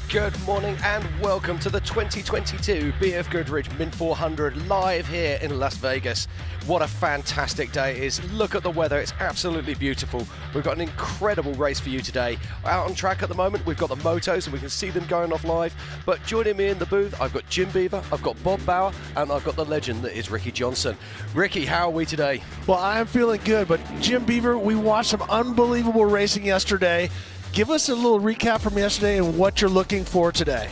Good morning and welcome to the 2022 BFGoodrich Mint 400 live here in Las Vegas. What a fantastic day it is. Look at the weather, it's absolutely beautiful. We've got an incredible race for you today. Out on track at the moment, we've got the motos and we can see them going off live. But joining me in the booth, I've got Jim Beaver, I've got Bob Bauer, and I've got the legend that is Ricky Johnson. Ricky, how are we today? Well, I am feeling good, but Jim Beaver, we watched some unbelievable racing yesterday. Give us a little recap from yesterday and what you're looking for today.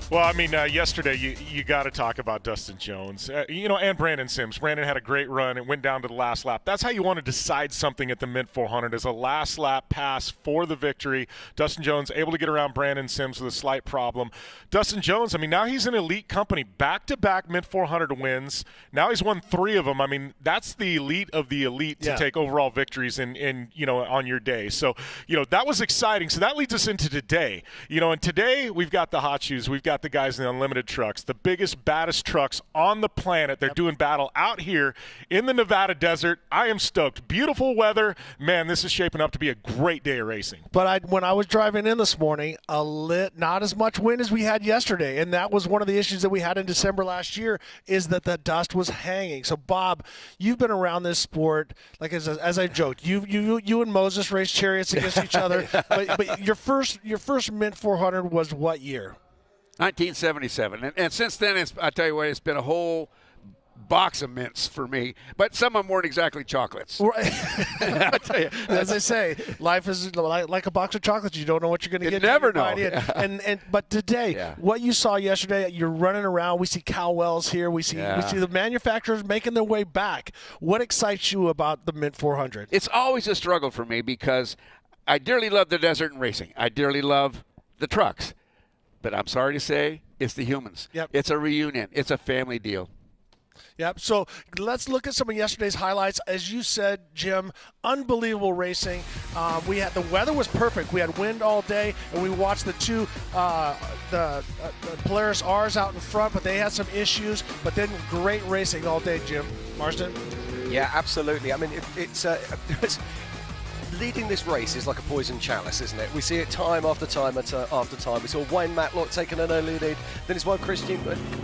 Well, I mean, yesterday you got to talk about Dustin Jones, and Brandon Sims. Brandon had a great run. It went down to the last lap. That's how you want to decide something at the Mint 400 is a last lap pass for the victory. Dustin Jones able to get around Brandon Sims with a slight problem. Dustin Jones, I mean, now he's in elite company. Back-to-back Mint 400 wins. Now he's won 3 of them. I mean, that's the elite of the elite to take overall victories in on your day. So, that was exciting. So that leads us into today. And today we've got the hot shoes. We've got the guys in the unlimited trucks, the biggest, baddest trucks on the planet. They're doing battle out here in the Nevada desert. I am stoked. Beautiful weather. Man, this is shaping up to be a great day of racing. But when I was driving in this morning, not as much wind as we had yesterday, and that was one of the issues that we had in December last year, is that the dust was hanging. So, Bob, you've been around this sport, like as I joked, you and Moses raced chariots against each other, but your first Mint 400 was what year? 1977, and since then, I tell you what, it's been a whole box of mints for me, but some of them weren't exactly chocolates. I tell you, as I say, life is like a box of chocolates. You don't know what you're going to get. You never know. But today, what you saw yesterday, you're running around. We see Cal Wells here. We see the manufacturers making their way back. What excites you about the Mint 400? It's always a struggle for me because I dearly love the desert and racing. I dearly love the trucks. But I'm sorry to say, it's the humans. Yep. It's a reunion. It's a family deal. Yep. So let's look at some of yesterday's highlights. As you said, Jim, unbelievable racing. The weather was perfect. We had wind all day, and we watched the two the Polaris R's out in front, but they had some issues. But then great racing all day, Jim. Marsden? Yeah, absolutely. I mean, it's leading this race is like a poison chalice, isn't it? We see it time after time after time. We saw Wayne Matlock taking an early lead. Then it's Christine.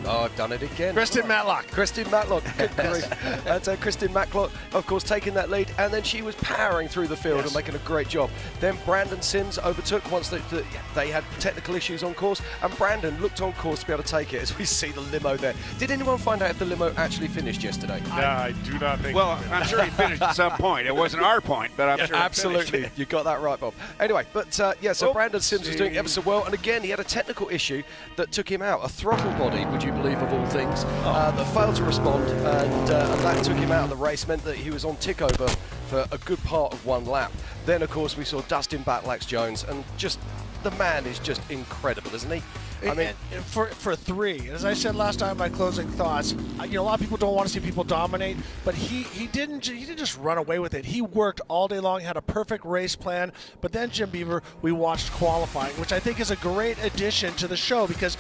Oh, I've done it again. Kristen Matlock. Kristen Matlock. And Kristen Matlock, of course, taking that lead. And then she was powering through the field and making a great job. Then Brandon Sims overtook once they had technical issues on course. And Brandon looked on course to be able to take it as we see the limo there. Did anyone find out if the limo actually finished yesterday? No, I do not think. Well, I'm sure he finished at some point. It wasn't our point, but I'm sure absolutely. You got that right, Bob. Anyway, so Brandon Sims was doing ever so well, and again, he had a technical issue that took him out. A throttle body, would you believe, of all things, that failed to respond, and that took him out of the race, meant that he was on tick over for a good part of one lap. Then, of course, we saw Dustin Batlax Jones, and just the man is just incredible, isn't he? I mean, for 3, as I said last time in my closing thoughts, a lot of people don't want to see people dominate, but he didn't just run away with it. He worked all day long, had a perfect race plan. But then, Jim Beaver, we watched qualifying, which I think is a great addition to the show because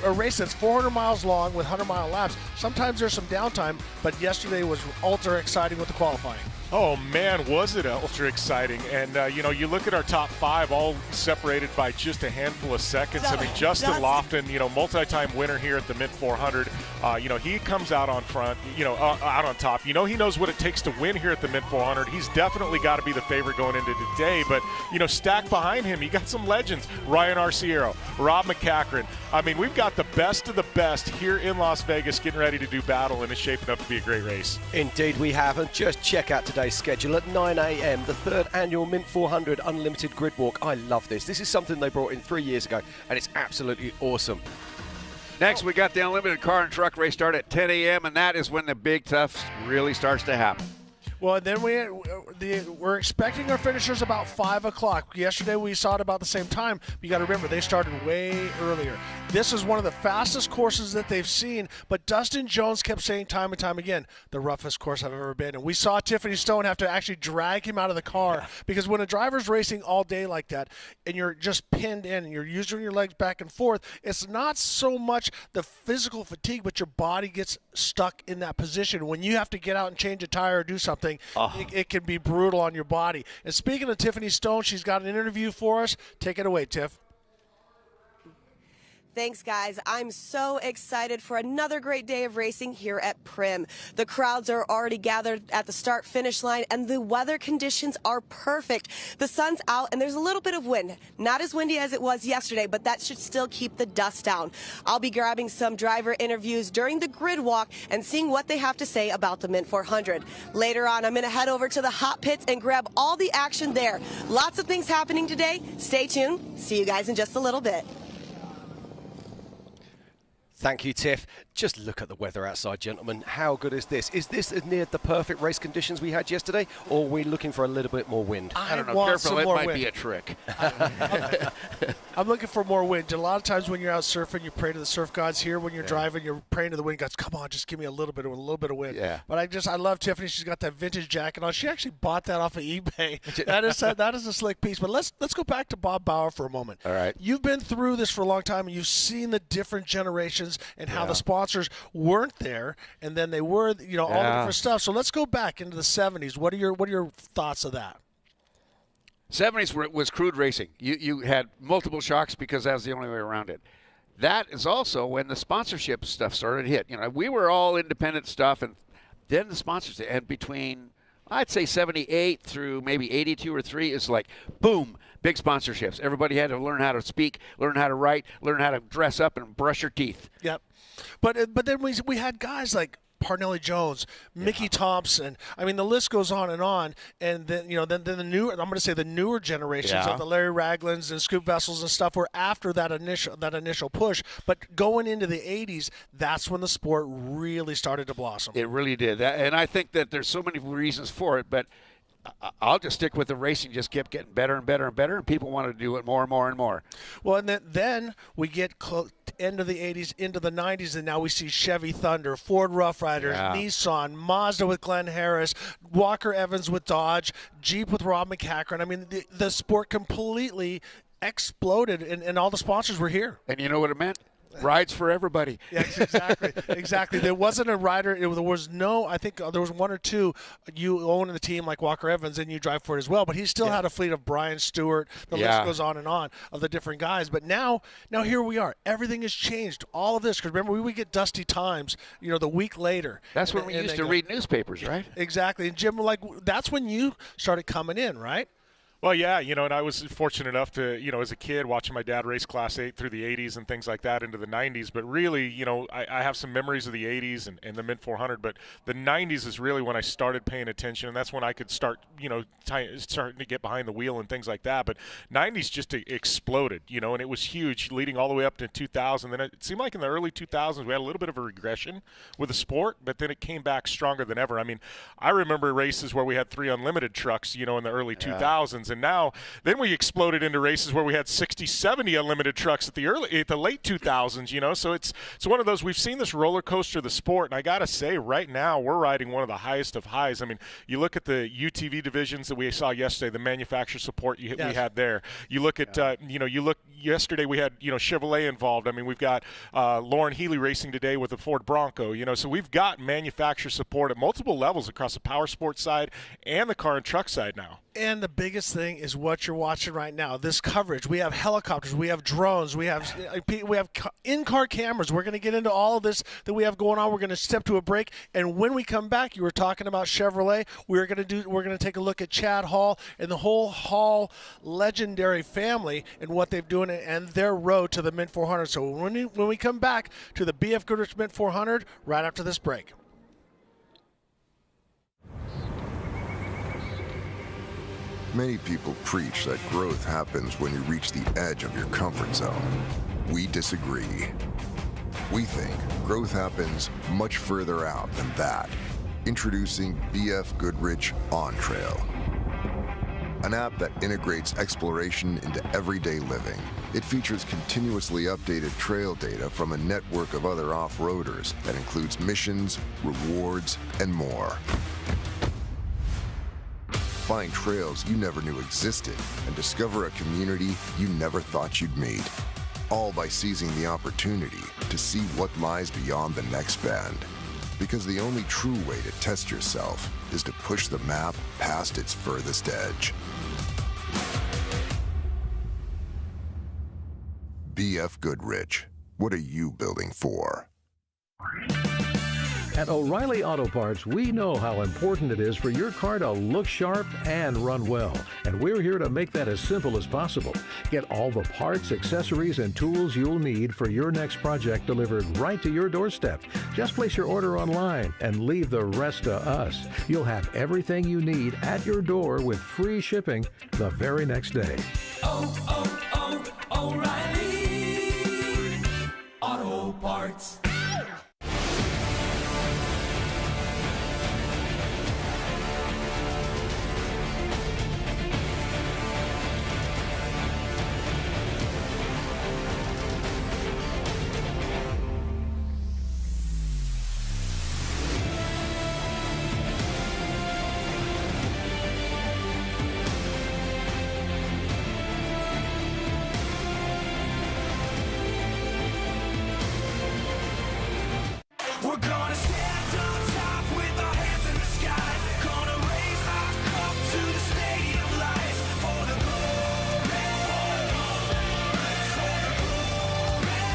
a race that's 400 miles long with 100-mile laps. Sometimes there's some downtime, but yesterday was ultra exciting with the qualifying. Oh, man, was it ultra exciting. And, you look at our top 5 all separated by just a handful of seconds. I mean, Justin Lofton, multi-time winner here at the Mint 400. He comes out on front, out on top. He knows what it takes to win here at the Mint 400. He's definitely got to be the favorite going into today. But, stacked behind him, you got some legends. Ryan Arciero, Rob MacCachren. I mean, we've got the best of the best here in Las Vegas getting ready to do battle, and it's shaping up to be a great race. Indeed we have, and just check out today's schedule at 9 a.m. the 3rd annual Mint 400 Unlimited Grid Walk. I love this. This is something they brought in 3 years ago, and it's absolutely awesome. Next, we got the Unlimited Car and Truck Race start at 10 a.m., and that is when the big stuff really starts to happen. Well, then we're expecting our finishers about 5 o'clock. Yesterday we saw it about the same time, but you got to remember, they started way earlier. This is one of the fastest courses that they've seen, but Dustin Jones kept saying time and time again, the roughest course I've ever been. And we saw Tiffany Stone have to actually drag him out of the car because when a driver's racing all day like that and you're just pinned in and you're using your legs back and forth, it's not so much the physical fatigue, but your body gets stuck in that position. When you have to get out and change a tire or do something, it can be brutal on your body. And speaking of Tiffany Stone, she's got an interview for us. Take it away, Tiff. Thanks, guys. I'm so excited for another great day of racing here at Prim. The crowds are already gathered at the start-finish line, and the weather conditions are perfect. The sun's out, and there's a little bit of wind. Not as windy as it was yesterday, but that should still keep the dust down. I'll be grabbing some driver interviews during the grid walk and seeing what they have to say about the Mint 400. Later on, I'm going to head over to the hot pits and grab all the action there. Lots of things happening today. Stay tuned. See you guys in just a little bit. Thank you, Tiff. Just look at the weather outside, gentlemen. How good is this? Is this near the perfect race conditions we had yesterday, or are we looking for a little bit more wind? I don't know. Careful, it might be a trick. I'm looking for more wind. A lot of times when you're out surfing, you pray to the surf gods. Here, when you're driving, you're praying to the wind gods. Come on, just give me a little bit of wind. Yeah. But I love Tiffany. She's got that vintage jacket on. She actually bought that off of eBay. that is a slick piece. But let's go back to Bob Bauer for a moment. All right. You've been through this for a long time, and you've seen the different generations and how the sponsors weren't there, and then they were. All the different stuff. So let's go back into the 70s. What are your thoughts of that? 70s was crude racing. You had multiple shocks because that was the only way around it. That is also when the sponsorship stuff started to hit. We were all independent stuff, and then the sponsors. And between, I'd say 78 through maybe 82 or 3 is like, boom, big sponsorships. Everybody had to learn how to speak, learn how to write, learn how to dress up and brush your teeth. Yep. But then we had guys like Parnelli Jones, Mickey Thompson. I mean, the list goes on. And then then the newer, I'm going to say the newer generations of the Larry Raglins and Scoop Vessels and stuff were after that initial push. But going into the 80s, that's when the sport really started to blossom. It really did. And I think that there's so many reasons for it, but I'll just stick with the racing. Just kept getting better and better and better, and people wanted to do it more and more and more. Well, and then we get end of the 80s into the 90s, and now we see Chevy Thunder, Ford Rough Riders, Nissan, Mazda with Glenn Harris, Walker Evans with Dodge, Jeep with Rob MacCachren. I mean, the sport completely exploded, and all the sponsors were here. And you know what it meant? Rides for everybody. Yes, exactly. There wasn't a rider. There was no. I think there was one or two you own in the team like Walker Evans, and you drive for it as well. But he still had a fleet of Brian Stewart. The list goes on of the different guys. But now here we are. Everything has changed. All of this, because remember we would get Dusty Times, the week later. That's when we used to read newspapers, right? Exactly. And Jim, that's when you started coming in, right? Well, yeah, and I was fortunate enough to, as a kid, watching my dad race Class 8 through the 80s and things like that into the 90s. But really, I have some memories of the 80s and the Mint 400. But the 90s is really when I started paying attention, and that's when I could start, starting to get behind the wheel and things like that. But 90s just exploded, and it was huge leading all the way up to 2000. Then it seemed like in the early 2000s we had a little bit of a regression with the sport, but then it came back stronger than ever. I mean, I remember races where we had 3 unlimited trucks, in the early 2000s. And then we exploded into races where we had 60, 70 unlimited trucks at the late 2000s, so it's one of those. We've seen this roller coaster of the sport, and I got to say right now we're riding one of the highest of highs. I mean, you look at the UTV divisions that we saw yesterday, the manufacturer support we had there. You look at, yesterday we had, Chevrolet involved. I mean, we've got Lauren Healy racing today with the Ford Bronco, so we've got manufacturer support at multiple levels across the power sports side and the car and truck side now. And the biggest thing is what you're watching right now. This coverage. We have helicopters. We have drones. We have in-car cameras. We're going to get into all of this that we have going on. We're going to step to a break, and when we come back, you were talking about Chevrolet. We're going to take a look at Chad Hall and the whole Hall legendary family and what they've doing and their road to the Mint 400. So when we come back to the BFGoodrich Mint 400, right after this break. Many people preach that growth happens when you reach the edge of your comfort zone. We disagree. We think growth happens much further out than that. Introducing BFGoodrich On Trail, an app that integrates exploration into everyday living. It features continuously updated trail data from a network of other off-roaders that includes missions, rewards, and more. Find trails you never knew existed and discover a community you never thought you'd meet. All by seizing the opportunity to see what lies beyond the next bend. Because the only true way to test yourself is to push the map past its furthest edge. BFGoodrich. What are you building for? At O'Reilly Auto Parts, we know how important it is for your car to look sharp and run well. And we're here to make that as simple as possible. Get all the parts, accessories, and tools you'll need for your next project delivered right to your doorstep. Just place your order online and leave the rest to us. You'll have everything you need at your door with free shipping the very next day. O'Reilly Auto Parts. We're gonna stand on top with our hands in the sky. Gonna raise our cup to the stadium lights for the glory, for the glory.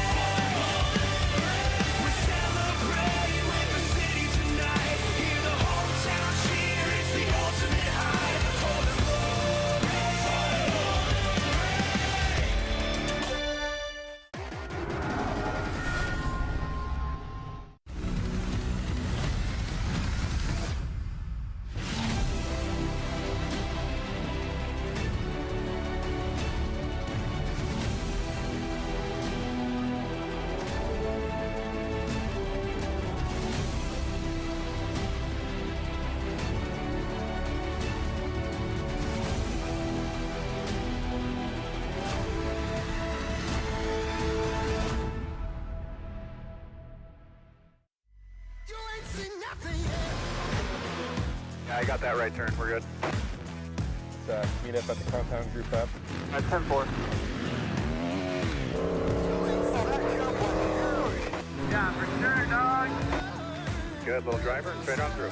We're celebrating with the city tonight. Hear the hometown cheer, it's the ultimate high for the glory, I got that right turn. We're good. Let's meet up at the compound, group up. At 10-4. Yeah, for sure, dog. Good, little driver, straight on through.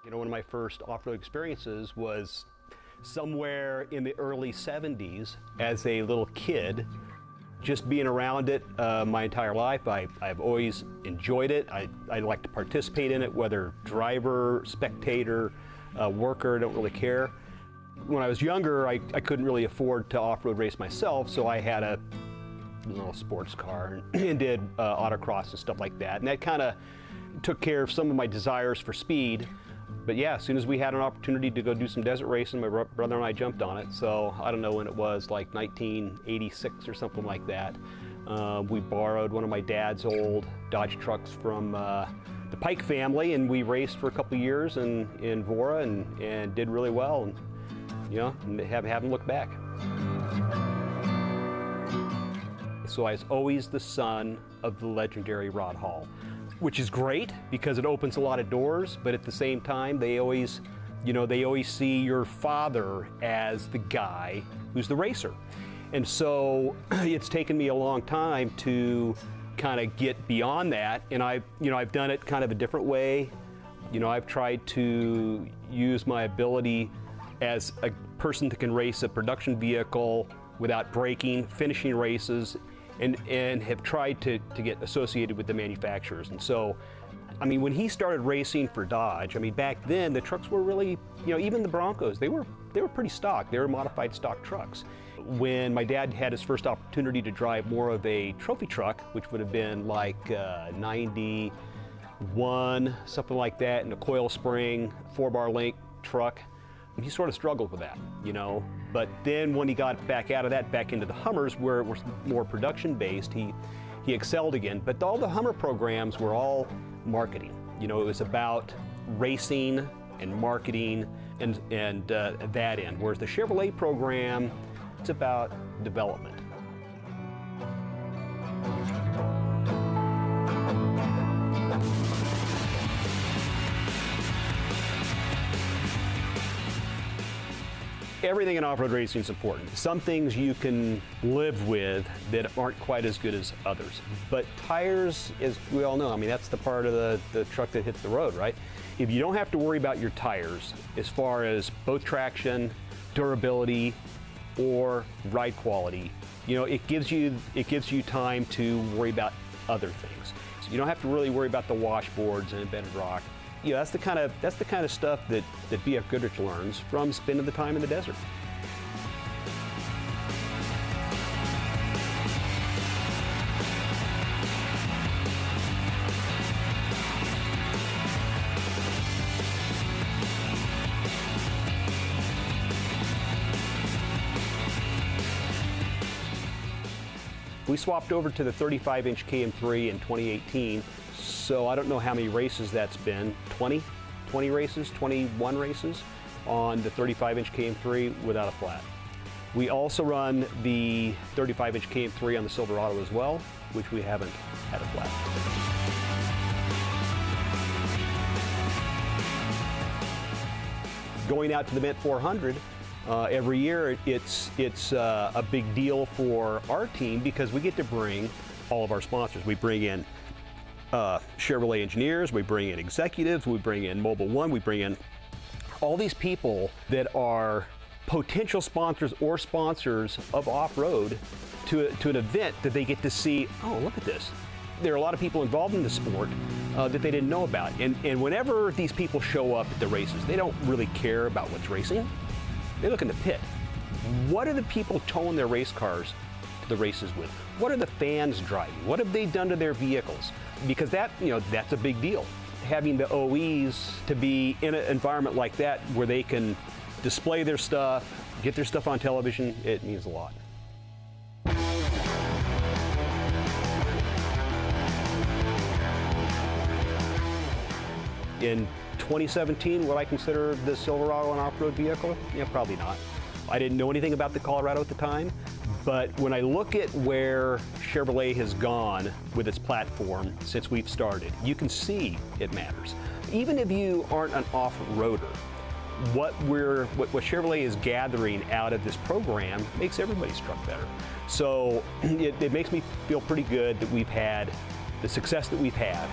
You know, one of my first off-road experiences was somewhere in the early 70s as a little kid. Just being around it my entire life, I've always enjoyed it. I like to participate in it, whether driver, spectator, worker, I don't really care. When I was younger, I couldn't really afford to off-road race myself, so I had a little sports car and did autocross and stuff like that. And that kind of took care of some of my desires for speed. But yeah, as soon as we had an opportunity to go do some desert racing, my brother and I jumped on it. So I don't know when it was, like 1986 or something like that. We borrowed one of my dad's old Dodge trucks from the Pike family, and we raced for a couple years in Vora and did really well, and you know, haven't looked back. So I was always the son of the legendary Rod Hall, which is great because it opens a lot of doors, but at the same time, they always see your father as the guy who's the racer. And so it's taken me a long time to kind of get beyond that, and I've done it kind of a different way. You know, I've tried to use my ability as a person that can race a production vehicle without braking, finishing races, and have tried to get associated with the manufacturers. And so, I mean, when he started racing for Dodge, I mean, back then the trucks were really, you know, even the Broncos, they were pretty stock. They were modified stock trucks. When my dad had his first opportunity to drive more of a trophy truck, which would have been like 91, something like that, and a coil spring, 4-bar link truck, he sort of struggled with that, you know. But then when he got back out of that, back into the Hummers, where it was more production-based, he excelled again. But all the Hummer programs were all marketing. You know, it was about racing and marketing and that end. Whereas the Chevrolet program, it's about development. Everything in off-road racing is important. Some things you can live with that aren't quite as good as others. But tires, as we all know, I mean, that's the part of the truck that hits the road, right? If you don't have to worry about your tires as far as both traction, durability, or ride quality, you know, it gives you time to worry about other things. So you don't have to really worry about the washboards and embedded rock. You know, that's the kind of stuff that BF Goodrich learns from spending the time in the desert. We swapped over to the 35-inch KM3 in 2018, so I don't know how many races that's been, 20 races, 21 races on the 35-inch KM3 without a flat. We also run the 35-inch KM3 on the Silverado as well, which we haven't had a flat. Going out to the Mint 400, every year, it's a big deal for our team because we get to bring all of our sponsors. We bring in Chevrolet engineers, we bring in executives, we bring in Mobil 1, we bring in all these people that are potential sponsors or sponsors of off-road to an event that they get to see, oh, look at this. There are a lot of people involved in the sport that they didn't know about. And whenever these people show up at the races, they don't really care about what's racing. They look in the pit. What are the people towing their race cars to the races with? What are the fans driving? What have they done to their vehicles? Because that, you know, that's a big deal. Having the OEs to be in an environment like that where they can display their stuff, get their stuff on television, it means a lot. In 2017, would I consider the Silverado an off-road vehicle? Yeah, probably not. I didn't know anything about the Colorado at the time, but when I look at where Chevrolet has gone with its platform since we've started, you can see it matters. Even if you aren't an off-roader, what Chevrolet is gathering out of this program makes everybody's truck better. So it makes me feel pretty good that we've had the success that we've had.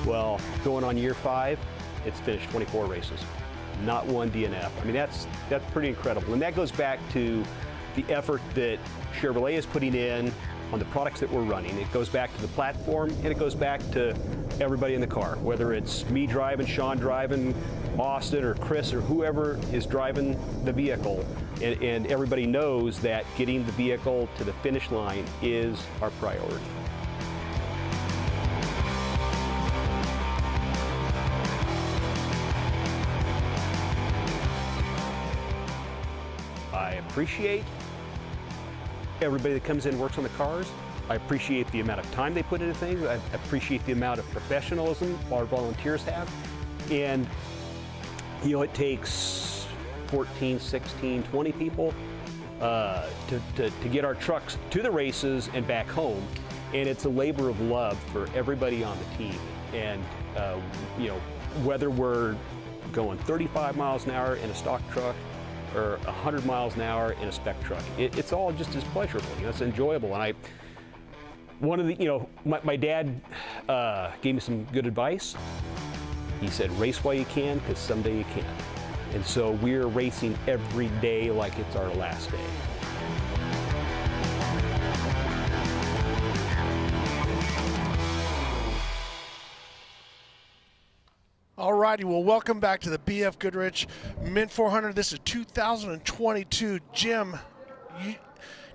Well, going on year 5, it's finished 24 races, not one DNF. I mean, that's pretty incredible. And that goes back to the effort that Chevrolet is putting in on the products that we're running. It goes back to the platform, and it goes back to everybody in the car, whether it's me driving, Sean driving, Austin or Chris or whoever is driving the vehicle. And everybody knows that getting the vehicle to the finish line is our priority. I appreciate everybody that comes in and works on the cars. I appreciate the amount of time they put into things. I appreciate the amount of professionalism our volunteers have. And, you know, it takes 14, 16, 20 people to get our trucks to the races and back home. And it's a labor of love for everybody on the team. And, you know, whether we're going 35 miles an hour in a stock truck or 100 miles an hour in a spec truck, it's all just as pleasurable. You know, it's enjoyable. And one of the, you know, my dad gave me some good advice. He said, race while you can, because someday you can't. And so we're racing every day like it's our last day. All righty, well, welcome back to the BF Goodrich Mint 400. This is 2022. Jim,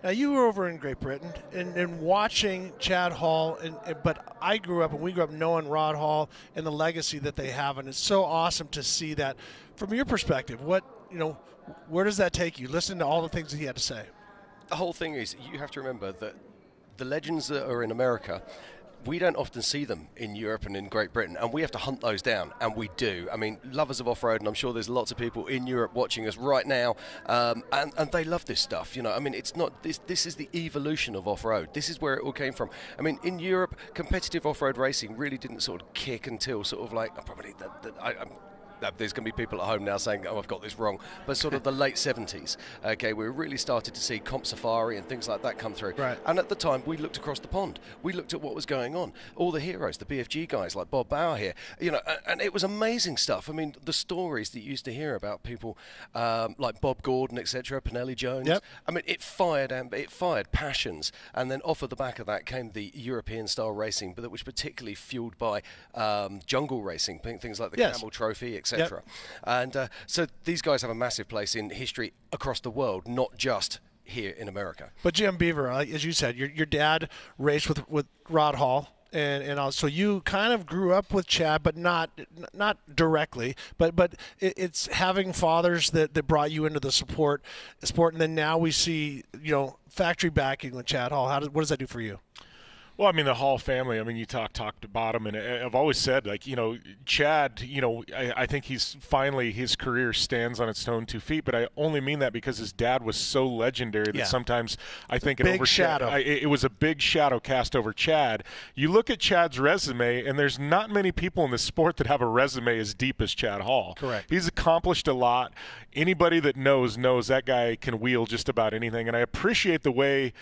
Now, you were over in Great Britain and watching Chad Hall, but we grew up knowing Rod Hall and the legacy that they have, and it's so awesome to see that. From your perspective, where does that take you? Listen to all the things that he had to say. The whole thing is, you have to remember that the legends that are in America, we don't often see them in Europe and in Great Britain, and we have to hunt those down, and we do. I mean, lovers of off-road, and I'm sure there's lots of people in Europe watching us right now, and they love this stuff. I mean, it's not this is the evolution of off-road. This is where it all came from. I mean, in Europe, competitive off-road racing really didn't sort of kick until sort of like there's going to be people at home now saying, oh, I've got this wrong, but sort of the late 70s, okay, we really started to see Comp Safari and things like that come through. Right. And at the time, we looked across the pond. We looked at what was going on. All the heroes, the BFG guys like Bob Bauer here, and it was amazing stuff. I mean, the stories that you used to hear about people like Bob Gordon, etc., Pinelli Jones. Yep. I mean, it fired passions, and then off of the back of that came the European-style racing, but that was particularly fueled by jungle racing, things like the Camel Trophy, etc. Yep. And so these guys have a massive place in history across the world, not just here in America. But Jim Beaver, as you said, your dad raced with Rod Hall, and so you kind of grew up with Chad, but not directly. But it's having fathers that brought you into the sport, and then now we see factory backing with Chad Hall. What does that do for you? Well, I mean, the Hall family, I mean, you talked about him, and I've always said, Chad, I think his career stands on its own 2 feet, but I only mean that because his dad was so legendary that sometimes I think it was a big shadow cast over Chad. You look at Chad's resume, and there's not many people in the sport that have a resume as deep as Chad Hall. Correct. He's accomplished a lot. Anybody that knows that guy can wheel just about anything, and I appreciate the way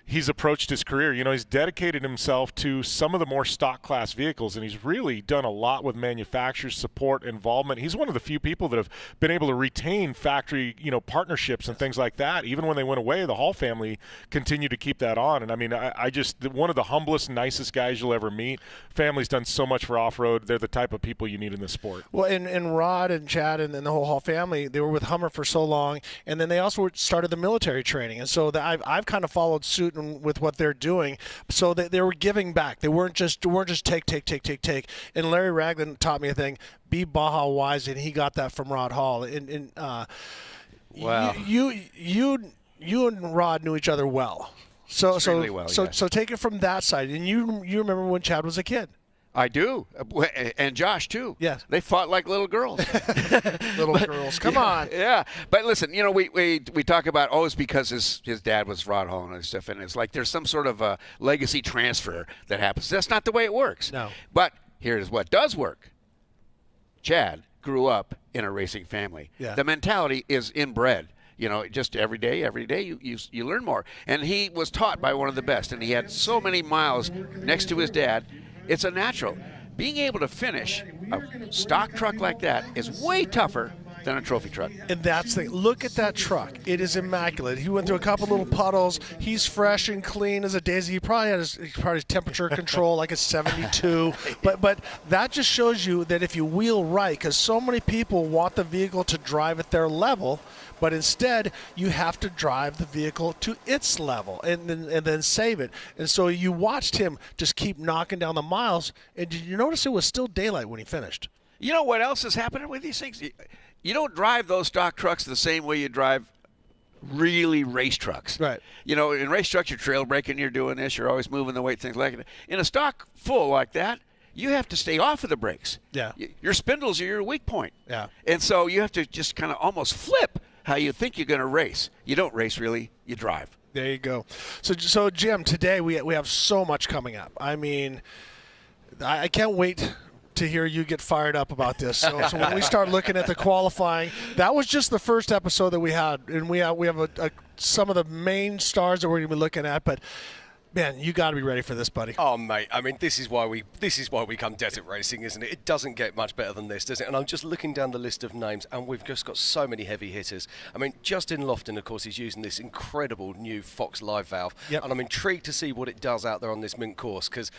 he's approached his career. He's dedicated himself to some of the more stock class vehicles, and he's really done a lot with manufacturers, support, involvement. He's one of the few people that have been able to retain factory, partnerships and things like that. Even when they went away, the Hall family continued to keep that on. And I mean, I just, one of the humblest, nicest guys you'll ever meet. Family's done so much for off-road. They're the type of people you need in the sport. Well, and Rod and Chad and the whole Hall family, they were with Hummer for so long, and then they also started the military training. And so I've kind of followed suit with what they're doing, so they were giving back. They weren't just take. And Larry Ragland taught me a thing: be Baja wise, and he got that from Rod Hall. Wow. You and Rod knew each other well. So take it from that side. And you remember when Chad was a kid. I do, and Josh too. Yes, they fought like little girls. Girls, come on. Yeah, but listen, we talk about it's because his dad was Rod Hall and stuff, and it's like there's some sort of a legacy transfer that happens. That's not the way it works. No. But here's what does work. Chad grew up in a racing family. Yeah. The mentality is inbred. Just every day you learn more. And he was taught by one of the best, and he had so many miles next to his dad. It's a natural. Being able to finish a stock truck like that is way tougher than a trophy truck. And that's the thing. Look at that truck. It is immaculate. He went through a couple little puddles. He's fresh and clean as a daisy. He probably had his temperature control like a 72. But that just shows you that if you wheel right, because so many people want the vehicle to drive at their level, but instead you have to drive the vehicle to its level and then save it. And so you watched him just keep knocking down the miles. And did you notice it was still daylight when he finished? You know what else is happening with these things? You don't drive those stock trucks the same way you drive really race trucks. Right. In race trucks, you're trail braking, you're doing this, you're always moving the weight, things like that. In a stock full like that, you have to stay off of the brakes. Yeah. Your spindles are your weak point. Yeah. And so you have to just kind of almost flip how you think you're going to race. You don't race really, you drive. There you go. So Jim, today we have so much coming up. I mean, I can't wait to hear you get fired up about this. So when we start looking at the qualifying, that was just the first episode that we had, and we have some of the main stars that we're going to be looking at. But man, you got to be ready for this, buddy. Oh, mate. I mean, this is why we come desert racing, isn't it? It doesn't get much better than this, does it? And I'm just looking down the list of names, and we've just got so many heavy hitters. I mean, Justin Lofton, of course, is using this incredible new Fox Live valve, and I'm intrigued to see what it does out there on this Mint course, because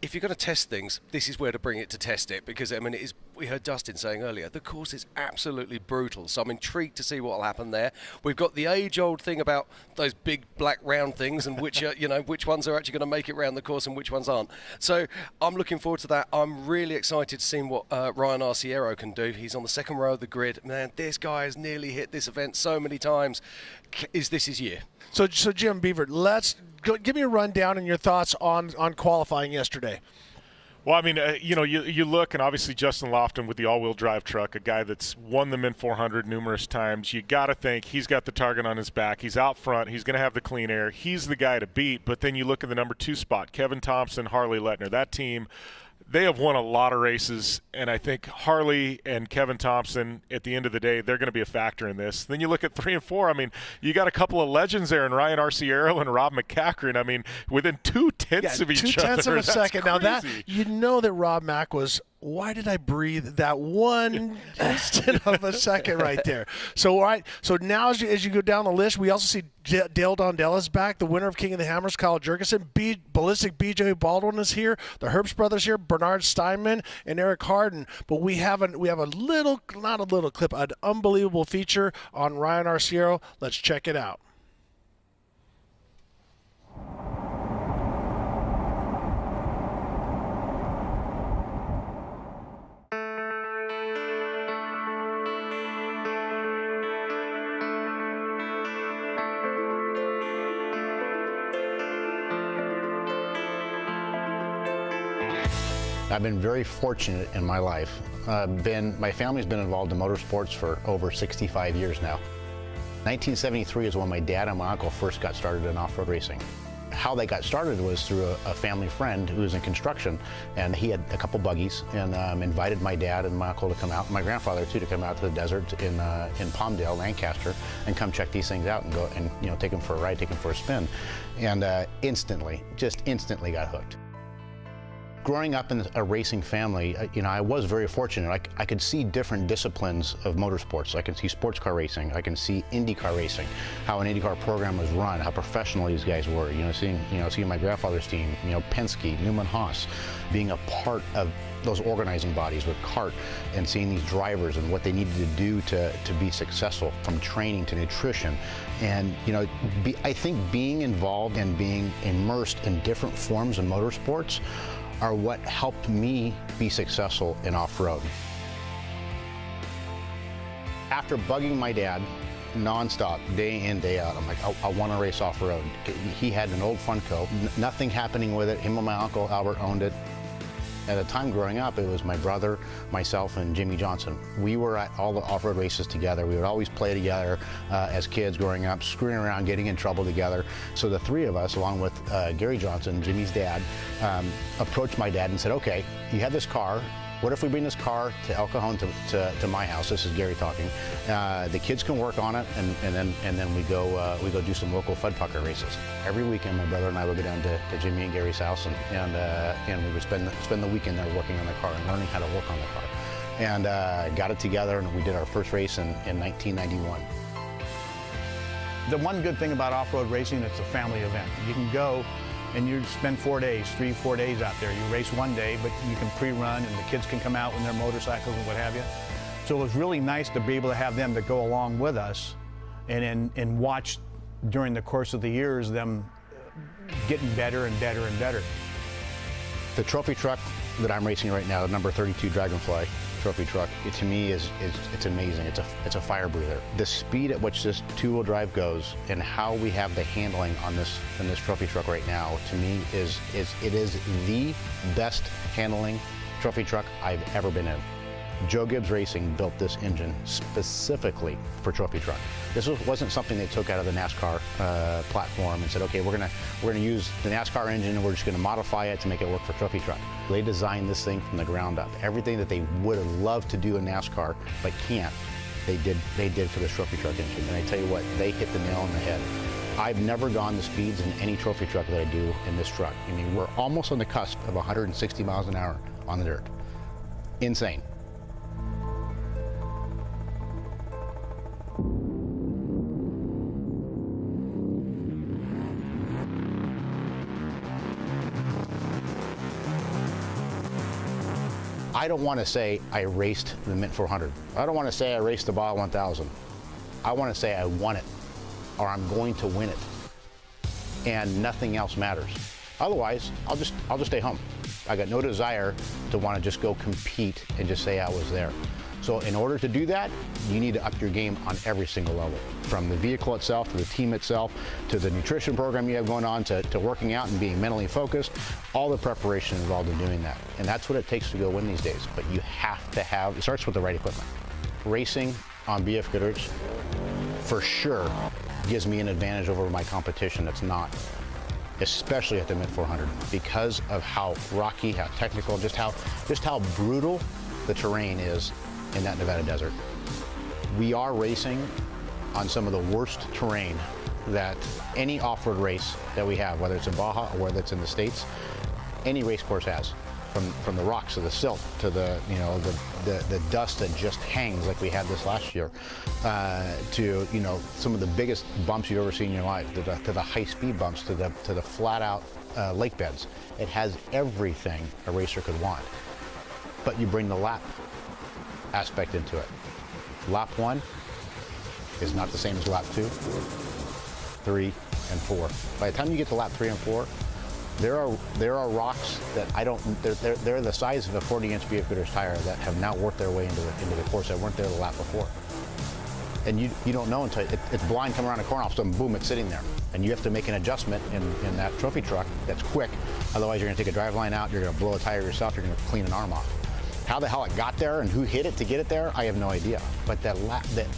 if you're going to test things, this is where to bring it to test it, because I mean, it is we heard Dustin saying earlier, the course is absolutely brutal. So I'm intrigued to see what will happen there. We've got the age-old thing about those big black round things and which which ones are actually going to make it round the course and which ones aren't. So I'm looking forward to that. I'm really excited to see what Ryan Arciero can do. He's on the second row of the grid. Man, this guy has nearly hit this event so many times. Is this his year? So Jim Beaver, give me a rundown and your thoughts on qualifying yesterday. Well, I mean, you look, and obviously Justin Lofton with the all-wheel drive truck, a guy that's won the Mint 400 numerous times. You got to think he's got the target on his back. He's out front. He's going to have the clean air. He's the guy to beat. But then you look at the number 2 spot, Kevin Thompson, Harley Letner. That team, they have won a lot of races, and I think Harley and Kevin Thompson, at the end of the day, they're going to be a factor in this. Then you look at 3 and 4. I mean, you got a couple of legends there in Ryan Arciero and Rob MacCachren. I mean, within 2/10 of each other. 2/10 of a second. Crazy. Now that you know that Rob Mack was. Why did I breathe that 1/10 of a second right there? So, all right. So now as you go down the list, we also see Dale Dondell is back. The winner of King of the Hammers, Kyle Jurgensen. Ballistic BJ Baldwin is here. The Herbst brothers here, Bernard Steinman and Eric Harden. But we have an unbelievable feature on Ryan Arciero. Let's check it out. I've been very fortunate in my life. My family's been involved in motorsports for over 65 years now. 1973 is when my dad and my uncle first got started in off-road racing. How they got started was through a family friend who was in construction, and he had a couple buggies, and invited my dad and my uncle to come out, and my grandfather too, to come out to the desert in Palmdale, Lancaster, and come check these things out and go and take them for a ride, take them for a spin, and instantly got hooked. Growing up in a racing family, I was very fortunate. I could see different disciplines of motorsports. I can see sports car racing. I can see IndyCar racing, how an IndyCar program was run, how professional these guys were. Seeing my grandfather's team, Penske, Newman Haas, being a part of those organizing bodies with CART, and seeing these drivers and what they needed to do to be successful, from training to nutrition. And I think being involved and being immersed in different forms of motorsports are what helped me be successful in off-road. After bugging my dad nonstop, day in, day out, I'm like, I want to race off-road. He had an old Funko, nothing happening with it. Him and my uncle Albert owned it. At the time growing up, it was my brother, myself, and Jimmy Johnson. We were at all the off-road races together. We would always play together as kids growing up, screwing around, getting in trouble together. So the three of us, along with Gary Johnson, Jimmy's dad, approached my dad and said, okay, you have this car. What if we bring this car to El Cajon to my house? This is Gary talking. The kids can work on it, and then we go do some local Fudpucker races. Every weekend, my brother and I would go down to Jimmy and Gary's house, and we would spend the weekend there working on the car and learning how to work on the car. And got it together, and we did our first race in 1991. The one good thing about off-road racing, it's a family event. You can go and you spend 4 days, 3-4 days out there. You race one day, but you can pre-run, and the kids can come out with their motorcycles and what have you. So it was really nice to be able to have them to go along with us and watch during the course of the years them getting better and better and better. The trophy truck that I'm racing right now, number 32 Dragonfly trophy truck, to me it's amazing. It's a fire breather. The speed at which this two-wheel drive goes and how we have the handling on this trophy truck right now, to me it is the best handling trophy truck I've ever been in. Joe Gibbs Racing built this engine specifically for trophy truck. This wasn't something they took out of the NASCAR platform and said, okay, we're gonna use the NASCAR engine and we're just gonna modify it to make it work for trophy truck. They designed this thing from the ground up. Everything that they would have loved to do in NASCAR but can't, they did for this trophy truck engine. And I tell you what, they hit the nail on the head. I've never gone the speeds in any trophy truck that I do in this truck. I mean, we're almost on the cusp of 160 miles an hour on the dirt. Insane. I don't want to say I raced the Mint 400. I don't want to say I raced the Baja 1000. I want to say I won it, or I'm going to win it, and nothing else matters. Otherwise, I'll just stay home. I got no desire to want to just go compete and just say I was there. So in order to do that, you need to up your game on every single level, from the vehicle itself, to the team itself, to the nutrition program you have going on, to working out and being mentally focused, all the preparation involved in doing that. And that's what it takes to go win these days. But you have to have, it starts with the right equipment. Racing on BF Goodrich, for sure, gives me an advantage over my competition that's not, especially at the Mint 400, because of how rocky, how technical, just how brutal the terrain is in that Nevada desert. We are racing on some of the worst terrain that any off-road race that we have, whether it's in Baja or whether it's in the States, any race course has. From the rocks to the silt to the dust that just hangs like we had this last year, to some of the biggest bumps you've ever seen in your life, to the high-speed bumps, to the flat-out lake beds. It has everything a racer could want, but you bring the lap aspect into it. Lap 1 is not the same as lap 2, 3, and 4. By the time you get to lap 3 and 4, there are rocks that they're the size of a 40-inch BF Goodrich tire that have now worked their way into the course that weren't there the lap before. And you don't know until it's blind coming around a corner, all of a sudden, boom, it's sitting there. And you have to make an adjustment in that trophy truck that's quick. Otherwise, you're going to take a drive line out, you're going to blow a tire yourself, you're going to clean an arm off. How the hell it got there and who hit it to get it there, I have no idea. But that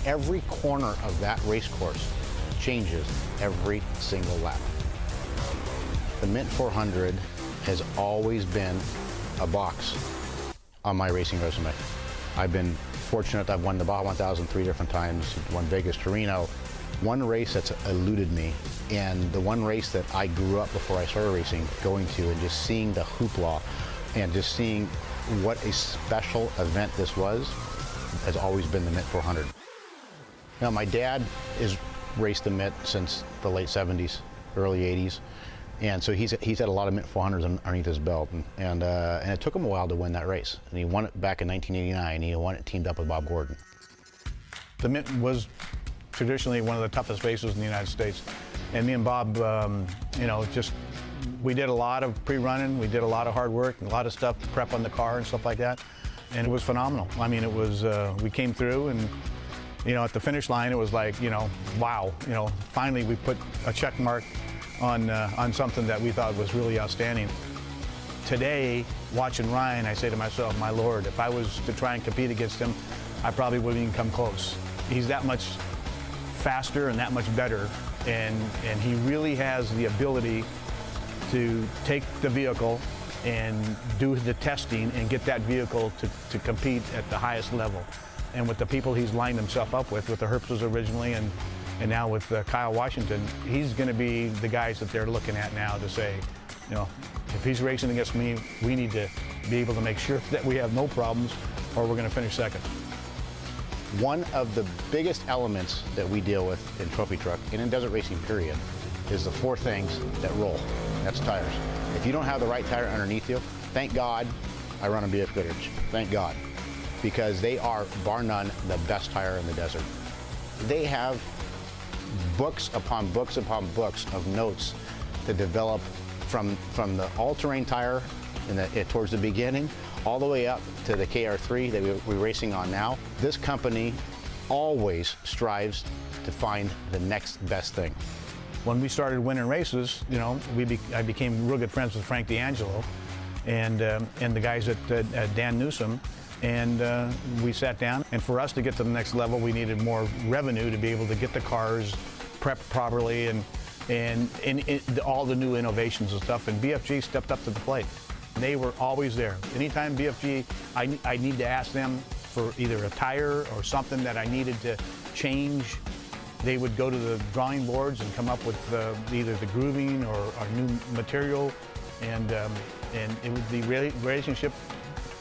every corner of that race course changes every single lap. The Mint 400 has always been a box on my racing resume. I've been fortunate. I've won the Baja 1000 3 different times, won Vegas, Torino. One race that's eluded me, and the one race that I grew up before I started racing going to, and just seeing the hoopla and just seeing what a special event this was, has always been the Mint 400. Now, my dad has raced the Mint since the late 70s, early 80s. And so he's had a lot of Mint 400s underneath his belt, and it took him a while to win that race. And he won it back in 1989. He won it teamed up with Bob Gordon. The Mint was traditionally one of the toughest races in the United States, and me and Bob, we did a lot of pre-running, we did a lot of hard work, a lot of stuff to prep on the car and stuff like that, and it was phenomenal. I mean, it was we came through, and at the finish line, it was like wow, finally we put a check mark on something that we thought was really outstanding. Today, watching Ryan, I say to myself, my Lord, if I was to try and compete against him, I probably wouldn't even come close. He's that much faster and that much better, and he really has the ability to take the vehicle and do the testing and get that vehicle to compete at the highest level. And with the people he's lined himself up with the Herbsters originally, and now with Kyle Washington, he's going to be the guys that they're looking at now to say, if he's racing against me, we need to be able to make sure that we have no problems, or we're going to finish second. One of the biggest elements that we deal with in trophy truck and in desert racing period is the 4 things that roll. That's tires. If you don't have the right tire underneath you, thank God I run a BF Goodrich. Thank God. Because they are, bar none, the best tire in the desert. They have books upon books upon books of notes to develop from the all-terrain tire towards the beginning, all the way up to the KR3 that we're racing on now. This company always strives to find the next best thing. When we started winning races, I became real good friends with Frank D'Angelo and the guys at Dan Newsom, and we sat down. And for us to get to the next level, we needed more revenue to be able to get the cars prepped properly and all the new innovations and stuff. And BFG stepped up to the plate. They were always there. Anytime BFG, I need to ask them for either a tire or something that I needed to change, they would go to the drawing boards and come up with either the grooving or new material, and the relationship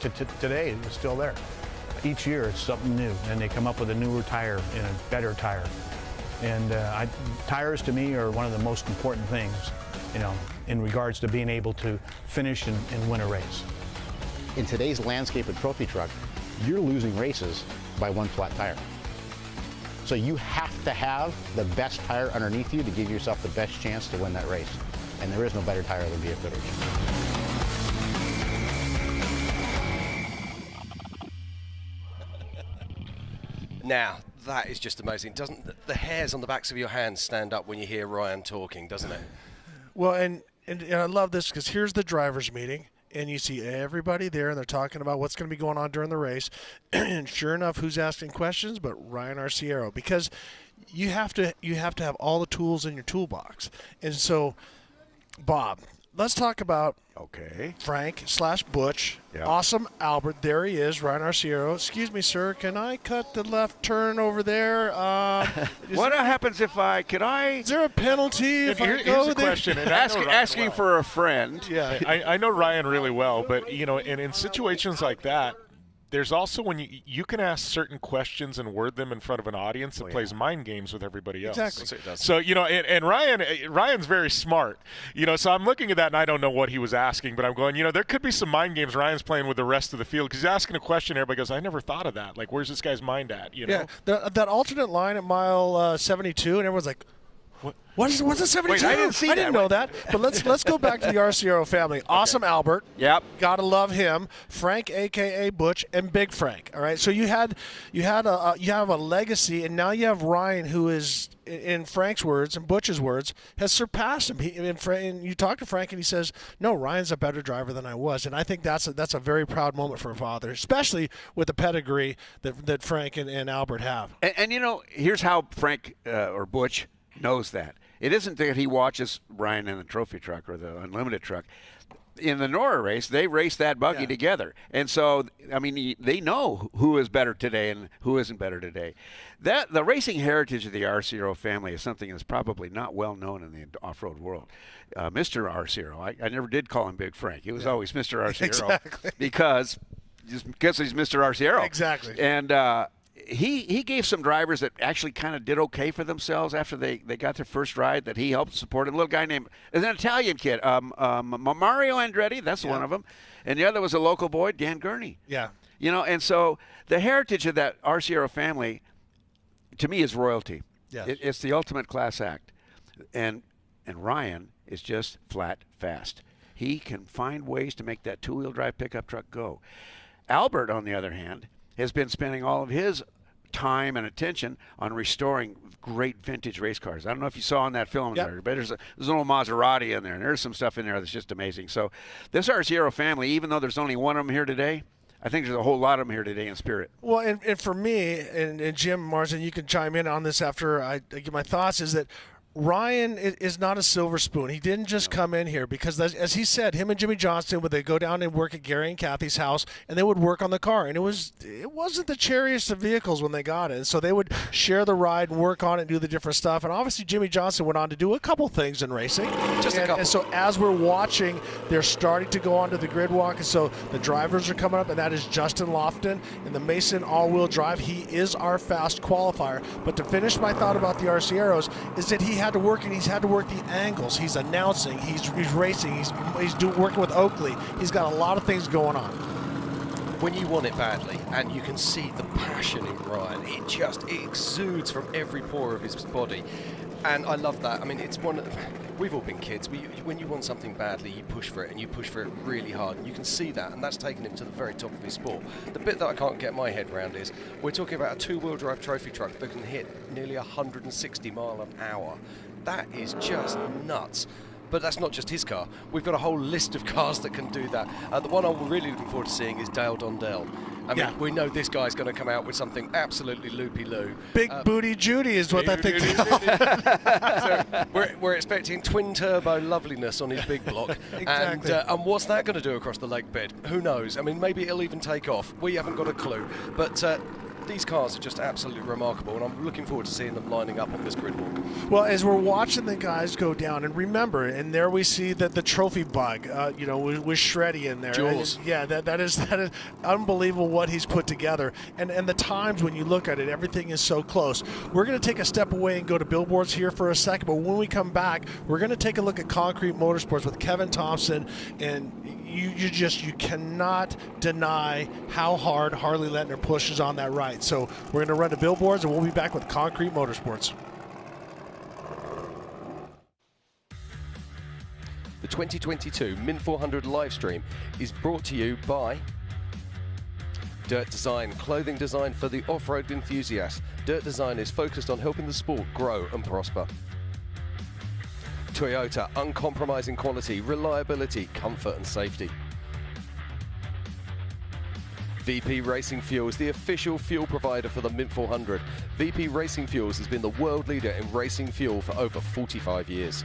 to today is still there. Each year it's something new, and they come up with a newer tire and a better tire. And tires to me are one of the most important things, in regards to being able to finish and win a race. In today's landscape of trophy truck, you're losing races by one flat tire. So you have to have the best tire underneath you to give yourself the best chance to win that race. And there is no better tire than BFGoodrich. Now, that is just amazing. Doesn't the hairs on the backs of your hands stand up when you hear Ryan talking, doesn't it? Well, and I love this because here's the drivers' meeting, and you see everybody there, and they're talking about what's going to be going on during the race. And sure enough, who's asking questions? But Ryan Arciero, because you have to have all the tools in your toolbox. And so, Bob, let's talk about Frank/Butch. Yep. Awesome Albert. There he is, Ryan Arciero. Excuse me, sir. Can I cut the left turn over there? What happens if Is there a penalty if I here's go a there? question. And asking for a friend? Yeah. I know Ryan really well, but in situations like that, there's also when you can ask certain questions and word them in front of an audience that plays mind games with everybody else. Exactly. So and Ryan's very smart. So I'm looking at that and I don't know what he was asking, but I'm going, there could be some mind games Ryan's playing with the rest of the field because he's asking a question. Everybody goes, I never thought of that. Like, where's this guy's mind at? Yeah, that alternate line at mile 72, and everyone's like, what's a 72? Wait, I didn't know that. But let's go back to the Arciero family. Awesome Albert. Yep. Gotta love him. Frank, a.k.a. Butch, and Big Frank. All right. So you have a legacy, and now you have Ryan, who is, in Frank's words and Butch's words, has surpassed him. And you talk to Frank, and he says, "No, Ryan's a better driver than I was." And I think that's a very proud moment for a father, especially with the pedigree that Frank and Albert have. And here's how Frank or Butch knows that. It isn't that he watches Ryan in the trophy truck or the unlimited truck. In the Nora race, they race that buggy together. And so, they know who is better today and who isn't better today. The racing heritage of the Arciero family is something that's probably not well known in the off-road world. Mr. Arciero, I never did call him Big Frank. He was always Mr. Arciero. Exactly. because he's Mr. Arciero. Exactly. And he gave some drivers that actually kind of did okay for themselves after they got their first ride that he helped support. A little guy named, an Italian kid, Mario Andretti, that's one of them. And the other was a local boy, Dan Gurney. Yeah. And so the heritage of that Arciero family, to me, is royalty. Yeah. It's the ultimate class act. And Ryan is just flat fast. He can find ways to make that two-wheel drive pickup truck go. Albert, on the other hand, has been spending all of his time and attention on restoring great vintage race cars. I don't know if you saw in that film there, but there's a little Maserati in there, and there's some stuff in there that's just amazing. So this Arciero family, even though there's only one of them here today, I think there's a whole lot of them here today in spirit. Well, and for me, and Jim Marsden, you can chime in on this after I give my thoughts, is that Ryan is not a silver spoon. He didn't just come in here because, as he said, him and Jimmy Johnston would go down and work at Gary and Kathy's house, and they would work on the car. And it wasn't the cheeriest of vehicles when they got it. And so they would share the ride and work on it and do the different stuff. And obviously, Jimmy Johnston went on to do a couple things in racing. Just a couple. And so as we're watching, they're starting to go onto the grid walk. And so the drivers are coming up, and that is Justin Lofton in the Mason all-wheel drive. He is our fast qualifier. But to finish my thought about the Arcieros is that he had to work, and he's had to work the angles. He's announcing, he's racing, he's working with Oakley. He's got a lot of things going on. When you want it badly, and you can see the passion in Ryan, it just exudes from every pore of his body. And I love that. I mean, it's we've all been kids. When you want something badly, you push for it, and you push for it really hard. And you can see that, and that's taken him to the very top of his sport. The bit that I can't get my head around is we're talking about a two-wheel drive trophy truck that can hit nearly 160 mile an hour. That is just nuts. But that's not just his car. We've got a whole list of cars that can do that. The one I'm really looking forward to seeing is Dale Dondell. I mean, we know this guy's going to come out with something absolutely loopy-loo. Big Booty Judy is what I think. So we're expecting twin-turbo loveliness on his big block. Exactly. And what's that going to do across the lake bed? Who knows? I mean, maybe it'll even take off. We haven't got a clue. But these cars are just absolutely remarkable, and I'm looking forward to seeing them lining up on this grid walk. Well, as we're watching the guys go down, and remember, and there we see that the trophy bug, with Shreddy in there. Jules. That is unbelievable what he's put together. And the times when you look at it, everything is so close. We're going to take a step away and go to billboards here for a second, but when we come back, we're going to take a look at Concrete Motorsports with Kevin Thompson, and you cannot deny how hard Harley Letner pushes on that right. So we're going to run to billboards, and we'll be back with Concrete Motorsports. The 2022 Mint 400 live stream is brought to you by Dirt Design, clothing designed for the off-road enthusiast. Dirt Design is focused on helping the sport grow and prosper. Toyota, uncompromising quality, reliability, comfort and safety. VP Racing Fuels, the official fuel provider for the Mint 400. VP Racing Fuels has been the world leader in racing fuel for over 45 years.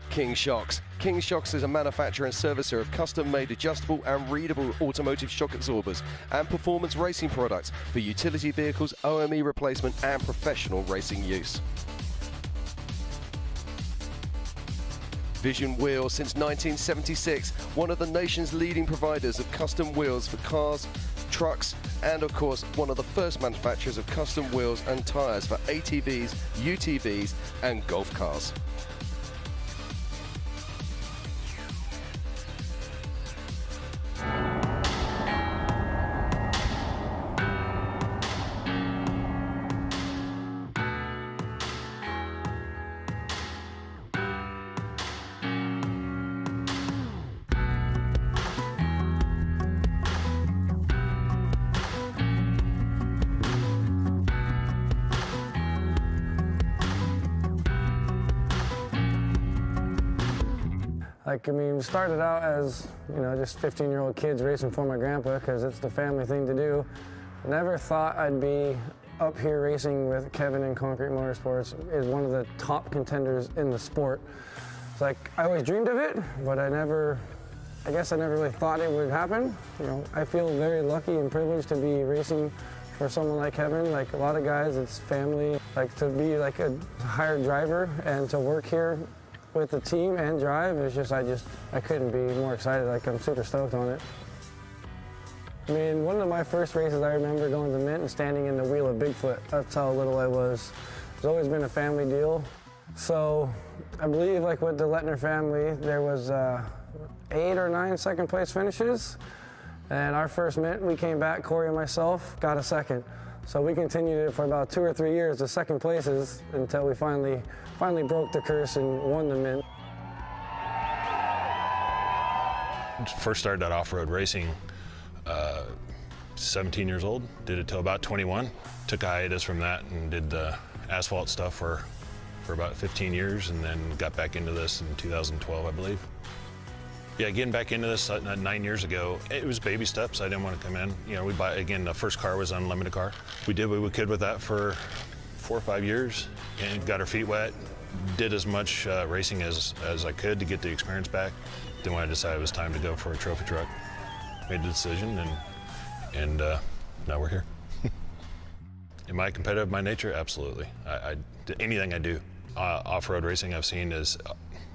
King Shocks. King Shocks is a manufacturer and servicer of custom-made adjustable and readable automotive shock absorbers and performance racing products for utility vehicles, OME replacement and professional racing use. Vision Wheels, since 1976, one of the nation's leading providers of custom wheels for cars, trucks, and of course, one of the first manufacturers of custom wheels and tyres for ATVs, UTVs, and golf cars. We started out as, just 15-year-old kids racing for my grandpa because it's the family thing to do. Never thought I'd be up here racing with Kevin in Concrete Motorsports. Is one of the top contenders in the sport. It's I always dreamed of it, but I guess I never really thought it would happen. I feel very lucky and privileged to be racing for someone like Kevin. A lot of guys, it's family. To be a hired driver and to work here with the team and drive, it's just, I couldn't be more excited. I'm super stoked on it. One of my first races, I remember going to Mint and standing in the wheel of Bigfoot. That's how little I was. It's always been a family deal. So I believe with the Letner family, there was 8 or 9 second place finishes. And our first Mint, we came back, Corey and myself, got a second. So we continued it for about 2 or 3 years, the second places, until we finally broke the curse and won the Mint. First started out off-road racing 17 years old, did it till about 21. Took a hiatus from that and did the asphalt stuff for about 15 years, and then got back into this in 2012, I believe. Yeah, getting back into this 9 years ago, it was baby steps. I didn't want to come in. We bought, again, the first car was an unlimited car. We did what we could with that for 4 or 5 years and got our feet wet. Did as much racing as I could to get the experience back. Then when I decided it was time to go for a trophy truck, made the decision, and now we're here. Am I competitive by nature? Absolutely. Anything I do. Off-road racing I've seen is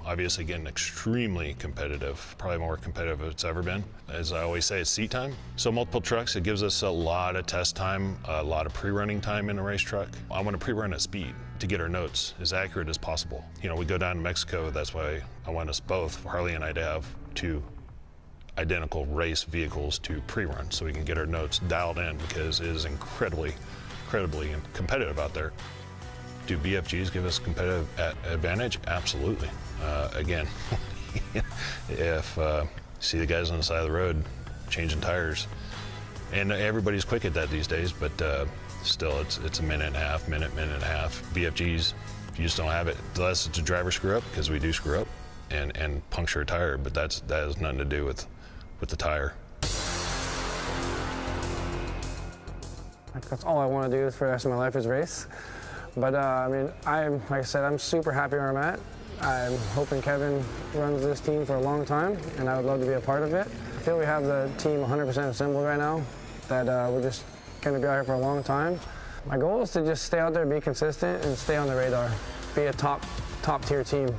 obviously getting extremely competitive, probably more competitive than it's ever been. As I always say, it's seat time. So multiple trucks, it gives us a lot of test time, a lot of pre-running time in a race truck. I want to pre-run at speed to get our notes as accurate as possible. We go down to Mexico, that's why I want us both, Harley and I, to have 2 identical race vehicles to pre-run so we can get our notes dialed in, because it is incredibly competitive out there. Do BFGs give us competitive advantage? Absolutely. Again, if see the guys on the side of the road changing tires, and everybody's quick at that these days, but still it's a minute and a half. BFGs, you just don't have it, unless it's a driver screw up, because we do screw up and puncture a tire, but that has nothing to do with the tire. That's all I want to do for the rest of my life is race. But like I said, I'm super happy where I'm at. I'm hoping Kevin runs this team for a long time, and I would love to be a part of it. I feel we have the team 100% assembled right now, that we're just going to be out here for a long time. My goal is to just stay out there, be consistent, and stay on the radar, be a top tier team.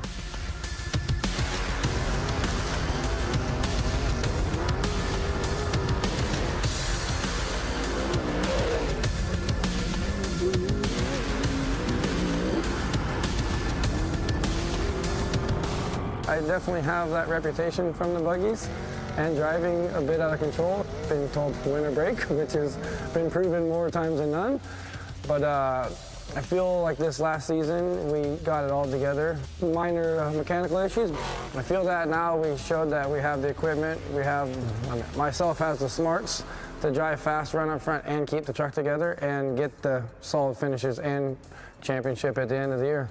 I definitely have that reputation from the buggies and driving a bit out of control. Been told winter break, which has been proven more times than none. But I feel like this last season we got it all together. Minor mechanical issues. I feel that now we showed that we have the equipment. We have, myself has the smarts to drive fast, run up front, and keep the truck together and get the solid finishes and championship at the end of the year.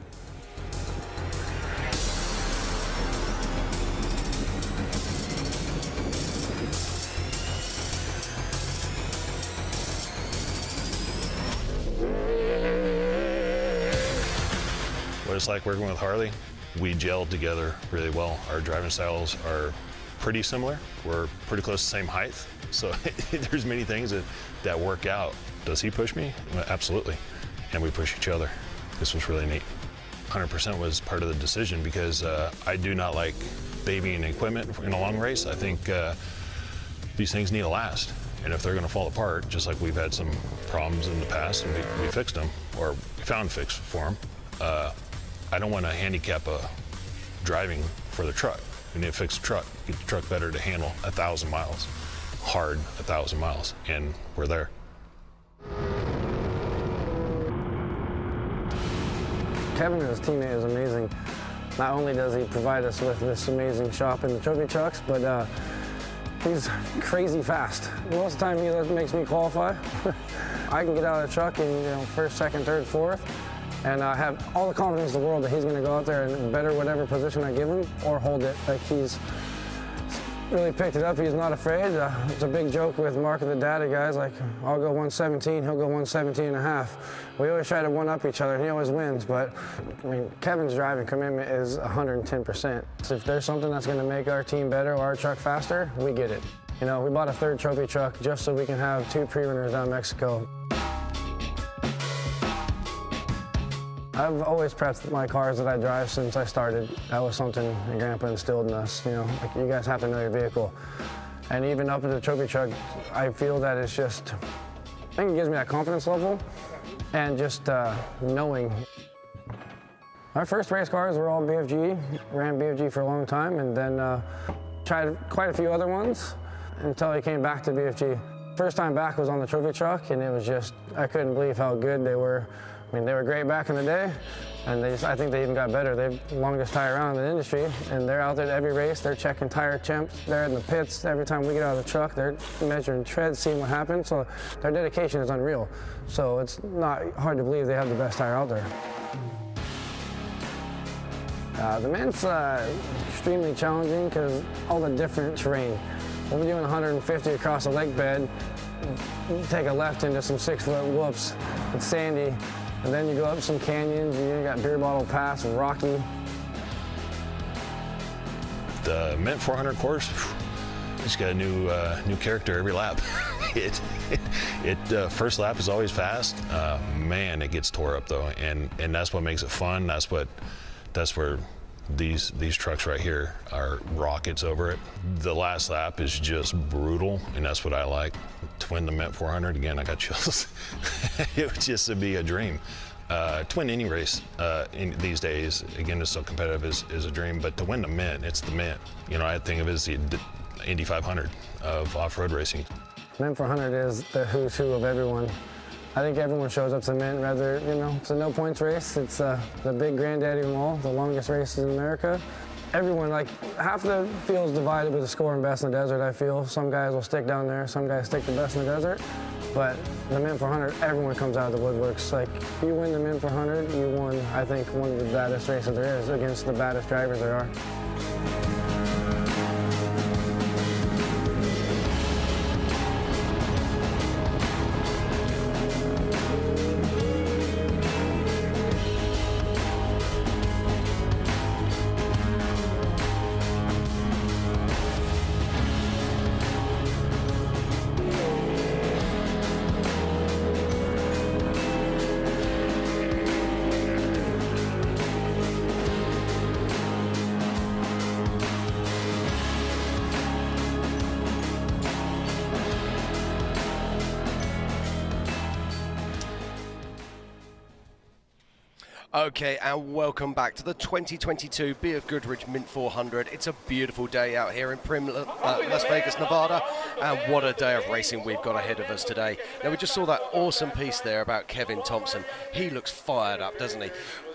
What it's like working with Harley, we gelled together really well. Our driving styles are pretty similar. We're pretty close to the same height. So there's many things that work out. Does he push me? Well, absolutely. And we push each other. This was really neat. 100% was part of the decision because I do not like babying equipment in a long race. I think these things need to last. And if they're going to fall apart, just like we've had some problems in the past and we fixed them, or we found fix for them, I don't want to handicap a driving for the truck. We need to fix the truck, get the truck better to handle 1,000 miles, hard 1,000 miles, and we're there. Kevin and his teammate is amazing. Not only does he provide us with this amazing shop in the trophy trucks, but he's crazy fast. Most of the time he makes me qualify. I can get out of the truck in first, second, third, fourth, and I have all the confidence in the world that he's going to go out there and better whatever position I give him or hold it. Like, he's really picked it up. He's not afraid. It's a big joke with Mark and the data guys. Like, I'll go 117, he'll go 117 and a half. We always try to one-up each other, and he always wins. But I mean, Kevin's driving commitment is 110%. So if there's something that's going to make our team better or our truck faster, we get it. You know, we bought a third trophy truck just so we can have 2 pre-runners down Mexico. I've always prepped my cars that I drive since I started. That was something my grandpa instilled in us, like, you guys have to know your vehicle. And even up to the trophy truck, I feel that it's just, I think it gives me that confidence level and just knowing. Our first race cars were all BFG, ran BFG for a long time, and then tried quite a few other ones until I came back to BFG. First time back was on the trophy truck, and it was just, I couldn't believe how good they were. I mean, they were great back in the day, and I think they even got better. They're the longest tire around in the industry, and they're out there at every race. They're checking tire temps. They're in the pits. Every time we get out of the truck, they're measuring treads, seeing what happens. So their dedication is unreal. So it's not hard to believe they have the best tire out there. The Mint's extremely challenging because all the different terrain. We'll be doing 150 across a lake bed. You take a left into some 6-foot whoops. It's sandy. And then you go up some canyons, and you got Beer Bottle Pass and Rocky. The Mint 400 course, it's got a new character every lap. First lap is always fast. Man, it gets tore up though, and that's what makes it fun. That's where these trucks right here are rockets over it. The last lap is just brutal, and that's what I like. To win the Mint 400, again, I got chills. It would just be a dream. To win any race in these days, again, it's so competitive, is a dream, but to win the Mint, it's the Mint. I think of it as the Indy 500 of off-road racing. Mint 400 is the who's who of everyone. I think everyone shows up to the Mint, whether, it's a no-points race. It's the big granddaddy of them all, the longest races in America. Everyone, like, half the field's divided with the scoring best in the desert, I feel. Some guys will stick down there, some guys stick the best in the desert. But the Mint 400, everyone comes out of the woodworks. Like, if you win the Mint 400, you won, I think, one of the baddest races there is against the baddest drivers there are. Okay, and welcome back to the 2022 BFGoodrich Mint 400. It's a beautiful day out here in Prim, Las Vegas, Nevada, and what a day of racing we've got ahead of us today. Now, we just saw that awesome piece there about Kevin Thompson. He looks fired up, doesn't he?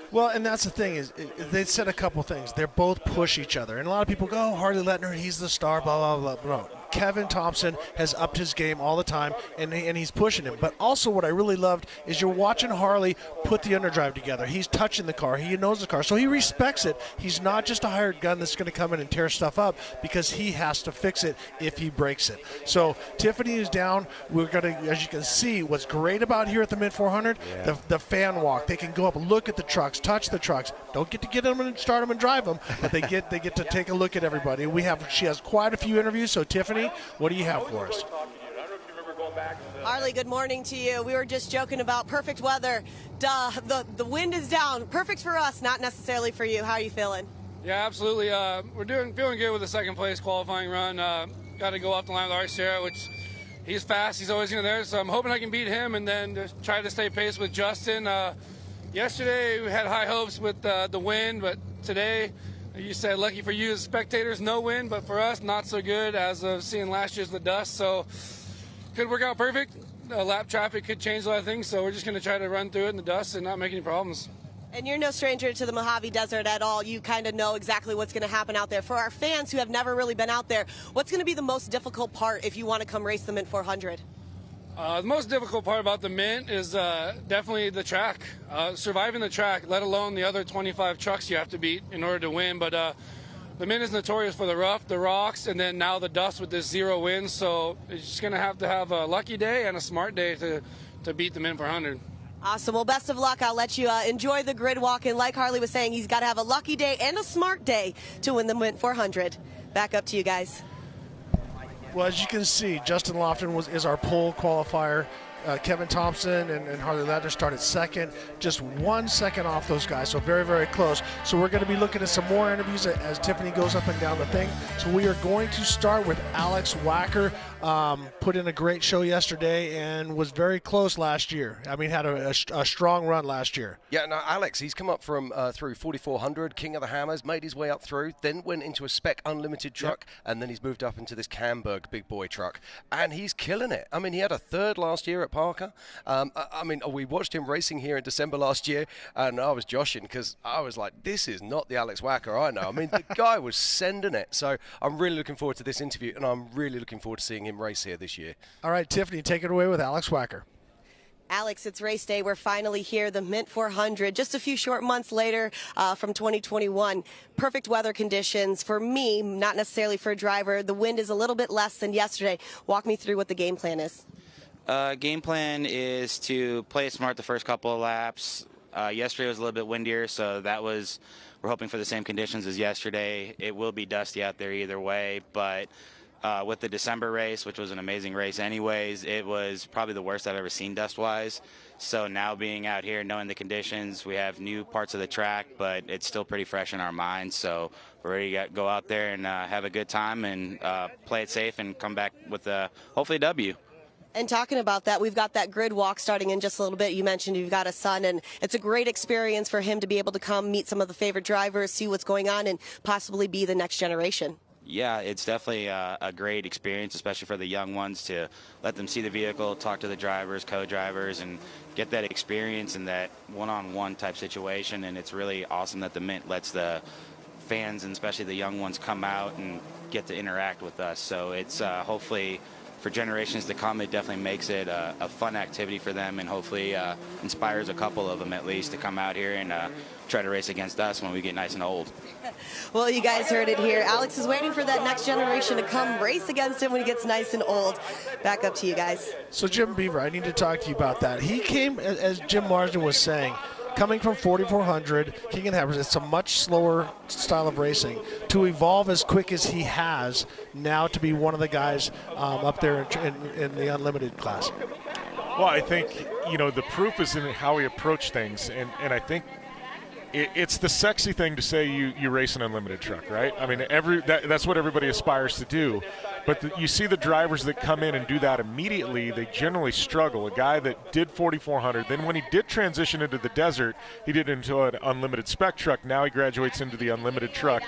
Well, and that's the thing is they said a couple things. They're both push each other, and a lot of people go, "Oh, Harley Letner, he's the star." Blah blah blah. No, Kevin Thompson has upped his game all the time, and he's pushing him. But also, what I really loved is you're watching Harley put the underdrive together. He's touching the car. He knows the car, so he respects it. He's not just a hired gun that's going to come in and tear stuff up because he has to fix it if he breaks it. So Tiffany is down. We're going to, as you can see, what's great about here at the Mint 400, the fan walk. They can go up and look at the trucks, touch the trucks. Don't get to get them and start them and drive them, but they get to take a look at everybody. She has quite a few interviews. So Tiffany, what do you have for us? Harley, good morning to you. We were just joking about perfect weather. Duh, the wind is down. Perfect for us, not necessarily for you. How are you feeling? Yeah, absolutely. We're feeling good with the second place qualifying run. Got to go off the line with Arciero, which he's fast. He's always there. So I'm hoping I can beat him and then just try to stay pace with Justin. Yesterday we had high hopes with the wind, but today, you said lucky for you as spectators, no wind, but for us, not so good as of seeing last year's the dust. So could work out perfect. Lap traffic could change a lot of things, so we're just going to try to run through it in the dust and not make any problems. And you're no stranger to the Mojave Desert at all. You kind of know exactly what's going to happen out there. For our fans who have never really been out there, what's going to be the most difficult part if you want to come race the Mint 400? The most difficult part about the Mint is definitely the track. Surviving the track, let alone the other 25 trucks you have to beat in order to win. But the Mint is notorious for the rough, the rocks, and then now the dust with this 0 wind. So it's just going to have a lucky day and a smart day to beat the Mint 400. Awesome. Well, best of luck. I'll let you enjoy the grid walk. And like Harley was saying, he's got to have a lucky day and a smart day to win the Mint 400. Back up to you guys. Well, as you can see, Justin Lofton is our pole qualifier. Kevin Thompson and Harley Letner started second, just 1 second off those guys, so very, very close. So we're going to be looking at some more interviews as Tiffany goes up and down the thing. So we are going to start with Alex Wacker. Put in a great show yesterday and was very close last year. I mean, had a strong run last year. Yeah, no, Alex, he's come up from through 4400, King of the Hammers, made his way up through, then went into a Spec Unlimited truck, and then he's moved up into this Camberg big boy truck, and he's killing it. I mean, he had a third last year at Parker. I mean, we watched him racing here in December last year, and I was joshing because I was like, this is not the Alex Wacker I know. I mean, the guy was sending it. So I'm really looking forward to this interview, and I'm really looking forward to seeing him race here this year. All right, Tiffany, take it away with Alex Wacker. Alex, it's race day. We're finally here, the Mint 400, just a few short months later from 2021. Perfect weather conditions for me, not necessarily for a driver. The wind is a little bit less than yesterday. Walk me through what the game plan is. Game plan is to play it smart the first couple of laps. Yesterday was a little bit windier, so we're hoping for the same conditions as yesterday. It will be dusty out there either way, but with the December race, which was an amazing race anyways, it was probably the worst I've ever seen dust-wise. So now being out here, knowing the conditions, we have new parts of the track, but it's still pretty fresh in our minds. So we're ready to go out there and have a good time and play it safe and come back with hopefully a W. And talking about that, we've got that grid walk starting in just a little bit. You mentioned you've got a son, and it's a great experience for him to be able to come meet some of the favorite drivers, see what's going on, and possibly be the next generation. Yeah, it's definitely a great experience, especially for the young ones, to let them see the vehicle, talk to the drivers, co-drivers, and get that experience in that one-on-one type situation. And it's really awesome that the Mint lets the fans, and especially the young ones, come out and get to interact with us. So it's hopefully for generations to come, it definitely makes it a fun activity for them, and hopefully inspires a couple of them at least to come out here and try to race against us when we get nice and old. Well, you guys heard it here. Alex is waiting for that next generation to come race against him when he gets nice and old. Back up to you guys. So Jim Beaver, I need to talk to you about that. He came, as Jim Marsden was saying, coming from 4400, King of the Hammers, it's a much slower style of racing. To evolve as quick as he has, now to be one of the guys up there in the unlimited class. Well, I think, the proof is in how he approached things. And I think it's the sexy thing to say you race an unlimited truck, right? I mean, that's what everybody aspires to do. But you see the drivers that come in and do that immediately, they generally struggle. A guy that did 4,400, then when he did transition into the desert, he did into an unlimited spec truck. Now he graduates into the unlimited truck.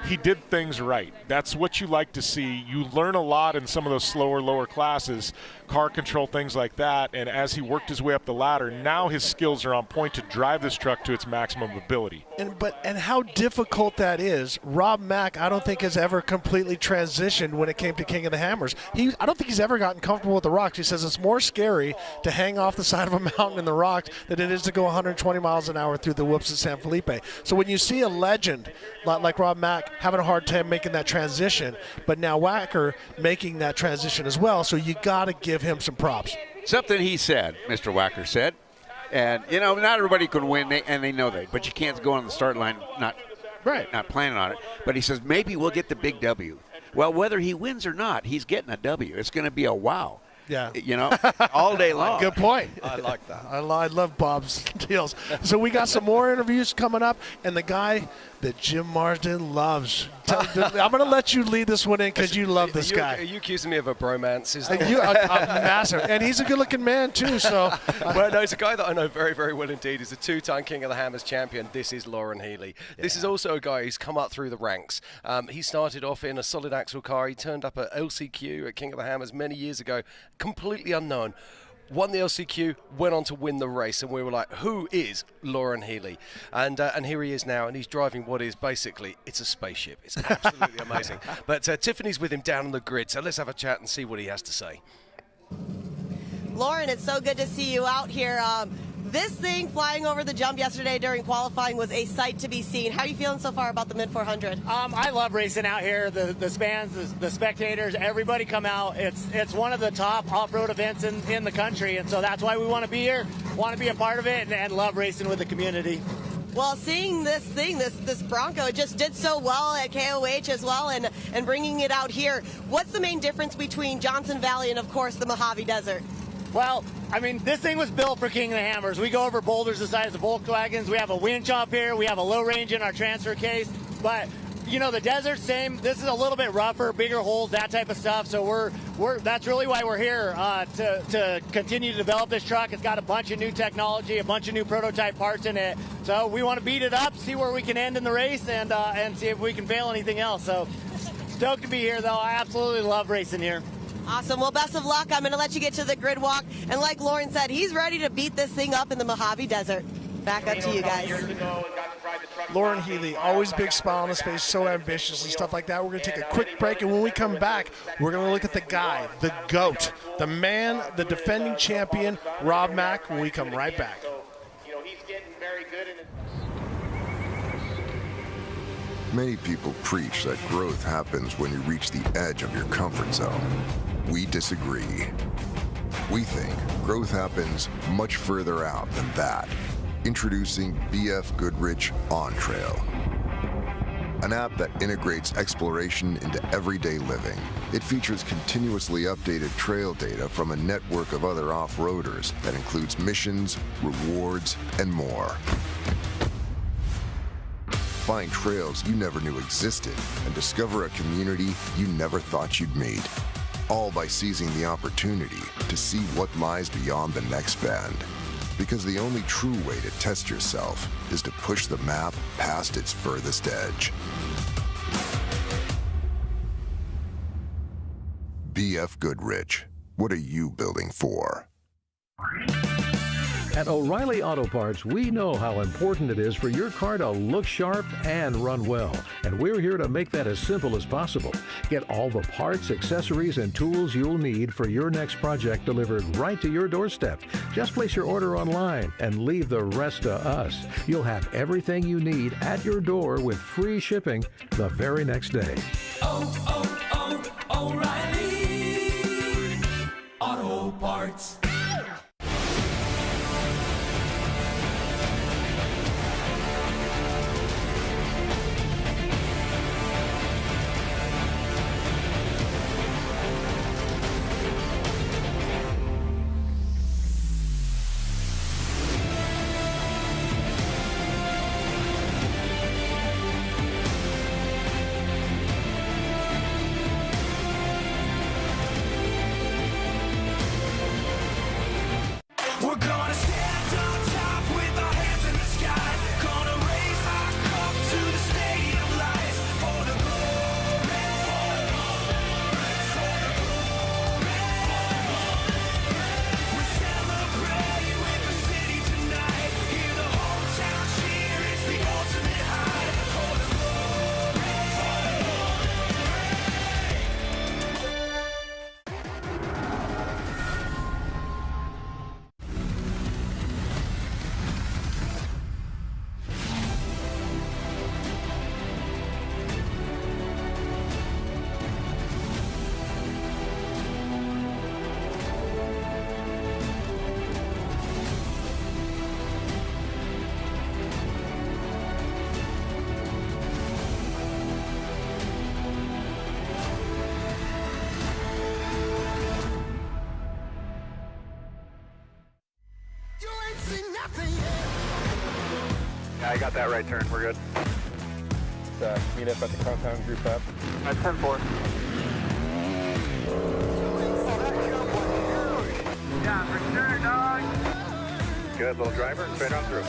He did things right. That's what you like to see. You learn a lot in some of those slower, lower classes, car control, things like that. And as he worked his way up the ladder, now his skills are on point to drive this truck to its maximum ability. And how difficult that is. Rob Mack, I don't think has ever completely transitioned when it came to King of the Hammers. I don't think he's ever gotten comfortable with the rocks. He says it's more scary to hang off the side of a mountain in the rocks than it is to go 120 miles an hour through the whoops at San Felipe. So when you see a legend like Rob Mack having a hard time making that transition, but now Wacker making that transition as well, so you got to give him some props. Something he said, Mr. Wacker said, and, not everybody can win, and they know that, but you can't go on the start line not planning on it. But he says, maybe we'll get the big W. Well, whether he wins or not, he's getting a W. It's going to be a wow. Yeah. All day long. Good point. I like that. I love Bob's deals. So we got some more interviews coming up, and the guy that Jim Marsden loves. I'm going to let you lead this one in because you love this guy. Are you accusing me of a bromance? Massive. And he's a good-looking man, too. So, well, no, he's a guy that I know very, very well indeed. He's a two-time King of the Hammers champion. This is Lauren Healy. Yeah. This is also a guy who's come up through the ranks. He started off in a solid axle car. He turned up at LCQ at King of the Hammers many years ago, completely unknown. Won the LCQ, went on to win the race, and we were like, who is Lauren Healy? And here he is now, and he's driving what is basically, it's a spaceship. It's absolutely amazing. But Tiffany's with him down on the grid, so let's have a chat and see what he has to say. Lauren, it's so good to see you out here. This thing flying over the jump yesterday during qualifying was a sight to be seen. How are you feeling so far about the Mid 400? I love racing out here. The fans, the spectators, everybody come out. It's one of the top off-road events in the country, and so that's why we want to be here, want to be a part of it, and love racing with the community. Well, seeing this thing, this Bronco, it just did so well at KOH as well, and bringing it out here. What's the main difference between Johnson Valley and, of course, the Mojave Desert? Well, I mean, this thing was built for King of the Hammers. We go over boulders the size of Volkswagens. We have a winch up here. We have a low range in our transfer case. But, the desert's same. This is a little bit rougher, bigger holes, that type of stuff. So that's really why we're here, to continue to develop this truck. It's got a bunch of new technology, a bunch of new prototype parts in it. So we want to beat it up, see where we can end in the race, and see if we can fail anything else. So stoked to be here, though. I absolutely love racing here. Awesome. Well, best of luck. I'm going to let you get to the grid walk. And like Lauren said, he's ready to beat this thing up in the Mojave Desert. Back up to you guys. Lauren Healy, always big smile on his face, so ambitious and stuff like that. We're going to take a quick break, and when we come back, we're going to look at the guy, the GOAT, the man, the defending champion, Rob Mack, when we come right back. He's getting very good in it. Many people preach that growth happens when you reach the edge of your comfort zone. We disagree. We think growth happens much further out than that. Introducing BFGoodrich On Trail, an app that integrates exploration into everyday living. It features continuously updated trail data from a network of other off-roaders that includes missions, rewards, and more. Find trails you never knew existed and discover a community you never thought you'd meet. All by seizing the opportunity to see what lies beyond the next bend. Because the only true way to test yourself is to push the map past its furthest edge. BFGoodrich, what are you building for? At O'Reilly Auto Parts, we know how important it is for your car to look sharp and run well. And we're here to make that as simple as possible. Get all the parts, accessories, and tools you'll need for your next project delivered right to your doorstep. Just place your order online and leave the rest to us. You'll have everything you need at your door with free shipping the very next day. O'Reilly Auto Parts. I got that right turn. We're good. Let's meet up at the compound group up. At 10-4. Yeah, for sure, dog. Good, little driver, straight on through.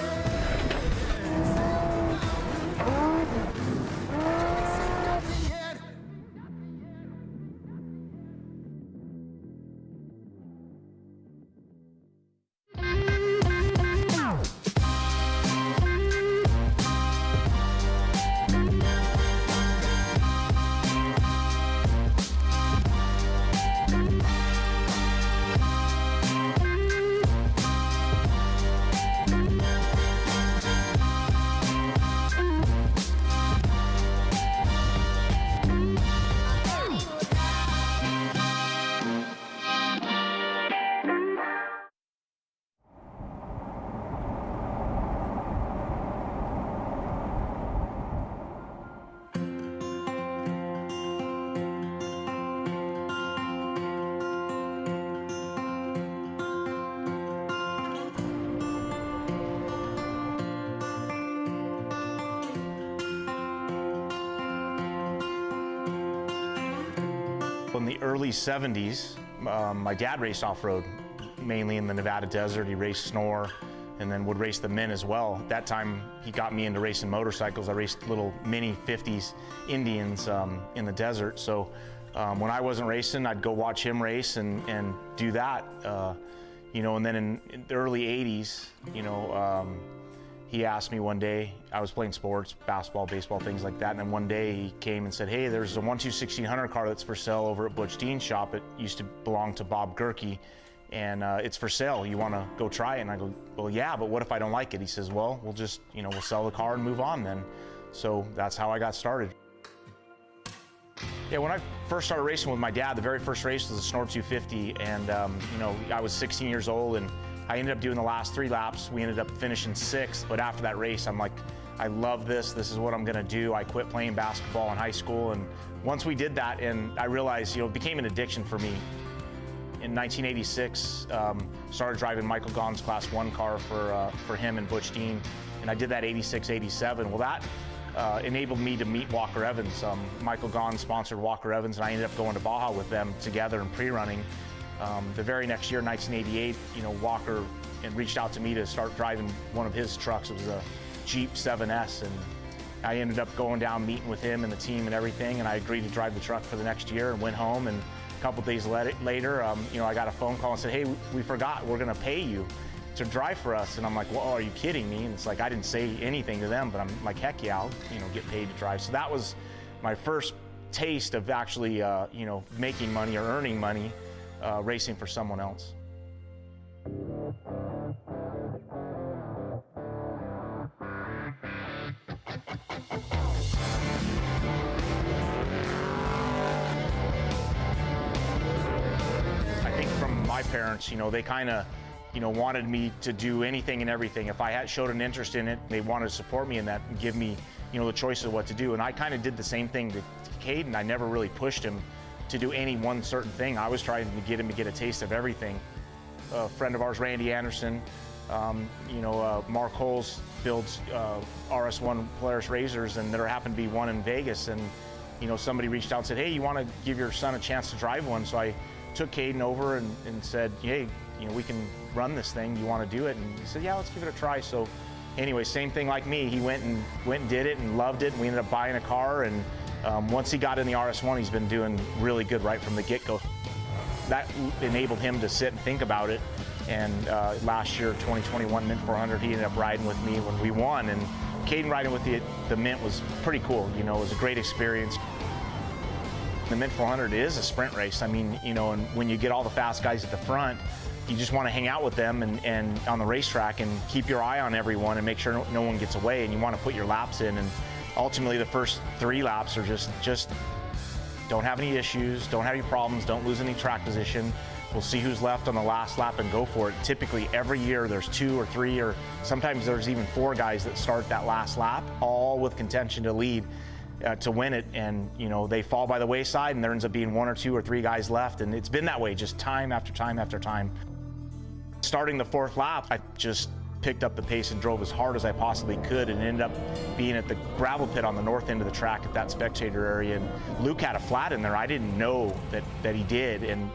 In the early 70s, my dad raced off-road, mainly in the Nevada desert. He raced Snore and then would race the Mint as well. At that time, he got me into racing motorcycles. I raced little mini 50s Indians in the desert. So when I wasn't racing, I'd go watch him race and do that. You know, and then in the early 80s, you know, he asked me one day, I was playing sports, basketball, baseball, things like that, and then one day he came and said, hey, there's a 1/2-1600 car that's for sale over at Butch Dean's shop. It used to belong to Bob Gerke, and it's for sale. You want to go try it? And I go, well, yeah, but what if I don't like it? He says, well, we'll just, you know, we'll sell the car and move on then. So that's how I got started. Yeah, when I first started racing with my dad, the very first race was a Snore 250, and you know, I was 16 years old, and I ended up doing the last 3 laps. We ended up finishing 6th, but after that race, I'm like, I love this. This is what I'm gonna do. I quit playing basketball in high school, and once we did that, and I realized, you know, it became an addiction for me. In 1986, started driving Michael Gaughan's Class 1 car for him and Butch Dean, and I did that 86, 87. Well, that enabled me to meet Walker Evans. Michael Gaughan sponsored Walker Evans, and I ended up going to Baja with them together and pre-running. The very next year, 1988, you know, Walker reached out to me to start driving one of his trucks. It was a Jeep 7S, and I ended up going down, meeting with him and the team and everything, and I agreed to drive the truck for the next year and went home. And a couple days later, you know, I got a phone call and said, hey, we forgot, we're gonna pay you to drive for us. And I'm like, well, are you kidding me? And it's like, I didn't say anything to them, but I'm like, heck yeah, I'll, you know, get paid to drive. So that was my first taste of actually, you know, making money or earning money racing for someone else. I think from my parents, you know, they kind of, you know, wanted me to do anything and everything. If I had showed an interest in it, they wanted to support me in that and give me, you know, the choice of what to do. And I kind of did the same thing to Caden. I never really pushed him to do any one certain thing. I was trying to get him to get a taste of everything. A friend of ours, Randy Anderson, you know, Mark Holes builds RS1 Polaris Razors, and there happened to be one in Vegas, and, you know, somebody reached out and said, hey, you want to give your son a chance to drive one? So I took Caden over and said, hey, you know, we can run this thing. You want to do it? And he said, yeah, let's give it a try. So anyway, same thing like me. He went and did it and loved it, and we ended up buying a car. And once he got in the RS1, he's been doing really good right from the get-go. That enabled him to sit and think about it. And last year, 2021 Mint 400, he ended up riding with me when we won. And Caden riding with the Mint was pretty cool. You know, it was a great experience. The Mint 400 is a sprint race. I mean, you know, and when you get all the fast guys at the front, you just want to hang out with them and on the racetrack and keep your eye on everyone and make sure no one gets away, and you want to put your laps in. And ultimately, the first 3 laps are just don't have any issues, don't have any problems, don't lose any track position. We'll see who's left on the last lap and go for it. Typically, every year there's 2 or 3 or sometimes there's even 4 guys that start that last lap, all with contention to lead to win it. And, you know, they fall by the wayside, and there ends up being 1 or 2 or 3 guys left. And it's been that way just time after time after time. Starting the 4th lap, I just picked up the pace and drove as hard as I possibly could, and ended up being at the gravel pit on the north end of the track at that spectator area. And Luke had a flat in there. I didn't know that he did. And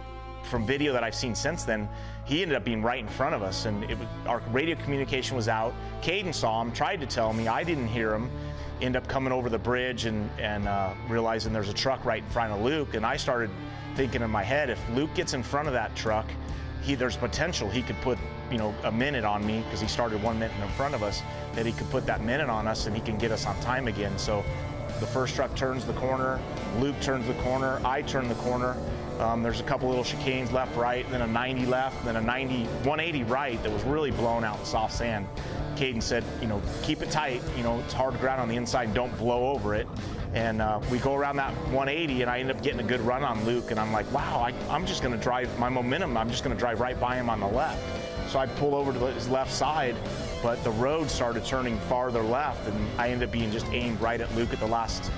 from video that I've seen since then, he ended up being right in front of us, and our radio communication was out. Caden saw him, tried to tell me, I didn't hear him. Ended up coming over the bridge and realizing there's a truck right in front of Luke, and I started thinking in my head, if Luke gets in front of that truck, there's potential he could put a minute on me, because he started 1 minute in front of us, that he could put that minute on us and he can get us on time again. So the first truck turns the corner, Luke turns the corner, I turn the corner. There's a couple little chicanes left, right, then a 90 left, then a 180 right that was really blown out in soft sand. Caden said, keep it tight, it's hard ground on the inside, don't blow over it. And we go around that 180, and I end up getting a good run on Luke, and I'm like, wow, I'm just gonna drive my momentum, I'm just gonna drive right by him on the left. So I pull over to his left side, but the road started turning farther left, and I ended up being just aimed right at Luke at the last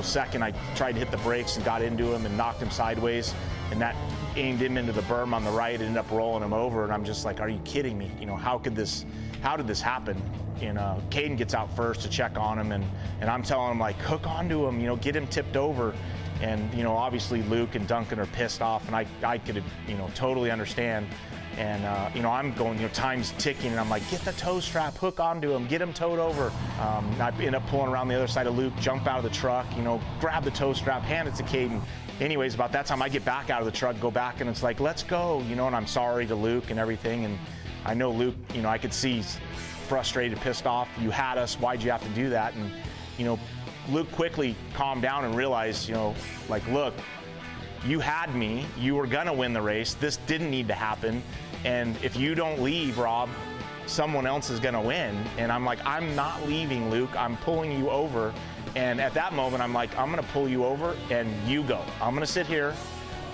second. I tried to hit the brakes and got into him and knocked him sideways, and that aimed him into the berm on the right, ended up rolling him over, and I'm just like, are you kidding me? How did this happen? And Caden gets out first to check on him, and I'm telling him, like, hook onto him, get him tipped over. And obviously Luke and Duncan are pissed off, and I could totally understand. And I'm going, time's ticking, and I'm like, get the tow strap, hook onto him, get him towed over. I end up pulling around the other side of Luke, jump out of the truck, grab the tow strap, hand it to Caden. Anyways, about that time I get back out of the truck, go back, and it's like, let's go, and I'm sorry to Luke and everything. And I know Luke, I could see he's frustrated, pissed off. You had us, why'd you have to do that? And Luke quickly calmed down and realized, like, look, you had me, you were gonna win the race, this didn't need to happen, and if you don't leave, Rob, someone else is gonna win. And I'm like, I'm not leaving, Luke, I'm pulling you over. And at that moment, I'm like, I'm gonna pull you over and you go. I'm gonna sit here,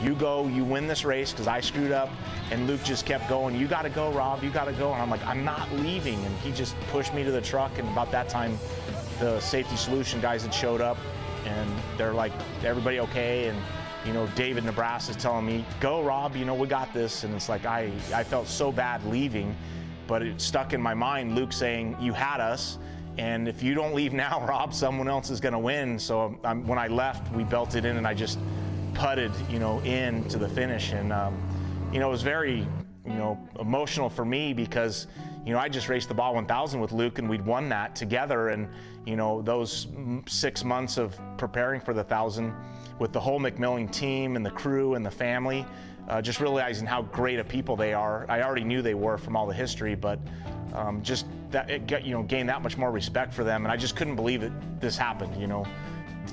you go, you win this race, because I screwed up. And Luke just kept going, you gotta go, Rob, you gotta go. And I'm like, I'm not leaving. And he just pushed me to the truck, and about that time, the safety solution guys had showed up, and they're like, everybody okay? And David Nebraska is telling me, go, Rob, we got this. And it's like, I felt so bad leaving, but it stuck in my mind, Luke saying, you had us, and if you don't leave now, Rob, someone else is gonna win. So when I left, we belted in, and I just putted, in to the finish. And, it was very, emotional for me, because, I just raced the Ball 1000 with Luke, and we'd won that together. And, those 6 months of preparing for the 1000 with the whole McMillan team and the crew and the family, just realizing how great a people they are. I already knew they were from all the history, but just that it got, gained that much more respect for them. And I just couldn't believe that this happened,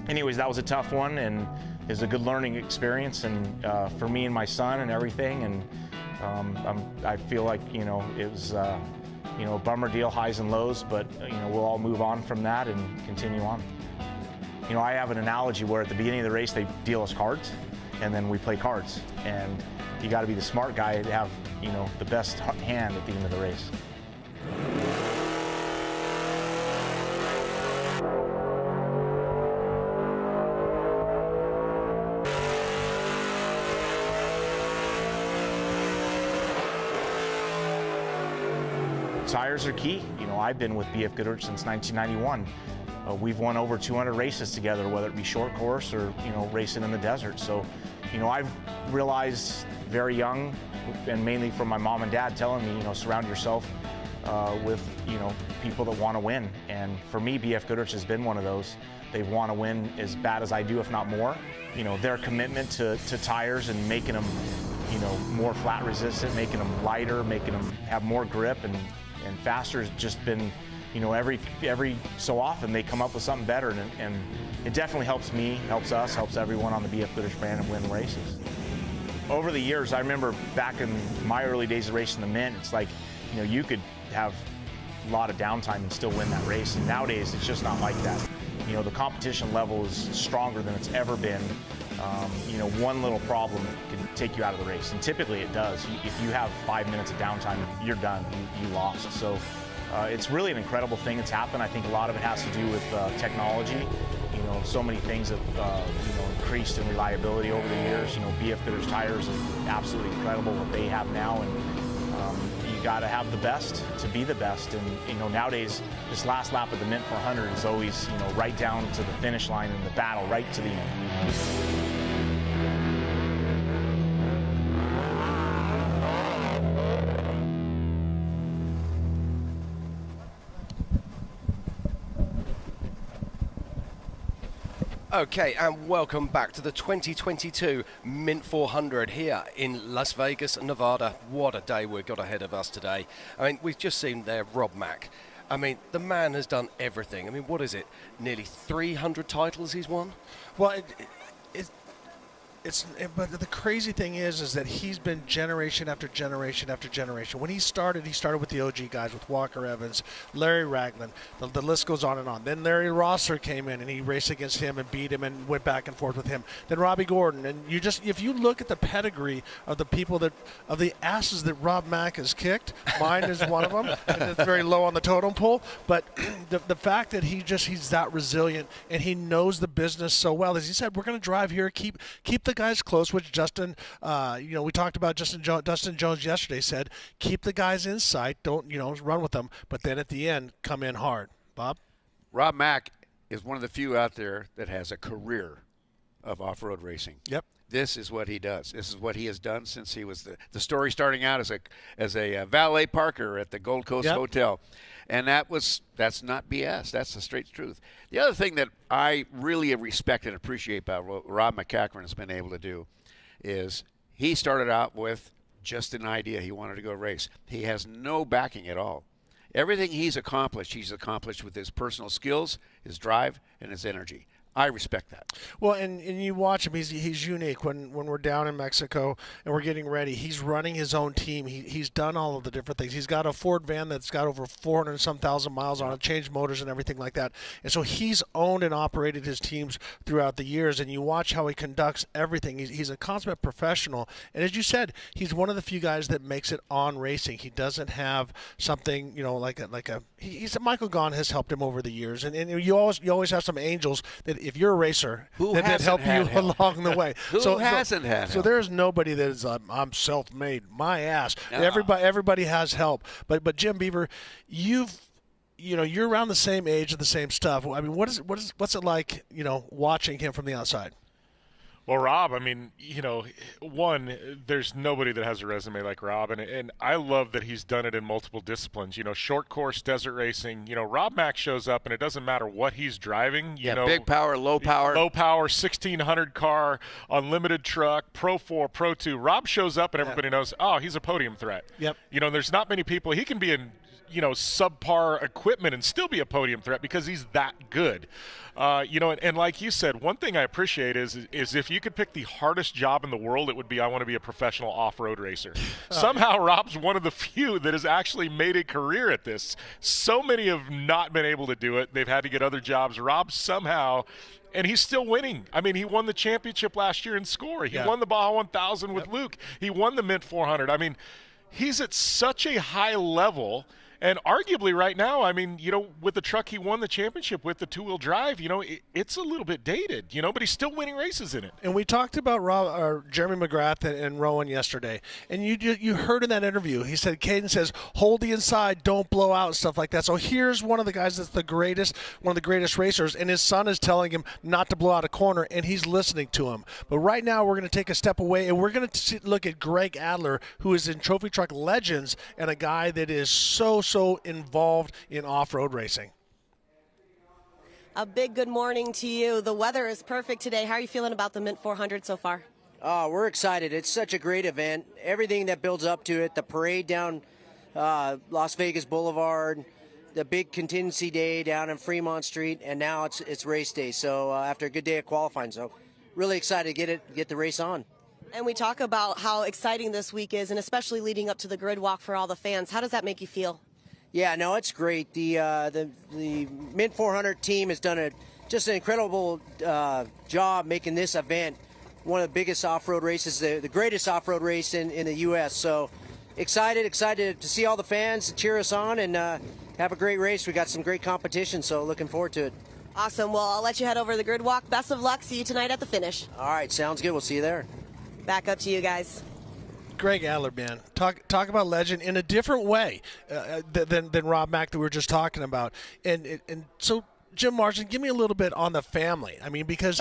Anyways, that was a tough one, and is a good learning experience, and for me and my son and everything. And I feel like, it was, a bummer deal, highs and lows, but, we'll all move on from that and continue on. I have an analogy where at the beginning of the race, they deal us cards, and then we play cards. And you got to be the smart guy to have, the best hand at the end of the race. Tires are key. I've been with BFGoodrich since 1991. We've won over 200 races together, whether it be short course or, racing in the desert. So, I've realized very young, and mainly from my mom and dad telling me, surround yourself with, people that want to win. And for me, BFGoodrich has been one of those. They want to win as bad as I do, if not more. Their commitment to tires and making them, more flat resistant, making them lighter, making them have more grip and faster has just been, every so often they come up with something better, and it definitely helps me, helps us, helps everyone on the BFGoodrich brand and win races. Over the years, I remember back in my early days of racing the Mint, it's like, you could have a lot of downtime and still win that race, and nowadays it's just not like that. The competition level is stronger than it's ever been. One little problem can take you out of the race, and typically it does. If you have 5 minutes of downtime, you're done, you lost. So it's really an incredible thing that's happened. I think a lot of it has to do with technology. So many things have increased in reliability over the years. BFGoodrich Tires is absolutely incredible what they have now, and You got to have the best to be the best. And, you know, nowadays, this last lap of the Mint 400 is always, you know, right down to the finish line in the battle, right to the end. Okay, and welcome back to the 2022 Mint 400 here in Las Vegas, Nevada. What a day we've got ahead of us today. I mean, we've just seen there Rob Mack. I mean, the man has done everything. I mean, what is it? Nearly 300 titles he's won? Well, but the crazy thing is that he's been generation after generation after generation. When he started with the OG guys, with Walker Evans, Larry Ragland. The list goes on and on. Then Larry Rosser came in and he raced against him and beat him and went back and forth with him. Then Robbie Gordon. And if you look at the pedigree of the people of the asses that Rob Mack has kicked, mine is one of them. And it's very low on the totem pole. But the fact that he's that resilient and he knows the business so well, as he said, we're going to drive here, keep the guys close, which Justin, we talked about Dustin Jones yesterday, said, keep the guys in sight, don't, run with them, but then at the end, come in hard. Bob? Rob Mack is one of the few out there that has a career of off-road racing. Yep. This is what he does. This is what he has done since he was the story starting out as a valet parker at the Gold Coast Hotel. And that's not BS. That's the straight truth. The other thing that I really respect and appreciate about what Rob MacCachren has been able to do is he started out with just an idea. He wanted to go race. He has no backing at all. Everything he's accomplished with his personal skills, his drive, and his energy. I respect that. Well, and you watch him, he's unique. When we're down in Mexico and we're getting ready, he's running his own team. He's done all of the different things. He's got a Ford van that's got over 400-some thousand miles on it, changed motors and everything like that. And so he's owned and operated his teams throughout the years, and you watch how he conducts everything. He's a consummate professional. And as you said, he's one of the few guys that makes it on racing. He doesn't have something, he's Michael Gaughan has helped him over the years. And you always have some angels that if you're a racer, that help you along the way. Who hasn't had help? So there's nobody that is I'm self-made. My ass. No. Everybody has help. But Jim Beaver, you're around the same age and the same stuff. I mean, what's it like, watching him from the outside? Well, Rob, I mean, one, there's nobody that has a resume like Rob, and I love that he's done it in multiple disciplines. Short course, desert racing. Rob Mack shows up, and it doesn't matter what he's driving. Big power, low power. Low power, 1600 car, unlimited truck, Pro 4, Pro 2. Rob shows up, and everybody knows, he's a podium threat. Yep. There's not many people. He can be in subpar equipment and still be a podium threat because he's that good. And like you said, one thing I appreciate is if you could pick the hardest job in the world, it would be I want to be a professional off-road racer. Somehow Rob's one of the few that has actually made a career at this. So many have not been able to do it. They've had to get other jobs. Rob somehow, and he's still winning. I mean, he won the championship last year in Score. He won the Baja 1000 with Luke. He won the Mint 400. I mean, he's at such a high level. And arguably right now, I mean, with the truck he won the championship with, the two-wheel drive, it's a little bit dated, but he's still winning races in it. And we talked about Jeremy McGrath and Rowan yesterday. And you heard in that interview, he said, Caden says, hold the inside, don't blow out, and stuff like that. So here's one of the guys that's one of the greatest racers, and his son is telling him not to blow out a corner, and he's listening to him. But right now, we're going to take a step away, and we're going to look at Greg Adler, who is in Trophy Truck Legends, and a guy that is so involved in off-road racing. A big good morning to you. The weather is perfect today. How are you feeling about the Mint 400 so far? We're excited. It's such a great event. Everything that builds up to it, the parade down Las Vegas Boulevard, the big contingency day down in Fremont Street, and now it's race day. So after a good day of qualifying, so really excited to get the race on. And we talk about how exciting this week is, and especially leading up to the grid walk for all the fans. How does that make you feel? Yeah, no, it's great. The Mint 400 team has done just an incredible job making this event one of the biggest off-road races, the greatest off-road race in the U.S. So excited to see all the fans cheer us on and have a great race. We got some great competition, so looking forward to it. Awesome. Well, I'll let you head over to the grid walk. Best of luck. See you tonight at the finish. All right, sounds good. We'll see you there. Back up to you guys. Greg Adler, man. Talk about legend in a different way than Rob Mack that we were just talking about. And so, Jim Marsden, give me a little bit on the family. I mean, because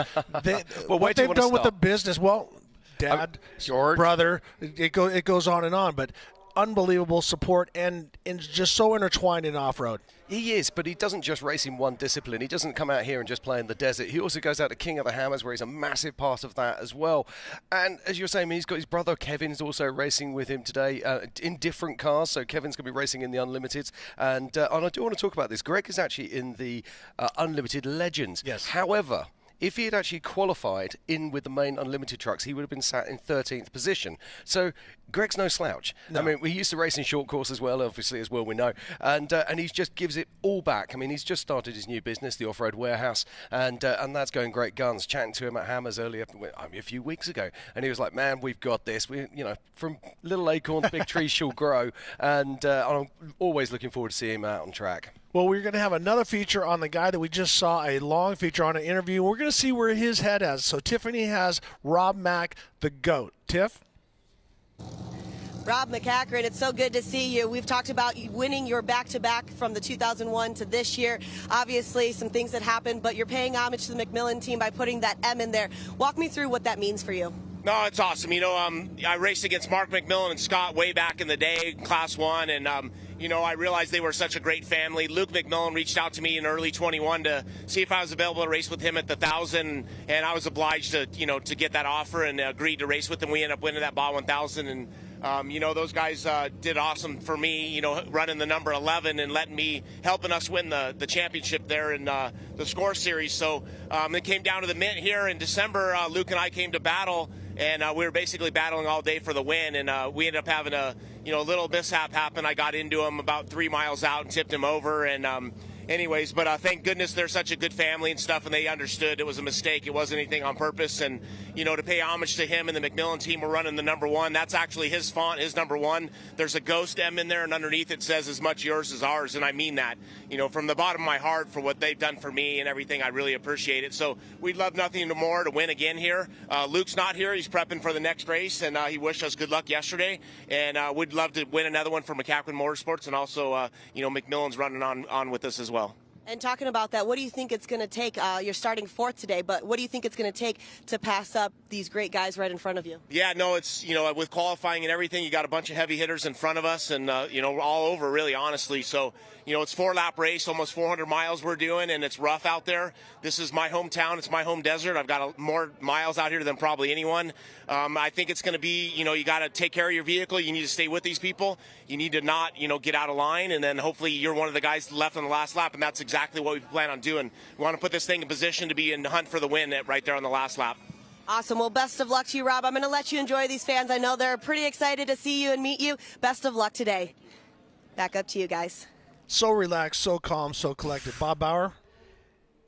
what they've done with the business, well, dad, George, brother, it goes on and on, but unbelievable support and just so intertwined in off-road. He is, but he doesn't just race in one discipline. He doesn't come out here and just play in the desert. He also goes out to King of the Hammers, where he's a massive part of that as well. And as you're saying, he's got his brother Kevin's also racing with him today in different cars. So Kevin's going to be racing in the Unlimiteds. And I do want to talk about this. Greg is actually in the Unlimited Legends. Yes. However, if he had actually qualified in with the main Unlimited trucks, he would have been sat in 13th position. So Greg's no slouch. No. I mean, we used to race in short course as well, obviously, as well we know. And he just gives it all back. I mean, he's just started his new business, the Off-Road Warehouse, and that's going great guns. Chatting to him at Hammers earlier, a few weeks ago, and he was like, man, we've got this. We, from little acorns, big trees shall grow. And I'm always looking forward to seeing him out on track. Well, we're going to have another feature on the guy that we just saw, a long feature on an interview. We're going to see where his head is. So Tiffany has Rob Mack, the GOAT. Tiff? Rob MacCachren, it's so good to see you. We've talked about winning your back-to-back from the 2001 to this year. Obviously, some things that happened, but you're paying homage to the McMillan team by putting that M in there. Walk me through what that means for you. No, it's awesome. I raced against Mark McMillan and Scott way back in the day, Class 1, and I realized they were such a great family. Luke McMillan reached out to me in early 21 to see if I was available to race with him at the 1,000, and I was obliged to get that offer and agreed to race with him. We ended up winning that Baja 1,000, and those guys did awesome for me, running the number 11 and helping us win the championship there in the Score Series. So it came down to the Mint here in December. Luke and I came to battle, and we were basically battling all day for the win, and we ended up having a little mishap happen. I got into him about 3 miles out and tipped him over, and but thank goodness they're such a good family and stuff, and they understood it was a mistake. It wasn't anything on purpose, and to pay homage to him and the McMillan team, we're running the number 1. That's actually his font, his number 1. There's a ghost M in there, and underneath it says as much yours as ours, and I mean that. From the bottom of my heart for what they've done for me and everything, I really appreciate it. So we'd love nothing more to win again here. Luke's not here. He's prepping for the next race, and he wished us good luck yesterday, and we'd love to win another one for MacCachren Motorsports, and also, McMillan's running on with us as well. And talking about that, what do you think it's going to take? You're starting 4th today, but what do you think it's going to take to pass up these great guys right in front of you? Yeah, no, it's, with qualifying and everything, you got a bunch of heavy hitters in front of us and, all over, really, honestly. So, it's 4-lap race, almost 400 miles we're doing, and it's rough out there. This is my hometown. It's my home desert. I've got more miles out here than probably anyone. I think it's going to be, you got to take care of your vehicle. You need to stay with these people. You need to not, get out of line, and then hopefully you're one of the guys left on the last lap, and that's exactly what we plan on doing. We want to put this thing in position to be in the hunt for the win right there on the last lap. Awesome. Well, best of luck to you, Rob. I'm going to let you enjoy these fans. I know they're pretty excited to see you and meet you. Best of luck today. Back up to you guys. So relaxed, so calm, so collected. Bob Bauer?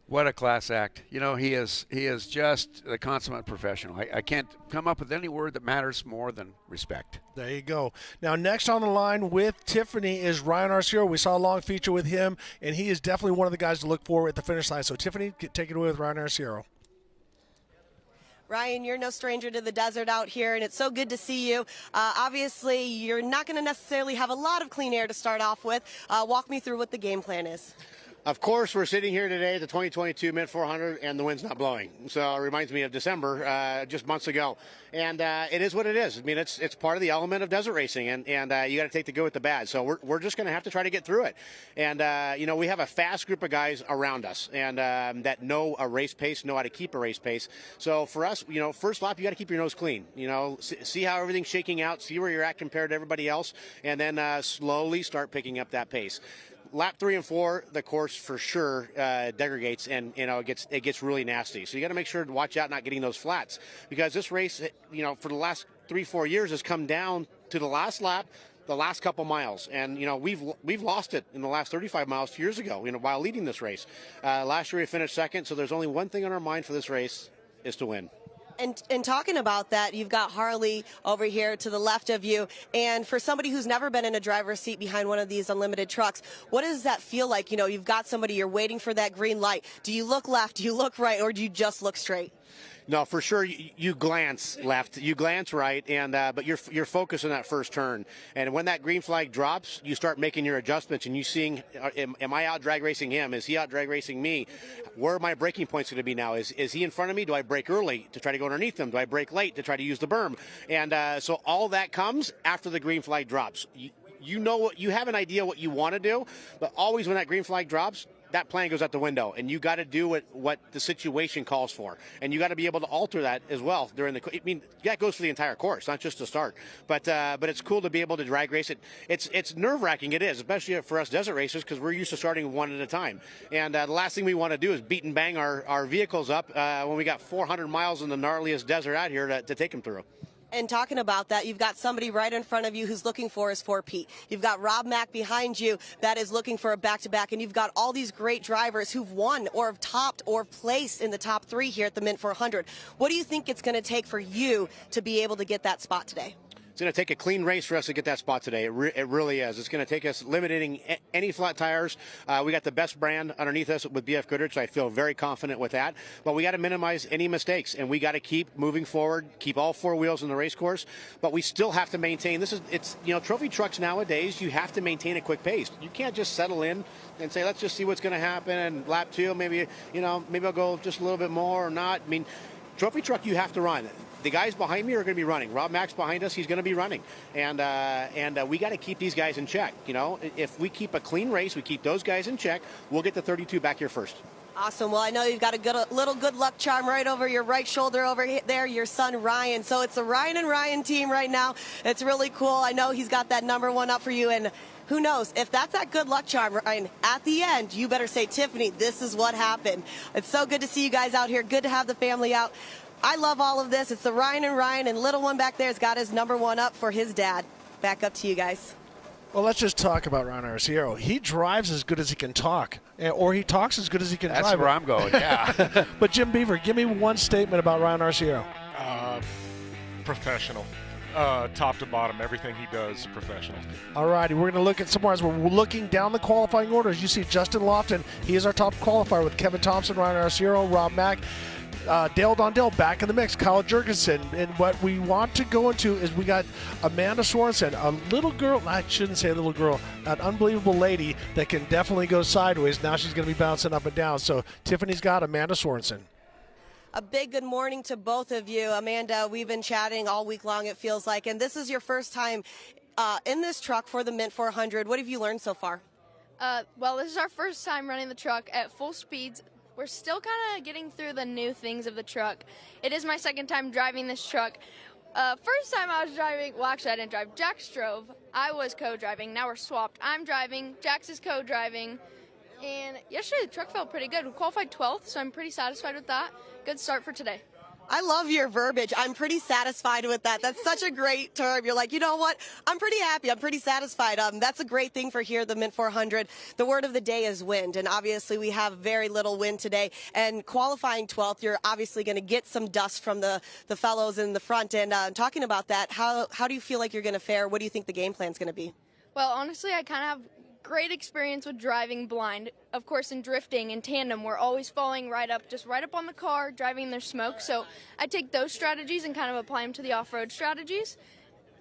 What a class act. He is just a consummate professional. I can't come up with any word that matters more than respect. There you go. Now, next on the line with Tiffany is Ryan Arciero. We saw a long feature with him, and he is definitely one of the guys to look for at the finish line. So, Tiffany, take it away with Ryan Arciero. Ryan, you're no stranger to the desert out here, and it's so good to see you. Obviously, you're not going to necessarily have a lot of clean air to start off with. Walk me through what the game plan is. Of course, we're sitting here today, the 2022 Mint 400, and the wind's not blowing. So it reminds me of December, just months ago. And it is what it is. I mean, it's part of the element of desert racing, and you got to take the good with the bad. So we're just going to have to try to get through it. And, we have a fast group of guys around us and that know a race pace, know how to keep a race pace. So for us, first lap, you got to keep your nose clean. See how everything's shaking out, see where you're at compared to everybody else, and then slowly start picking up that pace. Lap 3 and 4, the course for sure degradates, and it gets really nasty. So you got to make sure to watch out not getting those flats, because this race, for the last 3-4 years has come down to the last lap, the last couple miles, and we've lost it in the last 35 miles 2 years ago. While leading this race, last year we finished second. So there's only one thing on our mind for this race is to win. And talking about that, you've got Harley over here to the left of you. And for somebody who's never been in a driver's seat behind one of these unlimited trucks, what does that feel like? You've got somebody, you're waiting for that green light. Do you look left, do you look right, or do you just look straight? No, for sure. You glance left, you glance right, and but you're focused on that first turn. And when that green flag drops, you start making your adjustments, and you seeing, am I out drag racing him? Is he out drag racing me? Where are my braking points going to be now? Is he in front of me? Do I brake early to try to go underneath him? Do I brake late to try to use the berm? And so all that comes after the green flag drops. You know what you have an idea what you want to do, but always when that green flag drops, that plan goes out the window, and you got to do what the situation calls for, and you got to be able to alter that as well during the. I mean, that goes for the entire course, not just the start. But it's cool to be able to drag race it. It's nerve wracking. It is, especially for us desert racers, because we're used to starting one at a time. And the last thing we want to do is beat and bang our vehicles up when we got 400 miles in the gnarliest desert out here to take them through. And talking about that, you've got somebody right in front of you who's looking for his 4P. You've got Rob Mack behind you that is looking for a back-to-back, and you've got all these great drivers who've won or have topped or placed in the top 3 here at the Mint 400. What do you think it's going to take for you to be able to get that spot today? It's going to take a clean race for us to get that spot today. It really is. It's going to take us limiting any flat tires. We got the best brand underneath us with BFGoodrich, so I feel very confident with that. But we got to minimize any mistakes, and we got to keep moving forward, keep all 4 wheels in the race course. But we still have to maintain. Trophy trucks nowadays, you have to maintain a quick pace. You can't just settle in and say, let's just see what's going to happen. And lap 2, maybe I'll go just a little bit more or not. I mean, trophy truck, you have to run. The guys behind me are going to be running. Rob Mack's behind us. He's going to be running. And we got to keep these guys in check. If we keep a clean race, we keep those guys in check, we'll get the 32 back here first. Awesome. Well, I know you've got a little good luck charm right over your right shoulder over there, your son Ryan. So it's the Ryan and Ryan team right now. It's really cool. I know he's got that number 1 up for you. And who knows, if that's that good luck charm, Ryan, at the end, you better say, Tiffany, this is what happened. It's so good to see you guys out here. Good to have the family out. I love all of this. It's the Ryan and Ryan, and little one back there has got his number 1 up for his dad. Back up to you guys. Well, let's just talk about Ryan Arciero. He drives as good as he can talk, or he talks as good as he can drive. That's where I'm going, yeah. But Jim Beaver, give me one statement about Ryan Arciero. Professional. Top to bottom, everything he does, professional. All righty, we're going to look at some more as we're looking down the qualifying order. As you see, Justin Lofton, he is our top qualifier with Kevin Thompson, Ryan Arciero, Rob Mack. Dale Dondell back in the mix, Kyle Jurgensen. And what we want to go into is we got Amanda Sorensen, a little girl, I shouldn't say a little girl, an unbelievable lady that can definitely go sideways. Now she's going to be bouncing up and down. So Tiffany's got Amanda Sorensen. A big good morning to both of you. Amanda, we've been chatting all week long, it feels like, and this is your first time in this truck for the Mint 400. What have you learned so far? Well, this is our first time running the truck at full speeds. We're still kind of getting through the new things of the truck. It is my second time driving this truck. First time I was driving, well, actually I didn't drive. Jax drove. I was co-driving. Now we're swapped. I'm driving. Jax is co-driving. And yesterday the truck felt pretty good. We qualified 12th, so I'm pretty satisfied with that. Good start for today. I love your verbiage. I'm pretty satisfied with that. That's such a great term. You're like, you know what? I'm pretty happy. I'm pretty satisfied. That's a great thing for here, the Mint 400. The word of the day is wind, and obviously we have very little wind today. And qualifying 12th, you're obviously going to get some dust from the fellows in the front. And talking about that, how do you feel like you're going to fare? What do you think the game plan is going to be? Well, honestly, I kind of have great experience with driving blind. Of course, in drifting in tandem, we're always falling right up on the car, driving their smoke. So I take those strategies and kind of apply them to the off-road strategies.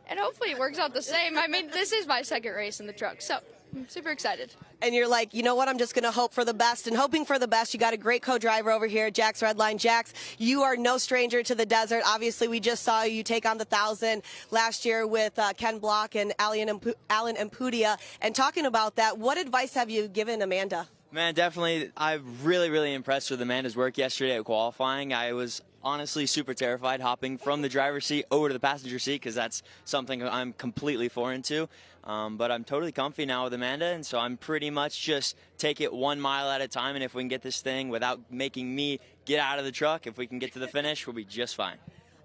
And hopefully it works out the same. I mean, this is my second race in the truck, so I'm super excited. And you're like, you know what, I'm just going to hope for the best. And hoping for the best, you got a great co-driver over here, Jax Redline. Jax, you are no stranger to the desert. Obviously, we just saw you take on the 1,000 last year with Ken Block and Alan Impudia. And talking about that, what advice have you given Amanda? Man, definitely. I'm really, really impressed with Amanda's work yesterday at qualifying. I was honestly super terrified hopping from the driver's seat over to the passenger seat because that's something I'm completely foreign to. But I'm totally comfy now with Amanda, and so I'm pretty much just take it 1 mile at a time, and if we can get this thing without making me get out of the truck, if we can get to the finish, we'll be just fine.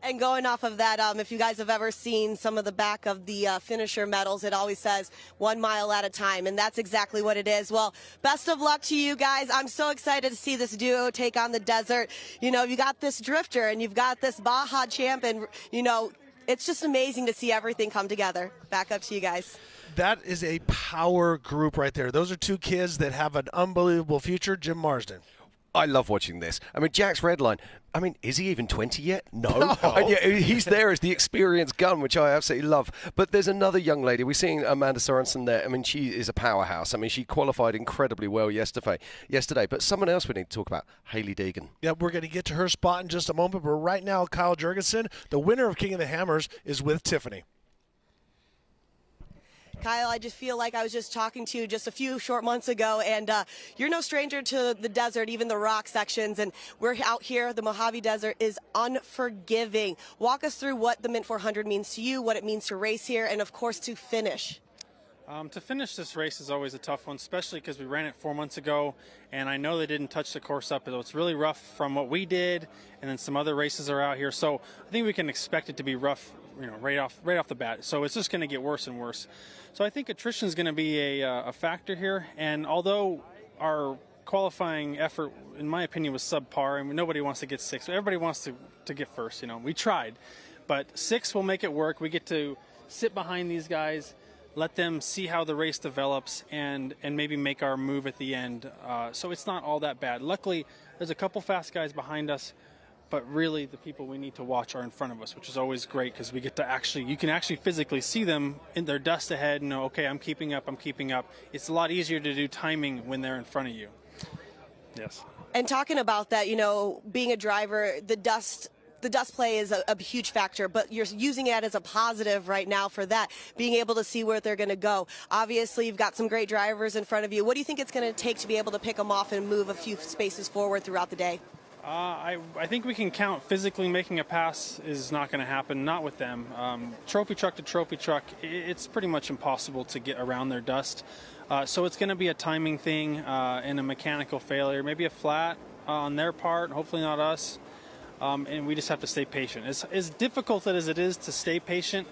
And going off of that, if you guys have ever seen some of the back of the finisher medals, it always says 1 mile at a time, and that's exactly what it is. Well, best of luck to you guys. I'm so excited to see this duo take on the desert. You know, you got this drifter, and you've got this Baja champ, and, you know, it's just amazing to see everything come together. Back up to you guys. That is a power group right there. Those are two kids that have an unbelievable future. Jim Marsden. I love watching this. I mean, Jack's Redline. I mean, is he even 20 yet? No. And yet he's there as the experienced gun, which I absolutely love. But there's another young lady. We're seeing Amanda Sorensen there. I mean, she is a powerhouse. I mean, she qualified incredibly well yesterday. But someone else we need to talk about, Healy Deegan. Yeah, we're going to get to her spot in just a moment. But right now, Kyle Jurgensen, the winner of King of the Hammers, is with Tiffany. Kyle, I just feel like I was just talking to you just a few short months ago, and you're no stranger to the desert, even the rock sections, and we're out here. The Mojave Desert is unforgiving. Walk us through what the Mint 400 means to you, what it means to race here, and, of course, to finish. To finish this race is always a tough one, especially because we ran it 4 months ago, and I know they didn't touch the course up. It's really rough from what we did, and then some other races are out here. So I think we can expect it to be rough, right off the bat. So it's just going to get worse and worse. So I think attrition is going to be a factor here. And although our qualifying effort, in my opinion, was subpar, and nobody wants to get 6th. Everybody wants to get first. We tried, but 6th will make it work. We get to sit behind these guys, let them see how the race develops, and maybe make our move at the end. So it's not all that bad. Luckily, there's a couple fast guys behind us, but really the people we need to watch are in front of us, which is always great because we get to you can actually physically see them in their dust ahead and know, okay, I'm keeping up. It's a lot easier to do timing when they're in front of you. Yes. And talking about that, being a driver, the dust play is a huge factor, but you're using it as a positive right now for that, being able to see where they're going to go. Obviously, you've got some great drivers in front of you. What do you think it's going to take to be able to pick them off and move a few spaces forward throughout the day? I think we can count. Physically making a pass is not going to happen, not with them. Trophy truck to trophy truck, it's pretty much impossible to get around their dust. So it's going to be a timing thing and a mechanical failure, maybe a flat on their part, hopefully not us. And we just have to stay patient. As difficult as it is to stay patient,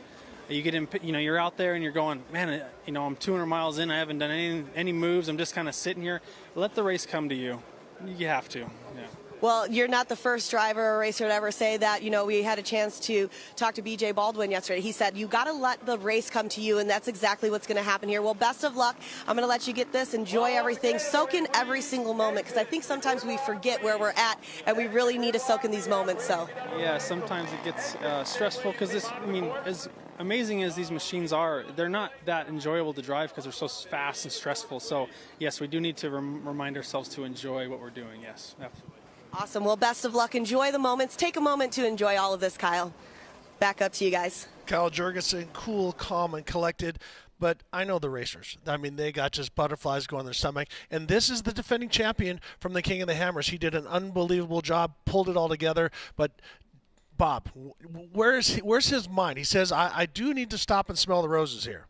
you get in, you're out there and you're going, man, I'm 200 miles in, I haven't done any moves, I'm just kind of sitting here. Let the race come to you. You have to, yeah. Well, you're not the first driver or racer to ever say that. We had a chance to talk to BJ Baldwin yesterday. He said, you got to let the race come to you, and that's exactly what's going to happen here. Well, best of luck. I'm going to let you get this. Enjoy everything. Soak in every single moment, because I think sometimes we forget where we're at, and we really need to soak in these moments. So. Yeah, sometimes it gets stressful because as amazing as these machines are, they're not that enjoyable to drive because they're so fast and stressful. So, yes, we do need to remind ourselves to enjoy what we're doing. Yes, absolutely. Awesome. Well, best of luck. Enjoy the moments. Take a moment to enjoy all of this, Kyle. Back up to you guys. Kyle Jurgensen, cool, calm, and collected. But I know the racers. They got just butterflies going in their stomach. And this is the defending champion from the King of the Hammers. He did an unbelievable job, pulled it all together. But, Bob, where's his mind? He says, I do need to stop and smell the roses here.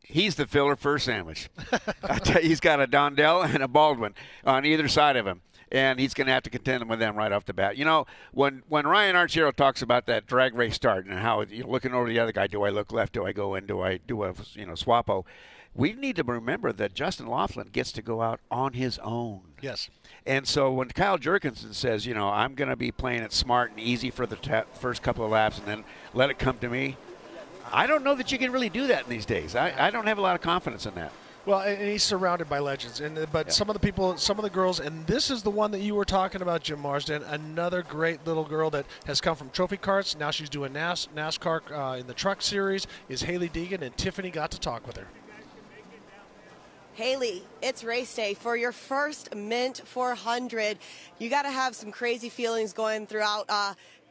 He's the filler for a sandwich. I tell you, he's got a Dondell and a Baldwin on either side of him. And he's going to have to contend with them right off the bat. When Ryan Arciero talks about that drag race start and how looking over the other guy, do I look left, do I go in, do I do a swappo? We need to remember that Justin Laughlin gets to go out on his own. Yes. And so when Kyle Jurgensen says, I'm going to be playing it smart and easy for the first couple of laps and then let it come to me, I don't know that you can really do that in these days. I don't have a lot of confidence in that. Well, and he's surrounded by legends, but some of the people, some of the girls, and this is the one that you were talking about, Jim Marsden, another great little girl that has come from trophy carts. Now she's doing NASCAR in the truck series, is Healy Deegan, and Tiffany got to talk with her. Healy, it's race day for your first Mint 400. You got to have some crazy feelings going throughout.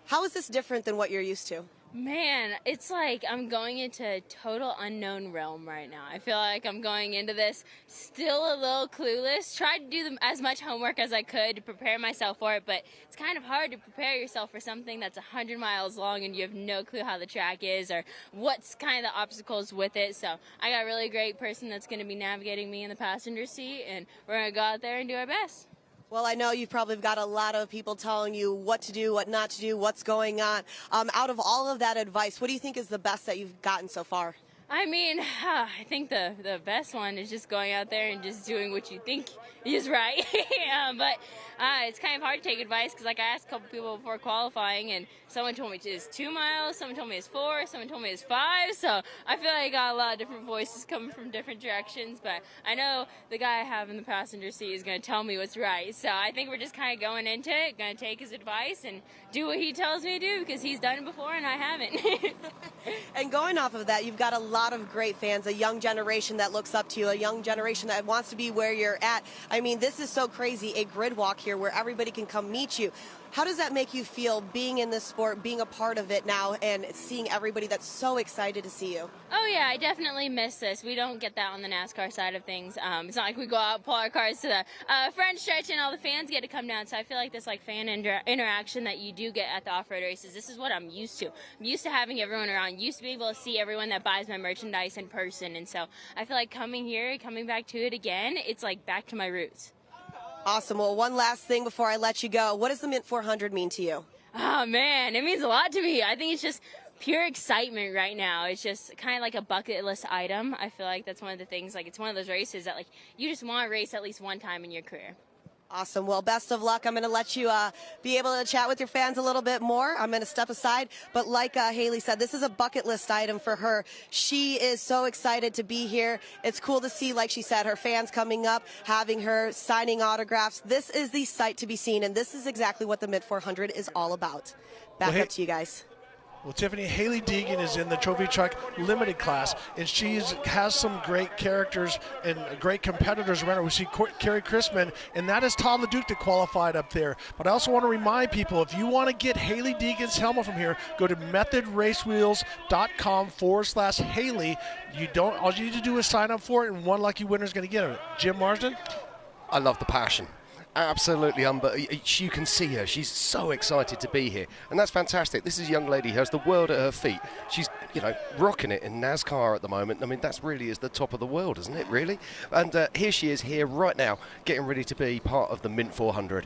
How is this different than what you're used to? Man, it's like I'm going into a total unknown realm right now. I feel like I'm going into this still a little clueless. Tried to do as much homework as I could to prepare myself for it, but it's kind of hard to prepare yourself for something that's 100 miles long and you have no clue how the track is or what's kind of the obstacles with it. So I got a really great person that's going to be navigating me in the passenger seat, and we're going to go out there and do our best. Well, I know you've probably got a lot of people telling you what to do, what not to do, what's going on. Out of all of that advice, what do you think is the best that you've gotten so far? I mean, I think the best one is just going out there and just doing what you think is right. But it's kind of hard to take advice because, like, I asked a couple people before qualifying, and someone told me it's 2 miles, someone told me it's 4, someone told me it's 5. So I feel like I got a lot of different voices coming from different directions. But I know the guy I have in the passenger seat is going to tell me what's right. So I think we're just kind of going into it, going to take his advice and do what he tells me to do because he's done it before and I haven't. And going off of that, you've got a lot of great fans, a young generation that looks up to you, a young generation that wants to be where you're at. I mean, this is so crazy, a grid walk here where everybody can come meet you. How does that make you feel being in this sport, being a part of it now, and seeing everybody that's so excited to see you? Oh, yeah, I definitely miss this. We don't get that on the NASCAR side of things. It's not like we go out, pull our cars to the front stretch, and all the fans get to come down. So I feel like this fan interaction that you do get at the off-road races, this is what I'm used to. I'm used to having everyone around, used to be able to see everyone that buys my merchandise in person. And so I feel like coming here, coming back to it again, it's like back to my roots. Awesome. Well, one last thing before I let you go. What does the Mint 400 mean to you? Oh, man, it means a lot to me. I think it's just pure excitement right now. It's just kind of like a bucket list item. I feel like that's one of the things, like it's one of those races that like you just want to race at least one time in your career. Awesome. Well, best of luck. I'm going to let you be able to chat with your fans a little bit more. I'm going to step aside. But like Healy said, this is a bucket list item for her. She is so excited to be here. It's cool to see, like she said, her fans coming up, having her signing autographs. This is the sight to be seen, and this is exactly what the Mint 400 is all about. Back up to you guys. Well, Tiffany, Healy Deegan is in the Trophy Truck Limited class, and she has some great characters and great competitors around her. We see Kerry Chrisman, and that is Todd LeDuc that qualified up there. But I also want to remind people, if you want to get Healy Deegan's helmet from here, go to methodracewheels.com/Healy. All you need to do is sign up for it, and one lucky winner is going to get it. Jim Marsden? I love the passion. Absolutely, you can see her. She's so excited to be here, and that's fantastic. This is a young lady who has the world at her feet. She's, rocking it in NASCAR at the moment. I mean, that's really is the top of the world, isn't it, really? And here she is here right now, getting ready to be part of the Mint 400.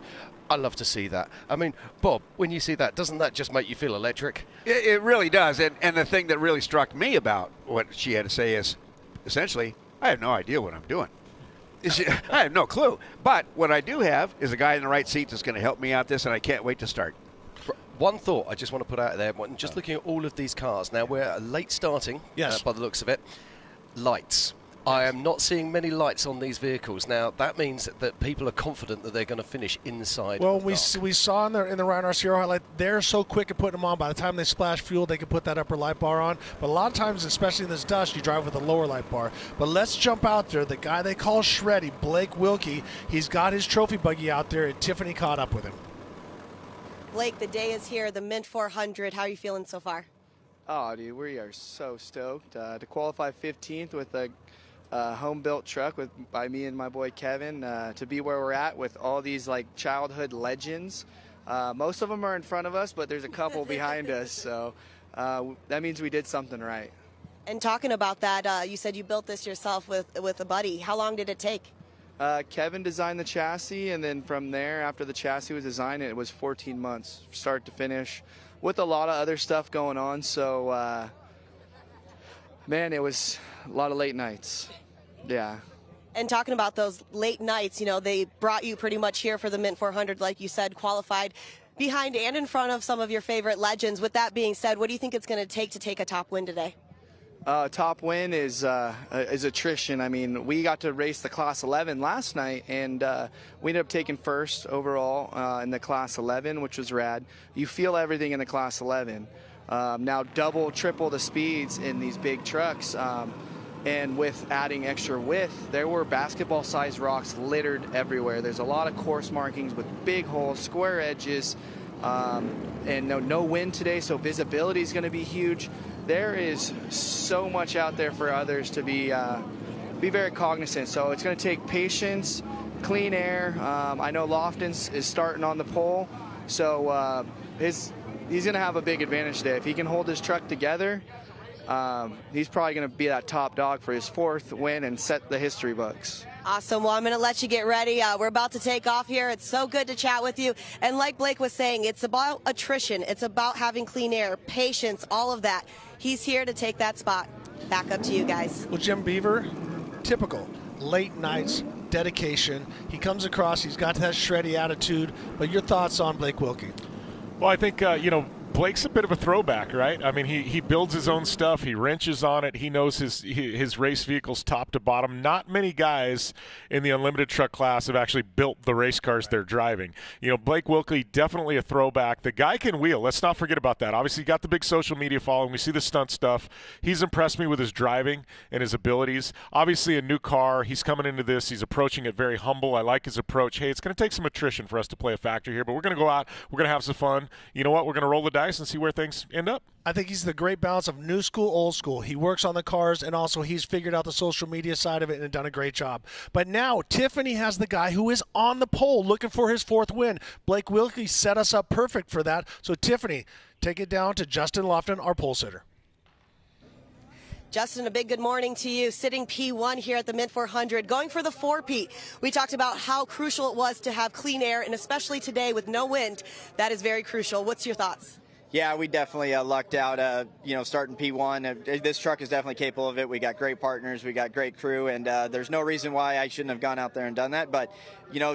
I love to see that. I mean, Bob, when you see that, doesn't that just make you feel electric? It really does, and the thing that really struck me about what she had to say is, essentially, I have no idea what I'm doing. I have no clue. But what I do have is a guy in the right seat that's going to help me out this, and I can't wait to start. One thought I just want to put out there, just looking at all of these cars. Now, we're late starting, by the looks of it. Lights. I am not seeing many lights on these vehicles. Now, that means that people are confident that they're going to finish inside. Well, we saw in the Ryan Arciero highlight, they're so quick at putting them on. By the time they splash fuel, they can put that upper light bar on. But a lot of times, especially in this dust, you drive with a lower light bar. But let's jump out there. The guy they call Shreddy, Blake Wilkie, he's got his trophy buggy out there, and Tiffany caught up with him. Blake, the day is here, the Mint 400. How are you feeling so far? Oh, dude, we are so stoked to qualify 15th with a home-built truck by me and my boy Kevin, to be where we're at with all these like childhood legends. Most of them are in front of us, but there's a couple behind us, so that means we did something right. And talking about that, you said you built this yourself with a buddy. How long did it take? Kevin designed the chassis, and then from there, after the chassis was designed, it was 14 months, start to finish, with a lot of other stuff going on. So, man, it was a lot of late nights. Yeah. And talking about those late nights, they brought you pretty much here for the Mint 400, like you said, qualified behind and in front of some of your favorite legends. With that being said, what do you think it's going to take a top win today? Top win is attrition. I mean, we got to race the Class 11 last night, and we ended up taking first overall in the Class 11, which was rad. You feel everything in the Class 11. Now double, triple the speeds in these big trucks. And with adding extra width, there were basketball-sized rocks littered everywhere. There's a lot of course markings with big holes, square edges, and no wind today, so visibility is going to be huge. There is so much out there for others to be very cognizant. So it's going to take patience, clean air. I know Lofton's is starting on the pole, so he's going to have a big advantage today. If he can hold his truck together, he's probably going to be that top dog for his 4th win and set the history books. Awesome. Well, I'm going to let you get ready. We're about to take off here. It's so good to chat with you. And like Blake was saying, it's about attrition. It's about having clean air, patience, all of that. He's here to take that spot. Back up to you guys. Well, Jim Beaver, typical late nights, dedication. He comes across, he's got that shreddy attitude. But your thoughts on Blake Wilkie? Well, I think, Blake's a bit of a throwback, right? I mean, he builds his own stuff. He wrenches on it. He knows his race vehicles top to bottom. Not many guys in the unlimited truck class have actually built the race cars they're driving. Blake Wilkie, definitely a throwback. The guy can wheel. Let's not forget about that. Obviously, he got the big social media following. We see the stunt stuff. He's impressed me with his driving and his abilities. Obviously, a new car. He's coming into this. He's approaching it very humble. I like his approach. Hey, it's going to take some attrition for us to play a factor here, but we're going to go out. We're going to have some fun. You know what? We're going to roll the dice and see where things end up. I think he's the great balance of new school, old school. He works on the cars, and also he's figured out the social media side of it and done a great job. But now Tiffany has the guy who is on the pole looking for his 4th win. Blake Wilkie set us up perfect for that. So Tiffany, take it down to Justin Lofton, our pole sitter. Justin, a big good morning to you. Sitting P1 here at the Mint 400, going for the 4-P. We talked about how crucial it was to have clean air, and especially today with no wind, that is very crucial. What's your thoughts? Yeah, we definitely lucked out, starting P1. This truck is definitely capable of it. We got great partners, we got great crew, and there's no reason why I shouldn't have gone out there and done that. But,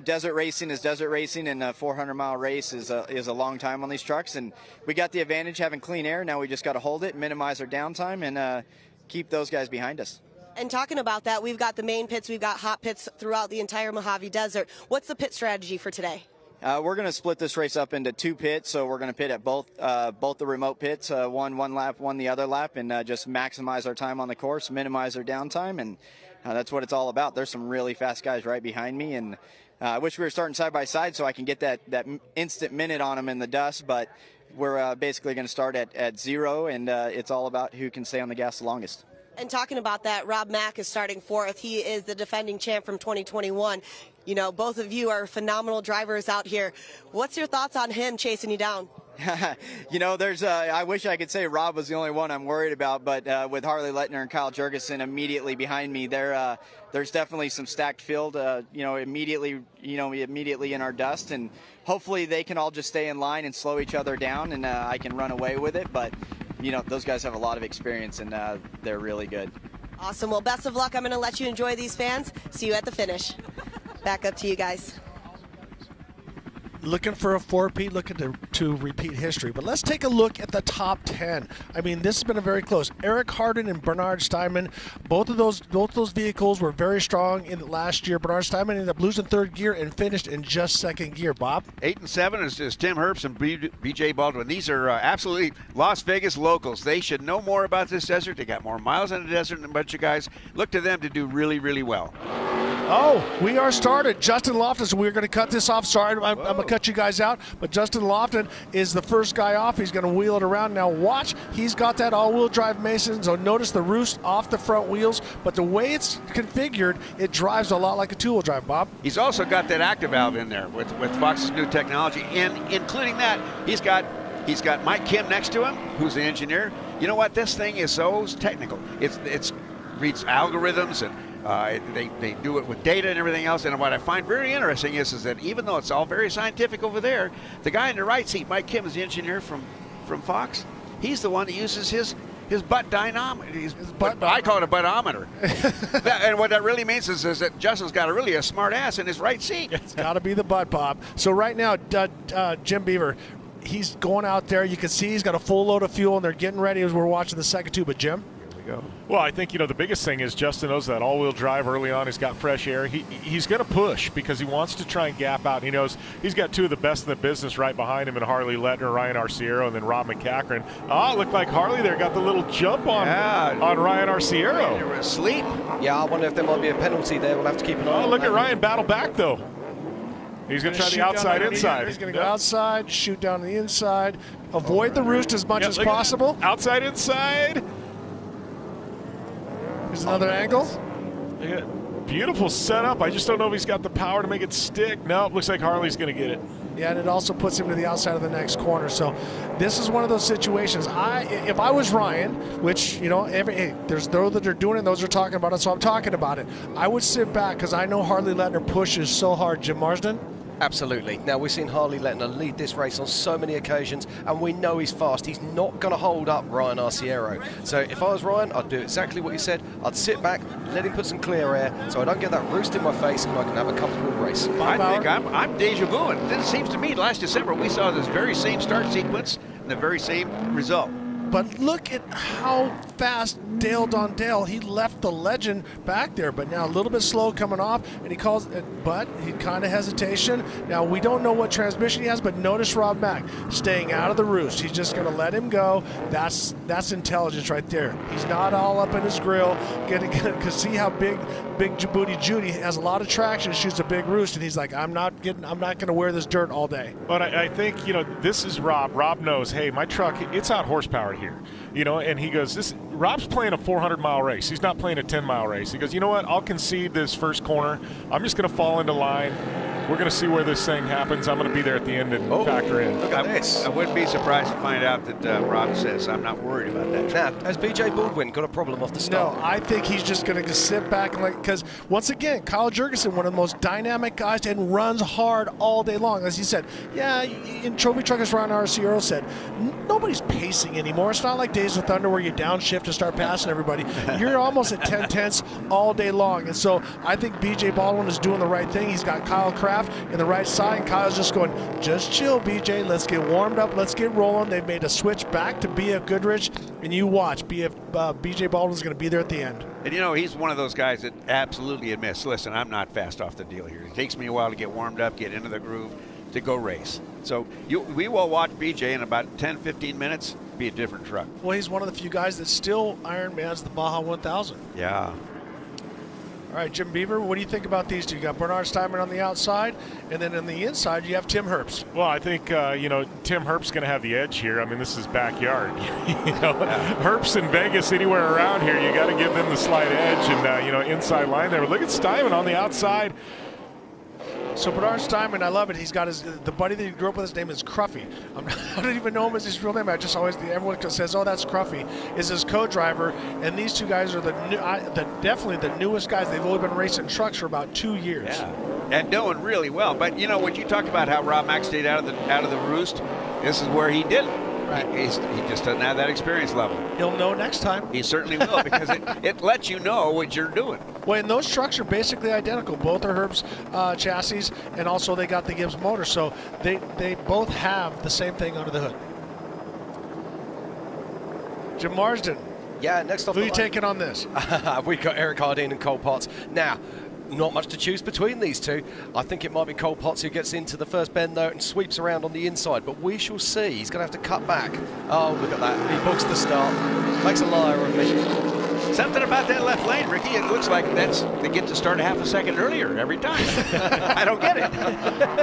desert racing is desert racing, and a 400-mile race is a long time on these trucks. And we got the advantage having clean air. Now we just got to hold it, minimize our downtime, and keep those guys behind us. And talking about that, we've got the main pits, we've got hot pits throughout the entire Mojave Desert. What's the pit strategy for today? We're going to split this race up into 2 pits, so we're going to pit at both the remote pits, one lap, one the other lap, and just maximize our time on the course, minimize our downtime, and that's what it's all about. There's some really fast guys right behind me, and I wish we were starting side by side so I can get that instant minute on them in the dust, but we're basically going to start at 0, and it's all about who can stay on the gas the longest. And talking about that, Rob Mack is starting 4th. He is the defending champ from 2021. Both of you are phenomenal drivers out here. What's your thoughts on him chasing you down? I wish I could say Rob was the only one I'm worried about, but with Harley Lettner and Kyle Jurgensen immediately behind me, there's definitely some stacked field, immediately in our dust, and hopefully they can all just stay in line and slow each other down, and I can run away with it. But those guys have a lot of experience, and they're really good. Awesome. Well, best of luck. I'm going to let you enjoy these fans. See you at the finish. Back up to you guys. Looking for a 4-P, looking to repeat history. But let's take a look at the top 10. I mean, this has been a very close. Eric Harden and Bernard Steinman, both of those vehicles were very strong in the last year. Bernard Steinman ended up losing 3rd gear and finished in just 2nd gear. Bob? 8 and 7 is Tim Herbst and B.J. Baldwin. These are absolutely Las Vegas locals. They should know more about this desert. They got more miles in the desert than a bunch of guys. Look to them to do really, really well. Oh, we are started. Justin Lofton, so we're going to cut this off. Sorry, I'm going to cut you guys out. But Justin Lofton is the first guy off. He's going to wheel it around. Now watch, he's got that all-wheel drive Mason. So notice the roost off the front wheels. But the way it's configured, it drives a lot like a two-wheel drive, Bob. He's also got that active valve in there with Fox's new technology. And including that, he's got Mike Kim next to him, who's the engineer. You know what? This thing is so technical. It reads algorithms, and they do it with data and everything else. And what I find very interesting is that even though it's all very scientific over there, the guy in the right seat, Mike Kim, is the engineer from Fox. He's the one that uses his butt dynamometer. I call it a buttometer. And what that really means is that Justin's got a smart ass in his right seat. It's got to be the butt, Bob. So right now, Jim Beaver, he's going out there. You can see he's got a full load of fuel, and they're getting ready as we're watching the second two. But Jim? Well, I think, the biggest thing is Justin knows that all-wheel drive early on. He's got fresh air. He's going to push because he wants to try and gap out. He knows he's got 2 of the best in the business right behind him in Harley Lettner, Ryan Arciero, and then Rob MacCachren. It looked like Harley there got the little jump on Ryan Arciero. They were asleep. Yeah, I wonder if there might be a penalty there. We'll have to keep an eye on look that. at Ryan battle back, though. He's going to try the outside-inside. He's going to go outside, shoot down the inside, avoid the roost as much as possible. Outside-inside. Here's another angle. Yeah, beautiful setup. I just don't know if he's got the power to make it stick. No, it looks like Harley's going to get it. Yeah, and it also puts him to the outside of the next corner. So this is one of those situations. If I was Ryan, which, there's those that are doing it, those are talking about it, so I'm talking about it. I would sit back because I know Harley Lettner pushes so hard. Jim Marsden? Absolutely. Now, we've seen Harley Letner lead this race on so many occasions, and we know he's fast. He's not going to hold up Ryan Arciero. So if I was Ryan, I'd do exactly what you said. I'd sit back, let him put some clear air, so I don't get that roost in my face, and I can have a comfortable race. I think I'm deja vuing. It seems to me last December we saw this very same start sequence and the very same result. But look at how fast Dale Dondale, he left the legend back there, but now a little bit slow coming off, and he calls it, but he kind of hesitation. Now, we don't know what transmission he has, but notice Rob Mack staying out of the roost. He's just going to let him go. That's intelligence right there. He's not all up in his grill, because see how big Djibouti Judy has a lot of traction, shoots a big roost, and he's like, I'm not going to wear this dirt all day. But I think, this is Rob. Rob knows, hey, my truck, it's out horsepower here, and he goes, Rob's playing a 400-mile race. He's not playing a 10-mile race. He goes, you know what? I'll concede this first corner. I'm just going to fall into line. We're going to see where this thing happens. I'm going to be there at the end and factor in. Look at this. I wouldn't be surprised to find out that Rob says, I'm not worried about that. Now, has BJ Baldwin got a problem off the start? No, I think he's just going to sit back and because once again, Kyle Jurgensen, one of the most dynamic guys, and runs hard all day long. As he said, yeah, in Trophy Truckers, Ron Arciero said, nobody's pacing anymore. It's not like Days of Thunder where you downshift and start passing everybody. You're almost at 10/10 all day long. And so I think BJ Baldwin is doing the right thing. He's got Kyle Kraft in the right side, and Kyle's just going, just chill, BJ. Let's get warmed up. Let's get rolling. They've made a switch back to BFGoodrich, and you watch. BJ Baldwin's going to be there at the end. And he's one of those guys that absolutely admits, listen, I'm not fast off the deal here. It takes me a while to get warmed up, get into the groove, to go race. So we will watch BJ in about 10-15 minutes be a different truck. Well, he's one of the few guys that still Ironmans the Baja 1000. Yeah. All right, Jim Beaver, what do you think about these two? You got Bernard Steinman on the outside, and then on the inside you have Tim Herbst. Well, I think Tim Herbst's going to have the edge here. I mean, this is backyard. Herbst in Vegas, anywhere around here, you got to give them the slight edge and inside line there. But look at Steinman on the outside. So Bernard Steinman, I love it. He's got the buddy that he grew up with. His name is Cruffy. I don't even know him as his real name. I just always everyone says, "Oh, that's Cruffy." Is his co-driver, and these two guys are definitely the newest guys. They've only been racing trucks for about 2 years. Yeah, and doing really well. But when you talked about how Rob Mack stayed out of the roost, this is where he did it. Right. He just doesn't have that experience level. He'll know next time. He certainly will, because it lets you know what you're doing. Well, and those trucks are basically identical. Both are Herb's chassis, and also they got the Gibbs motor, so they both have the same thing under the hood. Jim Marsden. Yeah, next off who the are you taking on this? We've got Eric Hardin and Cole Potts. Now, not much to choose between these two. I think it might be Cole Potts who gets into the first bend though and sweeps around on the inside, but we shall see. He's going to have to cut back. Oh, look at that. He books the start. Makes a liar of me. Something about that left lane, Ricky. It looks like they get to start a half a second earlier every time. I don't get it.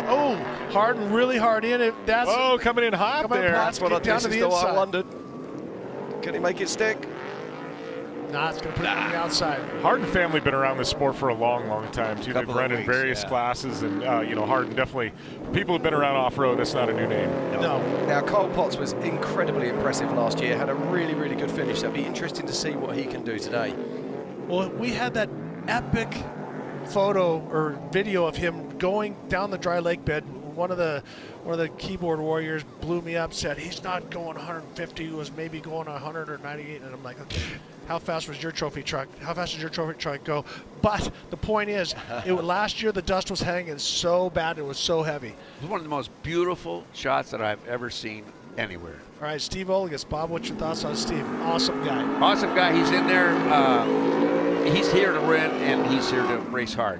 Oh, Hardin really hard in. Coming in hot there. That's what I wondered. Can he make it stick? Nah, it's going to put it on the outside. Hardin family been around this sport for a long, long time, too. They've run in various classes, and, Hardin definitely, people who've been around off-road, that's not a new name. No. Now, Cole Potts was incredibly impressive last year, had a really, really good finish. That'll be interesting to see what he can do today. Well, we had that epic photo or video of him going down the dry lake bed. One of the keyboard warriors blew me up, said he's not going 150, he was maybe going 100 or 98, and I'm like, okay, how fast was your trophy truck? How fast did your trophy truck go? But the point is, last year the dust was hanging so bad, it was so heavy. It was one of the most beautiful shots that I've ever seen anywhere. All right, Steve Olegas. Bob, what's your thoughts on Steve? Awesome guy. Awesome guy. He's in there. He's here to win, and he's here to race hard.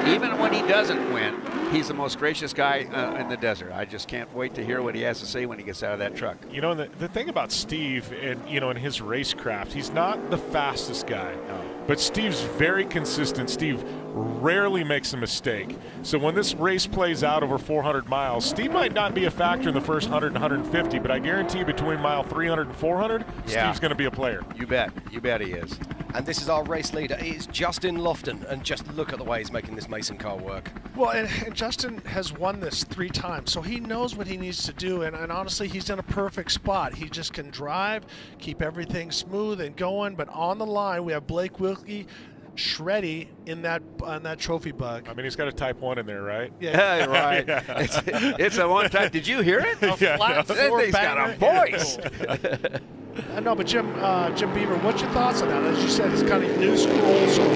Even when he doesn't win, he's the most gracious guy in the desert. I just can't wait to hear what he has to say when he gets out of that truck. And the thing about Steve and, in his racecraft, he's not the fastest guy. No. But Steve's very consistent. Steve rarely makes a mistake. So when this race plays out over 400 miles, Steve might not be a factor in the first 100 and 150, but I guarantee between mile 300 and 400, Steve's going to be a player. You bet. You bet he is. And this is our race leader. It is Justin Lofton, and just look at the way he's making this Mason car work. Well, and Justin has won this 3 times, so he knows what he needs to do, and honestly, he's in a perfect spot. He just can drive, keep everything smooth and going, but on the line, we have Blake Wilkie, shreddy in that trophy bug. I mean, he's got a Type 1 in there, right? Yeah, right. Yeah. It's a one type. Did you hear it? A flat That four thing's got a voice. I know, but Jim Beaver, what's your thoughts on that? As you said, it's kind of new school, old school.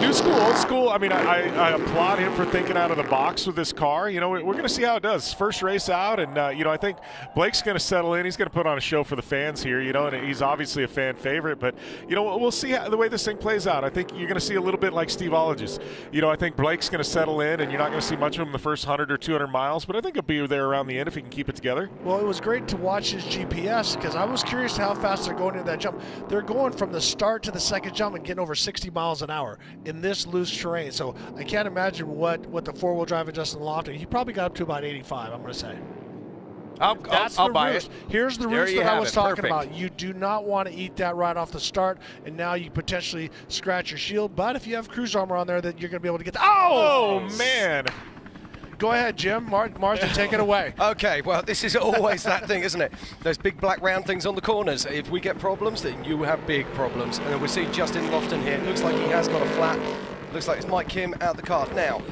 New school, old school. I mean, I applaud him for thinking out of the box with this car. You know, we're going to see how it does. First race out, and, you know, I think Blake's going to settle in. He's going to put on a show for the fans here, you know, and he's obviously a fan favorite. But, you know, we'll see the way this thing plays out. I think you're going to see a little bit like Steve Olliges. You know, I think Blake's going to settle in, and you're not going to see much of him the first 100 or 200 miles, but I think he'll be there around the end if he can keep it together. Well, it was great to watch his GPS because I was curious how fast they're going into that jump. They're going from the start to the second jump and getting over 60 miles an hour in this loose terrain. So I can't imagine what the four-wheel drive of Justin Lofton. He probably got up to about 85, I'm going to say. I'll buy it. Here's the roost that I was talking about. You do not want to eat that right off the start, and now you potentially scratch your shield. But if you have cruise armor on there, that you're going to be able to get. Oh man! Go ahead, Jim. Marsden, take it away. Okay, well, this is always that thing, isn't it? Those big black round things on the corners. If we get problems, then you have big problems. And we see Justin Lofton here. It looks like he has got a flat. Looks like it's Mike Kim out the car. Now,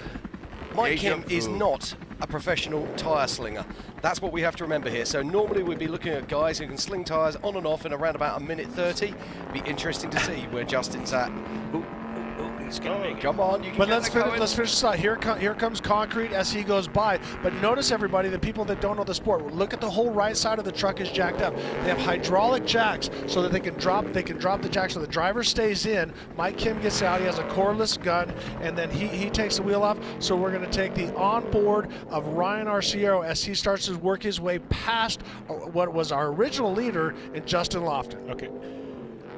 Mike Kim is not a professional tyre slinger. That's what we have to remember here. So normally we'd be looking at guys who can sling tyres on and off in around about 1:30. Be interesting to see where Justin's at. Come on, you can. But let's finish this out. Here comes Concrete as he goes by. But notice, everybody, the people that don't know the sport, look at the whole right side of the truck is jacked up. They have hydraulic jacks so that they can drop the jack so the driver stays in. Mike Kim gets out. He has a cordless gun, and then he takes the wheel off. So we're going to take the onboard of Ryan Arciero as he starts to work his way past what was our original leader in Justin Lofton. Okay.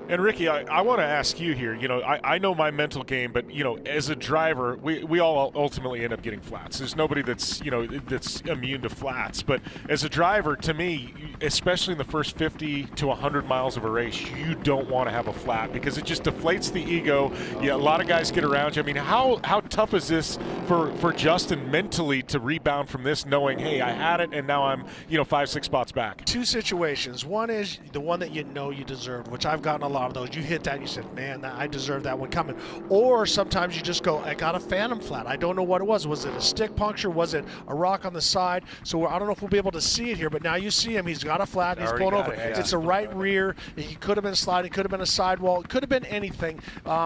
And Ricky, I want to ask you here, you know, I know my mental game, but, you know, as a driver, we all ultimately end up getting flats. There's nobody that's, you know, that's immune to flats. But as a driver, to me, especially in the first 50 to 100 miles of a race, you don't want to have a flat because it just deflates the ego. Yeah, a lot of guys get around you. I mean, how tough is this for Justin mentally to rebound from this, knowing, hey, I had it and now I'm, you know, 5-6 spots back? Two situations. One is the one that you know you deserved, which I've gotten a lot of those. You hit that and you said, man, I deserve that one coming. Or sometimes you just go, I got a phantom flat. I don't know what it was. Was it a stick puncture? Was it a rock on the side? So I don't know if we'll be able to see it here, but now you see him. He's got a flat. He's pulling over. It's a right rear. He could have been sliding. It could have been a sidewall. It could have been anything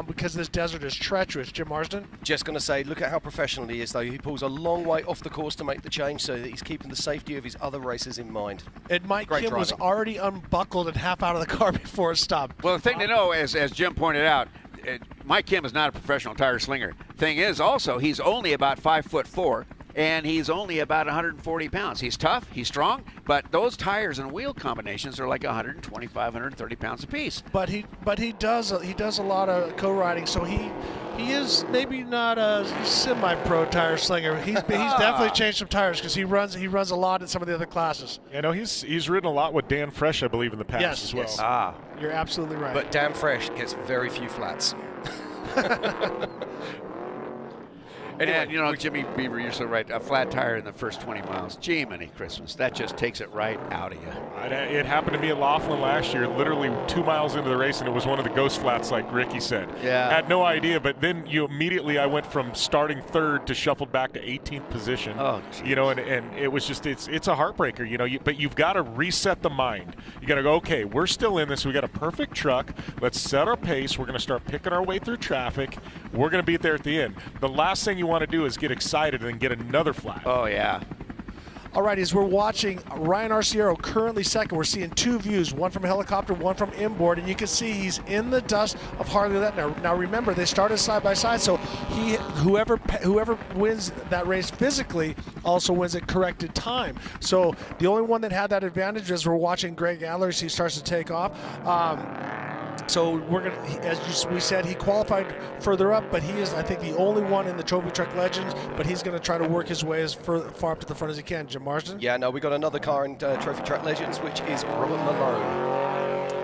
because this desert is treacherous. Jim Marsden? Just going to say, look at how professional he is, though. He pulls a long way off the course to make the change so that he's keeping the safety of his other racers in mind. And Mike Kim was already unbuckled and half out of the car before it stopped. Well, the thing to know, as Jim pointed out, Mike Kim is not a professional tire slinger. Thing is, also, he's only about 5'4", and he's only about 140 pounds. He's tough, he's strong, but those tires and wheel combinations are like 125, 130 pounds apiece. But he does a lot of co-riding, so he is maybe not a semi-pro tire slinger. He's definitely changed some tires because he runs a lot in some of the other classes. You know, he's ridden a lot with Dan Fresh, I believe, in the past as well. Yes. You're absolutely right. But Dan Fresh gets very few flats. Anyway, and, you know, Jimmy Beaver, you're so right. A flat tire in the first 20 miles. Gee, many Christmas. That just takes it right out of you. It happened to me at Laughlin last year, literally 2 miles into the race, and it was one of the ghost flats, like Ricky said. Yeah. Had no idea, but then I went from starting third to shuffled back to 18th position. Oh, geez. You know, and it was just, it's a heartbreaker, you know, but you've got to reset the mind. You got to go, okay, we're still in this. We got a perfect truck. Let's set our pace. We're going to start picking our way through traffic. We're going to be there at the end. The last thing you want to do is get excited and get another flat. Oh, yeah. All right, as we're watching Ryan Arciero currently second, we're seeing two views, one from helicopter, one from inboard, and you can see he's in the dust of hardly that. Now remember, they started side by side, so whoever wins that race physically also wins at corrected time. So the only one that had that advantage is we're watching Greg Adler as he starts to take off. So we're gonna, as we said, he qualified further up, but he is, I think, the only one in the Trophy Truck Legends. But he's going to try to work his way as far up to the front as he can. Jim Marsden. Yeah, no, we got another car in Trophy Truck Legends, which is Robert Malone,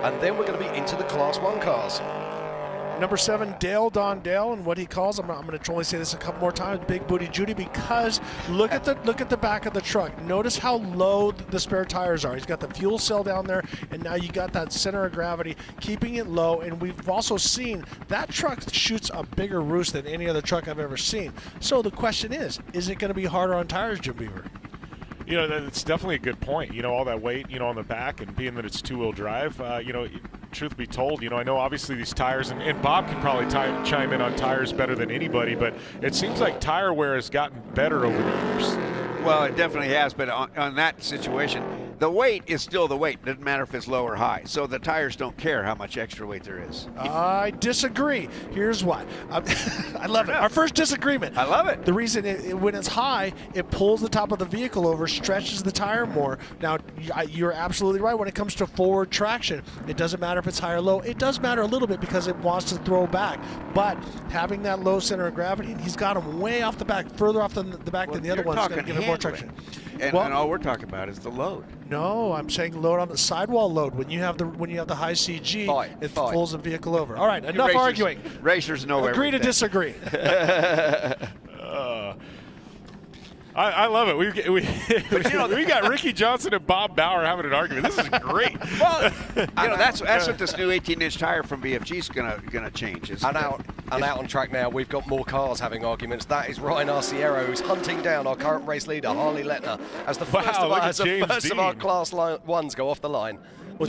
and then we're going to be into the Class 1 cars. Number 7, Dale Dondale, and what he calls, I'm going to only say this a couple more times, Big Booty Judy, because look at the back of the truck. Notice how low the spare tires are. He's got the fuel cell down there, and now you got that center of gravity, keeping it low. And we've also seen that truck shoots a bigger roost than any other truck I've ever seen. So the question is it going to be harder on tires, Jim Beaver? You know, that's definitely a good point. You know, all that weight, you know, on the back, and being that it's two-wheel drive, you know, truth be told, you know, I know obviously these tires, and Bob can probably chime in on tires better than anybody, but it seems like tire wear has gotten better over the years. Well, it definitely has, but on that situation, the weight is still the weight. It doesn't matter if it's low or high. So the tires don't care how much extra weight there is. I disagree. Here's why. I love it. Our first disagreement. I love it. The reason when it's high, it pulls the top of the vehicle over, stretches the tire more. Now, you're absolutely right. When it comes to forward traction, it doesn't matter if it's high or low. It does matter a little bit because it wants to throw back. But having that low center of gravity, he's got him way off the back, further off the back than the other one's going to give him more traction. And all we're talking about is the load. No, I'm saying load on the sidewall load. When you have the high CG, it pulls the vehicle over. All right, enough arguing. Racers know Agree everything. to disagree. I love it. We got Ricky Johnson and Bob Bauer having an argument. This is great. Well, you know, that's what this new 18-inch tire from BFG is gonna change. And out on track now, we've got more cars having arguments. That is Ryan Arciero, who's hunting down our current race leader, Harley Letner, as the first of our Class 1s go off the line. Well,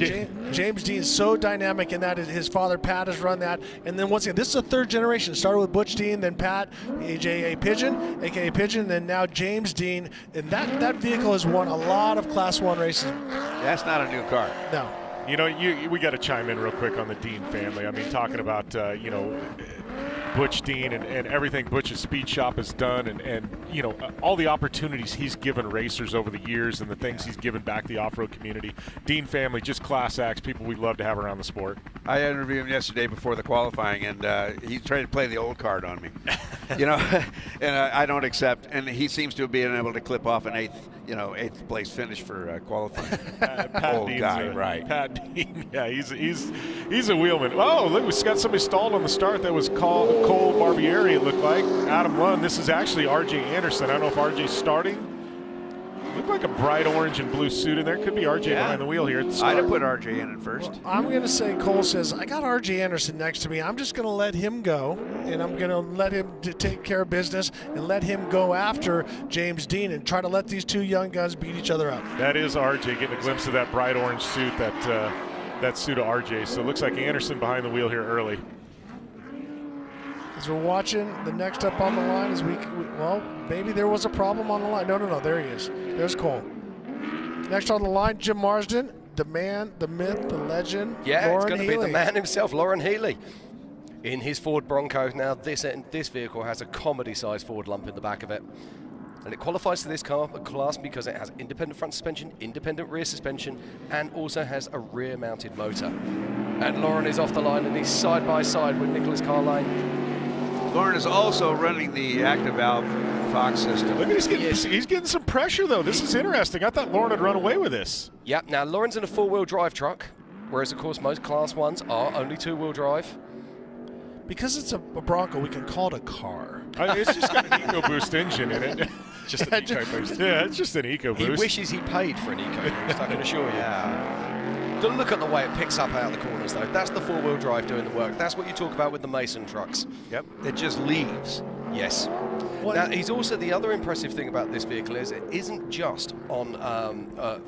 James Dean's so dynamic in that his father Pat has run that, and then once again, this is a third generation. It started with Butch Dean, then Pat, aka Pigeon, and now James Dean, and that vehicle has won a lot of Class 1 races. That's not a new car. No. You know, we got to chime in real quick on the Dean family. I mean, talking about you know, Butch Dean and everything Butch's Speed Shop has done, and you know, all the opportunities he's given racers over the years and the things he's given back the off-road community. Dean family, just class acts, people we'd love to have around the sport. I interviewed him yesterday before the qualifying, and he tried to play the old card on me. You know, and I don't accept. And he seems to have been able to clip off an eighth place finish for qualifying. Pat old Dean's guy, right? Pat Dean, yeah, he's a wheelman. Oh, look, we've got somebody stalled on the start. That was Cole Barbieri, it looked like. Adam won. This is actually R.J. Anderson. I don't know if R.J.'s starting. Looked like a bright orange and blue suit in there. Could be R.J. behind the wheel here. I'd have put R.J. in at first. Well, I'm going to say Cole says, I got R.J. Anderson next to me. I'm just going to let him go, and I'm going to let him take care of business and let him go after James Dean and try to let these two young guys beat each other up. That is R.J. getting a glimpse of that bright orange suit, that suit of R.J. So it looks like Anderson behind the wheel here early. As we're watching, the next up on the line is well, maybe there was a problem on the line. No, there he is. There's Cole. Next on the line, Jim Marsden, the man, the myth, the legend, yeah, Lauren it's going to be Healy. the man himself, Lauren Healy, in his Ford Bronco. Now, this vehicle has a comedy-sized Ford lump in the back of it. And it qualifies to this class because it has independent front suspension, independent rear suspension, and also has a rear-mounted motor. And Lauren is off the line, and he's side by side with Nicholas Carline. Lauren is also running the active valve Fox system. Look at he's getting some pressure, though. This is interesting. I thought Lauren had run away with this. Yep. Now, Lauren's in a four-wheel drive truck, whereas, of course, most Class 1s are only two-wheel drive. Because it's a Bronco, we can call it a car. It's just got an EcoBoost engine in it. Just an EcoBoost. Yeah, it's just an EcoBoost. He wishes he paid for an EcoBoost, I can assure you. Yeah. Look at the way it picks up out of the corners, though. That's the four-wheel drive doing the work. That's what you talk about with the Mason trucks. Yep. It just leaves. Yes. Now, he's also, the other impressive thing about this vehicle is it isn't just on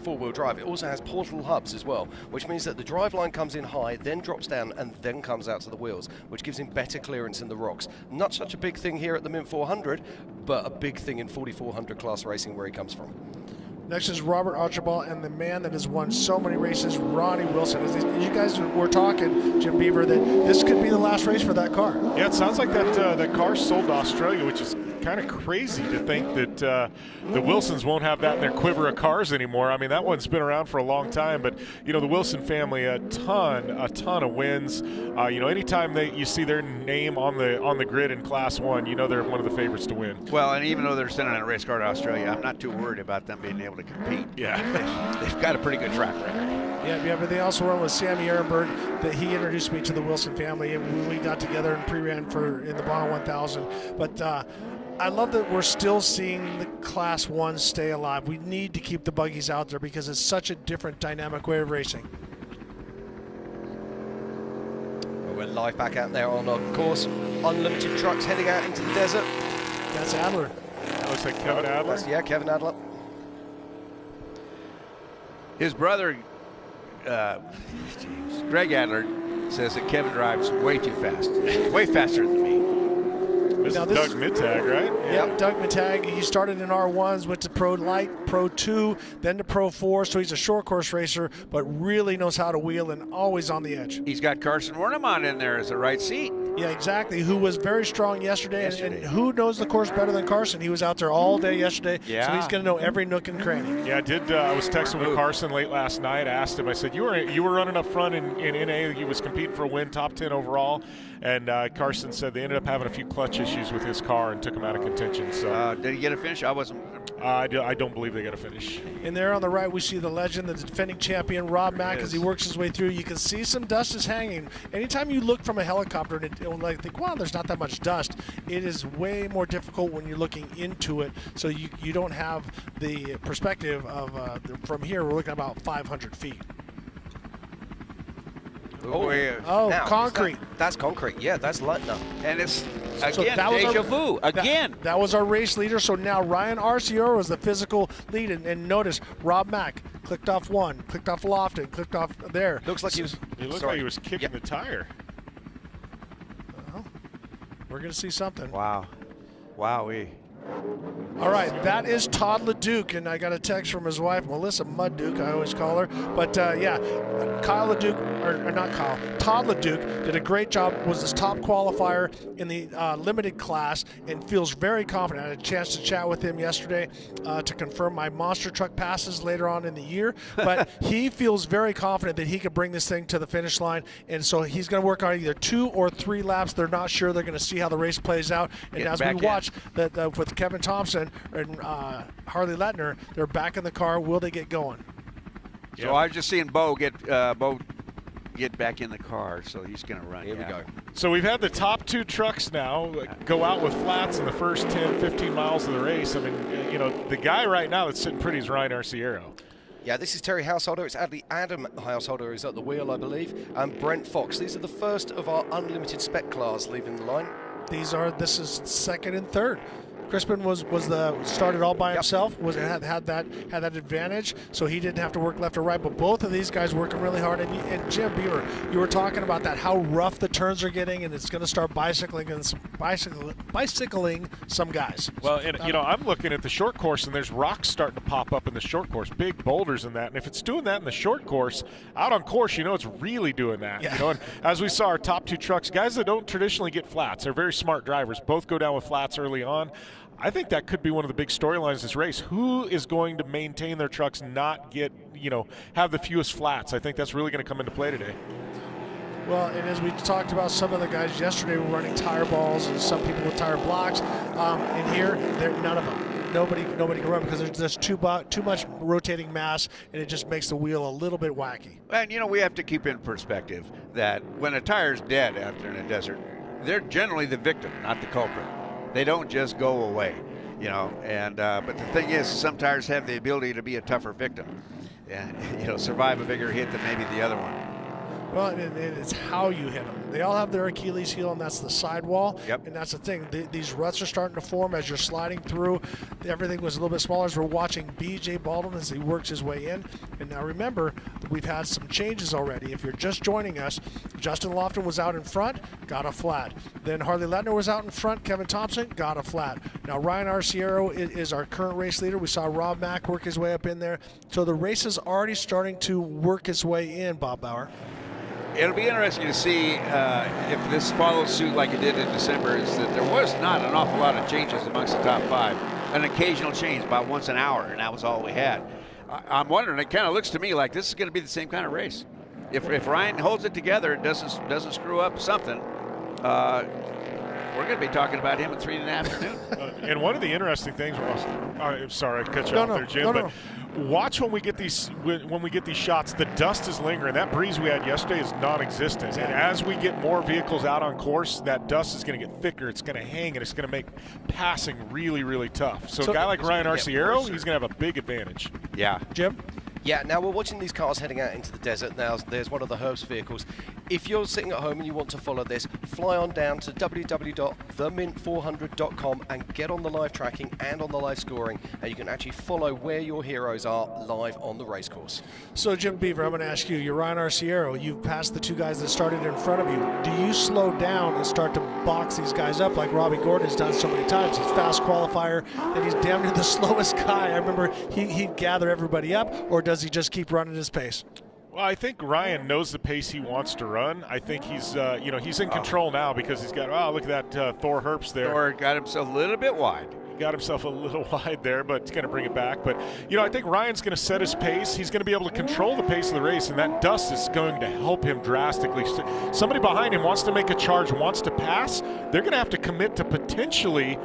four-wheel drive. It also has portal hubs as well, which means that the driveline comes in high, then drops down, and then comes out to the wheels, which gives him better clearance in the rocks. Not such a big thing here at the Mint 400, but a big thing in 4400 class racing where he comes from. Next is Robert Archibald, and the man that has won so many races, Ronnie Wilson. As you guys were talking, Jim Beaver, that this could be the last race for that car. Yeah, it sounds like that car sold to Australia, which is kind of crazy to think that the Wilsons won't have that in their quiver of cars anymore. I mean, that one's been around for a long time, but the Wilson family, a ton of wins. Anytime you see their name on the grid in Class 1, they're one of the favorites to win. Well, and even though they're sitting on a race car to Australia, I'm not too worried about them being able to compete. Yeah, they've got a pretty good track record. Yeah, but they also run with Sammy Ehrenberg. That he introduced me to the Wilson family, and we got together and pre-ran in the Bono 1000. But I love that we're still seeing the Class 1 stay alive. We need to keep the buggies out there because it's such a different, dynamic way of racing. We're live back out there on our course. Unlimited trucks heading out into the desert. That's Adler. That looks like Kevin Adler. Kevin Adler. His brother, Greg Adler, says that Kevin drives way too fast. Way faster than me. This is Doug Mittag, right? Yeah, Doug Mittag. He started in R1s, went to Pro Light, Pro 2, then to Pro 4. So he's a short course racer, but really knows how to wheel and always on the edge. He's got Carson Wernemann in there as a right seat. Yeah, exactly. Who was very strong yesterday. And who knows the course better than Carson? He was out there all day yesterday, so he's going to know every nook and cranny. Yeah, I was texting with Carson late last night. I asked him, I said, you were running up front in NA. He was competing for a win, top 10 overall. And Carson said they ended up having a few clutch issues with his car and took him out of contention. So did he get a finish? I wasn't. I don't believe they got a finish. And there on the right, we see the legend, the defending champion, Rob Mack, as he works his way through. You can see some dust is hanging. Anytime you look from a helicopter and think, wow, there's not that much dust, it is way more difficult when you're looking into it. So you don't have the perspective of from here. We're looking at about 500 feet. Now, concrete. That's concrete. Yeah, that's light enough. And it's, again, deja vu. Again. That was our race leader. So now Ryan Arciero is the physical lead. And notice, Rob Mack clicked off one, clicked off Lofton, clicked off there. Looks like he was... He looked like he was kicking the tire. Well, we're going to see something. Wow. Wowee. All right, that is Todd LeDuc, and I got a text from his wife, Melissa Mudduke, I always call her. But yeah, Kyle LeDuc, or not Kyle, Todd LeDuc did a great job, was his top qualifier in the limited class, and feels very confident. I had a chance to chat with him yesterday to confirm my monster truck passes later on in the year, but he feels very confident that he could bring this thing to the finish line, and so he's going to work on either 2 or 3 laps. They're not sure. They're going to see how the race plays out, and as we watch with Kevin Thompson and Harley Letner, they're back in the car. Will they get going? So I was just seeing Bo get back in the car, so he's going to run. Here we go. So we've had the top 2 trucks now go out with flats in the first 10, 15 miles of the race. I mean, the guy right now that's sitting pretty is Ryan Arciero. Yeah, this is Terry Householder. It's Adam Householder who's at the wheel, I believe, and Brent Fox. These are the first of our unlimited spec class leaving the line. This is second and third. Crispin started all by himself. Had that advantage, so he didn't have to work left or right. But both of these guys working really hard. And Jim Beaver, you were talking about that, how rough the turns are getting, and it's going to start bicycling some guys. Well, and I'm looking at the short course, and there's rocks starting to pop up in the short course, big boulders in that. And if it's doing that in the short course, out on course, it's really doing that. Yeah. And as we saw our top 2 trucks, guys that don't traditionally get flats, they're very smart drivers. Both go down with flats early on. I think that could be one of the big storylines this race. Who is going to maintain their trucks, not get, have the fewest flats? I think that's really going to come into play today. Well, and as we talked about, some of the guys yesterday were running tire balls and some people with tire blocks. And here, none of them. Nobody can run because there's too much rotating mass, and it just makes the wheel a little bit wacky. And, we have to keep in perspective that when a tire's dead out there in the desert, they're generally the victim, not the culprit. They don't just go away, and but the thing is, some tires have the ability to be a tougher victim and, survive a bigger hit than maybe the other one. Well, and it's how you hit them. They all have their Achilles heel, and that's the sidewall. Yep. And that's the thing. These ruts are starting to form as you're sliding through. Everything was a little bit smaller as we're watching B.J. Baldwin as he works his way in. And now remember, we've had some changes already. If you're just joining us, Justin Lofton was out in front, got a flat. Then Harley Letner was out in front. Kevin Thompson got a flat. Now Ryan Arciero is our current race leader. We saw Rob Mack work his way up in there. So the race is already starting to work its way in, Bob Bauer. it'll be interesting to see if this follows suit like it did in December. Is that there was not an awful lot of changes amongst the top 5. An occasional change about once an hour, and that was all we had. I'm wondering, it kind of looks to me like this is going to be the same kind of race. If Ryan holds it together and doesn't screw up something, we're going to be talking about him at 3 in the afternoon. And one of the interesting things, I'm sorry I cut you off there, Jim, but watch when we get these shots. The dust is lingering. That breeze we had yesterday is non-existent. And as we get more vehicles out on course, that dust is going to get thicker. It's going to hang, and it's going to make passing really, really tough. So a guy like Ryan Arciero, he's going to have a big advantage. Yeah. Jim? Yeah, now we're watching these cars heading out into the desert. Now there's one of the Herbst vehicles. If you're sitting at home and you want to follow this, fly on down to www.themint400.com and get on the live tracking and on the live scoring, and you can actually follow where your heroes are live on the racecourse. So, Jim Beaver, I'm going to ask you, you're Ryan Arciero. You've passed the 2 guys that started in front of you. Do you slow down and start to box these guys up like Robbie Gordon has done so many times? He's fast qualifier, and he's damn near the slowest guy. I remember he'd gather everybody up, or does he just keep running his pace? Well, I think Ryan knows the pace he wants to run. I think he's, he's in control now because he's got, look at that Thor Herbst there. Thor got himself a little bit wide. He got himself a little wide there, but he's going to bring it back. But, I think Ryan's going to set his pace. He's going to be able to control the pace of the race, and that dust is going to help him drastically. Somebody behind him wants to make a charge, wants to pass. They're going to have to commit to potentially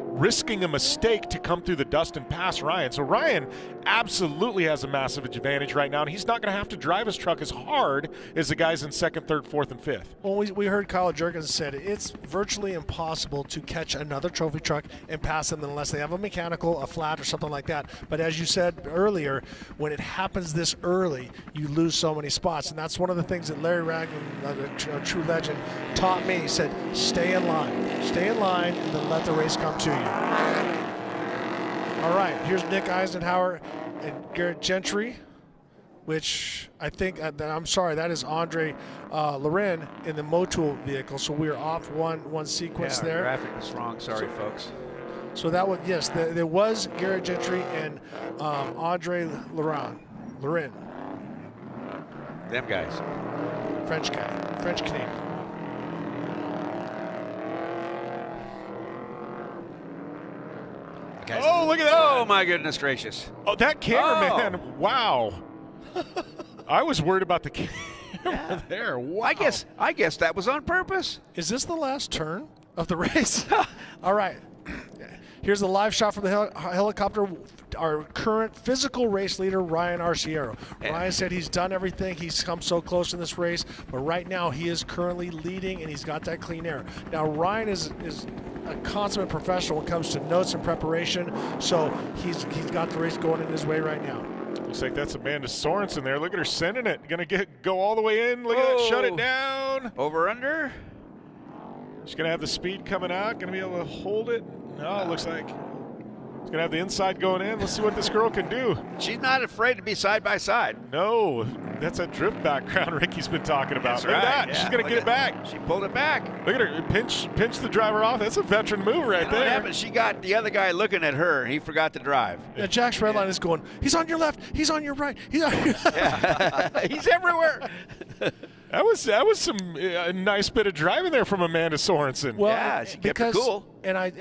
risking a mistake to come through the dust and pass Ryan. So Ryan absolutely has a massive advantage right now, and he's not going to have to drive his truck as hard as the guys in 2nd, 3rd, 4th, and 5th. Well, we heard Kyle Jurgens said it's virtually impossible to catch another trophy truck and pass them unless they have a mechanical, a flat, or something like that. But as you said earlier, when it happens this early, you lose so many spots. And that's one of the things that Larry Ragland, a true legend, taught me. He said, stay in line. Stay in line and then let the race come to you. All right, here's Nick Eisenhower and Garrett Gentry, which I think, I'm sorry, that is Andre Loren in the Motul vehicle. So we're off one sequence there. Graphic was wrong. Sorry, folks. So that was, yes, there was Garrett Gentry and Andre Loren. Them guys. French Canadian. Oh, look at that. Oh, my goodness gracious. Oh, that cameraman. Wow. I was worried about the camera there. Wow. I guess that was on purpose. Is this the last turn of the race? All right. Here's the live shot from the helicopter. Our current physical race leader, Ryan Arciero. Ryan said he's done everything. He's come so close in this race, but right now he is currently leading, and he's got that clean air. Now, Ryan is a consummate professional when it comes to notes and preparation, so he's got the race going in his way right now. Looks like that's Amanda Sorensen there. Look at her sending it. Going to go all the way in. Look at that. Shut it down. Over, under. She's going to have the speed coming out. Going to be able to hold it. No, it looks like it's going to have the inside going in. Let's see what this girl can do. She's not afraid to be side by side. No, that's that drift background Ricky's been talking about. That's Look at right. that. Yeah, She's going to get it back. She pulled it back. Look at her. Pinch the driver off. That's a veteran move right there. What happened? She got the other guy looking at her. He forgot to drive. Yeah, Jack's red line is going, he's on your left. He's on your right. He's on your He's everywhere. That was some nice bit of driving there from Amanda Sorensen. Well, yeah, she kept it cool. And I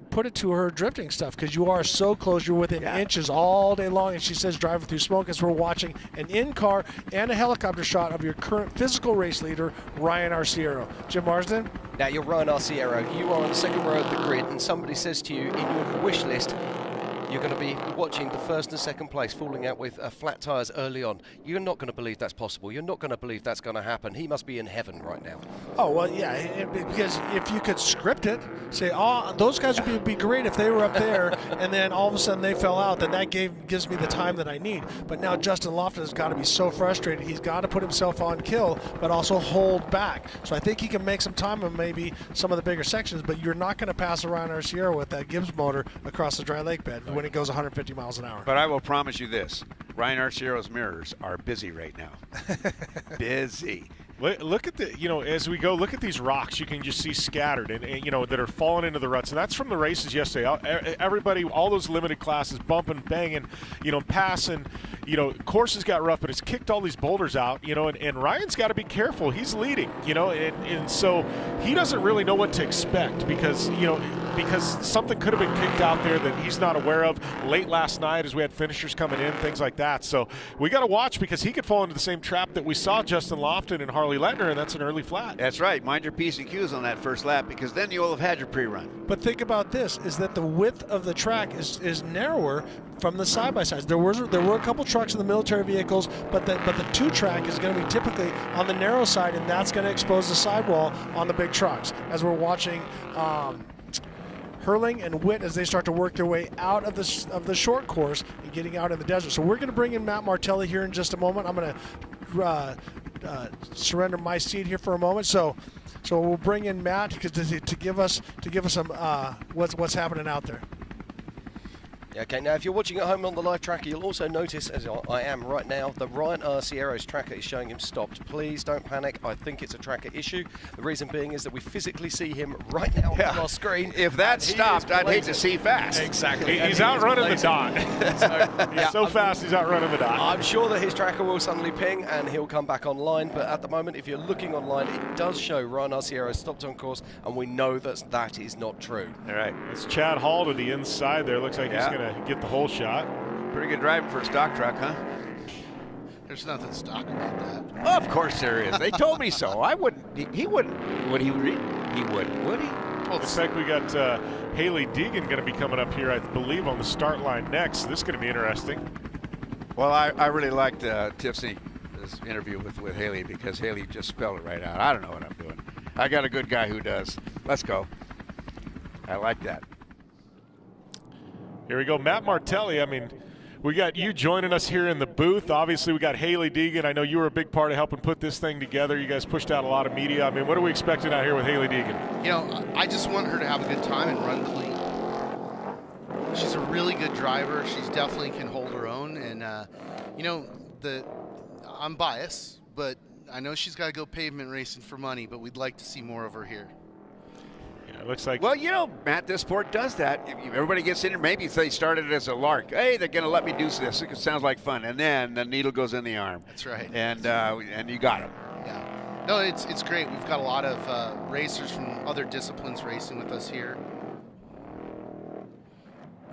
put it to her drifting stuff because you are so close. You're within inches all day long. And she says driving through smoke as we're watching an in-car and a helicopter shot of your current physical race leader, Ryan Arciero. Jim Marsden? Now, you're Ryan Arciero. You are on the second row of the grid, and somebody says to you in your wish list, you're going to be watching the first and second place falling out with flat tyres early on. You're not going to believe that's possible. You're not going to believe that's going to happen. He must be in heaven right now. Oh, well, yeah, because if you could script it, say, oh, those guys would be great if they were up there, and then all of a sudden they fell out, then that gives me the time that I need. But now Justin Lofton has got to be so frustrated. He's got to put himself on kill, but also hold back. So I think he can make some time on maybe some of the bigger sections, but you're not going to pass around Arciero with that Gibbs motor across the dry lake bed when it goes 150 miles an hour. But I will promise you this. Ryan Arciero's mirrors are busy right now. Busy. Look at the, as we go, look at these rocks you can just see scattered and that are falling into the ruts. And that's from the races yesterday. Everybody, all those limited classes, bumping, banging, passing. Courses got rough, but it's kicked all these boulders out, and Ryan's got to be careful. He's leading, and so he doesn't really know what to expect because something could have been kicked out there that he's not aware of late last night as we had finishers coming in, things like that. So we got to watch because he could fall into the same trap that we saw Justin Lofton and Harley Lettner, and that's an early flat. That's right. Mind your P's and Q's on that first lap because then you'll have had your pre-run. But think about this, is that the width of the track is narrower from the side-by-sides. There were a couple trucks in the military vehicles, but the two track is going to be typically on the narrow side, and that's going to expose the sidewall on the big trucks. As we're watching Herling and Witt as they start to work their way out of the short course and getting out in the desert. So we're going to bring in Matt Martelli here in just a moment. I'm going to surrender my seat here for a moment. So we'll bring in Matt to give us some what's happening out there. Okay, now if you're watching at home on the live tracker, you'll also notice, as I am right now, that Ryan Arciero's tracker is showing him stopped. Please don't panic. I think it's a tracker issue. The reason being is that we physically see him right now on our screen. If that stopped, I'd hate to see fast. Exactly. He's outrunning the dot. So fast, he's outrunning the dot. I'm sure that his tracker will suddenly ping and he'll come back online, but at the moment, if you're looking online, it does show Ryan Arciero stopped on course, and we know that is not true. All right. It's Chad Hall to the inside there. Looks like he's going to get the whole shot. Pretty good driving for a stock truck, huh? There's nothing stock about that. Oh, of course there is. They told me so. I wouldn't. He wouldn't. Would he? He wouldn't. Would he? Well, looks like we got Healy Deegan going to be coming up here, I believe, on the start line next. This is going to be interesting. Well, I really liked Tiffany's interview with Healy because Healy just spelled it right out. I don't know what I'm doing. I got a good guy who does. Let's go. I like that. Here we go, Matt Martelli. I mean, we got you joining us here in the booth. Obviously, we got Healy Deegan. I know you were a big part of helping put this thing together. You guys pushed out a lot of media. I mean, what are we expecting out here with Healy Deegan? I just want her to have a good time and run clean. She's a really good driver. She's definitely can hold her own. And, I'm biased, but I know she's got to go pavement racing for money, but we'd like to see more of her here. It looks like. Well, Matt, this sport does that. If everybody gets in here, maybe if they started it as a lark. Hey, they're going to let me do this. It sounds like fun. And then the needle goes in the arm. That's right. And you got him. Yeah. No, it's great. We've got a lot of racers from other disciplines racing with us here.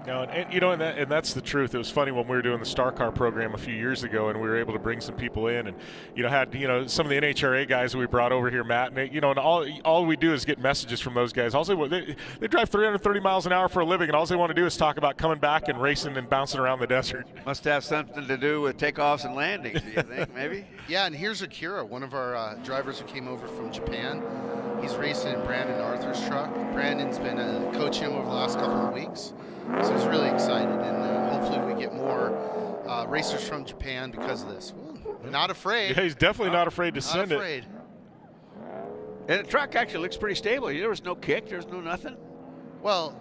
No, and that's the truth. It was funny when we were doing the Star Car program a few years ago, and we were able to bring some people in, and had some of the NHRA guys we brought over here, Matt, and and all we do is get messages from those guys. They drive 330 miles an hour for a living, and all they want to do is talk about coming back and racing and bouncing around the desert. Must have something to do with takeoffs and landings. Do you think maybe? Yeah, and here's Arciero, one of our drivers who came over from Japan. He's racing in Brandon Arthur's truck. Brandon's been coaching him over the last couple of weeks. So he's really excited, and hopefully we get more racers from Japan because of this. Well, not afraid. Yeah, he's definitely not afraid to send it. And the truck actually looks pretty stable. There was no kick. There's no nothing. Well,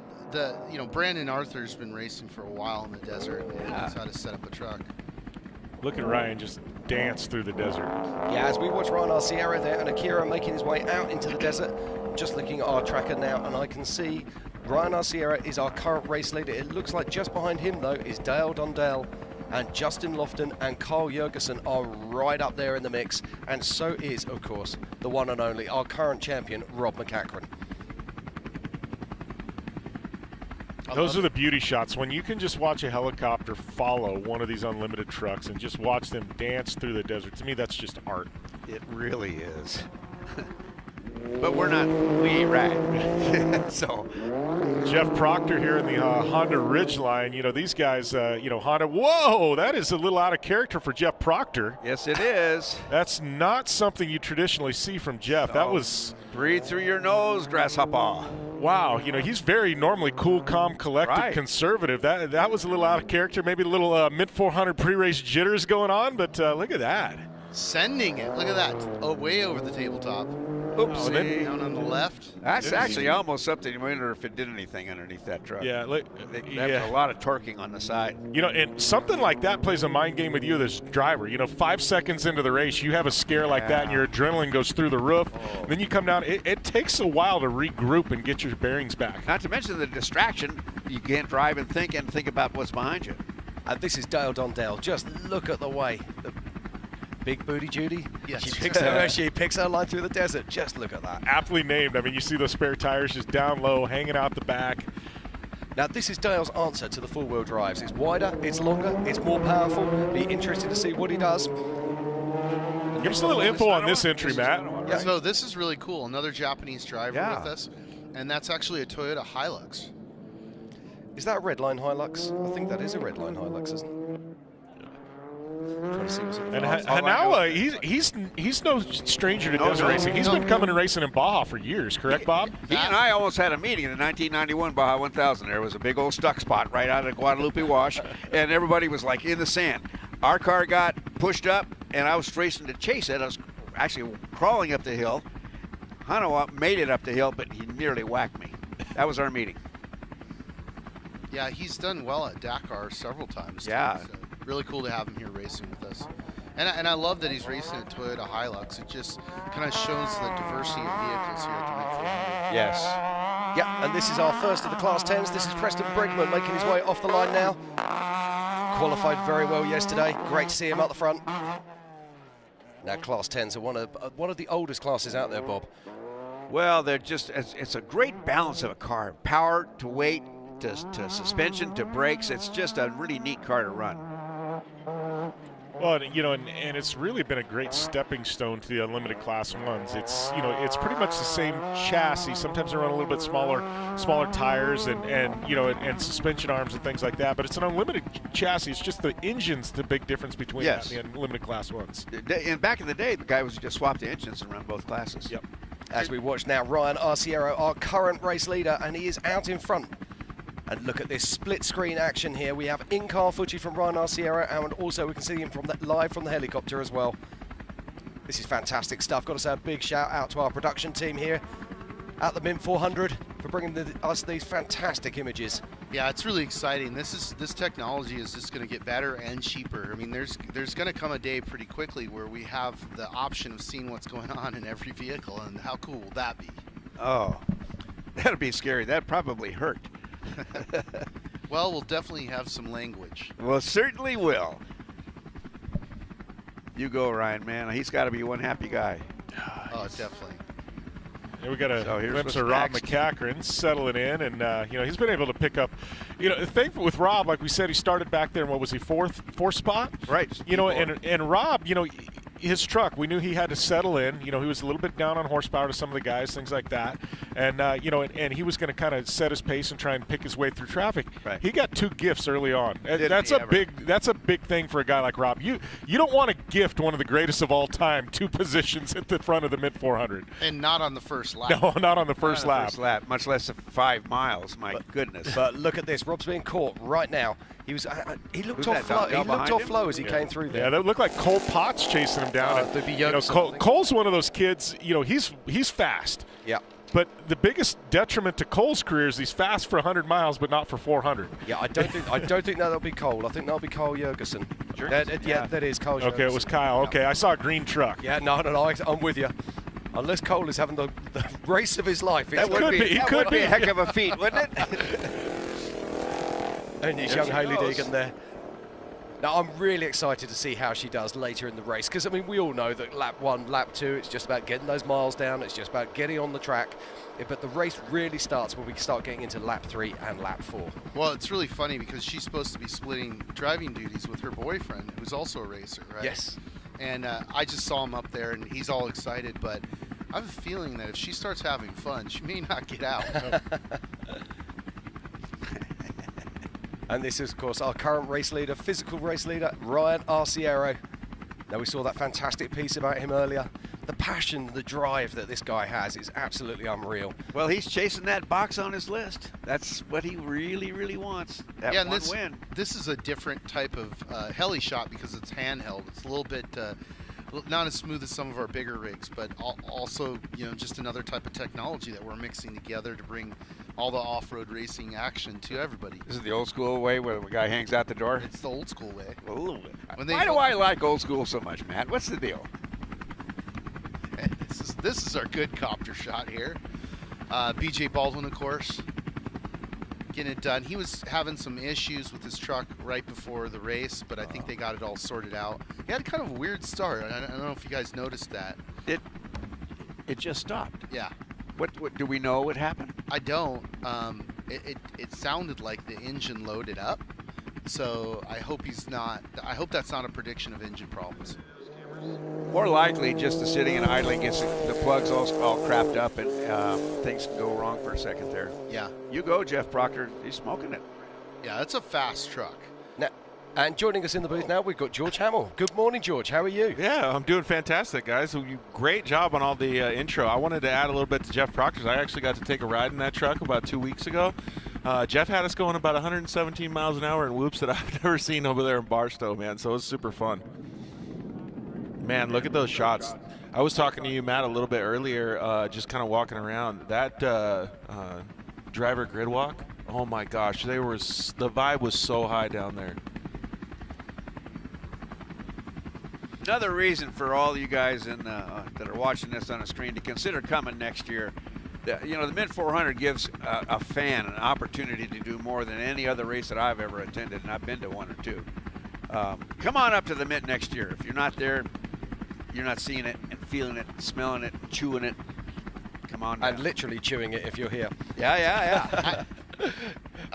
Brandon Arthur's been racing for a while in the desert, and knows how to set up a truck. Look at Ryan just dance through the desert. Yeah, as we watch Ryan Arciero there and Akira making his way out into the desert, just looking at our tracker now, and I can see Ryan Arciero is our current race leader. It looks like just behind him, though, is Dale Dondell, and Justin Lofton and Carl Jurgensen are right up there in the mix, and so is, of course, the one and only, our current champion, Rob MacCachren. Those are the beauty shots, when you can just watch a helicopter follow one of these unlimited trucks and just watch them dance through the desert. To me, that's just art. It really is. But we're not, we ride. So, Jeff Proctor here in the Honda Ridgeline. These guys, Honda. Whoa, that is a little out of character for Jeff Proctor. Yes, it is. That's not something you traditionally see from Jeff. That was breathe through your nose, grasshopper. Wow, he's very normally cool, calm, collected, conservative. That was a little out of character. Maybe a little Mint 400 pre-race jitters going on, but look at that. Sending it. Look at that. Oh, way over the tabletop. Oopsie. Down on the left. That's actually almost something. I wonder if it did anything underneath that truck. Yeah, a lot of torquing on the side. You know, and something like that plays a mind game with you, this driver. You know, 5 seconds into the race, you have a scare like that, and your adrenaline goes through the roof. Then you come down. It takes a while to regroup and get your bearings back. Not to mention the distraction. You can't drive and think about what's behind you. And this is Dale Dondell. Just look at the way. Big Booty Judy. Yes. She picks her line through the desert. Just look at that. Aptly named. I mean, you see those spare tires just down low, hanging out the back. Now, this is Dale's answer to the four-wheel drives. It's wider, it's longer, it's more powerful. Be interested to see what he does. Give us a little info on this entry, Matt. Yeah. So this is really cool. Another Japanese driver with us, and that's actually a Toyota Hilux. Is that a Redline Hilux? I think that is a Redline Hilux, isn't it? And Hanawa, he's no stranger to desert racing. He's been coming and racing in Baja for years, correct, Bob? He and I almost had a meeting in the 1991 Baja 1000. There was a big old stuck spot right out of the Guadalupe Wash, and everybody was like in the sand. Our car got pushed up, and I was racing to chase it. I was actually crawling up the hill. Hanawa made it up the hill, but he nearly whacked me. That was our meeting. Yeah, he's done well at Dakar several times. Yeah. So really cool to have him here racing with us. And I love that he's racing a Toyota Hilux. It just kind of shows the diversity of vehicles here at the Mint 400. Yes. Yeah, and this is our first of the Class 10s. This is Preston Brigman making his way off the line now. Qualified very well yesterday. Great to see him up the front. Now, Class 10s are one of the oldest classes out there, Bob. Well, they're just, it's a great balance of a car. Power to weight, to suspension, to brakes. It's just a really neat car to run. Well, you know, and it's really been a great stepping stone to the Unlimited Class 1s. It's, you know, it's pretty much the same chassis. Sometimes they run a little bit smaller tires and you know, and suspension arms and things like that. But it's an Unlimited chassis. It's just the engine's the big difference between that and the Unlimited Class 1s. And back in the day, the guy was just swap the engines and run both classes. Yep. As we watch now, Ryan Arciero, our current race leader, and he is out in front. And look at this split screen action here. We have in-car footage from Ryan Arciero, and also we can see him from live from the helicopter as well. This is fantastic stuff. Got to say a big shout out to our production team here at the Mint 400 for bringing us these fantastic images. Yeah, it's really exciting. This technology is just going to get better and cheaper. I mean, there's going to come a day pretty quickly where we have the option of seeing what's going on in every vehicle, and how cool will that be? Oh, that'd be scary. That'd probably hurt. Well, we'll definitely have some language. Well, certainly will. You go, Ryan, man. He's got to be one happy guy. Oh, definitely. And we got a glimpse of Rob MacCachren settling in, and you know, he's been able to pick up. You know, the thing with Rob, like we said, he started back there in what was he, fourth spot? Right. You know, and Rob, you know, his truck, we knew he had to settle in. You know, he was a little bit down on horsepower to some of the guys, things like that. And, you know, and he was going to kind of set his pace and try and pick his way through traffic. Right. He got 2 gifts early on. That's a big thing for a guy like Rob. You don't want to gift one of the greatest of all time 2 positions at the front of the Mint 400. And not on the first lap. No, not on the first lap. Much less 5 miles. My goodness. But look at this. Rob's being caught right now. He was. He looked off flow. He looked off flow as he came through there. Yeah, that looked like Cole Potts chasing him down. You know, Cole's one of those kids. You know, he's fast. Yeah. But the biggest detriment to Cole's career is he's fast for 100 miles, but not for 400. Yeah, I don't think that'll be Cole. I think that'll be Cole Jurgensen. Sure. That is Cole. Okay, Jurgensen. It was Kyle. Okay, I saw a green truck. Yeah, no, I'm with you. Unless Cole is having the race of his life. That would be a heck of a feat, wouldn't it? And his young Healy Deegan there. Now, I'm really excited to see how she does later in the race, because, I mean, we all know that lap 1, lap 2, it's just about getting those miles down. It's just about getting on the track. But the race really starts when we start getting into lap 3 and lap 4. Well, it's really funny because she's supposed to be splitting driving duties with her boyfriend, who's also a racer, right? Yes. And I just saw him up there, and he's all excited, but I have a feeling that if she starts having fun, she may not get out. And this is, of course, our current race leader, physical race leader, Ryan Arciero. Now, we saw that fantastic piece about him earlier. The passion, the drive that this guy has is absolutely unreal. Well, he's chasing that box on his list. That's what he really, really wants. That one win. This is a different type of heli shot because it's handheld. It's a little not as smooth as some of our bigger rigs, but also, you know, just another type of technology that we're mixing together to bring all the off-road racing action to everybody. This is the old school way where the guy hangs out the door? It's the old school way. A little bit. Why do I like old school so much, Matt? What's the deal? This is our good copter shot here. BJ Baldwin, of course, getting it done. He was having some issues with his truck right before the race, but I think they got it all sorted out. He had kind of a weird start. I don't know if you guys noticed that. It just stopped. Yeah. What do we know what happened? I don't. It sounded like the engine loaded up, so I hope he's not. I hope that's not a prediction of engine problems. More likely, just the sitting and idling gets the plugs all crapped up, and things can go wrong for a second there. Yeah. You go, Jeff Proctor. He's smoking it. Yeah, that's a fast truck. Now, and joining us in the booth now, we've got George Hamill. Good morning, George. How are you? Yeah, I'm doing fantastic, guys. Great job on all the intro. I wanted to add a little bit to Jeff Proctor's. I actually got to take a ride in that truck about 2 weeks ago. Jeff had us going about 117 miles an hour in whoops that I've never seen over there in Barstow, man. So it was super fun. Man, look at those shots. I was talking to you, Matt, a little bit earlier, just kind of walking around. That driver grid walk, oh my gosh, the vibe was so high down there. Another reason for all you guys that are watching this on a screen to consider coming next year. You know, the Mint 400 gives a fan an opportunity to do more than any other race that I've ever attended, and I've been to one or two. Come on up to the Mint next year. If you're not there, you're not seeing it and feeling it, smelling it, chewing it. Come on down. And literally chewing it if you're here. Yeah.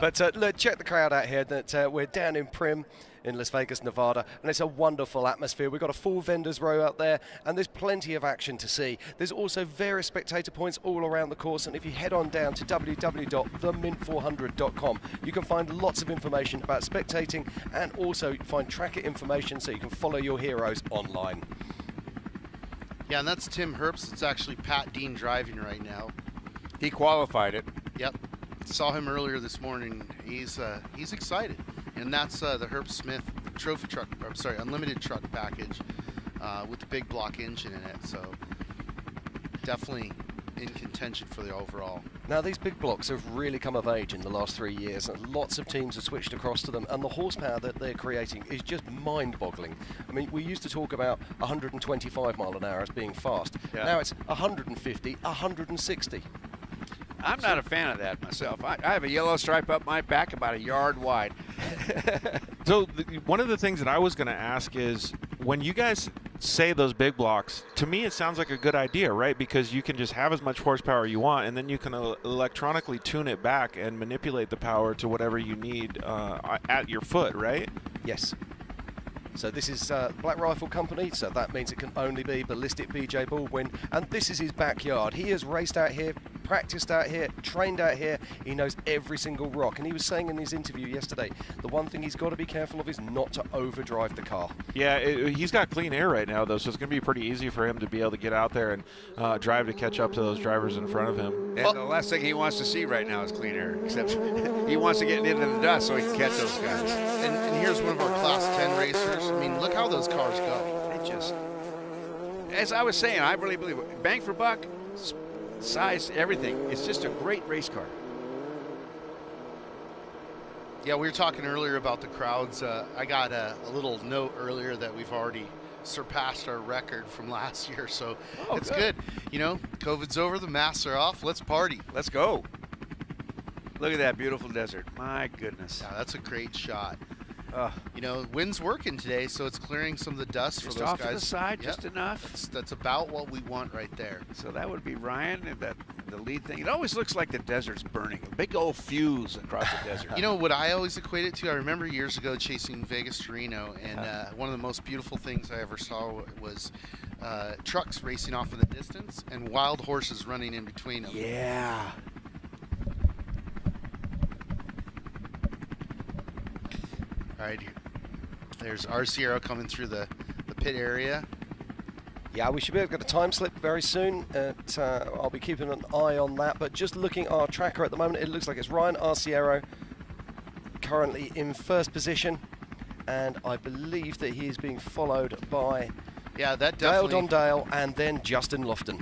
But look, check the crowd out here. That we're down in Prim in Las Vegas, Nevada, and it's a wonderful atmosphere. We've got a full vendors row out there, and there's plenty of action to see. There's also various spectator points all around the course, and if you head on down to www.themint400.com, you can find lots of information about spectating and also find tracker information so you can follow your heroes online. Yeah, and that's Tim Herbst. It's actually Pat Dean driving right now. He qualified it. Yep. Saw him earlier this morning. He's excited. And that's the Herb Smith trophy truck, unlimited truck package with the big block engine in it. So definitely in contention for the overall. Now, these big blocks have really come of age in the last 3 years, and lots of teams have switched across to them, and the horsepower that they're creating is just mind-boggling. I mean, we used to talk about 125 mile an hour as being fast. Yeah. Now it's 150, 160. I'm not a fan of that myself. I have a yellow stripe up my back about a yard wide. So one of the things that I was going to ask is, when you guys say those big blocks, to me it sounds like a good idea, right? Because you can just have as much horsepower you want, and then you can electronically tune it back and manipulate the power to whatever you need at your foot, right? Yes. So this is Black Rifle Company, so that means it can only be Ballistic BJ Baldwin, and this is his backyard. He has raced out here, practiced out here, trained out here. He knows every single rock, and he was saying in his interview yesterday, the one thing he's got to be careful of is not to overdrive the car. Yeah, he's got clean air right now, though, so it's going to be pretty easy for him to be able to get out there and drive to catch up to those drivers in front of him. And the last thing he wants to see right now is clean air, except he wants to get into the dust so he can catch those guys. And here's one of our Class 10 racers. I mean, look how those cars go. They just, as I was saying, I really believe it. Bang for buck, size, everything. It's just a great race car. Yeah, we were talking earlier about the crowds. I got a little note earlier that we've already surpassed our record from last year, so it's good. You know, COVID's over, the masks are off. Let's party. Let's go. Look at that beautiful desert. My goodness. Yeah, that's a great shot. You know, wind's working today, so it's clearing some of the dust Just for those off guys. to the side, just enough. That's about what we want right there. So that would be Ryan, and the lead thing. It always looks like the desert's burning. A big old fuse across the desert. You know what I always equate it to? I remember years ago chasing Vegas to Reno, and one of the most beautiful things I ever saw was trucks racing off in the distance and wild horses running in between them. Yeah. All right, there's Arciero coming through the pit area. Yeah, we should be able to get a time slip very soon. I'll be keeping an eye on that. But just looking at our tracker at the moment, it looks like it's Ryan Arciero currently in first position. And I believe that he is being followed by Yeah, that Dale definitely. Dondale and then Justin Lofton.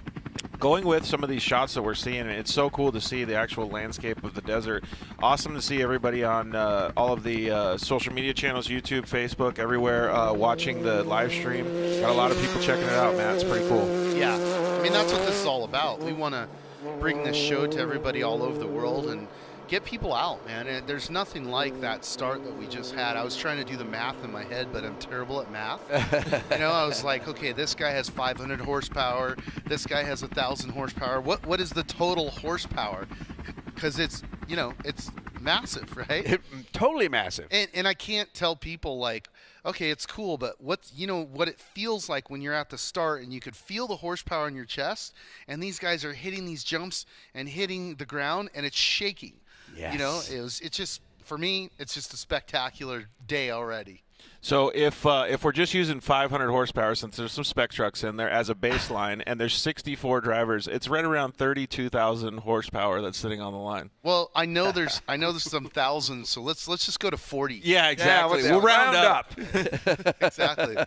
Going with some of these shots that we're seeing, it's so cool to see the actual landscape of the desert. Awesome to see everybody on all of the social media channels, YouTube, Facebook, everywhere, watching the live stream. Got a lot of people checking it out, Matt. It's pretty cool. Yeah, I mean, that's what this is all about. We want to bring this show to everybody all over the world and get people out, man. And there's nothing like that start that we just had. I was trying to do the math in my head, but I'm terrible at math. I was like, okay, this guy has 500 horsepower. This guy has 1,000 horsepower. What is the total horsepower? Because it's massive, right? Totally massive. And I can't tell people like, okay, it's cool, but what it feels like when you're at the start and you could feel the horsepower in your chest, and these guys are hitting these jumps and hitting the ground, and it's shaking. Yes. It's just, for me, it's just a spectacular day already. So if we're just using 500 horsepower, since there's some spec trucks in there as a baseline, and there's 64 drivers, it's right around 32,000 horsepower that's sitting on the line. Well, I know there's some thousands, so let's just go to 40. Yeah, exactly. We'll round up. Exactly.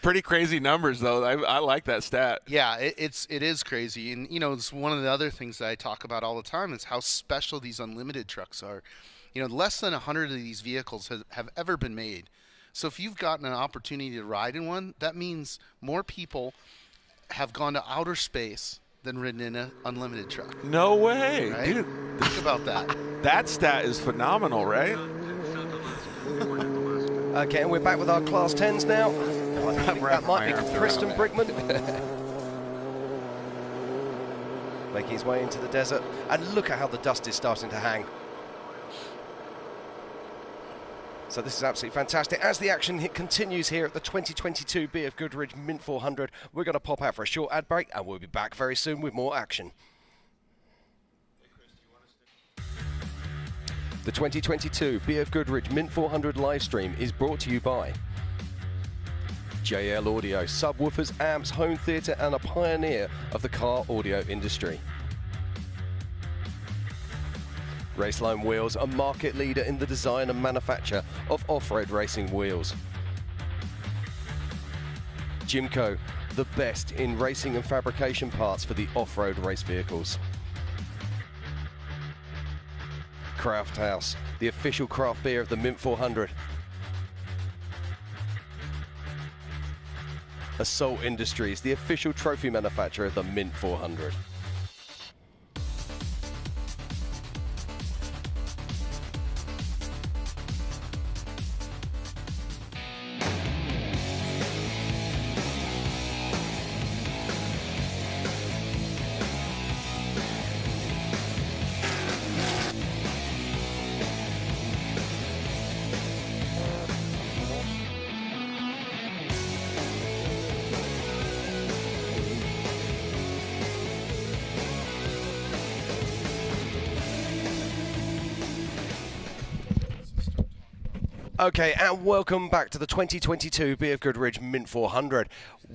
Pretty crazy numbers, though. I like that stat. Yeah, it is crazy, and it's one of the other things that I talk about all the time is how special these unlimited trucks are. Less than 100 of these vehicles have ever been made. So if you've gotten an opportunity to ride in one, that means more people have gone to outer space than ridden in an unlimited truck. No way. Right? Dude. Think about that. That stat is phenomenal, right? Okay, and we're back with our Class 10s now. I think that might be Preston Brickman. Making his way into the desert. And look at how the dust is starting to hang. So this is absolutely fantastic. As the action continues here at the 2022 BFGoodrich Mint 400, we're going to pop out for a short ad break, and we'll be back very soon with more action. The 2022 BFGoodrich Mint 400 live stream is brought to you by JL Audio, subwoofers, amps, home theatre, and a pioneer of the car audio industry. Raceline Wheels, a market leader in the design and manufacture of off-road racing wheels. Jimco, the best in racing and fabrication parts for the off-road race vehicles. Craft House, the official craft beer of the Mint 400. Assault Industries, the official trophy manufacturer of the Mint 400. Okay, and welcome back to the 2022 BFGoodrich Mint 400.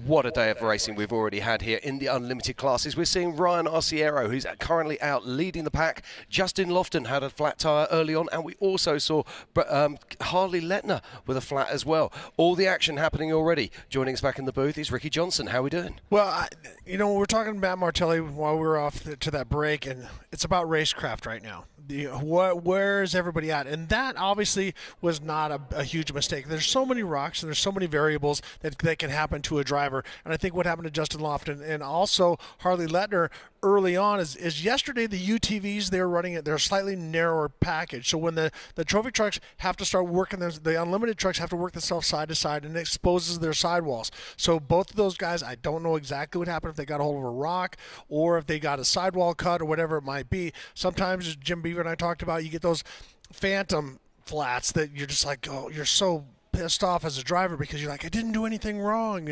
What a day of racing we've already had here in the unlimited classes. We're seeing Ryan Arciero, who's currently out leading the pack. Justin Lofton had a flat tyre early on, and we also saw Harley Letner with a flat as well. All the action happening already. Joining us back in the booth is Ricky Johnson. How are we doing? Well, we're talking to Matt Martelli while we were off to that break, and it's about racecraft right now. Where is everybody at? And that obviously was not a huge mistake. There's so many rocks and there's so many variables that can happen to a driver. And I think what happened to Justin Lofton and also Harley Letner early on is yesterday the UTVs, they're running it, they're a slightly narrower package. So when the trophy trucks have to start working, the unlimited trucks have to work themselves side to side, and it exposes their sidewalls. So both of those guys, I don't know exactly what happened, if they got a hold of a rock or if they got a sidewall cut or whatever it might be. Sometimes, as Jim Beaver and I talked about, you get those phantom flats that you're just like, oh, you're so pissed off as a driver because you're like, I didn't do anything wrong,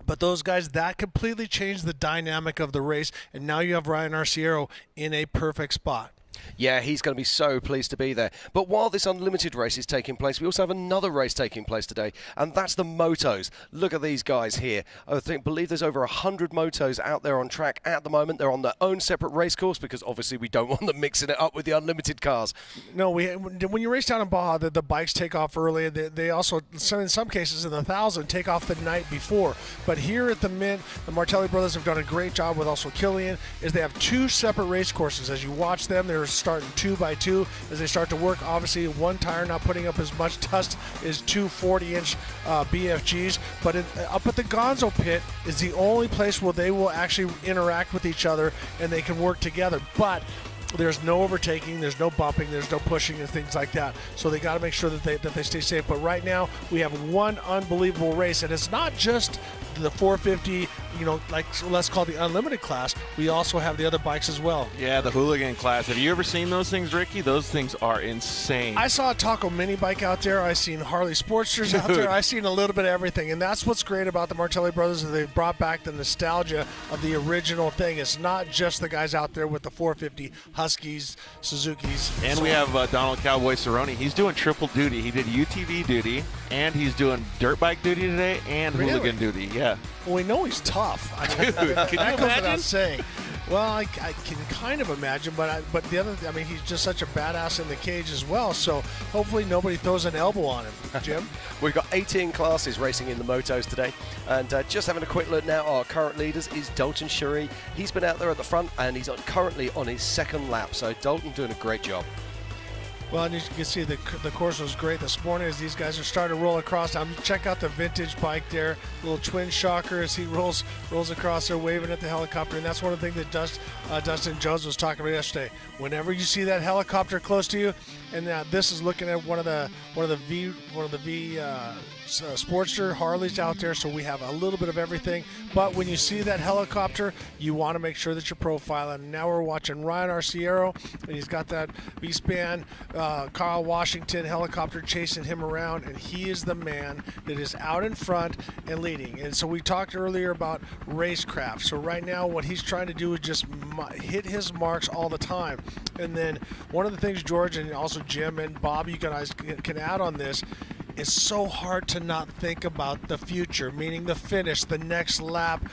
But those guys, that completely changed the dynamic of the race, and now you have Ryan Arciero in a perfect spot. Yeah, he's going to be so pleased to be there. But while this unlimited race is taking place, we also have another race taking place today, and that's the motos. Look at these guys here. I believe there's over 100 motos out there on track at the moment. They're on their own separate race course because obviously we don't want them mixing it up with the unlimited cars. No, when you race down in Baja, the bikes take off early. They also, in some cases in the 1,000, take off the night before. But here at the Mint, the Martelli brothers have done a great job with also Killian, is they have 2 separate race courses. As you watch them, they're starting 2 by 2 as they start to work. Obviously, one tire not putting up as much dust as 2 40-inch BFGs, but up at the Gonzo pit is the only place where they will actually interact with each other and they can work together. But there's no overtaking, there's no bumping, there's no pushing and things like that. So they got to make sure that they stay safe. But right now we have one unbelievable race, and it's not just the 450, like let's call it the unlimited class. We also have the other bikes as well. Yeah, the hooligan class. Have you ever seen those things, Ricky? Those things are insane. I saw a Taco mini bike out there. I seen Harley Sportsters out there. I seen a little bit of everything, and that's what's great about the Martelli brothers. Is they've brought back the nostalgia of the original thing. It's not just the guys out there with the 450 Huskies, Suzukis. And we have Donald Cowboy Cerrone. He's doing triple duty. He did UTV duty, and he's doing dirt bike duty today and hooligan duty. Yeah. Well, we know he's tough. I mean, Dude, can you goes imagine? without saying. Well, I can kind of imagine, but the other, he's just such a badass in the cage as well. So hopefully nobody throws an elbow on him. Jim, we've got 18 classes racing in the motos today, and just having a quick look now. Our current leaders is Dalton Cherie. He's been out there at the front, and he's currently on his 2nd lap. So Dalton doing a great job. well, and you can see the course was great this morning as these guys are starting to roll across. Check out the vintage bike there, little twin shocker as he rolls across there, waving at the helicopter. And that's one of the things that Dustin Jones was talking about yesterday. Whenever you see that helicopter close to you, and this is looking at one of the V Sportster Harleys out there, so we have a little bit of everything. But when you see that helicopter, you want to make sure that you're profiling. Now we're watching Ryan Arciero, and he's got that V-Span Carl Washington helicopter chasing him around, and he is the man that is out in front and leading. And so we talked earlier about racecraft. So right now what he's trying to do is just hit his marks all the time. And then one of the things, George, and also Jim and Bob, you guys can add on this, it's so hard to not think about the future, meaning the finish, the next lap.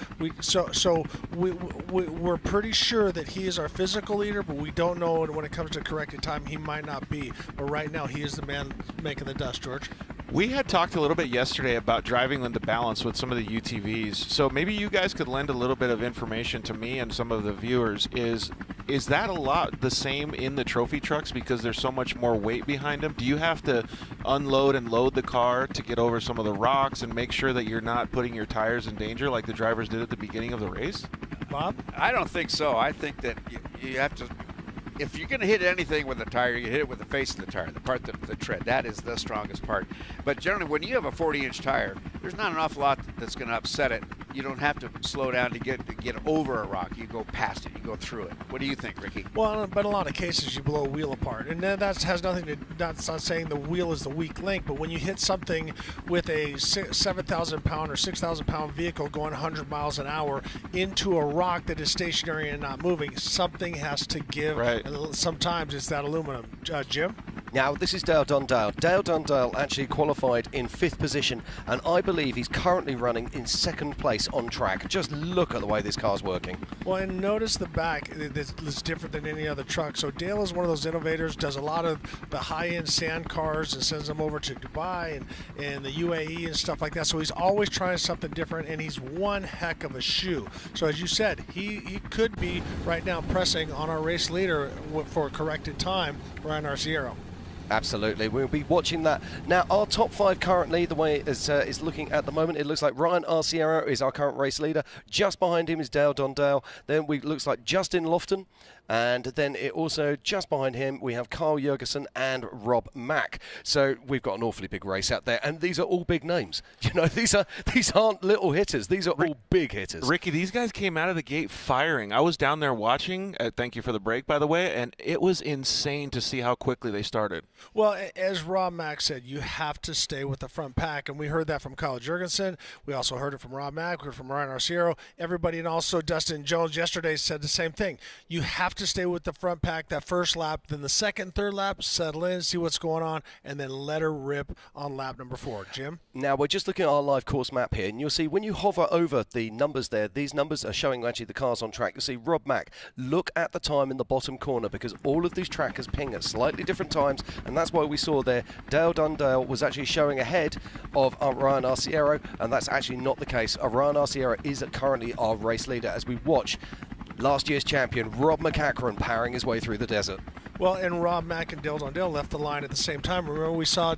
We're pretty sure that he is our physical leader, but we don't know when it comes to corrected time, he might not be. But right now, he is the man making the dust, George. We had talked a little bit yesterday about driving into balance with some of the UTVs. So maybe you guys could lend a little bit of information to me and some of the viewers. Is that a lot the same in the trophy trucks because there's so much more weight behind them? Do you have to unload and load the car to get over some of the rocks and make sure that you're not putting your tires in danger like the drivers did at the beginning of the race? Bob? I don't think so. I think that you have to, if you're going to hit anything with a tire, you hit it with the face of the tire, the part that the tread. That is the strongest part. But generally, when you have a 40-inch tire, there's not an awful lot that's going to upset it. You don't have to slow down to get over a rock. You go past it. You go through it. What do you think, Ricky? Well, but in a lot of cases, you blow a wheel apart. And that has nothing to, that's not saying the wheel is the weak link, but when you hit something with a 7,000-pound or 6,000-pound vehicle going 100 miles an hour into a rock that is stationary and not moving, something has to give. Right. And sometimes it's that aluminum. Jim? Now, this is Dale Dundale. Dale Dundale actually qualified in 5th position, and I believe he's currently running in 2nd place on track. Just look at the way this car's working. Well, and notice the back. It's different than any other truck. So Dale is one of those innovators, does a lot of the high-end sand cars and sends them over to Dubai and the UAE and stuff like that. So he's always trying something different, and he's one heck of a shoe. So as you said, he could be right now pressing on our race leader for a corrected time, Ryan Arciero. Absolutely, we'll be watching that. Now, our top 5 currently, the way it's looking at the moment, it looks like Ryan Arciero is our current race leader. Just behind him is Dale Dundale. Then looks like Justin Lofton. And then it also, just behind him, we have Carl Jurgensen and Rob Mack. So we've got an awfully big race out there, and these are all big names. You know, these aren't little hitters. These are all big hitters. Ricky, these guys came out of the gate firing. I was down there watching. Thank you for the break, by the way, and it was insane to see how quickly they started. Well, as Rob Mack said, you have to stay with the front pack, and we heard that from Carl Jurgensen. We also heard it from Rob Mack. We heard from Ryan Arciero. Everybody, and also Dustin Jones yesterday said the same thing. You have to stay with the front pack that first lap, then the second, third lap, settle in, see what's going on, and then let her rip on lap number 4. Jim? Now, we're just looking at our live course map here, and you'll see when you hover over the numbers there, these numbers are showing actually the cars on track. You'll see Rob Mack. Look at the time in the bottom corner, because all of these trackers ping at slightly different times, and that's why we saw there Dale Dundale was actually showing ahead of Ryan Arciero, and that's actually not the case. Ryan Arciero is currently our race leader as we watch last year's champion Rob MacCachren powering his way through the desert. Well, and Rob Mack and Dale Dundale left the line at the same time. Remember, we saw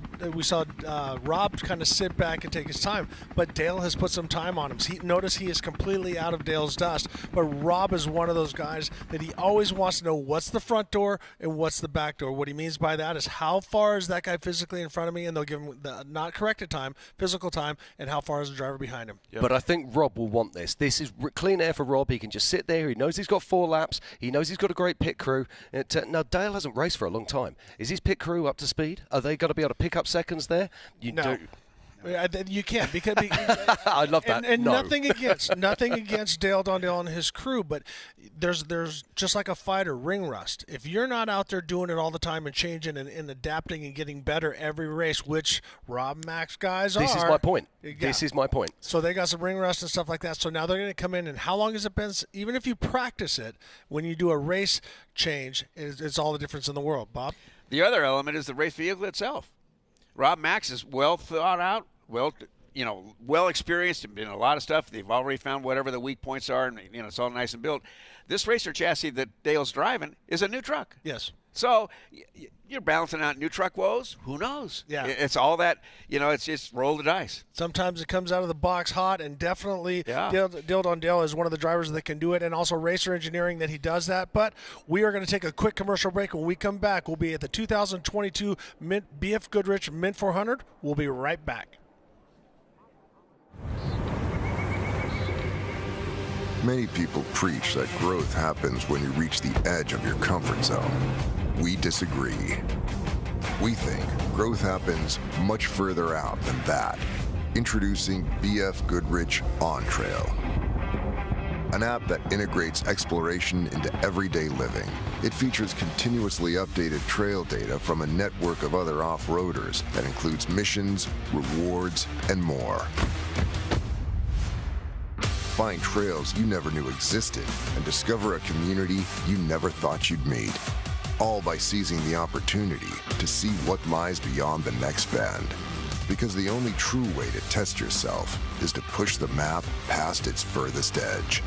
Rob kind of sit back and take his time, but Dale has put some time on him. Notice he is completely out of Dale's dust, but Rob is one of those guys that he always wants to know what's the front door and what's the back door. What he means by that is how far is that guy physically in front of me, and they'll give him the not corrected time, physical time, and how far is the driver behind him. Yep. But I think Rob will want this. This is clean air for Rob. He can just sit there. He knows he's got 4 laps. He knows he's got a great pit crew. Now, Dale hasn't raced for a long time. Is his pit crew up to speed? Are they going to be able to pick up seconds there? No. You can't because I love that. And no. nothing against Dale Dundale and his crew, but there's just like a fighter, ring rust. If you're not out there doing it all the time and changing and adapting and getting better every race, which Rob Mack's guys are. This is my point. Yeah. This is my point. So they got some ring rust and stuff like that. So now they're going to come in, and how long has it been? Even if you practice it, when you do a race change, it's all the difference in the world. Bob? The other element is the race vehicle itself. Rob Max is well thought out, well experienced in a lot of stuff. They've already found whatever the weak points are, and it's all nice and built. This racer chassis that Dale's driving is a new truck. Yes. So you're balancing out new truck woes. Who knows? Yeah. It's all that, it's just roll the dice. Sometimes it comes out of the box hot, and definitely Yeah. Dale Dundale is one of the drivers that can do it, and also Racer Engineering that he does that. But we are going to take a quick commercial break. When we come back, we'll be at the 2022 BFGoodrich Mint 400. We'll be right back. Many people preach that growth happens when you reach the edge of your comfort zone. We disagree. We think growth happens much further out than that. Introducing BFGoodrich On Trail, an app that integrates exploration into everyday living. It features continuously updated trail data from a network of other off-roaders that includes missions, rewards, and more. Find trails you never knew existed and discover a community you never thought you'd meet. All by seizing the opportunity to see what lies beyond the next bend. Because the only true way to test yourself is to push the map past its furthest edge.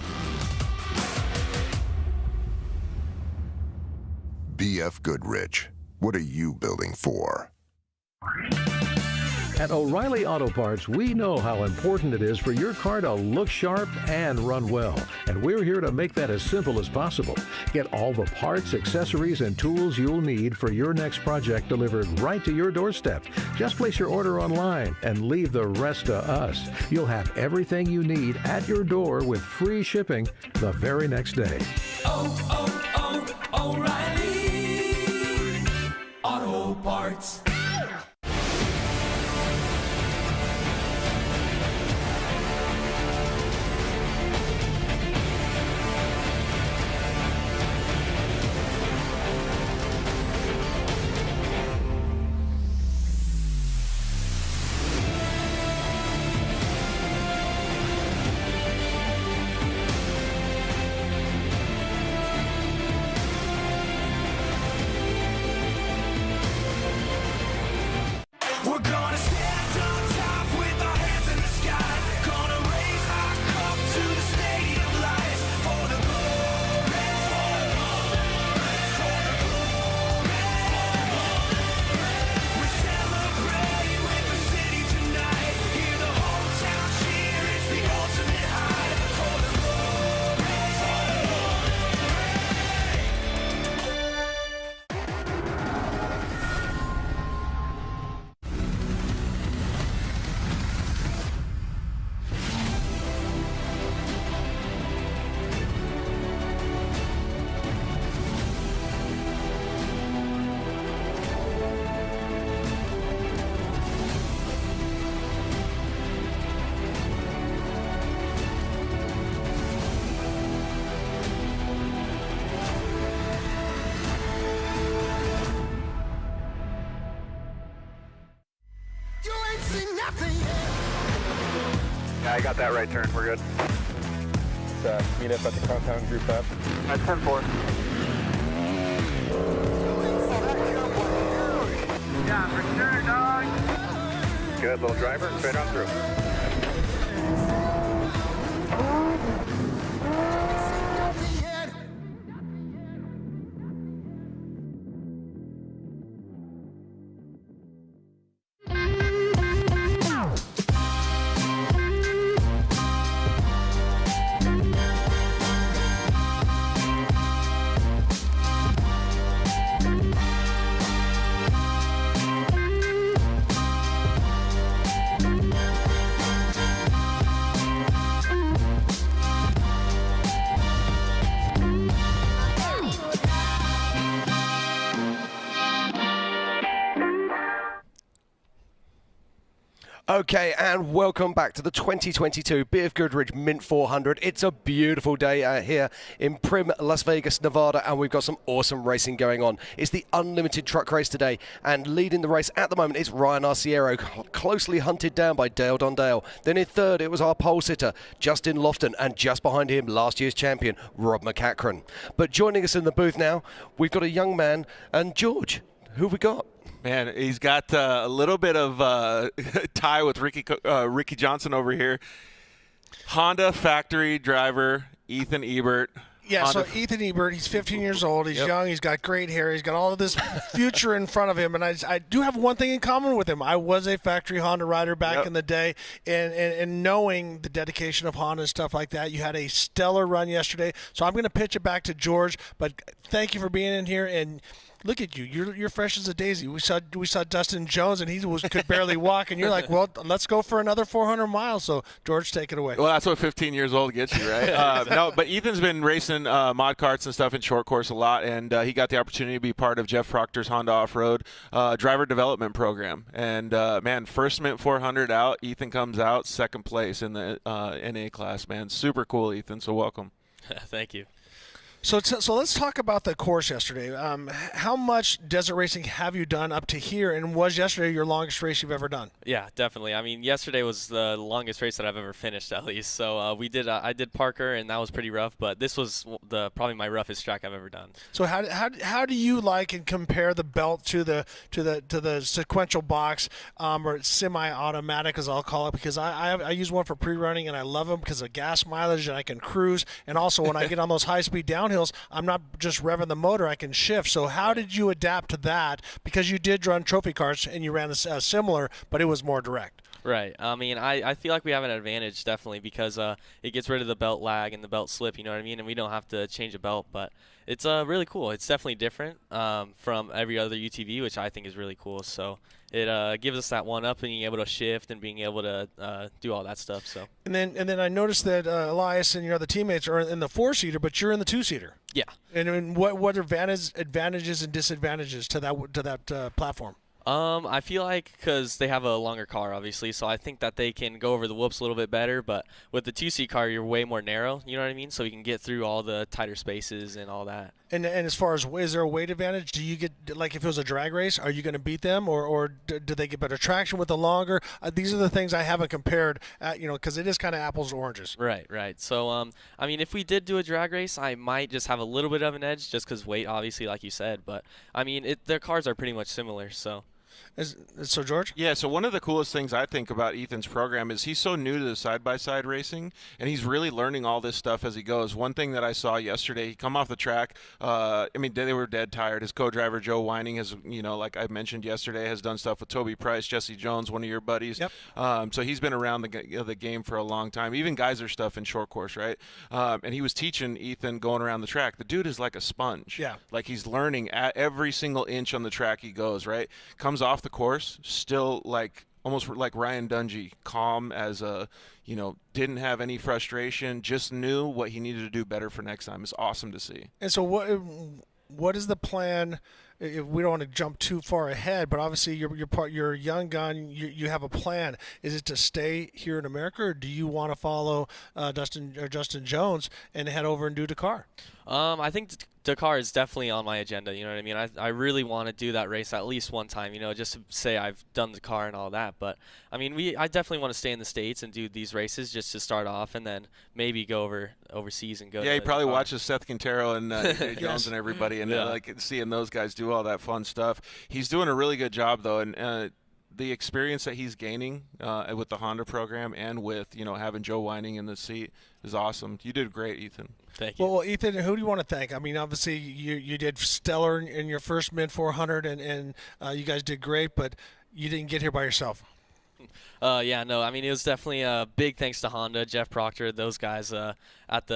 BFGoodrich, what are you building for? At O'Reilly Auto Parts, we know how important it is for your car to look sharp and run well. And we're here to make that as simple as possible. Get all the parts, accessories, and tools you'll need for your next project delivered right to your doorstep. Just place your order online and leave the rest to us. You'll have everything you need at your door with free shipping the very next day. O'Reilly Auto Parts. Yeah, I got that right turn. We're good. Let's meet up at the compound group up. At 10-4. Yeah, for sure, dog. Good, little driver, straight on through. Okay, and welcome back to the 2022 BFGoodrich Mint 400. It's a beautiful day out here in Prim, Las Vegas, Nevada, and we've got some awesome racing going on. It's the unlimited truck race today, and leading the race at the moment is Ryan Arciero, closely hunted down by Dale Dondale. Then in third, it was our pole sitter, Justin Lofton, and just behind him, last year's champion, Rob MacCachren. But joining us in the booth now, we've got a young man, and George, who have we got? Man, he's got a little bit of tie with Ricky Johnson over here. Honda factory driver Ethan Ebert. Yeah, so Ethan Ebert, he's 15 years old. He's young. He's got great hair. He's got all of this future in front of him. And I do have one thing in common with him. I was a factory Honda rider back in the day. And knowing the dedication of Honda and stuff like that, you had a stellar run yesterday. So I'm going to pitch it back to George. But thank you for being in here. And look at you. You're fresh as a daisy. We saw Dustin Jones, and he could barely walk, and you're like, well, let's go for another 400 miles. So, George, take it away. Well, that's what 15 years old gets you, right? No, but Ethan's been racing mod karts and stuff in short course a lot, and he got the opportunity to be part of Jeff Proctor's Honda Off-Road driver development program. And, man, first Mint 400 out, Ethan comes out second place in the NA class, man. Super cool, Ethan, so welcome. Thank you. So let's talk about the course yesterday. How much desert racing have you done up to here, and was yesterday your longest race you've ever done? Yeah, definitely. I mean, yesterday was the longest race that I've ever finished, at least. So I did Parker, and that was pretty rough. But this was probably my roughest track I've ever done. So how do you like and compare the belt to the sequential box or semi-automatic, as I'll call it, because I use one for pre-running and I love them because of gas mileage and I can cruise, and also when I get on those high-speed downhills, I'm not just revving the motor, I can shift. So how did you adapt to that? Because you did run trophy cars and you ran a similar, but it was more direct. Right. I mean, I feel like we have an advantage, definitely, because it gets rid of the belt lag and the belt slip, you know what I mean? And we don't have to change a belt, but it's really cool. It's definitely different from every other UTV, which I think is really cool. So it gives us that one up, being able to shift and being able to do all that stuff. So. And then I noticed that Elias and your other teammates are in the 4-seater, but you're in the 2-seater. Yeah. And what are advantages and disadvantages to that platform? I feel like because they have a longer car, obviously, so I think that they can go over the whoops a little bit better. But with the 2-seat car, you're way more narrow, you know what I mean? So you can get through all the tighter spaces and all that. And as far as, is there a weight advantage? Do you get, like if it was a drag race, are you going to beat them? Or do they get better traction with the longer? These are the things I haven't compared, because it is kind of apples to oranges. Right. So, I mean, if we did do a drag race, I might just have a little bit of an edge just because weight, obviously, like you said. But, I mean, their cars are pretty much similar, so. So, George? Yeah, so one of the coolest things I think about Ethan's program is he's so new to the side-by-side racing, and he's really learning all this stuff as he goes. One thing that I saw yesterday, he come off the track, they were dead tired. His co-driver, Joe Whining, has, like I mentioned yesterday, has done stuff with Toby Price, Jesse Jones, one of your buddies. Yep. So he's been around the game for a long time. Even geyser stuff in short course, right? And he was teaching Ethan going around the track. The dude is like a sponge. Yeah. Like he's learning at every single inch on the track he goes, right? Comes off the course, still almost like Ryan Dungey, calm as didn't have any frustration, just knew what he needed to do better for next time. It's awesome to see. And so what is the plan we don't want to jump too far ahead, but obviously you're a young gun. You have a plan. Is it to stay here in America, or do you want to follow Justin Jones and head over and do Dakar? I think Dakar is definitely on my agenda. You know what I mean? I really want to do that race at least one time, just to say I've done Dakar and all that. But, I mean, I definitely want to stay in the States and do these races just to start off and then maybe go overseas and go Yeah, to he probably Dakar. watches Seth Quintero and AJ Jones and everybody and like seeing those guys do all that fun stuff. He's doing a really good job, though, and the experience that he's gaining with the Honda program and with, having Joe Whining in the seat is awesome. You did great, Ethan. Thank you. Well, Ethan, who do you want to thank? I mean, obviously you did stellar in your first Mint 400, and you guys did great, but you didn't get here by yourself. Yeah, no, I mean, it was definitely a big thanks to Honda, Jeff Proctor, those guys at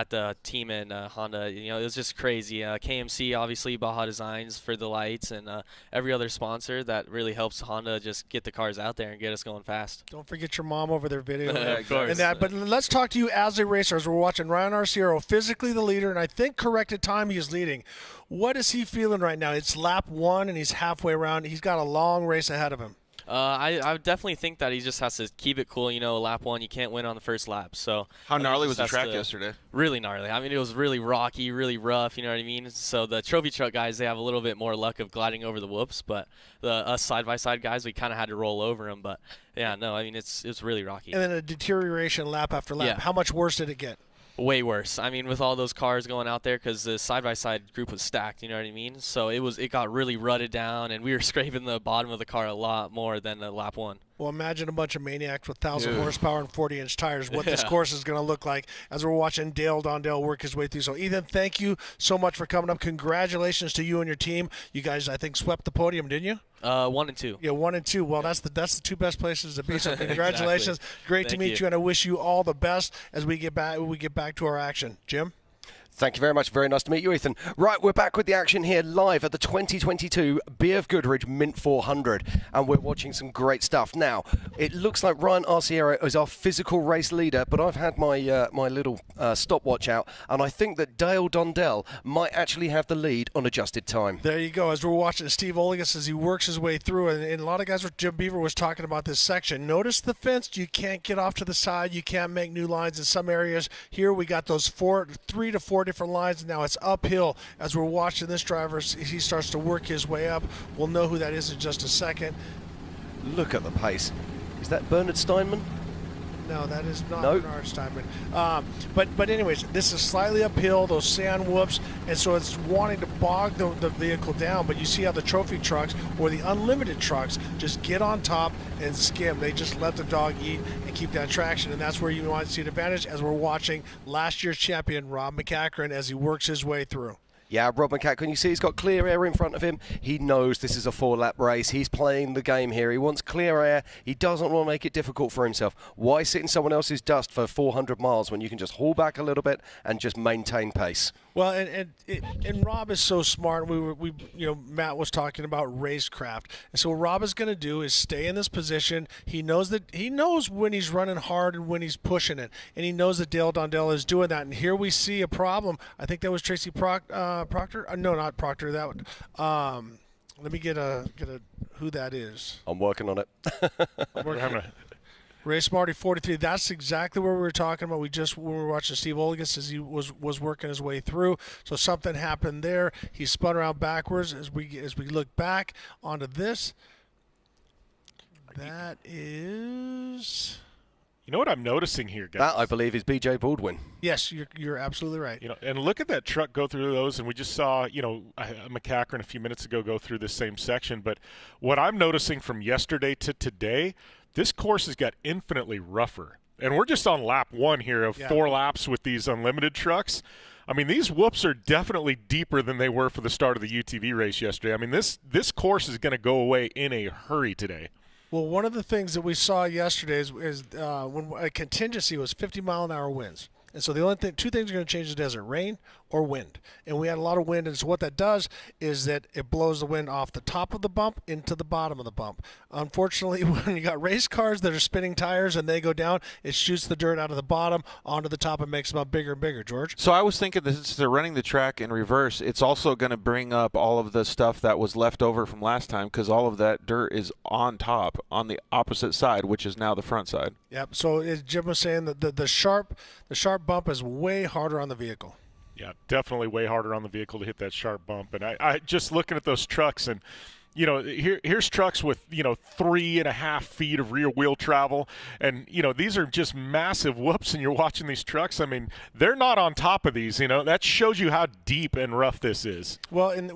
the team in Honda. It was just crazy. KMC, obviously, Baja Designs for the lights, and every other sponsor that really helps Honda just get the cars out there and get us going fast. Don't forget your mom over their video. Of course. And that, but let's talk to you as a racer. As we're watching Ryan Arciero, physically the leader, and I think corrected time he is leading. What is he feeling right now? It's lap 1, and he's halfway around. He's got a long race ahead of him. I would definitely think that he just has to keep it cool. Lap 1, you can't win on the first lap. So how gnarly was the track yesterday? Really gnarly. I mean, it was really rocky, really rough. You know what I mean? So the trophy truck guys, they have a little bit more luck of gliding over the whoops, but us side-by-side guys, we kind of had to roll over them. But yeah, no, I mean, it's really rocky. And then a deterioration lap after lap. Yeah. How much worse did it get? Way worse. I mean, with all those cars going out there, because the side-by-side group was stacked, you know what I mean? So it got really rutted down, and we were scraping the bottom of the car a lot more than lap 1. Well, imagine a bunch of maniacs with 1,000 horsepower and 40-inch tires, what this course is going to look like as we're watching Dale Dondell work his way through. So, Ethan, thank you so much for coming up. Congratulations to you and your team. You guys, I think, swept the podium, didn't you? 1 and 2. Yeah, 1 and 2. Well, that's the two best places to be. So congratulations. Exactly. Great to meet you, and I wish you all the best as we get back to our action. Jim? Thank you very much. Very nice to meet you, Ethan. Right, we're back with the action here live at the 2022 BFGoodrich Mint 400, and we're watching some great stuff. Now, it looks like Ryan Arciero is our physical race leader, but I've had my my little stopwatch out, and I think that Dale Dondell might actually have the lead on adjusted time. There you go. As we're watching Steve Oligas as he works his way through, and a lot of guys, Jim Beaver was talking about this section. Notice the fence. You can't get off to the side. You can't make new lines in some areas. Here we got those 3 to 4 different lines, and now it's uphill. As we're watching this driver, he starts to work his way up. We'll know who that is in just a second. Look at the pace. Is that Bernard Steinman? No, that is not Bernard Steinman. But anyways, this is slightly uphill, those sand whoops, and so it's wanting to bog the vehicle down. But you see how the trophy trucks or the unlimited trucks just get on top and skim. They just let the dog eat and keep that traction, and that's where you want to see an advantage as we're watching last year's champion, Rob MacCachren, as he works his way through. Yeah, Rob MacCachren, you see he's got clear air in front of him. He knows this is a 4-lap race. He's playing the game here. He wants clear air. He doesn't want to make it difficult for himself. Why sit in someone else's dust for 400 miles when you can just haul back a little bit and just maintain pace? Well, and Rob is so smart. We Matt was talking about racecraft, and so what Rob is going to do is stay in this position. He knows when he's running hard and when he's pushing it, and he knows that Dale Dondell is doing that. And here we see a problem. I think that was Tracy Proctor. No, not Proctor. That would. Let me get a who that is. I'm working on it. We're having a Race Smarty 43. That's exactly what we were talking about. We were watching Steve Oligas as he was working his way through. So something happened there. He spun around backwards as we look back onto this. That is. You know what I'm noticing here, guys? That, I believe, is B.J. Baldwin. Yes, you're absolutely right. And look at that truck go through those, and we just saw, MacCachren a few minutes ago go through this same section. But what I'm noticing from yesterday to today, this course has got infinitely rougher. And we're just on lap 1 here of 4 laps with these unlimited trucks. I mean, these whoops are definitely deeper than they were for the start of the UTV race yesterday. I mean, this course is going to go away in a hurry today. Well, one of the things that we saw yesterday is when a contingency was 50-mile-an-hour winds. And so the only two things are going to change the desert: rain or wind. And we had a lot of wind, and so what that does is that it blows the wind off the top of the bump into the bottom of the bump. Unfortunately, when you got race cars that are spinning tires and they go down, it shoots the dirt out of the bottom onto the top and makes them up bigger and bigger, George. So I was thinking that since they're running the track in reverse, it's also going to bring up all of the stuff that was left over from last time, because all of that dirt is on top on the opposite side, which is now the front side. Yep. So as Jim was saying, the sharp bump is way harder on the vehicle. Yeah, definitely way harder on the vehicle to hit that sharp bump. And I just looking at those trucks, and here's trucks with 3.5 feet of rear wheel travel, and these are just massive whoops. And you're watching these trucks. I mean, they're not on top of these. That shows you how deep and rough this is. Well, and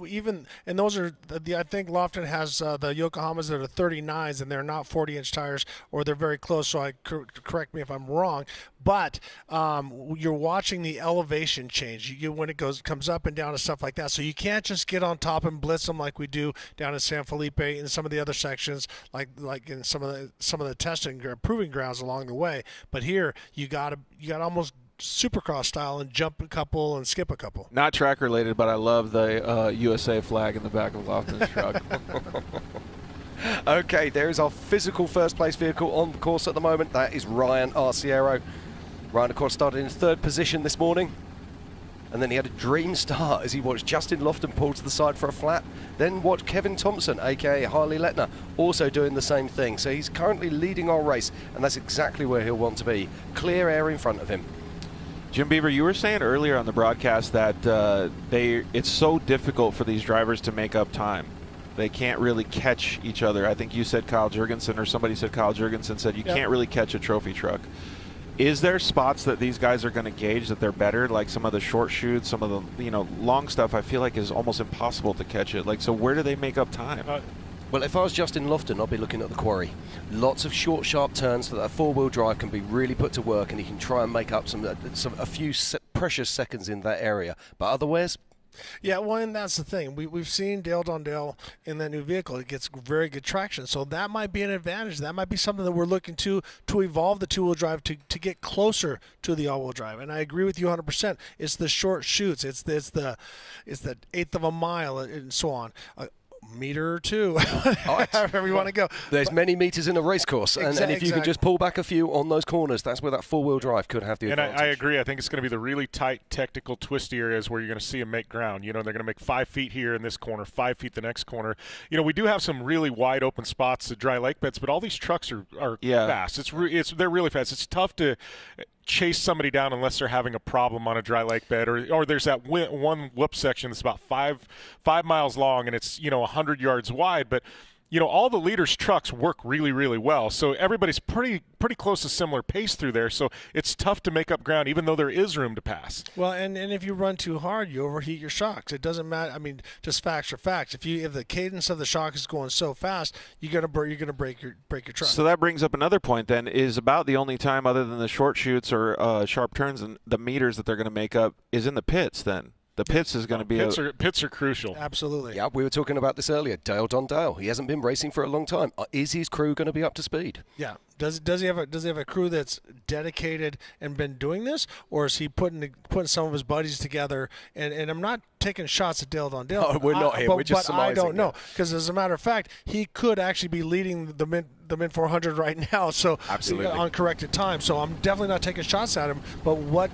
those are I think Lofton has the Yokohamas that are 39s, and they're not 40-inch tires, or they're very close. So correct me if I'm wrong. But you're watching the elevation change when it comes up and down and stuff like that. So you can't just get on top and blitz them like we do down in San Felipe and some of the other sections, like in some of the testing proving grounds along the way. But here you got almost Supercross style and jump a couple and skip a couple. Not track related, but I love the USA flag in the back of Lofton's truck. Okay, there is our physical first place vehicle on the course at the moment. That is Ryan Arciero. Ryan, of course, started in third position this morning, and then he had a dream start as he watched Justin Lofton pull to the side for a flat, then watched Kevin Thompson, aka Harley Letner, also doing the same thing. So he's currently leading our race, and that's exactly where he'll want to be. Clear air in front of him. Jim Beaver, you were saying earlier on the broadcast that it's so difficult for these drivers to make up time. They can't really catch each other. I think you said Kyle Jurgensen, or somebody said Kyle Jurgensen said you can't really catch a trophy truck. Is there spots that these guys are going to gauge that they're better, like some of the short shoots, some of the long stuff? I feel like is almost impossible to catch it. So where do they make up time? Well, if I was Justin Lofton, I'd be looking at the quarry. Lots of short, sharp turns so that a four-wheel drive can be really put to work, and he can try and make up a few precious seconds in that area. But otherwise, yeah, well, and that's the thing. We've seen Dale Dondale in that new vehicle. It gets very good traction. So that might be an advantage. That might be something that we're looking to evolve the two-wheel drive to get closer to the all-wheel drive. And I agree with you 100%. It's the short shoots. It's the eighth of a mile and so on. Meter or two, however you want to go. There's many meters in a race course, and if you can just pull back a few on those corners, that's where that four-wheel drive could have the advantage. And I agree. I think it's going to be the really tight, technical, twisty areas where you're going to see them make ground. They're going to make 5 feet here in this corner, 5 feet the next corner. We do have some really wide open spots at dry lake beds, but all these trucks are fast. They're really fast. It's tough to chase somebody down unless they're having a problem on a dry lake bed, or there's that one whoop section that's about five miles long, and it's 100 yards wide, but all the leaders' trucks work really, really well, so everybody's pretty close to similar pace through there, so it's tough to make up ground even though there is room to pass. Well, and if you run too hard, you overheat your shocks. It doesn't matter. I mean, just facts are facts. If the cadence of the shock is going so fast, you're gonna break your truck. So that brings up another point then, is about the only time other than the short shoots or sharp turns and the meters that they're going to make up is in the pits then. The pits is going to be pits are crucial. Absolutely. Yeah, we were talking about this earlier. Dale Dondale. He hasn't been racing for a long time. Is his crew going to be up to speed? Yeah. Does he have a crew that's dedicated and been doing this, or is he putting some of his buddies together? And I'm not taking shots at Dale Dondale. No, we're not here. We're just surmising. I don't know, because as a matter of fact, he could actually be leading the Mint 400 right now. So absolutely on corrected time. So I'm definitely not taking shots at him. But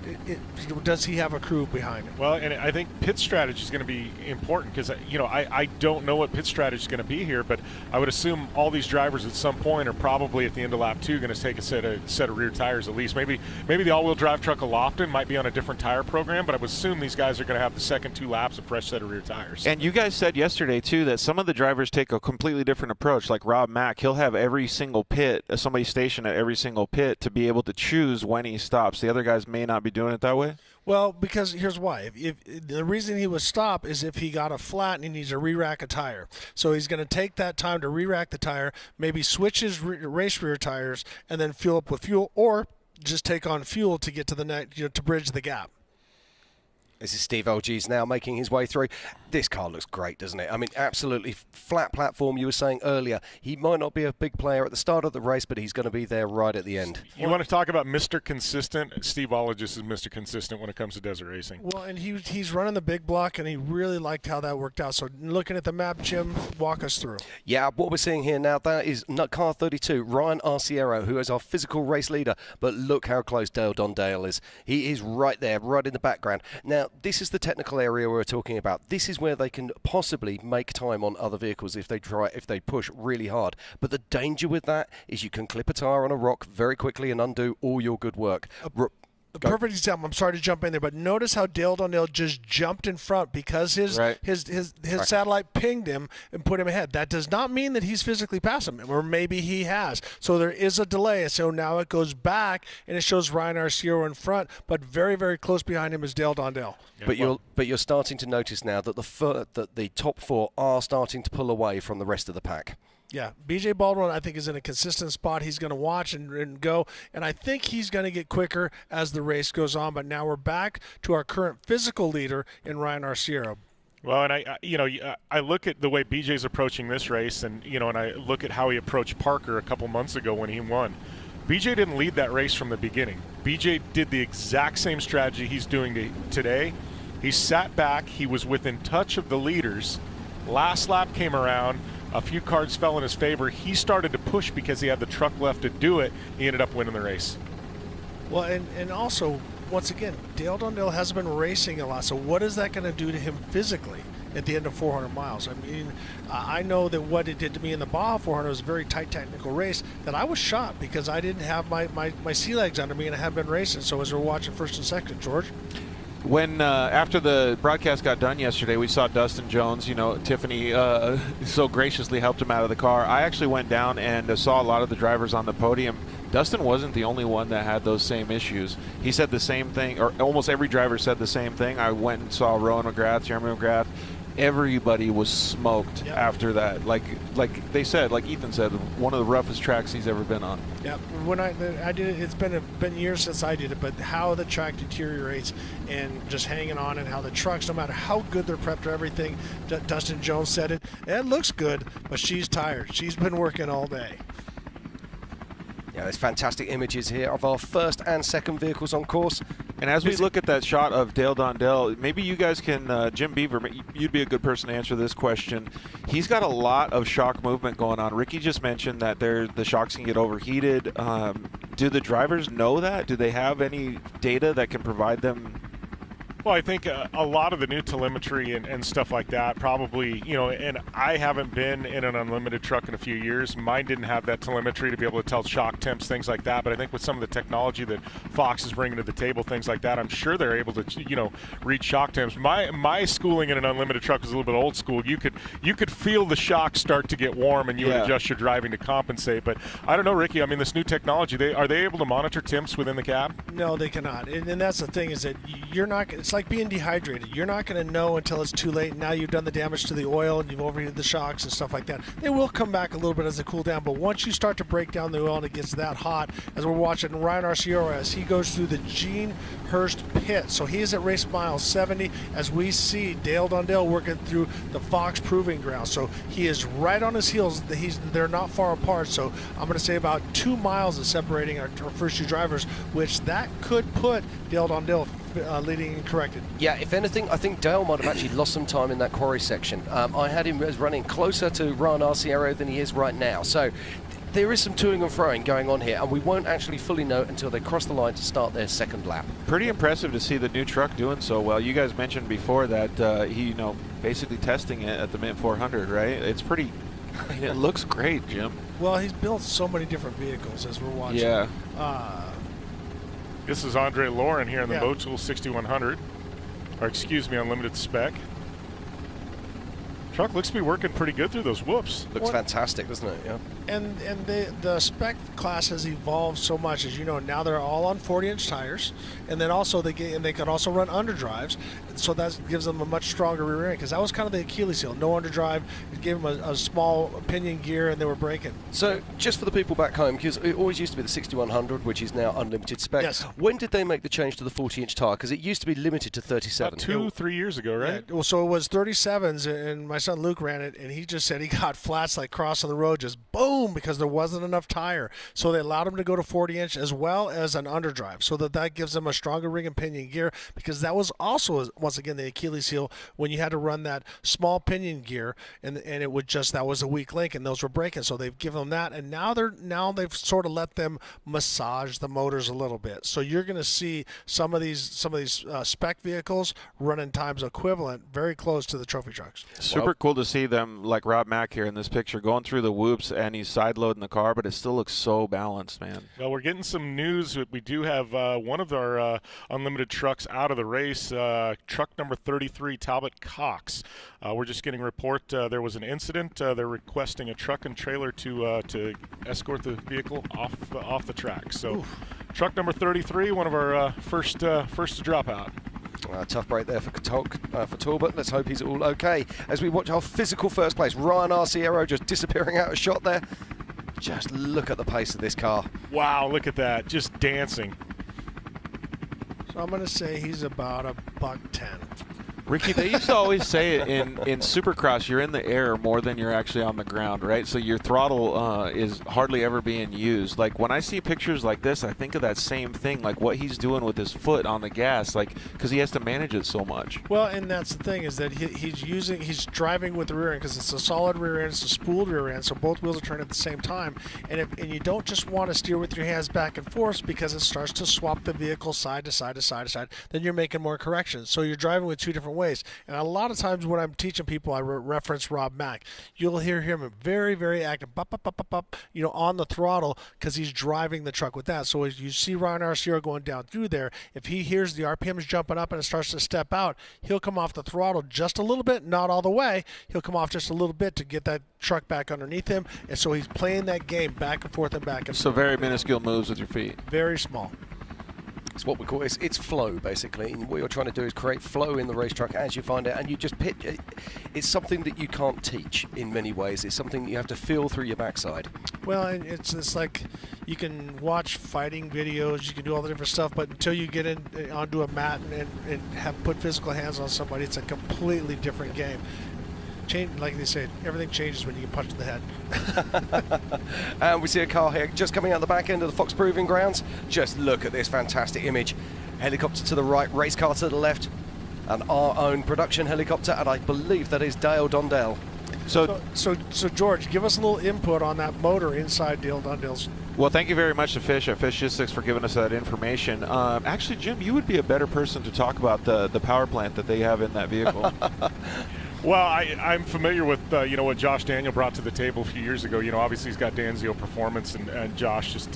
does he have a crew behind him? Well, and I think pit strategy is going to be important because I don't know what pit strategy is going to be here, but I would assume all these drivers at some point are probably at the end of lap 2 going to take a set of rear tires at least. Maybe the all-wheel drive truck of Lofton might be on a different tire program, but I would assume these guys are going to have the second 2 laps a fresh set of rear tires. And you guys said yesterday too that some of the drivers take a completely different approach. Like Rob Mack, he'll have every single pit, somebody stationed at every single pit to be able to choose when he stops. The other guys may not be doing it that way. Well, because here's why. If the reason he would stop is if he got a flat and he needs to re-rack a tire. So he's going to take that time to re-rack the tire, maybe switch his race rear tires, and then fuel up with fuel, or just take on fuel to get to the net, to bridge the gap. This is Steve Elgies now making his way through. This car looks great, doesn't it? I mean, absolutely flat platform. You were saying earlier, he might not be a big player at the start of the race, but he's going to be there right at the end. You want to talk about Mr. Consistent? Steve Ologist is Mr. Consistent when it comes to desert racing. Well, and he's running the big block, and he really liked how that worked out. So looking at the map, Jim, walk us through. Yeah, what we're seeing here now, that is car 32, Ryan Arciero, who is our physical race leader. But look how close Dale Dondale is. He is right there, right in the background. Now, this is the technical area we're talking about. This is where they can possibly make time on other vehicles if they push really hard. But the danger with that is you can clip a tire on a rock very quickly and undo all your good work. The perfect example. I'm sorry to jump in there, but notice how Dale Dondale just jumped in front because his satellite pinged him and put him ahead. That does not mean that he's physically past him, or maybe he has. So there is a delay. So now it goes back and it shows Ryan Arciero in front, but very, very close behind him is Dale Dondale. Yeah, but you're starting to notice now that the top four are starting to pull away from the rest of the pack. Yeah, B.J. Baldwin, I think, is in a consistent spot. He's going to watch and go, and I think he's going to get quicker as the race goes on. But now we're back to our current physical leader in Ryan Arciero. Well, and I look at the way BJ's approaching this race, and I look at how he approached Parker a couple months ago when he won. BJ didn't lead that race from the beginning. BJ did the exact same strategy he's doing today. He sat back. He was within touch of the leaders. Last lap came around. A few cards fell in his favor. He started to push because he had the truck left to do it. He ended up winning the race. Well, and also, once again, Dale Dondale hasn't been racing a lot. So what is that going to do to him physically at the end of 400 miles? I mean, I know that what it did to me in the Baja 400 was a very tight technical race that I was shot because I didn't have my sea legs under me and I had been racing. So as we're watching first and second, George. When after the broadcast got done yesterday, we saw Dustin Jones. Tiffany so graciously helped him out of the car. I actually went down and saw a lot of the drivers on the podium. Dustin wasn't the only one that had those same issues. He said the same thing, or almost every driver said the same thing. I went and saw Rowan McGrath, Jeremy McGrath. Everybody was smoked after that. Like they said, like Ethan said, one of the roughest tracks he's ever been on. Yeah, when I did it, it's been years since I did it, but how the track deteriorates and just hanging on, and how the trucks, no matter how good they're prepped or everything, Dustin Jones said it looks good, but she's tired. She's been working all day. Yeah, there's fantastic images here of our first and second vehicles on course. And as we look at that shot of Dale Dondale, maybe you guys can, Jim Beaver, you'd be a good person to answer this question. He's got a lot of shock movement going on. Ricky just mentioned that the shocks can get overheated. Do the drivers know that? Do they have any data that can provide them? Well, I think a lot of the new telemetry and stuff like that probably, and I haven't been in an unlimited truck in a few years. Mine didn't have that telemetry to be able to tell shock temps, things like that. But I think with some of the technology that Fox is bringing to the table, things like that, I'm sure they're able to, read shock temps. My schooling in an unlimited truck was a little bit old school. You could feel the shock start to get warm, and you would adjust your driving to compensate. But I don't know, Ricky. I mean, this new technology, are they able to monitor temps within the cab? No, they cannot. And that's the thing, is that you're not. It's like being dehydrated. You're not going to know until it's too late. Now you've done the damage to the oil and you've overheated the shocks and stuff like that. They will come back a little bit as they cool down, but once you start to break down the oil and it gets that hot, as we're watching Ryan Arciero as he goes through the Gene Hurst pit. So he is at race mile 70 as we see Dale Dondale working through the Fox Proving Ground. So he is right on his heels. They're not far apart. So I'm going to say about 2 miles is separating our first two drivers, which that could put Dale Dondale leading and corrected. Yeah, if anything, I think Dale might have actually lost some time in that quarry section. I had him as running closer to Ryan Arciero than he is right now. So there is some toing and froing going on here, and we won't actually fully know until they cross the line to start their second lap. Pretty impressive to see the new truck doing so well. You guys mentioned before that he, basically testing it at the Mint 400, right? It's pretty. It looks great, Jim. Well, he's built so many different vehicles as we're watching. Yeah. This is Andre Lauren here in the Motul 6100, or excuse me, unlimited spec. Truck looks to be working pretty good through those whoops. Looks fantastic, doesn't it? Yeah. And the spec class has evolved so much, as you know. Now they're all on 40-inch tires, and then also they can also run underdrives, so that gives them a much stronger rear end, because that was kind of the Achilles heel. No underdrive, it gave them a small pinion gear, and they were braking. So just for the people back home, because it always used to be the 6100, which is now unlimited spec. Yes. When did they make the change to the 40-inch tire? Because it used to be limited to 37. About 2-3 years ago, right? Yeah, well, so it was 37s, and my son Luke ran it, and he just said he got flats like crossing the road, just boom, because there wasn't enough tire. So they allowed him to go to 40-inch as well as an underdrive, so that gives them a stronger ring and pinion gear, because that was also, once again, the Achilles heel when you had to run that small pinion gear, and it would just, that was a weak link, and those were breaking. So they've given them that, and now they've sort of let them massage the motors a little bit. So you're going to see some of these spec vehicles running times equivalent, very close to the trophy trucks. Super cool to see them, like Rob Mack here in this picture, going through the whoops, and he's side loading the car, but it still looks so balanced, man. Well, we're getting some news. We do have one of our unlimited trucks out of the race, truck number 33, Talbot Cox. We're just getting a report there was an incident. They're requesting a truck and trailer to escort the vehicle off the track. So, truck number 33, one of our first to drop out. Tough break there for Talbot. Let's hope he's all okay. As we watch our physical first place, Ryan Arciero just disappearing out of shot there. Just look at the pace of this car. Wow, look at that. Just dancing. So I'm going to say he's about $110. Ricky, they used to always say it in Supercross, you're in the air more than you're actually on the ground, right? So your throttle is hardly ever being used. Like, when I see pictures like this, I think of that same thing, like what he's doing with his foot on the gas, like, because he has to manage it so much. Well, and that's the thing, is that he's driving with the rear end, because it's a solid rear end, it's a spooled rear end, so both wheels are turning at the same time. And you don't just want to steer with your hands back and forth, because it starts to swap the vehicle side to side to side to side. Then you're making more corrections. So you're driving with two different ways. And a lot of times when I'm teaching people, I reference Rob Mack. You'll hear him very, very active, on the throttle, because he's driving the truck with that. So as you see Ryan Arciero going down through there, if he hears the RPMs jumping up and it starts to step out, he'll come off the throttle just a little bit, not all the way. He'll come off just a little bit to get that truck back underneath him. And so he's playing that game back and forth and back and forth. So very minuscule moves with your feet. Very small. It's what we call it's flow, basically. And what you're trying to do is create flow in the race truck as you find it, and you just pitch. It's something that you can't teach in many ways. It's something that you have to feel through your backside. Well, and it's like you can watch fighting videos, you can do all the different stuff, but until you get onto a mat and have put physical hands on somebody, it's a completely different game. Like they say, everything changes when you get punched in the head. And we see a car here just coming out the back end of the Fox Proving Grounds. Just look at this fantastic image. Helicopter to the right, race car to the left, and our own production helicopter, and I believe that is Dale Dondell. So George, give us a little input on that motor inside Dale Dondell's. Well, thank you very much to Fish at Fish6 for giving us that information. Actually, Jim, you would be a better person to talk about the power plant that they have in that vehicle. Well, I'm familiar with what Josh Daniel brought to the table a few years ago. Obviously he's got Danzio Performance, and Josh just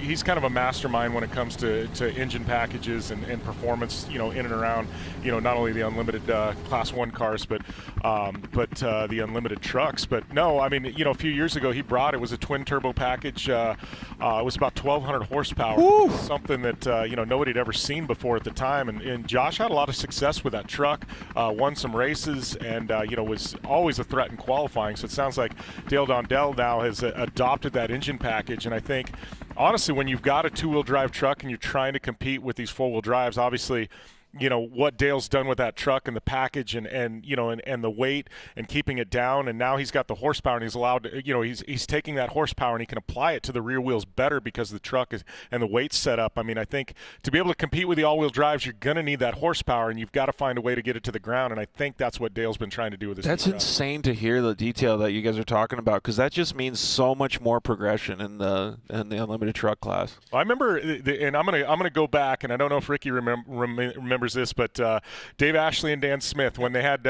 he's kind of a mastermind when it comes to engine packages and performance. In and around not only the unlimited Class 1 cars, but the unlimited trucks. But no, I mean a few years ago he brought it was a twin turbo package. It was about 1,200 horsepower. Woo! Something that nobody had ever seen before at the time. And Josh had a lot of success with that truck. Won some races. And was always a threat in qualifying. So it sounds like Dale Dondell now has adopted that engine package. And I think, honestly, when you've got a two-wheel drive truck and you're trying to compete with these four-wheel drives, obviously, what Dale's done with that truck and the package and the weight and keeping it down, and now he's got the horsepower and he's allowed to, he's taking that horsepower and he can apply it to the rear wheels better because the truck is and the weight's set up. I mean, I think to be able to compete with the all-wheel drives, you're going to need that horsepower, and you've got to find a way to get it to the ground, and I think that's what Dale's been trying to do with this. That's insane to hear the detail that you guys are talking about, because that just means so much more progression in the unlimited truck class. I remember, and I'm gonna go back, and I don't know if Ricky remembers remembers this, but Dave Ashley and Dan Smith, when they had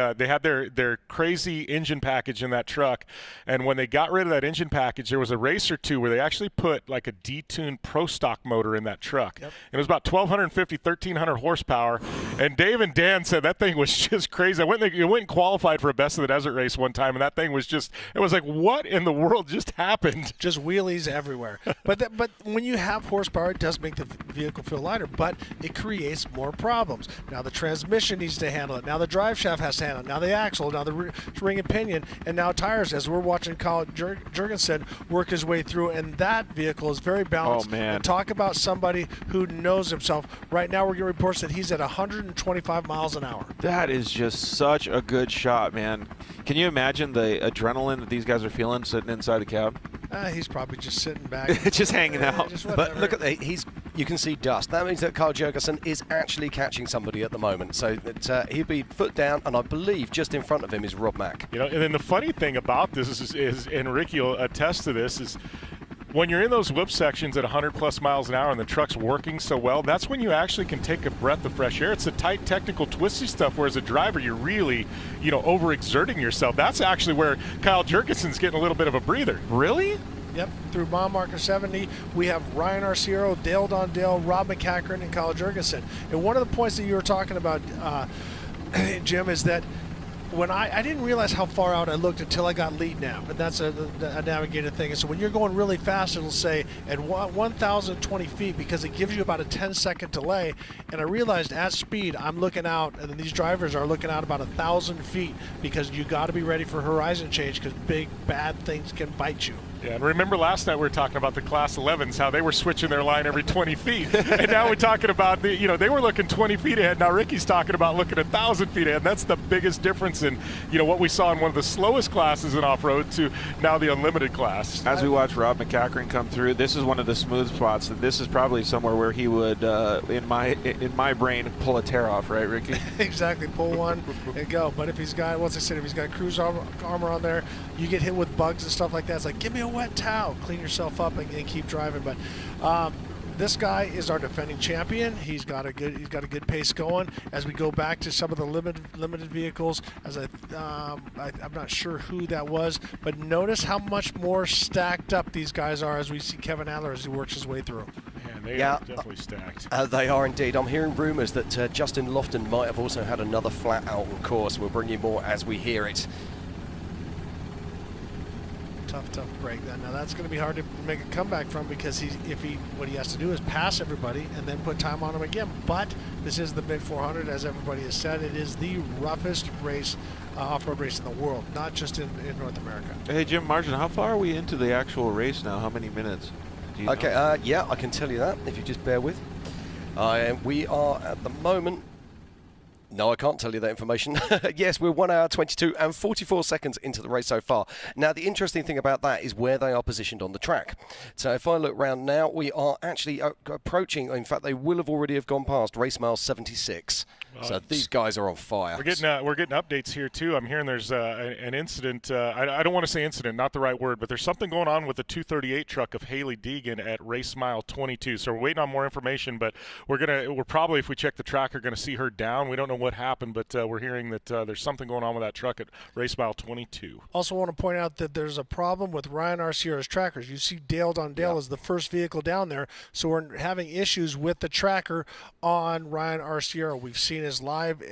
their crazy engine package in that truck, and when they got rid of that engine package, there was a race or two where they actually put like a detuned Pro Stock motor in that truck. Yep. It was about 1,250, 1,300 horsepower, and Dave and Dan said that thing was just crazy. It went and qualified for a Best of the Desert race one time, and that thing was just, it was like, what in the world just happened? Just wheelies everywhere. But when you have horsepower, it does make the vehicle feel lighter, but it creates more problems. Now the transmission needs to handle it. Now the drive shaft has to handle it. Now the axle, now the ring and pinion, and now tires, as we're watching Kyle Jurgensen work his way through, and that vehicle is very balanced. Oh, man. And talk about somebody who knows himself. Right now we're getting reports that he's at 125 miles an hour. That is just such a good shot, man. Can you imagine the adrenaline that these guys are feeling sitting inside the cab? He's probably just sitting back. Just hanging out. But look at you can see dust. That means that Kyle Jurgensen is actually catching somebody at the moment. So that he'll be foot down, and I believe just in front of him is Rob Mack. You know, and then the funny thing about this is and Ricky will attest to this, is when you're in those whip sections at 100+ miles an hour and the truck's working so well, that's when you actually can take a breath of fresh air. It's the tight, technical, twisty stuff where as a driver you're really, overexerting yourself. That's actually where Kyle Jurgensen's getting a little bit of a breather. Really? Yep, through mile marker 70, we have Ryan Arciero, Dale Dondale, Rob MacCachren, and Kyle Jurgensen. And one of the points that you were talking about, Jim, is that when I didn't realize how far out I looked until I got lead nav, and that's a navigated thing. And so when you're going really fast, it'll say at 1,020 feet, because it gives you about a 10-second delay. And I realized at speed, I'm looking out, and then these drivers are looking out about 1,000 feet, because you got to be ready for horizon change, because big bad things can bite you. Yeah, and remember last night we were talking about the Class 11s, how they were switching their line every 20 feet. And now we're talking about, they were looking 20 feet ahead. Now Ricky's talking about looking 1,000 feet ahead. That's the biggest difference in, what we saw in one of the slowest classes in off-road to now the unlimited class. As we watch Rob MacCachren come through, this is one of the smooth spots. This is probably somewhere where he would, in my brain, pull a tear off, right, Ricky? Exactly, pull one and go. But if he's got, if he's got cruise armor on there, you get hit with bugs and stuff like that. It's like, give me a wet towel, clean yourself up and keep driving. But this guy is our defending champion. He's got a good pace going. As we go back to some of the limited vehicles, as I'm not sure who that was, but notice how much more stacked up these guys are as we see Kevin Adler as he works his way through. Man, they are definitely stacked. They are indeed. I'm hearing rumours that Justin Lofton might have also had another flat out course. We'll bring you more as we hear it. Tough break. Now that's going to be hard to make a comeback from, because what he has to do is pass everybody and then put time on him again. But this is the Mid 400, as everybody has said. It is the roughest race, off-road race in the world, not just in North America. Hey, Jim Margin, how far are we into the actual race now? How many minutes? Do you know? Yeah, I can tell you that if you just bear with. We are at the moment. No, I can't tell you that information. Yes, we're 1 hour, 22 and 44 seconds into the race so far. Now, the interesting thing about that is where they are positioned on the track. So if I look around now, we are actually approaching, in fact, they will have already have gone past race mile 76. So these guys are on fire. We're getting updates here too. I'm hearing there's an incident. I don't want to say incident, not the right word, but there's something going on with the 238 truck of Healy Deegan at race mile 22. So we're waiting on more information, but we're probably, if we check the track, are going to see her down. We don't know what happened, but we're hearing that there's something going on with that truck at race mile 22. Also want to point out that there's a problem with Ryan Arciero's trackers. You see Dale Dondale is the first vehicle down there, so we're having issues with the tracker on Ryan Arciero. We've seen his live,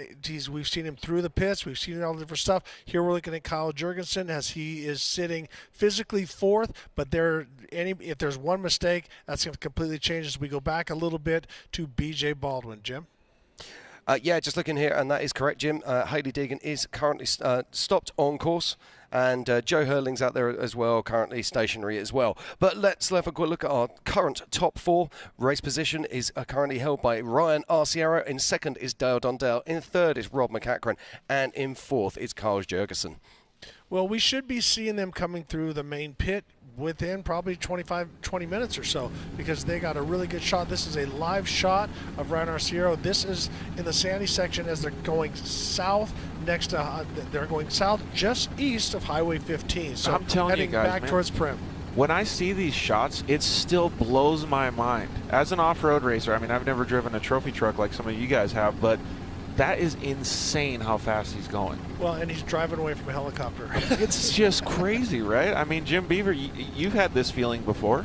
we've seen him through the pits, we've seen all the different stuff. Here we're looking at Kyle Jurgensen as he is sitting physically fourth, but if there's one mistake, that's going to completely change as we go back a little bit to BJ Baldwin. Jim? Yeah, just looking here, and that is correct, Jim. Healy Deegan is currently stopped on course, and Joe Hurling's out there as well, currently stationary as well. But let's have a quick look at our current top four. Race position is currently held by Ryan Arciero. In second is Dale Dondale. In third is Rob MacCachren. And in fourth is Kyle Jurgensen. Well, we should be seeing them coming through the main pit within probably 20 minutes or so, because they got a really good shot. This is a live shot of Ryan Arciero. This is in the sandy section as they're going south they're going south just east of Highway 15. So I'm telling heading you guys, back man, towards Prim. when I see these shots, it still blows my mind. As an off-road racer, I mean, I've never driven a trophy truck like some of you guys have, but that is insane how fast he's going. Well, and he's driving away from a helicopter. It's just crazy, right? I mean, Jim Beaver, you've had this feeling before.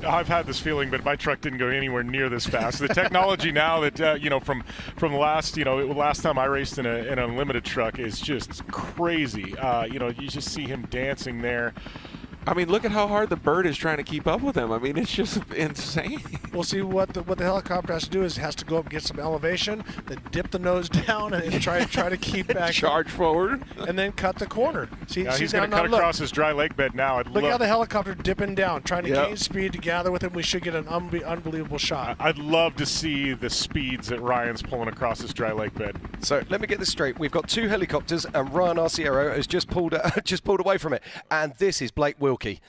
I've had this feeling, but my truck didn't go anywhere near this fast. The technology now that you know, from last time I raced in an unlimited truck is just crazy. You know, you just see him dancing there. I mean, look at how hard the bird is trying to keep up with him. I mean, it's just insane. We'll see what the helicopter has to do is it has to go up and get some elevation, then dip the nose down and try to keep back. Charge forward. And then cut the corner. See, he's going to cut across his dry lake bed now. Look how the helicopter dipping down, trying to gain speed to gather with him. We should get an unbelievable shot. I'd love to see the speeds that Ryan's pulling across his dry lake bed. So let me get this straight. We've got 2 helicopters, and Ryan Arciero has just pulled away from it. And this is Blake Wilkie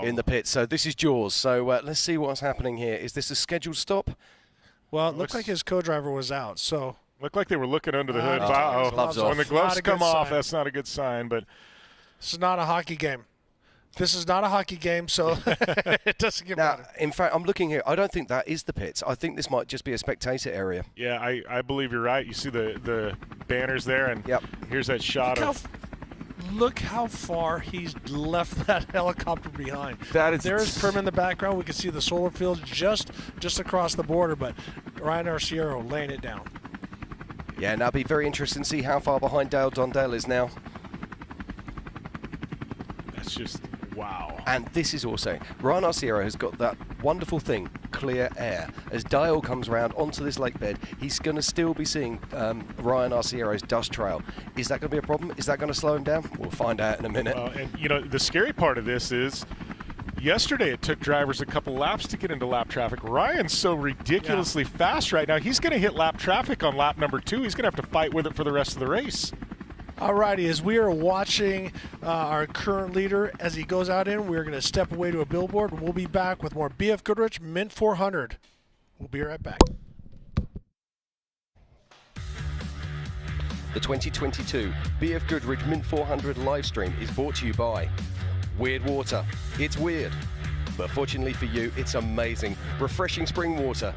in the pit. So this is Jaws. So let's see what's happening here. Is this a scheduled stop? Well, it looked like his co-driver was out. So looked like they were looking under the hood. When the gloves come off, that's not a good sign. But this is not a hockey game. This is not a hockey game, so it doesn't get better. In fact, I'm looking here. I don't think that is the pits. I think this might just be a spectator area. Yeah, I believe you're right. You see the banners there, and here's that shot Look how far he's left that helicopter behind. There's Prim in the background. We can see the solar fields just across the border, but Ryan Arciero laying it down. Yeah, and that'll be very interesting to see how far behind Dale Dondell is now. That's just wow. And this is also, Ryan Arciero has got that wonderful thing, clear air. As Dale comes around onto this lake bed, he's going to still be seeing Ryan Arciero's dust trail. Is that going to be a problem? Is that going to slow him down? We'll find out in a minute. And, you know, the scary part of this is yesterday it took drivers a couple laps to get into lap traffic. Ryan's so ridiculously fast right now. He's going to hit lap traffic on lap number 2. He's going to have to fight with it for the rest of the race. Alrighty, as we are watching our current leader as he goes out in, we're going to step away to a billboard, and we'll be back with more BF Goodrich Mint 400. We'll be right back. The 2022 BF Goodrich Mint 400 live stream is brought to you by Weird Water. It's weird, but fortunately for you, it's amazing. Refreshing spring water.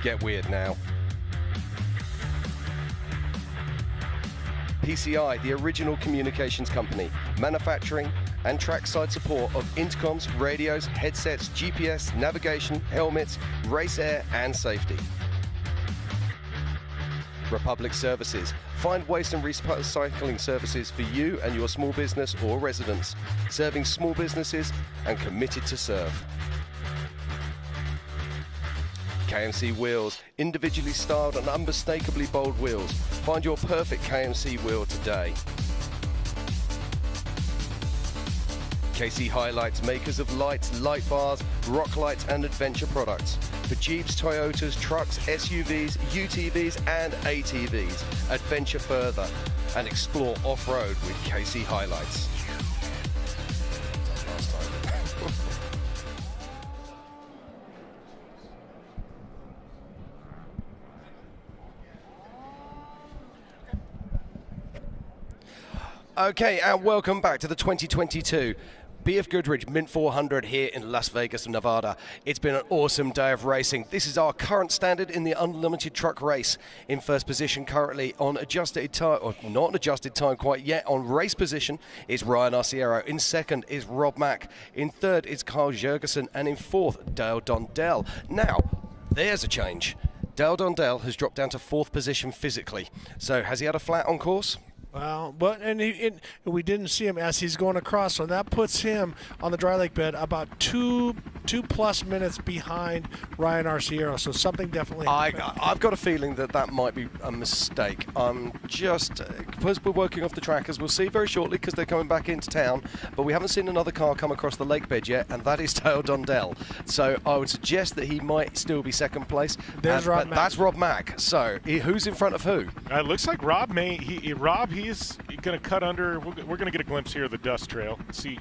Get weird now. PCI, the original communications company, manufacturing and trackside support of intercoms, radios, headsets, GPS, navigation, helmets, race air and safety. Republic Services, find waste and recycling services for you and your small business or residents, serving small businesses and committed to serve. KMC Wheels, individually styled and unmistakably bold wheels. Find your perfect KMC wheel today. KC Highlights, makers of lights, light bars, rock lights and adventure products. For Jeeps, Toyotas, trucks, SUVs, UTVs and ATVs. Adventure further and explore off-road with KC Highlights. Okay, and welcome back to the 2022 BF Goodrich Mint 400 here in Las Vegas, Nevada. It's been an awesome day of racing. This is our current standard in the unlimited truck race. In first position currently on adjusted time, or not adjusted time quite yet, on race position is Ryan Arciero. In second is Rob Mack. In third is Carl Jurgensen. And in fourth, Dale Dondell. Now, there's a change. Dale Dondell has dropped down to fourth position physically. So has he had a flat on course? Well, but we didn't see him as he's going across, so that puts him on the dry lake bed about two plus minutes behind Ryan Arciero. So something definitely happened. I've got a feeling that might be a mistake. Because we're working off the track, as we'll see very shortly, because they're coming back into town. But we haven't seen another car come across the lake bed yet, and that is Dale Dondell. So I would suggest that he might still be second place. There's Rob Mack. That's Rob Mack. So who's in front of who? It looks like Rob he's going to cut under. We're going to get a glimpse here of the dust trail. See.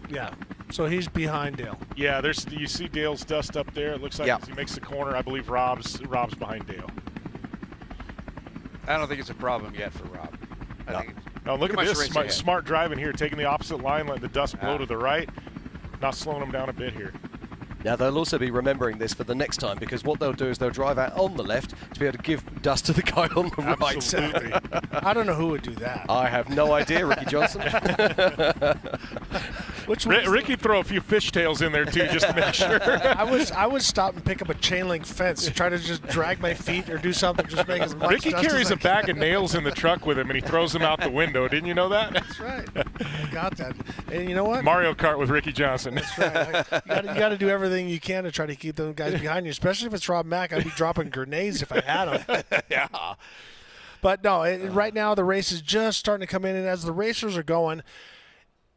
Yeah. So he's behind Dale. Yeah. You see Dale's dust up there. It looks like as he makes the corner, I believe Rob's behind Dale. I don't think it's a problem yet for Rob. I think no, look at this smart driving here, taking the opposite line, letting the dust blow to the right. not slowing them down a bit here. Now, they'll also be remembering this for the next time, because what they'll do is they'll drive out on the left to be able to give dust to the guy on the Absolutely. right. I don't know who would do that. I have no idea, Ricky Johnson. Ricky throw a few fishtails in there too, just to make sure. I would stop and pick up a chain link fence, try to just drag my feet or do something, just make as much Ricky dust carries as I a bag of nails in the truck with him, and he throws them out the window. Didn't you know that? That's right. I got that. And you know what? Mario Kart with Ricky Johnson. That's right. You got to do everything you can to try to keep those guys behind you, especially if it's Rob Mack. I'd be dropping grenades if I had them. Yeah. But no, right now the race is just starting to come in, and as the racers are going,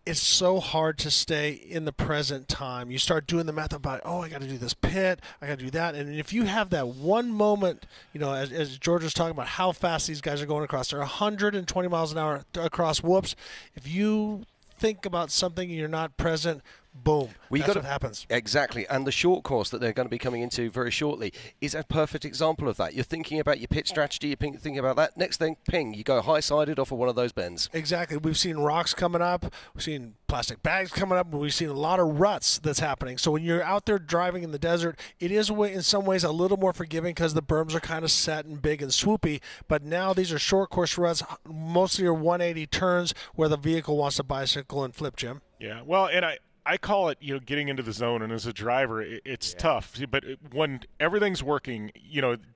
it's so hard to stay in the present time. You start doing the math about, I got to do this pit, I got to do that. And if you have that one moment, as George was talking about how fast these guys are going across, they're 120 miles an hour across whoops. If you think about something and you're not present, boom, that's what happens. Exactly, and the short course that they're going to be coming into very shortly is a perfect example of that. You're thinking about your pit strategy, you're thinking about that. Next thing, ping, you go high-sided off of one of those bends. Exactly. We've seen rocks coming up, we've seen plastic bags coming up, and we've seen a lot of ruts that's happening. So when you're out there driving in the desert, it is in some ways a little more forgiving because the berms are kind of set and big and swoopy, but now these are short course ruts, mostly are 180 turns where the vehicle wants to bicycle and flip, Jim. Yeah, well, and I call it, getting into the zone, and as a driver, it's tough. But when everything's working,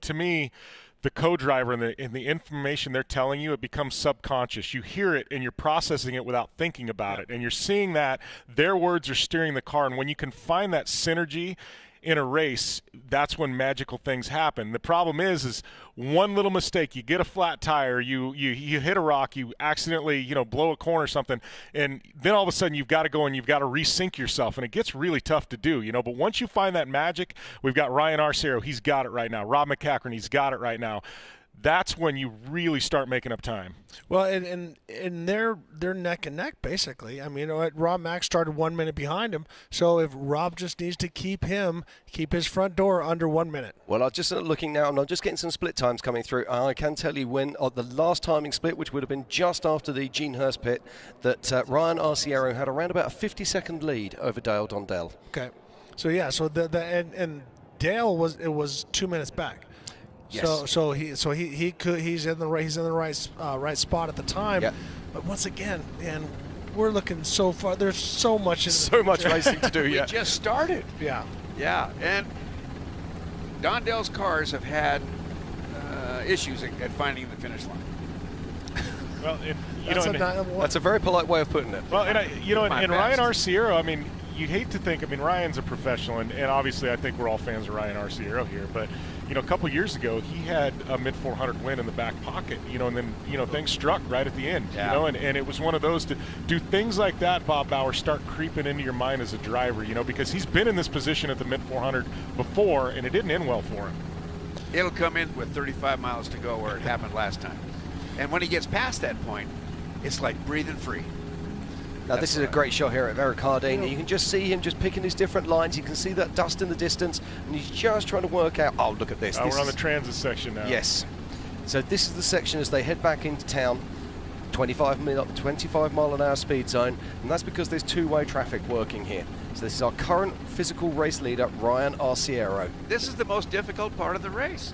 to me, the co-driver and the information they're telling you, it becomes subconscious. You hear it, and you're processing it without thinking about it, and you're seeing that their words are steering the car. And when you can find that synergy in a race, that's when magical things happen. The problem is one little mistake, you get a flat tire, you hit a rock, you accidentally blow a corner or something, and then all of a sudden you've got to go and you've got to resync yourself, and it gets really tough to do. But once you find that magic, we've got Ryan Arciero, he's got it right now. Rob MacCachren, he's got it right now. That's when you really start making up time. Well, and they're neck and neck, basically. I mean, Rob Mack started 1 minute behind him, so if Rob just needs to keep his front door under 1 minute. Well, I'm just looking now, and I'm just getting some split times coming through. I can tell you when the last timing split, which would have been just after the Gene Hurst pit, that Ryan Arciero had around about a 50-second lead over Dale Dondell. Okay, so yeah, so and Dale was 2 minutes back. Yes. So he's in the right spot at the time. Yeah. But once again, and we're looking so far. There's so much racing to do. We just started. Yeah. Yeah, and Dondell's cars have had issues at finding the finish line. Well, that's a very polite way of putting it. Well, and Ryan Arciero, I mean, you hate to think, Ryan's a professional, and obviously I think we're all fans of Ryan Arciero here, but, a couple years ago, he had a mid-400 win in the back pocket, and then, things struck right at the end, and it was one of those to do things like that, Bob Bauer, start creeping into your mind as a driver, because he's been in this position at the mid-400 before, and it didn't end well for him. It'll come in with 35 miles to go where it happened last time. And when he gets past that point, it's like breathing free. Now, this is a great shot here of Eric Harding. You can just see him just picking his different lines. You can see that dust in the distance, and he's just trying to work out, look at this. We're on the transit section now. Yes. So this is the section as they head back into town, 25 mile an hour speed zone, and that's because there's two-way traffic working here. So this is our current physical race leader, Ryan Arciero. This is the most difficult part of the race,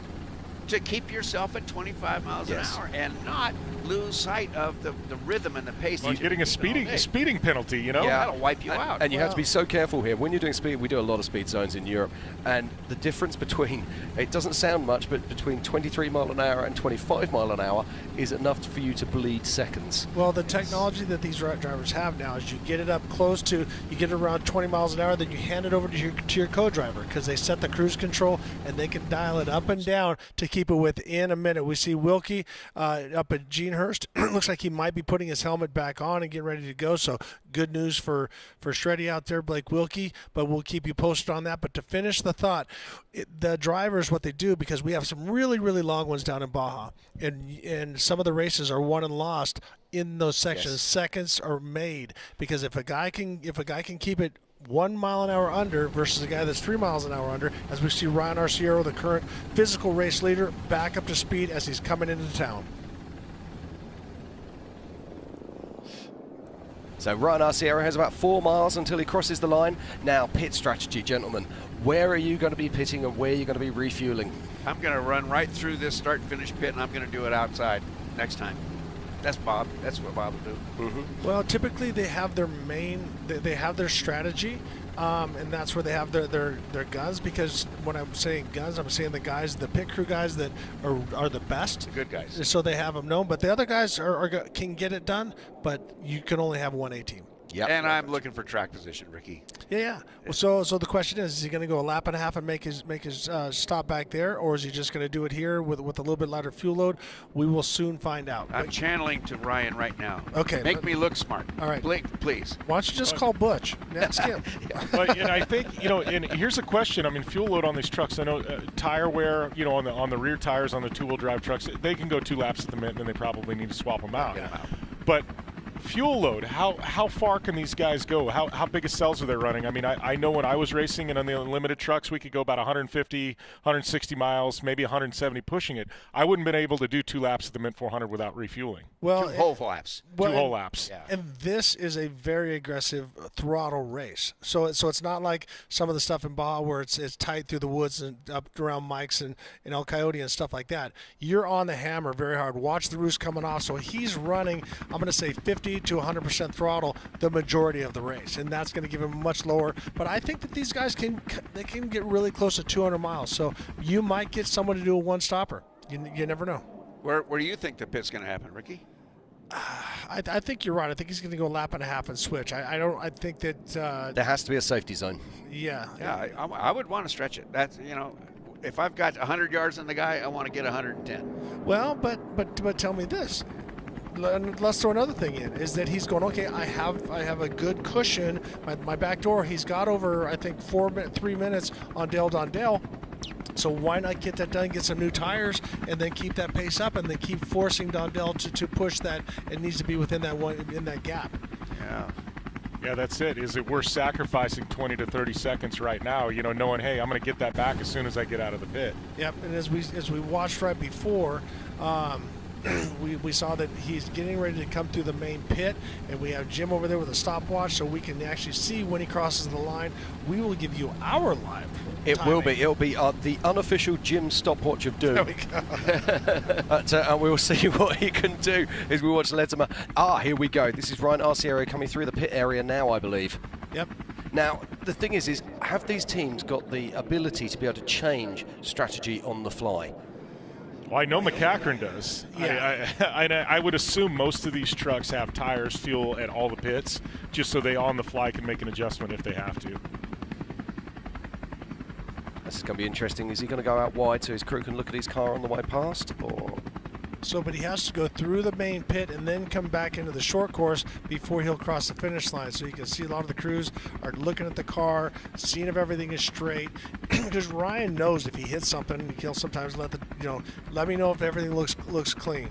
to keep yourself at 25 miles an hour and not lose sight of the rhythm and the pace. Well, you're getting a speeding penalty, Yeah. That'll wipe you out. And you have to be so careful here. When you're doing speed, we do a lot of speed zones in Europe, and the difference between, it doesn't sound much, but between 23 mile an hour and 25 mile an hour is enough for you to bleed seconds. Well, the technology that these drivers have now is you get it up you get it around 20 miles an hour, then you hand it over to your co-driver, because they set the cruise control and they can dial it up and down to keep it within a minute. We see Wilkie up at Gene Hurst. Looks like he might be putting his helmet back on and getting ready to go. So good news for Shreddy out there, Blake Wilkie, but we'll keep you posted on that. But to finish the thought, the drivers, what they do, because we have some really, really long ones down in Baja, and some of the races are won and lost in those sections. Yes. Seconds are made, because if a guy can keep it 1 mile an hour under versus a guy that's 3 miles an hour under, as we see Ryan Arciero, the current physical race leader, back up to speed as he's coming into town. So Ryan Arciero has about 4 miles until he crosses the line. Now, pit strategy, gentlemen. Where are you going to be pitting and where are you going to be refueling? I'm going to run right through this start and finish pit, and I'm going to do it outside next time. That's Bob. That's what Bob will do. Mm-hmm. Well, typically they have their they have their strategy, and that's where they have their guns. Because when I'm saying guns, I'm saying the pit crew guys that are the best, the good guys. So they have them known. But the other guys can get it done, but you can only have one A team. Yep. And I'm looking for track position, Ricky. Yeah. Well, so the question is he going to go a lap and a half and make his stop back there, or is he just going to do it here with a little bit lighter fuel load? We will soon find out. I'm channeling to Ryan right now. Okay. Make me look smart. All right. Blake, please. Why don't you just call Butch? Ask him. But and I think and here's a question. I mean, fuel load on these trucks. I know tire wear. On the rear tires on the 2-wheel drive trucks, they can go 2 laps at the Mint, and they probably need to swap them out. But fuel load, how far can these guys go? How big of cells are they running? I mean, I know when I was racing and on the unlimited trucks, we could go about 150, 160 miles, maybe 170 pushing it. I wouldn't have been able to do 2 laps at the Mint 400 without refueling. Well, 2 whole laps. 2 whole laps. Yeah. And this is a very aggressive throttle race. So it's not like some of the stuff in Baja where it's tight through the woods and up around Mike's and El Coyote and stuff like that. You're on the hammer very hard. Watch the roost coming off. So he's running, I'm going to say 50 to 100% throttle the majority of the race, and that's going to give him much lower. But I think that these guys can get really close to 200 miles. So you might get someone to do a one-stopper. You never know. Where do you think the pit's going to happen, Ricky? I think you're right. I think he's going to go a lap and a half and switch. I think that there has to be a safety zone. Yeah. Yeah, I would want to stretch it. That's if I've got 100 yards on the guy, I want to get 110. Well, but tell me this. Let's throw another thing in, is that he's going, okay, I have a good cushion. My back door, he's got over, I think, 3 minutes on Dale Dondale. So why not get that done, get some new tires, and then keep that pace up, and then keep forcing Dondale to push that. It needs to be within that gap. Yeah. Yeah, that's it. Is it worth sacrificing 20 to 30 seconds right now, knowing, hey, I'm going to get that back as soon as I get out of the pit? Yep, and as we watched right before, we saw that he's getting ready to come through the main pit, and we have Jim over there with a stopwatch so we can actually see when he crosses the line. We will give you our live timing. It'll be the unofficial Jim stopwatch of doom. There we go. And we'll see what he can do as we watch Ledesma. Here we go. This is Ryan Arciero coming through the pit area now, I believe. Yep. Now, the thing is have these teams got the ability to be able to change strategy on the fly? Well, I know MacCachren does. Yeah. I would assume most of these trucks have tires, fuel at all the pits, just so they on the fly can make an adjustment if they have to. This is going to be interesting. Is he going to go out wide so his crew can look at his car on the way past? Or but he has to go through the main pit and then come back into the short course before he'll cross the finish line. So you can see a lot of the crews are looking at the car, seeing if everything is straight. Because Ryan knows if he hits something, he'll sometimes let me know if everything looks clean.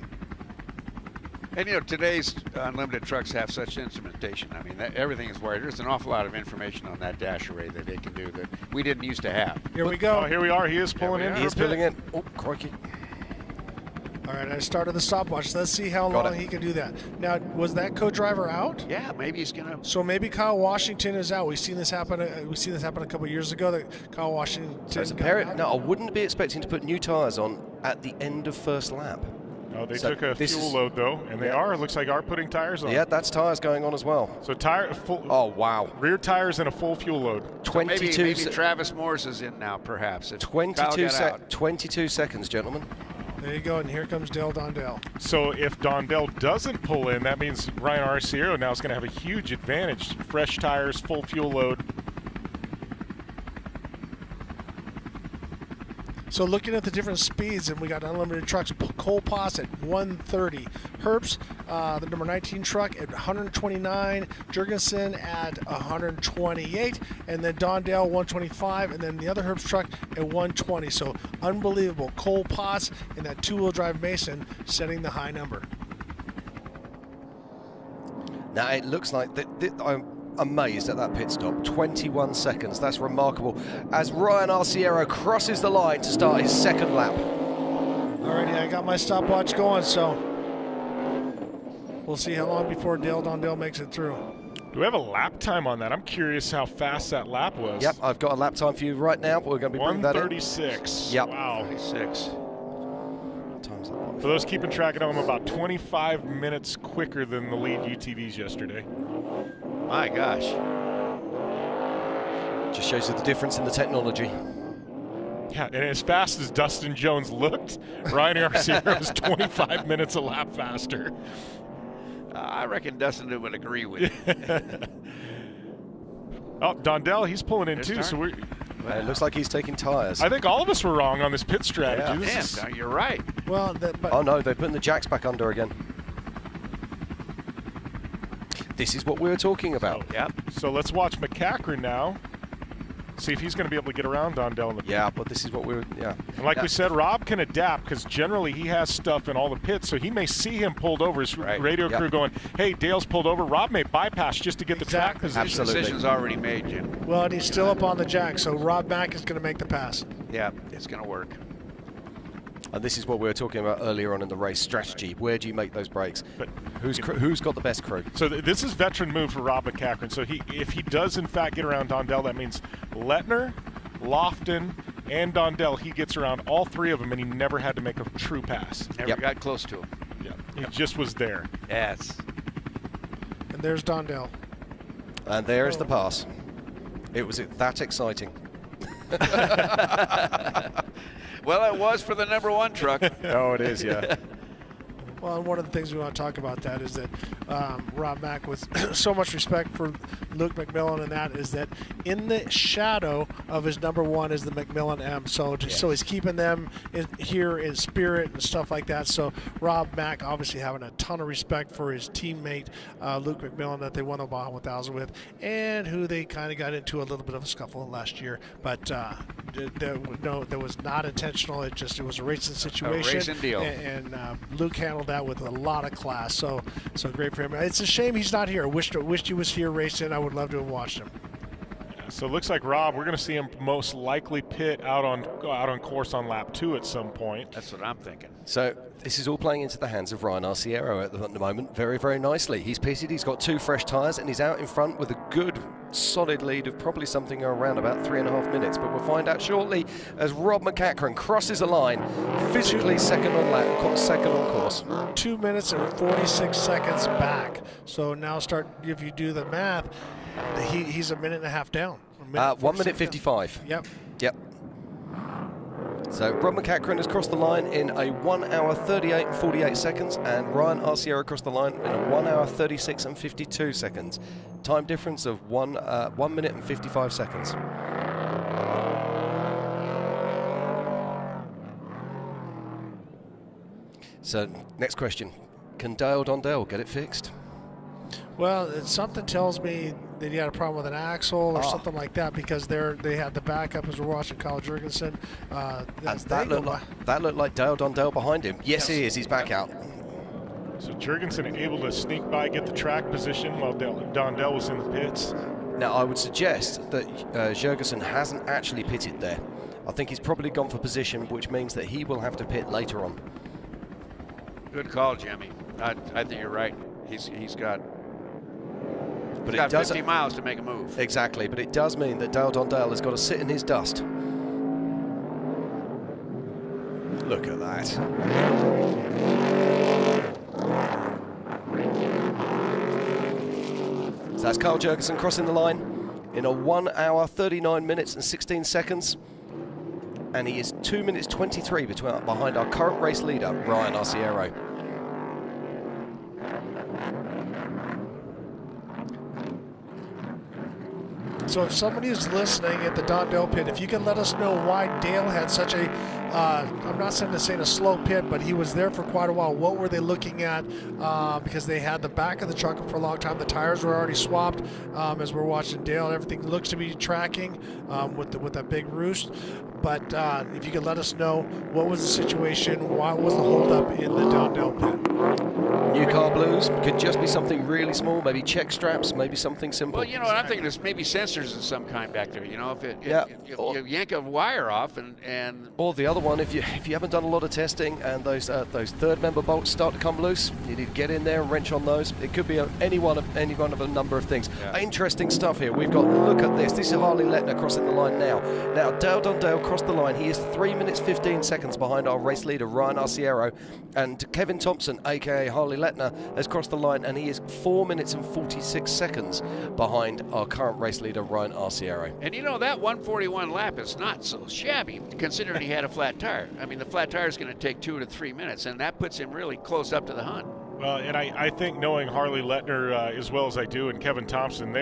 And today's unlimited trucks have such instrumentation. I mean, everything is wired. There's an awful lot of information on that dash array that they can do that we didn't used to have. Here we go. Oh, here we are. He is pulling in. He's pulling in. Oh, crikey. All right, I started the stopwatch. Let's see how long he can do that. Now, was that co-driver out? Yeah, maybe he's gonna. So maybe Kyle Washington is out. We've seen this happen. A couple of years ago. That Kyle Washington. No, I wouldn't be expecting to put new tires on at the end of first lap. No, they took a fuel load though, and they looks like are putting tires on. Yeah, that's tires going on as well. So full. Oh wow! Rear tires and a full fuel load. 22. So maybe Travis Morris is in now, perhaps. 22 seconds, gentlemen. There you go, and here comes Dale Dondale. So if Dondale doesn't pull in, that means Ryan Arciero now is going to have a huge advantage. Fresh tires, full fuel load. So looking at the different speeds, and we got unlimited trucks. Cole Potts at 130. Herbst, the number 19 truck, at 129. Jurgensen at 128. And then Dondale, 125. And then the other Herbst truck at 120. So unbelievable. Cole Potts in that two-wheel drive Mason setting the high number. Now it looks like I'm amazed at that pit stop. 21 seconds. That's remarkable. As Ryan Arciero crosses the line to start his second lap. Alrighty, I got my stopwatch going, so we'll see how long before Dale Dondale makes it through. Do we have a lap time on that? I'm curious how fast that lap was. Yep, I've got a lap time for you right now. We're going to be bringing that in. 1:36. Yep. Wow. 36. Time's up. For those keeping track at home, about 25 minutes quicker than the lead UTVs yesterday. My gosh. Just shows you the difference in the technology. Yeah, and as fast as Dustin Jones looked, Ryan Arciero was 25 minutes a lap faster. I reckon Dustin would agree with you. Oh, Dondell, he's pulling in too. So it looks like he's taking tires. I think all of us were wrong on this pit strategy. Yeah. You're right. Well, oh no, they're putting the jacks back under again. This is what we were talking about. So let's watch MacCachren now. See if he's going to be able to get around Dondell in the pit. Yeah, but this is what we were, And like we said, Rob can adapt because generally he has stuff in all the pits, so he may see him pulled over. His radio crew going, hey, Dale's pulled over. Rob may bypass just to get the track position. Decision's already made, Jim. Well, and he's still up on the jack, so Rob Mack is going to make the pass. Yeah, it's going to work. And this is what we were talking about earlier on in the race strategy. Where do you make those breaks? But who's got the best crew? So this is veteran move for Rob MacCachren. So if he does in fact get around Dondell, that means Lettner, Lofton, and Dondell. He gets around all three of them, and he never had to make a true pass. Never got close to him. He just was there. Yes. And there's Dondell. And there's the pass. It was that exciting. Well, it was for the #1 truck. Oh, it is, yeah. Well, and one of the things we want to talk about that is that Rob Mack, with so much respect for Luke McMillan and that, is that in the shadow of his #1 is the McMillan M. So he's keeping them here in spirit and stuff like that. So Rob Mack obviously having a ton of respect for his teammate, Luke McMillan, that they won the Baja 1000 with, and who they kind of got into a little bit of a scuffle last year. But that was not intentional. It was a racing situation. A racing deal. And Luke handled that with a lot of class. So great for him. It's a shame he's not here. Wished he was here racing. I would love to have watched him. So it looks like Rob, we're going to see him most likely pit out on course on lap 2 at some point. That's what I'm thinking. So this is all playing into the hands of Ryan Arciero at the moment very, very nicely. He's pitted, he's got 2 fresh tyres, and he's out in front with a good, solid lead of probably something around about 3.5 minutes. But we'll find out shortly as Rob MacCachren crosses the line, physically second on course. 2 minutes and 46 seconds back. So now if you do the math, he's a minute and a half down. 1 minute 55. Yep. So Rob MacCachren has crossed the line in a 1 hour 38 and 48 seconds, and Ryan Arciero crossed the line in a 1 hour 36 and 52 seconds. Time difference of 1 minute and 55 seconds. So next question, can Dale Dondell get it fixed? Well, something tells me that he had a problem with an axle or something like that, because they had the backup as we're watching Kyle Jurgensen. That looked like Dale Dondell behind him. Yes, he is. He's back out. So Jurgensen able to sneak by, get the track position while Dondell was in the pits. Now, I would suggest that Jurgensen hasn't actually pitted there. I think he's probably gone for position, which means that he will have to pit later on. Good call, Jimmy. I think you're right. He's got 50 miles to make a move. Exactly, but it does mean that Dale Dondell has got to sit in his dust. Look at that. So that's Kyle Jurgensen crossing the line in a 1 hour 39 minutes and 16 seconds. And he is 2 minutes 23 behind our current race leader, Ryan Arciero. So if somebody is listening at the Dondell pit, if you can let us know why Dale had such a, I'm not saying a slow pit, but he was there for quite a while. What were they looking at? Because they had the back of the truck for a long time. The tires were already swapped. As we're watching Dale, everything looks to be tracking with that big roost. But if you could let us know what was the situation, why was the holdup in the Dondell pit? New car blues could just be something really small, maybe check straps, maybe something simple. Well, you know what I'm thinking is maybe sensors sensors of some kind back there. You know, if you yank a wire off and or the other one, if you haven't done a lot of testing and those third member bolts start to come loose, you need to get in there and wrench on those. It could be any one of a number of things. Yeah. Interesting stuff here. We've got, look at this. This is Harley Letner crossing the line now. Now Dale Dondale crossed the line. He is 3 minutes 15 seconds behind our race leader Ryan Arciero, and Kevin Thompson, aka Harley Letner, has crossed the line and he is 4 minutes and 46 seconds behind our current race leader Ryan Arciero. And you know, that 141 lap is not so shabby considering he had a flat tire. I mean, the flat tire is going to take 2 to 3 minutes, and that puts him really close up to the hunt. Well, and I think knowing Harley Letner as well as I do, and Kevin Thompson,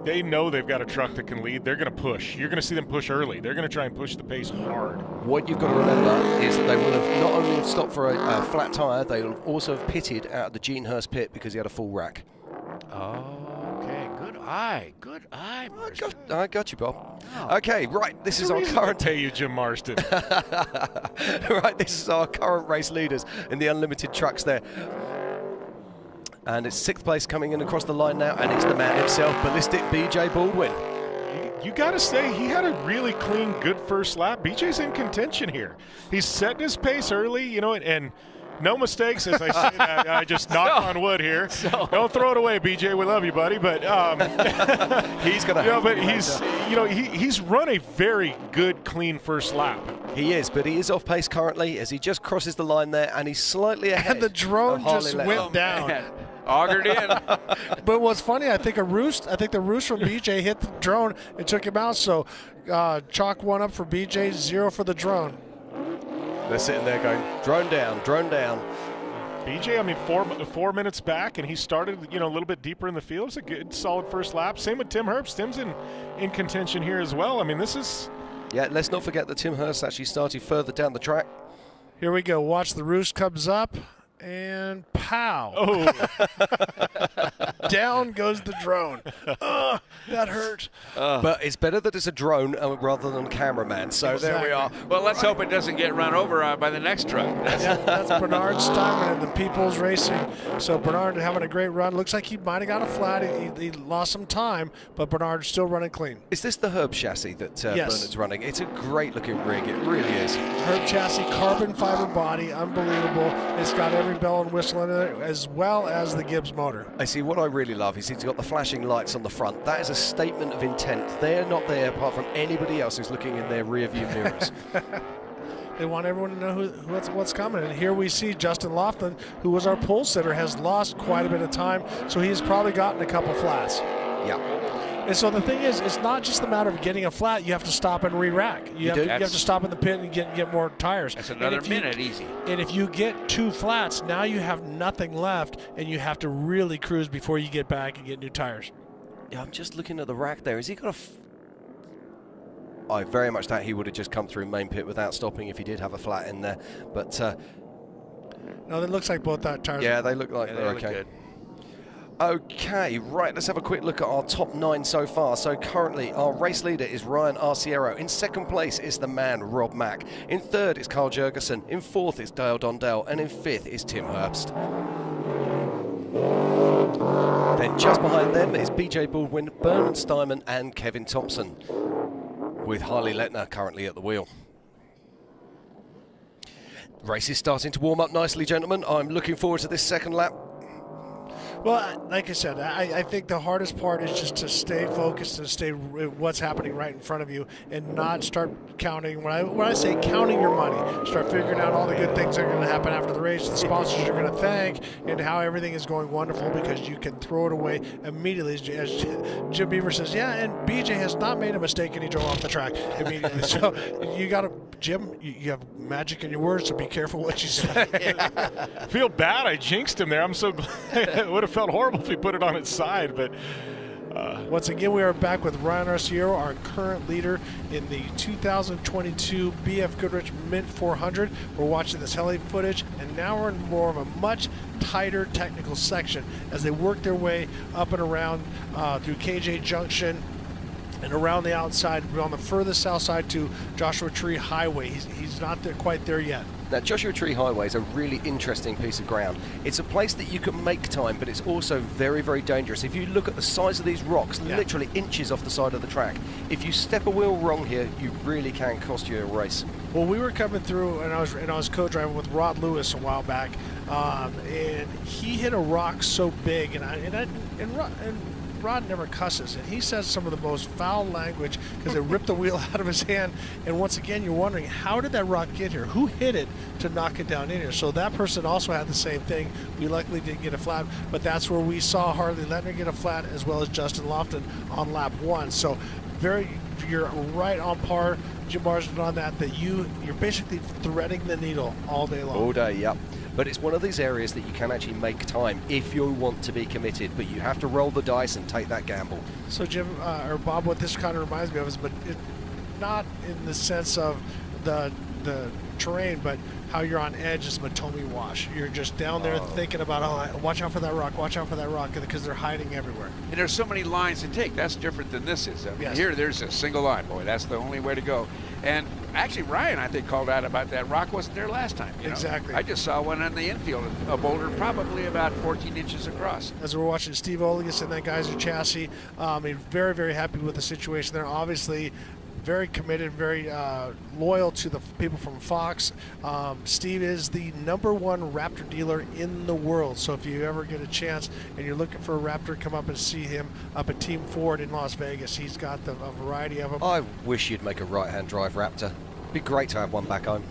they know they've got a truck that can lead. They're going to push. You're going to see them push early. They're going to try and push the pace hard. What you've got to remember is that they will have not only have stopped for a flat tire, they will also have pitted out of the Gene Hurst pit because he had a full rack. Oh, okay. Good eye. Good eye, Marston. I got you, Bob. Okay, right. This is our current. Pay you, Jim Marston. Right, this is our current race leaders in the unlimited trucks there. And it's 6th place coming in across the line now, and it's the man himself, Ballistic BJ Baldwin. You got to say, he had a really clean, good first lap. BJ's in contention here. He's setting his pace early, you know, and no mistakes as I say that. I just knock on wood here. Don't throw it away, BJ. We love you, buddy. But he's gonna. Yeah, but he's run a very good, clean first lap. He is, but he is off pace currently as he just crosses the line there, and he's slightly ahead. And the drone just went down. Augured in. But what's funny, I think the roost from BJ hit the drone and took him out. So chalk 1 up for BJ, 0 for the drone. They're sitting there going, drone down, drone down. BJ, I mean, 4 minutes back, and he started, a little bit deeper in the field. It's a good, solid first lap. Same with Tim Herbst. Tim's in contention here as well. I mean, this is. Yeah, let's not forget that Tim Hearst actually started further down the track. Here we go. Watch the roost comes up. And pow. Oh. Down goes the drone. That hurt. But it's better that it's a drone rather than a cameraman. So exactly. There we are. Well, let's hope it doesn't get run over by the next truck. That's Bernard Steinman and the People's Racing. So Bernard having a great run. Looks like he might have got a flat. He lost some time, but Bernard's still running clean. Is this the Herb chassis that yes. Bernard's running? It's a great looking rig. It really is. Herb chassis, carbon fiber body, unbelievable. It's got every bell and whistle in it, as well as the Gibbs motor. I see. What I really love is he's got the flashing lights on the front. That is a statement of intent. They're not there apart from anybody else who's looking in their rear view mirrors. They want everyone to know what's coming. And here we see Justin Laughlin, who was our pole sitter, has lost quite a bit of time, so he's probably gotten a couple flats. Yeah. And so the thing is, it's not just a matter of getting a flat. You have to stop and re-rack. You have to stop in the pit and get more tires. That's another minute easy. And if you get 2 flats, now you have nothing left, and you have to really cruise before you get back and get new tires. Yeah, I'm just looking at the rack there. Has he got a... I very much doubt he would have just come through main pit without stopping if he did have a flat in there. But no, it looks like both tires. Yeah, they look like they're okay. Good. Okay, right, let's have a quick look at our top 9 so far. So currently our race leader is Ryan Arciero. In 2nd place is the man Rob Mack. In 3rd is Carl Jurgensen. In 4th is Dale Dondale. And in 5th is Tim Herbst. Then just behind them is BJ Baldwin, Bernard Steinman and Kevin Thompson, with Harley Letner currently at the wheel. Race is starting to warm up nicely, gentlemen. I'm looking forward to this second lap. Well, like I said, I think the hardest part is just to stay focused and stay what's happening right in front of you and not start counting. When I say counting your money, start figuring out all the good things that are going to happen after the race, the sponsors you're going to thank, and how everything is going wonderful because you can throw it away immediately. As Jim Beaver says, yeah, and BJ has not made a mistake and he drove off the track immediately. So you got to, Jim, you have magic in your words, so be careful what you say. I feel bad. I jinxed him there. I'm so glad. It would have felt horrible if he put it on its side, but once again, we are back with Ryan Arciero, our current leader in the 2022 BFGoodrich Mint 400. We're watching this heli footage, and now we're in more of a much tighter technical section as they work their way up and around through KJ Junction and around the outside, on the furthest south side to Joshua Tree Highway. He's not there, quite there yet. Now, Joshua Tree Highway is a really interesting piece of ground. It's a place that you can make time, but it's also very, very dangerous. If you look at the size of these rocks, literally inches off the side of the track, if you step a wheel wrong here, you really can cost you a race. Well, we were coming through, and I was co-driving with Rod Lewis a while back, and he hit a rock so big, and Rod never cusses, and he says some of the most foul language because it ripped the wheel out of his hand. And once again, you're wondering, how did that rock get here? Who hit it to knock it down in here? So that person also had the same thing. We luckily didn't get a flat, but that's where we saw Harley Letner get a flat, as well as Justin Lofton on lap 1. So you're right on par, Jim Marsden, on that you're basically threading the needle all day long. All day, yep. But it's one of these areas that you can actually make time if you want to be committed, but you have to roll the dice and take that gamble. So Jim, or Bob, what this kind of reminds me of is, but not in the sense of the terrain, but how you're on edge is Matomi Wash. You're just down there thinking about, watch out for that rock, because they're hiding everywhere. And there's so many lines to take. That's different than this is. I mean, here, there's a single line. Boy, that's the only way to go. And actually, Ryan, I think, called out about that rock wasn't there last time. Exactly. I just saw one on the infield, a boulder probably about 14 inches across. As we're watching Steve Olegas and that Geyser chassis, very, very happy with the situation there. Obviously, very committed, very loyal to the people from Fox. Steve is the #1 Raptor dealer in the world. So if you ever get a chance and you're looking for a Raptor, come up and see him up at Team Ford in Las Vegas. He's got a variety of them. I wish you'd make a right-hand drive Raptor. It'd be great to have one back home.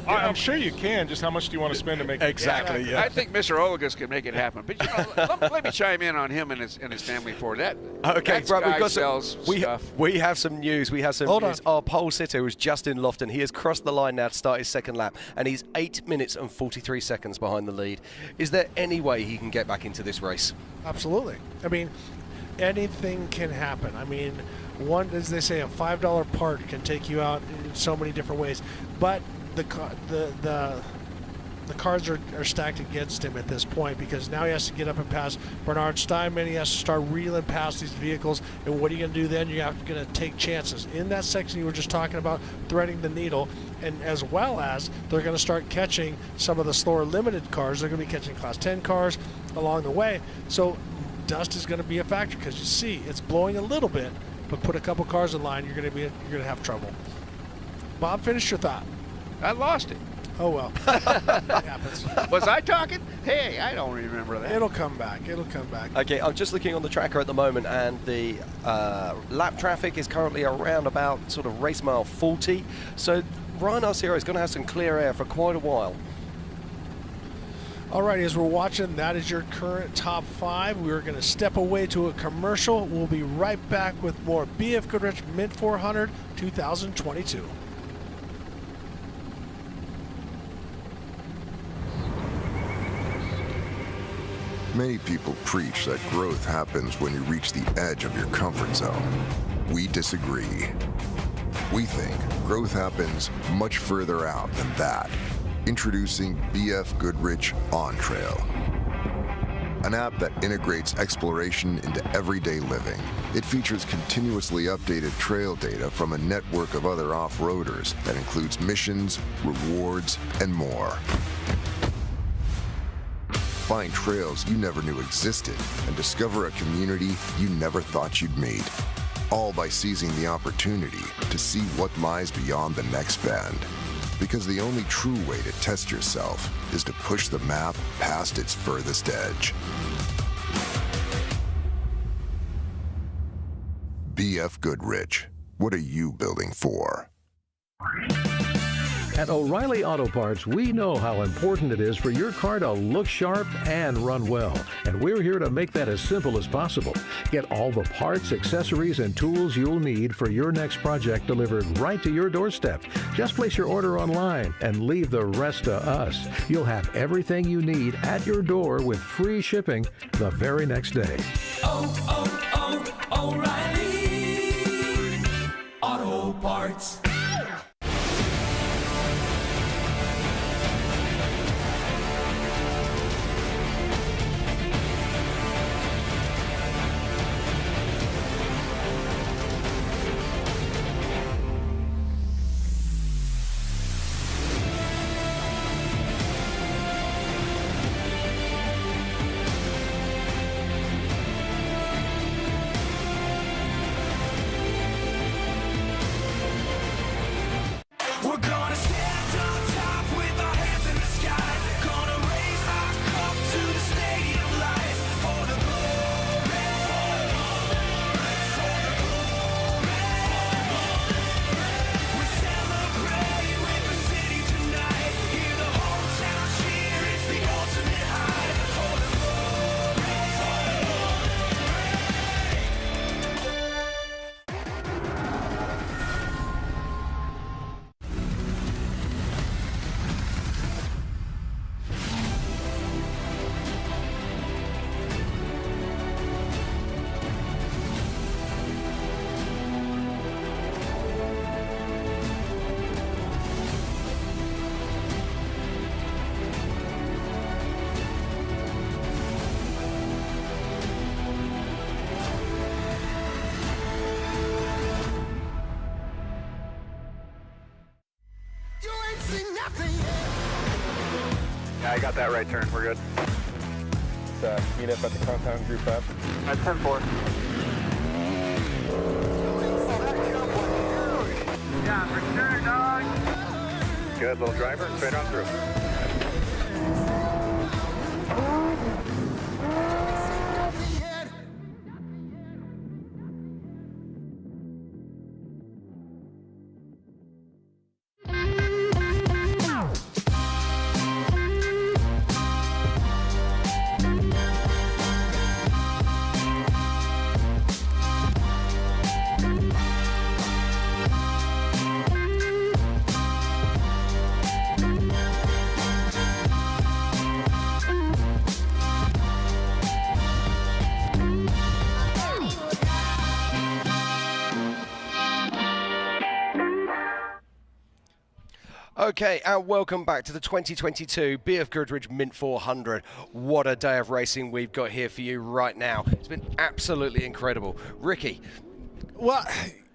I'm sure you can. Just how much do you want to spend to make it exactly? I think Mr. Olegas can make it happen. But let me chime in on him and his family for that. Okay, that we've got sells stuff. We have some news. We have some news. Our pole sitter is Justin Lofton. He has crossed the line now to start his second lap, and he's 8 minutes and 43 seconds behind the lead. Is there any way he can get back into this race? Absolutely. I mean, anything can happen. I mean, as they say, a $5 part can take you out in so many different ways. But the cards are stacked against him at this point, because now he has to get up and pass Bernard Steinman. He has to start reeling past these vehicles. And what are you going to do then? You're going to take chances. In that section you were just talking about, threading the needle, and as well as they're going to start catching some of the slower limited cars. They're going to be catching Class 10 cars along the way. So dust is going to be a factor, because you see it's blowing a little bit, but put a couple cars in line, you're going to have trouble. Bob, finish your thought. I lost it. Oh, well. That happens. Was I talking? Hey, I don't remember that. It'll come back. Okay, I'm just looking on the tracker at the moment, and the lap traffic is currently around about sort of race mile 40. So Ryan Arciero is going to have some clear air for quite a while. All right, as we're watching, that is your current top 5. We're going to step away to a commercial. We'll be right back with more BF Goodrich Mint 400 2022. Many people preach that growth happens when you reach the edge of your comfort zone. We disagree. We think growth happens much further out than that. Introducing BF Goodrich On Trail, an app that integrates exploration into everyday living. It features continuously updated trail data from a network of other off-roaders that includes missions, rewards, and more. Find trails you never knew existed and discover a community you never thought you'd meet. All by seizing the opportunity to see what lies beyond the next bend. Because the only true way to test yourself is to push the map past its furthest edge. BF Goodrich, what are you building for? At O'Reilly Auto Parts, we know how important it is for your car to look sharp and run well. And we're here to make that as simple as possible. Get all the parts, accessories, and tools you'll need for your next project delivered right to your doorstep. Just place your order online and leave the rest to us. You'll have everything you need at your door with free shipping the very next day. O'Reilly Auto Parts. Yeah, I got that right turn. We're good. Let's meet up at the compound group up. At 10-4. Yeah, return, dog. Good, little driver, straight on through. Okay, and welcome back to the 2022 BFGoodrich Mint 400. What a day of racing we've got here for you right now. It's been absolutely incredible. Ricky. Well,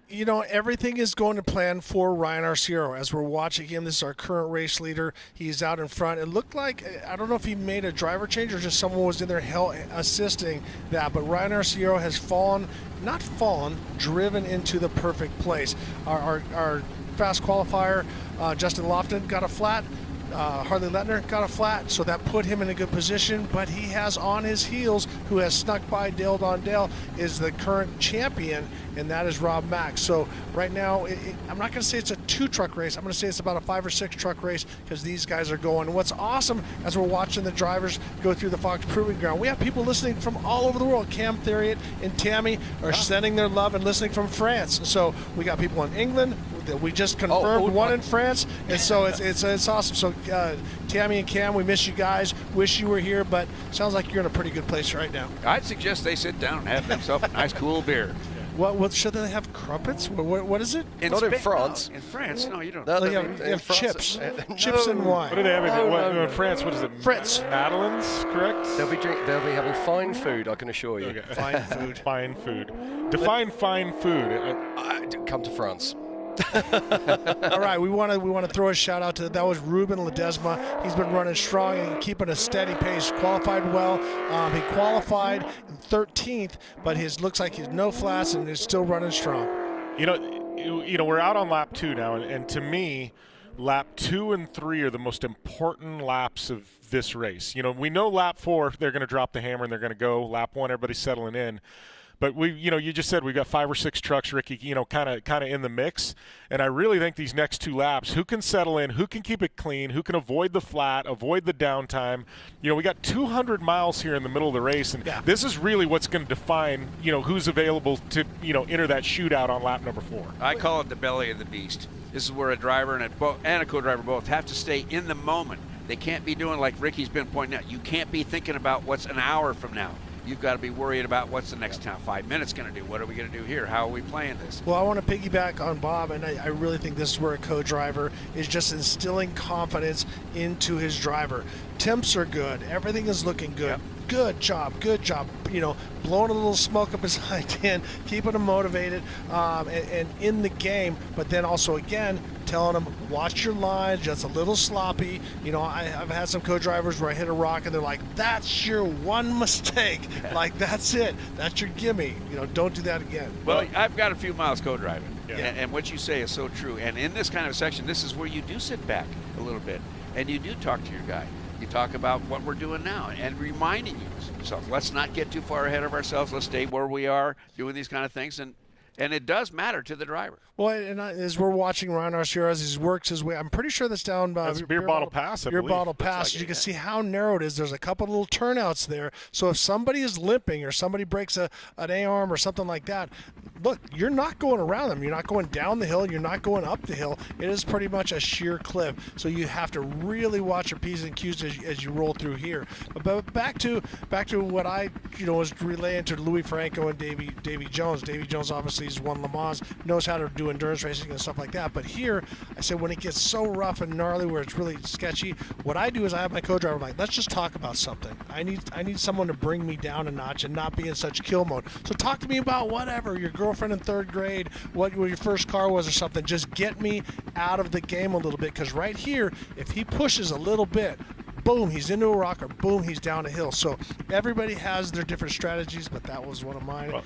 you know, everything is going to plan for Ryan Arciero. As we're watching him, this is our current race leader. He's out in front. It looked like, I don't know if he made a driver change or just someone was in there assisting that, but Ryan Arciero has driven into the perfect place. Our fast qualifier, Justin Lofton, got a flat. Harley Lettner got a flat, so that put him in a good position, but he has on his heels, who has snuck by Dale Dondale, is the current champion, and that is Rob Mack. So right now, I'm not going to say it's a 2-truck race. I'm going to say it's about a 5 or 6 truck race because these guys are going. And what's awesome, as we're watching the drivers go through the Fox Proving Ground, we have people listening from all over the world. Cam Theriot and Tammy are sending their love and listening from France. So we got people in England. We just confirmed one in France, and so it's awesome. So Tammy and Cam, we miss you guys. Wish you were here, but sounds like you're in a pretty good place right now. I'd suggest they sit down and have themselves a nice cool beer. What should they have? Crumpets? What is it? Not in France. No, in France, no, you don't. They have chips. Chips and wine. What do they have in France? What is it? Fritz. Madeleines, correct? They'll be having fine food, I can assure you. Okay. Fine food. Fine food. Define fine food. Come to France. All right, we want to throw a shout out to that was Ruben Ledesma. He's been running strong and keeping a steady pace. Qualified well. He qualified in 13th, but looks like he's no flats and is still running strong. You know, we're out on lap 2 now, and to me, lap 2 and 3 are the most important laps of this race. You know, we know lap 4 they're going to drop the hammer and they're going to go. Lap 1 everybody's settling in. But you just said we've got 5 or 6 trucks, Ricky, kind of in the mix. And I really think these next 2 laps, who can settle in, who can keep it clean, who can avoid the flat, avoid the downtime. You know, we got 200 miles here in the middle of the race, and this is really what's going to define, who's available to, enter that shootout on lap number 4. I call it the belly of the beast. This is where a driver and a co-driver both have to stay in the moment. They can't be doing like Ricky's been pointing out. You can't be thinking about what's an hour from now. You've got to be worried about what's the next 5 minutes going to do. What are we going to do here? How are we playing this? Well, I want to piggyback on Bob, and I really think this is where a co-driver is just instilling confidence into his driver. Temps are good. Everything is looking good. Yep. Good job. Blowing a little smoke up his hind end, keeping him motivated and in the game, but then also, again, telling him, watch your lines, just a little sloppy. I've had some co-drivers where I hit a rock and they're like, that's your one mistake. Like, that's it. That's your gimme. Don't do that again. Well, I've got a few miles co-driving, Yeah. and what you say is so true. And in this kind of section, this is where you do sit back a little bit, and you do talk to your guy. You talk about what we're doing now and reminding yourself, let's not get too far ahead of ourselves. Let's stay where we are doing these kind of things. And it does matter to the driver. Well, and as we're watching Ryan Arciero as he works his way, I'm pretty sure that's down by beer bottle pass. Beer bottle pass. You can see how narrow it is. There's a couple little turnouts there. So if somebody is limping or somebody breaks an A-arm or something like that, look, you're not going around them. You're not going down the hill. You're not going up the hill. It is pretty much a sheer cliff. So you have to really watch your P's and Q's as you roll through here. But back to what I was relaying to Louis Franco and Davy Jones. Davy Jones obviously Obviously, he's won Le Mans, knows how to do endurance racing and stuff like that. But here, I said when it gets so rough and gnarly where it's really sketchy, what I do is I have my co-driver like, let's just talk about something. I need someone to bring me down a notch and not be in such kill mode. So talk to me about whatever, your girlfriend in 3rd grade, what your first car was or something. Just get me out of the game a little bit, because right here, if he pushes a little bit, boom, he's into a rock, or boom, he's down a hill. So everybody has their different strategies, but that was one of mine.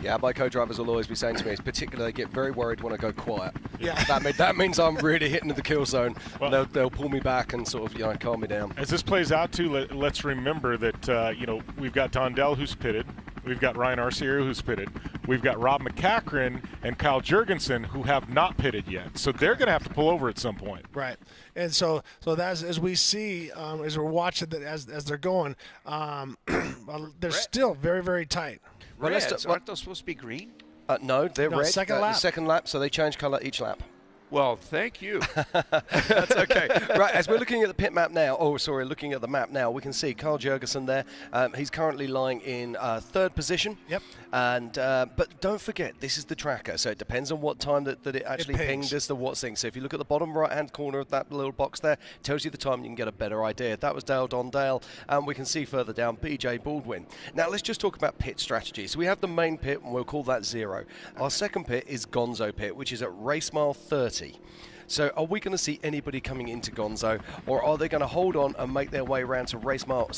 Yeah, my co-drivers will always be saying to me, particularly they get very worried when I go quiet. Yeah. That means I'm really hitting the kill zone. Well, they'll pull me back and sort of calm me down. As this plays out too, let's remember that we've got Dondell who's pitted. We've got Ryan Arciero who's pitted. We've got Rob MacCachren and Kyle Jurgensen who have not pitted yet. So they're going to have to pull over at some point. Right. And so that's, as we see, as we're watching as they're going, they're still very, very tight. Reds, aren't those supposed to be green? No, they're red. Second lap. Second lap, so they change colour each lap. Well, thank you. That's okay. Right, as we're looking at the pit map now, looking at the map now, we can see Kyle Jurgensen there. He's currently lying in 3rd position. Yep. And but don't forget, this is the tracker, so it depends on what time that it actually pinged as to what's thing. So if you look at the bottom right-hand corner of that little box there, it tells you the time, you can get a better idea. That was Dale Dondale, and we can see further down BJ Baldwin. Now let's just talk about pit strategy. So we have the main pit, and we'll call that 0. Our second pit is Gonzo pit, which is at race mile 30. So are we going to see anybody coming into Gonzo, or are they going to hold on and make their way around to race mile,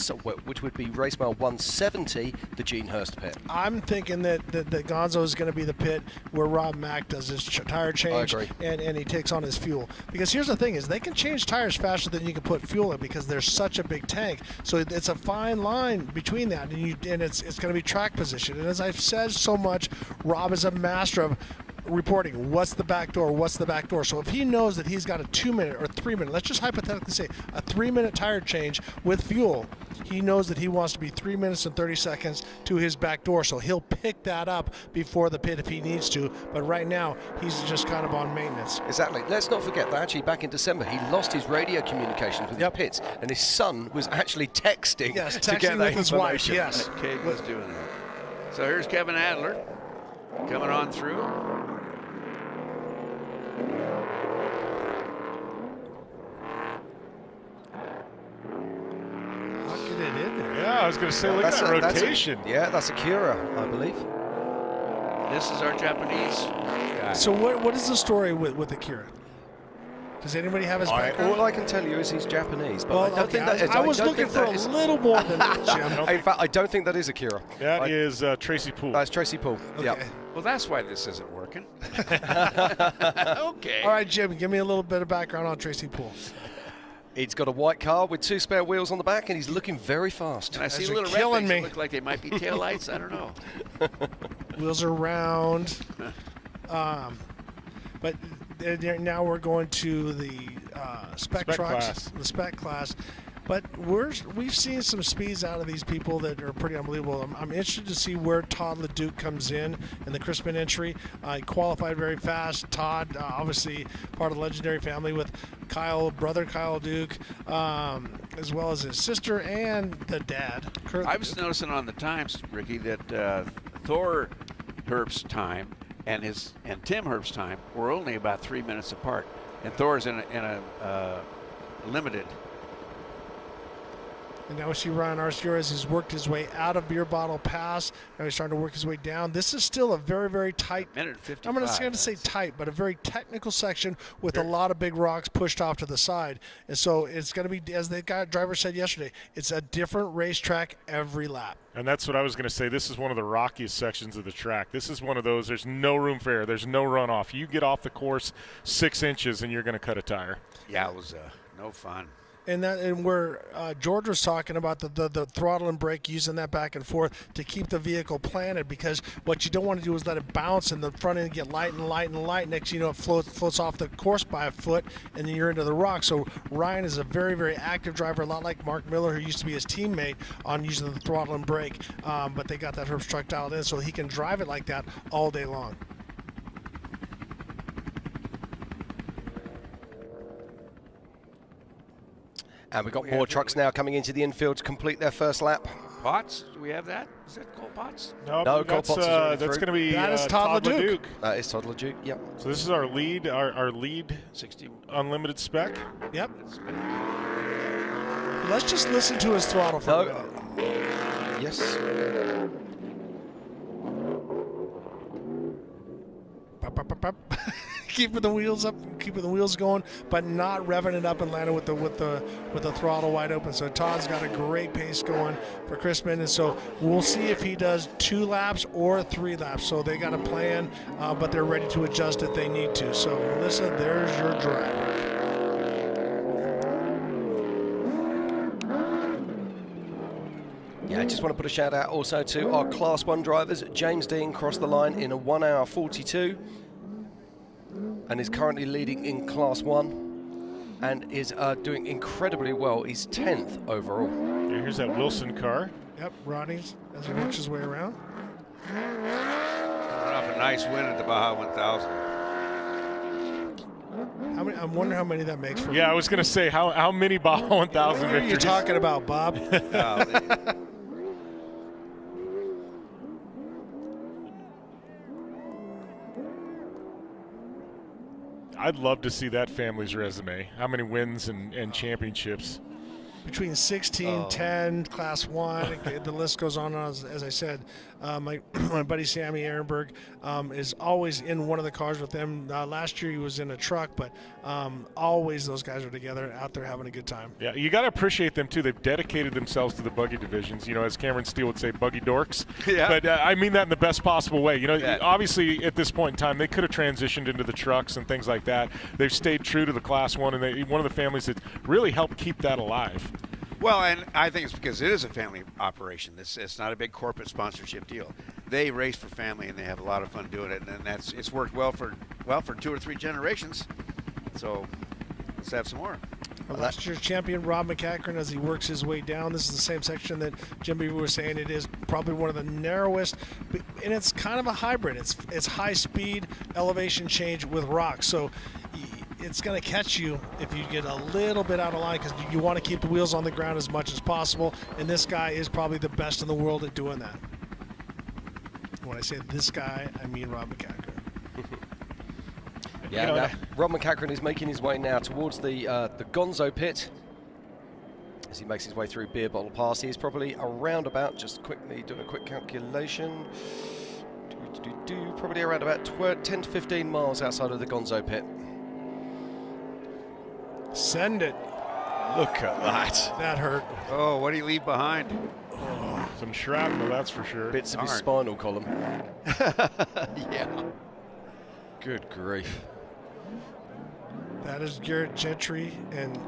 which would be race mile 170, the Gene Hurst pit? I'm thinking that Gonzo is going to be the pit where Rob Mack does his tire change, and he takes on his fuel. Because here's the thing is, they can change tires faster than you can put fuel in, because there's such a big tank. So it's a fine line between that, and it's going to be track position. And as I've said so much, Rob is a master of reporting what's the back door. So if he knows that he's got a 2-minute or 3-minute, let's just hypothetically say a 3-minute tire change with fuel, he knows that he wants to be 3 minutes and 30 seconds to his back door, so he'll pick that up before the pit if he needs to. But right now he's just kind of on maintenance. Exactly. Let's not forget that actually back in December he lost his radio communications with his pits, and his son was actually texting, to get that with his wife. Yes, Kate was doing that. So here's Kevin Adler coming on through. Get it in there. Yeah, I was going to say, look at that rotation. That's Akira, I believe. This is our Japanese guy. So what is the story with Akira? Does anybody have his background? All I can tell you is he's Japanese. But Well, I don't think that is. I was looking for a little more than that, Jim. In fact, I don't think that is Akira. That is Tracy Poole. That's Tracy Poole. Okay. Yep. Well, that's why this isn't working. Okay. All right, Jim, give me a little bit of background on Tracy Poole. He's got a white car with 2 spare wheels on the back, and he's looking very fast. And I see little red things that look like they might be taillights. I don't know. Wheels are round. But now we're going to the spec trucks, class. the spec class. But we've seen some speeds out of these people that are pretty unbelievable. I'm interested to see where Todd LeDuc comes in the Crispin entry. He qualified very fast. Todd, obviously part of the legendary family with brother Kyle Duke, as well as his sister and the dad, Kurt I was noticing on the times, Ricky, that Thor Herbst's time and Tim Herbst's time were only about 3 minutes apart, and Thor's in a limited. And now we see Ryan Arciero as he's worked his way out of Beer Bottle Pass. Now he's starting to work his way down. This is still a very, very tight. Minute 55. I'm going to say tight, but a very technical section with a lot of big rocks pushed off to the side. And so it's going to be, as the driver said yesterday, it's a different racetrack every lap. And that's what I was going to say. This is one of the rockiest sections of the track. This is one of those, there's no room for error. There's no runoff. You get off the course 6 inches and you're going to cut a tire. Yeah, it was no fun. And where George was talking about the throttle and brake, using that back and forth to keep the vehicle planted, because what you don't want to do is let it bounce and the front end get light and light and light. Next thing you know, it floats off the course by a foot, and then you're into the rock. So Ryan is a very, very active driver, a lot like Mark Miller, who used to be his teammate on using the throttle and brake. But they got that Herbst truck dialed in, so he can drive it like that all day long. And we've got more trucks now coming into the infield to complete their first lap. Potts? Do we have that? Is that Cole Potts? No, Cole that's Potts is already going through. to be That is Todd LeDuc. That is Todd LeDuc, yep. So this is our lead, our lead 60 unlimited spec. Yep. Let's just listen to his throttle for a minute. Yes. Keeping the wheels up, keeping the wheels going, but not revving it up and landing with the throttle wide open. So Todd's got a great pace going for Crispin, and so we'll see if he does 2 laps or 3 laps. So they got a plan, but they're ready to adjust if they need to. So Melissa, there's your driver. Yeah, I just want to put a shout out also to our Class 1 drivers. James Dean crossed the line in a 1 hour 42 and is currently leading in Class 1 and is doing incredibly well. He's 10th overall. Yeah, here's that Wilson car. Yep, Ronnie's as he works his way around. Coming off a nice win at the Baja 1000. How many? I'm wondering how many that makes for. Yeah, I was going to say, how many Baja 1000 What are you victories? talking about, Bob? I'd love to see that family's resume. How many wins and championships? Between 16, 10, Class 1, the list goes on. As I said, my buddy Sammy Ehrenberg is always in one of the cars with them. Last year he was in a truck, but always those guys are together out there having a good time. Yeah, you got to appreciate them, too. They've dedicated themselves to the buggy divisions. You know, as Cameron Steele would say, buggy dorks. Yeah. But I mean that in the best possible way. You know, Yeah. obviously at this point in time, they could have transitioned into the trucks and things like that. They've stayed true to the Class 1, and one of the families that really helped keep that alive. Well, and I think it's because it is a family operation. It's not a big corporate sponsorship deal. They race for family, and they have a lot of fun doing it, and it's worked well for 2 or 3 generations. So let's have some more. Last year's champion Rob MacCachren, as he works his way down, this is the same section that Jim Beaver was saying. It is probably one of the narrowest, and it's kind of a hybrid. It's high speed elevation change with rocks, so it's going to catch you if you get a little bit out of line, because you want to keep the wheels on the ground as much as possible, and this guy is probably the best in the world at doing that. When I say this guy, I mean Rob MacCachren. Yeah, Rob MacCachren is making his way now towards the Gonzo pit as he makes his way through Beer Bottle Pass. He is probably around about, just quickly doing a quick calculation, probably around about 10 to 15 miles outside of the Gonzo pit. Send it. Look at that. That hurt. Oh, what do you leave behind? Oh, some shrapnel, that's for sure. Bits of his spinal column. Yeah. Good grief. That is Garrett Gentry, and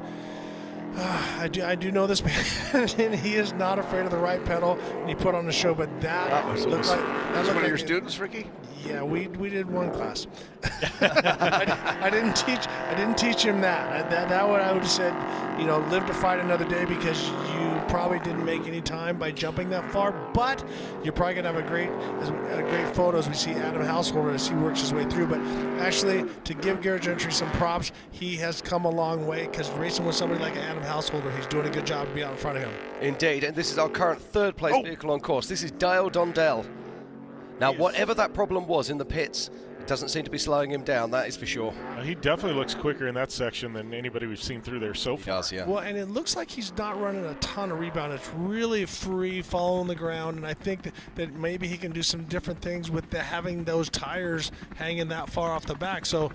I do know this man, and he is not afraid of the right pedal, and he put on the show, but that looks like... That's one of your students, Ricky? Yeah, we did one class. I didn't teach him that. That what I would have said, live to fight another day, because you probably didn't make any time by jumping that far, but you're probably gonna have a great photo as we see Adam Householder as he works his way through. But actually, to give Garrett Gentry some props, he has come a long way, because racing with somebody like Adam Householder, he's doing a good job to be out in front of him. Indeed, and this is our current third place vehicle on course. This is Dale Dondell. Now, whatever that problem was in the pits, it doesn't seem to be slowing him down, that is for sure. He definitely looks quicker in that section than anybody we've seen through there so far. He does, yeah. Well, and it looks like he's not running a ton of rebound. It's really free, following the ground, and I think that maybe he can do some different things with having those tires hanging that far off the back. So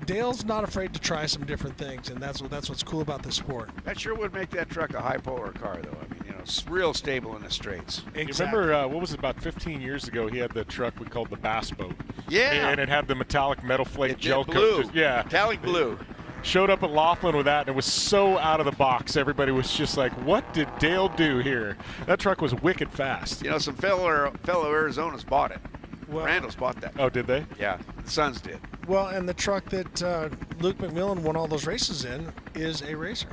Dale's not afraid to try some different things, and that's what's cool about this sport. That sure would make that truck a high-power car, though. I mean, it's real stable in the straights. Exactly. You remember, what was it, about 15 years ago, he had the truck we called the Bass Boat. Yeah. And it had the metallic metal flake gel blue. coat. Yeah. Metallic blue. Showed up at Laughlin with that, and it was so out of the box. Everybody was just like, what did Dale do here? That truck was wicked fast. Some fellow Arizonas bought it. Well, Randall's bought that. Oh, did they? Yeah, the Sons did. Well, and the truck that Luke McMillan won all those races in is a racer.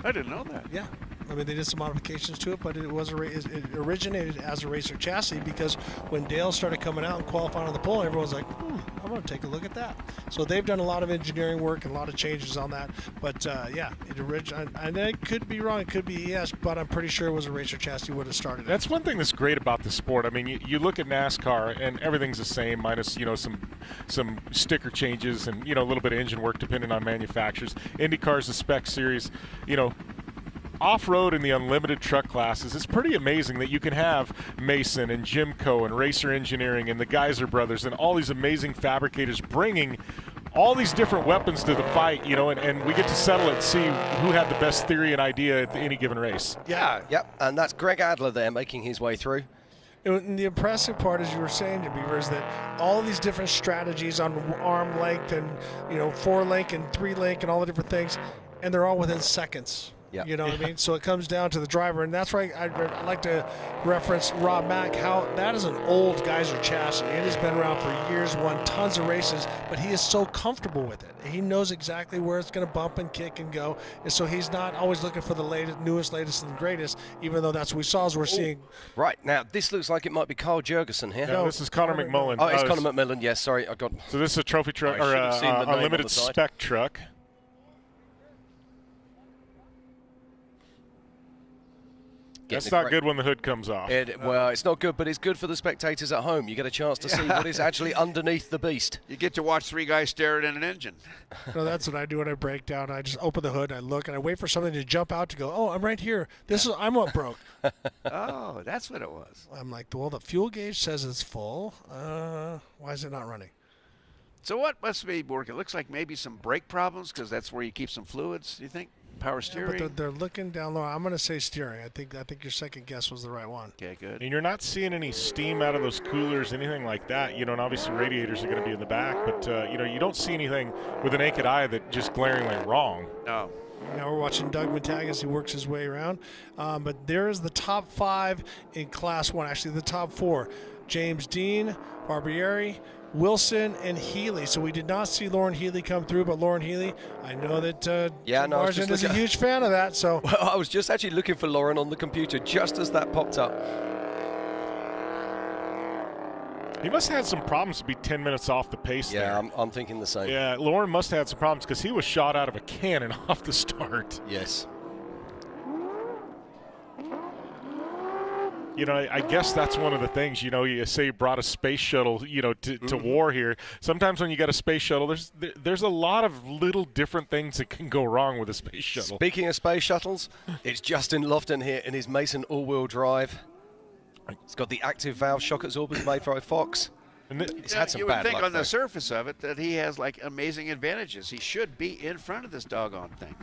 I didn't know that. Yeah. I mean, they did some modifications to it, but it it originated as a racer chassis, because when Dale started coming out and qualifying on the pole, everyone was like, I'm going to take a look at that. So they've done a lot of engineering work and a lot of changes on that. But yeah, and it could be wrong. It could be yes, but I'm pretty sure it was a racer chassis would have started it. That's one thing that's great about the sport. I mean, you look at NASCAR and everything's the same, minus some sticker changes and a little bit of engine work depending on manufacturers. IndyCar's the spec series. Off-road in the unlimited truck classes, it's pretty amazing that you can have Mason and Jimco and Racer Engineering and the Geyser Brothers and all these amazing fabricators bringing all these different weapons to the fight, and we get to settle it and see who had the best theory and idea at any given race. Yeah. Yep, and that's Greg Adler there making his way through. And the impressive part, as you were saying to Beaver, is that all these different strategies on arm length and 4-link and 3-link and all the different things, and they're all within seconds. Yep. You know what I mean? So it comes down to the driver, and that's why I like to reference Rob Mack, how that is an old Geyser chassis. It has been around for years, won tons of races, but he is so comfortable with it. He knows exactly where it's going to bump and kick and go, and so he's not always looking for the latest, latest, and greatest, even though that's what we saw as we're seeing. Right, now this looks like it might be Carl Jurgensen here. No, this is Connor McMillan. Oh, it's Connor McMillan, yes, sorry. So this is a trophy truck, or a limited spec truck. That's not good when the hood comes off. Well, it's not good, but it's good for the spectators at home. You get a chance to see what is actually underneath the beast. You get to watch 3 guys stare at an engine. No, that's what I do when I break down. I just open the hood, I look, and I wait for something to jump out to go, oh, I'm right here. I'm what broke. Oh, that's what it was. I'm like, well, the fuel gauge says it's full. Why is it not running? So what must be working? It looks like maybe some brake problems because that's where you keep some fluids, do you think? Power steering? But they're looking down low. I'm going to say steering. I think your second guess was the right one. Okay, good. And you're not seeing any steam out of those coolers, anything like that. And obviously radiators are going to be in the back. But, you don't see anything with a naked eye that just glaringly wrong. No. Now we're watching Doug Matag as he works his way around. But there is the top 5 in Class 1. Actually, the top 4. James Dean, Barbieri, Wilson, and Healy. So we did not see Lauren Healy come through, but Lauren Healy, I know that Margin is a huge fan of that. So well, I was just actually looking for Lauren on the computer just as that popped up. He must have had some problems to be 10 minutes off the pace there. Yeah, I'm thinking the same. Yeah, Lauren must have had some problems because he was shot out of a cannon off the start. Yes. I guess that's one of the things, you say you brought a space shuttle, to war here. Sometimes when you got a space shuttle, there's a lot of little different things that can go wrong with a space shuttle. Speaking of space shuttles, it's Justin Lofton here in his Mason all-wheel drive. It's got the active valve shock absorbers made by Fox. And it's had some you bad would think luck on though. the surface of it that he has amazing advantages. He should be in front of this doggone thing.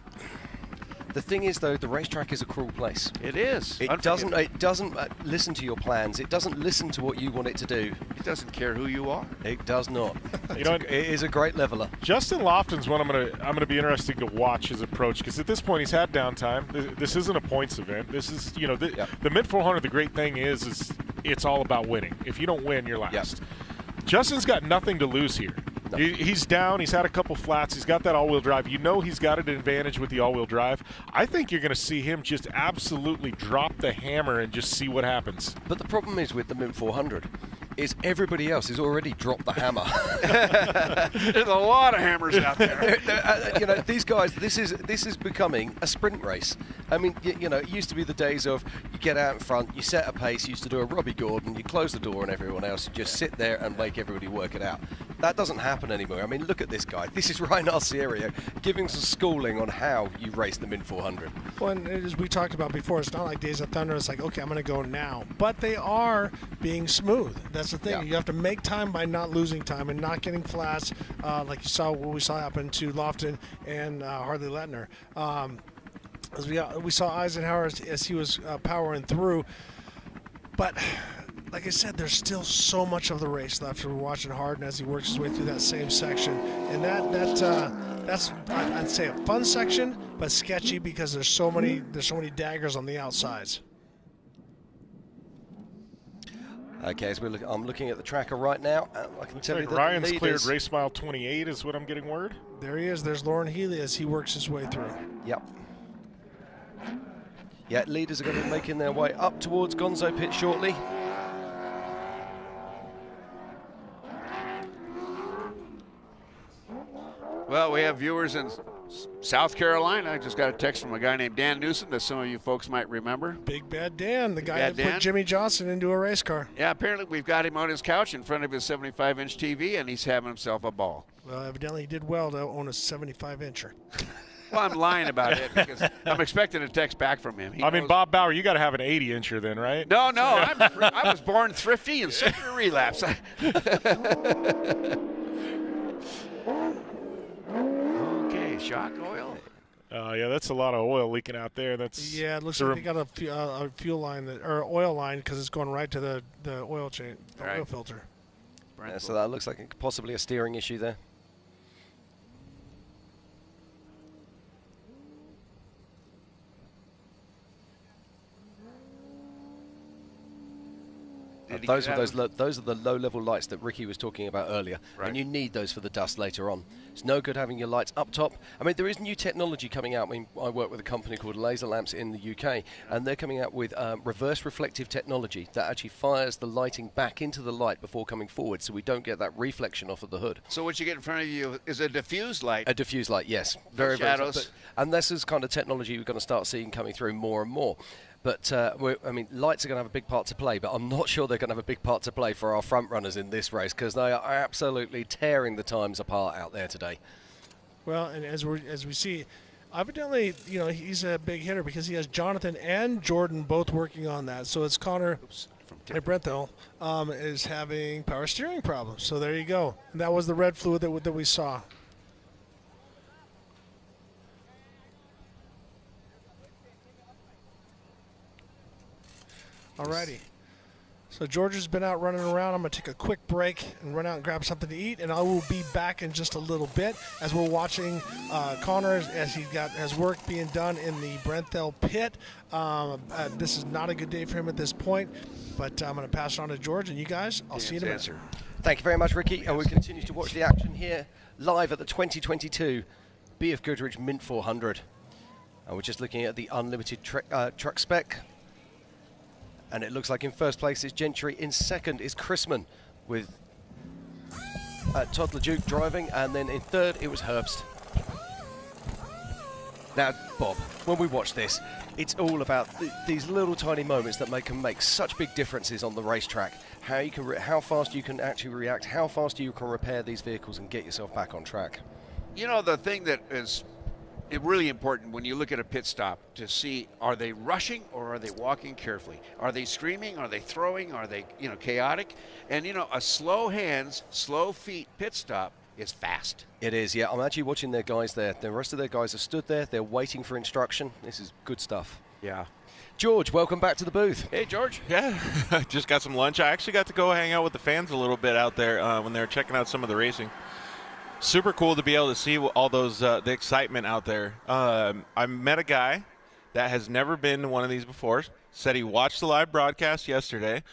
The thing is, though, the racetrack is a cruel place. It is. It doesn't listen to your plans. It doesn't listen to what you want it to do. It doesn't care who you are. It does not. It is a great leveler. Justin Lofton's one I'm gonna be interested to watch his approach because at this point he's had downtime. This isn't a points event. This is the Mint 400. The great thing is it's all about winning. If you don't win, you're last. Yep. Justin's got nothing to lose here. No. He's down. He's had a couple flats. He's got that all-wheel drive. He's got an advantage with the all-wheel drive. I think you're going to see him just absolutely drop the hammer and just see what happens. But the problem is with the Mint 400 is everybody else has already dropped the hammer. There's a lot of hammers out there. These guys, this is becoming a sprint race. I mean, it used to be the days of you get out in front, you set a pace, you used to do a Robbie Gordon, you close the door on everyone else, you just sit there and make everybody work it out. That doesn't happen anymore. I mean, look at this guy. This is Ryan Arciero giving some schooling on how you race the Mint 400. Well, and as we talked about before, it's not like Days of Thunder. It's like, okay, I'm going to go now. But they are being smooth. That's the thing. Yeah. You have to make time by not losing time and not getting flats, like what we saw happen to Lofton and Harley Lettner. As we saw Eisenhower as he was powering through. But like I said, there's still so much of the race left. We're watching Harden as he works his way through that same section, and that's I'd say a fun section, but sketchy because there's so many daggers on the outsides. Okay, as I'm looking at the tracker right now. I can tell you that Ryan's cleared race mile 28 is what I'm getting word. There he is. There's Lauren Healy as he works his way through. Yep. Yeah, leaders are going to be making their way up towards Gonzo Pit shortly. Well, we have viewers in South Carolina. I just got a text from a guy named Dan Newsom that some of you folks might remember. Big Bad Dan, the guy Bad that Dan. put Jimmy Johnson into a race car. Yeah, apparently we've got him on his couch in front of his 75-inch TV, and he's having himself a ball. Well, evidently he did well to own a 75-incher. Well, I'm lying about it because I'm expecting a text back from him. I mean, Bob Bauer, you got to have an 80-incher then, right? No, I was born thrifty and set for relapse. Okay, shock oil. Yeah, that's a lot of oil leaking out there. That's Yeah, it looks like they got a fuel line or oil line because it's going right to the oil chain, the oil filter. Yeah, so that looks like possibly a steering issue there. Those are the low-level lights that Ricky was talking about earlier, and you need those for the dust later on. It's no good having your lights up top. I mean, there is new technology coming out. I mean, I work with a company called Laser Lamps in the UK, and they're coming out with reverse reflective technology that actually fires the lighting back into the light before coming forward, so we don't get that reflection off of the hood. So what you get in front of you is a diffused light. A diffused light, yes. Very shadows. And this is kind of technology we're going to start seeing coming through more and more. But, I mean, lights are going to have a big part to play, but I'm not sure they're going to have a big part to play for our front runners in this race because they are absolutely tearing the times apart out there today. Well, and as we see, evidently, you know, he's a big hitter because he has Jonathan and Jordan both working on that. So it's Connor and Brenthal is having power steering problems. So there you go. And that was the red fluid that we saw. Alrighty. So George has been out running around. I'm going to take a quick break and run out and grab something to eat, and I will be back in just a little bit as we're watching Connor as he has work being done in the Brenthal pit. This is not a good day for him at this point, but I'm going to pass it on to George, and you guys, I'll see you in a minute. Thank you very much, Ricky, and we continue to watch the action here live at the 2022 BFGoodrich Mint 400. And we're just looking at the unlimited truck spec. And it looks like in first place is Gentry, in second is Chrisman with Todd LeDuc driving, and then in third it was Herbst. Now, Bob, when we watch this, it's all about these little tiny moments that can make such big differences on the racetrack. How fast you can actually react, how fast you can repair these vehicles and get yourself back on track. You know, the thing that is really important when you look at a pit stop to see, are they rushing or are they walking carefully? Are they screaming? Are they throwing? Are they, chaotic? And, a slow hands, slow feet pit stop is fast. It is, yeah. I'm actually watching their guys there. The rest of their guys are stood there. They're waiting for instruction. This is good stuff. Yeah. George, welcome back to the booth. Hey, George. Yeah, I just got some lunch. I actually got to go hang out with the fans a little bit out there when they were checking out some of the racing. Super cool to be able to see all those the excitement out there. I met a guy that has never been to one of these before. Said he watched the live broadcast yesterday.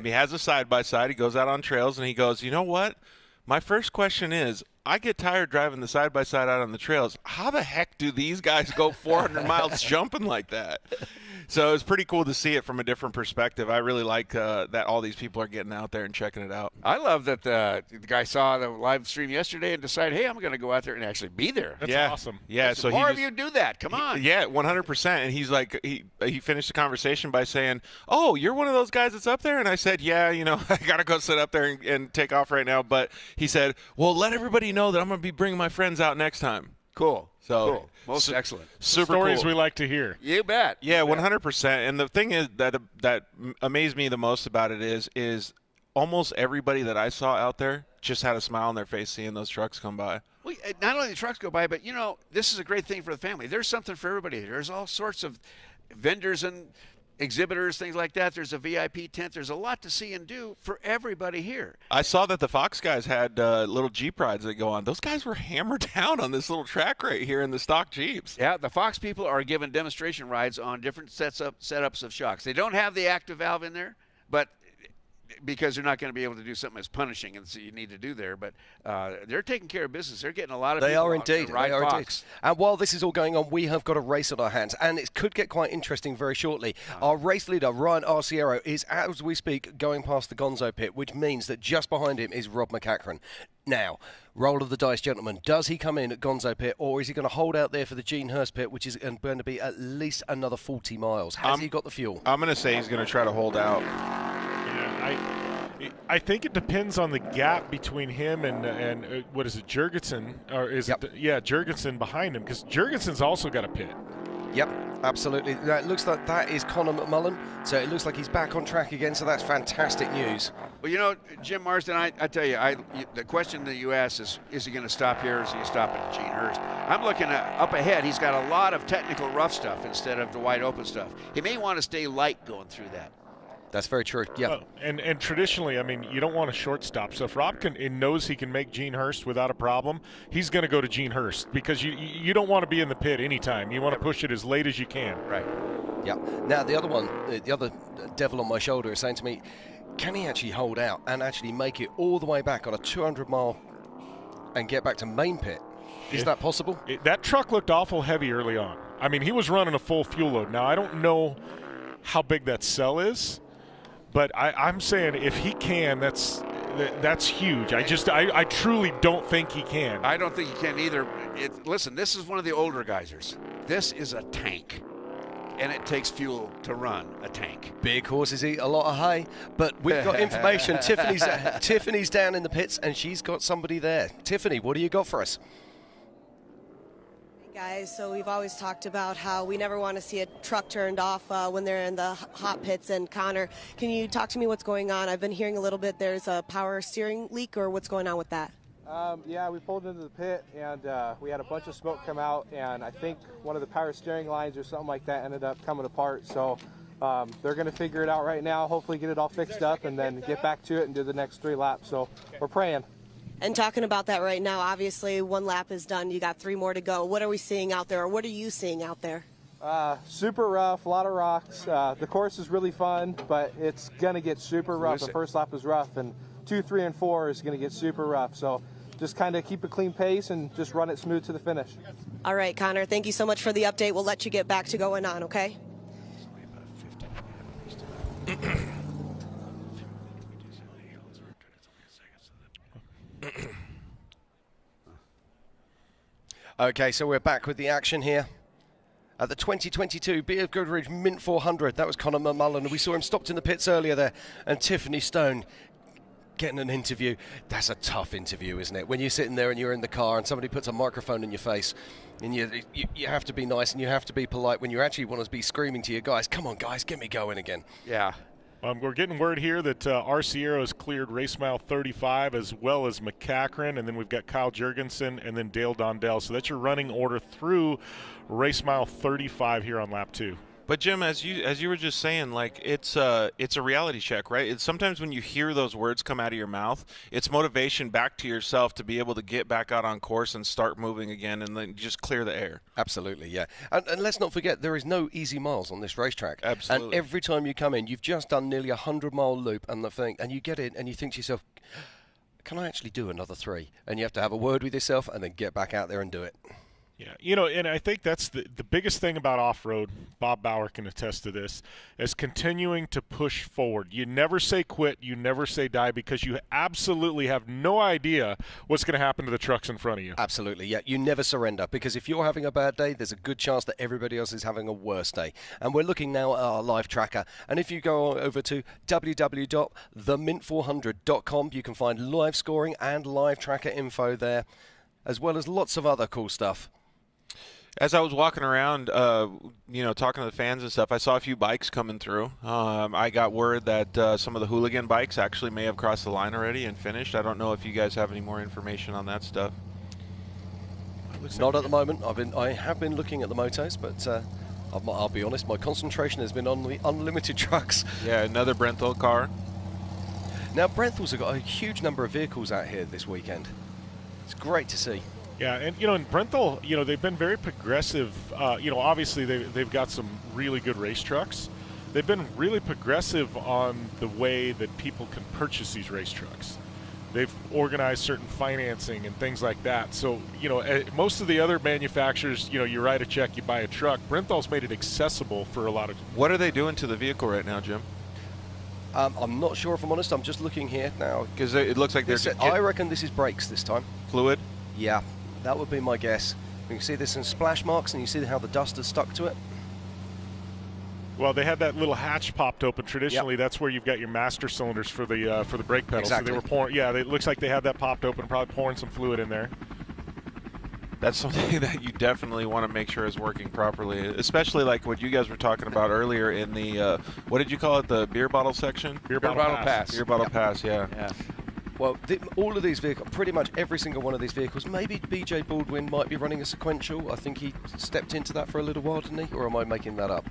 He has a side-by-side. He goes out on trails, and he goes, you know what? My first question is, I get tired driving the side-by-side out on the trails. How the heck do these guys go 400 miles jumping like that? So it's pretty cool to see it from a different perspective. I really like that all these people are getting out there and checking it out. I love that the guy saw the live stream yesterday and decided, hey, I'm going to go out there and actually be there. That's awesome. Yeah, so more of you do that. Come on. Yeah, 100%. And he's like, he finished the conversation by saying, oh, you're one of those guys that's up there? And I said, yeah, I got to go sit up there and take off right now. But he said, well, let everybody know that I'm going to be bringing my friends out next time. Cool. So cool. Most excellent. Super stories cool. we like to hear. You bet. Yeah, 100%. And the thing is that amazed me the most about it is almost everybody that I saw out there just had a smile on their face seeing those trucks come by. Well, not only the trucks go by, but this is a great thing for the family. There's something for everybody. There's all sorts of vendors and exhibitors, things like that. There's a VIP tent. There's a lot to see and do for everybody here. I saw that the Fox guys had little Jeep rides that go on. Those guys were hammered down on this little track right here in the stock Jeeps. Yeah, the Fox people are given demonstration rides on different setups of shocks. They don't have the active valve in there, but because they're not going to be able to do something as punishing and so you need to do there, but they're taking care of business. They're getting a lot of They people are out to indeed. ride They are Fox. indeed. And while this is all going on, we have got a race on our hands, and it could get quite interesting very shortly. Our race leader, Ryan Arciero, is, as we speak, going past the Gonzo pit, which means that just behind him is Rob MacCachren. Now, roll of the dice, gentlemen. Does he come in at Gonzo Pit, or is he going to hold out there for the Gene Hurst Pit, which is going to be at least another 40 miles? Has he got the fuel? I'm going to say he's going to try to hold out. Yeah, I think it depends on the gap between him and what is it, Jurgensen? Or is it? Yeah, Jurgensen behind him, because Jurgensen's also got a pit. Yep, absolutely. It looks like that is Conor McMillan, so it looks like he's back on track again, so that's fantastic news. Well, you know, Jim Marsden, I tell you, the question that you asked is he going to stop here or is he going to stop at Gene Hurst? I'm looking at up ahead. He's got a lot of technical rough stuff instead of the wide open stuff. He may want to stay light going through that. That's very true. Yeah. And traditionally, I mean, you don't want a short stop. So if Rob knows he can make Gene Hurst without a problem, he's going to go to Gene Hurst, because you don't want to be in the pit anytime. You want to push it as late as you can. Right. Yeah. Now the other devil on my shoulder is saying to me, can he actually hold out and actually make it all the way back on a 200-mile and get back to main pit? Is that possible? That truck looked awful heavy early on. I mean, he was running a full fuel load. Now I don't know how big that cell is. But I'm saying if he can, that's huge. I truly don't think he can. I don't think he can either. Listen, this is one of the older geysers. This is a tank, and it takes fuel to run a tank. Big horses eat a lot of hay, but we've got information. Tiffany's down in the pits, and she's got somebody there. Tiffany, what do you got for us? Guys, so we've always talked about how we never want to see a truck turned off when they're in the hot pits. And Connor, can you talk to me what's going on? I've been hearing a little bit there's a power steering leak, or what's going on with that? Yeah, we pulled into the pit and we had a bunch of smoke come out, and I think one of the power steering lines or something like that ended up coming apart. So they're going to figure it out right now, hopefully get it all fixed up, and then get back to it and do the next 3 laps. So we're praying. And talking about that right now, obviously 1 lap is done. You got 3 more to go. What are we seeing out there, or what are you seeing out there? Super rough, a lot of rocks. The course is really fun, but it's going to get super rough. The first lap is rough, and 2, 3, and 4 is going to get super rough. So just kind of keep a clean pace and just run it smooth to the finish. All right, Connor, thank you so much for the update. We'll let you get back to going on, okay? Okay, so we're back with the action here at the 2022 BFGoodrich Mint 400. That was Conor McMillan. We saw him stopped in the pits earlier there, and Tiffany Stone getting an interview. That's a tough interview, isn't it? When you're sitting there and you're in the car and somebody puts a microphone in your face, and you have to be nice and you have to be polite when you actually want to be screaming to your guys, come on guys, get me going again. Yeah. We're getting word here that Arciero has cleared race mile 35, as well as MacCachren, and then we've got Kyle Jurgensen and then Dale Dondell. So that's your running order through race mile 35 here on lap 2. But Jim, as you were just saying, like it's a reality check, right? It's sometimes when you hear those words come out of your mouth, it's motivation back to yourself to be able to get back out on course and start moving again, and then just clear the air. Absolutely, yeah. And let's not forget, there is no easy miles on this racetrack. Absolutely. And every time you come in, you've just done nearly a 100-mile loop, and you get in and you think to yourself, can I actually do another 3? And you have to have a word with yourself and then get back out there and do it. Yeah, and I think that's the biggest thing about off-road. Bob Bauer can attest to this, is continuing to push forward. You never say quit, you never say die, because you absolutely have no idea what's going to happen to the trucks in front of you. Absolutely, yeah. You never surrender, because if you're having a bad day, there's a good chance that everybody else is having a worse day. And we're looking now at our live tracker, and if you go over to www.themint400.com, you can find live scoring and live tracker info there, as well as lots of other cool stuff. As I was walking around, talking to the fans and stuff, I saw a few bikes coming through. I got word that some of the hooligan bikes actually may have crossed the line already and finished. I don't know if you guys have any more information on that stuff. Not at the moment. I have been looking at the motos, but I'll be honest, my concentration has been on the unlimited trucks. Yeah, another Brenthal car. Now, Brenthal's have got a huge number of vehicles out here this weekend. It's great to see. Yeah, and in Brenthal, they've been very progressive. Obviously they've got some really good race trucks. They've been really progressive on the way that people can purchase these race trucks. They've organized certain financing and things like that. So, most of the other manufacturers, you write a check, you buy a truck. Brenthal's made it accessible for a lot of. What are they doing to the vehicle right now, Jim? I'm not sure if I'm honest. I'm just looking here now. Because it looks like there's. I reckon this is brakes this time. Fluid? Yeah, that would be my guess. You can see this in splash marks, and you see how the dust has stuck to it. Well, they had that little hatch popped open. Traditionally, that's where you've got your master cylinders for the brake pedal. Exactly. So they were pouring. Yeah, it looks like they had that popped open, probably pouring some fluid in there. That's something that you definitely want to make sure is working properly, especially like what you guys were talking about earlier in the, what did you call it, the beer bottle section? Beer bottle pass. Beer bottle pass, yeah. Well, all of these vehicles, pretty much every single one of these vehicles, maybe BJ Baldwin might be running a sequential. I think he stepped into that for a little while, didn't he? Or am I making that up?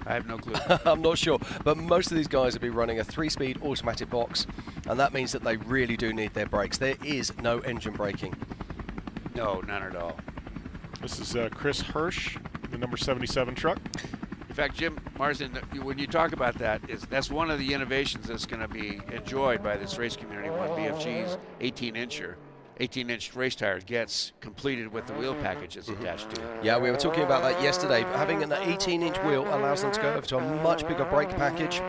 I have no clue. I'm not sure. But most of these guys will be running a 3-speed automatic box, and that means that they really do need their brakes. There is no engine braking. No, none at all. This is Chris Hirsch, the number 77 truck. In fact, Jim Marsden, when you talk about that, that's one of the innovations that's going to be enjoyed by this race community when BFG's 18-inch race tire gets completed with the wheel package that's attached to it. Yeah, we were talking about that yesterday. Having an 18-inch wheel allows them to go over to a much bigger brake package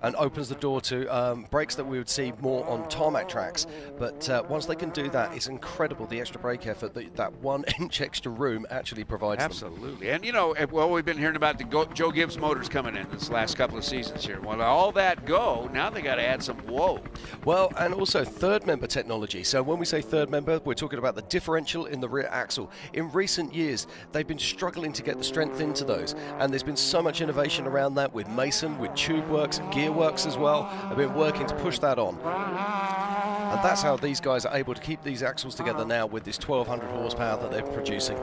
and opens the door to brakes that we would see more on tarmac tracks. But once they can do that, it's incredible the extra brake effort that 1 inch extra room actually provides them. Absolutely. And, you know, well, we've been hearing about the Joe Gibbs motors coming in this last couple of seasons here. Well, all that go, now they got to add some whoa. Well, and also third member technology. So when we say third member, we're talking about the differential in the rear axle. In recent years, they've been struggling to get the strength into those, and there's been so much innovation around that with Mason, with TubeWorks, Gearworks as well. Have been working to push that on. And that's how these guys are able to keep these axles together now with this 1,200 horsepower that they're producing.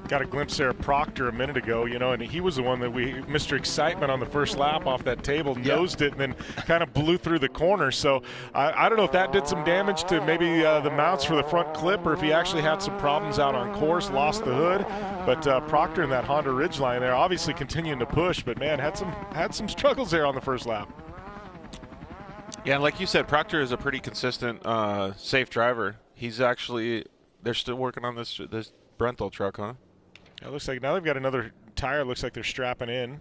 Got a glimpse there of Proctor a minute ago, you know, and he was the one that Mr. Excitement on the first lap off that table, nosed it and then kind of blew through the corner. So I don't know if that did some damage to maybe the mounts for the front clip, or if he actually had some problems out on course, lost the hood. But Proctor in that Honda Ridgeline there, obviously continuing to push, but man, had some struggles there on the first lap. Yeah, and like you said, Proctor is a pretty consistent, safe driver. He's actually, they're still working on this Brenthal truck, huh? It looks like now they've got another tire. Looks like they're strapping in.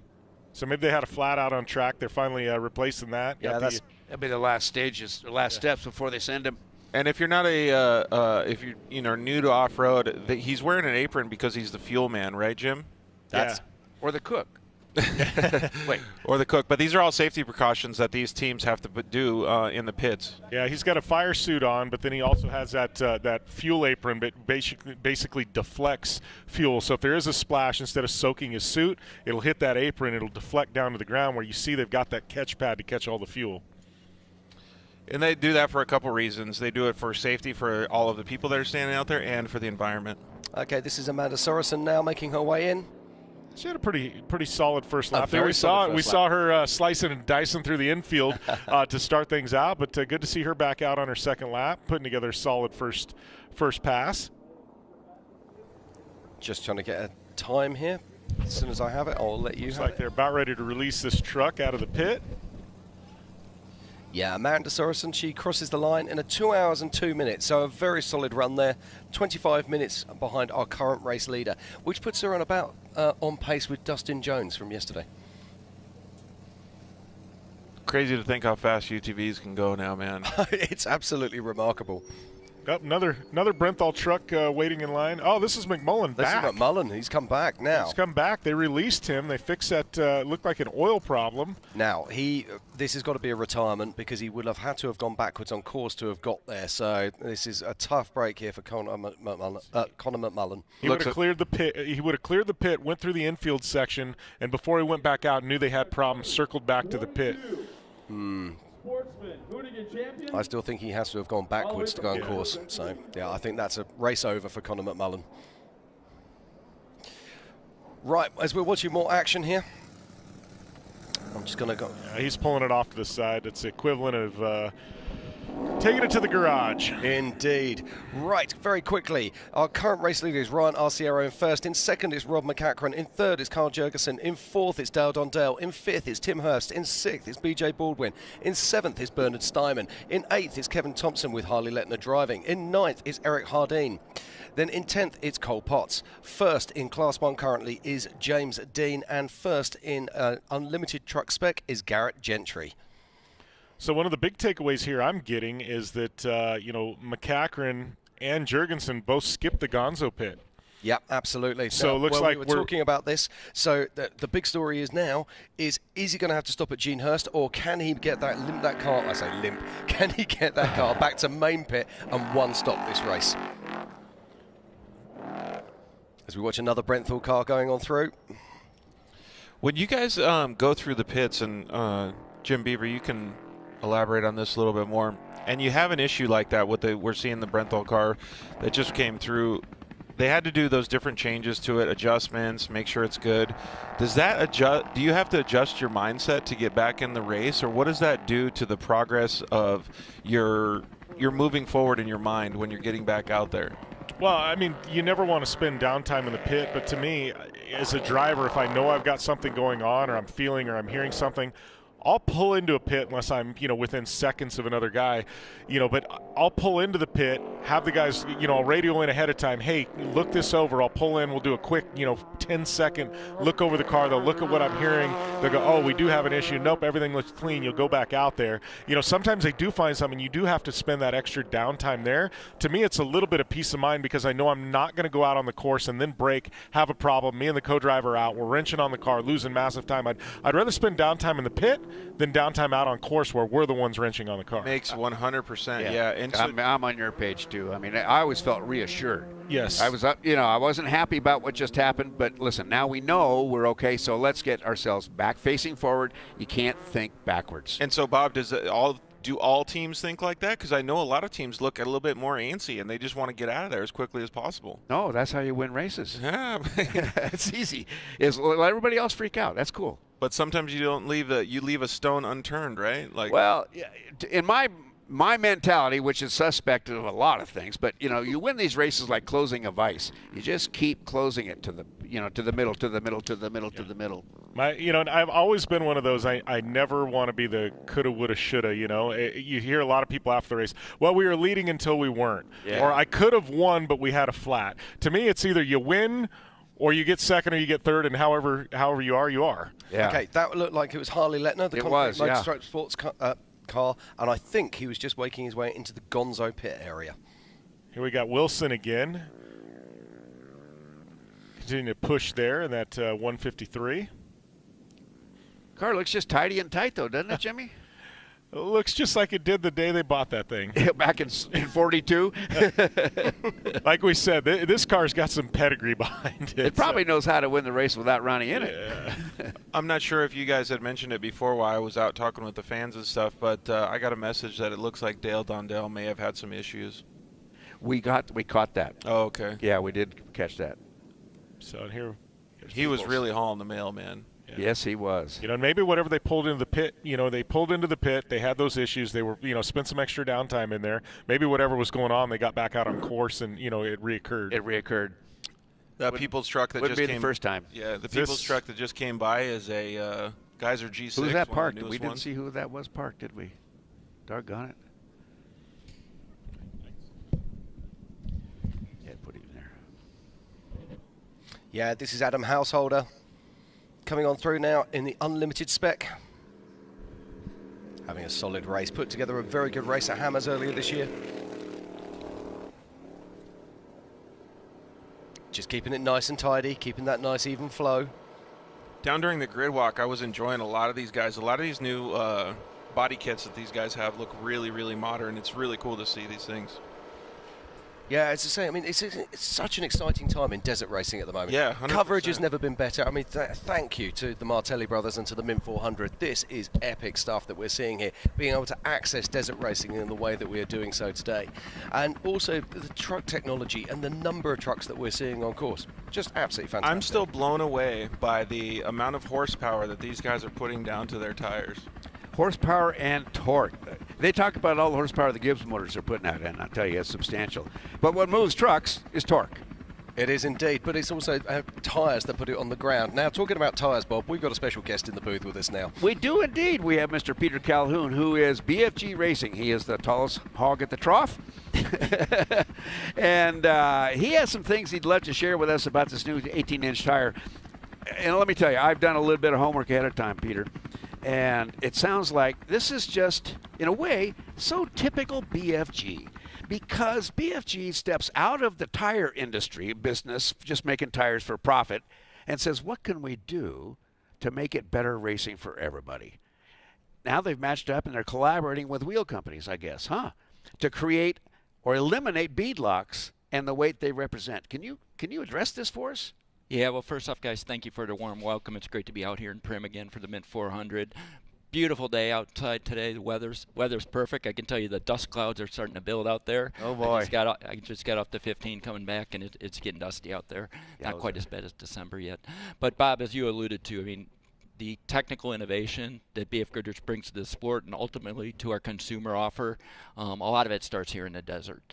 So maybe they had a flat out on track. They're finally replacing that. Yeah, that'll be the last stages, the last steps before they send him. And if you're not if you're new to off-road, he's wearing an apron because he's the fuel man, right, Jim? Or the cook. Wait. Or the cook. But these are all safety precautions that these teams have to do in the pits. Yeah, he's got a fire suit on, but then he also has that fuel apron that basically deflects fuel. So if there is a splash, instead of soaking his suit, it'll hit that apron. It'll deflect down to the ground where you see they've got that catch pad to catch all the fuel. And they do that for a couple reasons. They do it for safety for all of the people that are standing out there and for the environment. Okay, this is Amanda Sorensen now making her way in. She had a pretty solid first lap there. We saw her slicing and dicing through the infield to start things out, but good to see her back out on her second lap, putting together a solid first pass. Just trying to get a time here. As soon as I have it, I'll let you Looks have like it. They're about ready to release this truck out of the pit. Yeah, Amanda Sorensen, she crosses the line in a 2 hours and 2 minutes, so a very solid run there. 25 minutes behind our current race leader, which puts her on about on pace with Dustin Jones from yesterday. Crazy to think how fast UTVs can go now, man. It's absolutely remarkable. Oh, another Brenthal truck waiting in line. Oh, this is McMillan back. This is McMillan. He's come back now. He's come back. They released him. They fixed that looked like an oil problem. Now, this has got to be a retirement because he would have had to have gone backwards on course to have got there. So this is a tough break here for Conor McMillan. He would have cleared the pit. He would have cleared the pit, went through the infield section, and before he went back out, knew they had problems, circled back to the pit. I still think he has to have gone backwards to go on course. So, yeah, I think that's a race over for Conor McMillan. Right, as we're watching more action here, I'm just going to go. He's pulling it off to the side. It's the equivalent of Taking it to the garage. Indeed. Right, very quickly. Our current race leader is Ryan Arciero in first. In second is Rob MacCachren. In third is Carl Jurgensen. In fourth is Dale Dondell. In fifth is Tim Hurst. In sixth is BJ Baldwin. In seventh is Bernard Steinman. In eighth is Kevin Thompson with Harley Lettner driving. In ninth is Eric Hardeen. Then in 10th, it's Cole Potts. First in Class 1 currently is James Dean. And first in Unlimited Truck Spec is Garrett Gentry. So one of the big takeaways here I'm getting is that, MacCachren and Jurgensen both skipped the Gonzo pit. Yep, absolutely. So it looks like we were talking about this. So the big story is now is he going to have to stop at Gene Hurst, or can he get that car? I say limp. Can he get that car back to main pit and one stop this race? As we watch another Brentford car going on through. When you guys go through the pits, and Jim Beaver, you can elaborate on this a little bit more, and you have an issue like that with we're seeing the Brentford car that just came through. They had to do those different changes to it, adjustments, make sure it's good. Does that adjust? Do you have to adjust your mindset to get back in the race, or what does that do to the progress of your moving forward in your mind when you're getting back out there? Well, I mean, you never want to spend downtime in the pit, but to me, as a driver, if I know I've got something going on, or I'm feeling, or I'm hearing something, I'll pull into a pit unless I'm, within seconds of another guy, but I'll pull into the pit, have the guys, I'll radio in ahead of time. Hey, look this over. I'll pull in. We'll do a quick, 10-second look over the car. They'll look at what I'm hearing. They'll go, oh, we do have an issue. Nope, everything looks clean. You'll go back out there. Sometimes they do find something. You do have to spend that extra downtime there. To me, it's a little bit of peace of mind because I know I'm not going to go out on the course and then break, have a problem. Me and the co-driver are out. We're wrenching on the car, losing massive time. I'd rather spend downtime in the pit than downtime out on course where we're the ones wrenching on the car. Makes 100%. Yeah. And so, I'm on your page too. I mean, I always felt reassured. Yes. I was up, I wasn't happy about what just happened, but listen, now we know we're okay, so let's get ourselves back facing forward. You can't think backwards. And so, Bob, do all teams think like that? Because I know a lot of teams look a little bit more antsy and they just want to get out of there as quickly as possible. No, that's how you win races. Yeah. It's easy. Let everybody else freak out. That's cool. But sometimes you don't leave a stone unturned, right? Well, in my mentality, which is suspect of a lot of things, but you win these races like closing a vice. You just keep closing it to the middle, to the middle, to the middle, to the middle. I've always been one of those. I never want to be the coulda, woulda, shoulda. You hear a lot of people after the race. Well, we were leading until we weren't, or I could have won, but we had a flat. To me, it's either you win, or you get second, or you get third, and however you are, you are. Yeah. Okay, that looked like it was Harley Lettner, the Motorsports sports car, and I think he was just making his way into the Gonzo pit area. Here we got Wilson again. Continuing to push there in that 153. Car looks just tidy and tight, though, doesn't it, Jimmy? It looks just like it did the day they bought that thing. Back in 42. Like we said, this car's got some pedigree behind it. It probably knows how to win the race without running in it. I'm not sure if you guys had mentioned it before while I was out talking with the fans and stuff, but I got a message that it looks like Dale Dondell may have had some issues. We caught that. Oh, okay. Yeah, we did catch that. So here, he was really hauling the mail, man. Yeah. Yes, he was. Maybe whatever they pulled into the pit, they pulled into the pit. They had those issues. They were, spent some extra downtime in there. Maybe whatever was going on, they got back out on course and, it reoccurred. It reoccurred. That people's truck that wouldn't just be came. The first time. Yeah, the people's truck that just came by is a Geyser G6. Who was that parked? We didn't ones. see who that was parked, did we? Doggone it. Yeah, put him there. Yeah, this is Adam Householder coming on through now in the Unlimited spec. Having a solid race. Put together a very good race at Hammers earlier this year. Just keeping it nice and tidy, keeping that nice even flow. Down during the grid walk, I was enjoying a lot of these guys. A lot of these new body kits that these guys have look really, really modern. It's really cool to see these things. Yeah, as I say, it's such an exciting time in desert racing at the moment. Yeah, 100%. Coverage has never been better. Thank you to the Martelli brothers and to the Mint 400. This is epic stuff that we're seeing here, being able to access desert racing in the way that we are doing so today. And also the truck technology and the number of trucks that we're seeing on course. Just absolutely fantastic. I'm still blown away by the amount of horsepower that these guys are putting down to their tires. Horsepower and torque. They talk about all the horsepower the Gibbs motors are putting out, and I'll tell you, it's substantial. But what moves trucks is torque. It is indeed, but it's also tyres that put it on the ground. Now, talking about tyres, Bob, we've got a special guest in the booth with us now. We do indeed. We have Mr. Peter Calhoun, who is BFG Racing. He is the tallest hog at the trough. And he has some things he'd love to share with us about this new 18-inch tire. And let me tell you, I've done a little bit of homework ahead of time, Peter. And it sounds like this is just, in a way, so typical BFG. Because BFG steps out of the tire industry business, just making tires for profit, and says, what can we do to make it better racing for everybody? Now they've matched up and they're collaborating with wheel companies, I guess, to create or eliminate beadlocks and the weight they represent. Can you address this for us? Yeah, well, first off, guys, thank you for the warm welcome. It's great to be out here in Prim again for the Mint 400. Beautiful day outside today. The weather's perfect. I can tell you the dust clouds are starting to build out there. Oh boy! I just got off the 15 coming back, and it's getting dusty out there. Not quite as bad as December yet. But Bob, as you alluded to, I mean, the technical innovation that BFGoodrich brings to the sport and ultimately to our consumer offer, a lot of it starts here in the desert.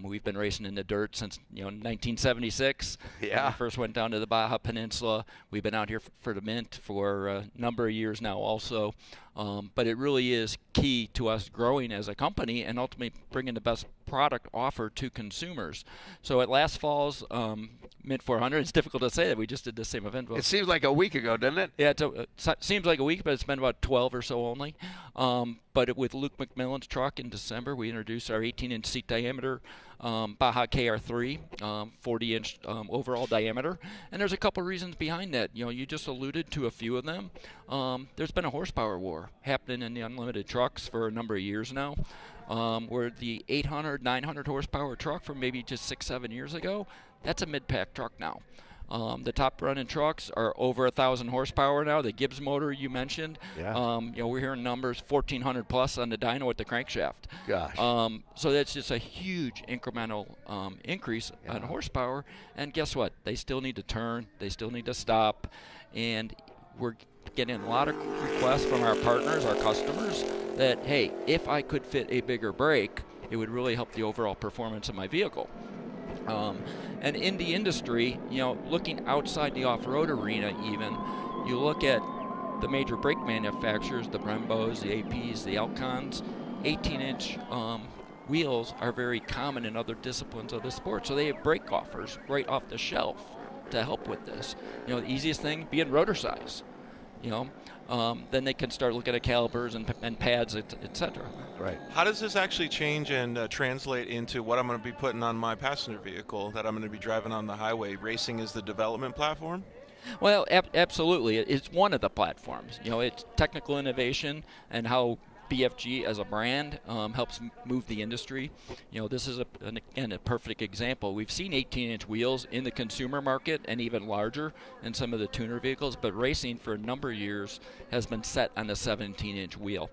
We've been racing in the dirt since 1976. Yeah. When we first went down to the Baja Peninsula. We've been out here for the Mint for a number of years now also. But it really is key to us growing as a company and ultimately bringing the best product offer to consumers. So at last fall's Mint 400, it's difficult to say that we just did the same event. It seems like a week ago, doesn't it? Yeah, it seems like a week, but it's been about 12 or so only. But with Luke McMillan's truck in December, we introduced our 18-inch seat diameter Baja KR3, 40-inch overall diameter. And there's a couple reasons behind that. You just alluded to a few of them. There's been a horsepower war happening in the unlimited trucks for a number of years now. Where the 800, 900 horsepower truck from maybe just 6-7 years ago, that's a mid-pack truck now. The top running trucks are over 1,000 horsepower now. The Gibbs motor you mentioned, we're hearing numbers 1,400 plus on the dyno at the crankshaft. Gosh. So that's just a huge incremental increase on horsepower. And guess what? They still need to turn. They still need to stop. And we're getting a lot of requests from our partners, our customers, that, hey, if I could fit a bigger brake, it would really help the overall performance of my vehicle. And in the industry, looking outside the off-road arena even, you look at the major brake manufacturers, the Brembos, the APs, the Alcons, 18-inch wheels are very common in other disciplines of the sport. So they have brake offers right off the shelf to help with this. The easiest thing being rotor size. Then they can start looking at calipers and pads, etc. Right. How does this actually change and translate into what I'm going to be putting on my passenger vehicle that I'm going to be driving on the highway? Racing is the development platform? Well, absolutely. It's one of the platforms. It's technical innovation and how BFG as a brand helps move the industry. This is again a perfect example. We've seen 18-inch wheels in the consumer market and even larger in some of the tuner vehicles, but racing for a number of years has been set on a 17-inch wheel.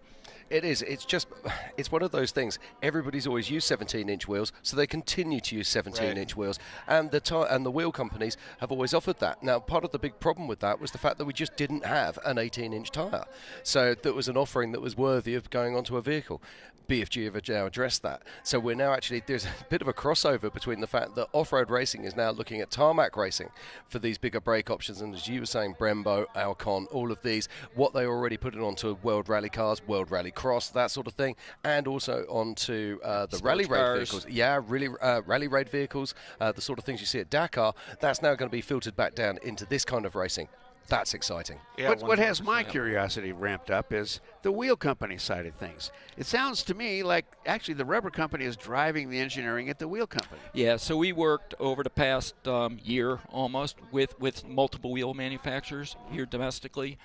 It is. It's one of those things. Everybody's always used 17-inch wheels, so they continue to use 17-inch wheels. And the wheel companies have always offered that. Now, part of the big problem with that was the fact that we just didn't have an 18-inch tyre. So that was an offering that was worthy of going onto a vehicle. BFG have now addressed that. So we're now there's a bit of a crossover between the fact that off-road racing is now looking at tarmac racing for these bigger brake options. And as you were saying, Brembo, Alcon, all of these, what they already putting onto World Rally cars, World Rally Cross, that sort of thing, and also onto the rally raid vehicles. Yeah, really rally raid vehicles, the sort of things you see at Dakar. That's now going to be filtered back down into this kind of racing. That's exciting. Yeah, what has my curiosity ramped up is the wheel company side of things. It sounds to me like actually the rubber company is driving the engineering at the wheel company. Yeah, so we worked over the past year almost with multiple wheel manufacturers here domestically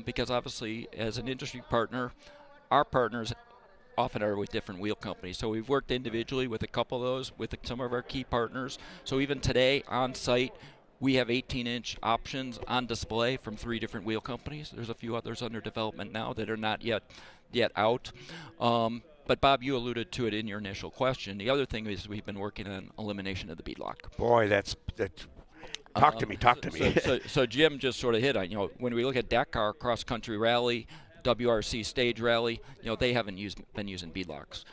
because obviously as an industry partner, our partners often are with different wheel companies. So we've worked individually with a couple of those, with some of our key partners. So even today on site, we have 18-inch options on display from 3 different wheel companies. There's a few others under development now that are not yet out. But Bob, you alluded to it in your initial question. The other thing is we've been working on elimination of the beadlock. Boy, that's talk to me. So Jim just sort of hit on, when we look at Dakar cross-country rally, WRC Stage Rally, they haven't been using beadlocks.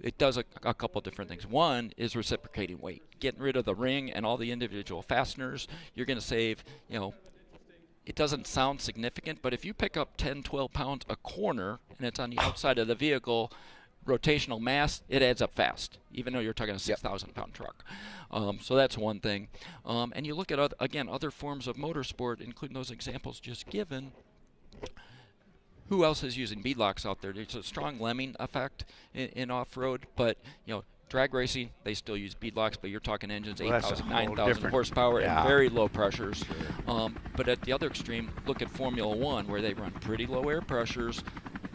It does a couple different things. One is reciprocating weight. Getting rid of the ring and all the individual fasteners, you're going to save, it doesn't sound significant, but if you pick up 10, 12 pounds a corner and it's on the outside of the vehicle, rotational mass, it adds up fast, even though you're talking a 6,000-pound truck. So that's one thing. And you look at, other forms of motorsport, including those examples just given. Who else is using beadlocks out there? There's a strong lemming effect in off-road, but, drag racing, they still use beadlocks, but you're talking engines 8,000, 9,000 horsepower and very low pressures. But at the other extreme, look at Formula One, where they run pretty low air pressures,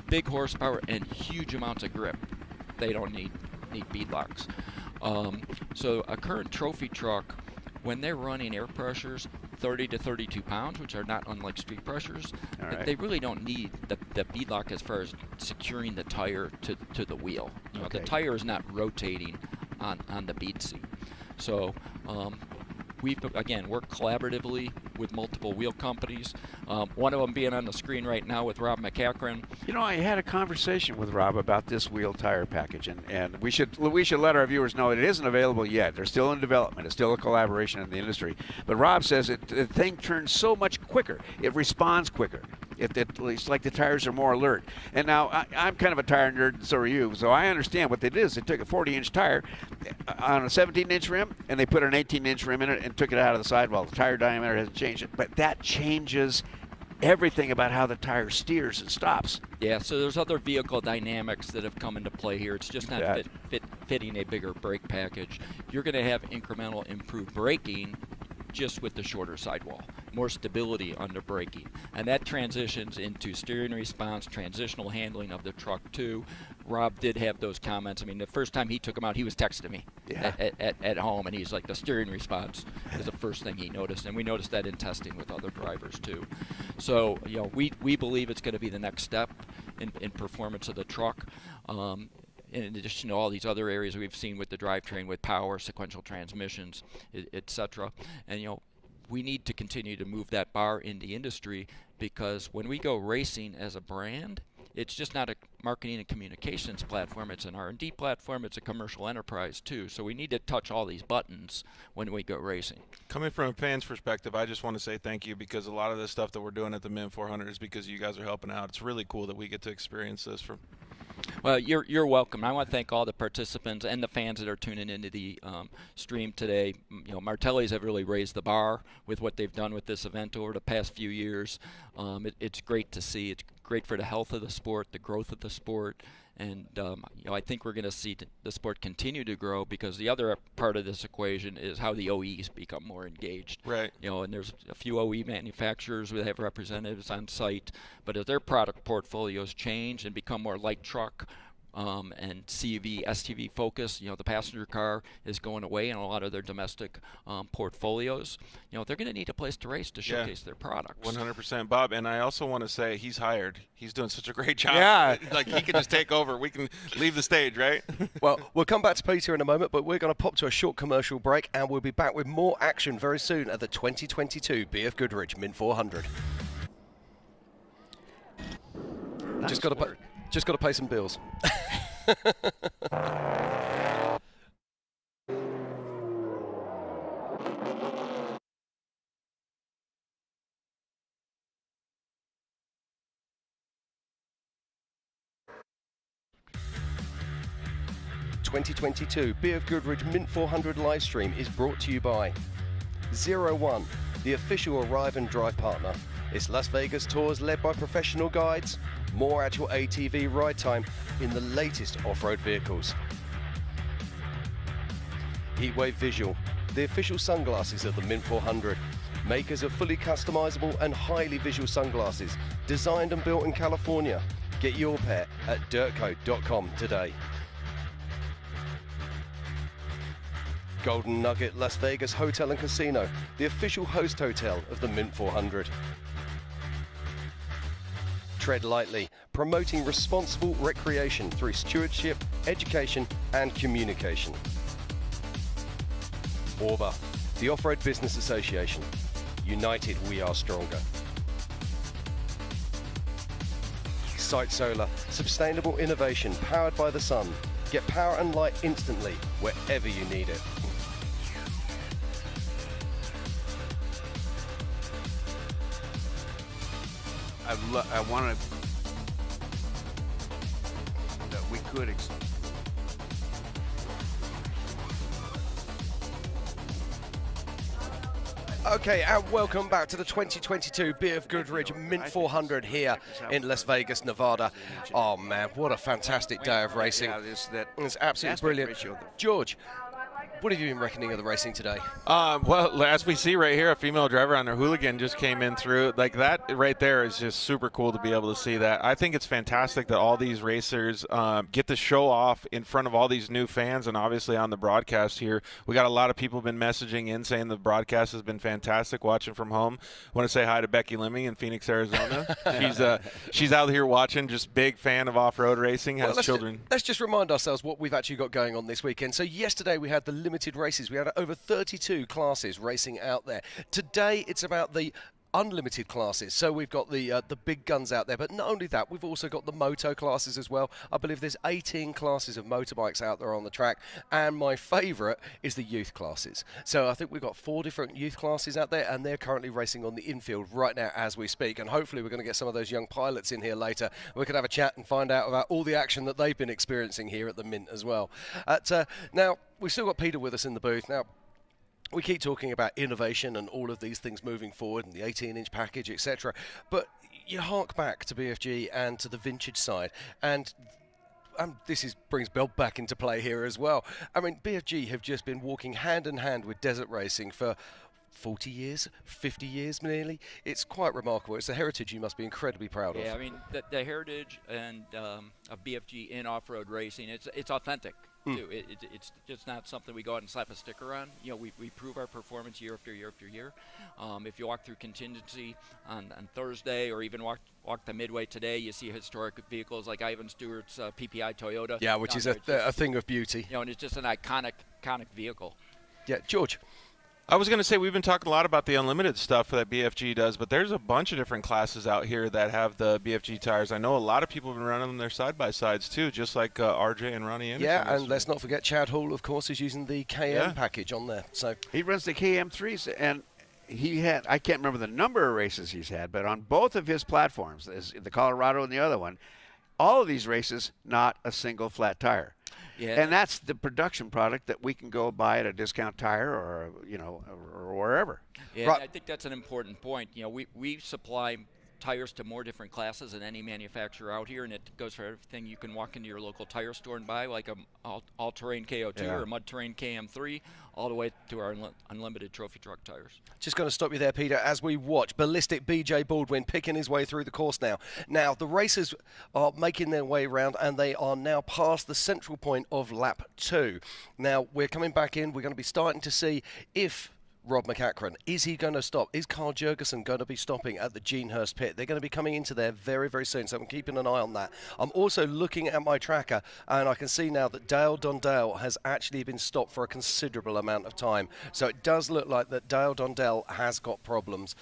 big horsepower, and huge amounts of grip. They don't need beadlocks. So a current trophy truck, when they're running air pressures 30 to 32 pounds, which are not unlike street pressures, they really don't need the beadlock as far as securing the tire to the wheel. The tire is not rotating on the bead seat. So we've, again, worked collaboratively with multiple wheel companies. One of them being on the screen right now with Rob MacCachren. I had a conversation with Rob about this wheel tire package, and we should let our viewers know it isn't available yet. They're still in development. It's still a collaboration in the industry. But Rob says the thing turns so much quicker. It responds quicker. It's like the tires are more alert. And now I'm kind of a tire nerd, and so are you. So I understand what they did is they took a 40-inch tire on a 17-inch rim, and they put an 18-inch rim in it and took it out of the sidewall. The tire diameter hasn't changed it, but that changes everything about how the tire steers and stops. Yeah, so there's other vehicle dynamics that have come into play here. It's just not fitting a bigger brake package. You're going to have incremental improved braking just with the shorter sidewall, more stability under braking. And that transitions into steering response, transitional handling of the truck too. Rob did have those comments. I mean, the first time he took them out, he was texting me at home, and he's like, the steering response is the first thing he noticed. And we noticed that in testing with other drivers too. So, we believe it's going to be the next step in performance of the truck. In addition to all these other areas we've seen with the drivetrain, with power, sequential transmissions, etc. And we need to continue to move that bar in the industry, because when we go racing as a brand, it's just not a marketing and communications platform. It's an R&D platform. It's a commercial enterprise too. So we need to touch all these buttons when we go racing. Coming from a fan's perspective, I just want to say thank you, because a lot of the stuff that we're doing at the Mint 400 is because you guys are helping out. It's really cool that we get to experience this from. Well, you're welcome. I want to thank all the participants and the fans that are tuning into the stream today. Martelli's have really raised the bar with what they've done with this event over the past few years. It's great to see. It's great for the health of the sport, the growth of the sport, and I think we're going to see the sport continue to grow, because the other part of this equation is how the OEs become more engaged. Right. And there's a few OE manufacturers that have representatives on site, but as their product portfolios change and become more light truck and CV, STV focused, the passenger car is going away in a lot of their domestic portfolios. They're going to need a place to race to showcase their products. 100%, Bob. And I also want to say he's hired. He's doing such a great job. Yeah. Like, he can just take over. We can leave the stage, right? Well, we'll come back to Peter in a moment, but we're going to pop to a short commercial break, and we'll be back with more action very soon at the 2022 BF Goodrich Mint 400. Nice Just got to pay some bills. ...2022 BF Goodrich Mint 400 live stream is brought to you by 01, the official Arrive and Drive partner. It's Las Vegas tours led by professional guides, more actual ATV ride time in the latest off-road vehicles. Heatwave Visual, the official sunglasses of the Mint 400. Makers of fully customizable and highly visual sunglasses, designed and built in California. Get your pair at dirtcoat.com today. Golden Nugget Las Vegas Hotel and Casino, the official host hotel of the Mint 400. Tread lightly, promoting responsible recreation through stewardship, education and communication. Orba, the Off-Road Business Association. United we are stronger. Sight Solar, sustainable innovation powered by the sun. Get power and light instantly, wherever you need it. I want to that we could. Okay, and welcome back to the 2022 BFGoodrich Mint 400 here in Las Vegas, Nevada. Oh man, what a fantastic day of racing. It's absolutely brilliant. George, what have you been reckoning of the racing today? Well, as we see right here, a female driver on her hooligan just came in through. Like, that right there is just super cool to be able to see that. I think it's fantastic that all these racers get to show off in front of all these new fans, and obviously on the broadcast here. We got a lot of people been messaging in saying the broadcast has been fantastic watching from home. Want to say hi to Becky Lemmy in Phoenix, Arizona. She's out here watching, just big fan of off-road racing, has children. Let's just remind ourselves what we've actually got going on this weekend. So yesterday we had the limited races. We had over 32 classes racing out there. Today it's about the unlimited classes, so we've got the big guns out there, but not only that, we've also got the moto classes as well. I believe there's 18 classes of motorbikes out there on the track, and my favourite is the youth classes. So I think we've got 4 different youth classes out there, and they're currently racing on the infield right now as we speak, and hopefully we're going to get some of those young pilots in here later. We can have a chat and find out about all the action that they've been experiencing here at the Mint as well. Now, we've still got Peter with us in the booth. Now, we keep talking about innovation and all of these things moving forward and the 18-inch package, etc. But you hark back to BFG and to the vintage side, and this brings Bill back into play here as well. I mean, BFG have just been walking hand in hand with desert racing for 40 years, 50 years nearly. It's quite remarkable. It's a heritage you must be incredibly proud of. Yeah, I mean, the heritage and of BFG in off-road racing, it's authentic. Too. It's just not something we go out and slap a sticker on. You know, we prove our performance year after year after year. If you walk through contingency on Thursday, or even walk the midway today, you see historic vehicles like Ivan Stewart's PPI Toyota. Yeah, which is a thing of beauty. You know, and it's just an iconic vehicle. Yeah, George. I was going to say, we've been talking a lot about the unlimited stuff that BFG does, but there's a bunch of different classes out here that have the BFG tires. I know a lot of people have been running them their side-by-sides too, just like RJ and Ronnie Anderson. Yeah, and let's not forget Chad Hall, of course, is using the KM package on there. So he runs the KM3s, and he had, I can't remember the number of races he's had, but on both of his platforms, the Colorado and the other one, all of these races, not a single flat tire. Yeah. And that's the production product that we can go buy at a discount tire, or or wherever. Yeah, I think that's an important point. You know, we supply tires to more different classes than any manufacturer out here, and it goes for everything you can walk into your local tire store and buy, like a all-terrain KO2 or a mud-terrain KM3, all the way to our unlimited trophy truck tires. Just going to stop you there, Peter, as we watch Ballistic BJ Baldwin picking his way through the course now. Now, the racers are making their way around, and they are now past the central point of lap 2. Now, we're coming back in. We're going to be starting to see if Rob MacCachren, is he going to stop? Is Carl Jurgensen going to be stopping at the Genehurst pit? They're going to be coming into there very, very soon, so I'm keeping an eye on that. I'm also looking at my tracker, and I can see now that Dale Dondell has actually been stopped for a considerable amount of time. So it does look like that Dale Dondell has got problems.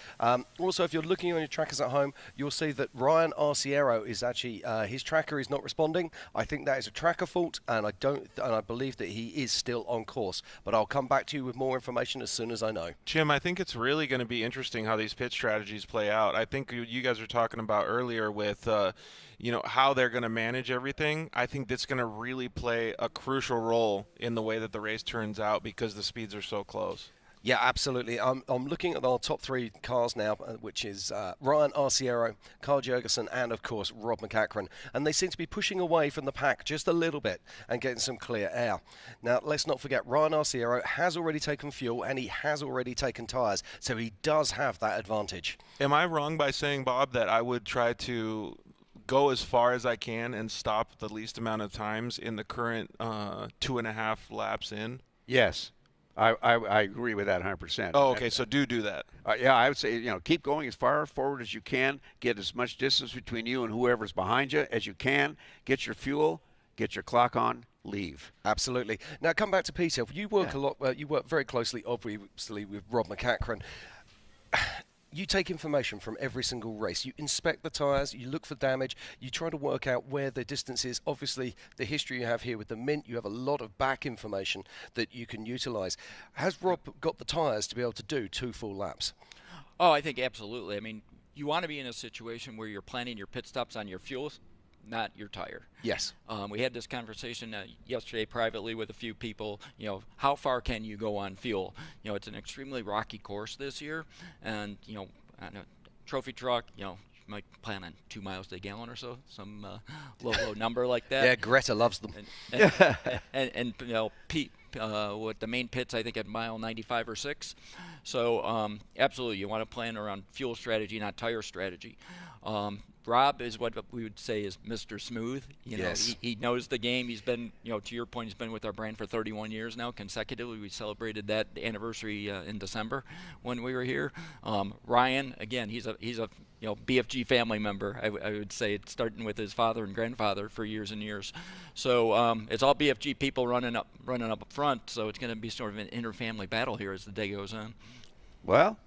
Also, if you're looking on your trackers at home, you'll see that Ryan Arciero is actually, his tracker is not responding. I think that is a tracker fault, and I believe that he is still on course. But I'll come back to you with more information as soon as I know. Jim, I think it's really going to be interesting how these pit strategies play out. I think you guys were talking about earlier with, how they're going to manage everything. I think that's going to really play a crucial role in the way that the race turns out, because the speeds are so close. Yeah, absolutely. I'm looking at our top 3 cars now, which is Ryan Arciero, Carl Jurgensen, and, of course, Rob MacCachren. And they seem to be pushing away from the pack just a little bit and getting some clear air. Now, let's not forget, Ryan Arciero has already taken fuel and he has already taken tyres, so he does have that advantage. Am I wrong by saying, Bob, that I would try to go as far as I can and stop the least amount of times in the current 2.5 laps in? Yes. I agree with that 100%. Oh, okay, so do that. Yeah, I would say, keep going as far forward as you can. Get as much distance between you and whoever's behind you as you can. Get your fuel, get your clock on, leave. Absolutely. Now, come back to Peter. You work a lot. You work very closely, obviously, with Rob MacCachren. you take information from every single race. You inspect the tyres, you look for damage, you try to work out where the distance is. Obviously, the history you have here with the Mint, you have a lot of back information that you can utilise. Has Rob got the tyres to be able to do 2 full laps? Oh, I think absolutely. I mean, you want to be in a situation where you're planning your pit stops on your fuel, not your tire. Yes. We had this conversation yesterday privately with a few people. You know, how far can you go on fuel? You know, it's an extremely rocky course this year, and you know, on a trophy truck, you know, you might plan on 2 miles to a gallon or so, some low number like that. Yeah, Greta loves them. And you know, Pete. With the main pits, I think at mile 95 or 6. So absolutely, you want to plan around fuel strategy, not tire strategy. Rob is what we would say is Mr. Smooth. You know, he knows the game. He's been, you know, to your point, he's been with our brand for 31 years now consecutively. We celebrated that anniversary in December when we were here. Ryan, again, he's a you know, BFG family member. I would say, starting with his father and grandfather for years and years. So it's all BFG people running up front. So it's going to be sort of an inter-family battle here as the day goes on. Well,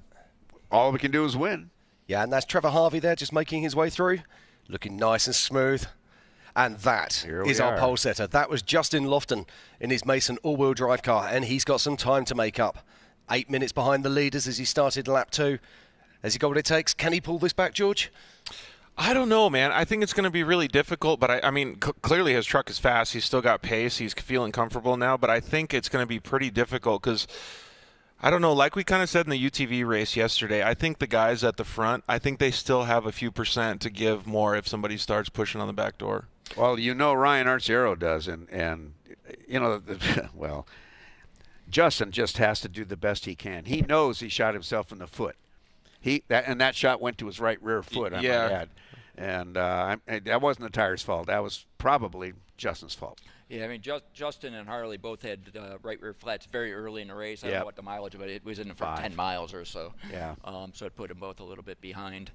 all we can do is win. Yeah, and that's Trevor Harvey there just making his way through, looking nice and smooth. And that is our pole setter. That was Justin Lofton in his Mason all-wheel drive car, and he's got some time to make up. 8 minutes behind the leaders as he started lap 2. Has he got what it takes? Can he pull this back, George? I don't know, man. I think it's going to be really difficult, but I mean, clearly his truck is fast. He's still got pace. He's feeling comfortable now, but I think it's going to be pretty difficult because I don't know, like we kind of said in the UTV race yesterday, I think the guys at the front, I think they still have a few percent to give more if somebody starts pushing on the back door. Well, you know Ryan Arciero does, and you know, well, Justin just has to do the best he can. He knows he shot himself in the foot. That shot went to his right rear foot, I might add. And that wasn't the tire's fault. That was probably Justin's fault. Yeah, I mean, Justin and Harley both had right rear flats very early in the race. I don't know what the mileage, but it was in for 10 miles or so. Yeah. So it put them both a little bit behind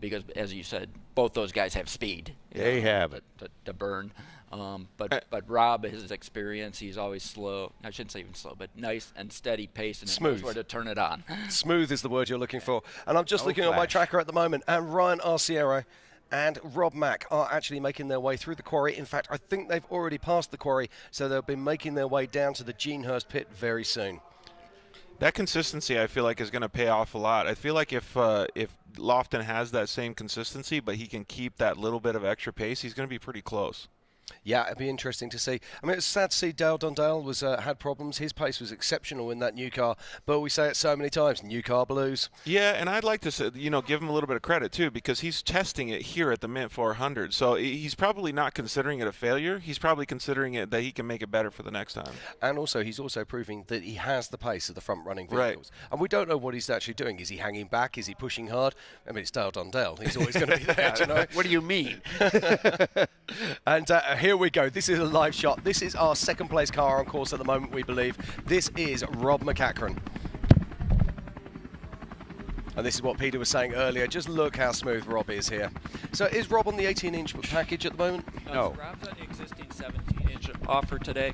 because, as you said, both those guys have speed. They have it. To burn. But Rob, his experience, he's always slow. I shouldn't say even slow, but nice and steady pace, and smooth. Knows where to turn it on. Smooth is the word you're looking for. And I'm just looking at my tracker at the moment, and Ryan Arciero and Rob Mack are actually making their way through the quarry. In fact, I think they've already passed the quarry, so they'll be making their way down to the Genehurst pit very soon. That consistency, I feel like, is going to pay off a lot. I feel like if Lofton has that same consistency, but he can keep that little bit of extra pace, he's going to be pretty close. Yeah, it'd be interesting to see. I mean, it's sad to see Dale Dondale was had problems. His pace was exceptional in that new car, but we say it so many times, new car blues. Yeah, and I'd like to say, give him a little bit of credit, too, because he's testing it here at the Mint 400. So he's probably not considering it a failure. He's probably considering it that he can make it better for the next time. And also, he's also proving that he has the pace of the front-running vehicles. Right. And we don't know what he's actually doing. Is he hanging back? Is he pushing hard? I mean, it's Dale Dondale. He's always going to be there, you know? What do you mean? And here we go. This is a live shot. This is our second place car on course at the moment, we believe. This is Rob MacCachren. And this is what Peter was saying earlier. Just look how smooth Rob is here. So is Rob on the 18-inch package at the moment? No. Rob's on the existing 17-inch offer today.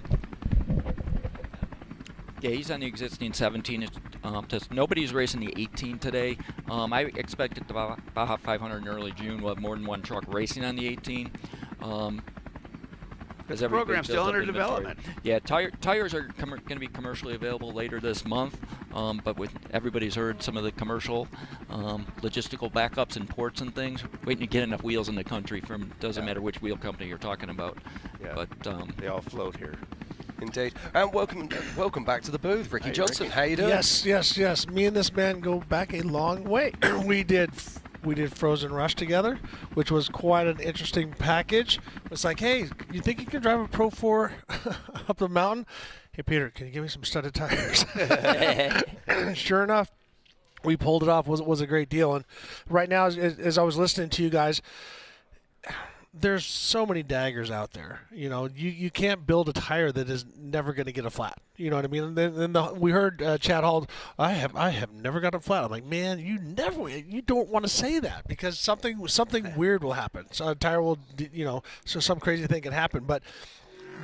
Yeah, he's on the existing 17-inch. Nobody's racing the 18 today. I expect at the Baja 500 in early June we'll have more than one truck racing on the 18. Because the program's still under development. Yeah, tires are going to be commercially available later this month, but with everybody's heard some of the commercial logistical backups and ports and things, waiting to get enough wheels in the country from doesn't matter which wheel company you're talking about. Yeah, but they all float here. Indeed. And welcome back to the booth, Ricky Johnson. How you doing? Yes. Me and this man go back a long way. We did Frozen Rush together, which was quite an interesting package. It's like, hey, you think you can drive a Pro 4 up the mountain? Hey, Peter, can you give me some studded tires? Sure enough, we pulled it off. It was a great deal. And right now, as I was listening to you guys, there's so many daggers out there. You know, you can't build a tire that is never going to get a flat. You know what I mean? And then we heard Chad Hall, I have never got a flat. I'm like, man, you don't want to say that because something weird will happen. So a tire will, so some crazy thing can happen. But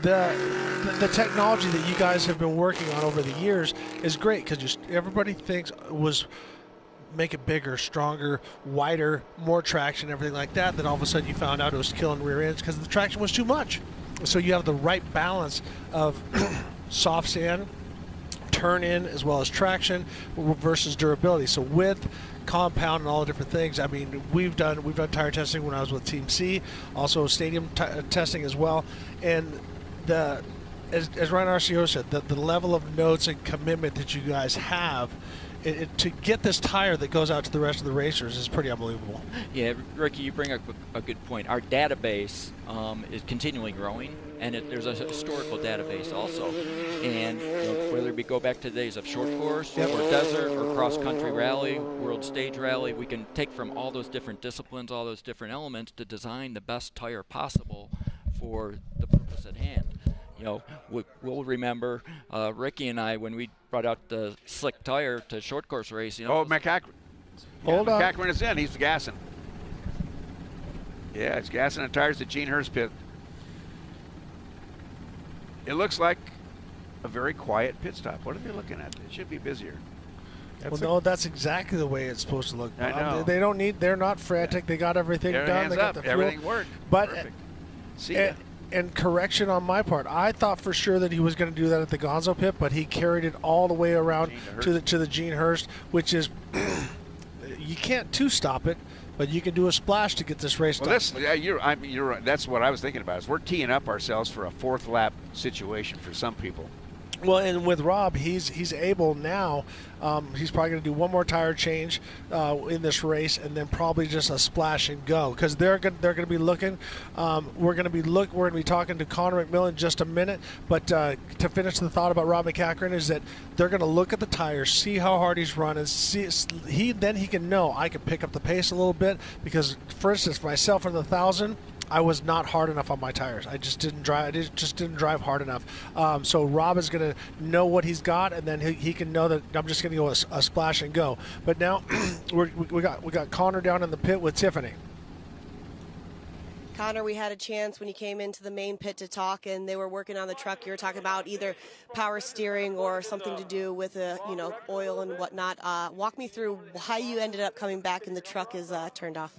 the technology that you guys have been working on over the years is great because everybody thinks was make it bigger, stronger, wider, more traction, everything like that. Then all of a sudden you found out it was killing rear ends because the traction was too much. So you have the right balance of soft sand, turn in, as well as traction versus durability. So width, compound, and all the different things. I mean, we've done tire testing when I was with Team C, also stadium testing as well. And as Ryan Arciero said, the level of notes and commitment that you guys have to get this tire that goes out to the rest of the racers is pretty unbelievable. Yeah, Ricky, you bring up a good point. Our database is continually growing, and there's a historical database also. And whether we go back to the days of short course or desert or cross-country rally, world stage rally, we can take from all those different disciplines, all those different elements to design the best tire possible for the purpose at hand. We'll remember Ricky and I when we brought out the slick tire to short course race. MacCachren. Hold on. MacCachren is in. He's gassing. Yeah, it's gassing the tires at Gene Hurst pit. It looks like a very quiet pit stop. What are they looking at? It should be busier. That's exactly the way it's supposed to look. I know. They don't need. They're not frantic. They got everything done. They got the fuel. Everything worked. But perfect. See ya. And correction on my part, I thought for sure that he was going to do that at the Gonzo pit, but he carried it all the way around to the Gene Hurst, which is you can't two-stop it, but you can do a splash to get this race done. You're right. That's what I was thinking about. Is we're teeing up ourselves for a fourth lap situation for some people. Well, and with Rob, he's able now. He's probably going to do one more tire change in this race, and then probably just a splash and go, because they're going to be looking. We're going to be talking to Connor McMillan in just a minute. But to finish the thought about Rob MacCachren is that they're going to look at the tires, see how hard he's running, he can know I can pick up the pace a little bit, because, for instance, myself in the 1,000. I was not hard enough on my tires. I just didn't drive hard enough. So Rob is going to know what he's got, and then he can know that I'm just going to go a splash and go. But now we got Connor down in the pit with Tiffany. Connor, we had a chance when you came into the main pit to talk, and they were working on the truck. You were talking about either power steering or something to do with oil and whatnot. Walk me through how you ended up coming back and the truck is turned off.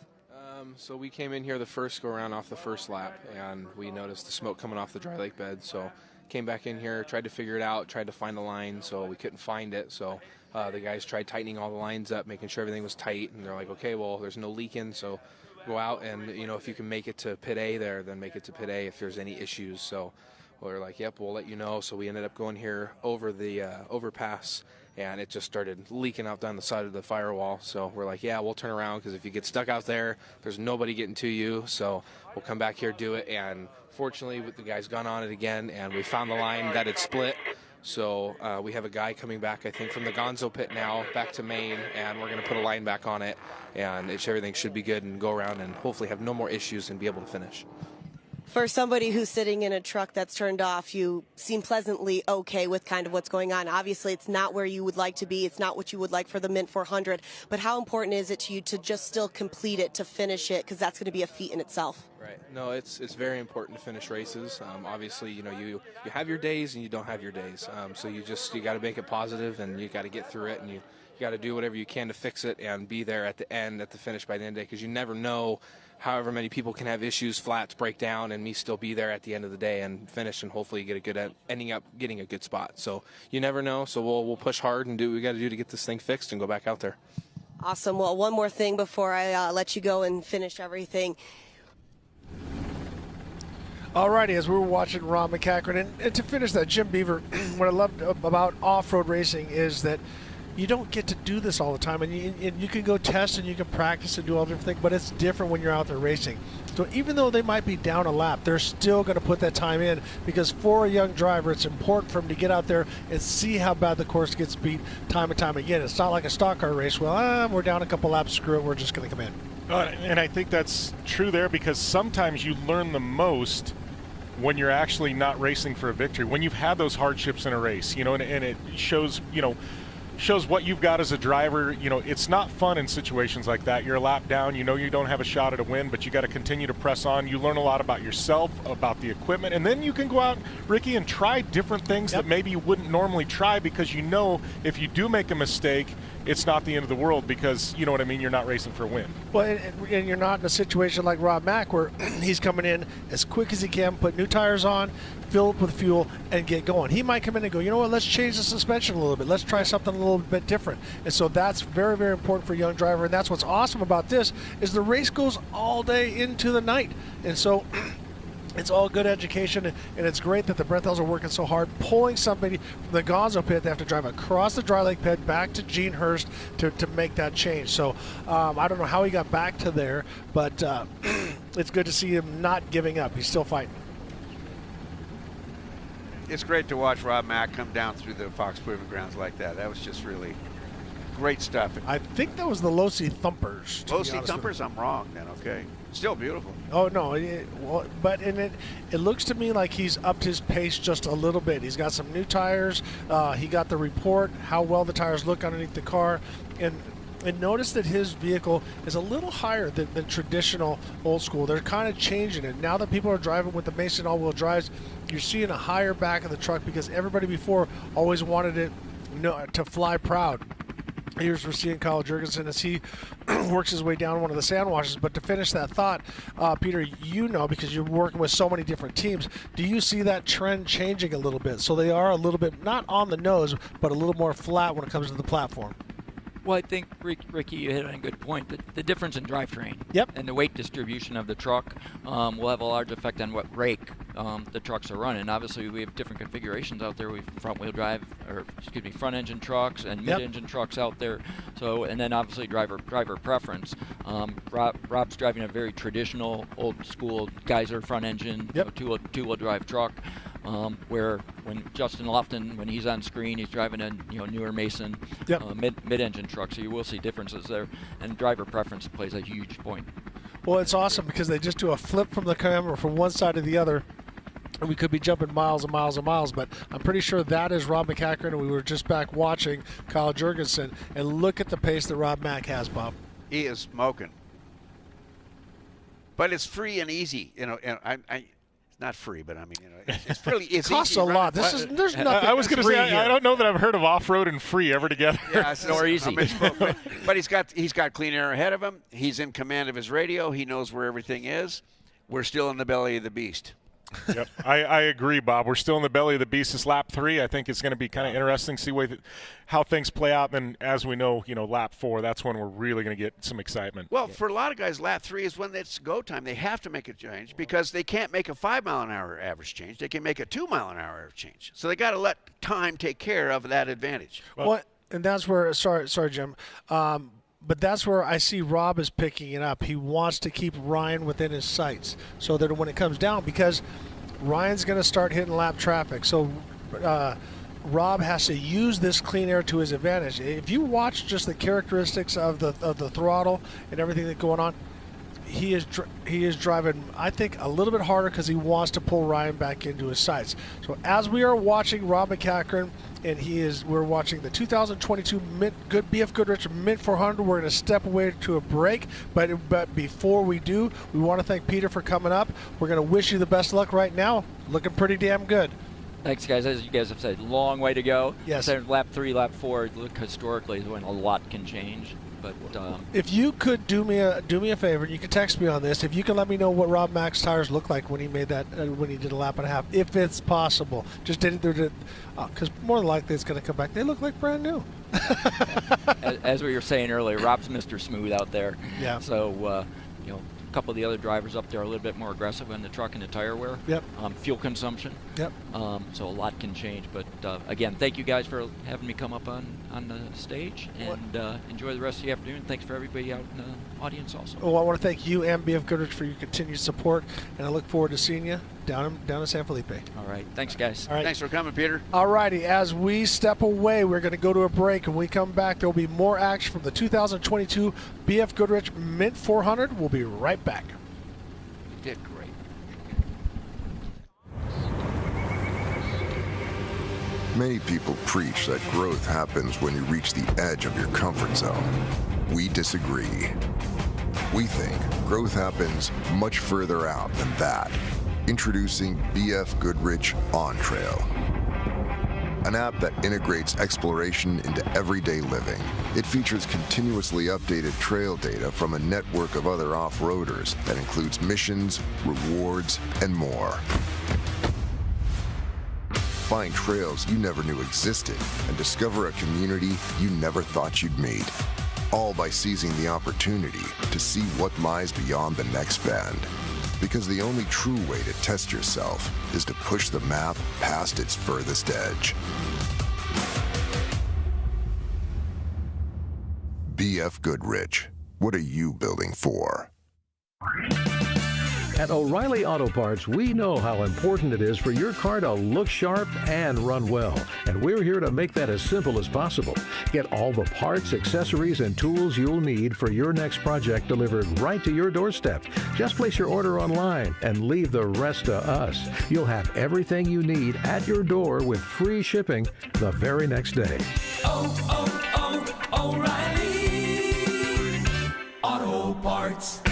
So we came in here the first go-around off the first lap, and we noticed the smoke coming off the dry lake bed. So came back in here, tried to figure it out, tried to find the line, so we couldn't find it. So the guys tried tightening all the lines up, making sure everything was tight, and they're like, okay, well, there's no leaking, so go out and, if you can make it to pit A there, then make it to pit A if there's any issues. So we're like, yep, we'll let you know. So we ended up going here over the overpass, and it just started leaking out down the side of the firewall. So we're like, yeah, we'll turn around, because if you get stuck out there, there's nobody getting to you. So we'll come back here, do it. And fortunately, the guys gone on it again, and we found the line that had split. So we have a guy coming back, I think, from the Gonzo pit now back to Maine, and we're going to put a line back on it, and everything should be good and go around and hopefully have no more issues and be able to finish. For somebody who's sitting in a truck that's turned off, you seem pleasantly okay with kind of what's going on. Obviously, it's not where you would like to be. It's not what you would like for the Mint 400. But how important is it to you to just still complete it, to finish it? Because that's going to be a feat in itself. Right. No, it's very important to finish races. Obviously, you have your days and you don't have your days. So you got to make it positive, and you got to get through it, and you got to do whatever you can to fix it and be there at the end, at the finish by the end of the day, because you never know however many people can have issues, flats break down, and me still be there at the end of the day and finish, and hopefully get a good ending up getting a good spot. So you never know. So we'll push hard and do what we got to do to get this thing fixed and go back out there. Awesome. Well, one more thing before I let you go and finish everything. Alrighty, as we were watching Rob MacCachren, and to finish that, Jim Beaver, what I loved about off-road racing is that you don't get to do this all the time, and you can go test and you can practice and do all different things, but it's different when you're out there racing. So even though they might be down a lap, they're still going to put that time in, because for a young driver, it's important for him to get out there and see how bad the course gets beat time and time again. It's not like a stock car race. Well, we're down a couple laps, screw it, we're just going to come in. And I think that's true there, because sometimes you learn the most when you're actually not racing for a victory, when you've had those hardships in a race, and it shows, shows what you've got as a driver. You know, it's not fun in situations like that. You're a lap down. You know you don't have a shot at a win, but you got to continue to press on. You learn a lot about yourself, about the equipment, and then you can go out, Ricky, and try different things that maybe you wouldn't normally try, because you know if you do make a mistake, it's not the end of the world, because, you know what I mean, you're not racing for a win. Well, and you're not in a situation like Rob Mack where he's coming in as quick as he can, put new tires on, fill up with fuel, and get going. He might come in and go, you know what, let's change the suspension a little bit. Let's try something a little bit different. And so that's very, very important for a young driver. And that's what's awesome about this is the race goes all day into the night. And so it's all good education, and it's great that the Brethels are working so hard, pulling somebody from the Gonzo pit. They have to drive across the dry lake pit back to Gene Hurst to make that change. So I don't know how he got back to there, but it's good to see him not giving up. He's still fighting. It's great to watch Rob Mack come down through the Fox Proving Grounds like that. That was just really great stuff. I think that was the Losi Thumpers. Losi Thumpers? I'm wrong then, okay. Still beautiful. Oh, no. It looks to me like he's upped his pace just a little bit. He's got some new tires. He got the report, how well the tires look underneath the car. And notice that his vehicle is a little higher than traditional old school. They're kind of changing it. Now that people are driving with the Mason all-wheel drives, you're seeing a higher back of the truck because everybody before always wanted it to fly proud. Here's we're seeing Kyle Jurgensen as he works his way down one of the sand washes. But to finish that thought, Peter, you know, because you're working with so many different teams, do you see that trend changing a little bit? So they are a little bit, not on the nose, but a little more flat when it comes to the platform. Well, I think, Ricky, you hit on a good point. The difference in drivetrain and the weight distribution of the truck will have a large effect on what rake the trucks are running. Obviously, we have different configurations out there. We have front engine trucks and mid-engine trucks out there. So, and then obviously driver preference. Rob's driving a very traditional, old school Geyser front engine, two-wheel drive truck. Where when Justin Lofton, when he's on screen, he's driving a newer Mason mid-engine truck, so you will see differences there, and driver preference plays a huge point. Well, it's awesome because they just do a flip from the camera from one side to the other, and we could be jumping miles and miles and miles, but I'm pretty sure that is Rob MacCachren, and we were just back watching Kyle Jurgensen, and look at the pace that Rob Mack has, Bob. He is smoking. But it's free and easy, and not free, but I mean, it's really it costs a lot. There's nothing. I was going to say I don't know that I've heard of off-road and free ever together. Yeah, it's nor easy. But he's got clean air ahead of him. He's in command of his radio. He knows where everything is. We're still in the belly of the beast. Yep, I agree, Bob. We're still in the belly of the beast. This lap 3, I think it's going to be kind of interesting to see how things play out. And as we know, lap 4, that's when we're really going to get some excitement. Well, for a lot of guys, lap 3 is when it's go time. They have to make a change because they can't make a 5-mile-an-hour average change. They can make a 2-mile-an-hour average change. So they got to let time take care of that advantage. Well, and that's where, sorry, Jim. But that's where I see Rob is picking it up. He wants to keep Ryan within his sights so that when it comes down, because Ryan's going to start hitting lap traffic. So Rob has to use this clean air to his advantage. If you watch just the characteristics of the throttle and everything that's going on, he is driving, I think, a little bit harder because he wants to pull Ryan back into his sights. So as we are watching Rob MacCachren, and we're watching the 2022 BFGoodrich Mint 400. We're going to step away to a break, but before we do, we want to thank Peter for coming up. We're going to wish you the best luck right now. Looking pretty damn good. Thanks, guys. As you guys have said, long way to go. Yes. Lap 3, lap 4, look historically is when a lot can change. But if you could do me a favor, you can text me on this. If you can let me know what Rob Mack's tires look like when he made that when he did a lap and a half, if it's possible. Just did it because more than likely it's going to come back. They look like brand new. as we were saying earlier, Rob's Mr. Smooth out there. Yeah. So a couple of the other drivers up there are a little bit more aggressive in the truck and the tire wear. Yep. Fuel consumption. Yep. So a lot can change. But again, thank you guys for having me come up on the stage, and enjoy the rest of the afternoon. Thanks for everybody out in the audience also. Well, I want to thank you and BFGoodrich for your continued support, and I look forward to seeing you down in San Felipe. All right. Thanks, guys. All right. Thanks for coming, Peter. All righty. As we step away, we're going to go to a break, and when we come back, there will be more action from the 2022 BFGoodrich Mint 400. We'll be right back. You did great. Many people preach that growth happens when you reach the edge of your comfort zone. We disagree. We think growth happens much further out than that. Introducing BFGoodrich On Trail, an app that integrates exploration into everyday living. It features continuously updated trail data from a network of other off-roaders that includes missions, rewards, and more. Find trails you never knew existed and discover a community you never thought you'd meet. All by seizing the opportunity to see what lies beyond the next bend. Because the only true way to test yourself is to push the map past its furthest edge. BFGoodrich, what are you building for? At O'Reilly Auto Parts, we know how important it is for your car to look sharp and run well. And we're here to make that as simple as possible. Get all the parts, accessories, and tools you'll need for your next project delivered right to your doorstep. Just place your order online and leave the rest to us. You'll have everything you need at your door with free shipping the very next day. O'Reilly Auto Parts.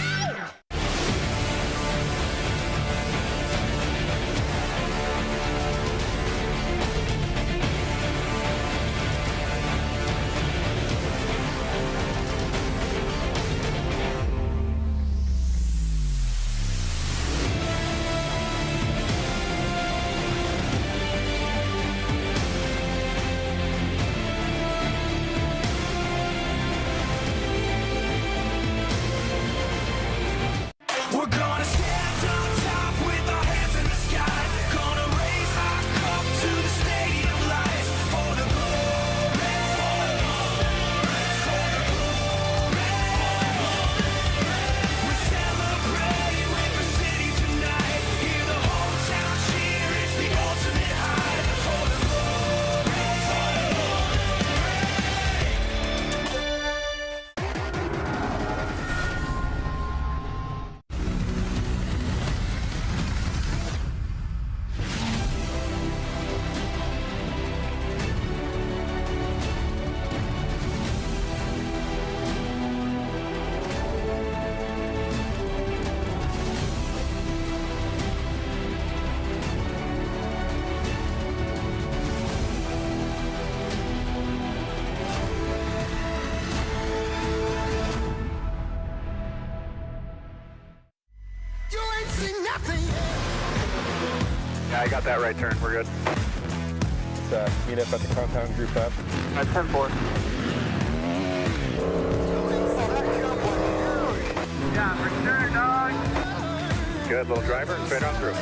Yeah, I got that right turn. We're good. Let's meet up at the compound group up. At 10-4. Yeah, for sure, dog. Good, little driver, straight on through.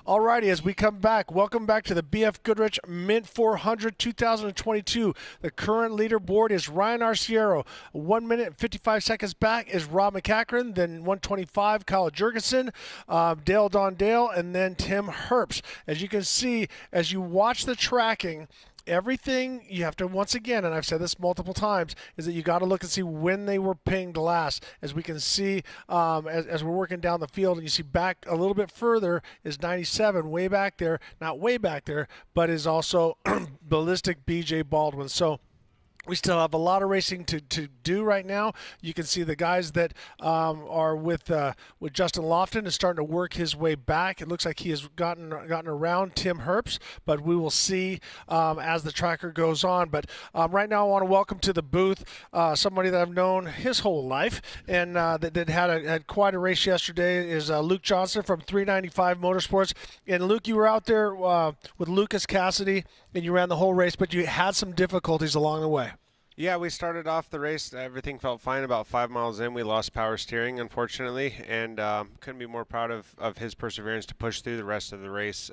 Alrighty, as we come back, welcome back to the BFGoodrich Mint 400 2022. The current leaderboard is Ryan Arciero. 1 minute and 55 seconds back is Rob MacCachren, then 125 Kyle Jurgensen, Dale Dondale, and then Tim Herbst. As you can see, as you watch the tracking, everything you have to, once again, and I've said this multiple times, is that you got to look and see when they were pinged last. As we can see, as we're working down the field, and you see back a little bit further is 97, way back there, not way back there, but is also ballistic BJ Baldwin. So We still have a lot of racing to do right now. You can see the guys that are with Justin Lofton is starting to work his way back. It looks like he has gotten around Tim Herbst, but we will see as the tracker goes on. But right now I want to welcome to the booth somebody that I've known his whole life and that had quite a race yesterday is Luke Johnson from 395 Motorsports. And Luke, you were out there with Lucas Cassidy and you ran the whole race, but you had some difficulties along the way. Yeah, we started off the race. Everything felt fine. About 5 miles in, we lost power steering, unfortunately, and couldn't be more proud of his perseverance to push through the rest of the race.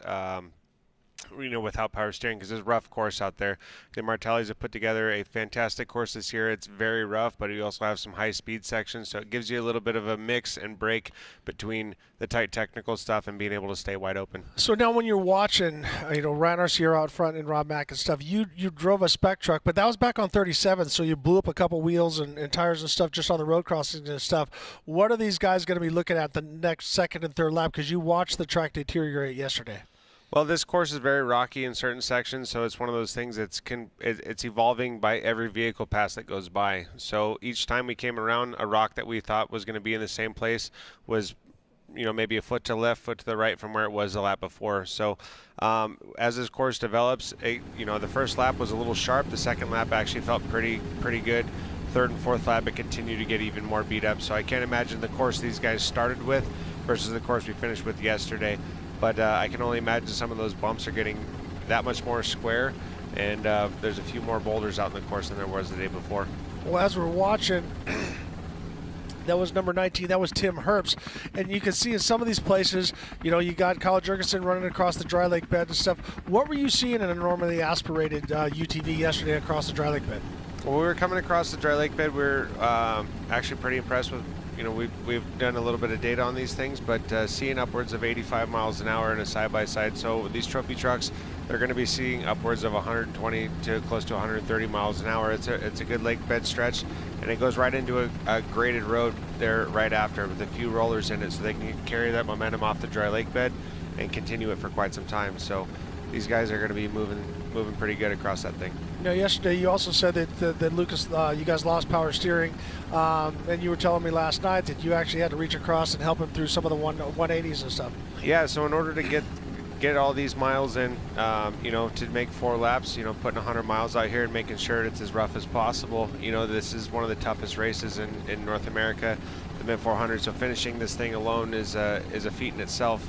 Without power steering, because it's a rough course out there. The Martellis have put together a fantastic course this year. It's very rough, but you also have some high-speed sections, so it gives you a little bit of a mix and break between the tight technical stuff and being able to stay wide open. So now when you're watching, Ryan Arciero out front and Rob Mack and stuff, you drove a spec truck, but that was back on 37, so you blew up a couple wheels and tires and stuff just on the road crossings and stuff. What are these guys going to be looking at the next second and third lap? Because you watched the track deteriorate yesterday. Well, this course is very rocky in certain sections, so it's one of those things it's evolving by every vehicle pass that goes by. So each time we came around, a rock that we thought was going to be in the same place was, maybe a foot to the left, foot to the right from where it was the lap before. So as this course develops, the first lap was a little sharp. The second lap actually felt pretty good. Third and fourth lap, it continued to get even more beat up. So I can't imagine the course these guys started with versus the course we finished with yesterday. But I can only imagine some of those bumps are getting that much more square, and there's a few more boulders out in the course than there was the day before. Well, as we're watching, that was number 19. That was Tim Herbst. And you can see in some of these places, you got Kyle Jurgensen running across the dry lake bed and stuff. What were you seeing in a normally aspirated UTV yesterday across the dry lake bed? Well, we were coming across the dry lake bed. We were actually pretty impressed with we've done a little bit of data on these things, but seeing upwards of 85 miles an hour in a side-by-side. So these trophy trucks, they're going to be seeing upwards of 120 to close to 130 miles an hour. It's a good lake bed stretch, and it goes right into a graded road there right after with a few rollers in it, so they can carry that momentum off the dry lake bed and continue it for quite some time. So these guys are going to be moving pretty good across that thing. Yesterday you also said that Lucas, you guys lost power steering, and you were telling me last night that you actually had to reach across and help him through some of the 180s and stuff. Yeah, so in order to get all these miles in, to make 4 laps, putting 100 miles out here and making sure it's as rough as possible. This is one of the toughest races in North America, the Mid 400. So finishing this thing alone is a feat in itself.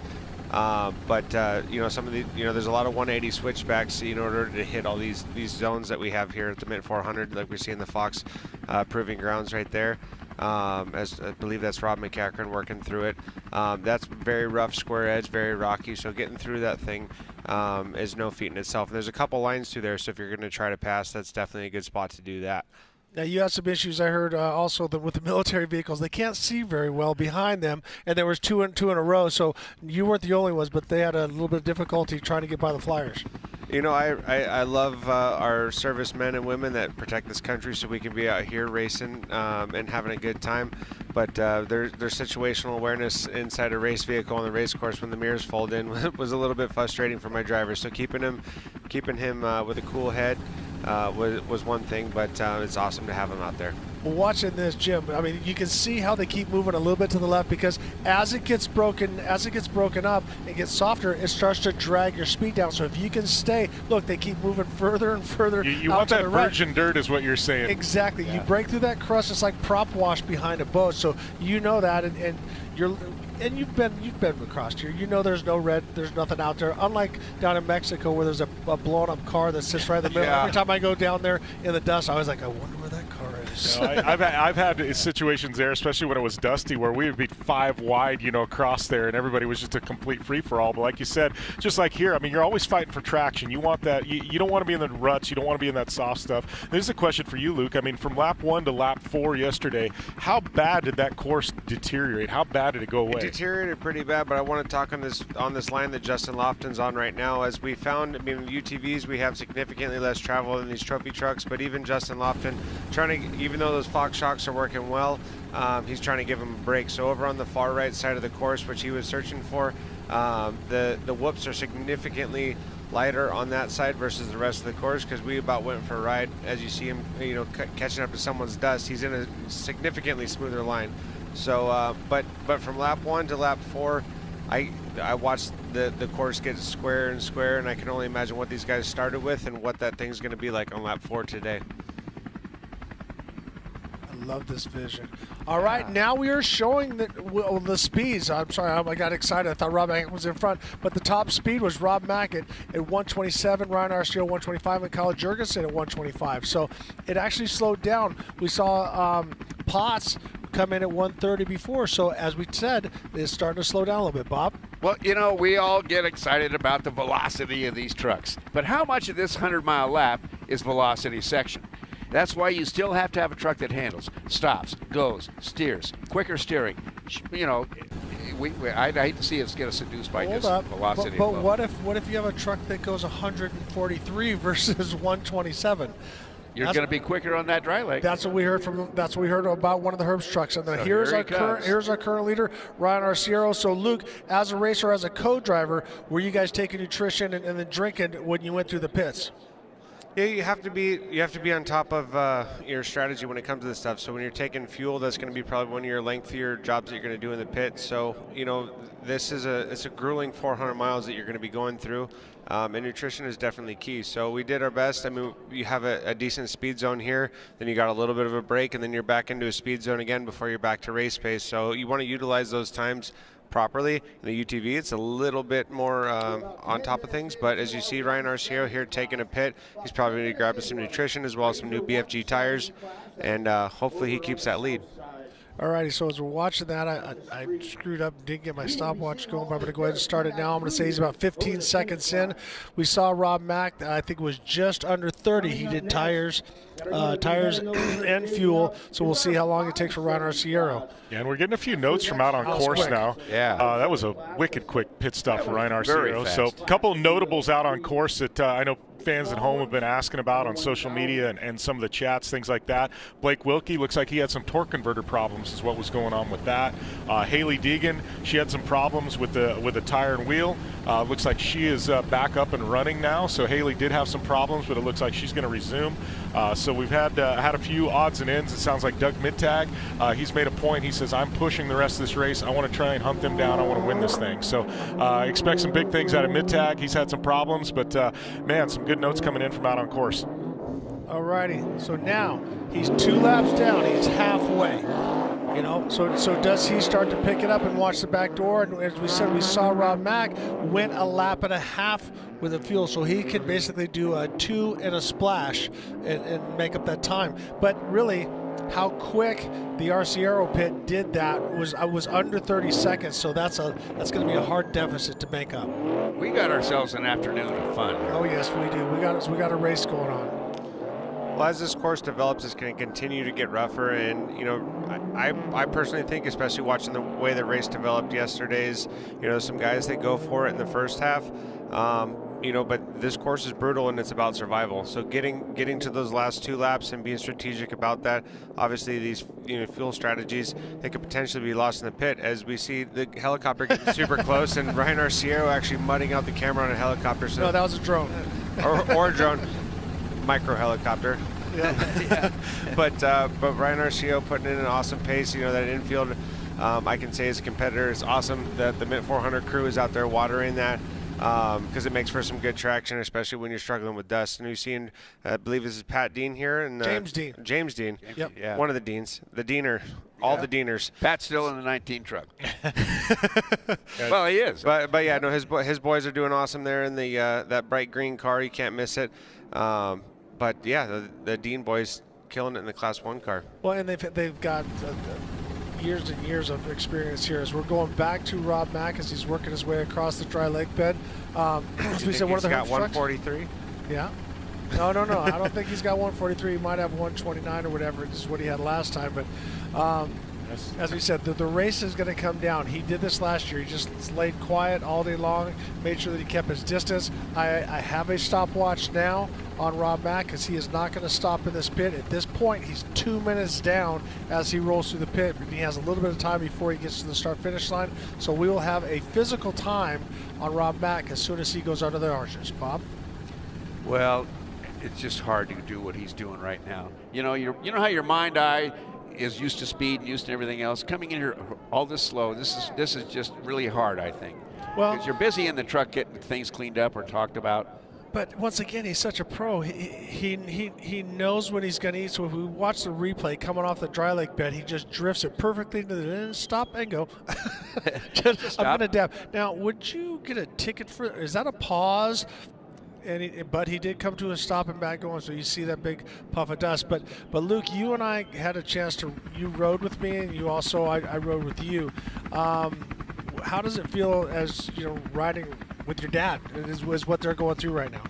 But some of the there's a lot of 180 switchbacks in order to hit all these zones that we have here at the Mint 400, like we see in the Fox Proving Grounds right there. As I believe that's Rob MacCachren working through it. That's very rough, square edge, very rocky. So getting through that thing is no feat in itself. And there's a couple lines through there, so if you're going to try to pass, that's definitely a good spot to do that. Now, you had some issues, I heard, also with the military vehicles. They can't see very well behind them, and there was two in a row, so you weren't the only ones, but they had a little bit of difficulty trying to get by the Flyers. I love our servicemen and women that protect this country so we can be out here racing and having a good time. But their situational awareness inside a race vehicle on the race course when the mirrors fold in was a little bit frustrating for my driver. So keeping him with a cool head was one thing, but it's awesome to have him out there. Well, watching this, Jim, I mean, you can see how they keep moving a little bit to the left because as it gets broken up and gets softer, it starts to drag your speed down. So if you can stay, look, they keep moving further and further. You want that virgin dirt, is what you're saying. Exactly. Yeah. You break through that crust. It's like prop wash behind a boat. So you know that, and you've been across here. You know there's no red, there's nothing out there. Unlike down in Mexico where there's a blown up car that sits right in the middle. Yeah. Every time I go down there in the dust, I was like, I wonder where that car is. I've had situations there, especially when it was dusty, where we would be 5 wide, across there, and everybody was just a complete free for all. But like you said, just like here, I mean, you're always fighting for traction. You want that. You don't want to be in the ruts. You don't want to be in that soft stuff. This is a question for you, Luke. I mean, from lap 1 to lap 4 yesterday, how bad did that course deteriorate? How bad did it go away? It deteriorated pretty bad, but I want to talk on this line that Justin Lofton's on right now. As we found, I mean, UTVs, we have significantly less travel than these trophy trucks, but even Justin Lofton, even though those Fox shocks are working well, he's trying to give him a break. So over on the far right side of the course, which he was searching for, the whoops are significantly lighter on that side versus the rest of the course, because we about went for a ride. As you see him, catching up to someone's dust, he's in a significantly smoother line. So, but from lap 1 to lap 4, I watched the course get square and square, and I can only imagine what these guys started with and what that thing's going to be like on lap 4 today. I love this vision. All right, now we are showing the speeds. I'm sorry, I got excited. I thought Rob Mack was in front, but the top speed was Rob Mack at 127, Ryan Arciero 125, and Kyle Jurgensen at 125. So it actually slowed down. We saw Potts come in at 130 before. So as we said, it's starting to slow down a little bit, Bob. Well, we all get excited about the velocity of these trucks. But how much of this 100-mile lap is velocity section? That's why you still have to have a truck that handles, stops, goes, steers, quicker steering. I'd hate to see us get seduced by just velocity. But what if you have a truck that goes 143 versus 127? You're going to be quicker on that dry lake. That's what we heard about one of the Herbst trucks. And then So here's here our current leader, Ryan Arciero. So Luke, as a racer, as a co-driver, were you guys taking nutrition and then drinking when you went through the pits? Yeah, you have to be on top of your strategy when it comes to this stuff. So when you're taking fuel, that's going to be probably one of your lengthier jobs that you're going to do in the pit. So this is it's a grueling 400 miles that you're going to be going through, and nutrition is definitely key. So we did our best. I mean, you have a decent speed zone here, then you got a little bit of a break, and then you're back into a speed zone again before you're back to race pace. So you want to utilize those times properly. In the UTV, it's a little bit more on top of things, but as you see Ryan Arciero here taking a pit, he's probably going to grab some nutrition as well as some new BFG tires, and hopefully he keeps that lead. Alrighty, so as we're watching that, I screwed up, didn't get my stopwatch going, but I'm going to go ahead and start it now. I'm going to say he's about 15 seconds in. We saw Rob Mack, I think it was just under 30. He did tires and fuel, so we'll see how long it takes for Ryan Arciero. Yeah, and we're getting a few notes from out on course quick. now. Yeah. That was a wicked quick pit stop for Ryan very Arciero. fast. So a couple notables out on course that I know fans at home have been asking about on social media and some of the chats, things like that. Blake Wilkie looks like he had some torque converter problems is what was going on with that. Healy Deegan, she had some problems with the tire and wheel. Looks like she is back up and running now. So Healy did have some problems, but it looks like she's going to resume. So we've had a few odds and ends. It sounds like Doug Mittag, he's made a point. He says, I'm pushing the rest of this race. I want to try and hunt them down. I want to win this thing. So expect some big things out of Mittag. He's had some problems, but man, some good notes coming in from out on course. Alrighty, so now he's 2 laps down. He's halfway. So does he start to pick it up and watch the back door? And as we said, we saw Rob Mack went a lap and a half with the fuel, so he could basically do a 2 and a splash and make up that time. But really, how quick the Arciero pit did that was under 30 seconds. So that's going to be a hard deficit to make up. We got ourselves an afternoon of fun. Oh yes, we do. We got a race going on. Well, as this course develops, it's going to continue to get rougher, and I personally think, especially watching the way the race developed yesterday's, some guys that go for it in the first half, but this course is brutal and it's about survival. So getting to those last 2 laps and being strategic about that. Obviously, these fuel strategies, they could potentially be lost in the pit, as we see the helicopter getting super close, and Ryan Arciero actually mudding out the camera on a helicopter. So no, that was a drone. or a drone. Micro helicopter. Yeah. But Ryan Arciero putting in an awesome pace. That infield, I can say as a competitor, it's awesome that the Mint 400 crew is out there watering that, because it makes for some good traction, especially when you're struggling with dust. And we've seen, I believe this is Pat Dean here, and James Dean. Yep. Yeah. One of the Deans, the Deaner, all the Deaners. Pat's still in the 19 truck. Well, he is. But yeah, no, his boys are doing awesome there in the that bright green car. You can't miss it. But yeah, the Dean boys killing it in the Class 1 car. Well, and they've got years and years of experience here. As we're going back to Rob Mack as he's working his way across the dry lake bed. As we said, one of the got Herbst 143. Yeah. No. I don't think he's got 143. He might have 129 or whatever. This is what he had last time. But As we said, the race is going to come down. He did this last year. He just laid quiet all day long, made sure that he kept his distance. I have a stopwatch now on Rob Mack because he is not going to stop in this pit. At this point, he's 2 minutes down as he rolls through the pit. He has a little bit of time before he gets to the start-finish line. So we will have a physical time on Rob Mack as soon as he goes under the arches. Bob? Well, it's just hard to do what he's doing right now. You know how your mind eye is used to speed and used to everything else. Coming in here all this slow, this is just really hard, I think. Well, because you're busy in the truck getting things cleaned up or talked about. But once again, he's such a pro. He knows what he's going to eat. So if we watch the replay coming off the dry lake bed, he just drifts it perfectly to the stop and go. I'm going to dab. Now, would you get a ticket for? Is that a pause? But he did come to a stop and back going, so you see that big puff of dust. But Luke, you and I had a chance to. You rode with me, and you also I rode with you. How does it feel as riding with your dad? Is what they're going through right now.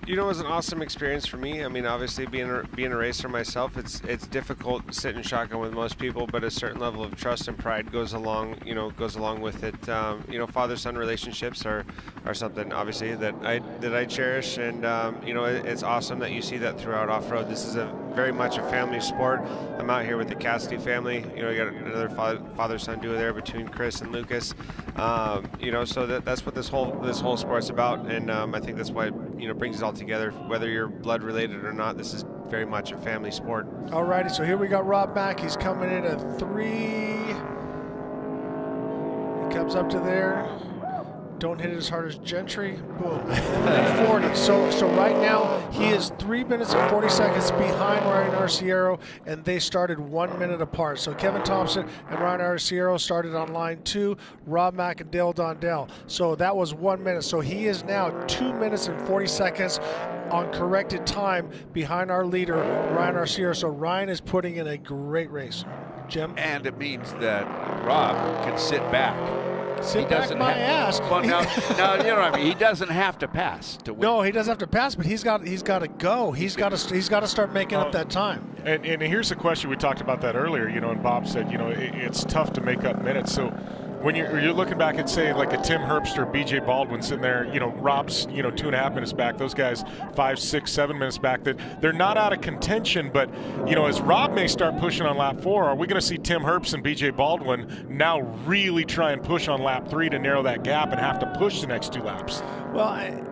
It was an awesome experience for me. I mean, obviously being a racer myself, it's difficult sitting shotgun with most people, but a certain level of trust and pride goes along with it. Father-son relationships are something obviously that I cherish, and it's awesome that you see that throughout off-road. This is very much a family sport. I'm out here with the Cassidy family. You got another father-son duo there between Chris and Lucas. So that's what this whole sport's about, and I think that's why it brings it all together. Whether you're blood related or not, this is very much a family sport. Alrighty, so here we got Rob Mack. He's coming in at 3. He comes up to there. Don't hit it as hard as Gentry. Boom. 40. So right now he is 3 minutes and 40 seconds behind Ryan Arciero, and they started 1 minute apart. So Kevin Thompson and Ryan Arciero started on line 2. Rob Mack and Dale Dondell. So that was 1 minute. So he is now 2 minutes and 40 seconds on corrected time behind our leader, Ryan Arciero. So Ryan is putting in a great race. Jim? And it means that Rob can sit back. Sit back my ass. Well, no, you know what I mean. He doesn't have to pass to win. No, he doesn't have to pass, but he's got to go. He's got to start making up that time. And here's the question. We talked about that earlier. And Bob said, it's tough to make up minutes. So when you're looking back at, say, like a Tim Herbst or BJ Baldwin sitting there, Rob's 2.5 minutes back. Those guys 5, 6, 7 minutes back. That they're not out of contention, but as Rob may start pushing on lap 4, are we going to see Tim Herbst and BJ Baldwin now really try and push on lap 3 to narrow that gap and have to push the next 2 laps? Well,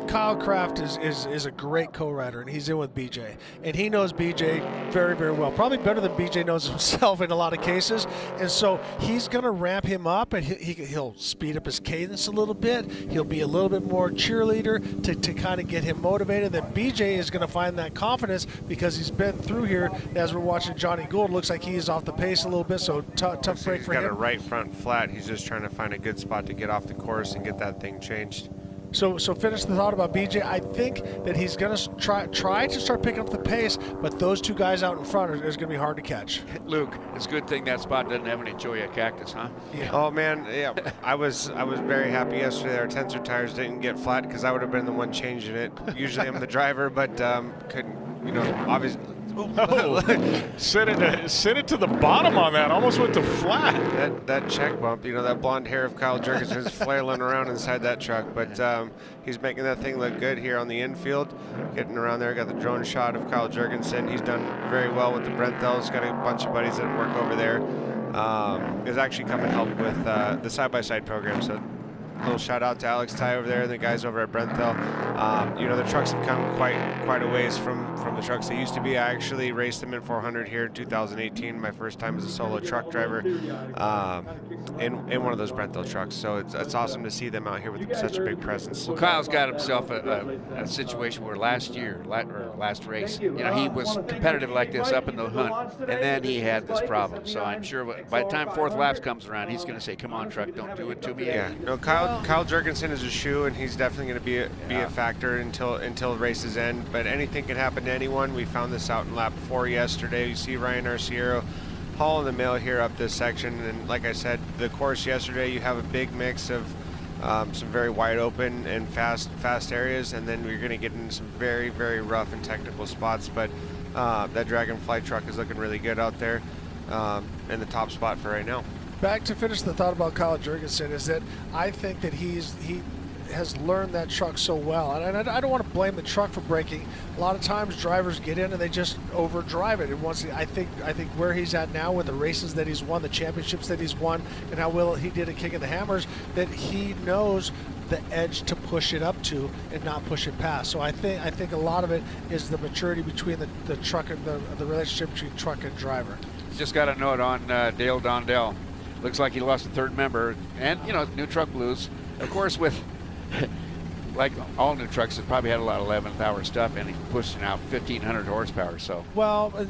Kyle Kraft is a great co-rider, and he's in with BJ. And he knows BJ very, very well. Probably better than BJ knows himself in a lot of cases. And so he's going to ramp him up, and he'll speed up his cadence a little bit. He'll be a little bit more cheerleader to kind of get him motivated. Then BJ is going to find that confidence because he's been through here. As we're watching Johnny Gould, looks like he's off the pace a little bit, so tough break for him. He's got a right front flat. He's just trying to find a good spot to get off the course and get that thing changed. So finish the thought about BJ. I think that he's going to try to start picking up the pace, but those 2 guys out in front is going to be hard to catch. Luke, it's a good thing that spot doesn't have any Joya cactus, huh? Yeah. Oh man, yeah. I was very happy yesterday. Our tensor tires didn't get flat because I would have been the one changing it. Usually I'm the driver, but couldn't. Obviously. Oh, send it to the bottom on that. Almost went to flat. That check bump, that blonde hair of Kyle Jurgensen is flailing around inside that truck. But he's making that thing look good here on the infield. Getting around there, got the drone shot of Kyle Jurgensen. He's done very well with the Brenthells. Got a bunch of buddies that work over there. Is actually come and help with the side-by-side program. So a little shout out to Alex Ty over there and the guys over at Brenthell. The trucks have come quite a ways from the trucks they used to be. I actually raced them in 400 here in 2018, my first time as a solo truck driver in one of those Brenthell trucks. So it's awesome to see them out here with such a big presence. Well, Kyle's got himself a situation where last race, he was competitive like this up in the hunt, and then he had this problem. So I'm sure by the time 4th lap comes around, he's going to say, "Come on, truck, don't do it to me." Yeah, no, Kyle Jurgensen is a shoe, and he's definitely going to be a factor until races end. But anything can happen to anyone. We found this out in lap 4 yesterday. You see Ryan Arciero hauling the mail here up this section, and like I said, the course yesterday, you have a big mix of some very wide open and fast areas, and then we're going to get into some very, very rough and technical spots. But that Dragonfly truck is looking really good out there in the top spot for right now. Back to finish the thought about Kyle Jurgensen is that I think that he has learned that truck so well, and I don't want to blame the truck for breaking. A lot of times drivers get in and they just overdrive it. And I think where he's at now with the races that he's won, the championships that he's won, and how well he did at King of the Hammers, that he knows the edge to push it up to and not push it past. So I think a lot of it is the maturity between the truck and the relationship between truck and driver. Just got a note on Dale Dondell. Looks like he lost a third member, and new truck blues. Of course, with like all new trucks, it probably had a lot of 11th hour stuff, and he's pushing out 1,500 horsepower. So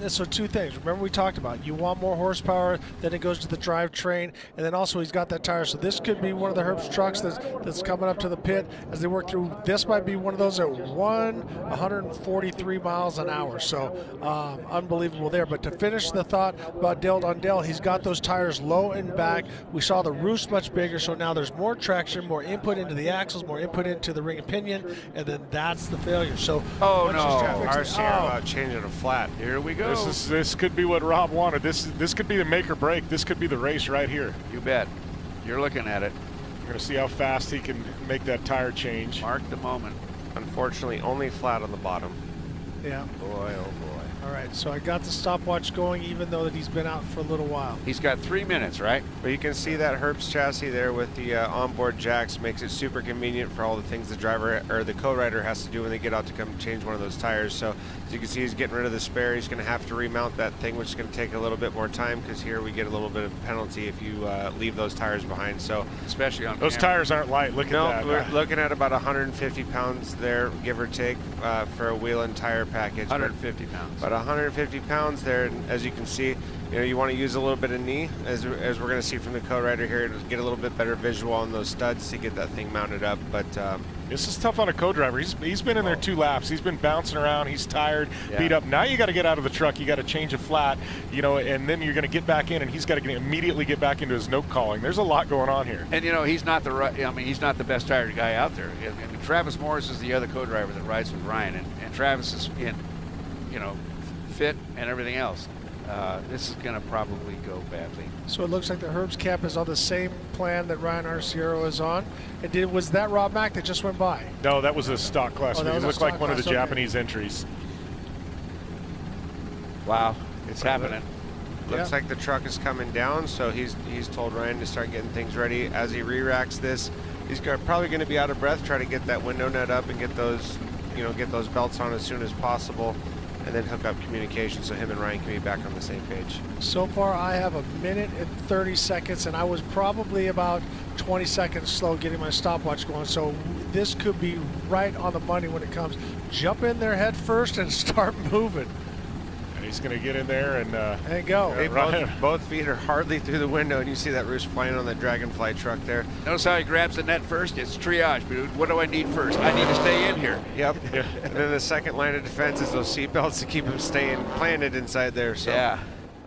so two things. Remember we talked about you want more horsepower, then it goes to the drivetrain, and then also he's got that tire. So this could be one of the Herbst trucks that's coming up to the pit as they work through. This might be one of those that 143 miles an hour. So unbelievable there. But to finish the thought about Dale Dondell, he's got those tires low and back. We saw the roost much bigger, so now there's more traction, more input into the axles, more input into the ring and pinion, and then that's the failure. So Arciero changing a flat. Here we go. This could be what Rob wanted. This could be the make or break. This could be the race right here. You bet. You're looking at it. You're going to see how fast he can make that tire change. Mark the moment. Unfortunately, only flat on the bottom. Yeah. Boy, oh boy. All right, so I got the stopwatch going, even though that he's been out for a little while. He's got 3 minutes, right? But you can see that Herbst chassis there with the onboard jacks makes it super convenient for all the things the driver or the co-rider has to do when they get out to come change one of those tires. So as you can see, he's getting rid of the spare. He's going to have to remount that thing, which is going to take a little bit more time because here we get a little bit of penalty if you leave those tires behind. So especially on those tires aren't light. Look at that. We're looking at about 150 pounds there, give or take, for a wheel and tire package. 150 pounds. About 150 pounds there, and as you can see, you want to use a little bit of knee, as we're going to see from the co-rider here, to get a little bit better visual on those studs to get that thing mounted up. But this is tough on a co-driver. He's been in there 2 laps. He's been bouncing around. He's tired, beat up. Now you got to get out of the truck. You got to change a flat, and then you're going to get back in, and he's got to immediately get back into his note calling. There's a lot going on here. And he's not he's not the best tired guy out there. And Travis Morris is the other co-driver that rides with Ryan, and Travis is in, fit and everything else. This is going to probably go badly. So it looks like the Herbst cap is on the same plan that Ryan Arciero is on. Was that Rob Mack that just went by? No, that was a stock class. It looked like one of the Japanese entries. Wow, it's happening. Looks like the truck is coming down, so he's told Ryan to start getting things ready. As he re-racks this, he's probably going to be out of breath, try to get that window nut up and get those belts on as soon as possible, and then hook up communication so him and Ryan can be back on the same page. So far I have 1 minute and 30 seconds, and I was probably about 20 seconds slow getting my stopwatch going, so this could be right on the money when it comes. Jump in there head first and start moving. And he's going to get in there and go. Hey, both feet are hardly through the window, and you see that roost flying on that Dragonfly truck there. Notice how he grabs the net first? It's triage, dude. What do I need first? I need to stay in here. Yep. And then the second line of defense is those seat belts to keep him staying planted inside there. So. Yeah.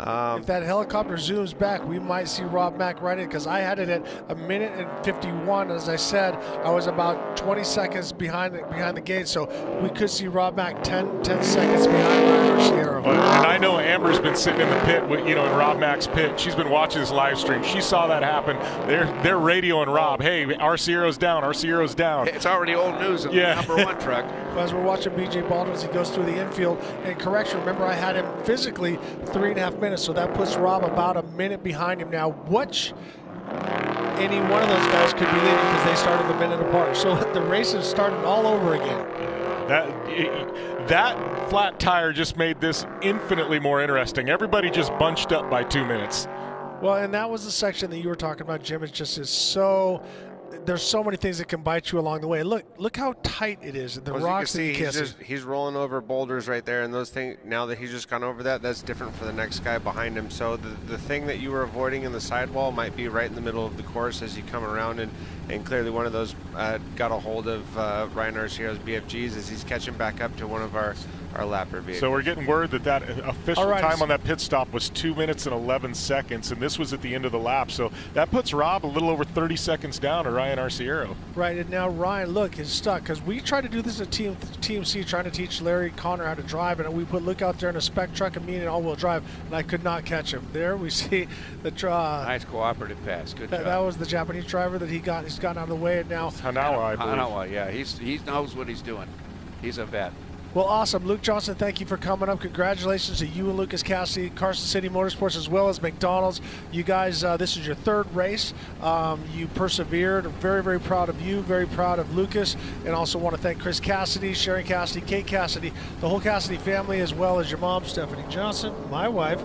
If that helicopter zooms back, we might see Rob Mack right in, because I had it at 1 minute and 51. As I said, I was about 20 seconds behind the gate, so we could see Rob Mack 10 seconds behind Ryan Arciero. And I know Amber's been sitting in the pit, in Rob Mack's pit. She's been watching this live stream. She saw that happen. They're radioing Rob, hey, Arciero's down, Arciero's down. It's already old news in the number 1 truck. As we're watching BJ Baldwin as he goes through the infield, and correction, remember I had him physically 3.5 minutes, so that puts Rob about 1 minute behind him now. Any one of those guys could be leading because they started a minute apart. So the race is starting all over again. That flat tire just made this infinitely more interesting. Everybody just bunched up by 2 minutes. Well, and that was the section that you were talking about, Jim. There's so many things that can bite you along the way. Look how tight it is. The rocks that you can see. He's rolling over boulders right there, and those things, now that he's just gone over that's different for the next guy behind him. So the thing that you were avoiding in the sidewall might be right in the middle of the course as you come around, and clearly one of those got a hold of Ryan Arciero's BFGs as he's catching back up to one of our lapper vehicles. So we're getting word that official time on that pit stop was 2 minutes and 11 seconds, and this was at the end of the lap. So that puts Rob a little over 30 seconds down, or Ryan Arciero. Right, and now Ryan, look, is stuck because we tried to do this at Team C, trying to teach Larry Connor how to drive, and we put Luke out there in a spec truck and me in all-wheel drive, and I could not catch him. There we see the nice cooperative pass. Good job. That was the Japanese driver that he's gotten out of the way, and now Hanawa, I believe. Hanawa, yeah, he knows what he's doing. He's a vet. Well, awesome. Luke Johnson, thank you for coming up. Congratulations to you and Lucas Cassidy, Carson City Motorsports, as well as McDonald's. You guys, this is your third race. You persevered. Very, very proud of you. Very proud of Lucas. And also want to thank Chris Cassidy, Sharon Cassidy, Kate Cassidy, the whole Cassidy family, as well as your mom, Stephanie Johnson, my wife,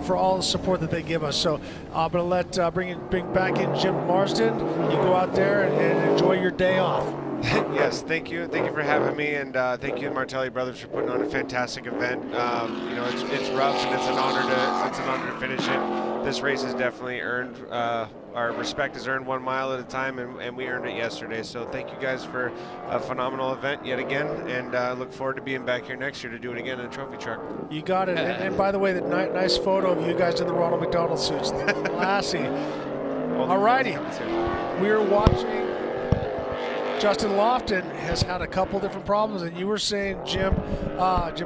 for all the support that they give us. So I'm going to bring back in Jim Marsden. You go out there and enjoy your day off. Yes, thank you. Thank you for having me, and thank you, Martelli Brothers, for putting on a fantastic event. It's rough, and it's an honor to finish it. This race has definitely earned our respect. Is earned 1 mile at a time, and we earned it yesterday. So thank you guys for a phenomenal event yet again, and look forward to being back here next year to do it again in a trophy truck. You got it. And by the way, that nice photo of you guys in the Ronald McDonald suits, classy. All righty, we're watching. Justin Lofton has had a couple different problems, and you were saying, Jim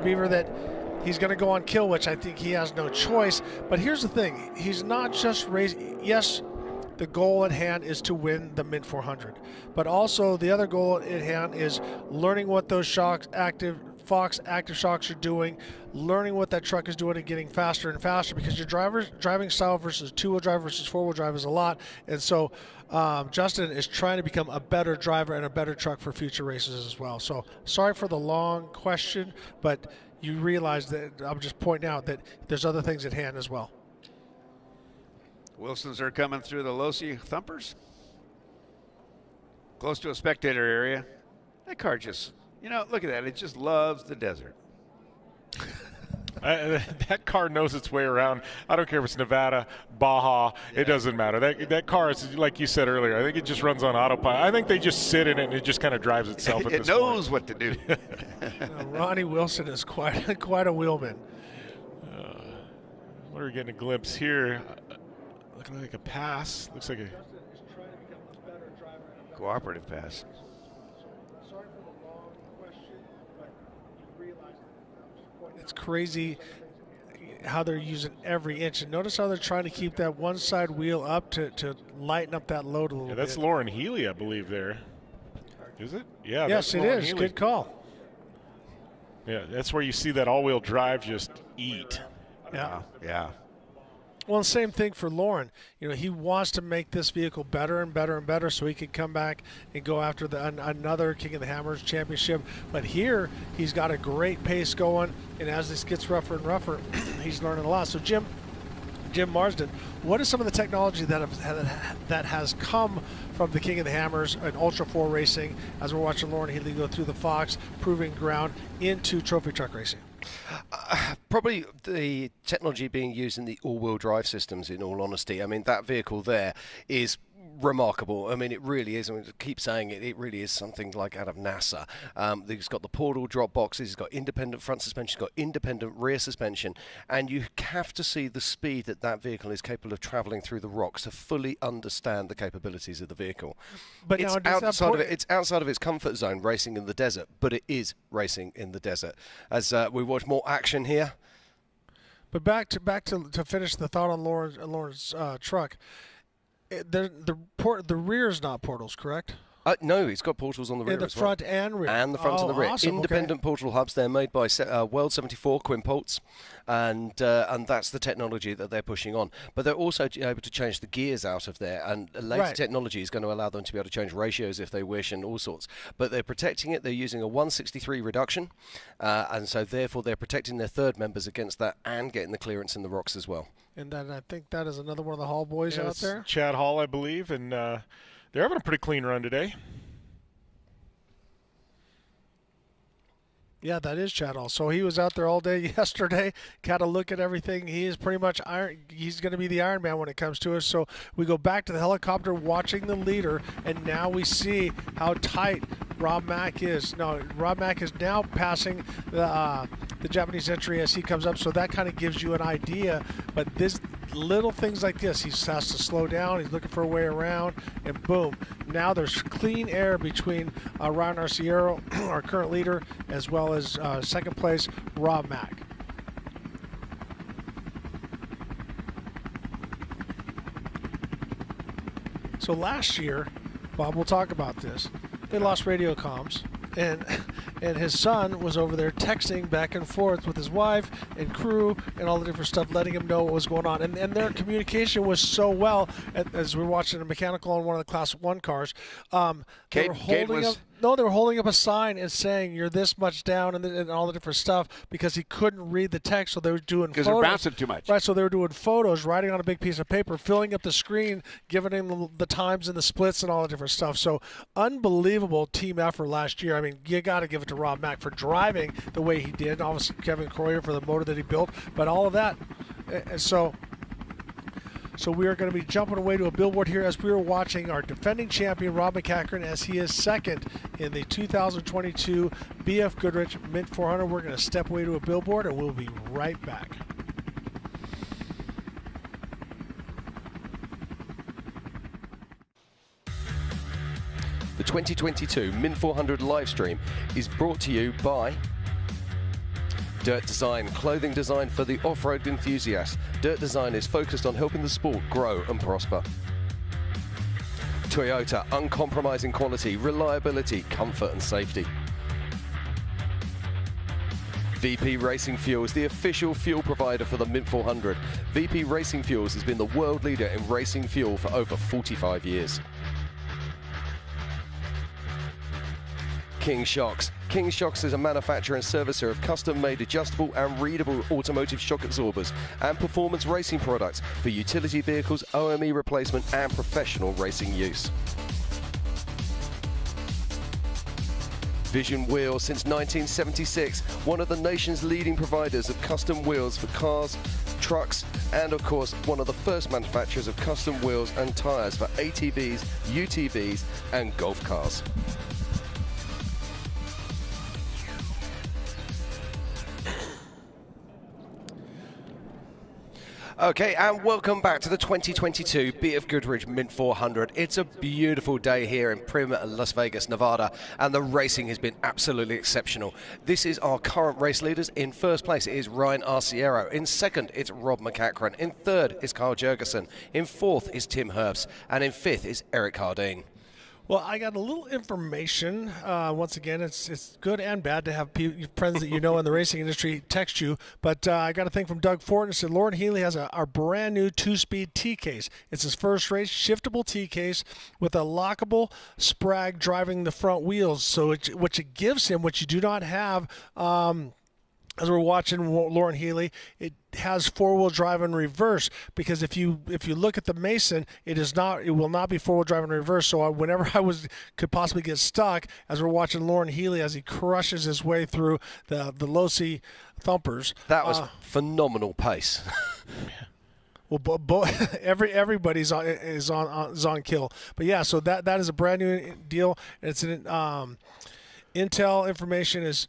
Beaver, that he's going to go on kill, which I think he has no choice. But here's the thing. He's not just racing. Yes, the goal at hand is to win the Mint 400. But also the other goal at hand is learning what those Fox active shocks are doing, learning what that truck is doing and getting faster and faster, because your driving style versus two-wheel drive versus four-wheel drive is a lot. And so Justin is trying to become a better driver and a better truck for future races as well. So sorry for the long question, but you realize that I'm just pointing out that there's other things at hand as well. Wilsons are coming through the Losi Thumpers. Close to a spectator area. That car just, look at that. It just loves the desert. That car knows its way around. I don't care if it's Nevada, Baja, it doesn't matter. That car is, like you said earlier, I think it just runs on autopilot. I think they just sit in it and it just kind of drives itself at this point. It knows what to do. Ronnie Wilson is quite a wheelman. What are we getting a glimpse here? Looking like a pass. Looks like a cooperative pass. It's crazy how they're using every inch. And notice how they're trying to keep that one side wheel up to lighten up that load a little bit. That's Lauren Healy, I believe, there. Is it? Yeah. Yes, it is. Good call. Yeah, that's where you see that all-wheel drive just eat. Yeah. Yeah. Well, same thing for Lauren. He wants to make this vehicle better and better and better so he can come back and go after another King of the Hammers championship. But here, he's got a great pace going, and as this gets rougher and rougher, he's learning a lot. So, Jim Marsden, what is some of the technology that has come from the King of the Hammers and Ultra 4 racing as we're watching Lauren Healy go through the Fox proving ground into trophy truck racing? Probably the technology being used in the all-wheel drive systems, in all honesty. I mean, that vehicle there is remarkable. I mean, it really is. I mean, to keep saying it, it really is something like out of NASA. He's got the portal drop boxes, he's got independent front suspension, he's got independent rear suspension, and you have to see the speed that vehicle is capable of traveling through the rocks to fully understand the capabilities of the vehicle. But it's outside of its comfort zone, racing in the desert, but it is racing in the desert. As we watch more action here. But back to finish the thought on Lauren's truck. The rear is not portals, correct? No, it's got portals on the rear in the as front well. and rear. And the front and the rear. Awesome. Independent portal hubs. They're made by World 74 Quinpults, and that's the technology that they're pushing on. But they're also able to change the gears out of there, and later technology is going to allow them to be able to change ratios if they wish and all sorts. But they're protecting it. They're using a 163 reduction, and so therefore they're protecting their third members against that and getting the clearance in the rocks as well. And then I think that is another one of the Hall boys out there. Chad Hall, I believe, and they're having a pretty clean run today. Yeah, that is Chad Hall. So he was out there all day yesterday, got a look at everything. He is pretty much he's going to be the Iron Man when it comes to us. So we go back to the helicopter watching the leader, and now we see how tight Rob Mack is. No, Rob Mack is now passing the Japanese entry as he comes up, so that kind of gives you an idea. But little things like this. He has to slow down. He's looking for a way around, and boom. Now there's clean air between Ryan Arciero, our current leader, as well as second place, Rob Mack. So last year, Bob, we'll talk about this. They lost radio comms, and his son was over there texting back and forth with his wife and crew and all the different stuff, letting him know what was going on. And their communication was so well. As we were watching a mechanical on one of the Class 1 cars, they were holding up a sign and saying, "You're this much down," and all the different stuff, because he couldn't read the text, so they were doing photos. Because they're bouncing too much. Right, so they were doing photos, writing on a big piece of paper, filling up the screen, giving him the times and the splits and all the different stuff. So unbelievable team effort last year. I mean, you got to give it to Rob Mack for driving the way he did. Obviously, Kevin Croyer for the motor that he built, but all of that. And so we are going to be jumping away to a billboard here as we are watching our defending champion, Rob MacCachren, as he is second in the 2022 BFGoodrich Mint 400. We're going to step away to a billboard, and we'll be right back. The 2022 Mint 400 live stream is brought to you by Dirt Design, clothing designed for the off-road enthusiast. Dirt Design is focused on helping the sport grow and prosper. Toyota, uncompromising quality, reliability, comfort and safety. VP Racing Fuels, the official fuel provider for the Mint 400. VP Racing Fuels has been the world leader in racing fuel for over 45 years. King Shocks. King Shocks is a manufacturer and servicer of custom-made adjustable and readable automotive shock absorbers and performance racing products for utility vehicles, OME replacement and professional racing use. Vision Wheels, since 1976, one of the nation's leading providers of custom wheels for cars, trucks, and of course, one of the first manufacturers of custom wheels and tires for ATVs, UTVs, and golf cars. Okay, and welcome back to the 2022 BFGoodrich Mint 400. It's a beautiful day here in Prim, Las Vegas, Nevada, and the racing has been absolutely exceptional. This is our current race leaders. In first place, it is Ryan Arciero. In second, it's Rob MacCachren. In third is Carl Jurgensen. In fourth is Tim Herbst. And in fifth is Eric Harding. Well, I got a little information. Once again, it's good and bad to have friends that you know in the racing industry text you. But I got a thing from Doug Fortin. It said Lauren Healy has our brand new 2-speed T-case. It's his first race, shiftable T-case with a lockable sprag driving the front wheels. So which it gives him, which you do not have. As we're watching Lauren Healy, it has four-wheel drive and reverse, because if you look at the Mason, it will not be four-wheel drive and reverse. So whenever could possibly get stuck, as we're watching Lauren Healy as he crushes his way through the Losi thumpers. That was phenomenal pace. Well, everybody's is on kill. But yeah, so that is a brand new deal. It's an Intel information is.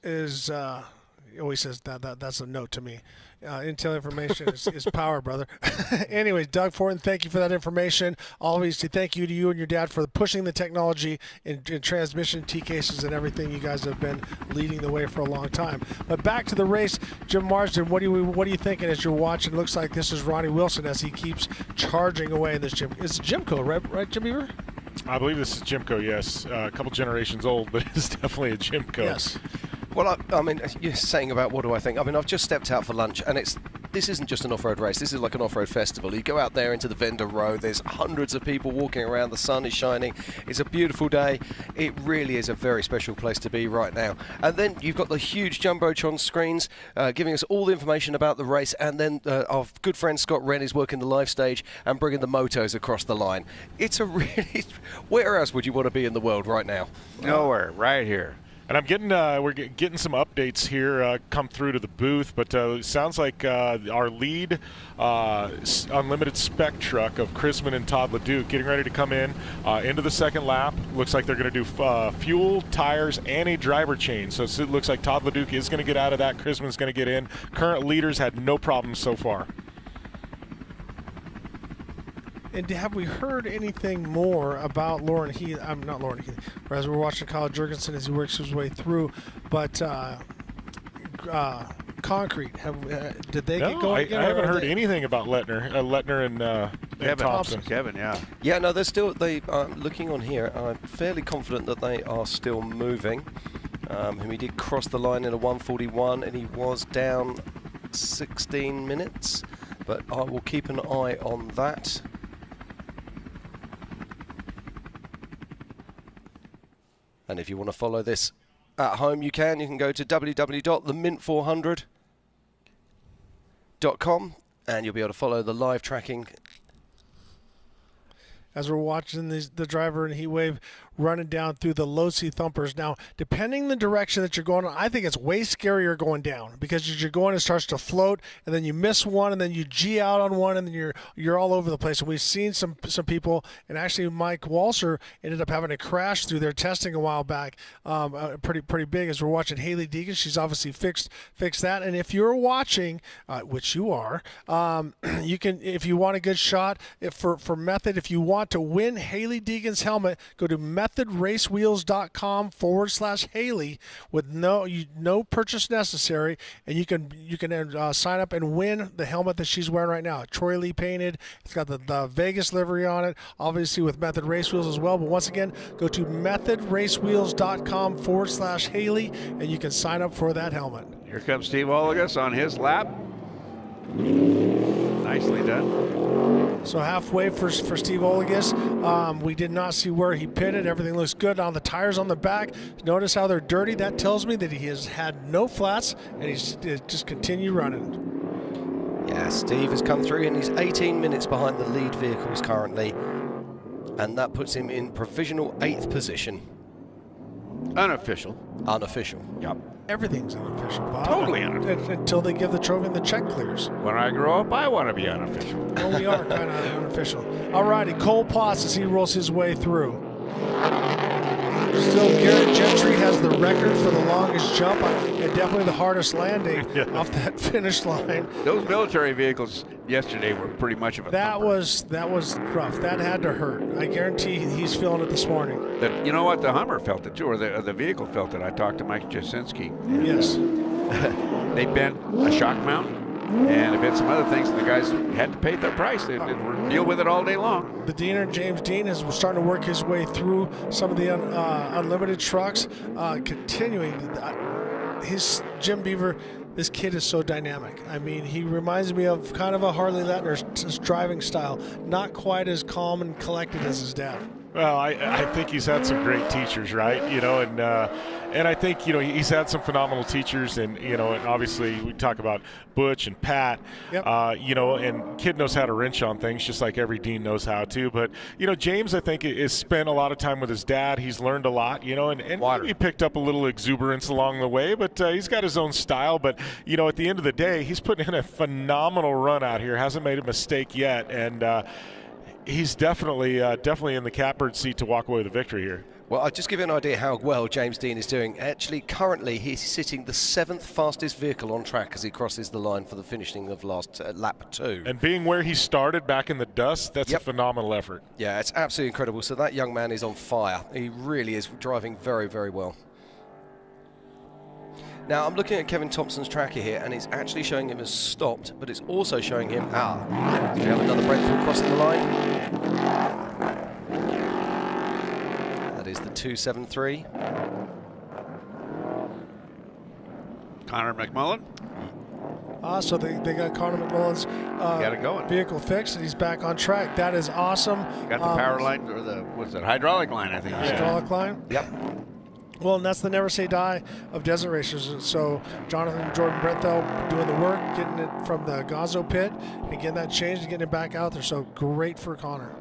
He always says that's a note to me. Intel information is power, brother. Anyways, Doug Fortin, thank you for that information. Obviously, thank you to you and your dad for pushing the technology in transmission, T-cases, and everything. You guys have been leading the way for a long time. But back to the race, Jim Marsden, what are you thinking as you're watching? It looks like this is Ronnie Wilson as he keeps charging away in this Jim. It's Jimco, right, Jim Beaver? I believe this is Jimco, yes. A couple generations old, but it's definitely a Jimco. Yes. Well, I mean, you're saying about what do I think? I mean, I've just stepped out for lunch, and this isn't just an off-road race. This is like an off-road festival. You go out there into the vendor row. There's hundreds of people walking around. The sun is shining. It's a beautiful day. It really is a very special place to be right now. And then you've got the huge Jumbotron screens giving us all the information about the race. And then our good friend Scott Wren is working the live stage and bringing the motos across the line. It's a really... Where else would you want to be in the world right now? Nowhere. Right here. And I'm getting we're getting some updates here come through to the booth, but it sounds like our lead unlimited spec truck of Chrisman and Todd LeDuc getting ready to come in into the second lap. Looks like they're going to do fuel, tires, and a driver change. So it looks like Todd LeDuc is going to get out of that. Chrisman's going to get in. Current leaders had no problems so far. And have we heard anything more about Lauren Healy? I'm not Lauren Healy. As we're watching Kyle Jurgensen as he works his way through, but Concrete. Did they get going again? I haven't heard anything about Lettner and Thompson. Kevin, yeah. Yeah, no, they're still. Looking on here, I'm fairly confident that they are still moving. He did cross the line in a 1:41, and he was down 16 minutes. But I will keep an eye on that. And if you want to follow this at home, you can. You can go to www.themint400.com and you'll be able to follow the live tracking. As we're watching the driver in heat wave running down through the low C thumpers. Now, depending the direction that you're going, I think it's way scarier going down, because as you're going, it starts to float, and then you miss one, and then you G out on one, and then you're all over the place. And we've seen some people, and actually Mike Walser ended up having a crash through their testing a while back, pretty big. As we're watching Healy Deegan, she's obviously fixed that. And if you're watching, which you are, you can, if you want a good shot, for Method, if you want to win Healy Deegan's helmet, go to methodracewheels.com/Healy with no purchase necessary, and you can sign up and win the helmet that she's wearing right now. Troy Lee painted. It's got the Vegas livery on it, obviously with Method Race Wheels as well. But once again, go to methodracewheels.com/Healy, and you can sign up for that helmet. Here comes Steve Olagus on his lap. Nicely done. So halfway for Steve Olagus. We did not see where he pitted. Everything looks good. On the tires on the back, notice how they're dirty. That tells me that he has had no flats, and he's just continued running. Yeah, Steve has come through, and he's 18 minutes behind the lead vehicles currently, and that puts him in provisional 8th position. Unofficial. Yep. Everything's unofficial, Bob. Totally unofficial. Until they give the trophy and the check clears. When I grow up, I want to be unofficial. Well, we are kind of unofficial. All righty, Cole Potts as he rolls his way through. Still, Garrett Gentry has the record for the longest jump and definitely the hardest landing off that finish line. Those military vehicles yesterday were pretty much of a that was rough. That had to hurt. I guarantee he's feeling it this morning. You know what? The Hummer felt it too, or the vehicle felt it. I talked to Mike Jasinski. Yes. They bent a shock mount and they bent some other things, and the guys had to pay their price. They deal with it all day long. The Diener, James Dean, is starting to work his way through some of the unlimited trucks, continuing. His Jim Beaver, this kid is so dynamic. I mean, he reminds me of kind of a Harley Lettner's driving style, not quite as calm and collected as his dad. Well, I think he's had some great teachers, right? And I think, he's had some phenomenal teachers, and, and obviously we talk about Butch and Pat, yep. And kid knows how to wrench on things just like every Dean knows how to. But, James, I think, has spent a lot of time with his dad. He's learned a lot, and he picked up a little exuberance along the way, but he's got his own style. But, at the end of the day, he's putting in a phenomenal run out here, hasn't made a mistake yet, and he's definitely in the catbird seat to walk away with a victory here. Well, I'll just give you an idea how well James Dean is doing. Actually, currently, he's sitting the 7th fastest vehicle on track as he crosses the line for the finishing of last lap 2. And being where he started back in the dust, that's a phenomenal effort. Yeah, it's absolutely incredible. So that young man is on fire. He really is driving very, very well. Now, I'm looking at Kevin Thompson's tracker here, and it's actually showing him as stopped, but it's also showing him, we have another breakthrough crossing the line. That is the 273. Connor McMillan. So they got Connor McMillan's vehicle fixed, and he's back on track. That is awesome. Got the power line, or hydraulic line, I think. Hydraulic line? Yep. Well, and that's the never say die of desert racers. So Jonathan and Jordan Brenthal doing the work, getting it from the Gazo pit, and getting that changed and getting it back out there. So great for Connor.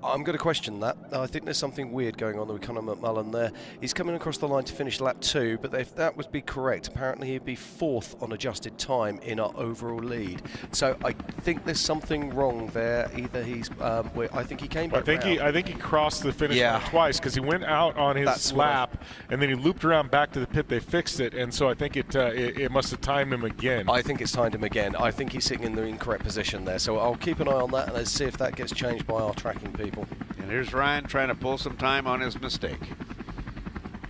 I'm going to question that. I think there's something weird going on with Conor McMillan there. He's coming across the line to finish lap 2, but if that would be correct, apparently he'd be 4th on adjusted time in our overall lead. So I think there's something wrong there. Either he's, I think he came back. I think he crossed the finish line twice because he went out on his lap and then he looped around back to the pit. They fixed it, and so I think it must have timed him again. I think it's timed him again. I think he's sitting in the incorrect position there. So I'll keep an eye on that and let's see if that gets changed by our tracking people. And here's Ryan trying to pull some time on his mistake.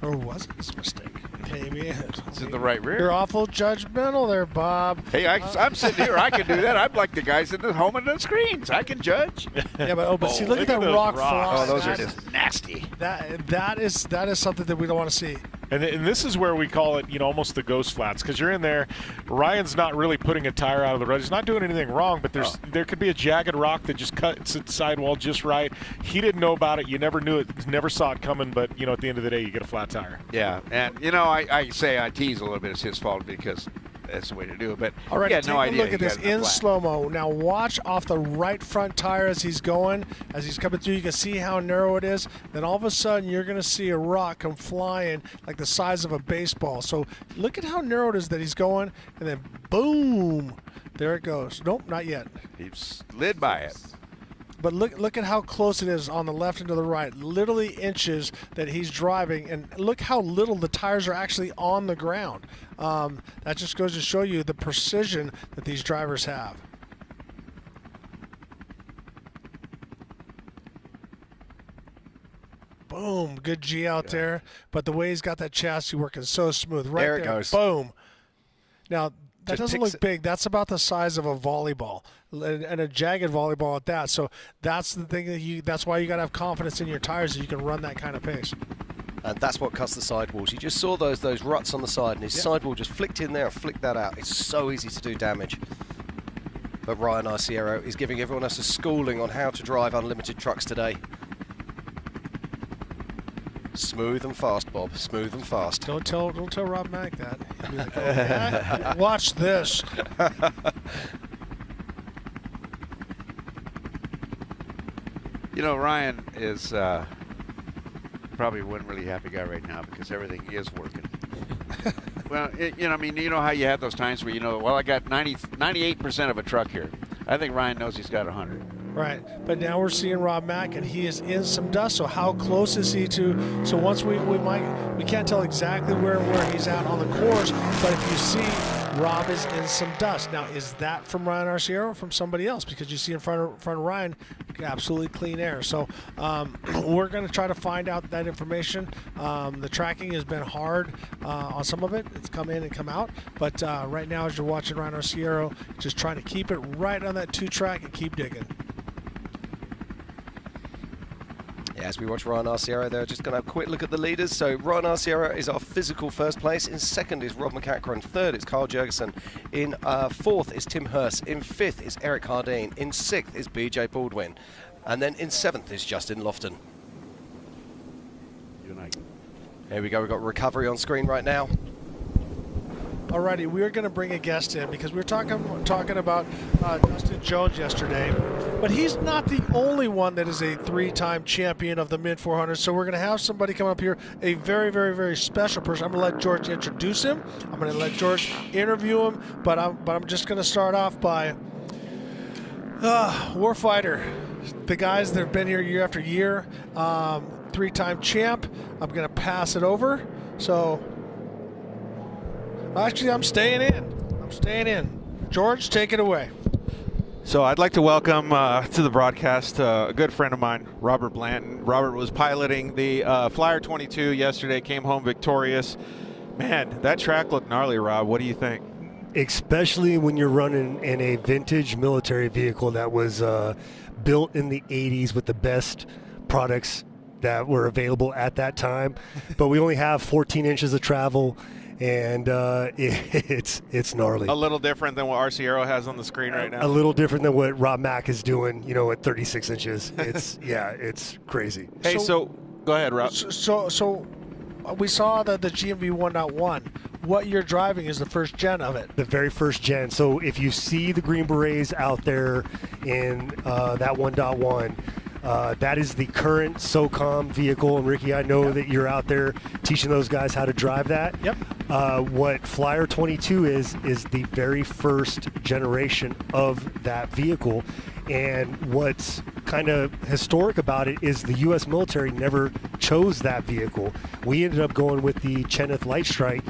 Or was it his mistake? Maybe it's in the right rear. You're awful judgmental there, Bob. Hey, I'm sitting here. I can do that. I'm like the guys in the home and the screens. I can judge. Yeah, but see, look at that rock frost. Oh, those are just nasty. That is something that we don't want to see. And this is where we call it, almost the ghost flats, because you're in there. Ryan's not really putting a tire out of the road. He's not doing anything wrong, but there could be a jagged rock that just cuts its sidewall just right. He didn't know about it. You never knew it. Never saw it coming. But at the end of the day, you get a flat tire. Yeah, and I say I tease a little bit. It's his fault because that's the way to do it. But all right, he had no idea. Look at this in slow-mo. Now watch off the right front tire as he's going, as he's coming through. You can see how narrow it is. Then all of a sudden, you're going to see a rock come flying like the size of a baseball. So look at how narrow it is that he's going, and then boom, there it goes. Nope, not yet. He slid by it. But look at how close it is on the left and to the right. Literally inches that he's driving. And look how little the tires are actually on the ground. That just goes to show you the precision that these drivers have. Boom. Good G out there. But the way he's got that chassis working so smooth. Right there. It goes. Boom. Now, that doesn't look big. That's about the size of a volleyball, and a jagged volleyball at that. So that's the thing that's why you got to have confidence in your tires that you can run that kind of pace. And that's what cuts the sidewalls. You just saw those ruts on the side, and his sidewall just flicked in there and flicked that out. It's so easy to do damage. But Ryan Arciero is giving everyone else a schooling on how to drive unlimited trucks today. Smooth and fast, Bob. Smooth and fast. Don't tell Rob Mack that. He'll be like, oh, yeah? Watch this. Ryan is probably one really happy guy right now because everything is working. Well, you know how you have those times where I got 98% of a truck here. I think Ryan knows he's got 100. Right, but now we're seeing Rob Mack, and he is in some dust. So how close is he to? So once we can't tell exactly where he's at on the course, but if you see Rob is in some dust. Now, is that from Ryan Arciero or from somebody else? Because you see in front of Ryan, absolutely clean air. So we're going to try to find out that information. The tracking has been hard on some of it. It's come in and come out. But right now, as you're watching Ryan Arciero, just trying to keep it right on that 2-track and keep digging. As we watch Ryan Arciero there, just going to have a quick look at the leaders. So Ryan Arciero is our physical first place. In second is Rob MacCachren. Third is Carl Jurgensen. In fourth is Tim Hurst. In fifth is Eric Hardeen. In sixth is BJ Baldwin. And then in seventh is Justin Lofton. Here we go. We've got recovery on screen right now. Alrighty, we're going to bring a guest in because we were talking about Dustin Jones yesterday, but he's not the only one that is a 3-time champion of the Mint 400. So we're going to have somebody come up here, a very, very, very special person. I'm going to let George introduce him. I'm going to let George interview him, but I'm just going to start off by Warfighter, the guys that have been here year after year, 3-time champ. I'm going to pass it over. So. Actually, I'm staying in. George, take it away. So I'd like to welcome to the broadcast a good friend of mine, Robert Blanton. Robert was piloting the Flyer 22 yesterday, came home victorious. Man, that track looked gnarly, Rob. What do you think? Especially when you're running in a vintage military vehicle that was built in the 80s with the best products that were available at that time. But we only have 14 inches of travel. And it's gnarly. A little different than what Arciero has on the screen right now. A little different than what Rob Mack is doing, at 36 inches. It's it's crazy. Hey, so go ahead, Rob. So we saw the GMV 1.1. What you're driving is the first gen of it. The very first gen. So if you see the Green Berets out there in that 1.1, That is the current SOCOM vehicle, and Ricky, I know that you're out there teaching those guys how to drive that. Yep. What Flyer 22 is the very first generation of that vehicle, and what's kind of historic about it is the U.S. military never chose that vehicle. We ended up going with the Cheneth Light Strike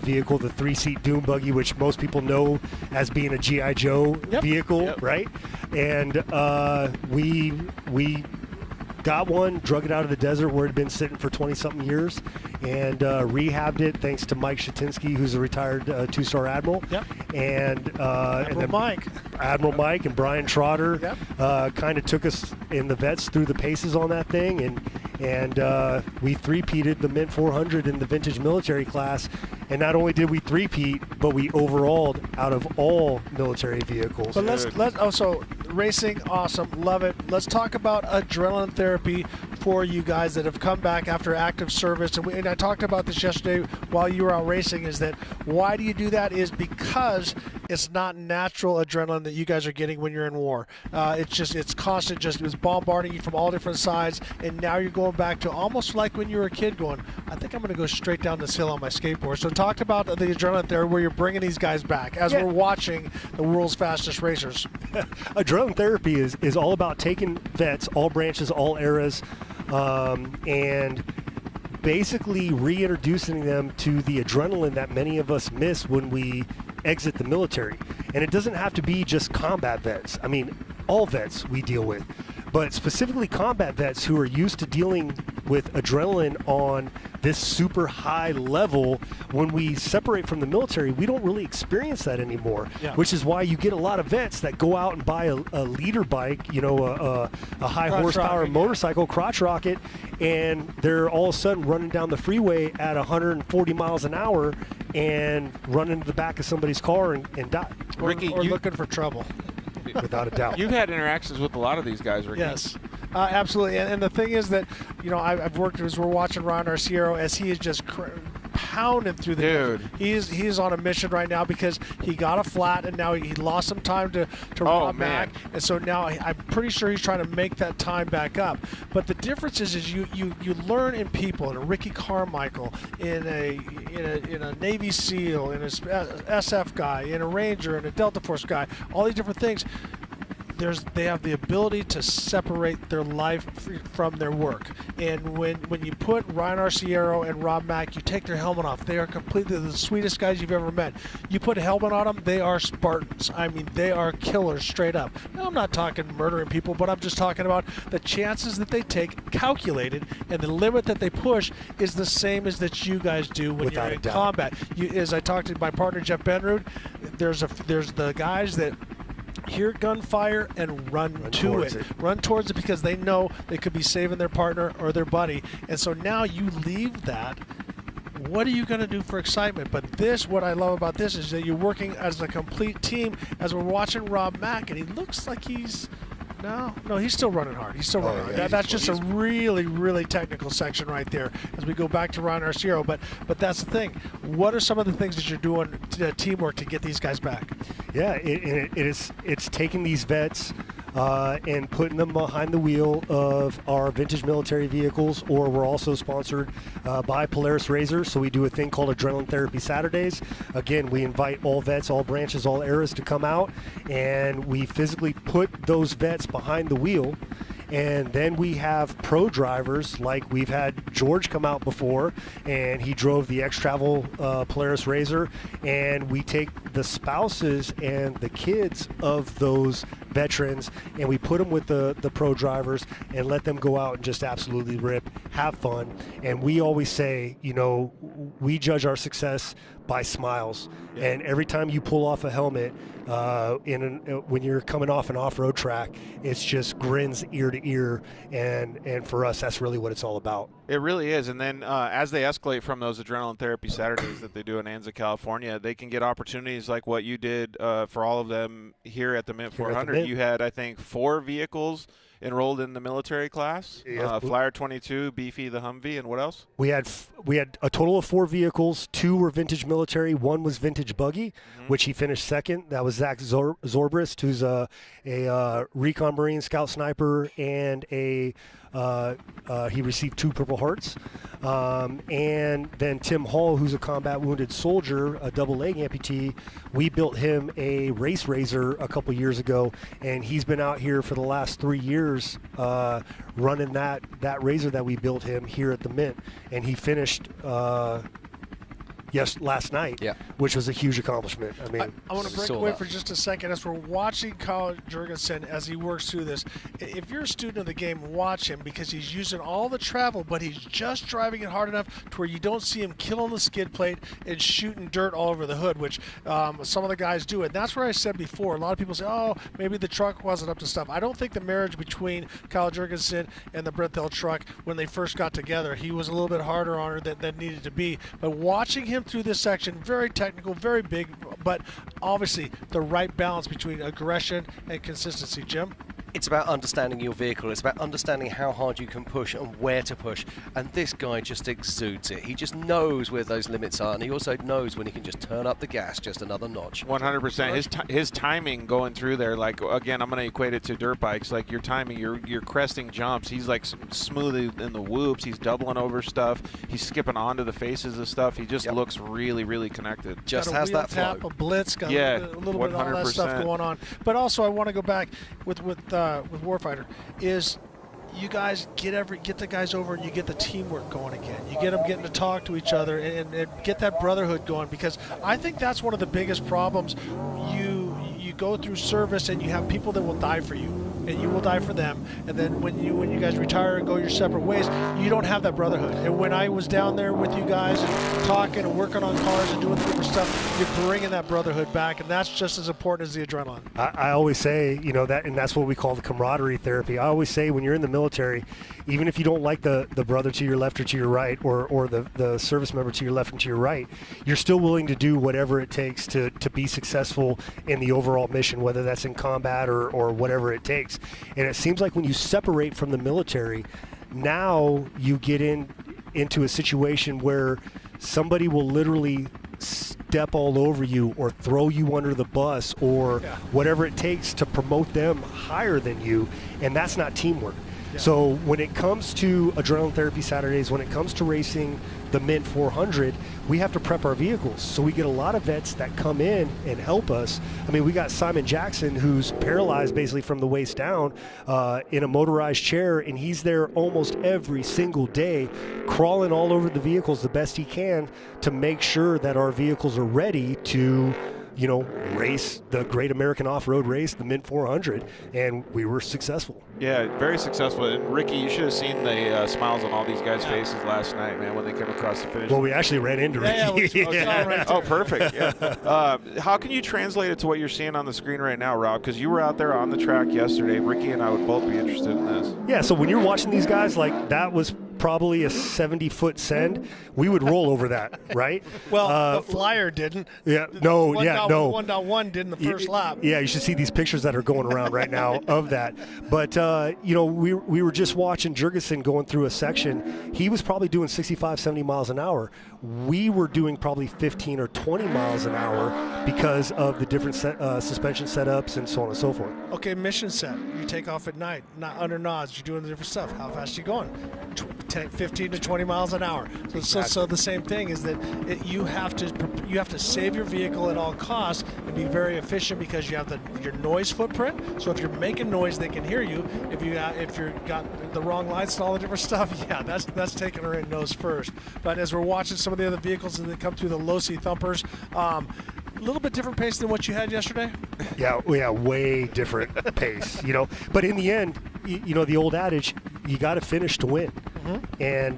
vehicle, the 3-seat dune buggy, which most people know as being a G.I. Joe vehicle, right? And we got one, drug it out of the desert where it had been sitting for 20-something years, and rehabbed it thanks to Mike Shatinsky, who's a retired two-star admiral. And Admiral Mike and Brian Trotter kind of took us in the vets through the paces on that thing, and we three-peated the Mint 400 in the vintage military class. And not only did we three-peat, but we overalled out of all military vehicles. But so racing, awesome, love it. Let's talk about adrenaline therapy for you guys that have come back after active service. And I talked about this yesterday while you were out racing, is that why do you do that is because it's not natural adrenaline that you guys are getting when you're in war. It's constant, it's bombarding you from all different sides, and now you're going back to almost like when you were a kid going, I think I'm going to go straight down this hill on my skateboard. So talk about the adrenaline therapy where you're bringing these guys back as we're watching the world's fastest racers. Adrenaline therapy is all about taking vets, all branches, all eras, and basically reintroducing them to the adrenaline that many of us miss when we exit the military. And it doesn't have to be just combat vets. I mean, all vets we deal with, but specifically combat vets who are used to dealing with adrenaline on this super high level. When we separate from the military, we don't really experience that anymore, which is why you get a lot of vets that go out and buy a leader bike, a high horsepower motorcycle, crotch rocket, and they're all of a sudden running down the freeway at 140 miles an hour and run into the back of somebody's car and die. Ricky, or looking for trouble. Without a doubt. You've had interactions with a lot of these guys, Ricky. Yes. Absolutely, and the thing is that, I've worked as we're watching Ryan Arciero as he is just pounding through the dude. He's on a mission right now because he got a flat and now he lost some time to Rob Mack, and so now I'm pretty sure he's trying to make that time back up. But the difference is you learn in people, in a Ricky Carmichael, in a Navy SEAL, in a SF guy, in a Ranger, in a Delta Force guy, all these different things. They have the ability to separate their life from their work. And when you put Ryan Arciero and Rob Mack, you take their helmet off. They are completely the sweetest guys you've ever met. You put a helmet on them, they are Spartans. I mean, they are killers straight up. Now, I'm not talking murdering people, but I'm just talking about the chances that they take calculated, and the limit that they push is the same as that you guys do when you're in combat. As I talked to my partner Jeff Benrud, there's the guys that hear gunfire and run towards it because they know they could be saving their partner or their buddy. And so now you leave that. What are you going to do for excitement? But what I love about this is that you're working as a complete team. As we're watching Rob Mack, and he looks like he's still running hard. He's still running hard. That's just a really, really technical section right there as we go back to Ryan Arciero. But that's the thing. What are some of the things that you're doing to teamwork to get these guys back? Yeah, it's taking these vets and putting them behind the wheel of our vintage military vehicles, or we're also sponsored by Polaris RZR, so we do a thing called Adrenaline Therapy Saturdays. Again, we invite all vets, all branches, all eras to come out, and we physically put those vets behind the wheel. And then we have pro drivers, like we've had George come out before, and he drove the X-Travel Polaris RZR, and we take the spouses and the kids of those veterans, and we put them with the pro drivers and let them go out and just absolutely rip, have fun. And we always say, we judge our success by smiles. And every time you pull off a helmet when you're coming off an off-road track, it's just grins ear to ear, and for us, that's really what it's all about. It really is. And then as they escalate from those Adrenaline Therapy Saturdays that they do in Anza, California, they can get opportunities like what you did for all of them here at the Mint 400. You had, I think, 4 vehicles enrolled in the military class. Yes. Flyer 22, Beefy the Humvee, and what else? We had a total of 4 vehicles. 2 were vintage military. 1 was vintage buggy, which he finished second. That was Zach Zorbrist, who's a recon Marine scout sniper, and he received 2 Purple Hearts. And then Tim Hall, who's a combat wounded soldier, a double leg amputee. We built him a race razor a couple years ago, and he's been out here for the last 3 years running that razor that we built him here at the Mint, and he finished last night, which was a huge accomplishment. I mean, I want to break away for just a second as we're watching Kyle Jurgensen as he works through this. If you're a student of the game, watch him, because he's using all the travel, but he's just driving it hard enough to where you don't see him killing the skid plate and shooting dirt all over the hood, which some of the guys do. And that's where I said before, a lot of people say, oh, maybe the truck wasn't up to stuff. I don't think the marriage between Kyle Jurgensen and the Brenthel truck, when they first got together, he was a little bit harder on her than needed to be. But watching him through this section, very technical, very big, but obviously the right balance between aggression and consistency. Jim? It's about understanding your vehicle. It's about understanding how hard you can push and where to push. And this guy just exudes it. He just knows where those limits are, and he also knows when he can just turn up the gas just another notch. 100%. His timing going through there, like, again, I'm going to equate it to dirt bikes. Like, your timing, you're cresting jumps. He's like smooth in the whoops. He's doubling over stuff. He's skipping onto the faces of stuff. He just looks really, really connected. Just has that flow. A blitz, got a little bit of all that stuff going on. But also, I want to go back with Warfighter is you guys get the guys over and you get the teamwork going again. You get them getting to talk to each other and get that brotherhood going, because I think that's one of the biggest problems. You go through service and you have people that will die for you, and you will die for them. And then when you guys retire and go your separate ways, you don't have that brotherhood. And when I was down there with you guys and talking and working on cars and doing the different stuff, you're bringing that brotherhood back, and that's just as important as the adrenaline. I always say, that, and that's what we call the camaraderie therapy. I always say when you're in the military, even if you don't like the brother to your left or to your right, or the service member to your left and to your right, you're still willing to do whatever it takes to be successful in the overall mission, whether that's in combat or whatever it takes. And it seems like when you separate from the military, now you get into a situation where somebody will literally step all over you or throw you under the bus or whatever it takes to promote them higher than you, and that's not teamwork. So when it comes to Adrenaline Therapy Saturdays, when it comes to racing the Mint 400, we have to prep our vehicles. So we get a lot of vets that come in and help us. I mean, we got Simon Jackson, who's paralyzed basically from the waist down in a motorized chair, and he's there almost every single day, crawling all over the vehicles the best he can to make sure that our vehicles are ready to race the great American off-road race, the Mint 400, and we were successful. Yeah, very successful. And Ricky, you should have seen the smiles on all these guys' faces last night, man, when they came across the finish. Well, we actually ran into Ricky. Oh, perfect. Yeah. How can you translate it to what you're seeing on the screen right now, Rob? Because you were out there on the track yesterday. Ricky and I would both be interested in this. Yeah, so when you're watching these guys, like, that was probably a 70-foot send. We would roll over that, right? Well, the Flyer didn't. Yeah, no. 1.1 did in the first lap. Yeah, you should see these pictures that are going around right now of that. But, we were just watching Jurgensen going through a section. He was probably doing 65, 70 miles an hour. We were doing probably 15 or 20 miles an hour because of the different suspension setups and so on and so forth. Okay, mission set. You take off at night, not under nods. You're doing the different stuff. How fast are you going? 15 to 20 miles an hour. So the same thing is that you have to save your vehicle at all costs and be very efficient, because you have your noise footprint. So if you're making noise, they can hear you. If you're got the wrong lights and all the different stuff, that's taking her in nose first. But as we're watching some of the other vehicles that come through the low-C thumpers, a little bit different pace than what you had yesterday. Yeah, way different pace. But in the end, the old adage, you got to finish to win. Mm-hmm. And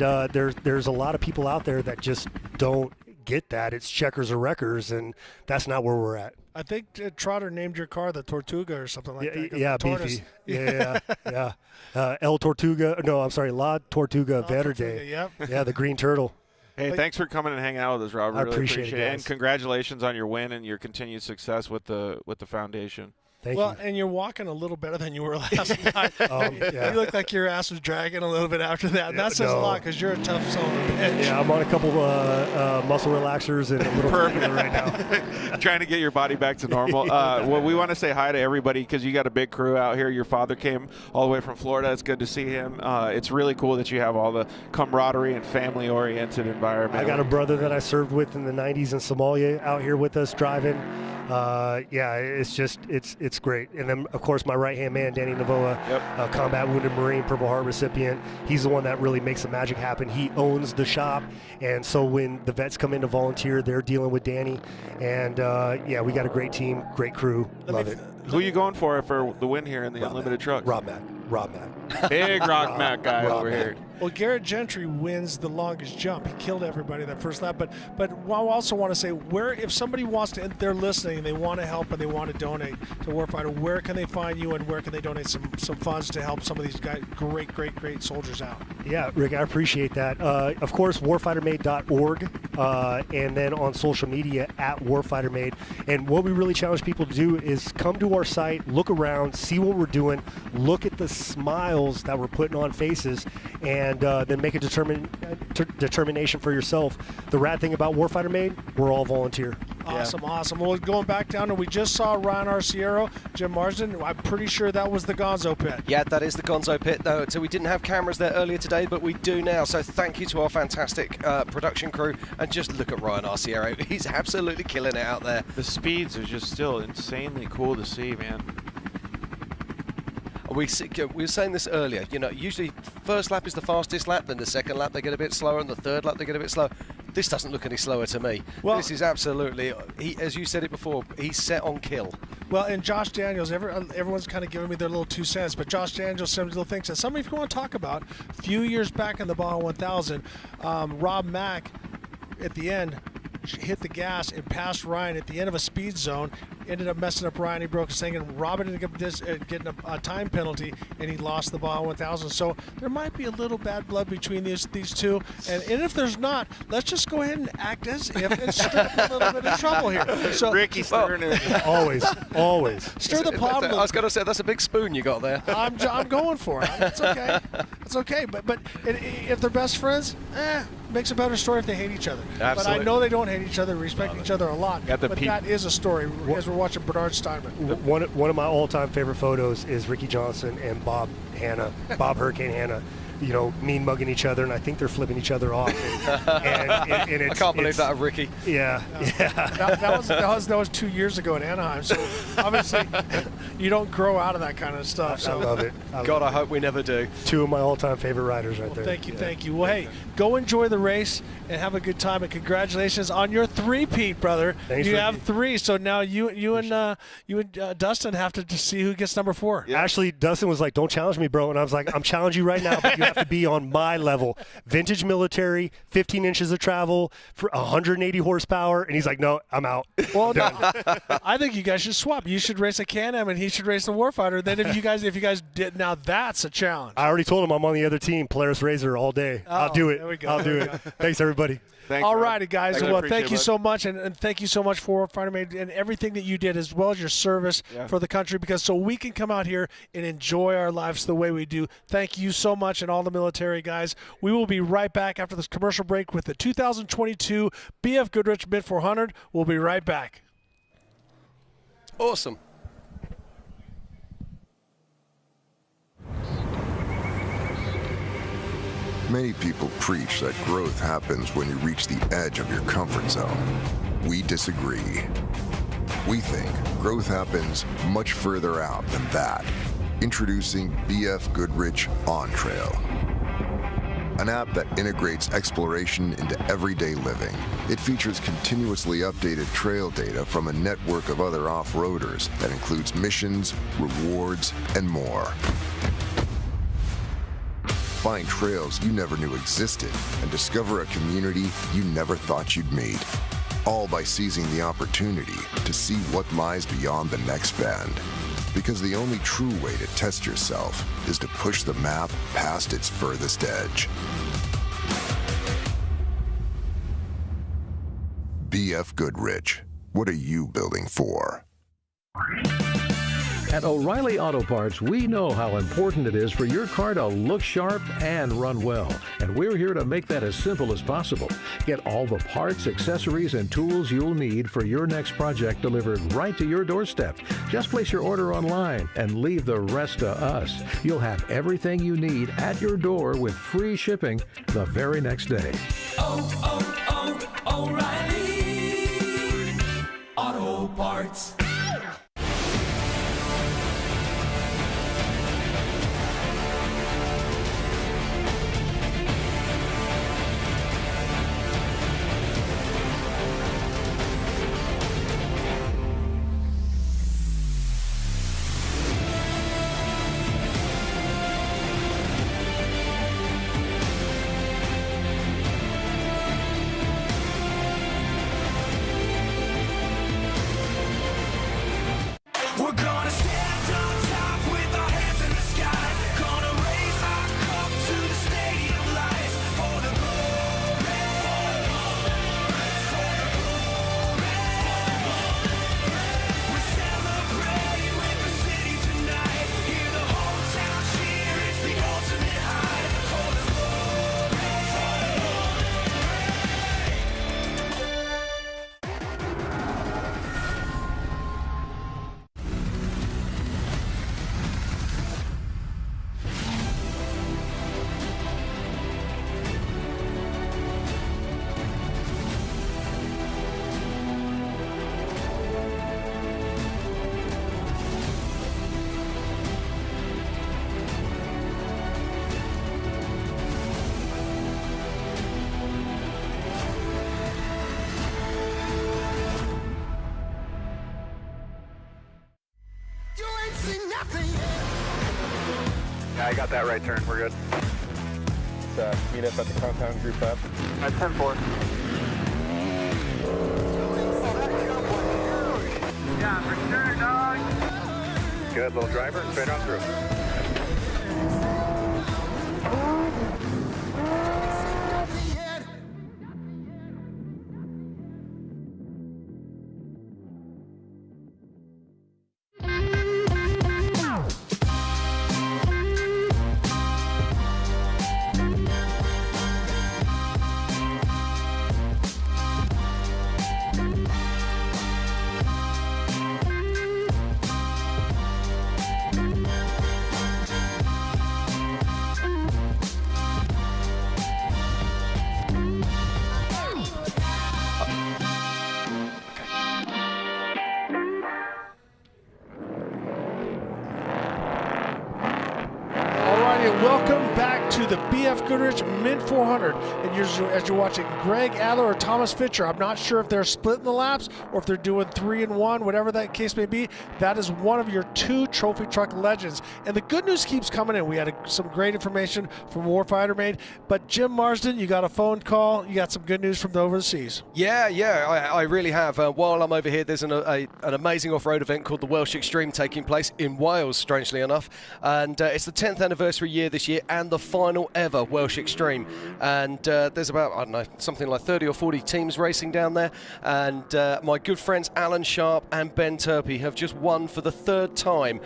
there's a lot of people out there that just don't get that. It's checkers or wreckers, and that's not where we're at. I think Trotter named your car the Tortuga or something like that. Yeah, Beefy. Yeah. El Tortuga. No, I'm sorry, La Tortuga Verde. Yep. Yeah, the green turtle. Hey, thanks for coming and hanging out with us, Rob. I really appreciate it. And congratulations on your win and your continued success with the foundation. Thank well, you. and you're walking a little better than you were last night. Yeah. You look like your ass was dragging a little bit after that. That says a lot because you're a tough son of a bitch. Yeah, I'm on a couple muscle relaxers and a little perfect right now. Trying to get your body back to normal. Well, we want to say hi to everybody because you got a big crew out here. Your father came all the way from Florida. It's good to see him. It's really cool that you have all the camaraderie and family-oriented environment. I got a brother that I served with in the 90s in Somalia out here with us driving. Yeah, it's great. And then, of course, my right-hand man, Danny Navoa, combat wounded Marine, Purple Heart recipient. He's the one that really makes the magic happen. He owns the shop, and so when the vets come in to volunteer, they're dealing with Danny. And, yeah, we got a great team, great crew. Love it. Who are you going for the win here in the unlimited truck? Rob Mack. Big Rock Mac guy over here. Well, Garrett Gentry wins the longest jump. He killed everybody that first lap. But I also want to say, if somebody wants to, they're listening, and they want to help and they want to donate to Warfighter, where can they find you and where can they donate some funds to help some of these guys, great soldiers out? Yeah, Rick, I appreciate that. Of course, warfightermade.org, and then on social media at warfightermade. And what we really challenge people to do is come to our site, look around, see what we're doing, look at the smiles that we're putting on faces, and then make a determination for yourself. The rad thing about Warfighter Made, we're all volunteer. Awesome. Well, going back down, and we just saw Ryan Arciero, Jim Marsden. I'm pretty sure that was the Gonzo pit. Yeah, that is the Gonzo pit, though. So we didn't have cameras there earlier today, but we do now. So thank you to our fantastic production crew. And just look at Ryan Arciero. He's absolutely killing it out there. The speeds are just still insanely cool to see, man. We were saying this earlier, usually first lap is the fastest lap, then the second lap they get a bit slower, and the third lap they get a bit slower. This doesn't look any slower to me. Well, this is absolutely, as you said it before, he's set on kill. Well, and Josh Daniels, everyone's kind of giving me their little 2 cents, but Josh Daniels, some little things that some of you want to talk about. A few years back in the Baja 1000, Rob Mack at the end hit the gas and passed Ryan at the end of a speed zone, ended up messing up Ryan. He broke his thing, and Robin ended up getting a time penalty, and he lost the Baja 1000. So there might be a little bad blood between these two, and if there's not, let's just go ahead and act as if and stir up a little bit of trouble here. So Ricky stirring it. Always. Stir the pot. I was going to say, that's a big spoon you got there. I'm going for it. It's okay. It's okay. But if they're best friends, makes a better story if they hate each other. Absolutely. But I know they don't hate each other, respect each other a lot. But that is a story as we're watching Bernard Steinman. One of my all-time favorite photos is Ricky Johnson and Bob Hurricane Hanna, mean mugging each other, and I think they're flipping each other off. And I can't believe that of Ricky. Yeah. That was 2 years ago in Anaheim. So obviously, you don't grow out of that kind of stuff. So I love it. I hope we never do. 2 of my all-time favorite riders right there. Thank you. Well, hey, go enjoy the race and have a good time. And congratulations on your 3-peat, brother. Thanks, you Ricky. have 3, so now you and Dustin have to see who gets number 4. Yeah. Actually, Dustin was like, "Don't challenge me, bro," and I was like, "I'm challenging you right now, but you have to be on my level. Vintage military, 15 inches of travel, for 180 horsepower," and he's like, "No, I'm out." Well, no, I think you guys should swap. You should race a Can-Am, and he should race the Warfighter. Then if you guys did, now that's a challenge. I already told him I'm on the other team, Polaris Razor, all day. I'll do it. There we go. I'll do it. Thanks, everybody. Thanks, all righty, guys. Well, thank you bud. so much, and thank you so much for Warfighter Made and everything that you did, as well as your service for the country, because so we can come out here and enjoy our lives the way we do. Thank you so much, and all the military guys. We will be right back after this commercial break with the 2022 BFGoodrich Mint 400. We'll be right back. Awesome. Many people preach that growth happens when you reach the edge of your comfort zone. We disagree. We think growth happens much further out than that. Introducing BFGoodrich On Trail, an app that integrates exploration into everyday living. It features continuously updated trail data from a network of other off-roaders that includes missions, rewards, and more. Find trails you never knew existed and discover a community you never thought you'd meet. All by seizing the opportunity to see what lies beyond the next bend. Because the only true way to test yourself is to push the map past its furthest edge. BFGoodrich, what are you building for? At O'Reilly Auto Parts, we know how important it is for your car to look sharp and run well. And we're here to make that as simple as possible. Get all the parts, accessories, and tools you'll need for your next project delivered right to your doorstep. Just place your order online and leave the rest to us. You'll have everything you need at your door with free shipping the very next day. O'Reilly Auto Parts. We're gonna stand on top with our hands in the sky. Gonna raise our cup to the stadium lights for the glory, for the glory. We celebrate with the city tonight. Hear the whole town cheer. It's the ultimate high for the glory, for the Yeah, I got that right turn. We're good. Let's meet up at the compound group up. At 10-4. Yeah, for sure, dog. Good, little driver, straight on through. Welcome back to the BFGoodrich Mint 400. And as you're watching Greg Adler or Thomas Fisher, I'm not sure if they're splitting the laps or if they're doing 3 and 1, whatever that case may be. That is one of your 2 trophy truck legends. And the good news keeps coming in. We had some great information from Warfighter Made. But Jim Marsden, you got a phone call. You got some good news from the overseas. Yeah, I really have. While I'm over here, there's an amazing off-road event called the Welsh Extreme taking place in Wales, strangely enough. And it's the 10th anniversary year this year and the final ever Welsh Extreme. And there's about, I don't know, something like 30 or 40 teams racing down there. And my good friends Alan Sharp and Ben Turpey have just won for the 3rd time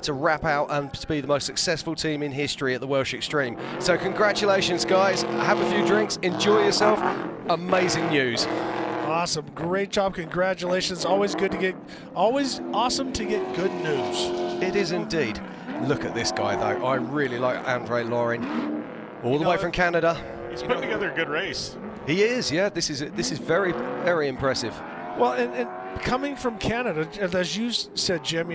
to wrap out and to be the most successful team in history at the Welsh Extreme. So congratulations, guys. Have a few drinks. Enjoy yourself. Amazing news. Awesome. Great job. Congratulations. Always awesome to get good news. It is indeed. Look at this guy, though. I really like Andre Loring, all the way from Canada. He's putting together a good race. He is, yeah. This is very, very impressive. Well, and coming from Canada, as you said, Jim,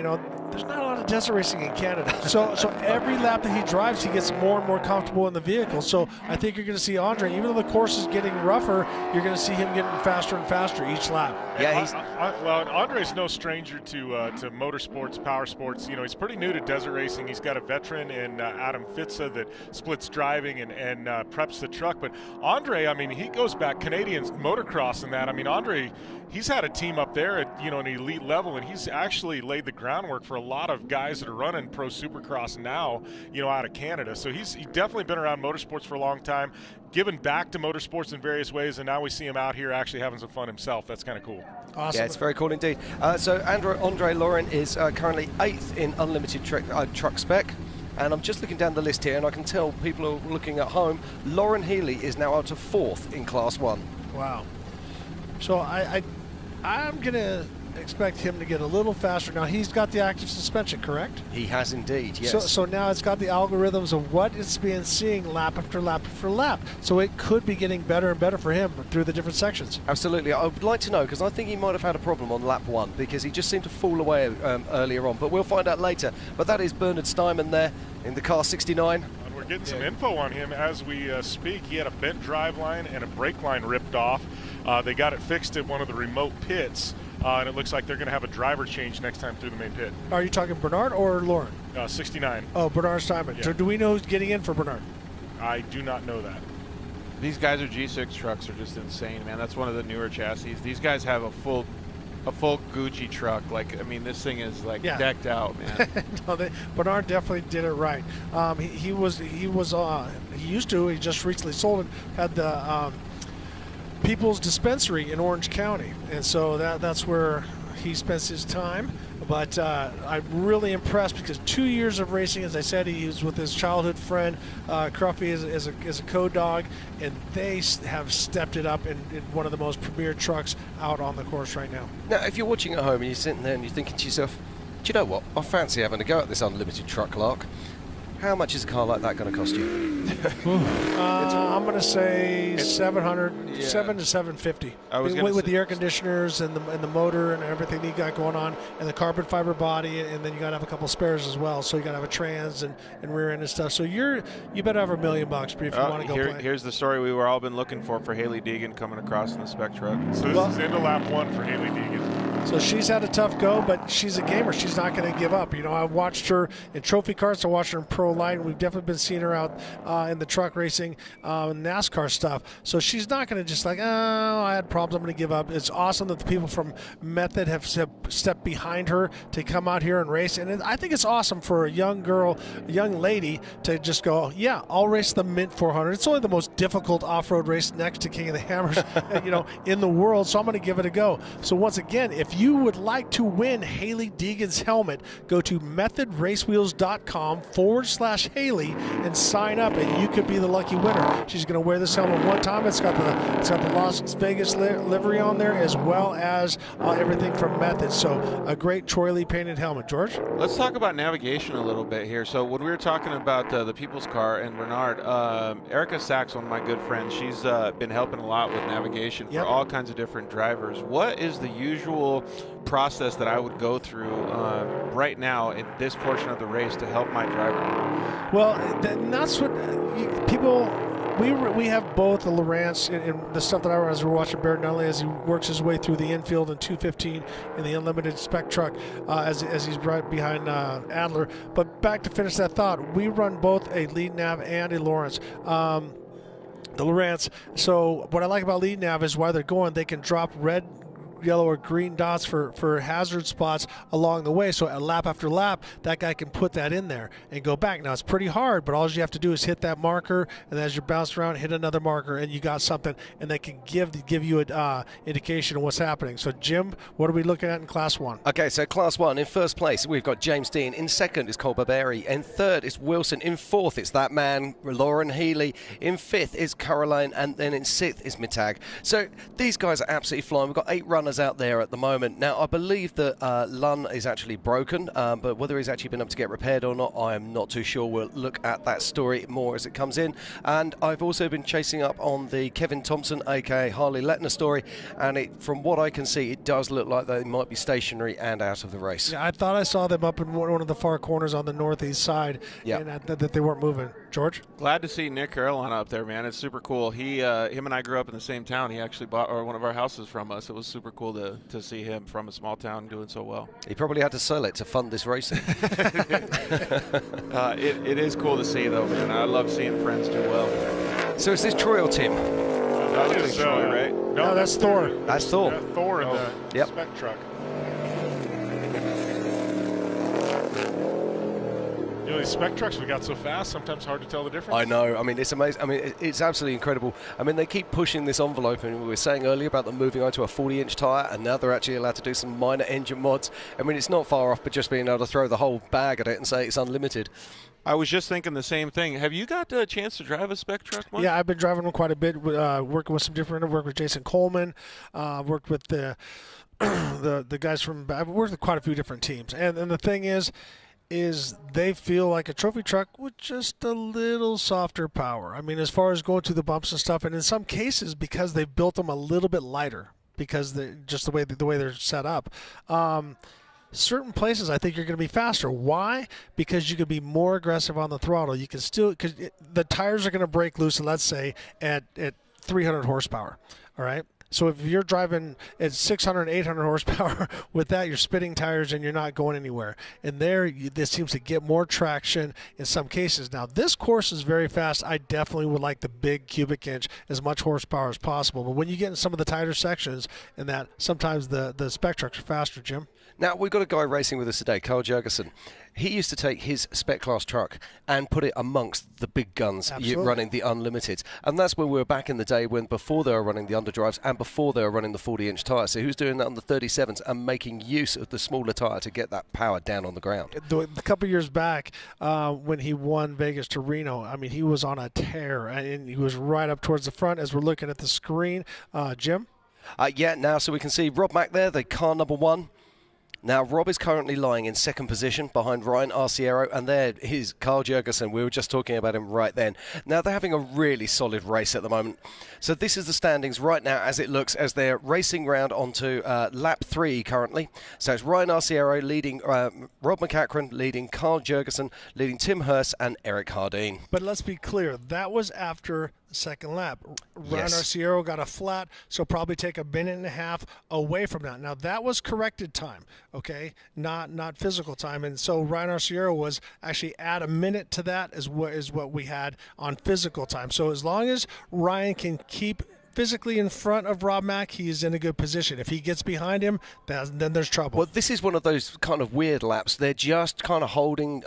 there's not a lot of desert racing in Canada. So every lap that he drives, he gets more and more comfortable in the vehicle. So I think you're going to see Andre, even though the course is getting rougher, you're going to see him getting faster and faster each lap. Yeah, well, Andre's no stranger to motorsports, power sports. He's pretty new to desert racing. He's got a veteran in Adam Fitza that splits driving and preps the truck. But Andre, he goes back Canadian motocross and that. Andre, he's had a team up there at an elite level, and he's actually laid the groundwork for a lot of guys that are running pro supercross now, out of Canada. So he's definitely been around motorsports for a long time, giving back to motorsports in various ways, and now we see him out here actually having some fun himself. That's kind of cool. Awesome. Yeah, it's very cool indeed. So Andre Lauren is currently 8th in unlimited truck spec. And I'm just looking down the list here, and I can tell people are looking at home. Lauren Healy is now up to 4th in Class 1. Wow. So I'm going to expect him to get a little faster. Now, he's got the active suspension, correct? He has indeed, yes. So now it's got the algorithms of what it's been seeing lap after lap after lap. So it could be getting better and better for him through the different sections. Absolutely. I would like to know, because I think he might have had a problem on lap 1, because he just seemed to fall away earlier on. But we'll find out later. But that is Bernard Steinman there in the car 69. And we're getting some info on him as we speak. He had a bent drive line and a brake line ripped off. They got it fixed at one of the remote pits. And it looks like they're going to have a driver change next time through the main pit. Are you talking Bernard or Lauren? 69. Oh, Bernard Steinman. Yeah. So do we know who's getting in for Bernard? I do not know that. These guys are G6 trucks are just insane, man. That's one of the newer chassis. These guys have a full Gucci truck. This thing is decked out, man. No, Bernard definitely did it right. He just recently sold it, had the People's Dispensary in Orange County, and so that's where he spends his time. But I'm really impressed because 2 years of racing, as I said, he was with his childhood friend Cruffy as a co-dog, and they have stepped it up in one of the most premier trucks out on the course right now. Now, if you're watching at home and you're sitting there and you're thinking to yourself, do you know what? I fancy having a go at this unlimited truck, Lark. How much is a car like that going to cost you? I'm going to say 700, 7 to 750. With the air conditioners and the motor and everything you got going on, and the carbon fiber body, and then you got to have a couple spares as well. So you got to have a trans and rear end and stuff. So you better have $1 million, if you want to go play. Here's the story we were all been looking for Healy Deegan coming across in the spec truck. So this is into lap 1 for Healy Deegan. So she's had a tough go, but she's a gamer. She's not going to give up. I watched her in trophy cars. I watched her in Pro Light. We've definitely been seeing her out in the truck racing, NASCAR stuff. So she's not going to just I had problems, I'm going to give up. It's awesome that the people from Method have stepped behind her to come out here and race. And I think it's awesome for a young girl, a young lady, to just go, yeah, I'll race the Mint 400. It's only the most difficult off-road race next to King of the Hammers, in the world. So I'm going to give it a go. So once again, if you would like to win Healy Deegan's helmet, go to methodracewheels.com/Healy and sign up, and you could be the lucky winner. She's going to wear this helmet one time. It's got the Las Vegas livery on there, as well as everything from Method. So a great Troy Lee painted helmet. George? Let's talk about navigation a little bit here. So when we were talking about the People's Car and Bernard, Erica Sachs, one of my good friends, she's been helping a lot with navigation for all kinds of different drivers. What is the usual process that I would go through right now in this portion of the race to help my driver? Well, that's what people. We have both the Lowrance and the stuff that I run as we're watching Barrett Nutley as he works his way through the infield in 215 in the unlimited spec truck as he's right behind Adler. But back to finish that thought, we run both a lead nav and a Lowrance. The Lowrance. So what I like about lead nav is while they're going, they can drop red, yellow, or green dots for hazard spots along the way. So a lap after lap, that guy can put that in there and go back. Now, it's pretty hard, but all you have to do is hit that marker, and as you're bouncing around, hit another marker, and you got something, and they can give you an indication of what's happening. So, Jim, what are we looking at in Class 1? Okay, so Class 1, in first place, we've got James Dean. In second is Cole Barberi. In third is Wilson. In fourth, it's that man, Lauren Healy. In fifth is Caroline, and then in sixth is Mittag. So these guys are absolutely flying. We've got 8 runners out there at the moment. Now, I believe that Lunn is actually broken, but whether he's actually been able to get repaired or not, I am not too sure. We'll look at that story more as it comes in. And I've also been chasing up on the Kevin Thompson, aka Harley Letner story, and from what I can see, it does look like they might be stationary and out of the race. Yeah, I thought I saw them up in one of the far corners on the northeast side, and that they weren't moving. George? Glad to see Nick Caroline up there, man. It's super cool. Him and I grew up in the same town. He actually bought one of our houses from us. It was super cool to see him from a small town doing so well. He probably had to sell it to fund this racing. It is cool to see, though, man. I love seeing friends do well. So is this Troy or Tim? That is Troy, right? No, that's Thor. That's Thor. Thor in the spec truck. You know, these spec trucks we got so fast, sometimes hard to tell the difference. I know. I mean, it's amazing. I mean, it's absolutely incredible. I mean, they keep pushing this envelope, and we were saying earlier about them moving on to a 40-inch tyre, and now they're actually allowed to do some minor engine mods. I mean, it's not far off, but just being able to throw the whole bag at it and say it's unlimited. I was just thinking the same thing. Have you got a chance to drive a spec truck, Mike? Yeah, I've been driving them quite a bit, working with some different. I've worked with Jason Coleman, worked with the guys from. I've worked with quite a few different teams, and the thing is they feel like a trophy truck with just a little softer power. I mean, as far as going through the bumps and stuff, and in some cases because they've built them a little bit lighter because just the way they're set up. Certain places I think you're going to be faster. Why? Because you can be more aggressive on the throttle. You can still, because the tires are going to break loose, let's say at 300 horsepower. All right. So if you're driving at 600, 800 horsepower, with that you're spitting tires and you're not going anywhere. And this seems to get more traction in some cases. Now this course is very fast. I definitely would like the big cubic inch, as much horsepower as possible. But when you get in some of the tighter sections, and that sometimes the spec trucks are faster, Jim. Now, we've got a guy racing with us today, Carl Jurgensen. He used to take his spec class truck and put it amongst the big guns running the Unlimiteds. And that's when we were back in the day before they were running the underdrives and before they were running the 40-inch tyre. So he was doing that on the 37s and making use of the smaller tyre to get that power down on the ground. A couple of years back, when he won Vegas to Reno, I mean, he was on a tear, and he was right up towards the front as we're looking at the screen. Jim? Yeah, now so we can see Rob Mack there, the car number 1. Now, Rob is currently lying in second position behind Ryan Arciero, and there is Carl Jurgensen. We were just talking about him right then. Now, they're having a really solid race at the moment. So this is the standings right now as it looks, as they're racing round onto lap 3 currently. So it's Ryan Arciero leading, Rob MacCachren leading, Carl Jurgensen leading, Tim Hurst and Eric Hardeen. But let's be clear, that was after the second lap. Ryan Arciero got a flat, so probably take a minute and a half away from that. Now, that was corrected time, okay, not physical time. And so Ryan Arciero was actually add a minute to that is what we had on physical time. So as long as Ryan can keep physically in front of Rob Mack, he is in a good position. If he gets behind him, then there's trouble. Well, this is one of those kind of weird laps. They're just kind of holding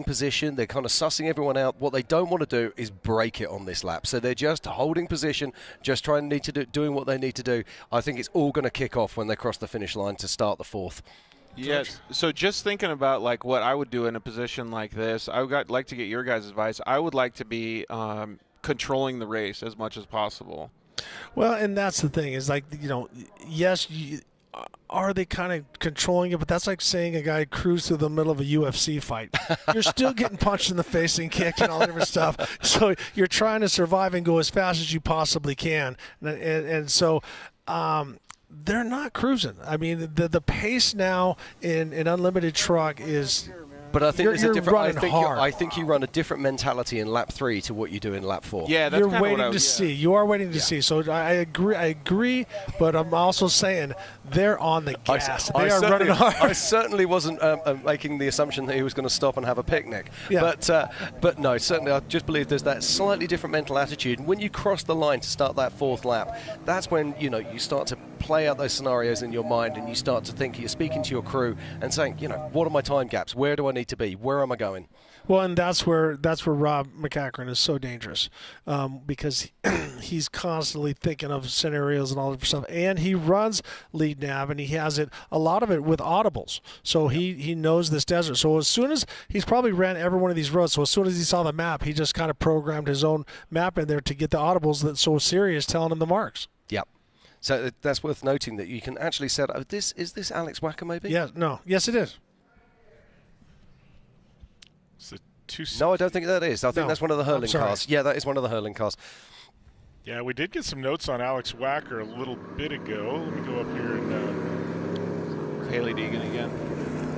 position. They're kind of sussing everyone out. What they don't want to do is break it on this lap. So they're just holding position, just doing what they need to do. I think it's all going to kick off when they cross the finish line to start the 4th. Yes. So just thinking about like what I would do in a position like this, I would like to get your guys' advice. I would like to be controlling the race as much as possible. Well, and that's the thing is, like, yes, are they kind of controlling it? But that's like saying a guy cruised through the middle of a UFC fight. You're still getting punched in the face and kicked and all that different stuff. So you're trying to survive and go as fast as you possibly can. And so they're not cruising. I mean, the pace now in an unlimited truck is... But I think there's a different. I think you run a different mentality in lap 3 to what you do in lap 4. Yeah, that's you're waiting to see. You are waiting to see. So I agree. But I'm also saying they're on the gas. They are running hard. I certainly wasn't making the assumption that he was going to stop and have a picnic. Yeah. But no, certainly I just believe there's that slightly different mental attitude. And when you cross the line to start that 4th lap, that's when you start to play out those scenarios in your mind, and you start to think. You're speaking to your crew and saying, what are my time gaps? Where do I need to be? Where am I going? Well, and that's where Rob MacCachren is so dangerous, because he's constantly thinking of scenarios and all that stuff, and he runs lead nav, and he has a lot of it with audibles. So he knows this desert. So as soon as he's probably ran every one of these roads, so as soon as he saw the map, he just kind of programmed his own map in there to get the audibles that's so serious telling him the marks. Yep. So that's worth noting that you can actually set up. Is this Alex Wacker maybe? Yes, it is. No, I don't think that is. I think that's one of the hurling cars. Yeah, that is one of the hurling cars. Yeah, we did get some notes on Alex Wacker a little bit ago. Let me go up here and Healy Deegan again.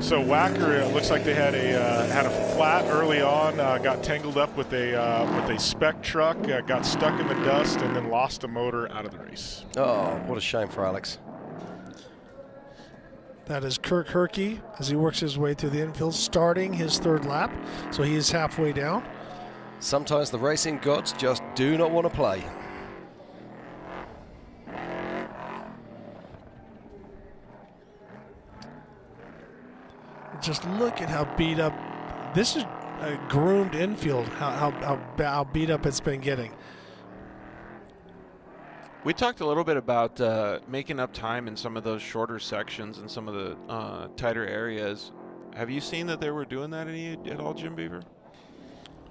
So Wacker, it looks like they had a flat early on. Got tangled up with a spec truck. Got stuck in the dust and then lost a motor out of the race. Oh, what a shame for Alex. That is Kirk Herkey as he works his way through the infield, starting his 3rd lap. So he is halfway down. Sometimes the racing gods just do not want to play. just look at how beat up. This is a groomed infield, how beat up it's been getting. We talked a little bit about making up time in some of those shorter sections and some of the tighter areas. Have you seen that they were doing that at all, Jim Beaver?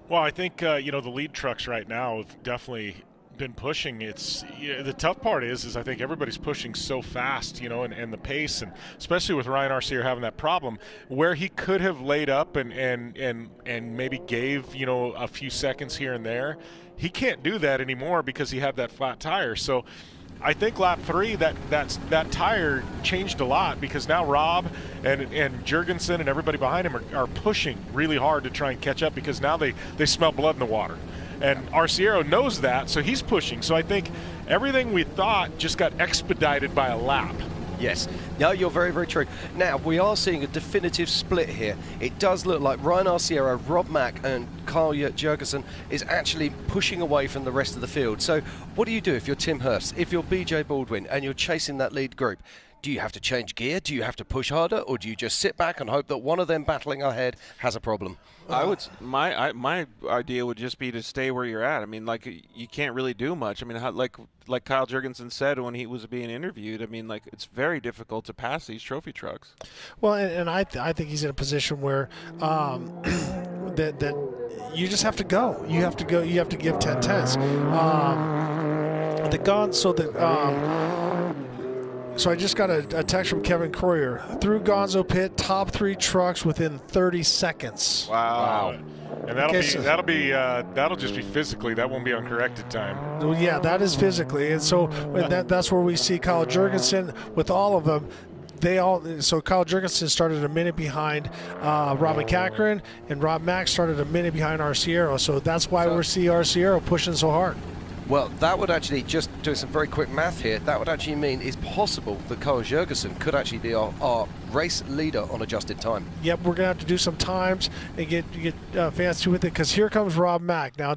Well, I think the lead trucks right now have definitely been pushing. The tough part is I think everybody's pushing so fast, and the pace, and especially with Ryan Arciero having that problem where he could have laid up and maybe gave a few seconds here and there. He can't do that anymore because he had that flat tire. So I think lap 3 that tire changed a lot, because now Rob and Jurgensen and everybody behind him are pushing really hard to try and catch up, because now they smell blood in the water. And Arciero knows that, so he's pushing. So I think everything we thought just got expedited by a lap. Yes. No, you're very, very true. Now, we are seeing a definitive split here. It does look like Ryan Arciero, Rob Mack and Carl Jurgensen is actually pushing away from the rest of the field. So what do you do if you're Tim Hurst, if you're BJ Baldwin and you're chasing that lead group? Do you have to change gear? Do you have to push harder? Or do you just sit back and hope that one of them battling ahead has a problem? My idea would just be to stay where you're at. I mean, like, you can't really do much. I mean, like Kyle Jurgensen said when he was being interviewed, I mean, like, it's very difficult to pass these trophy trucks. Well, and I think he's in a position where that you just have to go. You have to go. You have to give 10-10s. So I just got a text from Kevin Courier. Through Gonzo Pit, top 3 trucks within 30 seconds. Wow. And that'll just be physically. That won't be on corrected time. Well, yeah, that is physically. And so that's where we see Kyle Jurgensen with all of them. So Kyle Jurgensen started a minute behind Rob MacCachren, and Rob Mack started a minute behind Arciero. So that's why we see Arciero pushing so hard. Well, that would actually, just doing some very quick math here, that would actually mean it's possible that Kyle Jurgensen could actually be our race leader on adjusted time. Yep, we're going to have to do some times and get fancy with it, because here comes Rob Mack. Now,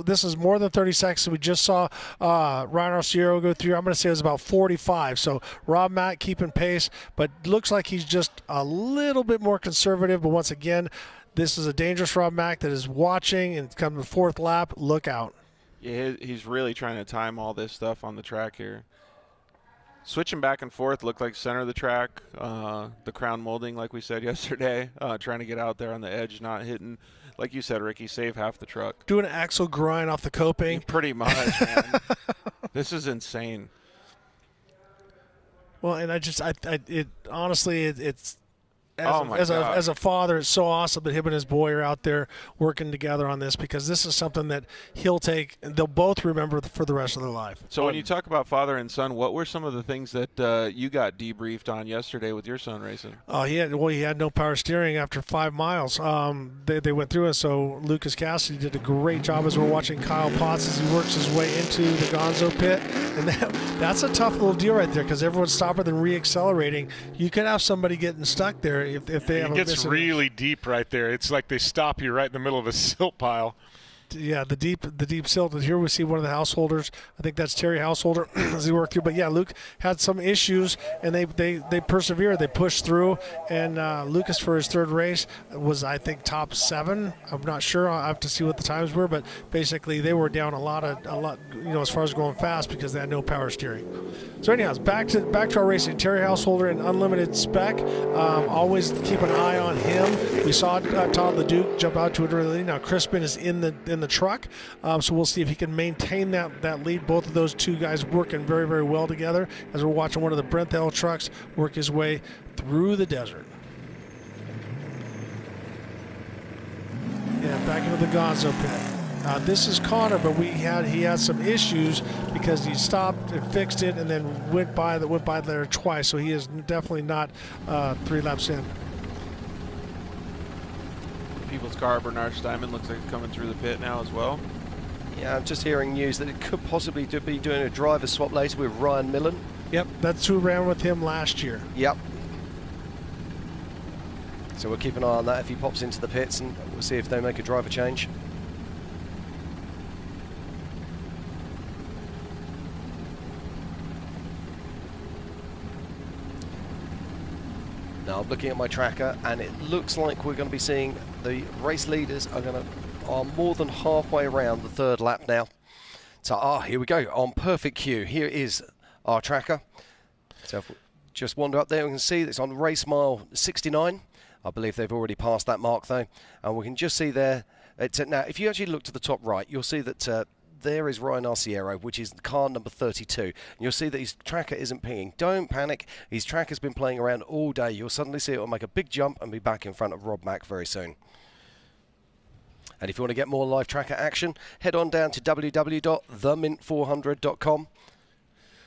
this is more than 30 seconds. We just saw Ryan Arciero go through. I'm going to say it was about 45. So Rob Mack keeping pace, but looks like he's just a little bit more conservative. But once again, this is a dangerous Rob Mack that is watching and coming the 4th lap. Look out. Yeah, he's really trying to time all this stuff on the track here. Switching back and forth, looked like center of the track, the crown molding, like we said yesterday, trying to get out there on the edge, not hitting, like you said, Ricky, save half the truck. Doing an axle grind off the coping. Pretty much, man. This is insane. Well, and honestly, it's as a father, it's so awesome that him and his boy are out there working together on this, because this is something that they'll both remember for the rest of their life. So when you talk about father and son, what were some of the things that you got debriefed on yesterday with your son racing? He had no power steering after 5 miles. They went through it, so Lucas Cassidy did a great job as we're watching Kyle Potts as he works his way into the Gonzo pit. And that's a tough little deal right there, because everyone's stopping and re-accelerating. You could have somebody getting stuck there if they have. It gets really deep right there. It's like they stop you right in the middle of a silt pile. Yeah, the deep silt. And here we see one of the householders. I think that's Terry Householder as he worked through. But yeah, Luke had some issues, and they persevered. They pushed through, and Lucas for his 3rd race was, I think, top 7. I'm not sure. I have to see what the times were, but basically they were down a lot, as far as going fast, because they had no power steering. So anyhow, back to our racing. Terry Householder in unlimited spec. Always keep an eye on him. We saw Todd LeDuc jump out to it early. Now Crispin is in the truck, so we'll see if he can maintain that lead. Both of those two guys working very, very well together as we're watching one of the Brenthel trucks work his way through the desert. Yeah, back into the Gonzo pit. This is Connor, but he had some issues because he stopped and fixed it and then went by there twice. So he is definitely not 3 laps in. People's car, Bernard Steinman, looks like it's coming through the pit now as well. Yeah, I'm just hearing news that it could possibly be doing a driver swap later with Ryan Millen. Yep, that's who ran with him last year. Yep. So we'll keep an eye on that if he pops into the pits, and we'll see if they make a driver change. Now I'm looking at my tracker, and it looks like we're going to be seeing the race leaders are more than halfway around the third lap now. So, here we go, on perfect cue. Here is our tracker. So if we just wander up there, we can see it's on race mile 69. I believe they've already passed that mark though. And we can just see there, now if you actually look to the top right, you'll see that there is Ryan Arciero, which is car number 32. And you'll see that his tracker isn't pinging. Don't panic, his tracker's been playing around all day. You'll suddenly see it will make a big jump and be back in front of Rob Mack very soon. And if you want to get more live tracker action, head on down to www.themint400.com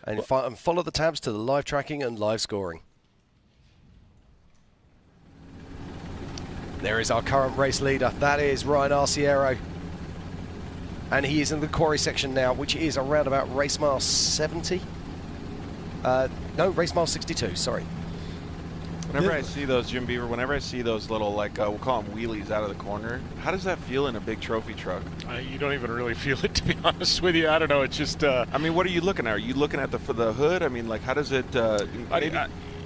and follow the tabs to the live tracking and live scoring. There is our current race leader. That is Ryan Arciero. And he is in the quarry section now, which is around about race mile 70. No, race mile 62, sorry. Whenever I see those, Jim Beaver, whenever I see those little, like, we'll call them wheelies out of the corner, how does that feel in a big trophy truck? You don't even really feel it, to be honest with you. I don't know. It's just... I mean, what are you looking at? Are you looking at the hood? I mean, like, how does it...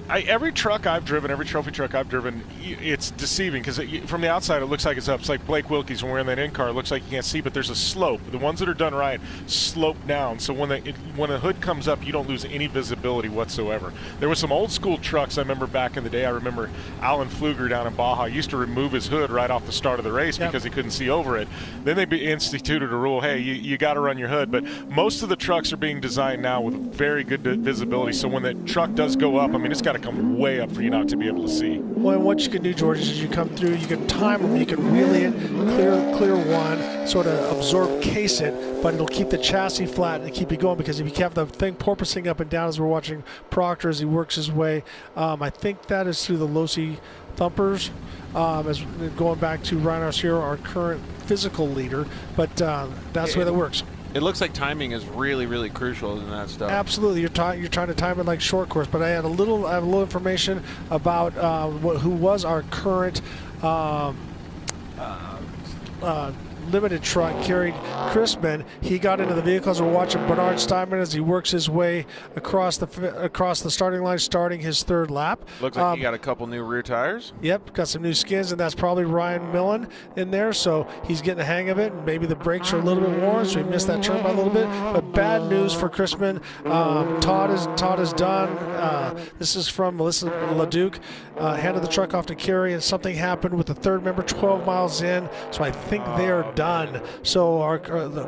every truck I've driven, every trophy truck I've driven, it's deceiving because from the outside it looks like it's up. It's like Blake Wilkie's when we're in that in-car. It looks like you can't see, but there's a slope. The ones that are done right slope down, so when the hood comes up, you don't lose any visibility whatsoever. There were some old school trucks I remember back in the day. I remember Alan Pfluger down in Baja used to remove his hood right off the start of the race because he couldn't see over it. Then they instituted a rule, hey, you got to run your hood. But most of the trucks are being designed now with very good visibility, so when the truck does go up, I mean, it's got to come way up for you not to be able to see. Well, and what you can do, George, is you come through, you can time them, you can wheelie it, clear one, sort of absorb, case it, but it'll keep the chassis flat and keep you going, because if you have the thing porpoising up and down as we're watching Proctor as he works his way, I think that is through the Losi Thumpers, as going back to Ryan Arciero, our current physical leader, but that's the way that works. It looks like timing is really, really crucial in that stuff. Absolutely, you're trying to time it like short course. But I have a little information about who was our current limited truck carried Crispin. He got into the vehicle as we're watching Bernard Steinman as he works his way across the starting line, starting his third lap. Looks like he got a couple new rear tires. Yep, got some new skins, and that's probably Ryan Millen in there, so he's getting the hang of it, and maybe the brakes are a little bit worn, so he missed that turn by a little bit. But bad news for Crispin. Todd is done. This is from Melissa LeDuc. Handed the truck off to Kerry, and something happened with the third member 12 miles in, so I think they are done. So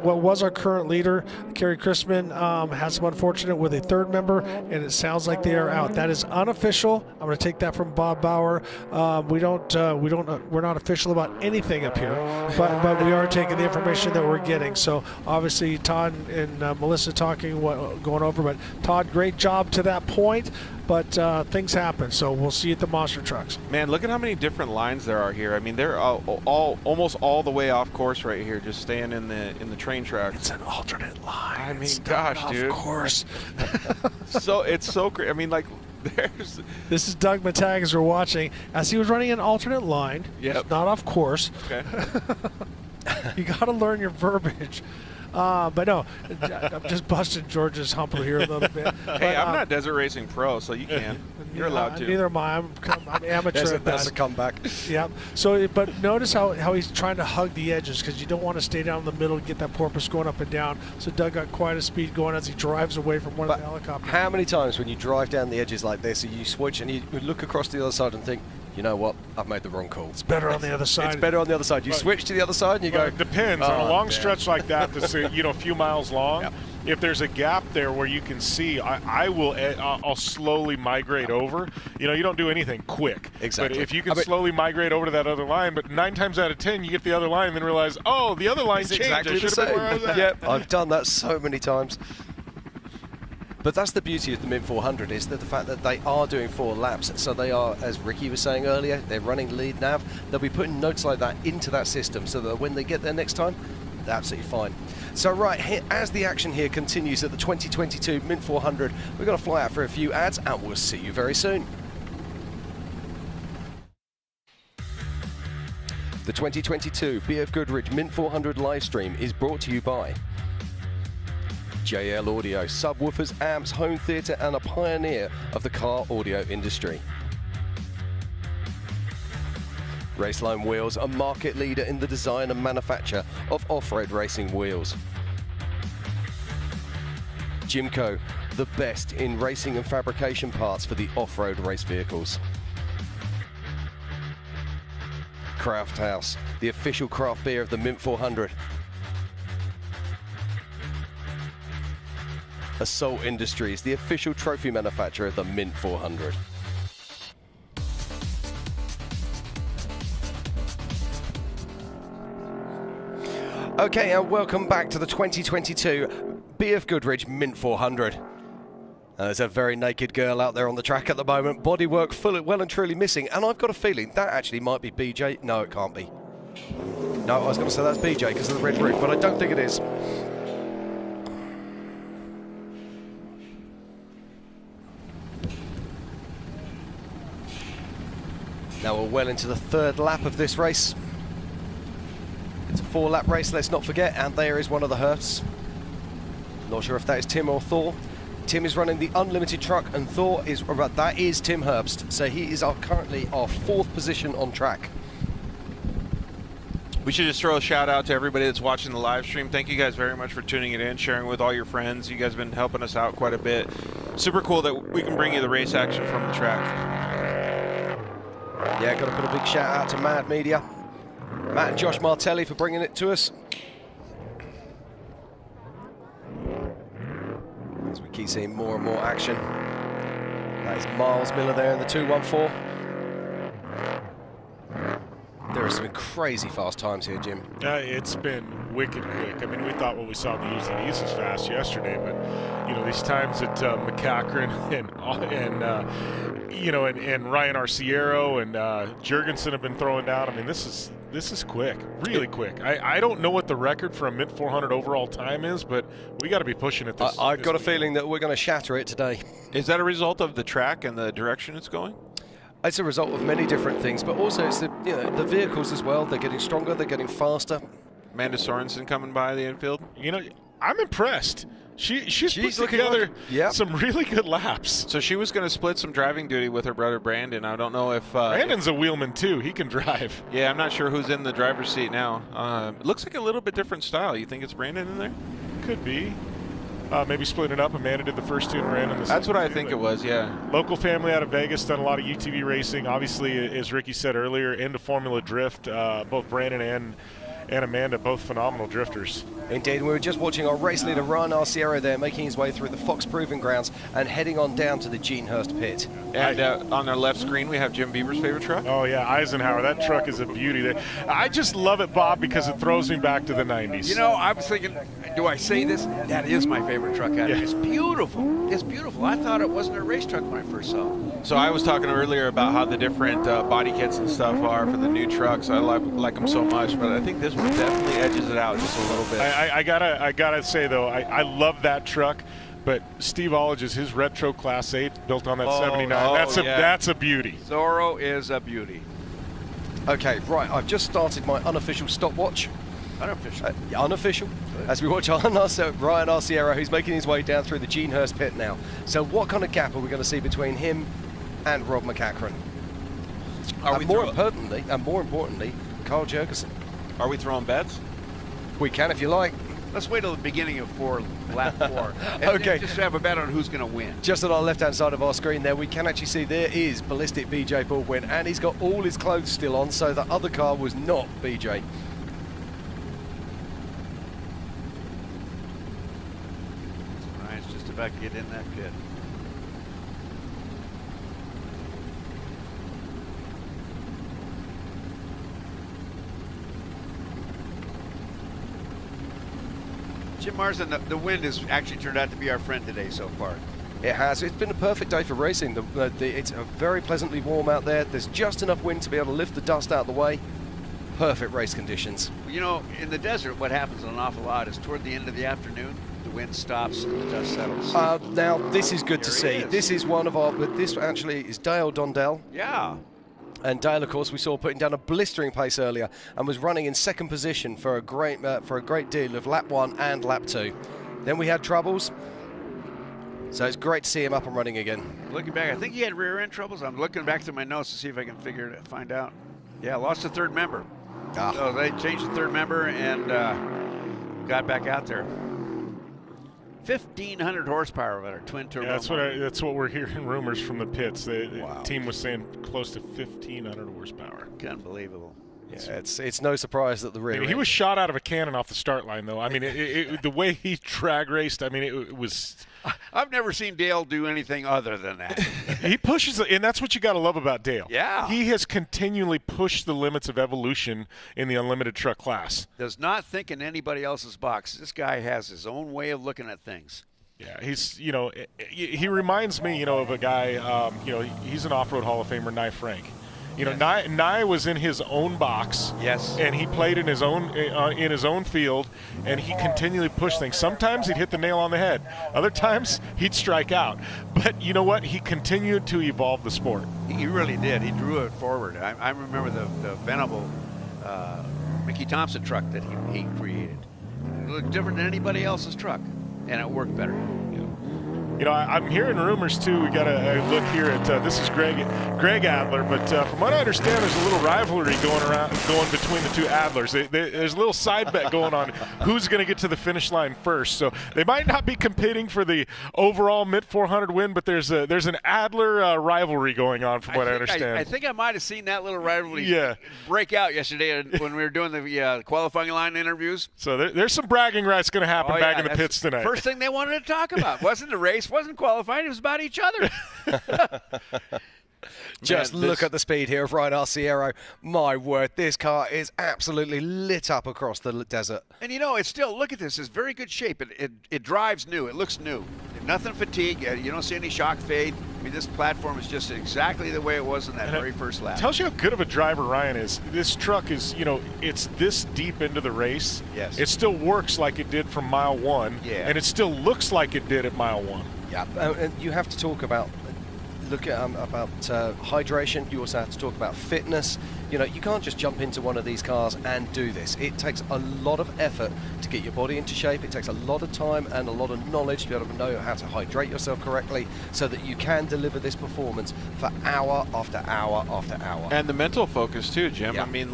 what was our current leader, Kerry Crispin, had some unfortunate with a third member, and it sounds like they are out. That is unofficial. I'm going to take that from Bob Bauer. We're not official about anything up here, but we are taking the information that we're getting. So obviously Todd and Melissa going over, but Todd, great job to that point. But things happen, so we'll see at the monster trucks. Man, look at how many different lines there are here. I mean, they're almost all the way off course right here, just staying in the train track. It's an alternate line. I mean, gosh, dude. Of course. So it's so crazy. I mean, like, This is Doug Matag as we're watching as he was running an alternate line. Yep. Not off course. Okay. You got to learn your verbiage. But no, I'm just busting George's humble here a little bit. Hey, I'm not Desert Racing Pro, so you can. You're allowed to. Neither am I. I'm amateur at that. That's a comeback. Yeah. So, but notice how he's trying to hug the edges, because you don't want to stay down in the middle and get that porpoise going up and down. So Doug got quite a speed going as he drives away from one of the helicopters. How many times when you drive down the edges like this, you switch and you look across the other side and think, you know what, I've made the wrong call. It's better on the other side. It's better on the other side. You switch to the other side and you go. It depends. On a long stretch like that, that's a few miles long. Yep. If there's a gap there where you can see, I'll slowly migrate over. You don't do anything quick. Exactly. But if you can slowly migrate over to that other line, but 9 times out of 10 you get the other line and then realize, oh, the other line changed. Exactly the same. Yep, I've done that so many times. But that's the beauty of the Mint 400, is that the fact that they are doing 4 laps. So they are, as Ricky was saying earlier, they're running lead nav. They'll be putting notes like that into that system so that when they get there next time, they're absolutely fine. So right, as the action here continues at the 2022 Mint 400, we're going to fly out for a few ads and we'll see you very soon. The 2022 BFGoodrich Mint 400 live stream is brought to you by JL Audio, subwoofers, amps, home theatre, and a pioneer of the car audio industry. Raceline Wheels, a market leader in the design and manufacture of off-road racing wheels. Jimco, the best in racing and fabrication parts for the off-road race vehicles. Craft House, the official craft beer of the Mint 400. Assault Industries, the official trophy manufacturer of the Mint 400. Okay, and welcome back to the 2022 BFGoodrich Mint 400. There's a very naked girl out there on the track at the moment. Bodywork well and truly missing, and I've got a feeling that actually might be BJ. No, it can't be. No, I was going to say that's BJ because of the red roof, but I don't think it is. Now we're well into the third lap of this race. It's a 4-lap race, let's not forget, and there is one of the Herfs. Not sure if that is Tim or Thor. Tim is running the unlimited truck, and Thor is, that is Tim Herbst. So he is currently our 4th position on track. We should just throw a shout out to everybody that's watching the live stream. Thank you guys very much for tuning it in, sharing with all your friends. You guys have been helping us out quite a bit. Super cool that we can bring you the race action from the track. Yeah, got to put a big shout out to Mad Media. Matt and Josh Martelli for bringing it to us. As we keep seeing more and more action. That is Miles Miller there in the 214. There are some crazy fast times here, Jim. It's been wicked quick. I mean, we thought what we saw in the UTVs was fast yesterday, but you know, these times at MacCachren and Ryan Arciero and Jurgensen have been throwing down. I mean, this is quick, really quick. I don't know what the record for a Mint 400 overall time is, but we got to be pushing it this. I've got a feeling that we're going to shatter it today. Is that a result of the track and the direction it's going? It's a result of many different things, but also it's the vehicles as well. They're getting stronger, they're getting faster. Amanda Sorensen coming by the infield. You know, I'm impressed. She's put together some really good laps. So she was going to split some driving duty with her brother Brandon. I don't know if Brandon's a wheelman too. He can drive. Yeah, I'm not sure who's in the driver's seat now. It looks like a little bit different style. You think it's Brandon in there? Could be. Maybe splitting it up. Amanda did the first 2 and ran in the That's what I think it was, yeah. Local family out of Vegas, done a lot of UTV racing. Obviously, as Ricky said earlier, into Formula Drift. Both Brandon and Amanda, both phenomenal drifters. Indeed, we were just watching our race leader Ryan Arciero there, making his way through the Fox Proving Grounds and heading on down to the Genehurst pit. And on our left screen, we have Jim Bieber's favorite truck. Oh, yeah, Eisenhower. That truck is a beauty. I just love it, Bob, because it throws me back to the 90s. You know, I was thinking, do I say this? That is my favorite truck out of it. It's beautiful. It's beautiful. I thought it wasn't a race truck when I first saw it. So I was talking earlier about how the different body kits and stuff are for the new trucks. I like them so much, but I think this one definitely edges it out just a little bit. I gotta say though, I love that truck, but Steve Olage's his retro Class 8 built on that 79. That's a beauty. Zorro is a beauty. Okay, right. I've just started my unofficial stopwatch. Unofficial. Unofficial. As we watch Ryan Arciero, who's making his way down through the Genehurst pit now. So what kind of gap are we going to see between him and Rob MacCachren? And more importantly, Carl Jurgensen. Are we throwing bets? We can if you like. Let's wait till the beginning of lap 4. Okay. Just have a bet on who's going to win. Just on our left-hand side of our screen there, we can actually see there is Ballistic BJ Baldwin, and he's got all his clothes still on, so the other car was not BJ. Ryan's just about to get in that pit. Jim Marsden, the wind has actually turned out to be our friend today so far. It has. It's been a perfect day for racing. It's very pleasantly warm out there. There's just enough wind to be able to lift the dust out of the way. Perfect race conditions. You know, in the desert, what happens an awful lot is toward the end of the afternoon, the wind stops and the dust settles. Now, this is good to see. This is one of our, but this actually is Dale Dondell. Yeah. And Dale, of course, we saw putting down a blistering pace earlier and was running in second position for a great deal of lap 1 and lap 2. Then we had troubles, so it's great to see him up and running again. Looking back, I think he had rear end troubles. I'm looking back through my notes to see if I can find out. Yeah, lost a third member. Ah. So they changed the third member and got back out there. 1,500 horsepower with our twin turbo. Yeah, that's what we're hearing rumors from the pits. The team was saying close to 1,500 horsepower. Unbelievable. Yeah, it's no surprise that the rear. He was shot out of a cannon off the start line, though. I mean, the way he drag raced, I mean, it was. I've never seen Dale do anything other than that. He pushes, and that's what you got to love about Dale. Yeah. He has continually pushed the limits of evolution in the unlimited truck class. Does not think in anybody else's box. This guy has his own way of looking at things. Yeah, he's, he reminds me, of a guy, he's an off-road Hall of Famer, Nye Frank. Nye was in his own box. Yes. And he played in his own field, and he continually pushed things. Sometimes he'd hit the nail on the head. Other times he'd strike out. But you know what? He continued to evolve the sport. He really did. He drew it forward. I remember the venerable Mickey Thompson truck that he created. It looked different than anybody else's truck, and it worked better. I'm hearing rumors too. We got a look here at this is Greg Adler, but from what I understand, there's a little rivalry going between the two Adlers. There's a little side bet going on who's going to get to the finish line first. So they might not be competing for the overall mid 400 win, but there's an Adler rivalry going on, from what I understand. I think I might have seen that little rivalry break out yesterday when we were doing the qualifying line interviews. So there's some bragging rights going to happen back in the pits tonight. First thing they wanted to talk about wasn't the race. Wasn't qualifying, it was about each other. Just look at the speed here of Ryan Arciero. My word, this car is absolutely lit up across the desert. And it's still, look at this, it's very good shape. It drives new, it looks new. Nothing fatigue, you don't see any shock fade. I mean, this platform is just exactly the way it was in that very first lap. Tells you how good of a driver Ryan is. This truck is, it's this deep into the race. Yes. It still works like it did from mile 1. Yeah. And it still looks like it did at mile 1. Yeah, and you have to talk about hydration. You also have to talk about fitness. You can't just jump into one of these cars and do this. It takes a lot of effort to get your body into shape. It takes a lot of time and a lot of knowledge to be able to know how to hydrate yourself correctly so that you can deliver this performance for hour after hour after hour. And the mental focus too, Jim. Yeah. I mean,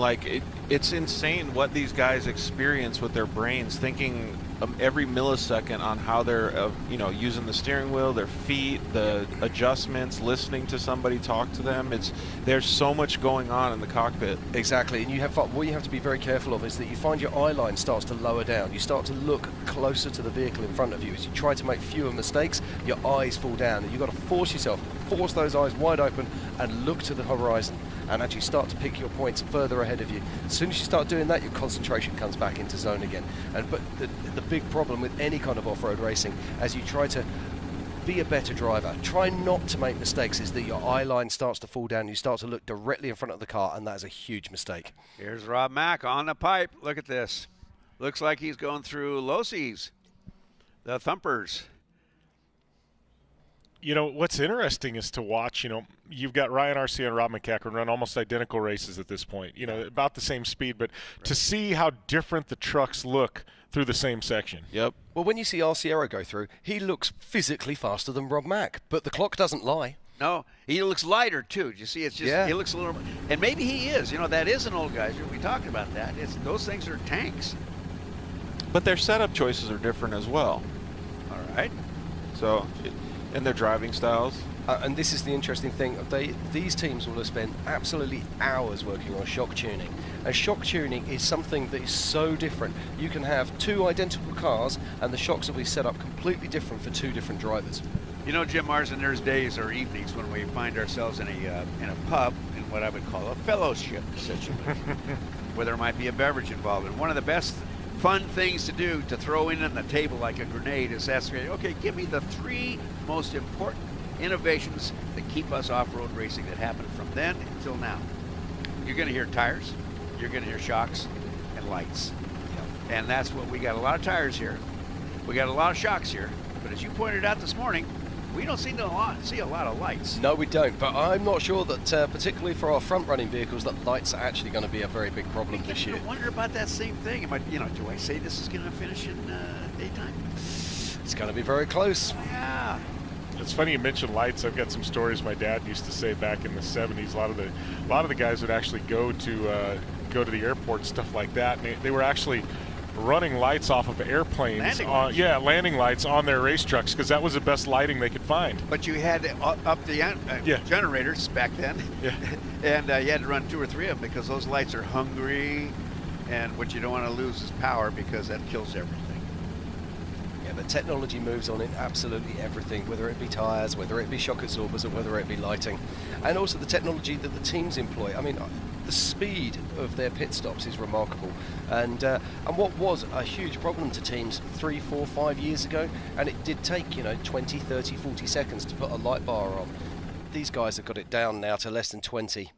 it's insane what these guys experience with their brains, thinking every millisecond on how they're using the steering wheel, their feet, the adjustments, listening to somebody talk to them. There's so much going on in the cockpit. Exactly, and what you have to be very careful of is that you find your eye line starts to lower down. You start to look closer to the vehicle in front of you. As you try to make fewer mistakes, your eyes fall down, and you've got to force those eyes wide open and look to the horizon and actually start to pick your points further ahead of you. As soon as you start doing that, your concentration comes back into zone again. But the big problem with any kind of off-road racing, as you try to be a better driver, try not to make mistakes, is that your eye line starts to fall down. You start to look directly in front of the car, and that is a huge mistake. Here's Rob Mack on the pipe. Look at this. Looks like he's going through Losie's, the Thumpers. What's interesting is to watch, you've got Ryan Arciero and Rob MacCachren run almost identical races at this point, about the same speed, but to see how different the trucks look through the same section. Yep. Well, when you see Arciero go through, he looks physically faster than Rob Mack, but the clock doesn't lie. No, he looks lighter too. You see, it's just he looks a little, and maybe he is. That is an old guy. We talked about that. Those things are tanks. But their setup choices are different as well. All right. So, and their driving styles. And this is the interesting thing. These teams will have spent absolutely hours working on shock tuning. And shock tuning is something that is so different. You can have two identical cars, and the shocks will be set up completely different for two different drivers. Jim Marsden, there's days or evenings when we find ourselves in a pub, in what I would call a fellowship situation, where there might be a beverage involved. And one of the best fun things to do, to throw in on the table like a grenade, is ask, okay, give me the 3 most important innovations that keep us off-road racing that happened from then until now. You're going to hear tires, you're going to hear shocks, and lights. And that's what we got. A lot of tires here, we got a lot of shocks here, but as you pointed out this morning, we don't see a lot of lights. No, we don't, but I'm not sure that particularly for our front-running vehicles, that lights are actually going to be a very big problem this year. I wonder about that same thing. Do I say this is going to finish in daytime? It's going to be very close. Yeah. It's funny you mentioned lights. I've got some stories my dad used to say back in the 70s. A lot of the guys would actually go to the airport, stuff like that. And they were actually running lights off of airplanes. Landing lights on their race trucks, because that was the best lighting they could find. But you had to up the generators back then, and you had to run 2 or 3 of them because those lights are hungry, and what you don't want to lose is power, because that kills everything. Yeah, but technology moves on in absolutely everything, whether it be tyres, whether it be shock absorbers, or whether it be lighting. And also the technology that the teams employ. I mean, the speed of their pit stops is remarkable. And what was a huge problem to teams 3, 4, 5 years ago, and it did take, 20, 30, 40 seconds to put a light bar on. These guys have got it down now to less than 20.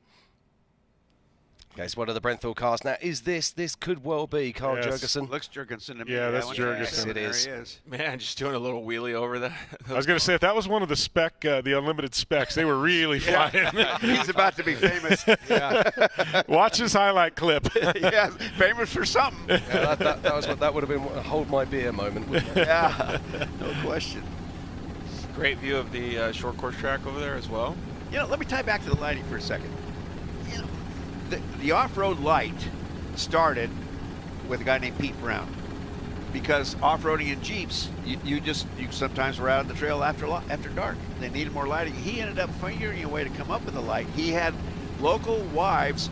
Okay, it's one of the Brenthal cars. Now, this could well be Carl Jurgensen? Looks Jurgensen to me. Yeah, that's Jurgensen. Yes, it is. There he is. Man, just doing a little wheelie over there. I was going to say, if that was one of the unlimited specs, they were really flying. He's about to be famous. Watch his highlight clip. Yeah, famous for something. Yeah, that would have been a hold my beer moment, wouldn't it? Yeah, no question. Great view of the short course track over there as well. Let me tie back to the lighting for a second. The off-road light started with a guy named Pete Brown, because off-roading in Jeeps, you sometimes were out on the trail after dark. They needed more lighting. He ended up figuring a way to come up with a light. He had local wives,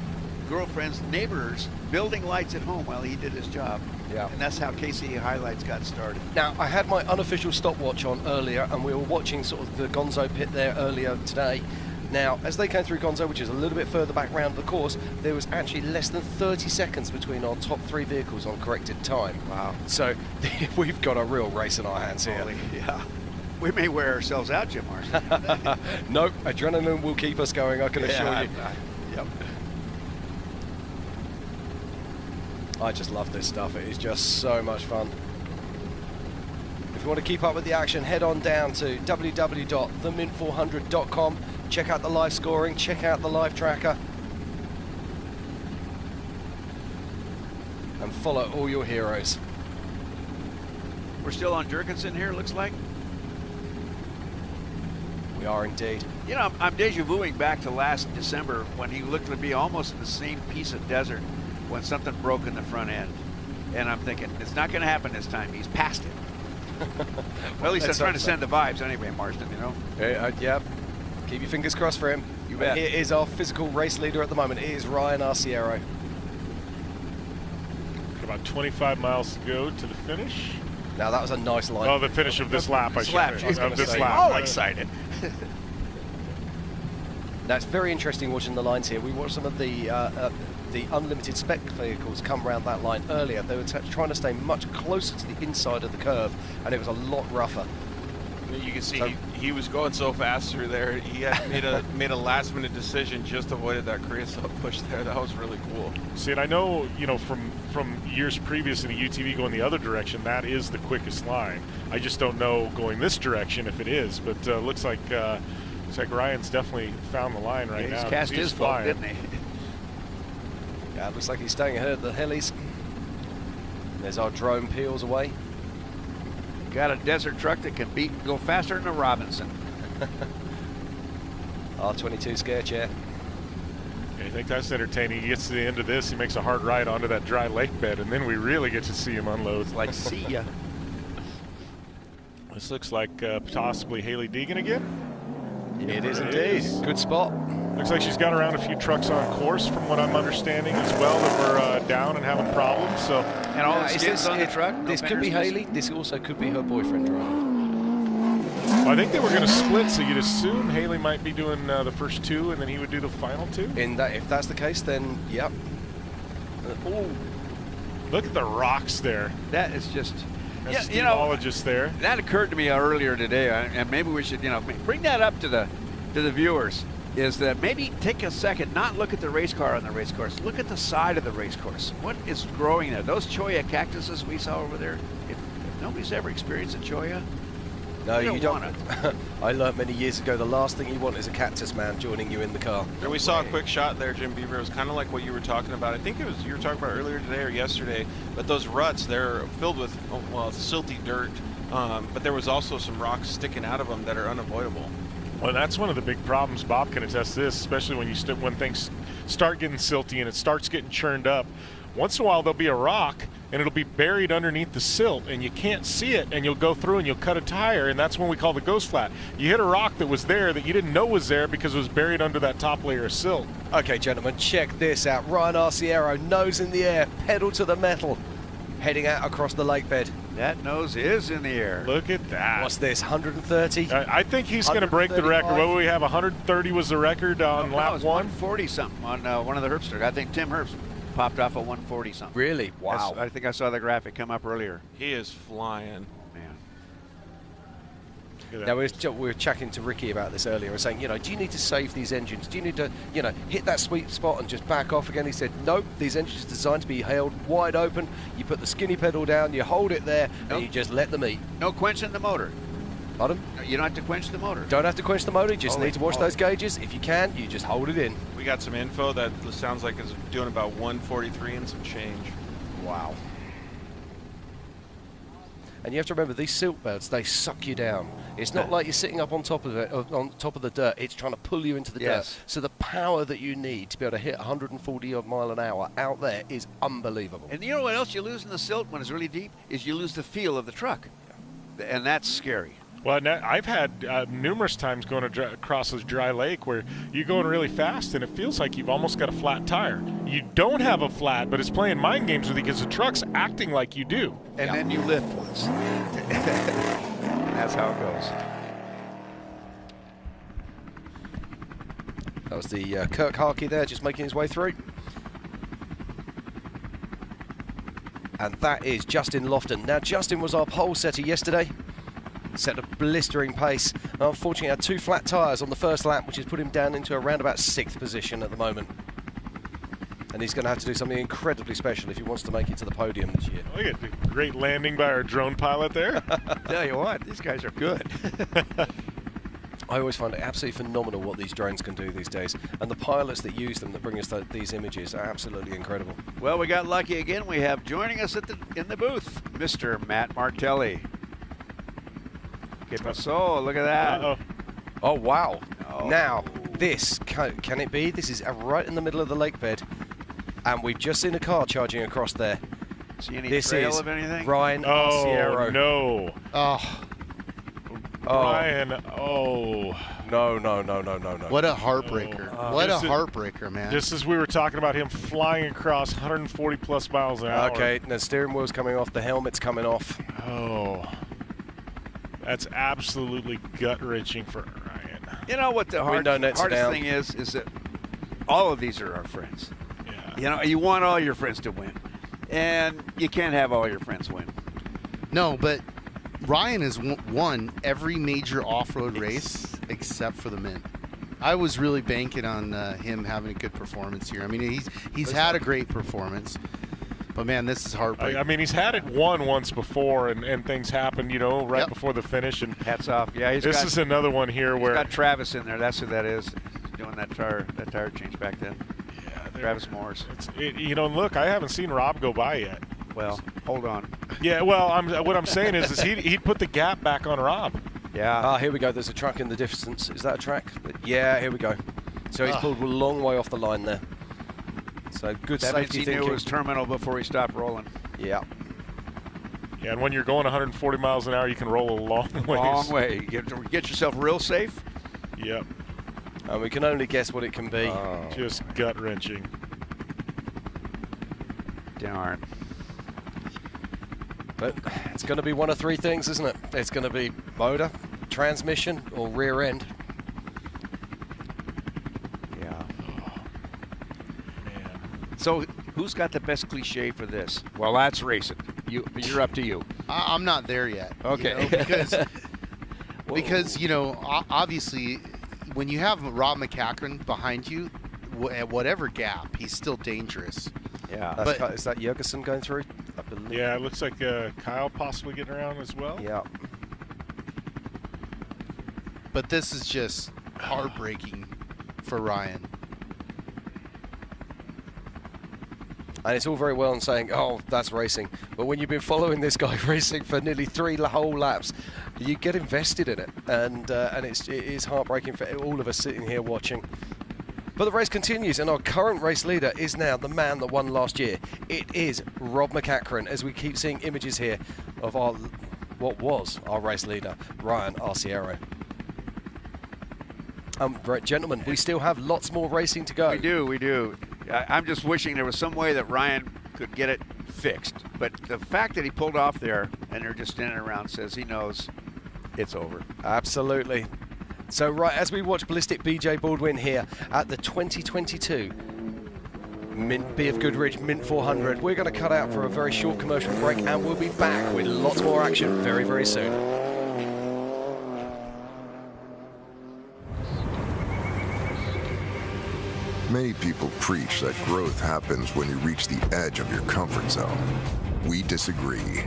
girlfriends, neighbors building lights at home while he did his job. Yeah. And that's how KC Highlights got started. Now, I had my unofficial stopwatch on earlier, and we were watching sort of the Gonzo pit there earlier today. Now, as they came through Gonzo, which is a little bit further back round the course, there was actually less than 30 seconds between our top 3 vehicles on corrected time. Wow. So we've got a real race in our hands here. Yeah. We may wear ourselves out, Jim Marston. Nope, adrenaline will keep us going, I can assure you. Yep. I just love this stuff. It is just so much fun. If you want to keep up with the action, head on down to www.themint400.com. Check out the live scoring, check out the live tracker, and follow all your heroes. We're still on Jurgensen here, looks like. We are indeed. I'm deja vuing back to last December when he looked to be almost in the same piece of desert when something broke in the front end. And I'm thinking, it's not going to happen this time. He's past it. Well, at least I'm trying to send the vibes anyway, Marston, Yep. Keep your fingers crossed for him. You bet. Here is our physical race leader at the moment. It is Ryan Arciero. About 25 miles to go to the finish. Now, that was a nice line. Oh, the finish of this lap, I should say. Of this lap. All excited. Now, it's very interesting watching the lines here. We watched some of the unlimited spec vehicles come around that line earlier. They were trying to stay much closer to the inside of the curve, and it was a lot rougher. You can see he was going so fast through there. He had made a last-minute decision, just avoided that creosote push there. That was really cool. See, and I know, from years previous in the UTV going the other direction, that is the quickest line. I just don't know going this direction if it is, but looks like Ryan's definitely found the line right now. He's cast his fault, didn't he? Yeah, it looks like he's staying ahead of the Healys. There's our drone peels away. Got a desert truck that can go faster than a Robinson. R22 scare chair. Yeah, I think that's entertaining. He gets to the end of this, he makes a hard ride onto that dry lake bed, and then we really get to see him unload. It's like, see ya. This looks like possibly Healy Deegan again. It is indeed. Good spot. Looks like she's got around a few trucks on course, from what I'm understanding as well, that were down and having problems. So, and all the skids on the truck. This could be Healy. This also could be her boyfriend driving. Well, I think they were going to split, so you'd assume Healy might be doing the first 2, and then he would do the final 2. If that's the case, then yep. Look at the rocks there. That is just. Geologist there. That occurred to me earlier today, and maybe we should, bring that up to the viewers. Is that maybe take a second, not look at the race car on the race course, look at the side of the race course. What is growing there? Those cholla cactuses we saw over there, if nobody's ever experienced a cholla, no, you don't. want it. I learned many years ago the last thing you want is a cactus man joining you in the car. And we saw a quick shot there, Jim Beaver. It was kind of like what you were talking about. I think you were talking about earlier today or yesterday, but those ruts, they're filled with, silty dirt, but there was also some rocks sticking out of them that are unavoidable. Well, that's one of the big problems. Bob can attest to this, especially when when things start getting silty and it starts getting churned up. Once in a while, there'll be a rock, and it'll be buried underneath the silt, and you can't see it, and you'll go through and you'll cut a tire, and that's when we call the ghost flat. You hit a rock that was there that you didn't know was there because it was buried under that top layer of silt. Okay, gentlemen, check this out. Ryan Arciero, nose in the air, pedal to the metal, heading out across the lake bed. That nose is in the air. Look at that. What's this, 130? I think he's going to break the record. What do we have? 130 was the record on lap 1? 140 something on one of the Herbst. I think Tim Herbst popped off a 140 something. Really? Wow. I think I saw the graphic come up earlier. He is flying. Now, we were chatting to Ricky about this earlier and saying, do you need to save these engines? Do you need to, hit that sweet spot and just back off again? He said, nope, these engines are designed to be held wide open. You put the skinny pedal down, you hold it there, and you just let them eat. No quenching the motor. Pardon? You don't have to quench the motor. Don't have to quench the motor, you just need to watch those gauges. If you can, you just hold it in. We got some info that sounds like it's doing about 143 and some change. Wow. And you have to remember, these silt beds, they suck you down. It's not like you're sitting up on top of it, on top of the dirt. It's trying to pull you into the dirt. So the power that you need to be able to hit 140 odd mile an hour out there is unbelievable. And you know what else you lose in the silt when it's really deep? Is you lose the feel of the truck. And that's scary. Well, I've had numerous times going across this dry lake where you're going really fast and it feels like you've almost got a flat tire. You don't have a flat, but it's playing mind games with you because the truck's acting like you do. And then you lift once. That's how it goes. That was the Kirk Harkey there, just making his way through. And that is Justin Lofton. Now, Justin was our pole setter yesterday. Set a blistering pace. Unfortunately, had 2 flat tyres on the first lap, which has put him down into around about 6th position at the moment. And he's going to have to do something incredibly special if he wants to make it to the podium this year. Look at the great landing by our drone pilot there. Tell you what, these guys are good. I always find it absolutely phenomenal what these drones can do these days. And the pilots that use them, that bring us these images, are absolutely incredible. Well, we got lucky again. We have joining us in the booth, Mr. Matt Martelli. Que paso? Look at that. Uh-oh. Oh, wow. Oh. Now, this, can it be? This is right in the middle of the lake bed. And we've just seen a car charging across there. See any trail of anything? Ryan Arciero. No. Oh. Ryan, oh. No. What a heartbreaker. What a heartbreaker, man. Just as we were talking about him flying across 140 plus miles an hour. Okay, the steering wheel's coming off, the helmet's coming off. Oh. That's absolutely gut-wrenching for Ryan. You know what the hardest thing is that all of these are our friends. Yeah. You want all your friends to win, and you can't have all your friends win. No, but Ryan has won every major off-road race except for the Mint. I was really banking on him having a good performance here. I mean, he's had a great performance. But, man, this is heartbreaking. I mean, he's had it once before, and things happened, right before the finish. And hats off. Yeah, this is another one here where he's got Travis in there. That's who that is. Doing that tire change back then. Yeah, Travis Morris. Look, I haven't seen Rob go by yet. Well, hold on. Yeah, well, what I'm saying is he'd put the gap back on Rob. Yeah. Here we go. There's a truck in the distance. Is that a track? Yeah, here we go. So he's pulled a long way off the line there. So good that safety means he knew it was terminal before he stopped rolling. Yeah. Yeah, and when you're going 140 miles an hour, you can roll a long way. Long way. Get yourself real safe. Yep. And we can only guess what it can be. Just gut-wrenching. Darn. But it's going to be one of 3 things, isn't it? It's going to be motor, transmission, or rear end. Yeah. So who's got the best cliche for this? Well, that's racing. You're up to you. I'm not there yet. Okay. Because obviously, when you have Rob MacCachren behind you, at whatever gap, he's still dangerous. Yeah. Is that Jurgensen going through? I believe. Yeah, it looks like Kyle possibly getting around as well. Yeah. But this is just heartbreaking for Ryan. And it's all very well and saying, oh, that's racing. But when you've been following this guy racing for nearly 3 whole laps, you get invested in it. And it is heartbreaking for all of us sitting here watching. But the race continues, and our current race leader is now the man that won last year. It is Rob MacCachren, as we keep seeing images here of what was our race leader, Ryan Arciero. Right, gentlemen, we still have lots more racing to go. We do. I'm just wishing there was some way that Ryan could get it fixed. But the fact that he pulled off there and they're just standing around says he knows it's over. Absolutely. So right, as we watch Ballistic BJ Baldwin here at the 2022 BFGoodrich Mint 400, we're going to cut out for a very short commercial break, and we'll be back with lots more action very, very soon. Many people preach that growth happens when you reach the edge of your comfort zone. We disagree.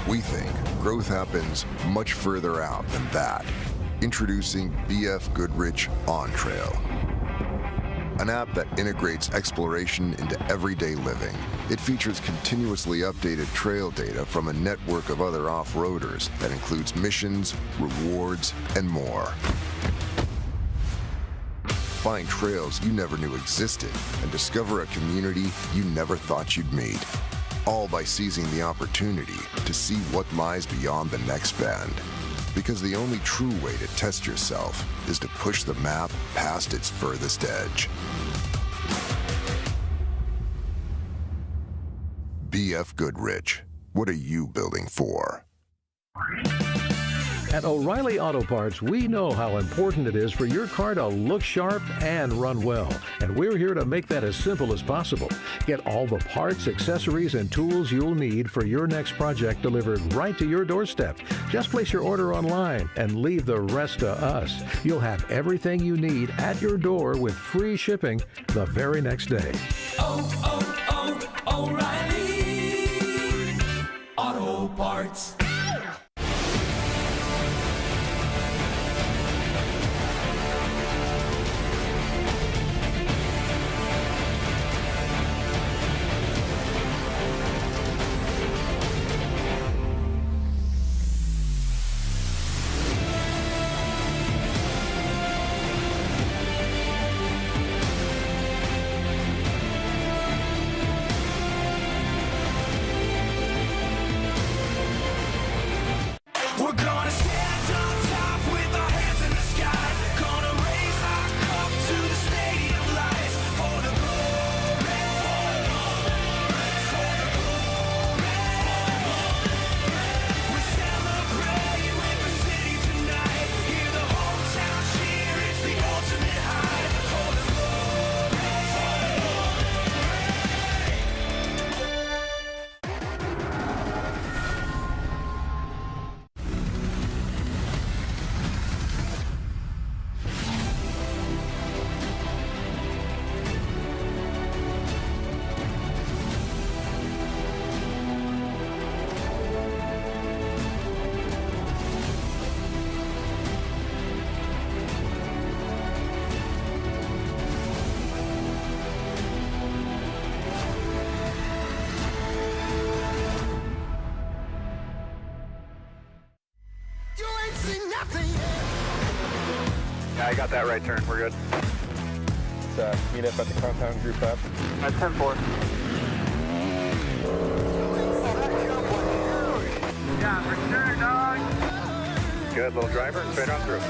We think growth happens much further out than that. Introducing BFGoodrich On Trail, an app that integrates exploration into everyday living. It features continuously updated trail data from a network of other off-roaders that includes missions, rewards, and more. Find trails you never knew existed and discover a community you never thought you'd meet. All by seizing the opportunity to see what lies beyond the next bend. Because the only true way to test yourself is to push the map past its furthest edge. BFGoodrich, what are you building for? At O'Reilly Auto Parts, we know how important it is for your car to look sharp and run well. And we're here to make that as simple as possible. Get all the parts, accessories, and tools you'll need for your next project delivered right to your doorstep. Just place your order online and leave the rest to us. You'll have everything you need at your door with free shipping the very next day. O'Reilly Auto Parts. Yeah, I got that right turn. We're good. Let's meet up at the compound group up. At 10-4. Yeah, for sure, dog. Good, little driver, straight on through.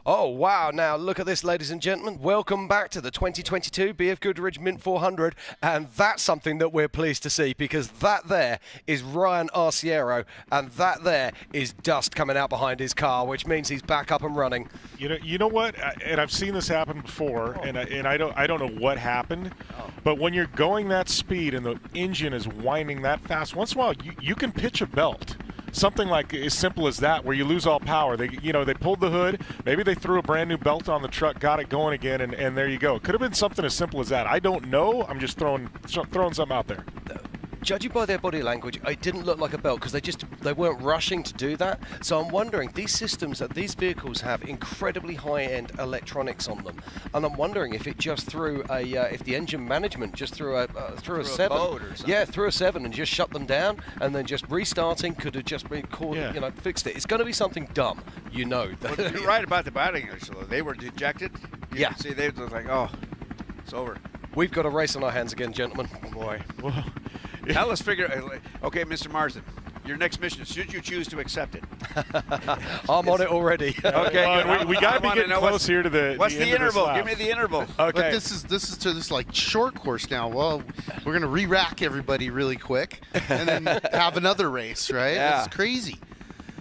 Oh, wow. Now, look at this, ladies and gentlemen. Welcome back to the 2022 BFGoodrich Mint 400. And that's something that we're pleased to see, because that there is Ryan Arciero, and that there is dust coming out behind his car, which means he's back up and running. You know what? And I've seen this happen before, and I don't know what happened, but when you're going that speed and the engine is winding that fast, once in a while you can pitch a belt. Something like as simple as that, where you lose all power. They pulled the hood, maybe they threw a brand new belt on the truck, got it going again, and there you go. It could have been something as simple as that. I don't know. I'm just throwing something out there. Judging by their body language, it didn't look like a belt, because they weren't rushing to do that. So I'm wondering, these systems that these vehicles have incredibly high-end electronics on them, and I'm wondering if it just threw if the engine management just threw a 7, boat or something. Yeah, threw a 7 and just shut them down, and then just restarting could have just been fixed it. It's going to be something dumb, Well, you're right about the batting, actually. They were dejected. You can see they were like, oh, it's over. We've got a race on our hands again, gentlemen. Oh boy. Now let's figure. Okay, Mr. Marsden, your next mission, should you choose to accept it? I'm on it already. Okay, we got to be getting close here to the. What's the interval? Give me the interval. Okay. But this is to this like short course now. Well, we're gonna re-rack everybody really quick, and then have another race, right? Yeah. It's crazy.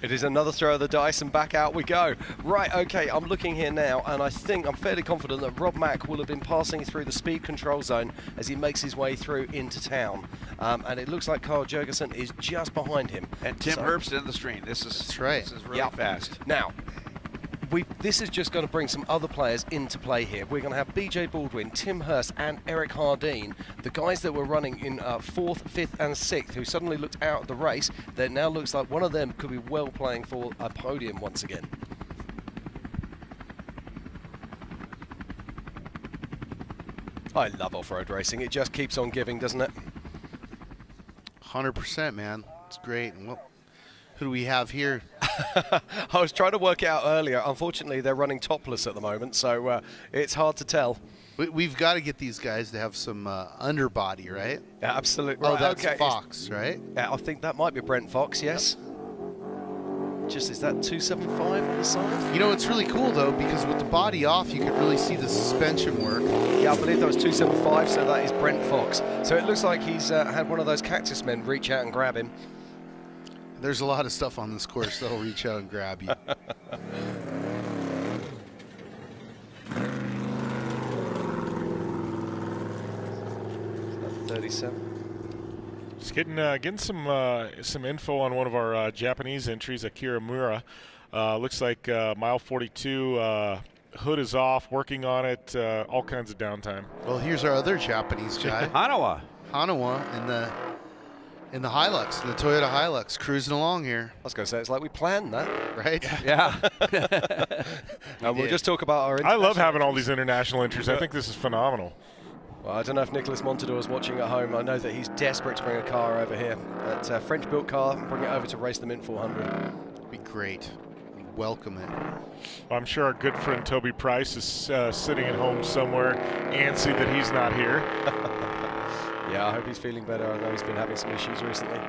It is another throw of the dice, and back out we go. Right, okay, I'm looking here now, and I'm fairly confident that Rob Mack will have been passing through the speed control zone as he makes his way through into town. And it looks like Carl Jurgensen is just behind him. And Tim Herbst in the stream. That's right. This is really fast. Now, this is just going to bring some other players into play here. We're going to have BJ Baldwin, Tim Hurst, and Eric Hardeen, the guys that were running in 4th, 5th, and 6th, who suddenly looked out of the race. That now looks like one of them could be well playing for a podium once again. I love off-road racing. It just keeps on giving, doesn't it? 100%, man. It's great. And who do we have here? I was trying to work it out earlier. Unfortunately, they're running topless at the moment, so it's hard to tell. We've got to get these guys to have some underbody, right? Yeah, absolutely. Oh, that's Fox, right? Yeah, I think that might be Brent Fox, yes. Is that 275 on the side? You know, it's really cool, though, because with the body off, you can really see the suspension work. Yeah, I believe that was 275, so that is Brent Fox. So it looks like he's had one of those cactus men reach out and grab him. There's a lot of stuff on this course that'll reach out and grab you. 37. Just getting some info on one of our Japanese entries, Akira Mura. Looks like mile 42. Hood is off, working on it. All kinds of downtime. Well, here's our other Japanese guy, Hanawa, in the Hilux, the Toyota Hilux, cruising along here. I was going to say, it's like we planned that. Right? Yeah. And we'll just talk about our I love having all these international entries. I think this is phenomenal. Well, I don't know if Nicholas Montador is watching at home. I know that he's desperate to bring a car over here. It's a French-built car, and bring it over to race the Mint 400. It'd be great. We welcome it. Well, I'm sure our good friend Toby Price is sitting at home somewhere, antsy that he's not here. Yeah, I hope he's feeling better. I know he's been having some issues recently.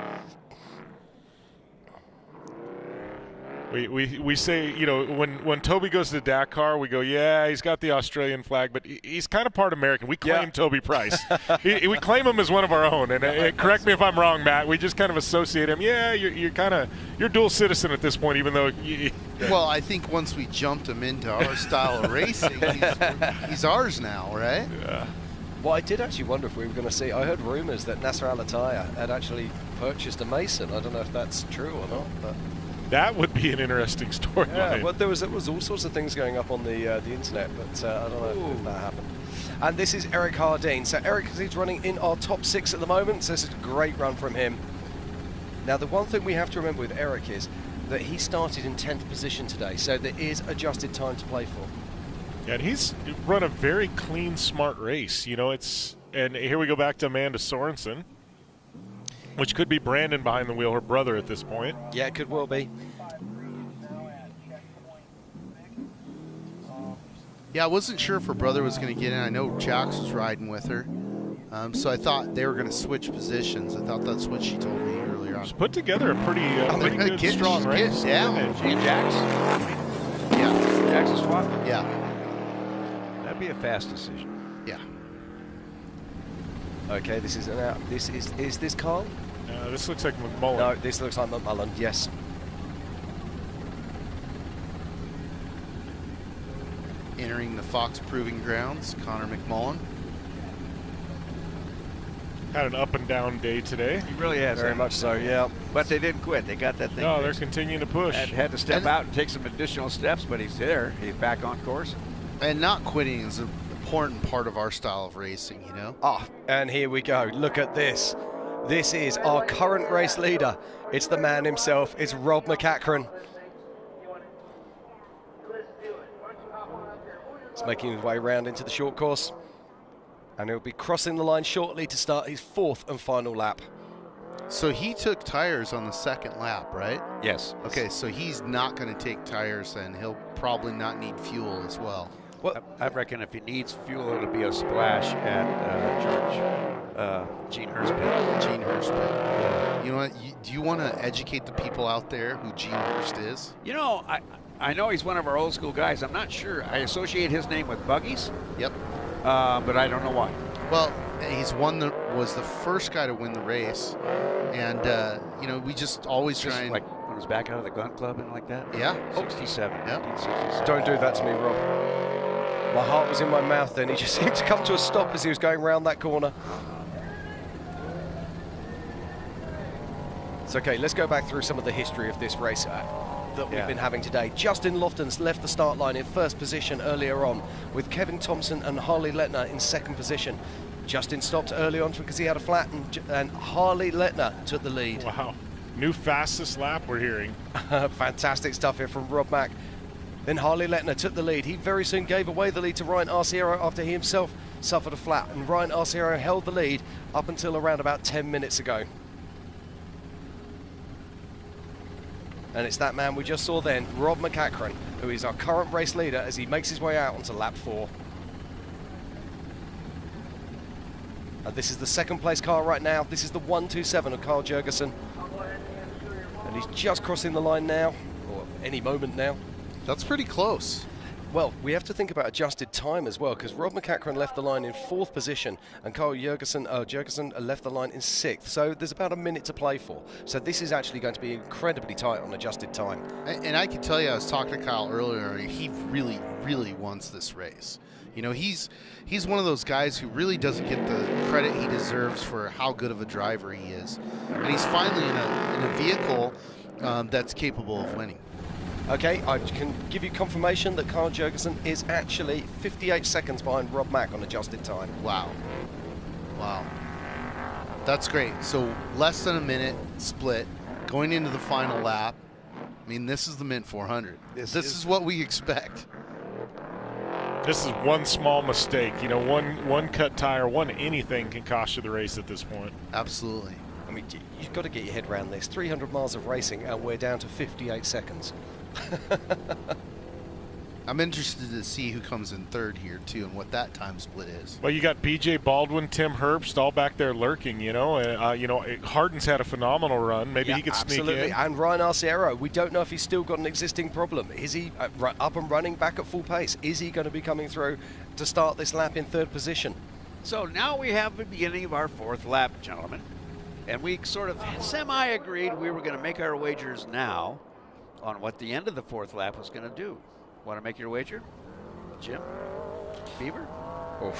We say, you know, when Toby goes to Dakar, we go, yeah, he's got the Australian flag, but he's kind of part American. We claim Toby Price. We claim him as one of our own. And correct me if I'm wrong, Matt. We just kind of associate him. Yeah, you're dual citizen at this point, even though. Well, I think once we jumped him into our style of racing, he's ours now, right? Yeah. Well, I did actually wonder if we were going to see. I heard rumors that Nasser Al-Attiyah had actually purchased a Mason. I don't know if that's true or not, but. That would be an interesting storyline. Yeah, well, there was all sorts of things going up on the internet, but I don't know if that happened. And this is Eric Hardeen. So Eric is running in our top 6 at the moment, so this is a great run from him. Now, the one thing we have to remember with Eric is that he started in 10th position today, so there is adjusted time to play for. Yeah, and he's run a very clean, smart race. You know, and here we go back to Amanda Sorensen, which could be Brandon behind the wheel, her brother at this point. Yeah, it could well be. Yeah, I wasn't sure if her brother was going to get in. I know Jax was riding with her. So I thought they were going to switch positions. I thought that's what she told me earlier on. She's put together a pretty good, strong race. Yeah. She and Jax? Yeah. Axle swap? Yeah. That'd be a fast decision. Yeah. Okay, this is is this Carl? This looks like McMillan. No, this looks like McMillan. Yes. Entering the Fox Proving Grounds, Connor McMillan. Had an up and down day today. He really has. Very much so, yeah. But they didn't quit. They got that thing. No, they're fixed. continuing to push. Had to step out and take some additional steps, but he's there. He's back on course. And not quitting is an important part of our style of racing, you know? Ah, and here we go. Look at this. This is our current race leader. It's the man himself. It's Rob MacCachren. He's making his way around into the short course. And he'll be crossing the line shortly to start his 4th and final lap. So he took tires on the 2nd lap, right? Yes. Okay, so he's not going to take tires then. He'll probably not need fuel as well. Well, I reckon if he needs fuel, it'll be a splash at Gene Hurst pit. Gene Hurst pit. Yeah. You know what? Do you want to educate the people out there who Gene Hurst is? You know, I know he's one of our old school guys. I'm not sure. I associate his name with buggies. Yep. But I don't know why. Well, was the first guy to win the race, and you know, we just always try and like when he was back out of the gun club and like that. Yeah. 67. Yeah. 1967. Don't do that to me, Rob. My heart was in my mouth then. He just seemed to come to a stop as he was going round that corner. It's okay, let's go back through some of the history of this race that we've been having today. Justin Lofton's left the start line in 1st position earlier on, with Kevin Thompson and Harley Letner in 2nd position. Justin stopped early on because he had a flat, and Harley Letner took the lead. Wow. New fastest lap we're hearing. Fantastic stuff here from Rob Mack. Then Harley Letner took the lead. He very soon gave away the lead to Ryan Arciero after he himself suffered a flat, and Ryan Arciero held the lead up until around about 10 minutes ago. And it's that man we just saw then, Rob MacCachren, who is our current race leader as he makes his way out onto lap 4. And this is the 2nd place car right now. This is the 127 of Carl Jurgensen. And he's just crossing the line now, or any moment now. That's pretty close. Well, we have to think about adjusted time as well, because Rob MacCachren left the line in 4th position and Carl Jurgensen left the line in 6th. So there's about a minute to play for. So this is actually going to be incredibly tight on adjusted time. And I can tell you, I was talking to Kyle earlier, he really, really wants this race. You know, he's one of those guys who really doesn't get the credit he deserves for how good of a driver he is. And he's finally in a vehicle that's capable of winning. Okay, I can give you confirmation that Carl Jurgensen is actually 58 seconds behind Rob Mack on adjusted time. Wow. Wow. That's great. So less than a minute split going into the final lap. I mean, this is the Mint 400. This is what we expect. This is one small mistake. You know, one cut tire, one anything can cost you the race at this point. Absolutely. I mean, you've got to get your head around this. 300 miles of racing and we're down to 58 seconds. I'm interested to see who comes in 3rd here too, and what that time split is. Well, you got B.J. Baldwin, Tim Herbst, all back there lurking. You know, Harden's had a phenomenal run. Maybe he could sneak in. And Ryan Arciero, we don't know if he's still got an existing problem. Is he up and running back at full pace? Is he going to be coming through to start this lap in 3rd position? So now we have the beginning of our 4th lap, gentlemen, and we sort of semi-agreed we were going to make our wagers now on what the end of the 4th lap was going to do. Want to make your wager, Jim? Beaver? No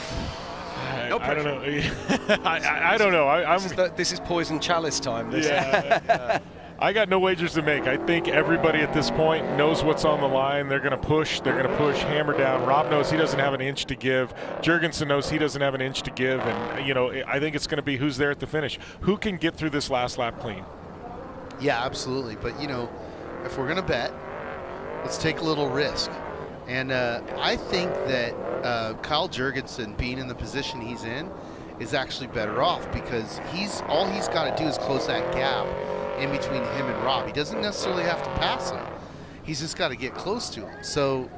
I don't pressure. know. I don't know. This is poison chalice time. Yeah. I got no wagers to make. I think everybody at this point knows what's on the line. They're going to push. They're going to push, hammer down. Rob knows he doesn't have an inch to give. Jurgensen knows he doesn't have an inch to give. And, you know, I think it's going to be who's there at the finish. Who can get through this last lap clean? Yeah, absolutely. But, you know, if we're going to bet, let's take a little risk. And I think that Kyle Jurgensen, being in the position he's in, is actually better off, because all he's got to do is close that gap in between him and Rob. He doesn't necessarily have to pass him. He's just got to get close to him. So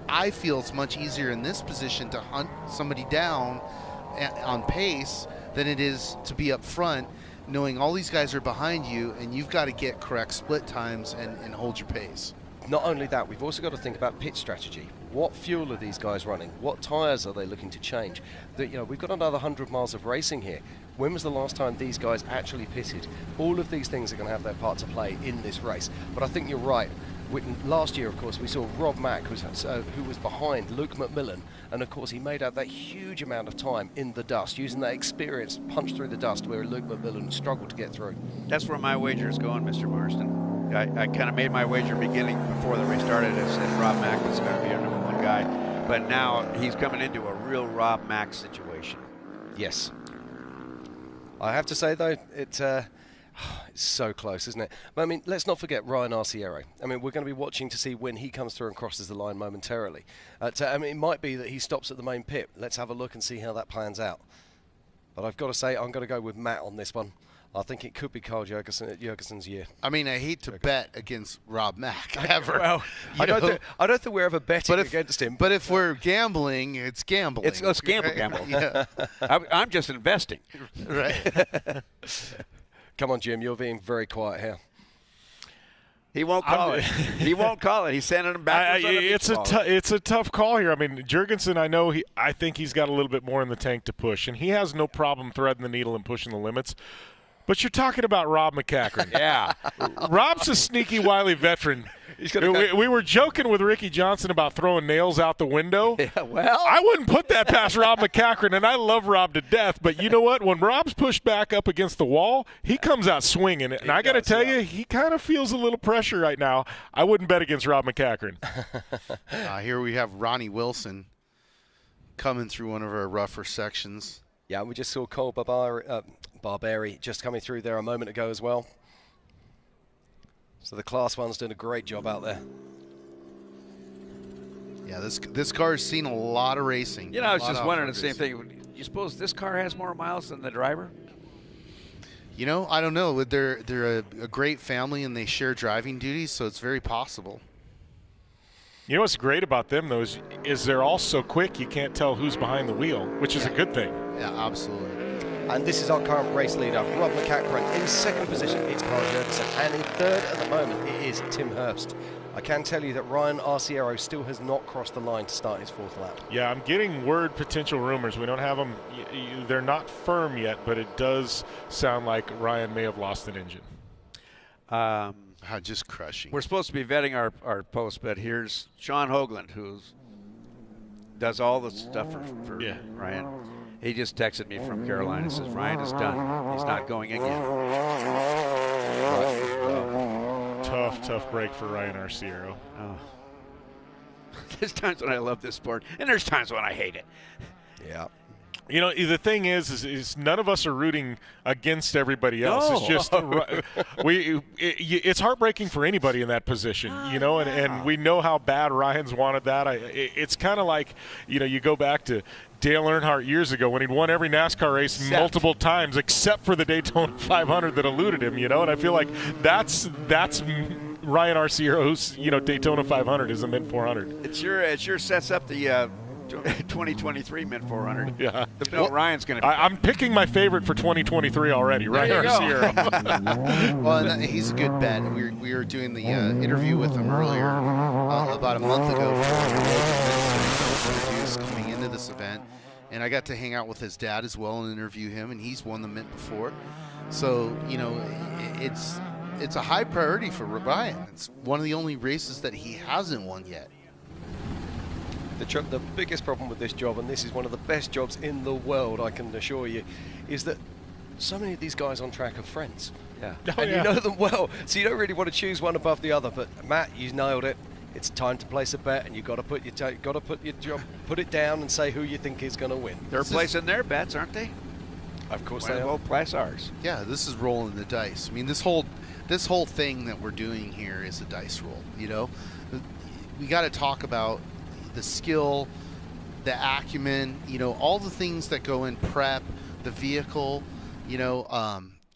I feel it's much easier in this position to hunt somebody down on pace than it is to be up front, knowing all these guys are behind you and you've got to get correct split times and hold your pace. not only that, we've also got to think about pit strategy. What fuel are these guys running? What tyres are they looking to change? We've got another 100 miles of racing here. When was the last time these guys actually pitted? All of these things are going to have their part to play in this race. But I think you're right. Last year, of course, we saw Rob Mack, who was behind Luke McMillan, and of course he made out that huge amount of time in the dust, using that experience to punch through the dust where Luke McMillan struggled to get through. That's where my wager is going, Mr. Marston. I kind of made my wager beginning before the race started. I said Rob Mack was going to be our number 1 guy, but now he's coming into a real Rob Mack situation. Yes. I have to say, though, it's so close, isn't it? But, I mean, let's not forget Ryan Arciero. I mean, we're going to be watching to see when he comes through and crosses the line momentarily. I mean, it might be that he stops at the main pit. Let's have a look and see how that plans out. But I've got to say, I'm going to go with Matt on this one. I think it could be Carl Jurgensen's year. I mean, I hate to bet against Rob Mack ever. Well, I don't think we're ever betting against him. But if we're gambling, it's gambling. Let's gamble. Yeah. I'm just investing. Right. Come on, Jim. You're being very quiet here. He won't call it. He won't call it. He's sending him back. It's a tough call here. I mean, Jurgensen, I think he's got a little bit more in the tank to push, and he has no problem threading the needle and pushing the limits. But you're talking about Rob MacCachren. Yeah. Rob's a sneaky, wily veteran. We were joking with Ricky Johnson about throwing nails out the window. Yeah, well, I wouldn't put that past Rob MacCachren, and I love Rob to death. But you know what? When Rob's pushed back up against the wall, he comes out swinging. And I got to tell you, he kind of feels a little pressure right now. I wouldn't bet against Rob MacCachren. Here we have Ronnie Wilson coming through one of our rougher sections. Yeah, we just saw Cole Barberi just coming through there a moment ago as well. So the Class 1's doing a great job out there. Yeah, this car's seen a lot of racing. I was just wondering the same thing. You suppose this car has more miles than the driver? I don't know. They're a great family and they share driving duties, so it's very possible. You know what's great about them, though, is they're all so quick you can't tell who's behind the wheel, which is a good thing. Yeah, absolutely. And this is our current race leader, Rob MacCachren. In second position, it's Carl Jurgensen. And in third at the moment, it is Tim Herbst. I can tell you that Ryan Arciero still has not crossed the line to start his 4th lap. Yeah, I'm getting potential rumors. We don't have them. They're not firm yet, but it does sound like Ryan may have lost an engine. Just crushing. We're supposed to be vetting our post, but here's Sean Hoagland, who does all the stuff for Ryan. He just texted me from Carolina and says, Ryan is done. He's not going again. Tough break for Ryan Arciero. Oh. There's times when I love this sport, and there's times when I hate it. Yeah. The thing is none of us are rooting against everybody else. No. It's just it's heartbreaking for anybody in that position, and we know how bad Ryan's wanted that. It's kind of like, you go back to Dale Earnhardt years ago when he'd won every NASCAR race multiple times except for the Daytona 500 that eluded him, and I feel like that's Ryan Arciero's, Daytona 500 is a Mint 400. It sure sets up the 2023 Mint 400. Yeah. Ryan's going to. I'm picking my favorite for 2023 already. Ryan Arciero. Well, and he's a good bet. We were doing the interview with him earlier, about a month ago, coming into this event, and I got to hang out with his dad as well and interview him, and he's won the Mint before, so it's a high priority for Ryan. It's one of the only races that he hasn't won yet. The biggest problem with this job, and this is one of the best jobs in the world, I can assure you, is that so many of these guys on track are friends. Yeah. You know them well, so you don't really want to choose one above the other. But Matt, you nailed it. It's time to place a bet, and you've got to put it down and say who you think is going to win. They're placing their bets, aren't they? Of course they will place ours. Yeah, this is rolling the dice. I mean, this whole thing that we're doing here is a dice roll. We got to talk about the skill, the acumen, all the things that go in prep, the vehicle,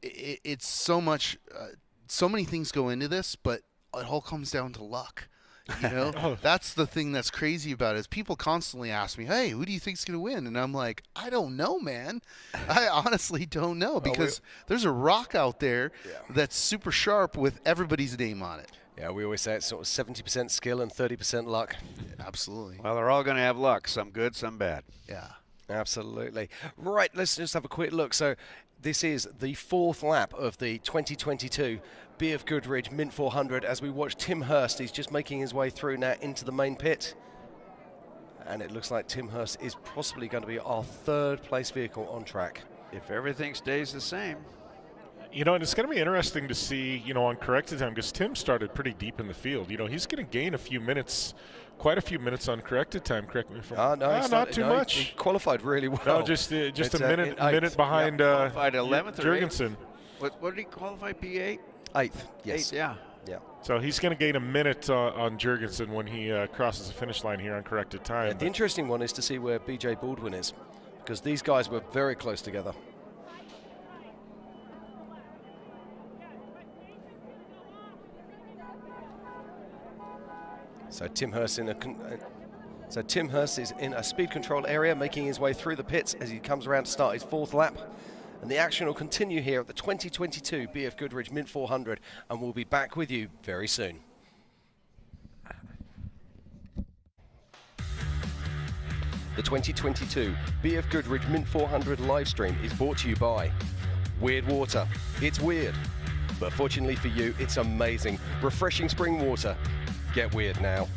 it's so much, so many things go into this, but it all comes down to luck. You know, that's the thing that's crazy about it. Is people constantly ask me, "Hey, who do you think's going to win?" And I'm like, I don't know, man. I honestly don't know because there's a rock out there that's super sharp with everybody's name on it. Yeah, we always say it's sort of 70% skill and 30% luck. Absolutely. Well, they're all going to have luck. Some good, some bad. Yeah. Absolutely. Right, let's just have a quick look. So this is the 4th lap of the 2022 BFGoodrich Mint 400 as we watch Tim Hurst. He's just making his way through now into the main pit. And it looks like Tim Hurst is possibly going to be our 3rd place vehicle on track. If everything stays the same. You know, and it's going to be interesting to see, you know, on corrected time, because Tim started pretty deep in the field. You know, he's going to gain a few minutes, quite a few minutes on corrected time. Correct me if I'm wrong. Not too much. He qualified really well. No, just a minute behind qualified 11th Jurgensen. What did he qualify? P8? 8th. Yes. 8th, yeah. Yeah. So he's going to gain a minute on Jurgensen when he crosses the finish line here on corrected time. Yeah, the interesting one is to see where BJ Baldwin is, because these guys were very close together. So Tim Hurst is in a speed control area, making his way through the pits as he comes around to start his 4th lap. And the action will continue here at the 2022 BFGoodrich Mint 400, and we'll be back with you very soon. The 2022 BFGoodrich Mint 400 live stream is brought to you by Weird Water. It's weird, but fortunately for you, it's amazing. Refreshing spring water. Get weird now.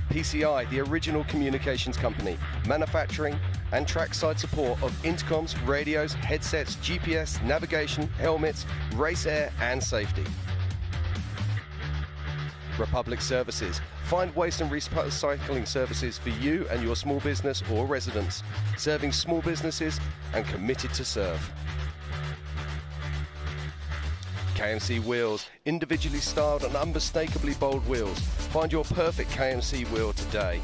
PCI, the original communications company, manufacturing and trackside support of intercoms, radios, headsets, GPS, navigation, helmets, race air and safety. Republic Services, find waste and recycling services for you and your small business or residents, serving small businesses and committed to serve. KMC Wheels, individually styled and unmistakably bold wheels. Find your perfect KMC wheel today.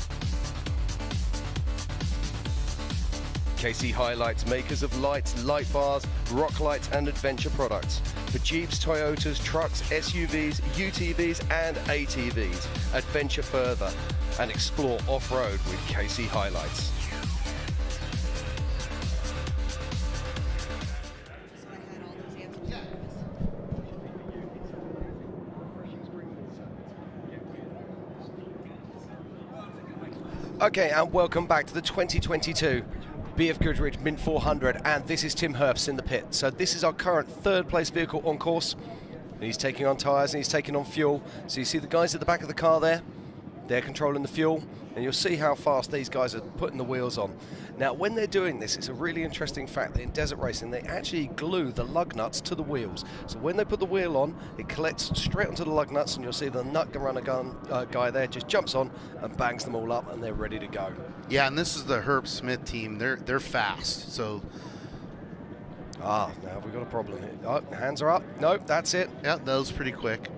KC Highlights, makers of lights, light bars, rock lights and adventure products. For Jeeps, Toyotas, trucks, SUVs, UTVs and ATVs. Adventure further and explore off-road with KC Highlights. Okay, and welcome back to the 2022 BFGoodrich Mint 400, and this is Tim Hurst in the pit. So this is our current 3rd place vehicle on course. And he's taking on tyres and he's taking on fuel. So you see the guys at the back of the car there, they're controlling the fuel, and you'll see how fast these guys are putting the wheels on. Now, when they're doing this, it's a really interesting fact that in desert racing, they actually glue the lug nuts to the wheels. So when they put the wheel on, it collects straight onto the lug nuts, and you'll see the nut runner guy there just jumps on and bangs them all up, and they're ready to go. Yeah, and this is the Herb Smith team. They're fast, so... now we've got a problem here. Oh, hands are up. Nope, that's it. Yeah, that was pretty quick.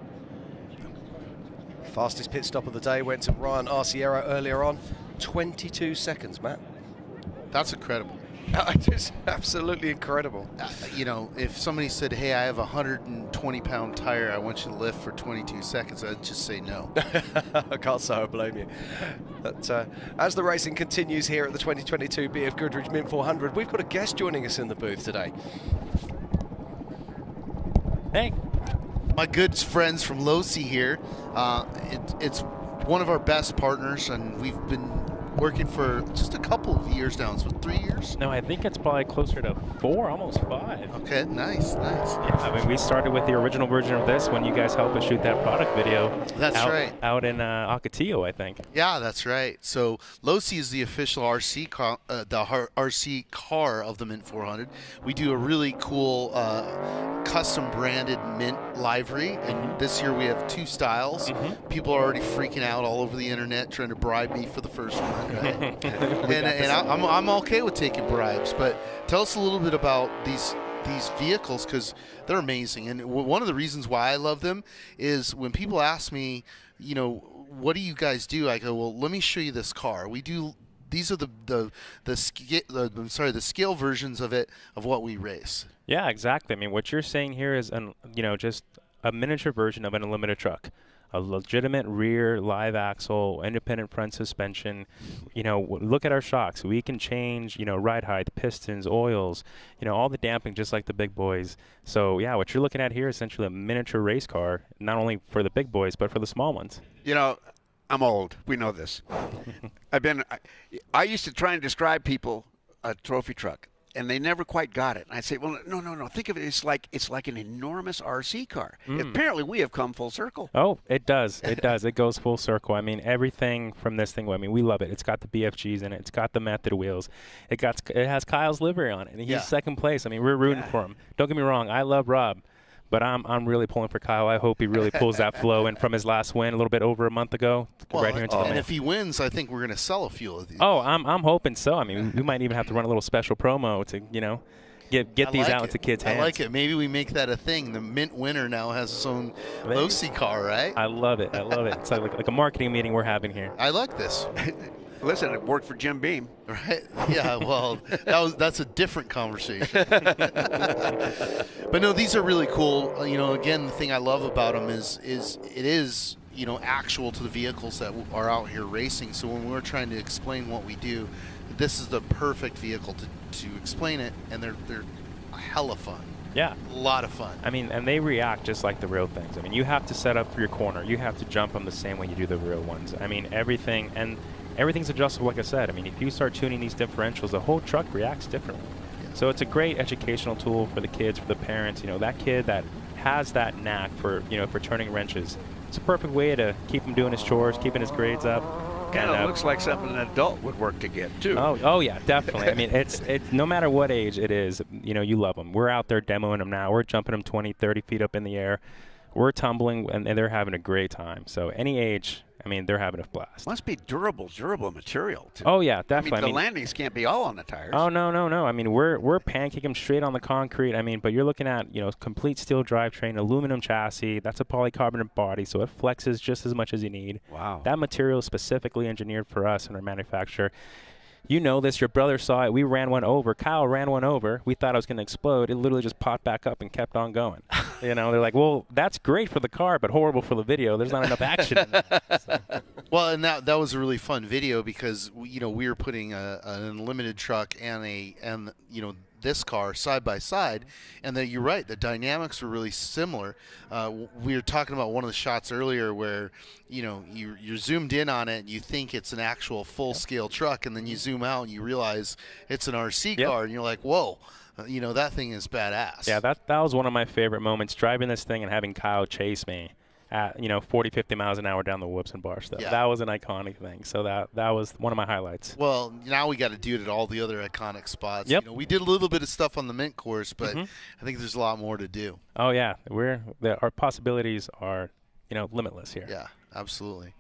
Fastest pit stop of the day went to Ryan Arciero earlier on. 22 seconds, Matt. That's incredible. It's absolutely incredible. You know, if somebody said, hey, I have a 120-pound tire, I want you to lift for 22 seconds, I'd just say no. I can't say I blame you. But as the racing continues here at the 2022 BFGoodrich Mint 400, we've got a guest joining us in the booth today. Hey. My good friends from Losi here. It's one of our best partners, and we've been working for just a couple of years now. So 3 years? No, I think it's probably closer to 4, almost 5. Okay, nice. Yeah, I mean, we started with the original version of this when you guys helped us shoot that product video. That's right. Out in Ocotillo, I think. Yeah, that's right. So Losi is the official RC car, RC car of the Mint 400. We do a really cool custom branded Mint livery, and this year we have 2 styles. People are already freaking out all over the internet trying to bribe me for the first one. Right? and I'm okay with taking bribes, but tell us a little bit about these vehicles, because they're amazing. And one of the reasons why I love them is when people ask me, you know, what do you guys do? I go, well, let me show you this car. We do. These are the scale versions of it, of what we race. Yeah, exactly. I mean, what you're saying here is, just a miniature version of an unlimited truck. A legitimate rear live axle, independent front suspension. You know, look at our shocks. We can change, you know, ride height, pistons, oils, you know, all the damping just like the big boys. So, yeah, what you're looking at here is essentially a miniature race car, not only for the big boys, but for the small ones. You know, I'm old. We know this. I used to try and describe people a trophy truck, and they never quite got it. And I'd say, well, no. Think of it. It's like an enormous RC car. Apparently, we have come full circle. Oh, it does. It does. It goes full circle. I mean, everything from this thing, I mean, we love it. It's got the BFGs in it. It's got the method wheels. It has Kyle's livery on it, and he's second place. I mean, we're rooting for him. Don't get me wrong. I love Rob. But I'm really pulling for Kyle. I hope he really pulls that flow in from his last win a little bit over a month ago. Well, right here into the and main. if he wins, I think we're going to sell a few of these. Oh, I'm hoping so. I mean, we might even have to run a little special promo to, you know, get these out into kids' hands. I like it. Maybe we make that a thing. The Mint winner now has his own Losi car, right? I love it. I love it. It's like a marketing meeting we're having here. I like this. Listen, it worked for Jim Beam. Right? Yeah, well, that's a different conversation. But no, these are really cool. You know, again, the thing I love about them is it is, you know, actual to the vehicles that are out here racing. So when we're trying to explain what we do, this is the perfect vehicle to explain it, and they're hella fun. Yeah. A lot of fun. I mean, and they react just like the real things. I mean, you have to set up for your corner. You have to jump them the same way you do the real ones. I mean, everything's adjustable, like I said. I mean, if you start tuning these differentials, the whole truck reacts differently. Yeah. So it's a great educational tool for the kids, for the parents. You know, that kid that has that knack for, you know, for turning wrenches. It's a perfect way to keep him doing his chores, keeping his grades up. Kind of looks like something an adult would work to get, too. Oh yeah, definitely. I mean, it's no matter what age it is, you know, you love them. We're out there demoing them now. We're jumping them 20, 30 feet up in the air. We're tumbling, and they're having a great time. So any age, I mean, they're having a blast. Must be durable material, too. Oh, yeah, definitely. I mean, the landings can't be all on the tires. Oh, no. I mean, we're pancaking them straight on the concrete. I mean, but you're looking at, you know, complete steel drivetrain, aluminum chassis. That's a polycarbonate body, so it flexes just as much as you need. Wow. That material is specifically engineered for us and our manufacturer. You know this. Your brother saw it. We ran one over. Kyle ran one over. We thought it was going to explode. It literally just popped back up and kept on going. You know, they're like, well, that's great for the car, but horrible for the video. There's not enough action in that. So. Well, and that was a really fun video because, you know, we were putting an unlimited truck and you know, this car side by side, and you're right, the dynamics were really similar. We were talking about one of the shots earlier where, you know, you're zoomed in on it and you think it's an actual full-scale truck, and then you zoom out and you realize it's an RC car, and you're like, whoa, you know, that thing is badass. Yeah, that was one of my favorite moments, driving this thing and having Kyle chase me at, you know, 40, 50 miles an hour down the whoops and bar stuff. Yeah. That was an iconic thing. So that was one of my highlights. Well, now we got to do it at all the other iconic spots. Yep. You know, we did a little bit of stuff on the Mint course, but I think there's a lot more to do. Oh, yeah. Our possibilities are, you know, limitless here. Yeah, absolutely.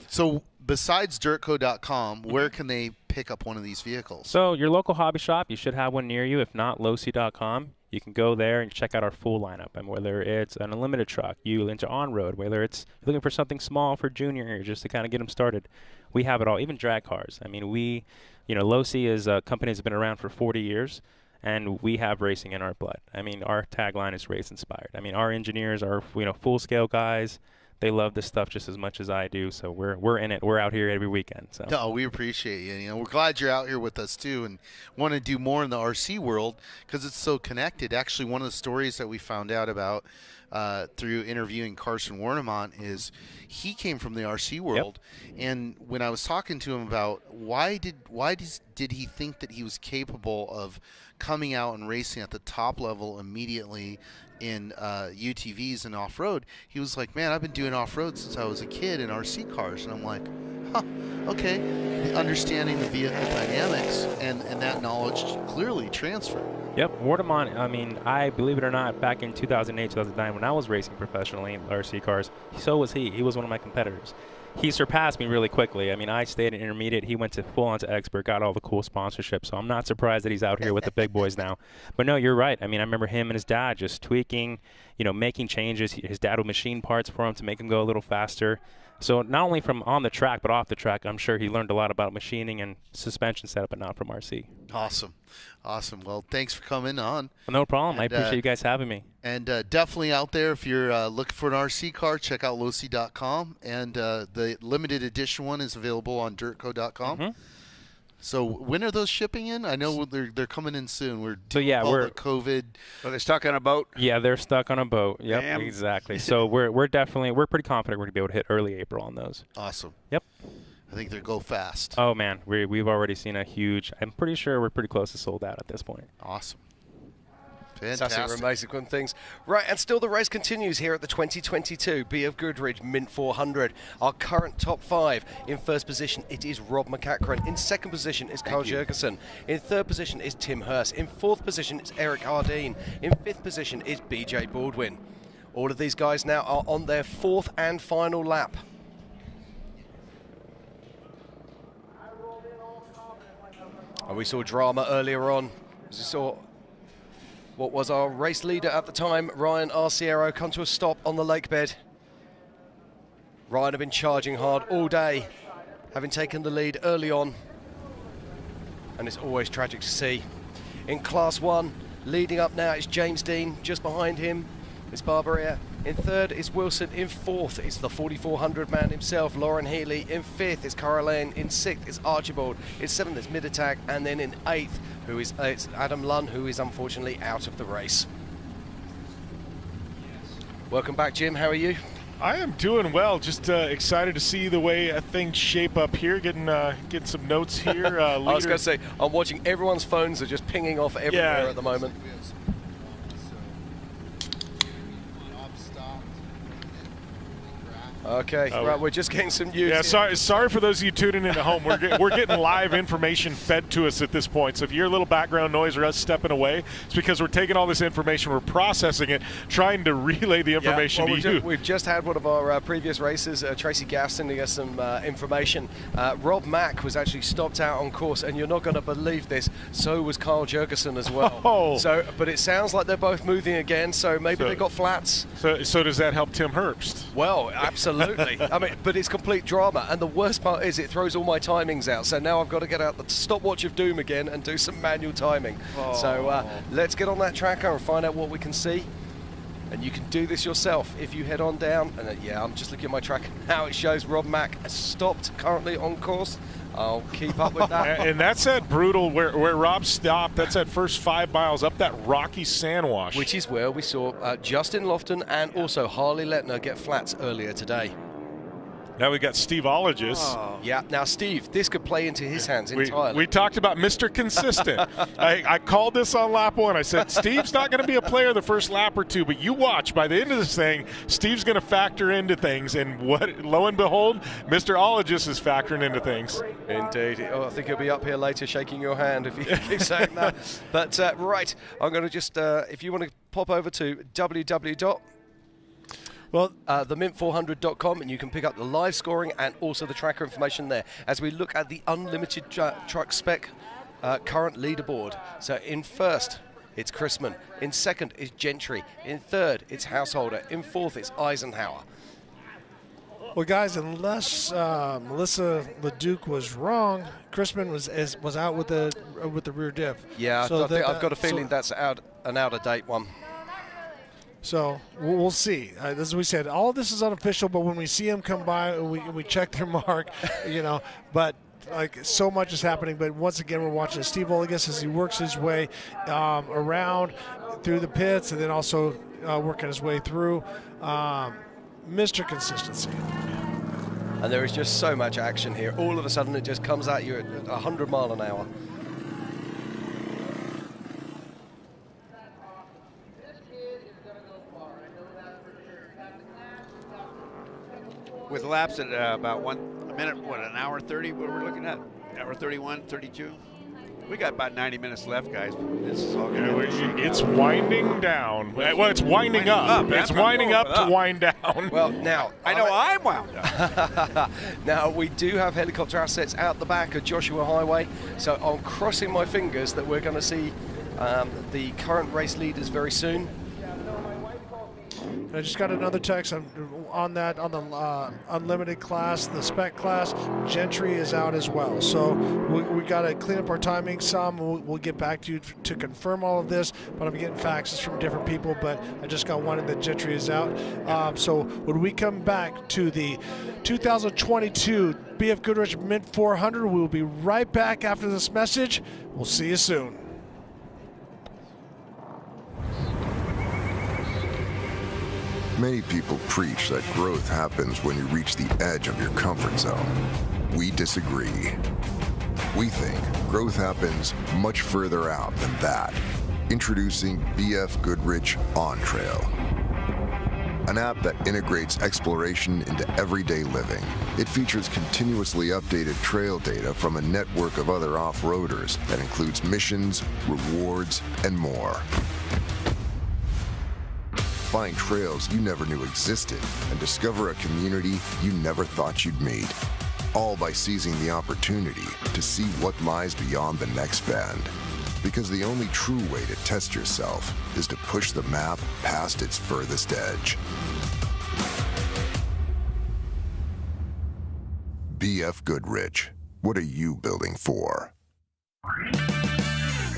So besides dirtco.com, where can they pick up one of these vehicles? So your local hobby shop, you should have one near you. If not, losi.com. You can go there and check out our full lineup. And whether it's an unlimited truck, you into on-road, whether it's looking for something small for junior just to kind of get them started, we have it all, even drag cars. I mean, you know, Losi is a company that's been around for 40 years, and we have racing in our blood. I mean, our tagline is race inspired. I mean, our engineers are, you know, full-scale guys. They love this stuff just as much as I do, so we're in it. We're out here every weekend. So. No, we appreciate you. You know, we're glad you're out here with us too, and want to do more in the RC world because it's so connected. Actually, one of the stories that we found out about through interviewing Carson Warnemont is he came from the RC world, and when I was talking to him about why did he think that he was capable of coming out and racing at the top level immediately in UTVs and off-road, he was like, man, I've been doing off-road since I was a kid in RC cars. And I'm like, huh, okay. Understanding the vehicle dynamics and that knowledge clearly transferred. Yep, Warnemont, I mean, I believe it or not, back in 2008, 2009, when I was racing professionally in RC cars, so was he. He was one of my competitors. He surpassed me really quickly. I mean, I stayed in intermediate. He went to full-on to expert, got all the cool sponsorships. So I'm not surprised that he's out here with the big boys now. But no, you're right. I mean, I remember him and his dad just tweaking, you know, making changes. His dad would machine parts for him to make him go a little faster. So not only from on the track, but off the track, I'm sure he learned a lot about machining and suspension setup, but not from RC. Awesome. Awesome. Well, thanks for coming on. No problem. I appreciate you guys having me. And definitely out there, if you're looking for an RC car, check out losi.com. And the limited edition one is available on dirtco.com. So when are those shipping in? I know they're coming in soon. We're the COVID. Are they stuck on a boat? Yeah, they're stuck on a boat. Yep, Damn. exactly. So we're pretty confident we're gonna be able to hit early April on those. Awesome. Yep. I think they go fast. Oh man, we've already seen a huge. I'm pretty sure we're pretty close to sold out at this point. Awesome. Fantastic. Amazing things. Right, and still the race continues here at the 2022 BFGoodrich Mint 400. Our current top 5. In first position, it is Rob MacCachren. In second position is Carl Jurgensen. In third position is Tim Hurst. In fourth position is Eric Hardeen. In fifth position is BJ Baldwin. All of these guys now are on their fourth and final lap. And we saw drama earlier on. We saw what was our race leader at the time, Ryan Arciero, come to a stop on the lake bed. Ryan had been charging hard all day, having taken the lead early on. And it's always tragic to see. In Class 1, leading up now is James Dean. Just behind him is Barbaria. In third is Wilson. In fourth is the 4,400 man himself, Lauren Healy. In fifth is Caroline. In sixth is Archibald. In seventh is Mid-Attack. And then in eighth, it's Adam Lunn, who is unfortunately out of the race. Welcome back, Jim. How are you? I am doing well. Just excited to see the way things shape up here. Getting some notes here. I was going to say, I'm watching everyone's phones are just pinging off everywhere at the moment. Okay, right, we're just getting some news. Yeah, sorry for those of you tuning in at home. We're getting live information fed to us at this point. So if you hear a little background noise or us stepping away, it's because we're taking all this information, we're processing it, trying to relay the information to you. We've just had one of our previous races, Tracy Gaff, sending us some information. Rob Mack was actually stopped out on course, and you're not going to believe this, so was Carl Jurgensen as well. Oh. But it sounds like they're both moving again, so maybe they got flats. So does that help Tim Hurst? Well, absolutely. I mean, but it's complete drama, and the worst part is it throws all my timings out. So now I've got to get out the stopwatch of doom again and do some manual timing. So let's get on that tracker and find out what we can see. And you can do this yourself if you head on down. And I'm just looking at my tracker now. It shows Rob Mack has stopped currently on course. I'll keep up with that. And that's that brutal where Rob stopped. That's that first 5 miles up that rocky sand wash. Which is where we saw Justin Lofton and also Harley Letner get flats earlier today. Now we got Steve Ologis. Oh. Yeah, now Steve, this could play into his hands entirely. We talked about Mr. Consistent. I called this on lap 1. I said, Steve's not going to be a player the first lap or two, but you watch. By the end of this thing, Steve's going to factor into things. And lo and behold, Mr. Ologis is factoring into things. Indeed. Oh, I think he'll be up here later shaking your hand if you keep saying that. But right, I'm going to just, if you want to pop over to themint400.com, and you can pick up the live scoring and also the tracker information there as we look at the unlimited truck spec current leaderboard. So in first, it's Chrisman. In second is Gentry. In third, it's Householder. In fourth, it's Eisenhower. Well, guys, unless Melissa LeDuc was wrong, Chrisman was out with the rear diff. Yeah, so I've got a feeling that's an out-of-date one. So we'll see. As we said, all this is unofficial, but when we see them come by, we check their mark, But like so much is happening. But once again, we're watching Steve Ologis as he works his way around through the pits, and then also working his way through. Mr. Consistency. And there is just so much action here. All of a sudden, it just comes at you at 100 miles an hour. With laps at about 1 minute, an hour 30, what we're looking at? Hour 31, 32? We got about 90 minutes left, guys. This is all It's winding down. Well, it's winding up. It's winding up to wind down. Well, now I know I'm wound up. Now we do have helicopter assets out the back of Joshua Highway, so I'm crossing my fingers that we're going to see the current race leaders very soon. I just got another text on the unlimited class, the spec class. Gentry is out as well. So we got to clean up our timing some. We'll get back to you to confirm all of this. But I'm getting faxes from different people. But I just got one that Gentry is out. So when we come back to the 2022 BFGoodrich Mint 400, we'll be right back after this message. We'll see you soon. Many people preach that growth happens when you reach the edge of your comfort zone. We disagree. We think growth happens much further out than that. Introducing BFGoodrich On Trail, an app that integrates exploration into everyday living. It features continuously updated trail data from a network of other off-roaders that includes missions, rewards, and more. Find trails you never knew existed and discover a community you never thought you'd meet. All by seizing the opportunity to see what lies beyond the next bend. Because the only true way to test yourself is to push the map past its furthest edge. BFGoodrich, what are you building for?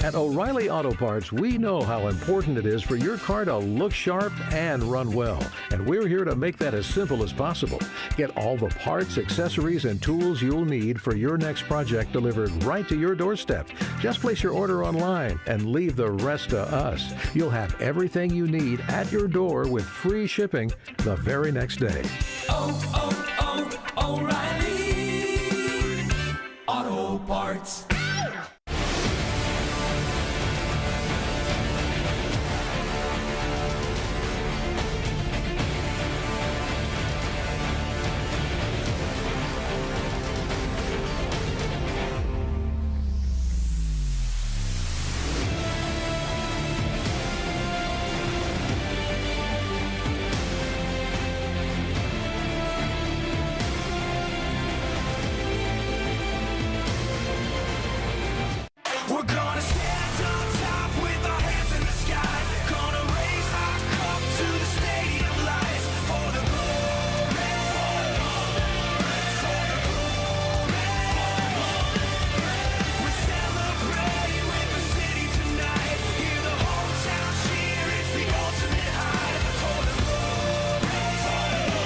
At O'Reilly Auto Parts, we know how important it is for your car to look sharp and run well. And we're here to make that as simple as possible. Get all the parts, accessories, and tools you'll need for your next project delivered right to your doorstep. Just place your order online and leave the rest to us. You'll have everything you need at your door with free shipping the very next day. O'Reilly Auto Parts. We're gonna stand on top with our hands in the sky. Gonna raise our cup to the stadium lights for the glory, for the glory. We celebrate with the city tonight. Hear the whole town cheer, it's the ultimate high for the glory, for the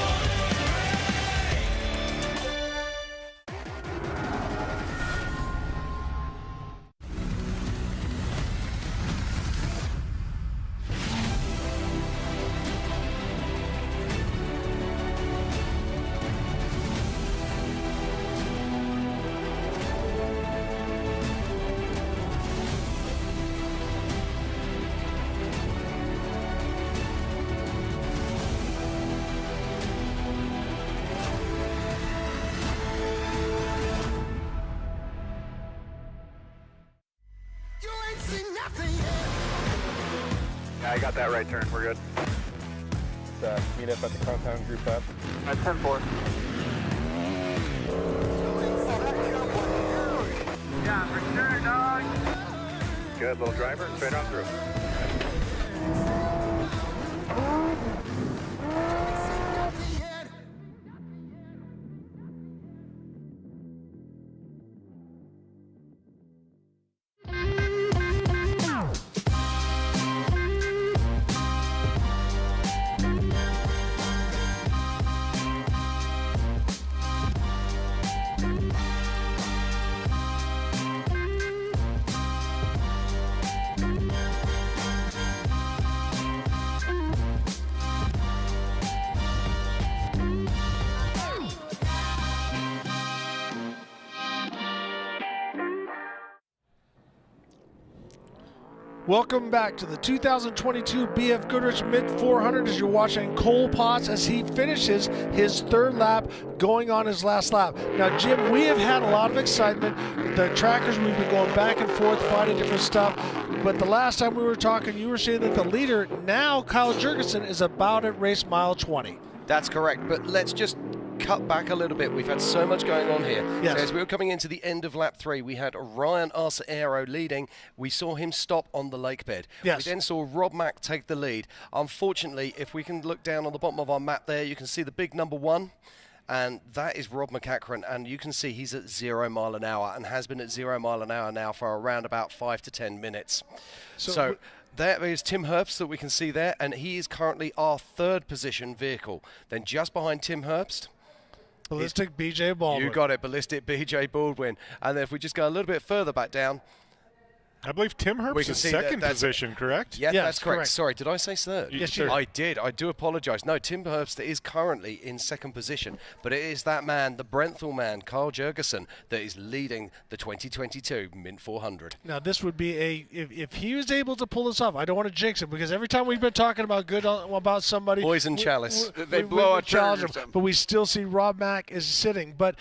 I got that right turn. We're good. Let's meet up at the compound group up. At 10-4. Yeah, for sure, dog. Good, little driver, straight on through. Welcome back to the 2022 BFGoodrich Mint 400 as you're watching Cole Potts as he finishes his third lap, going on his last lap. Now, Jim, we have had a lot of excitement. The trackers, we've been going back and forth, finding different stuff. But the last time we were talking, you were saying that the leader, now Kyle Jurgensen, is about at race mile 20. That's correct, but let's just cut back a little bit. We've had so much going on here. Yes. So as we were coming into the end of lap 3, we had Ryan Arciero leading. We saw him stop on the lake bed. Yes. We then saw Rob Mack take the lead. Unfortunately, if we can look down on the bottom of our map there, you can see the big number 1. And that is Rob MacCachren, and you can see he's at 0 mile an hour and has been at 0 mile an hour now for around about 5 to 10 minutes. So there is Tim Herbst that we can see there, and he is currently our 3rd position vehicle. Then just behind Tim Herbst, Ballistic BJ Baldwin. You got it, Ballistic BJ Baldwin. And then if we just go a little bit further back down, I believe Tim Herbst is second position, correct? Yeah, that's correct. Sorry, did I say third? Yes, you did. I did. I do apologise. No, Tim Herbst is currently in second position, but it is that man, the Brenthal man, Carl Jurgensen, that is leading the 2022 Mint 400. Now, this would be if he was able to pull this off, I don't want to jinx him, because every time we've been talking about somebody. Poison Chalice. They blow a challenge him, but we still see Rob Mack is sitting. But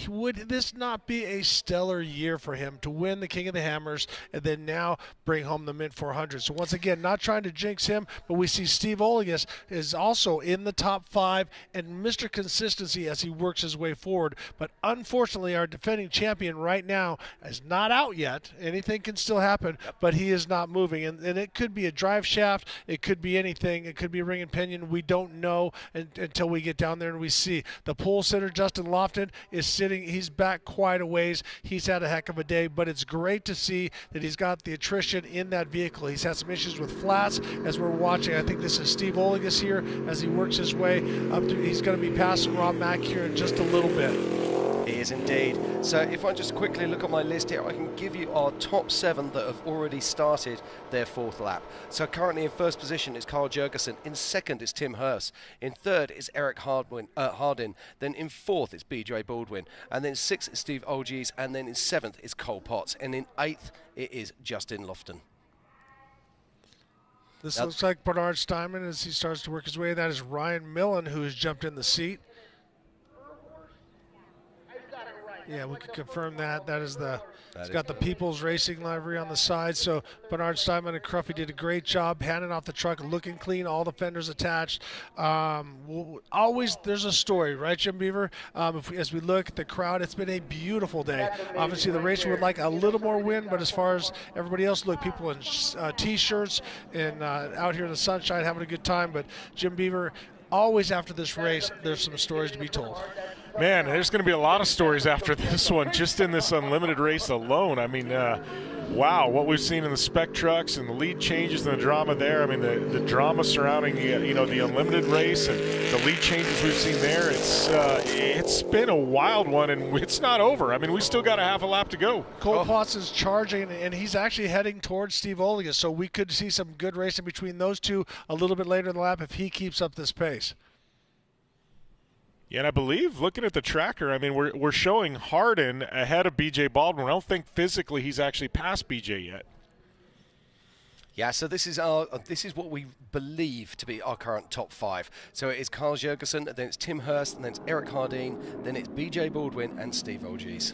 would this not be a stellar year for him to win the King of the Hammers and then now bring home the Mint 400? So once again, not trying to jinx him, but we see Steve Olegas is also in the top 5 and Mr. Consistency as he works his way forward. But unfortunately, our defending champion right now is not out yet. Anything can still happen, but he is not moving. And it could be a drive shaft. It could be anything. It could be a ring and pinion. We don't know until we get down there and we see. The pole sitter, Justin Lofton, is sitting. He's back quite a ways. He's had a heck of a day, but it's great to see that he's got the attrition in that vehicle. He's had some issues with flats as we're watching. I think this is Steve Olegas here as he works his way up to. He's going to be passing Rob Mack here in just a little bit. He is indeed. So if I just quickly look at my list here, I can give you our top 7 that have already started their 4th lap. So currently in first position is Carl Jurgensen. In second is Tim Hearst. In third is Eric Hardin. Then in 4th is BJ Baldwin. And then 6th is Steve Olgies. And then in 7th is Cole Potts. And in 8th it is Justin Lofton. This looks like Bernard Steinman as he starts to work his way. That is Ryan Millen who has jumped in the seat. Yeah, we can confirm that. That is it's got the People's Racing livery on the side. So Bernard Steinman and Cruffy did a great job handing off the truck, looking clean, all the fenders attached. Always there's a story, right, Jim Beaver? As we look at the crowd, it's been a beautiful day. Obviously, the racer would like a little more wind, but as far as everybody else, look, people in T-shirts and out here in the sunshine having a good time. But Jim Beaver, always after this race, there's some stories to be told. Man, there's going to be a lot of stories after this one, just in this unlimited race alone. I mean, wow, what we've seen in the spec trucks and the lead changes and the drama there. I mean, the drama surrounding the unlimited race and the lead changes we've seen there. It's been a wild one, and it's not over. I mean, we still got a half a lap to go. Cole Potts is charging, and he's actually heading towards Steve Olegas, so we could see some good racing between those two a little bit later in the lap if he keeps up this pace. Yeah, and I believe, looking at the tracker, I mean, we're showing Hardin ahead of BJ Baldwin. I don't think physically he's actually passed BJ yet. Yeah, so this is what we believe to be our current top 5. So it is Carl Jurgensen, then it's Tim Hearst, and then it's Eric Hardin, then it's BJ Baldwin and Steve Olgies.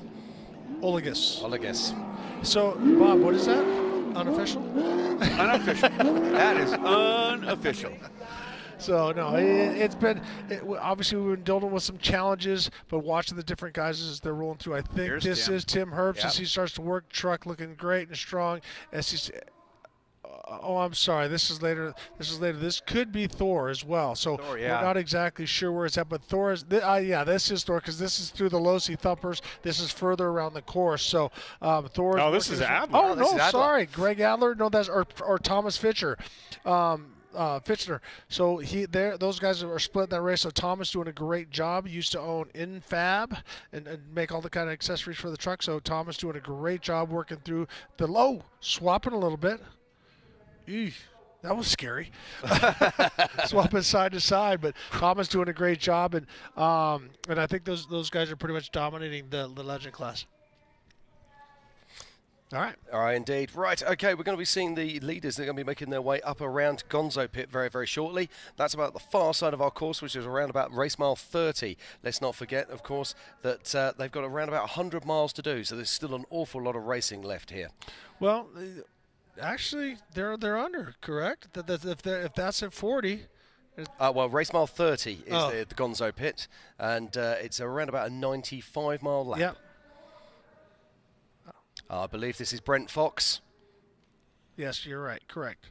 Olegas. So, Bob, what is that? Unofficial? Unofficial. That is unofficial. So, no, obviously we've been dealing with some challenges, but watching the different guys as they're rolling through. I think this is Tim Herbst as he starts to work, truck looking great and strong. I'm sorry, this is later. This could be Thor as well. So we're not exactly sure where it's at, but Thor is, this is Thor because this is through the Losi Thumpers. This is further around the course. So Thor. Oh, this is Adler. Oh, no, sorry. Greg Adler. No, that's or Thomas Fitcher. Fitchner. So those guys are splitting that race. So Thomas doing a great job. Used to own Infab and make all the kind of accessories for the truck. So Thomas doing a great job working through the low, swapping a little bit. Eesh, that was scary. Swapping side to side, but Thomas doing a great job, and I think those guys are pretty much dominating the legend class. All right, indeed. Right, okay, we're going to be seeing the leaders. They're going to be making their way up around Gonzo Pit very, very shortly. That's about the far side of our course, which is around about race mile 30. Let's not forget, of course, that they've got around about 100 miles to do, so there's still an awful lot of racing left here. Well, actually, they're under, correct? If that's at 40, Well, race mile 30 is the Gonzo pit, and it's around about a 95-mile lap. Yep. I believe this is Brent Fox. Yes, you're right. Correct.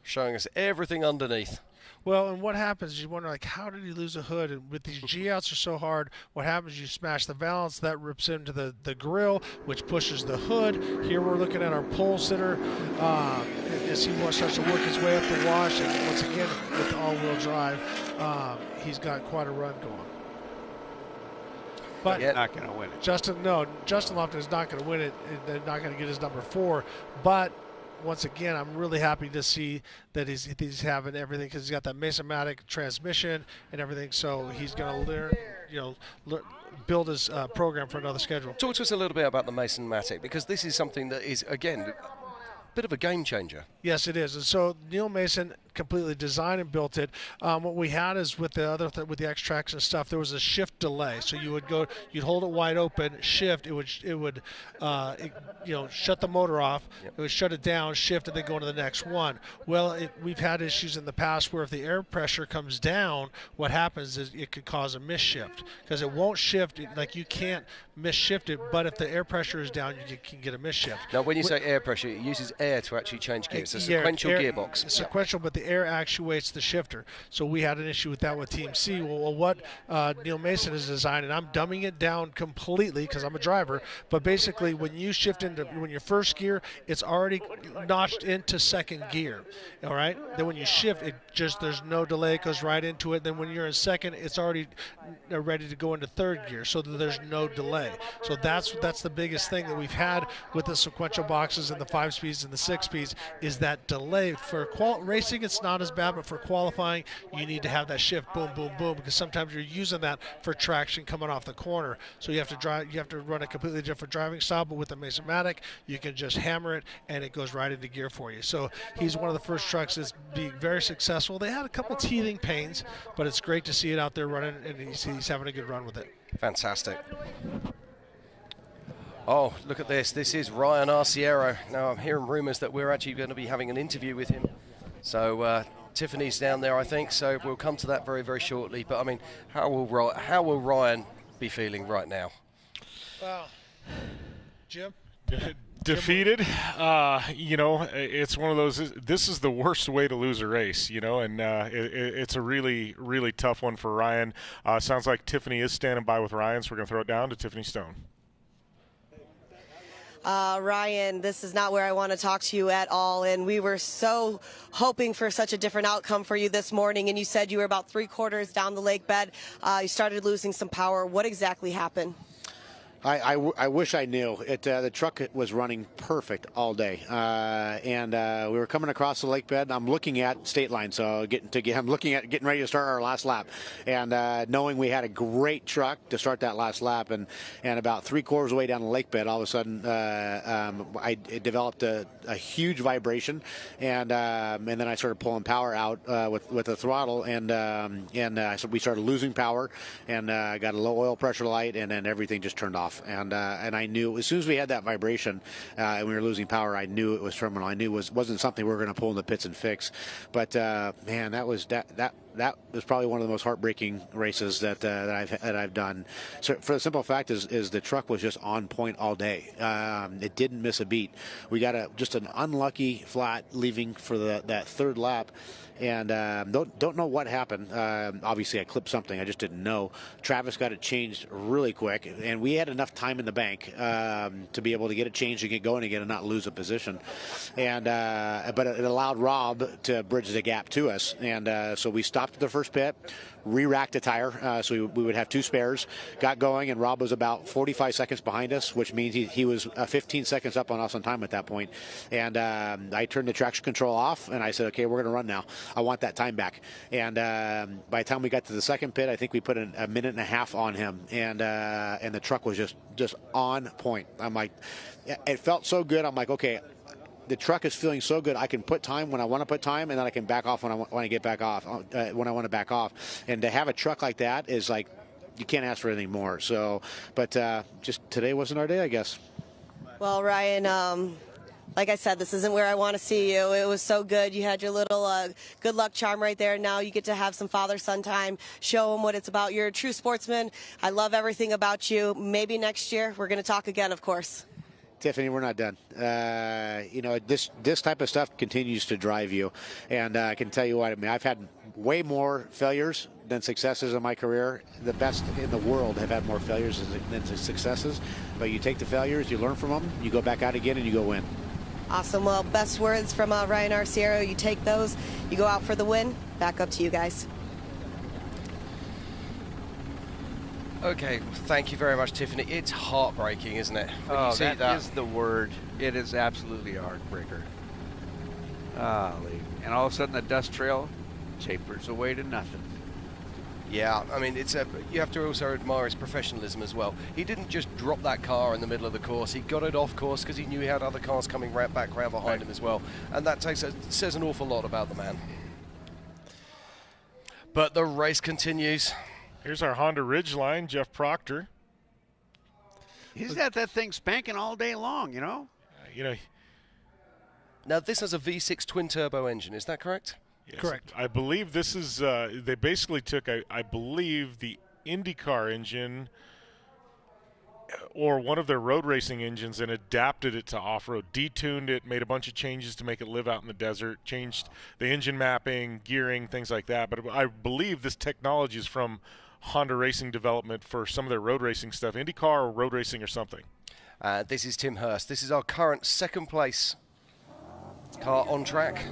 Showing us everything underneath. Well, and what happens, you wonder, like, how did he lose a hood? And with these G-outs are so hard, what happens, you smash the valance, that rips into the grill, which pushes the hood. Here we're looking at our pole sitter as he starts to work his way up the wash. And once again, with all-wheel drive, he's got quite a run going. But not going to win it. Justin Lofton is not going to win it. They're not going to get his number 4. But once again, I'm really happy to see that he's having everything, because he's got that Mason-matic transmission and everything. So he's going to build his program for another schedule. Talk to us a little bit about the Mason-matic, because this is something that is, again, a bit of a game changer. Yes, it is. And so Neil Mason completely designed and built it. What we had is with the with the X-Trax and stuff, there was a shift delay. So you'd hold it wide open, shift. It would shut the motor off. Yep. It would shut it down, shift, and then go into the next one. Well, we've had issues in the past where if the air pressure comes down, what happens is it could cause a misshift, because it won't shift. Like, you can't misshift it, but if the air pressure is down, you can get a misshift. Now, when you say air pressure, it uses air to actually change gears. It's a sequential gearbox. It's sequential, but the air actuates the shifter. So we had an issue with that with Team C. Well, what Neil Mason has designed, and I'm dumbing it down completely because I'm a driver, but basically when you shift when you're first gear, it's already notched into second gear. All right? Then when you shift, there's no delay, it goes right into it. Then when you're in second, it's already ready to go into third gear, so that there's no delay. So that's the biggest thing that we've had with the sequential boxes and the 5-speeds and the 6-speeds, is that delay. For racing, it's not as bad, but for qualifying, you need to have that shift, boom, boom, boom, because sometimes you're using that for traction coming off the corner. So you have to run a completely different driving style. But with the Mason-matic, you can just hammer it and it goes right into gear for you. So he's one of the first trucks that's being very successful. They had a couple teething pains, but it's great to see it out there running, and he's having a good run with it. Fantastic. Oh, look at this. This is Ryan Arciero. Now, I'm hearing rumors that we're actually going to be having an interview with him. So Tiffany's down there, I think, so we'll come to that very, very shortly. But, I mean, how will Ryan be feeling right now? Well, Jim? Defeated. It's one of those, this is the worst way to lose a race, and it's a really, really tough one for Ryan. Sounds like Tiffany is standing by with Ryan, so we're going to throw it down to Tiffany Stone. Ryan, this is not where I want to talk to you at all, and we were so hoping for such a different outcome for you this morning, and you said you were about 3/4 down the lake bed. You started losing some power. What exactly happened? I wish I knew. The truck was running perfect all day, and we were coming across the lake bed. I'm looking at state line, so I'm looking at getting ready to start our last lap, and knowing we had a great truck to start that last lap, and about 3/4 of the way down the lake bed, all of a sudden it developed a huge vibration, and then I started pulling power out with the throttle, and so we started losing power, and got a low oil pressure light, and then everything just turned off. And I knew as soon as we had that vibration and we were losing power, I knew it was terminal. I knew it wasn't something we were going to pull in the pits and fix. But man, that was probably one of the most heartbreaking races that I've done. So for the simple fact is the truck was just on point all day. It didn't miss a beat. We got just an unlucky flat leaving for that third lap. And don't know what happened. Obviously, I clipped something. I just didn't know. Travis got it changed really quick, and we had enough time in the bank to be able to get it changed and get going again and not lose a position. And but it allowed Rob to bridge the gap to us, and so we stopped at the first pit, re-racked a tire, so we would have 2 spares. Got going, and Rob was about 45 seconds behind us, which means he was 15 seconds up on us on time at that point. And I turned the traction control off, and I said, okay, we're going to run now. I want that time back. And by the time we got to the second pit, I think we put a minute and a half on him, and the truck was just on point. I'm like, it felt so good. I'm like, okay, the truck is feeling so good. I can put time when I want to put time, and then I can back off when I want to get back off. When I want to back off, and to have a truck like that is like, you can't ask for anything more. So, but just today wasn't our day, I guess. Well, Ryan, like I said, this isn't where I want to see you. It was so good. You had your little good luck charm right there. Now you get to have some father-son time, show them what it's about. You're a true sportsman. I love everything about you. Maybe next year we're going to talk again, of course. Tiffany, we're not done. This type of stuff continues to drive you. And I can tell you what, I mean, I've had way more failures than successes in my career. The best in the world have had more failures than successes. But you take the failures, you learn from them, you go back out again, and you go win. Awesome. Well, best words from Ryan Arciero. You take those, you go out for the win. Back up to you guys. Okay, thank you very much, Tiffany. It's heartbreaking, isn't it? When you see that is the word. It is absolutely a heartbreaker. And all of a sudden the dust trail tapers away to nothing. Yeah, I mean, you have to also admire his professionalism as well. He didn't just drop that car in the middle of the course. He got it off course because he knew he had other cars coming back round behind him as well. And that says an awful lot about the man. But the race continues. Here's our Honda Ridgeline, Jeff Proctor. He's got that thing spanking all day long, Now, this has a V6 twin-turbo engine. Is that correct? Yes, correct. I believe this is, they basically took, I believe, the IndyCar engine or one of their road racing engines and adapted it to off-road, detuned it, made a bunch of changes to make it live out in the desert, changed the engine mapping, gearing, things like that. But I believe this technology is from Honda Racing Development for some of their road racing stuff, IndyCar or road racing or something. This is Tim Hurst. This is our current second place car on track.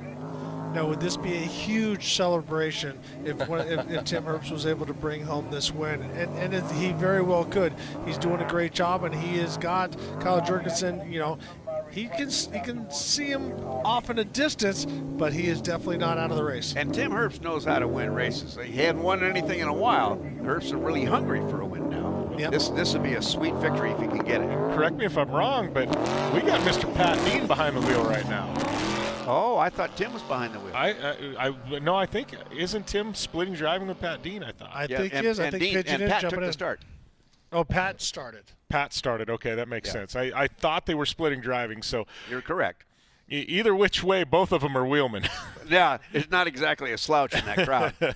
Now, would this be a huge celebration if Tim Herbst was able to bring home this win? And he very well could. He's doing a great job, and he has got Kyle Jurgensen, he can see him off in a distance, but he is definitely not out of the race. And Tim Herbst knows how to win races. He hadn't won anything in a while. Herbst is really hungry for a win now. Yep. This would be a sweet victory if he can get it. Correct me if I'm wrong, but we got Mr. Pat Dean behind the wheel right now. Oh, I thought Tim was behind the wheel. No, I think, isn't Tim splitting driving with Pat Dean, I thought? I think he is. I think Pat took the start. Oh, Pat started. Pat started. Okay, that makes sense. I thought they were splitting driving, so. You're correct. Either which way, both of them are wheelmen. Yeah, it's not exactly a slouch in that crowd.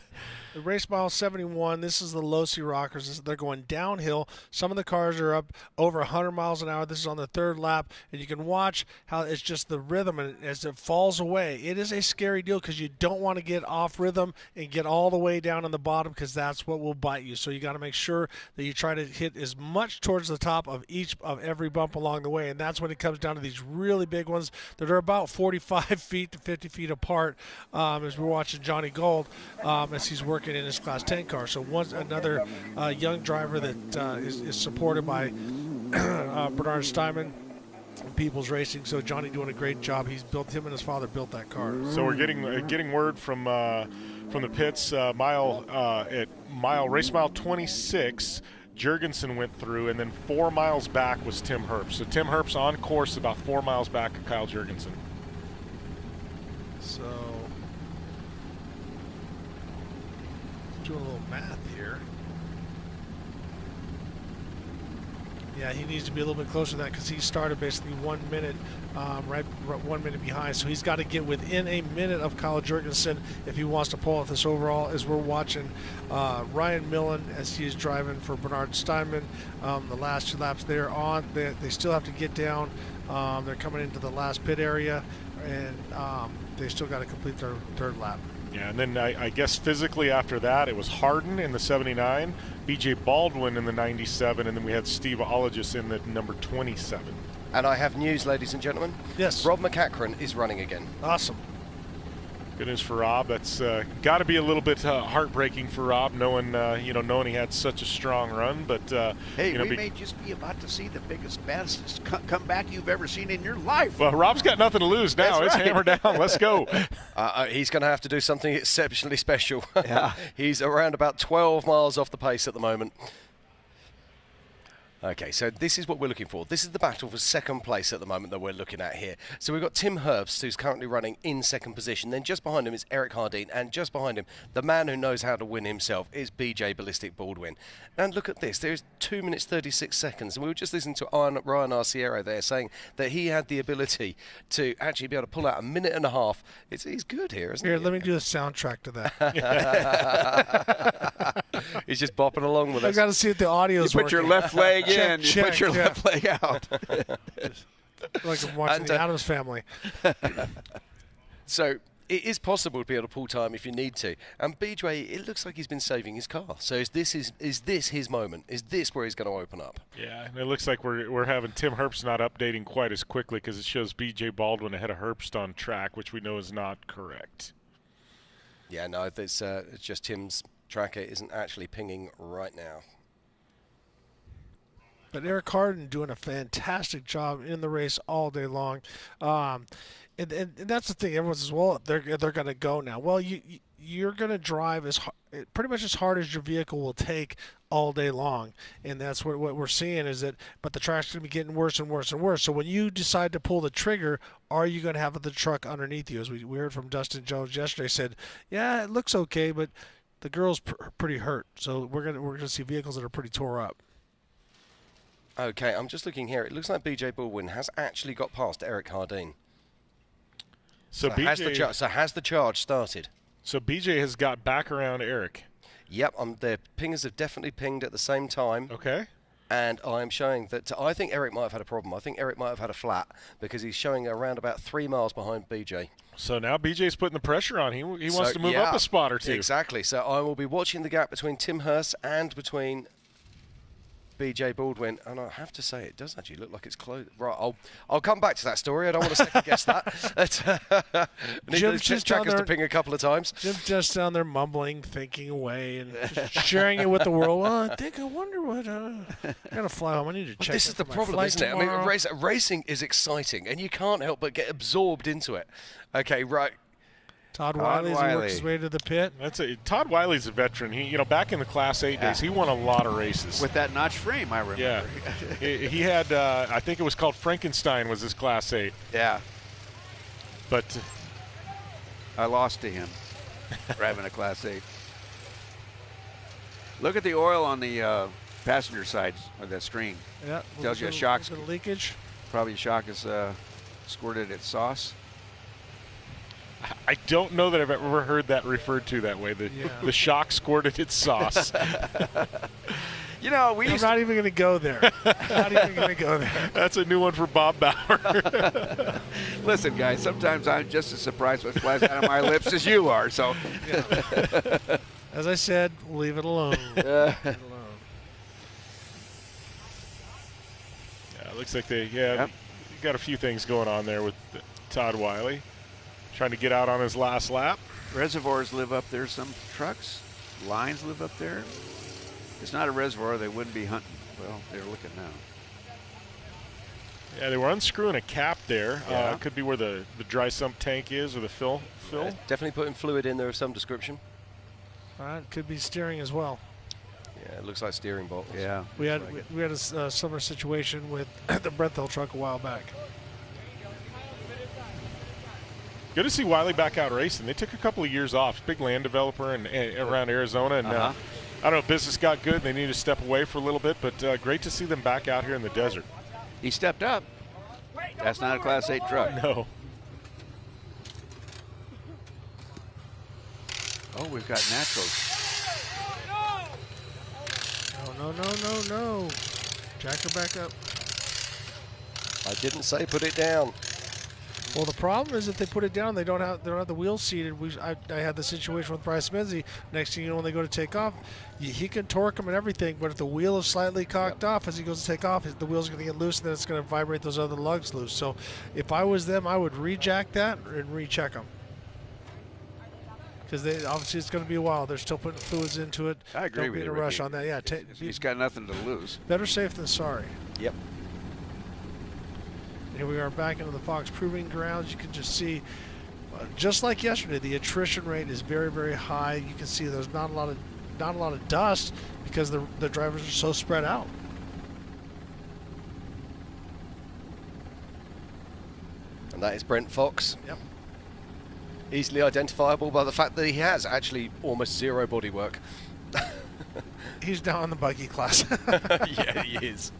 The race mile 71, this is the Losi Rockers. They're going downhill. Some of the cars are up over 100 miles an hour. This is on the third lap, and you can watch how it's just the rhythm, and as it falls away, it is a scary deal because you don't want to get off rhythm and get all the way down on the bottom because that's what will bite you. So you got to make sure that you try to hit as much towards the top of every bump along the way, and that's when it comes down to these really big ones that are about 45 feet to 50 feet apart as we're watching Johnny Gold as he's working in his Class 10 car. So another young driver that is supported by Bernard Steinman, People's Racing. So Johnny doing a great job. Him and his father built that car. So we're getting word from the pits. Race mile 26. Jurgensen went through, and then 4 miles back was Tim Herbst. So Tim Herbst on course about 4 miles back of Kyle Jurgensen. So doing a little math here. Yeah, he needs to be a little bit closer to that because he started basically 1 minute, right 1 minute behind. So he's got to get within a minute of Kyle Jurgensen if he wants to pull off this overall. As we're watching Ryan Millen as he is driving for Bernard Steinman, the last 2 laps they're on. They still have to get down. They're coming into the last pit area, and they still got to complete their third lap. Yeah, and then I guess physically after that, it was Harden in the 79, B.J. Baldwin in the 97, and then we had Steve Ologis in the number 27. And I have news, ladies and gentlemen. Yes. Rob MacCachren is running again. Awesome. Good news for Rob. That's got to be a little bit heartbreaking for Rob, knowing he had such a strong run. But hey, we may just be about to see the biggest, fastest comeback you've ever seen in your life. Well, Rob's got nothing to lose now. That's It's right. hammer down. Let's go. He's going to have to do something exceptionally special. Yeah. He's around about 12 miles off the pace at the moment. Okay, so this is what we're looking for. This is the battle for second place at the moment that we're looking at here. So we've got Tim Herbst, who's currently running in second position. Then just behind him is Eric Hardeen. And just behind him, the man who knows how to win himself is BJ Ballistic Baldwin. And look at this. There's 2 minutes 36 seconds. And we were just listening to Ryan Arciero there saying that he had the ability to actually be able to pull out a minute and a half. He's good here, isn't he? Here, let me do a soundtrack to that. He's just bopping along with us. I've got to see if the audio's You put your working. left leg in, Check, you put your yeah. left leg out. Like I'm watching the Addams Family. So it is possible to be able to pull time if you need to. And BJ, it looks like he's been saving his car. So is this his moment? Is this where he's going to open up? Yeah, and it looks like we're having Tim Herbst not updating quite as quickly because it shows BJ Baldwin ahead of Herbst on track, which we know is not correct. Yeah, no, it's just Tim's tracker isn't actually pinging right now. But Eric Hardin doing a fantastic job in the race all day long. And that's the thing. Everyone says, well, they're going to go now. Well, you're going to drive pretty much as hard as your vehicle will take all day long. And that's what we're seeing is that, but the track's going to be getting worse and worse and worse. So when you decide to pull the trigger, are you going to have the truck underneath you? As we heard from Dustin Jones yesterday, said, yeah, it looks okay, but the girl's pretty hurt. So we're going to see vehicles that are pretty tore up. Okay, I'm just looking here. It looks like BJ Baldwin has actually got past Eric Hardeen. So has the charge started? So BJ has got back around Eric. Yep, the pingers have definitely pinged at the same time. Okay. And I'm showing that I think Eric might have had a problem. I think Eric might have had a flat because he's showing around about 3 miles behind BJ. So now BJ's putting the pressure on. He wants to move up a spot or two. Exactly. So I will be watching the gap between Tim Herbst and between BJ Baldwin, and I have to say it does actually look like it's close. Right, I'll come back to that story. I don't want to second guess that. Jim's just trackers to ping a couple of times. Jim's just down there mumbling, thinking away, and just sharing it with the world. Oh, I wonder what. I gotta fly home. I need to check. This is the problem, isn't it? I mean, racing is exciting, and you can't help but get absorbed into it. Okay, right. Todd Wiley works his way to the pit. Todd Wiley's a veteran. He, back in the Class 8 days, he won a lot of races with that notch frame. I remember. Yeah, he had. I think it was called Frankenstein. Was his Class 8? Yeah. But I lost to him driving a Class 8. Look at the oil on the passenger side of that screen. Yeah. Tells you a shock leakage. Probably a shock is squirted its sauce. I don't know that I've ever heard that referred to that way. The shock squirted its sauce. I'm not even going to go there. Not even going to go there. That's a new one for Bob Bauer. Listen, guys, sometimes I'm just as surprised what flies out of my lips as you are. So, as I said, leave it alone. Yeah, it looks like they got a few things going on there with Todd Wiley. Trying to get out on his last lap. Reservoirs live up there, some trucks. Lines live up there. It's not a reservoir, they wouldn't be hunting. Well, they're looking now. Yeah, they were unscrewing a cap there. Yeah. Could be where the dry sump tank is or the fill. Definitely putting fluid in there of some description. Could be steering as well. Yeah, it looks like steering bottles. Yeah. We had a similar situation with the Brethel truck a while back. Good to see Wiley back out racing. They took a couple of years off. Big land developer around Arizona, and I don't know, business got good. They needed to step away for a little bit, but great to see them back out here in the desert. He stepped up. That's not a Class 8 truck. No. Oh, we've got naturals. No. Jack her back up. I didn't say put it down. Well, the problem is if they put it down, they don't have the wheels seated. I had the situation with Bryce Menzie. Next thing you know, when they go to take off, he can torque them and everything, but if the wheel is slightly cocked off as he goes to take off, the wheel's going to get loose, and then it's going to vibrate those other lugs loose. So if I was them, I would rejack that and recheck them. Because obviously it's going to be a while. They're still putting fluids into it. I agree Don't with be you. in a rush on that. Yeah, he's got nothing to lose. Better safe than sorry. Yep. Here we are back into the Fox Proving Grounds. You can just see, just like yesterday, the attrition rate is very, very high. You can see there's not a lot of dust because the drivers are so spread out. And that is Brent Fox. Yep. Easily identifiable by the fact that he has actually almost zero bodywork. He's now in the buggy class. Yeah, he is.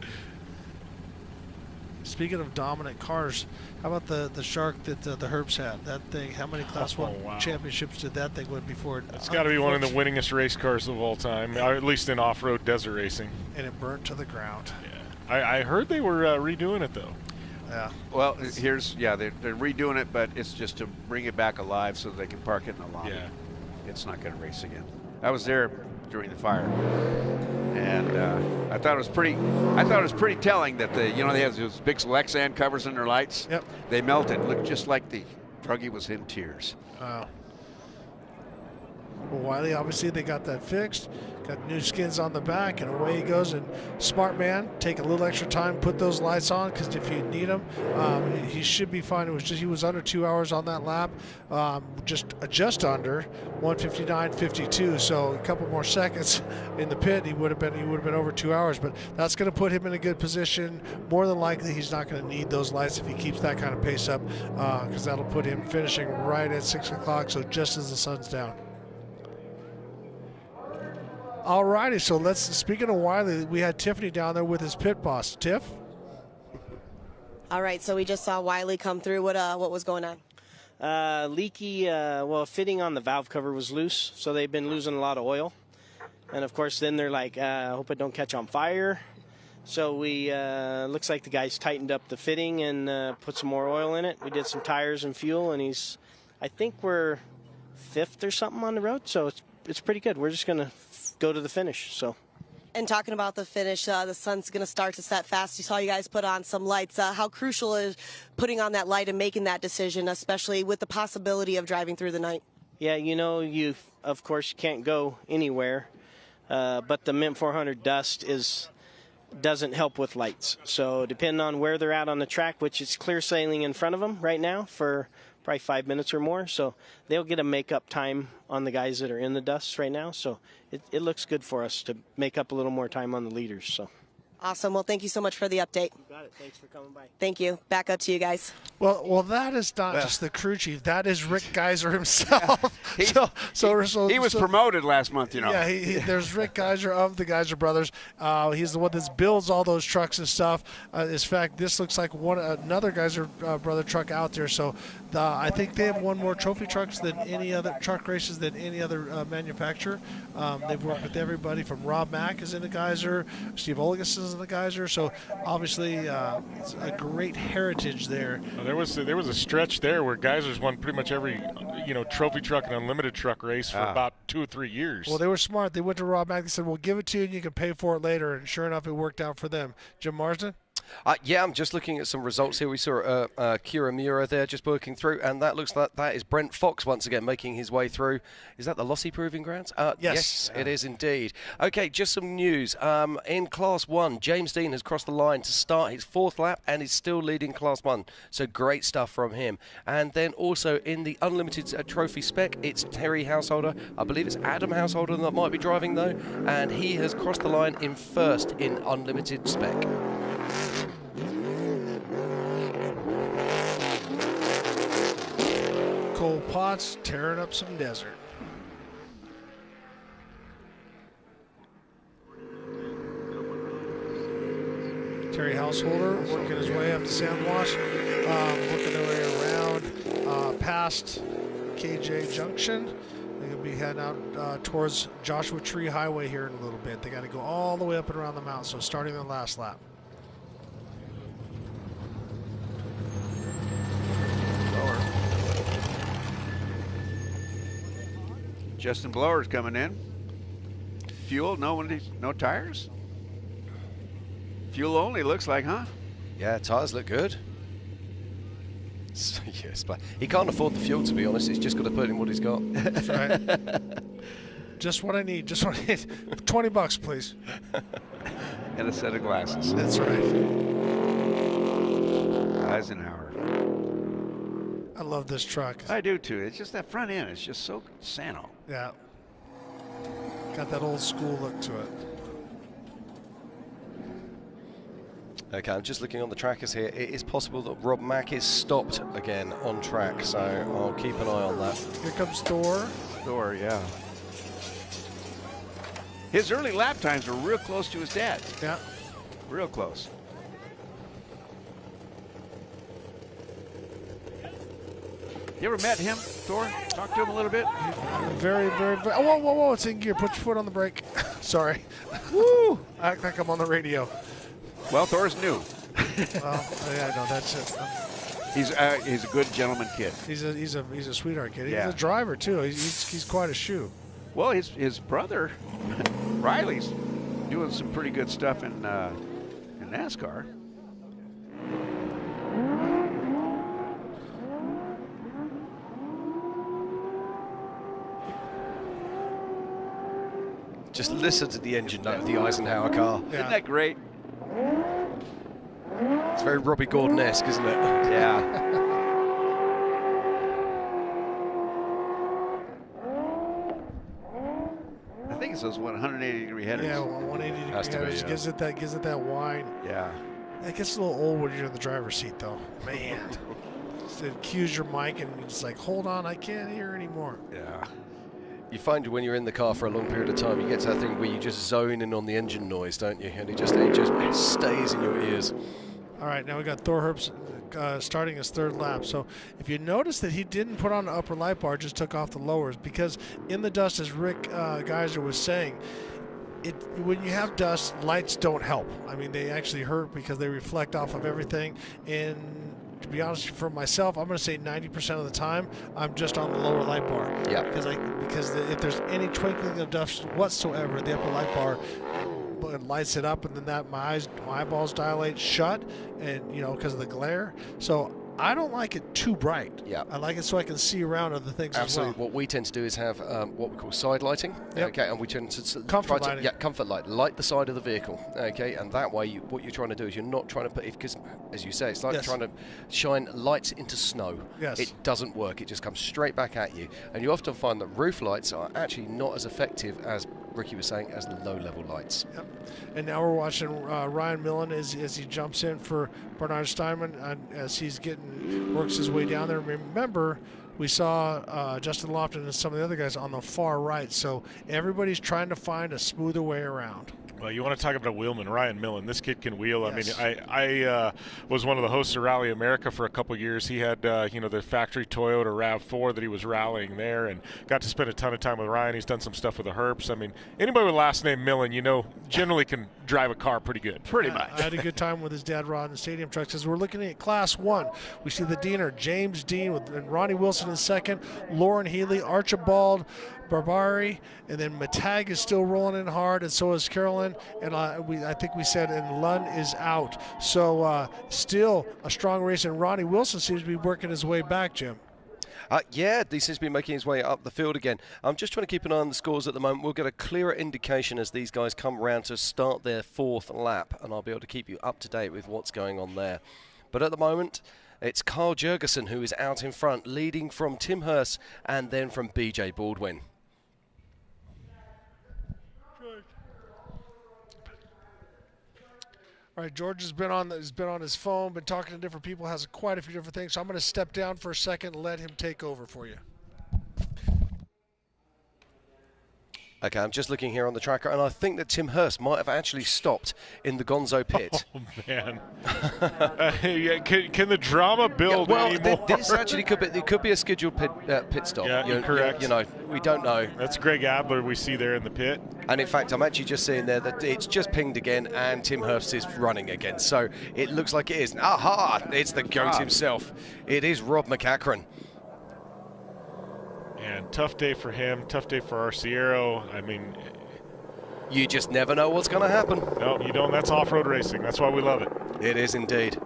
Speaking of dominant cars, how about the Shark that the Herbs had? That thing, how many Class 1 championships did that thing win before it? It's got to be one of the winningest race cars of all time, or at least in off-road desert racing. And it burnt to the ground. Yeah, I heard they were redoing it though. Yeah. Well, they're redoing it, but it's just to bring it back alive so they can park it in the lobby. Yeah. It's not going to race again. I was there during the fire, and I thought it was pretty telling that they have those big Lexan covers in their lights. Yep. They melted. Looked just like the Truggy was in tears. Wow. Well, Wiley, obviously they got that fixed. Got new skins on the back, and away he goes. And smart man, take a little extra time, put those lights on, because if you need them, he should be fine. It was just he was under 2 hours on that lap, just under 1:59.52. So a couple more seconds in the pit, he would have been over 2 hours. But that's going to put him in a good position. More than likely, he's not going to need those lights if he keeps that kind of pace up, because that'll put him finishing right at 6 o'clock. So just as the sun's down. All righty, so speaking of Wiley, we had Tiffany down there with his pit boss. Tiff? All right, so we just saw Wiley come through. What was going on? Leaky, fitting on the valve cover was loose, so they've been losing a lot of oil. And of course, then they're like, I hope it don't catch on fire. So we, looks like the guys tightened up the fitting and put some more oil in it. We did some tires and fuel, and I think we're 5th or something on the road, so it's pretty good. We're just going to go to the finish. So, and talking about the finish, the sun's going to start to set fast. You saw you guys put on some lights. How crucial is putting on that light and making that decision, especially with the possibility of driving through the night? Yeah, you of course you can't go anywhere, but the Mint 400 dust doesn't help with lights. So depending on where they're at on the track, which is clear sailing in front of them right now for probably 5 minutes or more. So they'll get a make-up time on the guys that are in the dust right now. So it looks good for us to make up a little more time on the leaders. So. Awesome. Well, thank you so much for the update. You got it. Thanks for coming by. Thank you. Back up to you guys. Well, that is not just the crew chief. That is Rick Geiser himself. He was promoted last month, Yeah, there's Rick Geiser of the Geiser Brothers. He's the one that builds all those trucks and stuff. In fact, this looks like another Geiser brother truck out there. So I think they have won more trophy trucks than any other truck races than any other manufacturer. They've worked with everybody from Rob Mack is in the Geiser, Steve Olagus is in the Geiser. So obviously, it's a great heritage there. Well, there was a stretch there where Geisers won pretty much every trophy truck and unlimited truck race for about 2 or 3 years. Well, they were smart. They went to Rob Mack. They said, "We'll give it to you, and you can pay for it later." And sure enough, it worked out for them. Jim Marsden. Yeah, I'm just looking at some results here. We saw Kira Mura there just working through, and that looks like that is Brent Fox once again making his way through. Is that the Lossy Proving Grounds? Yes, it is indeed. Okay, just some news. In Class 1, James Dean has crossed the line to start his 4th lap and is still leading Class 1, so great stuff from him. And then also in the Unlimited Trophy spec, it's Terry Householder. I believe it's Adam Householder that might be driving though, and he has crossed the line in 1st in Unlimited spec. Cole Potts tearing up some desert. Terry Householder working his way up to Sandwash, working their way around past KJ Junction. They're going to be heading out towards Joshua Tree Highway here in a little bit. They got to go all the way up and around the mountain, so starting the last lap. Justin Blower's coming in. Fuel, no tires? Fuel only looks like, huh? Yeah, tires look good. Yes, but he can't afford the fuel, to be honest. He's just got to put in what he's got. That's right. Just what I need. Just what I need. $20, please. And a set of glasses. That's right. Eisenhower. I love this truck. I do too. It's just that front end. It's just so Sano. Yeah. Got that old school look to it. Okay, I'm just looking on the trackers here. It is possible that Rob Mack is stopped again on track, so I'll keep an eye on that. Here comes Thor. Thor, yeah. His early lap times were real close to his dad's. Yeah. Real close. You ever met him, Thor? Talk to him a little bit? Very, very, very. Oh, whoa. It's in gear. Put your foot on the brake. Sorry. Woo! I act like I'm on the radio. Well, Thor's new. Well, yeah, no, that's it. He's a good gentleman kid. He's a sweetheart kid. Yeah. He's a driver too. He's quite a shoe. Well, his brother Riley's doing some pretty good stuff in NASCAR. Just listen to the engine note of the Eisenhower car. Isn't that great? It's very Robbie Gordon-esque, isn't it? Yeah. I think it's those 180-degree headers. Yeah, 180 Has to be, headers yeah. gives it that whine. Yeah. It gets a little old when you're in the driver's seat, though. Man, it cues your mic and it's like, hold on, I can't hear anymore. Yeah. You find when you're in the car for a long period of time, you get to that thing where you just zone in on the engine noise, don't you? And it just stays in your ears. All right, now we got Thor Herbst starting his third lap. So if you notice that he didn't put on the upper light bar, just took off the lowers, because in the dust, as Rick Geiser was saying, when you have dust, lights don't help. I mean, they actually hurt because they reflect off of everything. And to be honest, for myself, I'm going to say 90% of the time, I'm just on the lower light bar. Yeah. Because if there's any twinkling of dust whatsoever, the upper light bar lights it up, and then my eyeballs dilate shut, and because of the glare. So I don't like it too bright. Yeah. I like it so I can see around other things Absolutely. as well. What we tend to do is have what we call side lighting. Yep. Okay, and we tend to Comfort lighting. comfort light the side of the vehicle. Okay, and that way, what you're trying to do is you're not trying to put, because as you say, it's like trying to shine lights into snow. Yes. It doesn't work. It just comes straight back at you, and you often find that roof lights are actually not as effective as Ricky was saying as low-level lights. Yep. And now we're watching Ryan Millen as he jumps in for Bernard Steinman, as he's works his way down there. Remember, we saw Justin Lofton and some of the other guys on the far right, so everybody's trying to find a smoother way around. Well, you want to talk about a wheelman, Ryan Millen. This kid can wheel. Yes. I mean, I was one of the hosts of Rally America for a couple years. He had, the factory Toyota RAV4 that he was rallying there, and got to spend a ton of time with Ryan. He's done some stuff with the Herps. I mean, anybody with last name Millen, generally can drive a car pretty good. Pretty much. I had a good time with his dad, Rod, in stadium trucks. As we're looking at Class 1, we see the Diener, James Dean, and Ronnie Wilson in second, Lauren Healy, Archibald Barbari, and then Matag is still rolling in hard, and so is Carolyn, and I think we said, and Lund is out. So still a strong race, and Ronnie Wilson seems to be working his way back, Jim. Yeah, he seems to be making his way up the field again. I'm just trying to keep an eye on the scores at the moment. We'll get a clearer indication as these guys come round to start their fourth lap, and I'll be able to keep you up to date with what's going on there. But at the moment, it's Carl Jurgensen who is out in front, leading from Tim Hurst and then from BJ Baldwin. All right, George has been on his phone, been talking to different people, has quite a few different things. So I'm going to step down for a second and let him take over for you. Okay, I'm just looking here on the tracker, and I think that Tim Hurst might have actually stopped in the Gonzo pit. Oh, man. Can the drama build anymore? This actually could be a scheduled pit stop. Yeah, correct. We don't know. That's Greg Adler we see there in the pit. And in fact, I'm actually just seeing there that it's just pinged again, and Tim Hurst is running again. So it looks like it is. Aha! It's the GOAT himself. It is Rob MacCachren. And tough day for him, tough day for Arciero. I mean, you just never know what's going to happen. No, you don't. That's off-road racing. That's why we love it. It is indeed.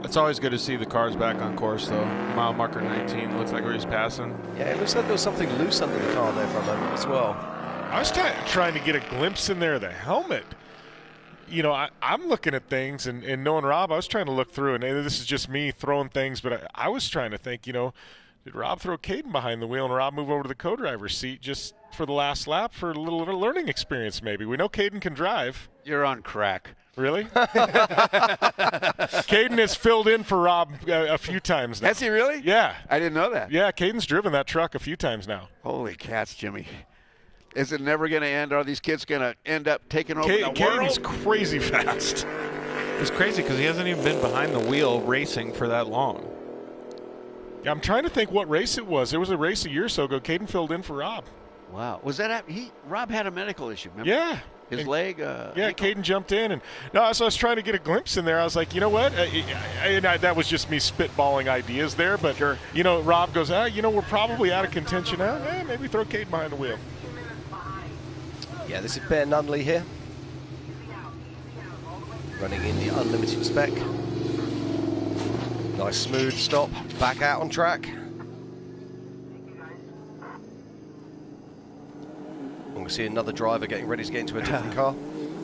It's always good to see the cars back on course, though. Mile marker 19 looks like where he's passing. Yeah, it looks like there was something loose under the car there for a moment as well. I was trying to get a glimpse in there of the helmet. I'm looking at things, and knowing Rob, I was trying to look through, and this is just me throwing things, but I was trying to think, Did Rob throw Caden behind the wheel and Rob move over to the co-driver's seat just for the last lap for a little learning experience maybe? We know Caden can drive. You're on crack. Really? Caden has filled in for Rob a few times now. Has he really? Yeah. I didn't know that. Yeah, Caden's driven that truck a few times now. Holy cats, Jimmy. Is it never going to end? Are these kids going to end up taking over the world? Caden's crazy fast. It's crazy because he hasn't even been behind the wheel racing for that long. Yeah, I'm trying to think what race it was. There was a race a year or so ago. Caden filled in for Rob. Wow. Was that Rob had a medical issue, remember? Yeah. His leg? Caden jumped in. And so I was trying to get a glimpse in there. I was like, you know what? That was just me spitballing ideas there. But, Rob goes, we're probably out of contention now. Maybe throw Caden behind the wheel. Yeah, this is Ben Nunley here. Running in the unlimited spec. Nice smooth stop, back out on track. And we see another driver getting ready to get into a different car.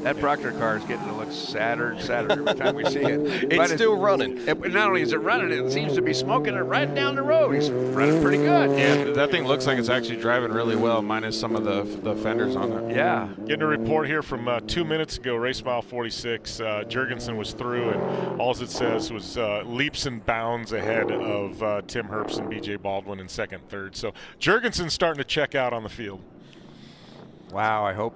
That Proctor car is getting to look sadder and sadder every time we see it. It's still running. Not only is it running, it seems to be smoking it right down the road. He's running pretty good. Yeah, that thing looks like it's actually driving really well, minus some of the fenders on it. Yeah. Getting a report here from 2 minutes ago, race mile 46. Jurgensen was through, and all it says was leaps and bounds ahead of Tim Herbst and B.J. Baldwin in second, third. So Jurgensen's starting to check out on the field. Wow, I hope.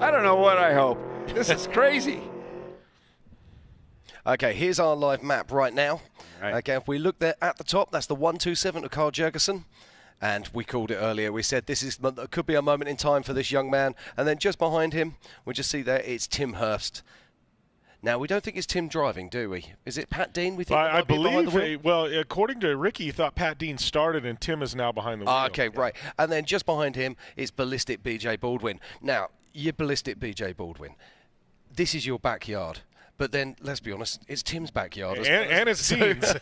I don't know what I hope. This is crazy. Okay, here's our live map right now. Right. Okay, if we look there at the top, that's the 127 of Carl Jurgensen. And we called it earlier. We said this could be a moment in time for this young man. And then just behind him, we just see there, it's Tim Herbst. Now, we don't think it's Tim driving, do we? Is it Pat Dean? We think I believe, according to Ricky, he thought Pat Dean started and Tim is now behind the wheel. Okay, right. And then just behind him is ballistic B.J. Baldwin. Now, you're ballistic B.J. Baldwin. This is your backyard. But then, let's be honest, it's Tim's backyard. And it's Dean's.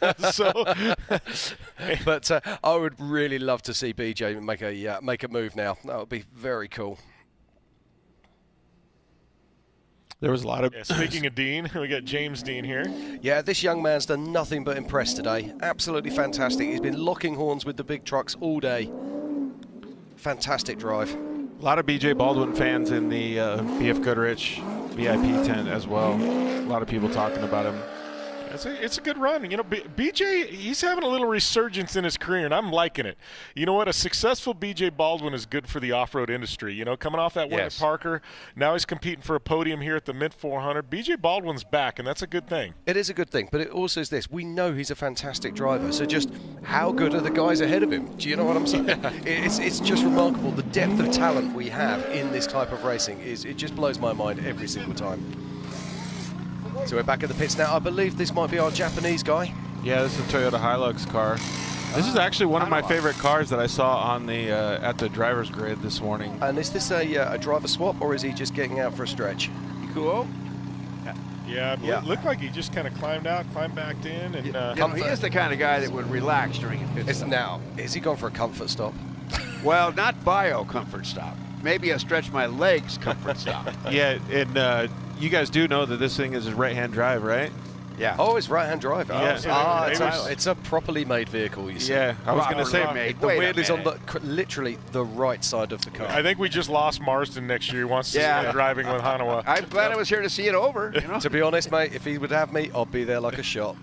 But I would really love to see B.J. make a move now. That would be very cool. There was a lot of... Speaking of Dean, we got James Dean here. Yeah, this young man's done nothing but impress today. Absolutely fantastic. He's been locking horns with the big trucks all day. Fantastic drive. A lot of B.J. Baldwin fans in the BF Goodrich VIP tent as well. A lot of people talking about him. It's a good run. BJ, he's having a little resurgence in his career, and I'm liking it. You know what? A successful BJ Baldwin is good for the off-road industry. Coming off that win at Parker, now he's competing for a podium here at the Mint 400. BJ Baldwin's back, and that's a good thing. It is a good thing, but it also is this. We know he's a fantastic driver, so just how good are the guys ahead of him? Do you know what I'm saying? It's just remarkable. The depth of talent we have in this type of racing it just blows my mind every single time. So we're back at the pits now. I believe this might be our Japanese guy. Yeah, this is a Toyota Hilux car. This is actually one of my favorite cars that I saw on the at the driver's grid this morning. And is this a driver swap, or is he just getting out for a stretch? Cool. Yeah, it looked like he just kind of climbed out, climbed back in. And he is the kind of guy that would relax during a pit stop. Now, is he gone for a comfort stop? Well, not bio comfort stop. Maybe a stretch my legs comfort stop. Yeah, and you guys do know that this thing is a right-hand drive, right? Yeah. Oh, it's right-hand drive. Yeah. It's a properly made vehicle, you see. Yeah, I was going to say, the wheel is on literally the right side of the car. I think we just lost Marsden next year. He wants to start driving with Hanawa. I'm glad I was here to see it over. To be honest, mate, if he would have me, I'd be there like a shot.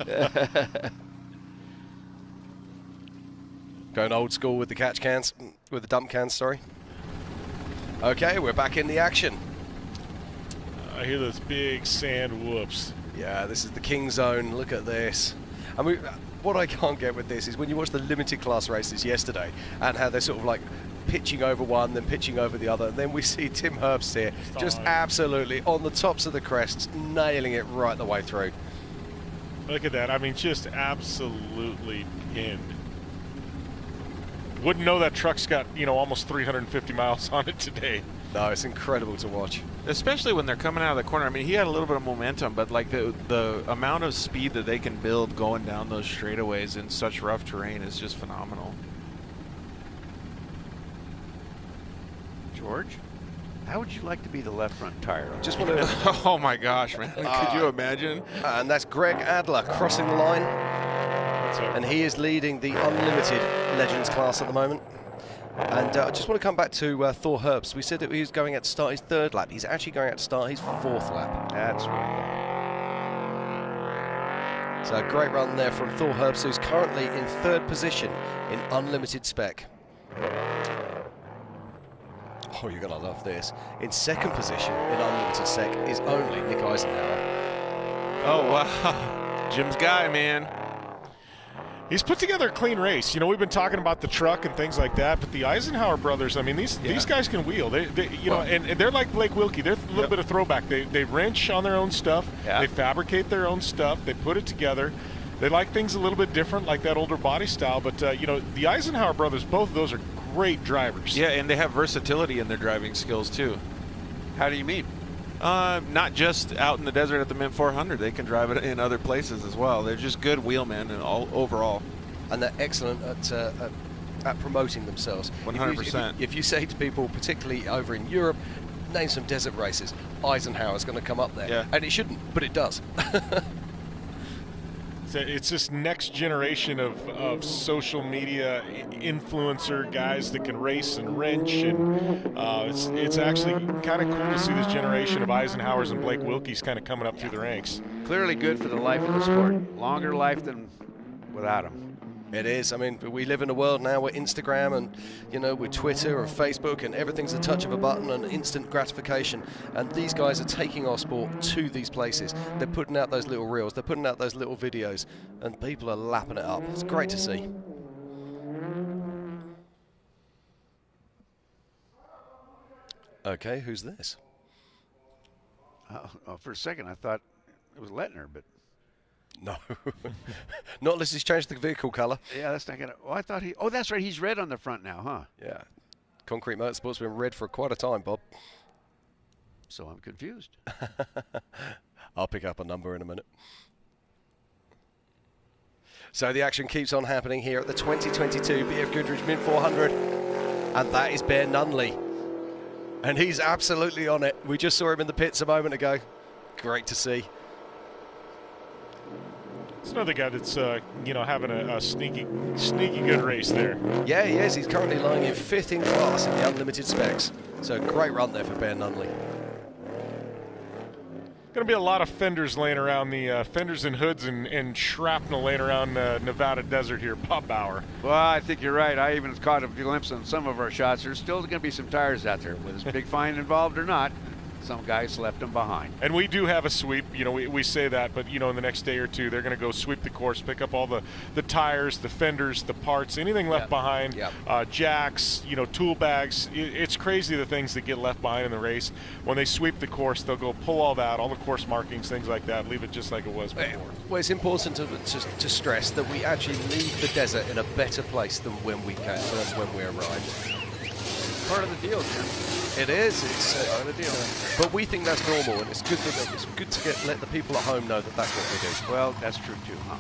Going old school with the with the dump cans, sorry. Okay, we're back in the action. I hear those big sand whoops. Yeah, this is the King Zone. Look at this. I mean, what I can't get with this is when you watch the limited class races yesterday and how they're sort of like pitching over one, then pitching over the other, and then we see Tim Herbst here just absolutely on the tops of the crests, nailing it right the way through. Look at that. I mean, just absolutely pinned. Wouldn't know that truck's got, almost 350 miles on it today. No, it's incredible to watch. Especially when they're coming out of the corner. I mean, he had a little bit of momentum, but like the amount of speed that they can build going down those straightaways in such rough terrain is just phenomenal. George, how would you like to be the left front tire? Just want to. Oh my gosh, man! Could you imagine? And that's Greg Adler crossing the line. And he is leading the Unlimited Legends class at the moment. And I just want to come back to Thor Herbst. We said that he was going out to start his 3rd lap. He's actually going out to start his 4th lap. That's right. So a great run there from Thor Herbst, who's currently in 3rd position in Unlimited Spec. Oh, you're going to love this. In 2nd position in Unlimited Spec is only Nick Eisenhower. Oh, wow. Jim's guy, man. He's put together a clean race. You know, we've been talking about the truck and things like that, but the Eisenhower brothers, I mean, these guys can wheel. They know, and they're like Blake Wilkie. They're a little bit of throwback. They wrench on their own stuff. Yeah. They fabricate their own stuff. They put it together. They like things a little bit different, like that older body style. But, you know, the Eisenhower brothers, both of those are great drivers. Yeah, and they have versatility in their driving skills, too. How do you mean? Not just out in the desert at the Mint 400. They can drive it in other places as well. They're just good wheelmen and all overall. And they're excellent at promoting themselves. 100%. If you say to people, particularly over in Europe, name some desert races, Eisenhower's going to come up there. Yeah. And it shouldn't, but it does. It's this next generation of social media influencer guys that can race and wrench, and it's actually kind of cool to see this generation of Eisenhowers and Blake Wilkies kind of coming up through the ranks. Clearly good for the life of the sport. Longer life than without them. It is. I mean, we live in a world now where Instagram and, you know, with Twitter and Facebook and everything's a touch of a button and instant gratification. And these guys are taking our sport to these places. They're putting out those little reels. They're putting out those little videos. And people are lapping it up. It's great to see. Okay, who's this? For a second, I thought it was Lettner, but... No. Not unless he's changed the vehicle colour. Yeah, that's not going to... Oh, I thought he... Oh, that's right. He's red on the front now, huh? Yeah. Concrete Motorsports been red for quite a time, Bob. So I'm confused. I'll pick up a number in a minute. So the action keeps on happening here at the 2022 BFGoodrich Mint 400. And that is Bear Nunley. And he's absolutely on it. We just saw him in the pits a moment ago. Great to see. It's another guy that's, you know, having a sneaky good race there. Yeah, he is. He's currently lying in 5th in class in the Unlimited Specs. So great run there for Bear Nunley. Going to be a lot of fenders laying around the fenders and hoods and shrapnel laying around Nevada desert here. Bob Bauer. Well, I think you're right. I even caught a glimpse on some of our shots. There's still going to be some tires out there, whether it's big fine involved or not. Some guys left them behind. And we do have a sweep. You know, we say that, but, you know, in the next day or two, they're going to go sweep the course, pick up all the tires, the fenders, the parts, anything left behind, jacks, you know, tool bags. It's crazy the things that get left behind in the race. When they sweep the course, they'll go pull all that, all the course markings, things like that, leave it just like it was before. Well, it's important to stress that we actually leave the desert in a better place than when we arrived. Part of the deal, Jim. It is. It's part of the deal. But we think that's normal, and it's good to let the people at home know that that's what we do. Well, that's true too, huh?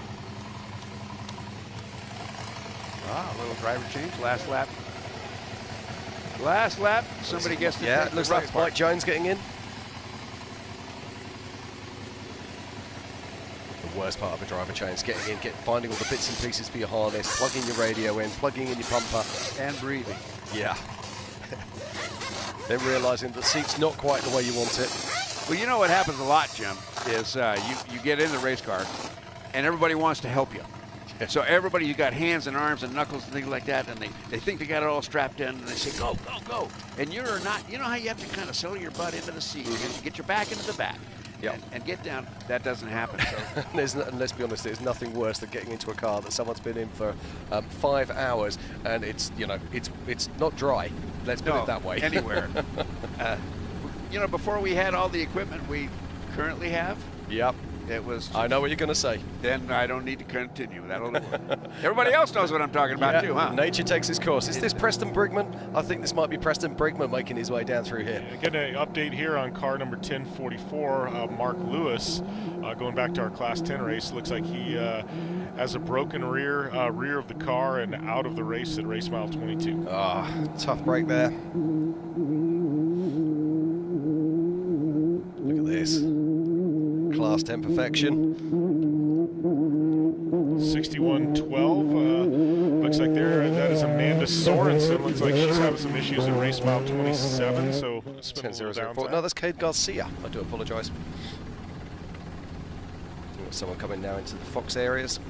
Ah, a little driver change. Last lap. Last lap. Somebody gets to it looks like Mike Jones getting in. The worst part of a driver change, getting in, finding all the bits and pieces for your harness, plugging your radio in, plugging in your pumper, and breathing. Yeah. Then realising the seat's not quite the way you want it. Well, you know what happens a lot, Jim, is you get in the race car, and everybody wants to help you. So everybody, you got hands and arms and knuckles and things like that, and they think they got it all strapped in, and they say, go, go, go. And you're not, you know how you have to kind of settle your butt into the seat, and get your back into the back. Yeah, and get down. That doesn't happen. So. And let's be honest, there's nothing worse than getting into a car that someone's been in for 5 hours and it's not dry. Let's put it that way. Anywhere. You know, before we had all the equipment we currently have. Yep. It was. I know what you're going to say. Then I don't need to continue. That'll work. Everybody else knows what I'm talking about too, huh? Nature takes its course. Is this Preston Brigman? I think this might be Preston Brigman making his way down through here. Getting an update here on car number 1044, Mark Lewis, going back to our Class 10 race. Looks like he has a broken rear of the car and out of the race at race mile 22. Tough break there. Look at this. Class 10 perfection. 61:12. Looks like that is Amanda Sorensen. Looks like she's having some issues in race mile 27. So it's been a little downtime. No, that's Cade Garcia. I do apologise. Someone coming now into the Fox areas.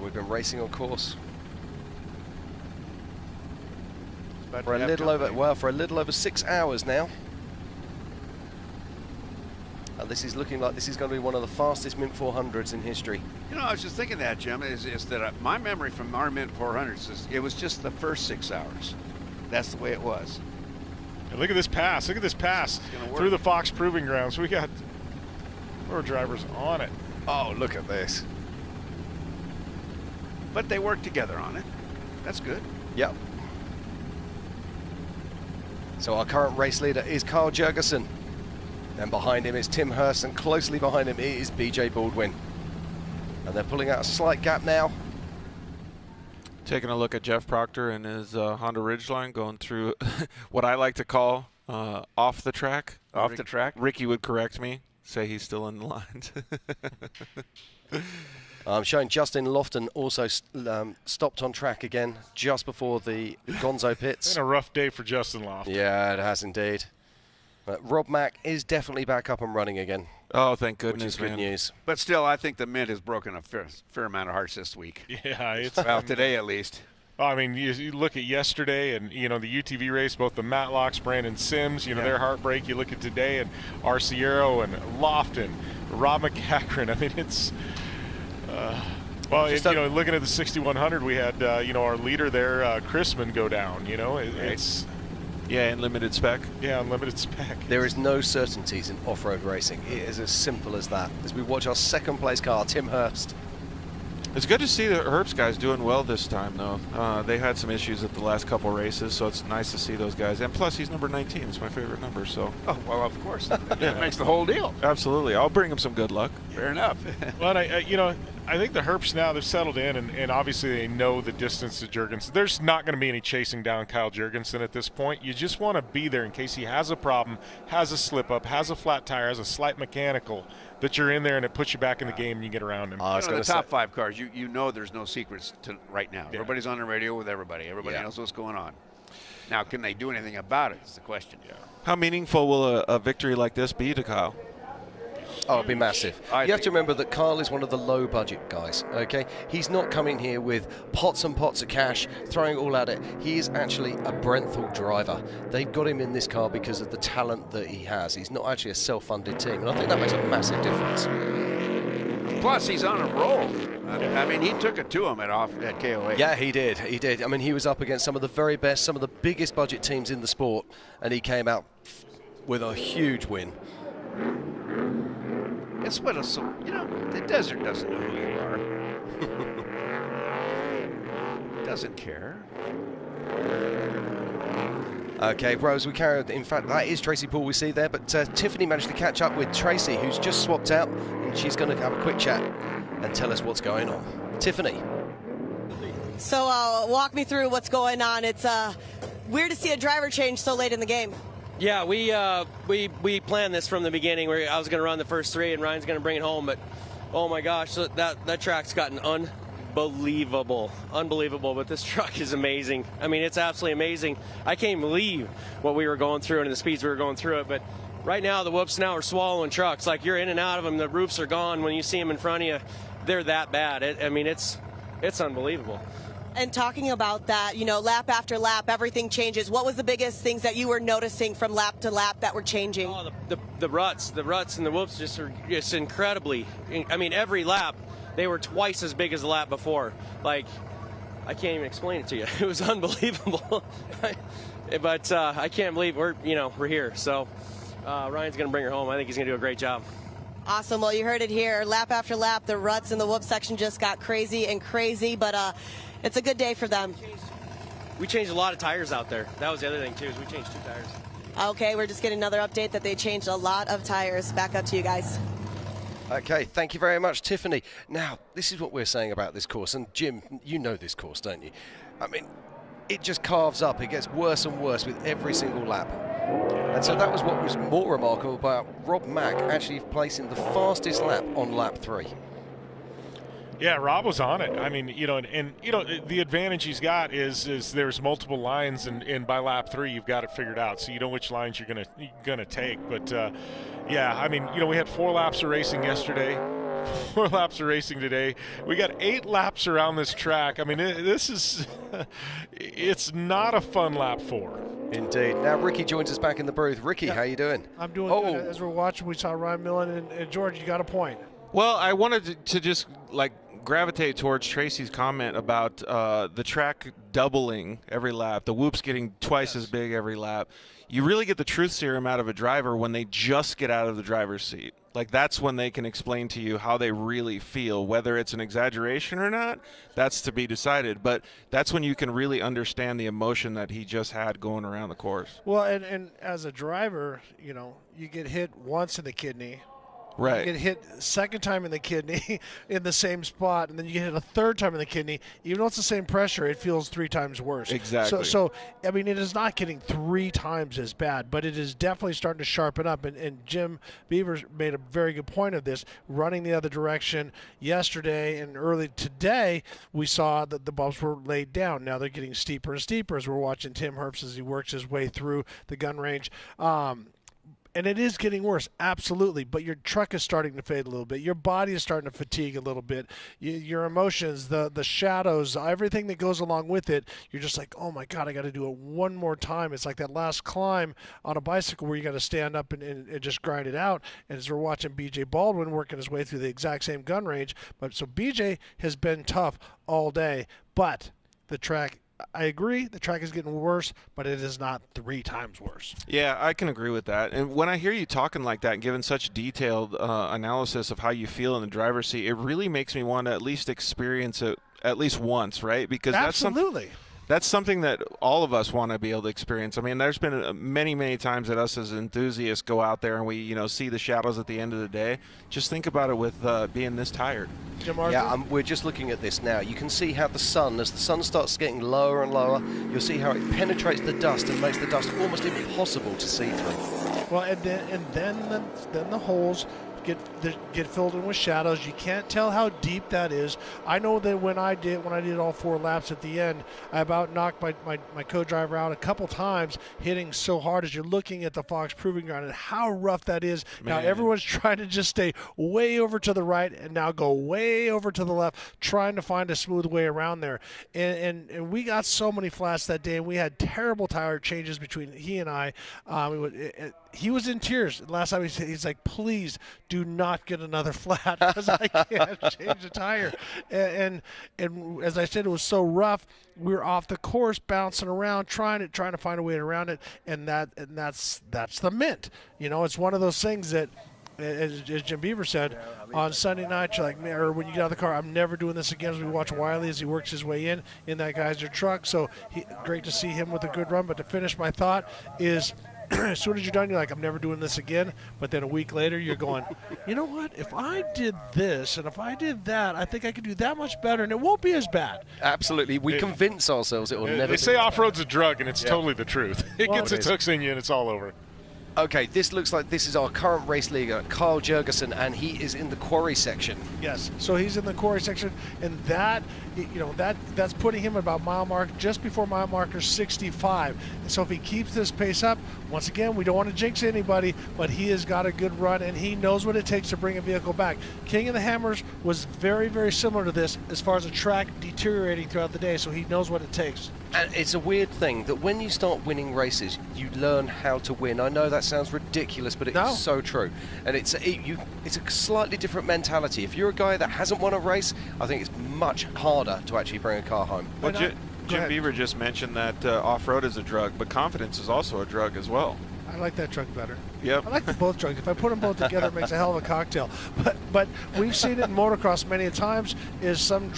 We've been racing on course for a little over 6 hours now. And this is looking like this is going to be one of the fastest Mint 400s in history. You know, I was just thinking that, Jim, is that my memory from our Mint 400s is it was just the first 6 hours. That's the way it was. And look at this pass. Look at this pass through the Fox Proving Grounds. We got 4 drivers on it. Oh, look at this. But they work together on it. That's good. Yep. So our current race leader is Carl Jurgensen. And behind him is Tim Hurst, and closely behind him is BJ Baldwin. And they're pulling out a slight gap now. Taking a look at Jeff Proctor and his Honda Ridgeline, going through what I like to call off the track. Off the track? Ricky would correct me, say he's still in the lines. I'm showing Justin Lofton also stopped on track again just before the Gonzo pits. It's been a rough day for Justin Lofton. Yeah, it has indeed. Rob Mack is definitely back up and running again. Oh, thank goodness, which is good man. news. But still, I think the Mint has broken a fair amount of hearts this week. Yeah, it's well, today at least. I mean, you look at yesterday and, you know, the UTV race, both the Matlocks, Brandon Sims, you know, their heartbreak. You look at today and Arciero and Lofton, Rob MacCachren. I mean, it's, you know, looking at the 6100, we had, you know, our leader there, Chrisman, go down, you know. It's... Yeah, unlimited spec. Yeah, unlimited spec. There is no certainties in off-road racing. It is as simple as that. As we watch our second place car, Tim Hurst. It's good to see the Herbst guys doing well this time, though. They had some issues at the last couple races, so it's nice to see those guys. And plus, he's number 19. It's my favorite number, so. Oh, well, of course. That makes the whole deal. Absolutely. I'll bring him some good luck. Fair enough. Well, you know, I think the Herbst now, they've settled in, and obviously they know the distance to Jurgensen. There's not going to be any chasing down Kyle Jurgensen at this point. You just want to be there in case he has a problem, has a slip-up, has a flat tire, has a slight mechanical, that you're in there and it puts you back in the game and you get around him. You know, the top 5 cars, you know there's no secrets to right now. Yeah. Everybody's on the radio with everybody. Everybody knows what's going on. Now, can they do anything about it is the question. Yeah. How meaningful will a victory like this be to Kyle? Oh, it'd be massive. You have to remember that Kyle is one of the low-budget guys, okay? He's not coming here with pots and pots of cash, throwing it all at it. He is actually a Brenthal driver. They've got him in this car because of the talent that he has. He's not actually a self-funded team, and I think that makes a massive difference. Plus, he's on a roll. I mean, he took it to him at KOA. Yeah, he did. He did. I mean, he was up against some of the very best, some of the biggest budget teams in the sport, and he came out with a huge win. It's what you know, the desert doesn't know who you are. Doesn't care. Okay, Rose, we carried. In fact, that is Tracy Poole we see there, but Tiffany managed to catch up with Tracy, who's just swapped out, and she's going to have a quick chat and tell us what's going on. Tiffany. So walk me through what's going on. It's weird to see a driver change so late in the game. Yeah, we planned this from the beginning. I was going to run the first 3, and Ryan's going to bring it home. But oh my gosh, so that track's gotten unbelievable. But this truck is amazing. I mean, it's absolutely amazing. I can't believe what we were going through and the speeds we were going through it. But right now, the whoops now are swallowing trucks. Like, you're in and out of them. The roofs are gone when you see them in front of you. They're that bad. I mean, it's unbelievable. And talking about that, you know, lap after lap, everything changes. What was the biggest things that you were noticing from lap to lap that were changing? Oh, the ruts and the whoops just are just incredibly. I mean, every lap, they were twice as big as the lap before. Like, I can't even explain it to you. It was unbelievable. But I can't believe we're here. So Ryan's going to bring her home. I think he's going to do a great job. Awesome. Well, you heard it here. Lap after lap, the ruts in the whoop section just got crazy and crazy. But it's a good day for them. We changed a lot of tires out there. That was the other thing, too, is we changed 2 tires. Okay, we're just getting another update that they changed a lot of tires. Back up to you guys. Okay, thank you very much, Tiffany. Now, this is what we're saying about this course. And, Jim, you know this course, don't you? I mean, it just carves up. It gets worse and worse with every single lap. And so that was what was more remarkable about Rob Mack actually placing the fastest lap on lap 3. Yeah, Rob was on it. I mean, and the advantage he's got is there's multiple lines, and by lap 3 you've got it figured out, so you know which lines you're gonna take. But yeah, I mean, we had 4 laps of racing yesterday, 4 laps of racing today. We got 8 laps around this track. I mean, this is it's not a fun lap 4. Indeed. Now Ricky joins us back in the booth. Ricky, how you doing? I'm doing good. As we're watching, we saw Ryan Millen and George. You got a point. Well, I wanted to just gravitate towards Tracy's comment about the track doubling every lap, the whoops getting twice as big every lap. You really get the truth serum out of a driver when they just get out of the driver's seat. That's when they can explain to you how they really feel. Whether it's an exaggeration or not, that's to be decided. But that's when you can really understand the emotion that he just had going around the course. Well, and as a driver, you get hit once in the kidney. Right. You get hit second time in the kidney in the same spot, and then you get hit a third time in the kidney. Even though it's the same pressure, it feels 3 times worse. Exactly. So I mean, it is not getting 3 times as bad, but it is definitely starting to sharpen up. And Jim Beaver made a very good point of this, running the other direction yesterday and early today. We saw that the bumps were laid down. Now they're getting steeper and steeper as we're watching Tim Herbst as he works his way through the gun range. And it is getting worse, absolutely, but your truck is starting to fade a little bit. Your body is starting to fatigue a little bit. Your emotions, the shadows, everything that goes along with it, you're just like, oh, my God, I got to do it one more time. It's like that last climb on a bicycle where you got to stand up and just grind it out. And as we're watching B.J. Baldwin working his way through the exact same gun range. So B.J. has been tough all day, but the track, I agree, the track is getting worse, but it is not 3 times worse. Yeah, I can agree with that. And when I hear you talking like that and giving such detailed analysis of how you feel in the driver's seat, it really makes me want to at least experience it at least once, right? Because absolutely. That's something that all of us want to be able to experience. I mean, there's been many, many times that us as enthusiasts go out there and we, see the shadows at the end of the day. Just think about it with being this tired. Yeah, we're just looking at this now. You can see how as the sun starts getting lower and lower, you'll see how it penetrates the dust and makes the dust almost impossible to see through. Well, and then the holes get filled in with shadows. You can't tell how deep that is. I know that when I did all 4 laps at the end, I about knocked my co-driver out a couple times, hitting so hard as you're looking at the Fox Proving Ground and how rough that is. Man. Now everyone's trying to just stay way over to the right and now go way over to the left, trying to find a smooth way around there. And we got so many flats that day, and we had terrible tire changes between he and I. He was in tears. Last time he's like, please do not get another flat because I can't change the tire. And as I said, it was so rough. We were off the course, bouncing around, trying to find a way around it. And that's the Mint. It's one of those things that, as Jim Beaver said, on Sunday night, you're like, or when you get out of the car, I'm never doing this again. As we watch Wiley as he works his way in that Geyser truck. So great to see him with a good run. But to finish my thought is, as soon as you're done, you're like, I'm never doing this again. But then a week later, you're going, you know what? If I did this and if I did that, I think I could do that much better, and it won't be as bad. Absolutely. We convince ourselves it will never be. They say off-road's a drug, and it's totally the truth. It gets its hooks in you, and it's all over. Okay, this looks like this is our current race leader, Carl Jurgensen, and he is in the quarry section. Yes, so he's in the quarry section, and that's putting him about mile mark, just before mile marker 65. And so if he keeps this pace up, once again, we don't want to jinx anybody, but he has got a good run, and he knows what it takes to bring a vehicle back. King of the Hammers was very, very similar to this as far as the track deteriorating throughout the day, so he knows what it takes. And it's a weird thing that when you start winning races, you learn how to win. I know that sounds ridiculous, but it's so true. And it's a slightly different mentality. If you're a guy that hasn't won a race, I think it's much harder to actually bring a car home. Well, Jim Beaver just mentioned that off-road is a drug, but confidence is also a drug as well. I like that truck better. Yep. I like both drugs. If I put them both together, it makes a hell of a cocktail. But we've seen it in motocross many times. Is some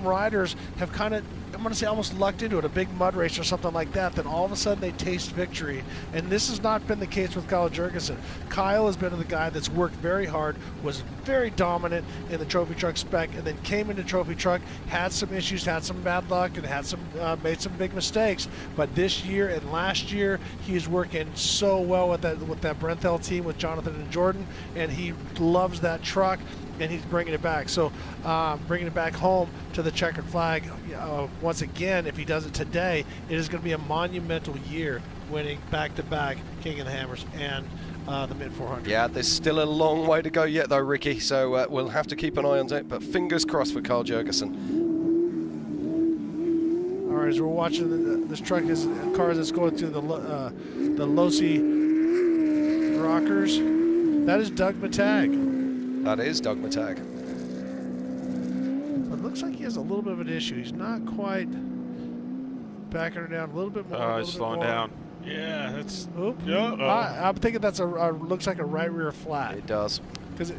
riders have kind of, I'm going to say almost lucked into it, a big mud race or something like that, then all of a sudden they taste victory. And this has not been the case with Kyle Jurgensen. Kyle has been the guy that's worked very hard, was very dominant in the trophy truck spec, and then came into trophy truck, had some issues, had some bad luck, and had some made some big mistakes. But this year and last year, he's working so well with that Brenthel team with Jonathan and Jordan, and he loves that truck. And he's bringing it back. So bringing it back home to the checkered flag. Once again, if he does it today, it is going to be a monumental year, winning back-to-back King of the Hammers and the Mint 400. Yeah, there's still a long way to go yet, though, Ricky. So we'll have to keep an eye on it. But fingers crossed for Kyle Jurgensen. All right, as we're watching this truck, cars that's going through the Losi rockers. That is Doug Matag. That is Doug Matag. But it looks like he has a little bit of an issue. He's not quite backing her down a little bit more. He's slowing down. Yeah, that's. I'm thinking that's looks like a right rear flat. It does. Because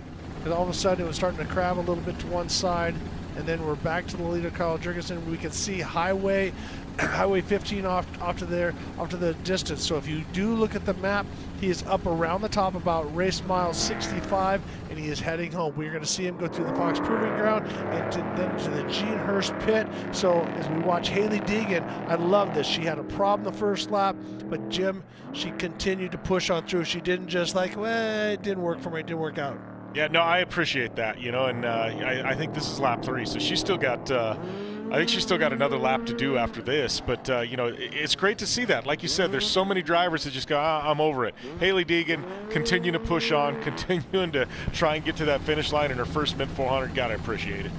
all of a sudden it was starting to crab a little bit to one side, and then we're back to the leader, Kyle Jurgensen. We can see Highway 15 off to the distance. So if you do look at the map, he is up around the top about race mile 65, and he is heading home. We're going to see him go through the Fox Proving Ground and then to the Gene Hurst pit. So as we watch Healy Deegan, I love this. She had a problem the first lap, but Jim, she continued to push on through. She didn't just like, well, it didn't work for me, it didn't work out. Yeah, no, I appreciate that, and I think this is lap 3, so she's still got. I think she's still got another lap to do after this, but it's great to see that. Like you said, there's so many drivers that just go, I'm over it. Healy Deegan continuing to push on, continuing to try and get to that finish line in her first Mint 400. Gotta appreciate it.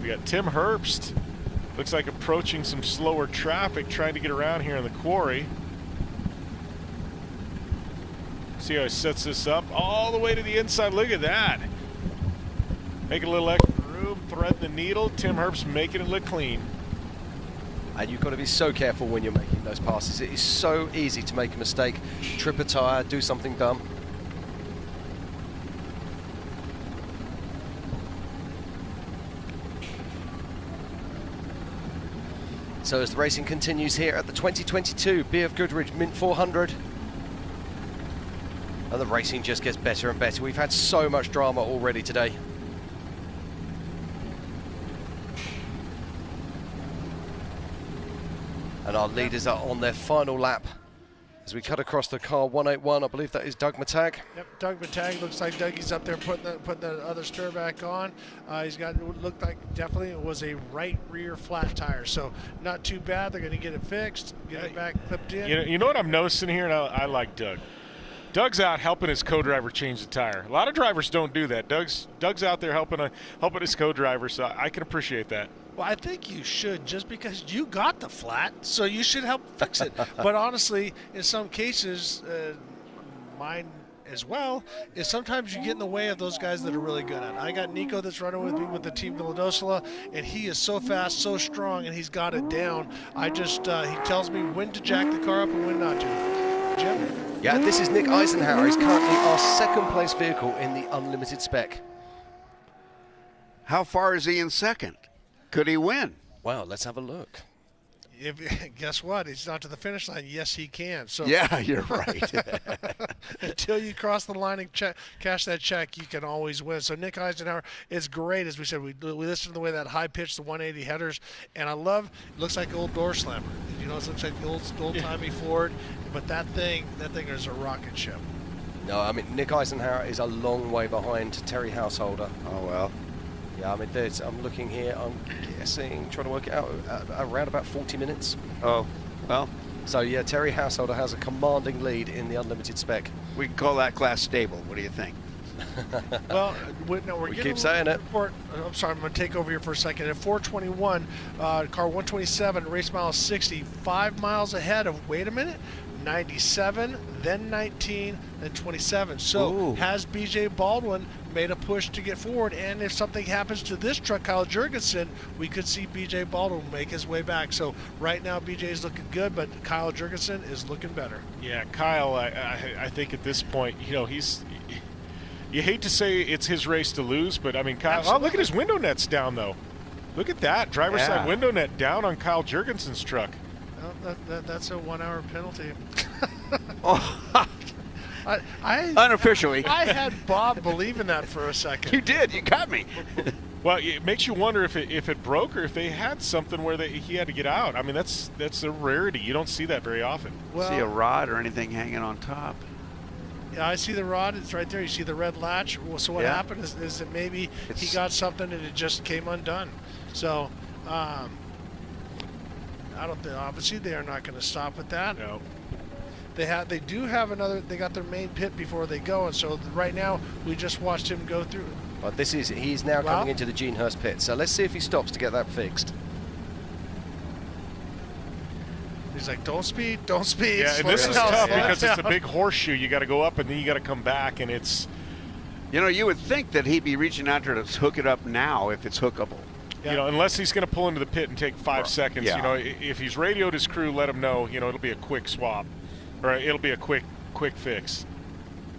We got Tim Herbst. Looks like approaching some slower traffic, trying to get around here in the quarry. See how he sets this up all the way to the inside. Look at that. Make a little extra room, thread the needle. Tim Herbst making it look clean. And you've got to be so careful when you're making those passes. It is so easy to make a mistake, trip a tire, do something dumb. So as the racing continues here at the 2022 BFGoodrich Mint 400, and the racing just gets better and better. We've had so much drama already today. And our leaders are on their final lap. As we cut across the car 181, I believe that is Doug Matag. Yep, Doug Matag. Looks like Dougie's up there putting the other spare back on. He's got, looked like definitely it was a right rear flat tire. So not too bad. They're going to get it fixed, get it back clipped in. You know what I'm noticing here, and I like Doug. Doug's out helping his co-driver change the tire. A lot of drivers don't do that. Doug's out there helping his co-driver, so I can appreciate that. Well, I think you should, just because you got the flat, so you should help fix it. But honestly, in some cases, mine as well, is sometimes you get in the way of those guys that are really good at it. I got Nico that's running with me with the Team Villadosula, and he is so fast, so strong, and he's got it down. I just, he tells me when to jack the car up and when not to. Jim? Yeah, this is Nick Eisenhower. He's currently our second place vehicle in the unlimited spec. How far is he in second? Could he win? Well, let's have a look. Guess what? He's not to the finish line. Yes, he can. So yeah, you're right. Until you cross the line and cash that check, you can always win. So Nick Eisenhower is great. As we said, we listened to the way that high pitch, the 180 headers, and I love. It looks like an old door slammer. It looks like the old timey Ford, but that thing is a rocket ship. No, I mean Nick Eisenhower is a long way behind Terry Householder. Oh well. Yeah, I mean, I'm looking here, I'm guessing, trying to work it out, around about 40 minutes. Oh, well. So, yeah, Terry Householder has a commanding lead in the unlimited spec. We can call that class stable. What do you think? Well, we keep saying it. Report. I'm sorry, I'm going to take over here for a second. At 421, car 127, race mile 60, 5 miles ahead of, wait a minute, 97, then 19, then 27. So has BJ Baldwin made a push to get forward? And if something happens to this truck, Kyle Jurgensen, we could see BJ Baldwin make his way back. So right now BJ is looking good, but Kyle Jurgensen is looking better. Yeah, Kyle, I think at this point, he's. You hate to say it's his race to lose, but I mean, Kyle. Oh, look at his window nets down though. Look at that. Driver's side window net down on Kyle Jurgensen's truck. Well, that's a 1 hour penalty. Unofficially. I had Bob believing that for a second. You did. You got me. Well, it makes you wonder if it broke or if they had something where he had to get out. I mean, that's a rarity. You don't see that very often. Well, see a rod or anything hanging on top. Yeah, I see the rod. It's right there. You see the red latch. So what happened is that maybe he got something and it just came undone. So I don't think, obviously they are not going to stop at that. No. They do have another. They got their main pit before they go, and so right now we just watched him go through. Well, he's now coming into the Gene Hurst pit. So let's see if he stops to get that fixed. He's like, don't speed, don't speed. Yeah, and this is tough because it's a big horseshoe. You got to go up and then you got to come back, and it's. You know, you would think that he'd be reaching out to hook it up now if it's hookable. Yeah. You know, unless he's going to pull into the pit and take 5 seconds. Yeah. You know, if he's radioed his crew, let him know. You know, it'll be a quick swap, or it'll be a quick fix.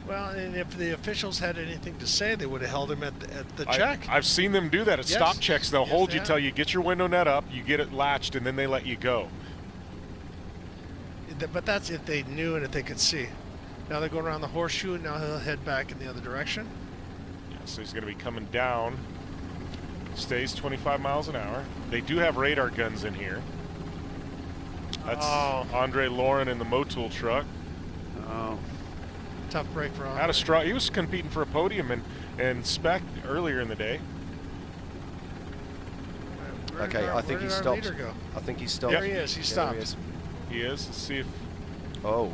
Well, and if the officials had anything to say, they would have held him at the check. I've seen them do that at stop checks. They'll hold you till you get your window net up, you get it latched, and then they let you go. But that's if they knew and if they could see. Now they're going around the horseshoe, and now he'll head back in the other direction. Yeah, so he's going to be coming down. Stays 25 miles an hour. They do have radar guns in here. That's Andre Lauren in the Motul truck. Oh. Tough break for Andre. Had a straw. He was competing for a podium and spec earlier in the day. Okay, I think he stopped. I think he stopped. There he is. He stopped. He is. Let's see if. Oh,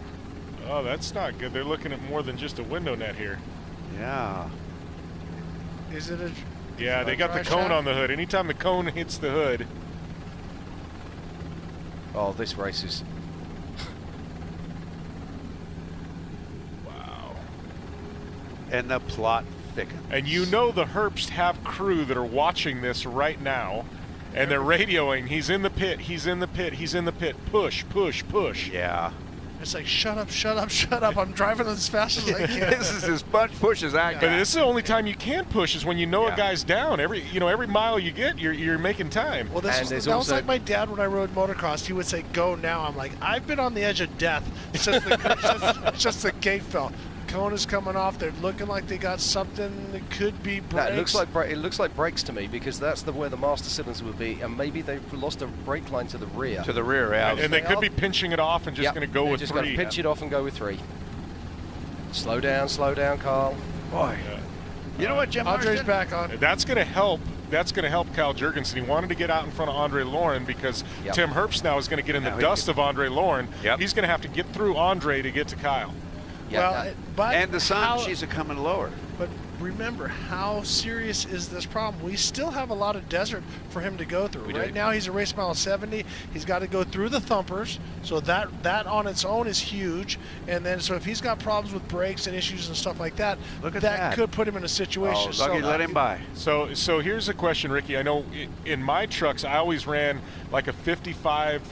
that's not good. They're looking at more than just a window net here. Yeah. Is it a? Yeah, they got the cone on the hood. Anytime the cone hits the hood. Oh, this race is. Wow. And the plot thickens. And you know the Herbst have crew that are watching this right now. And they're radioing, he's in the pit, he's in the pit, he's in the pit. Push, push, push. Yeah. It's like, shut up, shut up, shut up. I'm driving as fast as I can. This is as much push as I can. But this is the only time you can push is when you know a guy's down. Every mile you get, you're making time. Well, that was like my dad when I rode motocross. He would say, go now. I'm like, I've been on the edge of death since just the gate fell. Cone is coming off. They're looking like they got something that could be brakes. No, it looks like brakes to me because that's where the master cylinder would be, and maybe they've lost a brake line to the rear. To the rear, yeah. And they could be pinching it off and just going to go with 3. Just going to pinch it off and go with 3. Slow down, Carl. Boy. You know what, Jim? Andre's back on. That's going to help. That's going to help Kyle Jurgensen. He wanted to get out in front of Andre Lauren because Tim Herbst now is going to get in the dust of Andre Lauren. He's going to have to get through Andre to get to Kyle. Yeah, but and the sun, she's coming lower. But remember, how serious is this problem? We still have a lot of desert for him to go through. Right now, he's a race mile 70. He's got to go through the thumpers, so that on its own is huge. And then, so if he's got problems with brakes and issues and stuff like that, that could put him in a situation. Oh, lucky let him by. So here's a question, Ricky. I know in my trucks, I always ran like a 55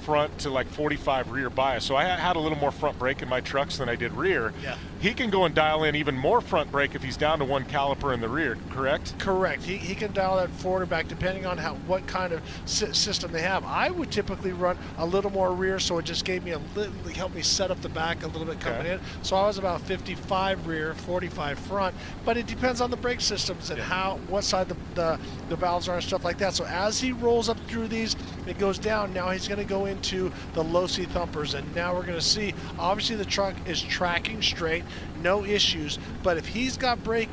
front to like 45 rear bias. So I had a little more front brake in my trucks than I did rear. Yeah. He can go and dial in even more front brake if he's down to 1 caliper in the rear, correct? Correct. He can dial that forward or back depending on what kind of system they have. I would typically run a little more rear, so it just gave me helped me set up the back a little bit coming in. So I was about 55 rear, 45 front, but it depends on the brake systems and what side the valves are and stuff like that. So as he rolls up through these, it goes down. Now he's going to go into the low C thumpers, and now we're going to see, obviously the truck is tracking straight, no issues, but if he's got brake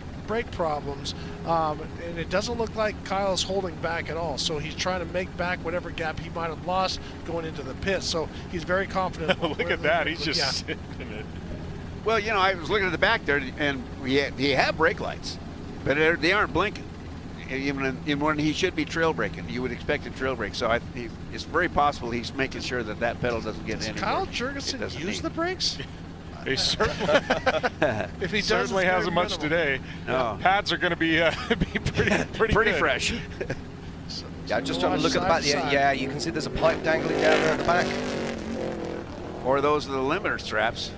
problems, and it doesn't look like Kyle's holding back at all, so he's trying to make back whatever gap he might have lost going into the pit, so he's very confident. Look at that, he's just sitting in it. Well, you know, I was looking at the back there, and he have brake lights, but they aren't blinking. Even when he should be trail braking, you would expect a trail brake. So it's very possible he's making sure that pedal doesn't get anywhere. Does Kyle Jurgensen use the brakes? He certainly, if he certainly hasn't much today. No. Pads are going to be pretty good. fresh. Yeah, I'm just trying to look at the back. Yeah, you can see there's a pipe dangling down there at the back. Or those are the limiter straps.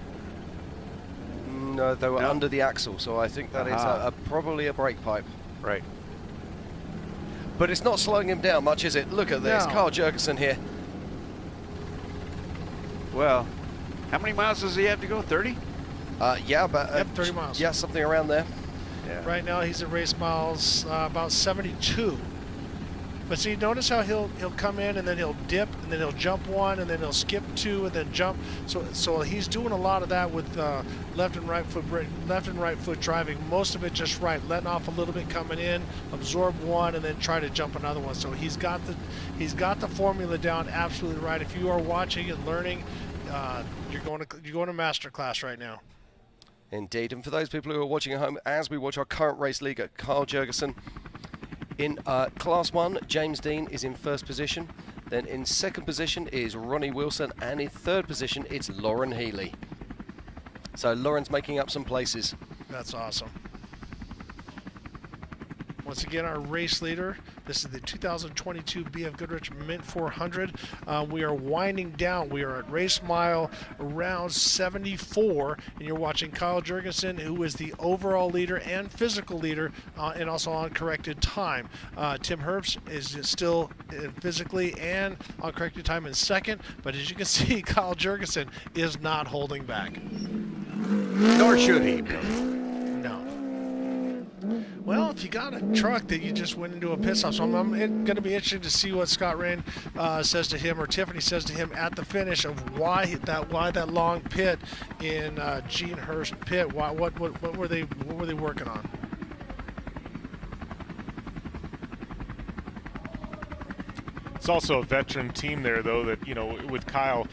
No, they were under the axle, so I think that is probably a brake pipe. Right. But it's not slowing him down much, is it? Look at this. No. Carl Jurgensen here. Well, how many miles does he have to go? 30? Yeah, but 30 miles. Yeah, something around there. Yeah. Right now he's at race miles about 72. But see, notice how he'll come in and then he'll dip and then he'll jump one and then he'll skip two and then jump. So he's doing a lot of that with left and right foot driving. Most of it just right, letting off a little bit coming in, absorb one and then try to jump another one. So he's got the formula down absolutely right. If you are watching and learning, you're going to master class right now. Indeed, and for those people who are watching at home, as we watch our current race leader, Carl Jurgensen, in Class 1, James Dean is in first position. Then in second position is Ronnie Wilson, and in third position it's Lauren Healy. So Lauren's making up some places. That's awesome. Once again, our race leader. This is the 2022 BFGoodrich Mint 400. We are winding down. We are at race mile around 74, and you're watching Kyle Jurgensen, who is the overall leader and physical leader, and also on corrected time. Tim Herbst is still physically and on corrected time in second, but as you can see, Kyle Jurgensen is not holding back. Nor should he. Well, if you got a truck that you just went into a pit stop, so I'm going to be interested to see what Scott Rain says to him, or Tiffany says to him at the finish, of why that long pit in Gene Hurst pit. What were they working on? It's also a veteran team there, though, that, you know, with Kyle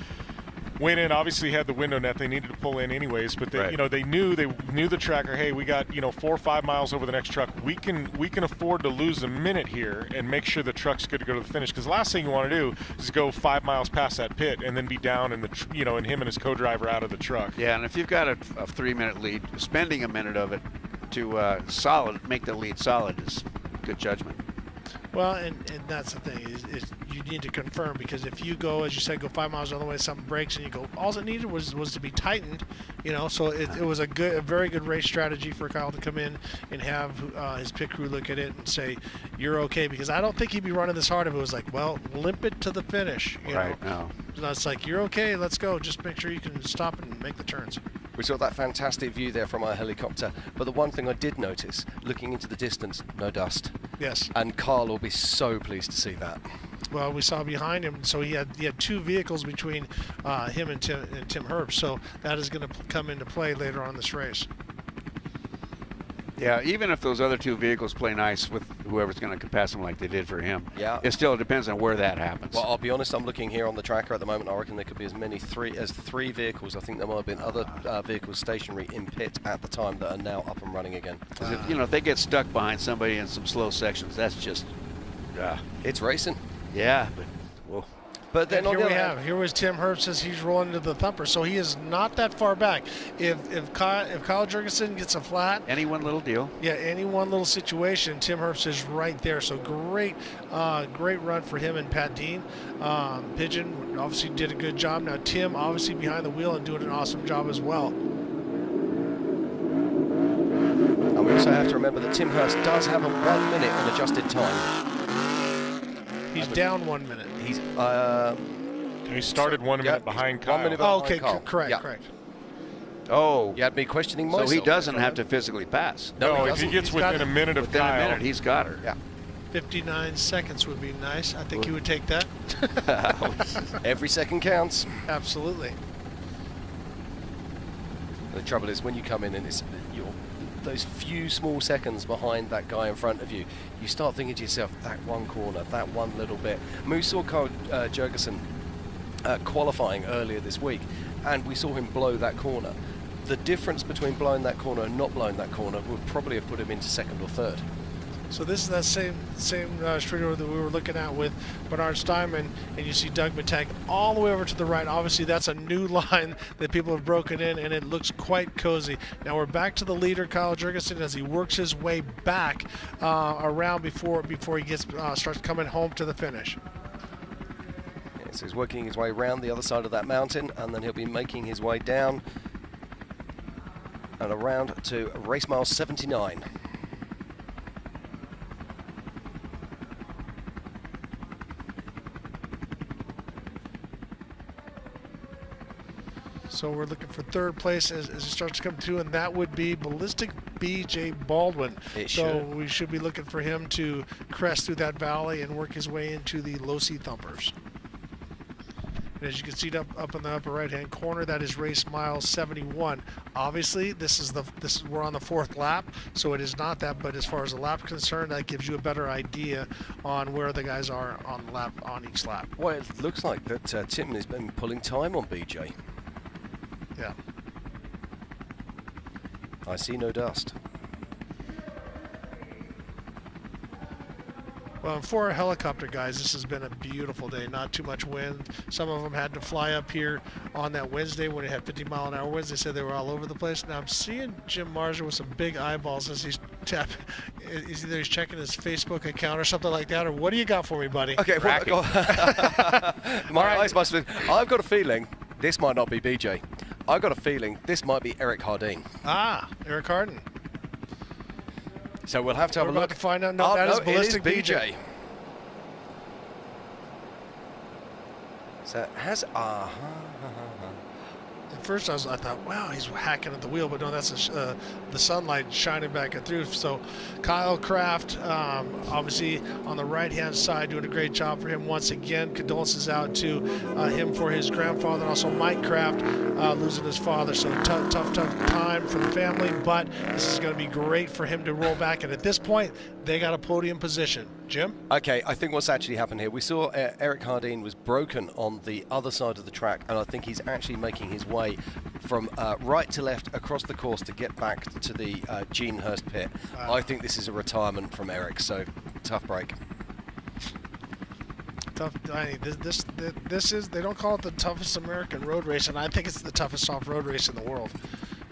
went in, obviously had the window net they needed to pull in anyways, but they, right. you know, they knew the tracker, hey, we got, you know, 4 or 5 miles over the next truck. We can afford to lose a minute here and make sure the truck's good to go to the finish, because the last thing you want to do is go 5 miles past that pit and then be down and and him and his co-driver out of the truck. Yeah, and if you've got a 3-minute lead, spending a minute of it to make the lead solid is good judgment. Well, and that's the thing is you need to confirm, because if you go, as you said, go 5 miles on the way, something breaks, and you go, all it needed was to be tightened, you know. So it was a very good race strategy for Kyle to come in and have his pit crew look at it and say, you're okay, because I don't think he'd be running this hard if it was like, well, limp it to the finish, you right, know. No. So it's like, you're okay, let's go. Just make sure you can stop and make the turns. We saw that fantastic view there from our helicopter, but the one thing I did notice, looking into the distance, no dust. Yes. And Carl will be so pleased to see that. Well, we saw behind him, so he had 2 vehicles between him and Tim Herbst, so that is going to come into play later on in this race. Yeah, even if those other 2 vehicles play nice with whoever's going to pass them like they did for him, yeah, it still depends on where that happens. Well, I'll be honest, I'm looking here on the tracker at the moment. I reckon there could be as many three vehicles. I think there might have been other vehicles stationary in pit at the time that are now up and running again. Because if they get stuck behind somebody in some slow sections, that's just it's racing. Yeah, but well. But then here was Tim Herbst says he's rolling into the thumper, so he is not that far back. If Kyle Jurgensen gets a flat, any one little deal, yeah, any one little situation, Tim Herbst is right there. So great run for him and Pat Dean. Pigeon obviously did a good job. Now Tim obviously behind the wheel and doing an awesome job as well. And we also have to remember that Tim Herbst does have a 1 minute on adjusted time. He's down 1 minute. He started 1 minute behind Kyle. 1 minute behind okay, Kyle. correct. Oh, you had me questioning myself. So he doesn't have to physically pass. No, if he gets within a minute of Kyle, a minute, he's got her. Yeah. 59 seconds would be nice. I think you would take that. Every second counts. Absolutely. The trouble is when you come in and you're those few small seconds behind that guy in front of you, you start thinking to yourself, that one corner, that one little bit. We saw Carl Jurgensen qualifying earlier this week, and we saw him blow that corner. The difference between blowing that corner and not blowing that corner would probably have put him into second or third. So this is that same streeter that we were looking at with Bernard Steinman, and you see Doug Matag all the way over to the right. Obviously, that's a new line that people have broken in, and it looks quite cozy. Now we're back to the leader, Kyle Jurgensen, as he works his way back around before he gets starts coming home to the finish. So he's working his way around the other side of that mountain, and then he'll be making his way down and around to race mile 79. So we're looking for third place as it starts to come through, and that would be Ballistic BJ Baldwin. We should be looking for him to crest through that valley and work his way into the low C thumpers. And as you can see up in the upper right-hand corner, that is race mile 71. Obviously, we're on the 4th lap, so it is not that. But as far as the lap is concerned, that gives you a better idea on where the guys are on each lap. Well, it looks like that Tim has been pulling time on BJ. Yeah. I see no dust. Well, for our helicopter guys, this has been a beautiful day. Not too much wind. Some of them had to fly up here on that Wednesday when it had 50-mile-an-hour winds. They said they were all over the place. Now I'm seeing Jim Marzer with some big eyeballs as he's tapping. Either he's checking his Facebook account or something like that. Or what do you got for me, buddy? Okay, well, my eyes must have. I've got a feeling this might not be BJ. I've got a feeling this might be Eric Hardin. Eric Hardin. So we'll have to have a look. We're about to find out. No, that is Ballistic it is BJ. BJ. So it has At first I thought, wow, he's hacking at the wheel, but no, that's the sunlight shining back and through. So Kyle Kraft, obviously on the right-hand side, doing a great job for him once again. Condolences out to him for his grandfather, and also Mike Kraft losing his father. So tough time for the family, but this is going to be great for him to roll back. And at this point, they got a podium position. Jim? Okay, I think what's actually happened here, we saw Eric Hardin was broken on the other side of the track, and I think he's actually making his way from right to left across the course to get back to the Gene Hurst pit. I think this is a retirement from Eric, so tough break. Tough. This is, they don't call it the toughest American road race, and I think it's the toughest off-road race in the world.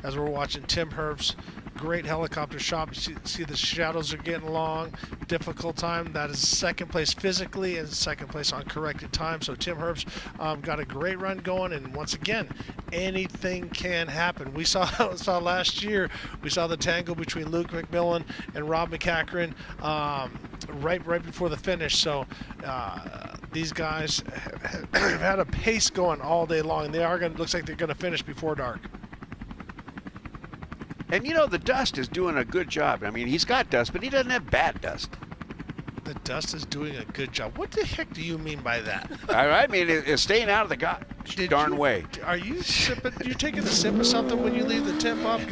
As we're watching Tim Herbst's great helicopter shop, you see the shadows are getting long, difficult time. That is second place physically and second place on corrected time. So Tim Herbst got a great run going, and once again, anything can happen. We saw last year, we saw the tango between Luke McMillan and Rob MacCachren right before the finish. So these guys have had a pace going all day long, and looks like they're going to finish before dark. And you know, the dust is doing a good job. I mean, he's got dust, but he doesn't have bad dust. The dust is doing a good job. What the heck do you mean by that? I mean, it's staying out of the darn way. Are you sipping? You taking a sip of something when you leave the temp off?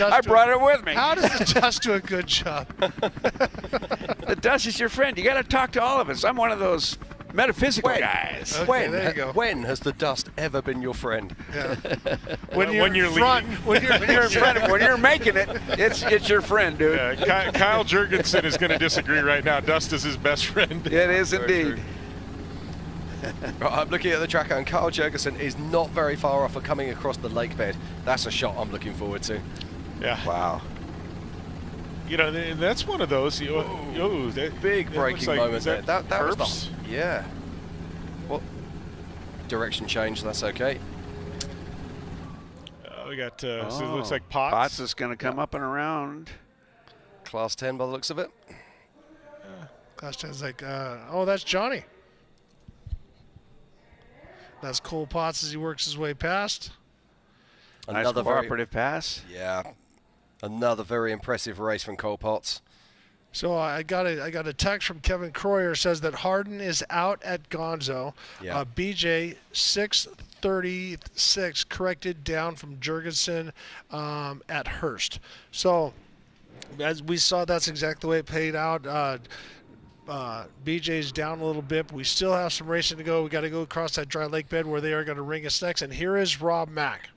I brought it with me. How does the dust do a good job? The dust is your friend. You got to talk to all of us. I'm one of those metaphysical guys. Okay, there you go. When has the dust ever been your friend? Yeah. When you're front, when you're when you're making it, it's your friend, dude. Yeah, Kyle Jurgensen is going to disagree right now. Dust is his best friend. It is indeed. Right, I'm looking at the track, and Kyle Jurgensen is not very far off of coming across the lake bed. That's a shot I'm looking forward to. Yeah. Wow. You know, that's one of those. That big braking like, moment there. That was Herbst? yeah. Well, direction change. That's okay. We got. So it looks like Potts. Potts is going to come up and around. Class 10 by the looks of it. Class 10 is like, that's Johnny. That's Cole Potts as he works his way past. Another cooperative pass. Yeah. Another very impressive race from Cole Potts. So I got a text from Kevin Croyer, says that Hardin is out at Gonzo. Yeah. BJ 636 corrected down from Jurgensen at Hurst. So as we saw, that's exactly the way it played out. BJ's down a little bit, but we still have some racing to go. We got to go across that dry lake bed where they are going to ring us next. And here is Rob Mack.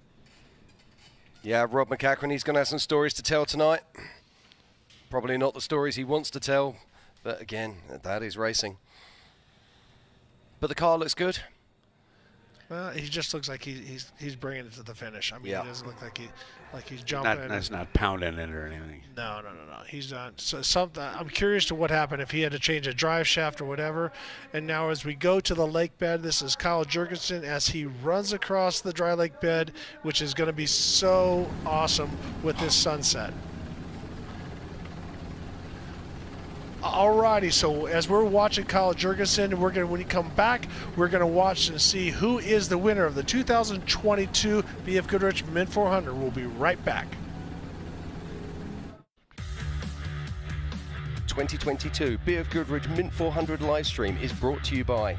Yeah, Rob MacCachren, he's going to have some stories to tell tonight. Probably not the stories he wants to tell, but again, that is racing. But the car looks good. Well, he just looks like he's bringing it to the finish. I mean, yeah. He doesn't look like he's jumping. That's not pounding it or anything. No. He's not. So something. I'm curious to what happened if he had to change a drive shaft or whatever. And now as we go to the lake bed, this is Kyle Jurgensen as he runs across the dry lake bed, which is going to be so awesome with this sunset. Alrighty, so as we're watching Kyle Jurgensen, when he come back, we're gonna watch and see who is the winner of the 2022 BFGoodrich Mint 400. We'll be right back. 2022 BFGoodrich Mint 400 live stream is brought to you by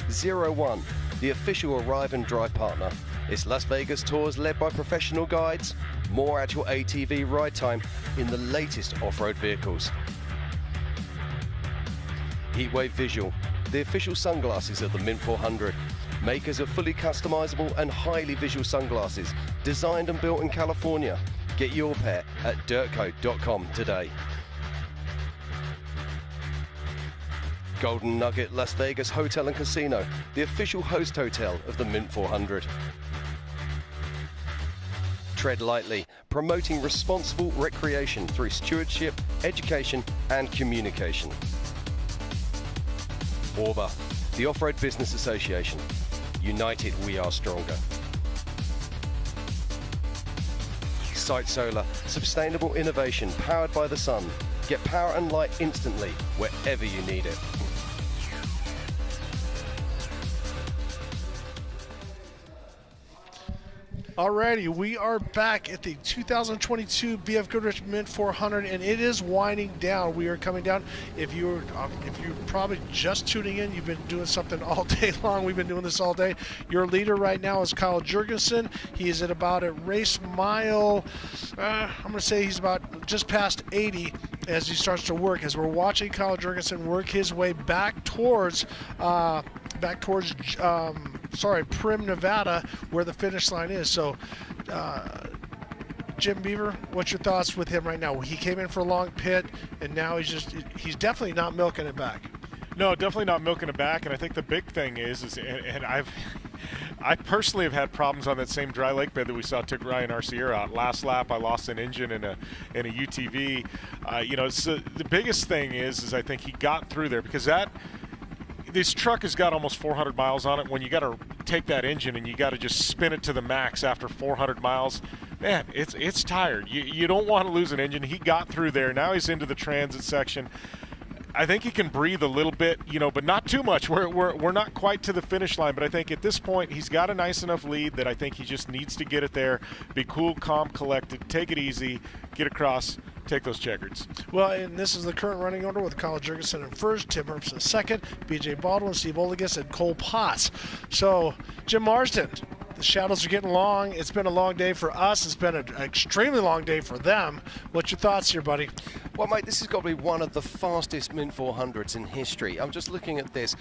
01, the official Arrive and Drive partner. It's Las Vegas tours led by professional guides. More at your ATV ride time in the latest off-road vehicles. Heatwave Visual, the official sunglasses of the Mint 400. Makers of fully customizable and highly visual sunglasses, designed and built in California. Get your pair at dirtco.com today. Golden Nugget Las Vegas Hotel and Casino, the official host hotel of the Mint 400. Tread lightly, promoting responsible recreation through stewardship, education, and communication. Orba, the Off-Road Business Association. United, we are stronger. Sight Solar, sustainable innovation powered by the sun. Get power and light instantly, wherever you need it. Alrighty, we are back at the 2022 BFGoodrich Mint 400, and it is winding down. We are coming down. If you're probably just tuning in, you've been doing something all day long. We've been doing this all day. Your leader right now is Kyle Jurgensen. He is at about a race mile. I'm going to say he's about just past 80 as he starts to work. As we're watching Kyle Jurgensen work his way back towards Prim, Nevada, where the finish line is. So, Jim Beaver, what's your thoughts with him right now? He came in for a long pit, and now he's definitely not milking it back. No, definitely not milking it back. And I think the big thing is I personally have had problems on that same dry lake bed that we saw took Ryan Arciero out. Last lap, I lost an engine in a UTV. So the biggest thing is I think he got through there because this truck has got almost 400 miles on it. When you got to take that engine and you got to just spin it to the max after 400 miles, man, it's tired. You don't want to lose an engine. He got through there. Now he's into the transit section. I think he can breathe a little bit, but not too much. We're not quite to the finish line, but I think at this point he's got a nice enough lead that I think he just needs to get it there, be cool, calm, collected, take it easy, get across, take those checkers. Well, and this is the current running order with Kyle Jurgensen in first, Tim Herbst in second, BJ Baldwin, Steve Olegas, and Cole Potts. So, Jim Marsden, the shadows are getting long. It's been a long day for us. It's been an extremely long day for them. What's your thoughts here, buddy? Well, mate, this has got to be one of the fastest Mint 400s in history. I'm just looking at this.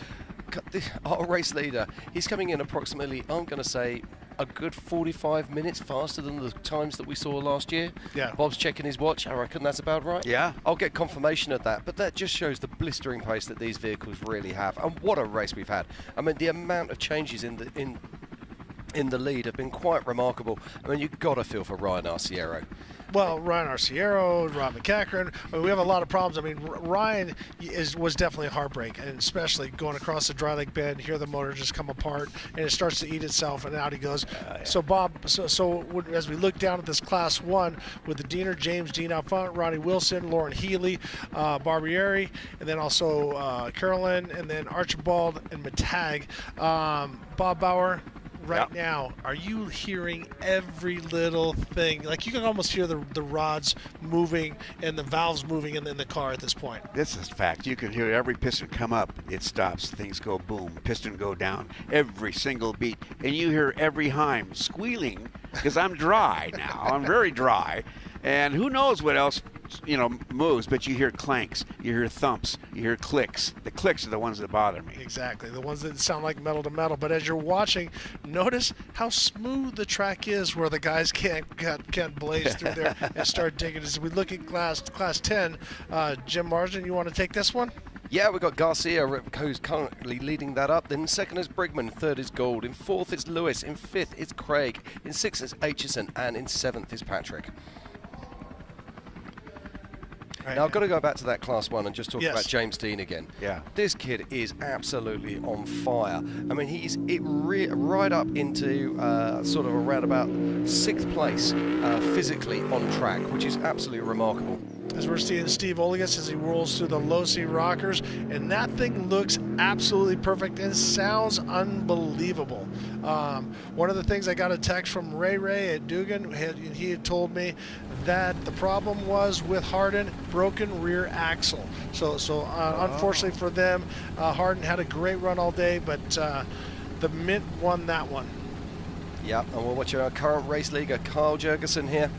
Our race leader, he's coming in approximately, I'm going to say, a good 45 minutes faster than the times that we saw last year. Yeah. Bob's checking his watch. I reckon that's about right. Yeah. I'll get confirmation of that. But that just shows the blistering pace that these vehicles really have. And what a race we've had. I mean, the amount of changes in the lead have been quite remarkable. I mean, you've got to feel for Ryan Arciero. Well, Ryan Arciero, Rob MacCachren. I mean, we have a lot of problems. I mean, Ryan was definitely a heartbreak, and especially going across the dry lake bed, hear the motor just come apart, and it starts to eat itself, and out he goes. Yeah. So, Bob, so as we look down at this Class 1 with the Diener, James Dean out front, Ronnie Wilson, Lauren Healy, Barbieri, and then also Carolyn, and then Archibald and Matag. Bob Bauer, right now, are you hearing every little thing? Like, you can almost hear the rods moving and the valves moving in the car at this point. This is fact. You can hear every piston come up, it stops, things go boom, piston go down, every single beat. And you hear every Heim squealing, because I'm dry now. I'm very dry. And who knows what else, moves, but you hear clanks, you hear thumps, you hear clicks. The clicks are the ones that bother me. Exactly, the ones that sound like metal to metal. But as you're watching, notice how smooth the track is where the guys can't blaze through there and start digging. As we look at class 10, Jim Marsden, you want to take this one? Yeah, we've got Garcia, who's currently leading that up. Then second is Brigman, third is Gould. In fourth is Lewis. In fifth is Craig. In sixth is Aitchison. And in seventh is Patrick. Right. Now, I've got to go back to that Class 1 and just talk about James Dean again. Yeah. This kid is absolutely on fire. I mean, he's right up into sort of around about 6th place physically on track, which is absolutely remarkable. as we're seeing Steve Oligas as he rolls through the low-C rockers, and that thing looks absolutely perfect and sounds unbelievable. One of the things, I got a text from Ray at Dugan. He had told me that the problem was with Hardin, broken rear axle. So unfortunately for them, Hardin had a great run all day, but the Mint won that one. Yeah, and we're watching our current race leaguer, Kyle Jurgensen here.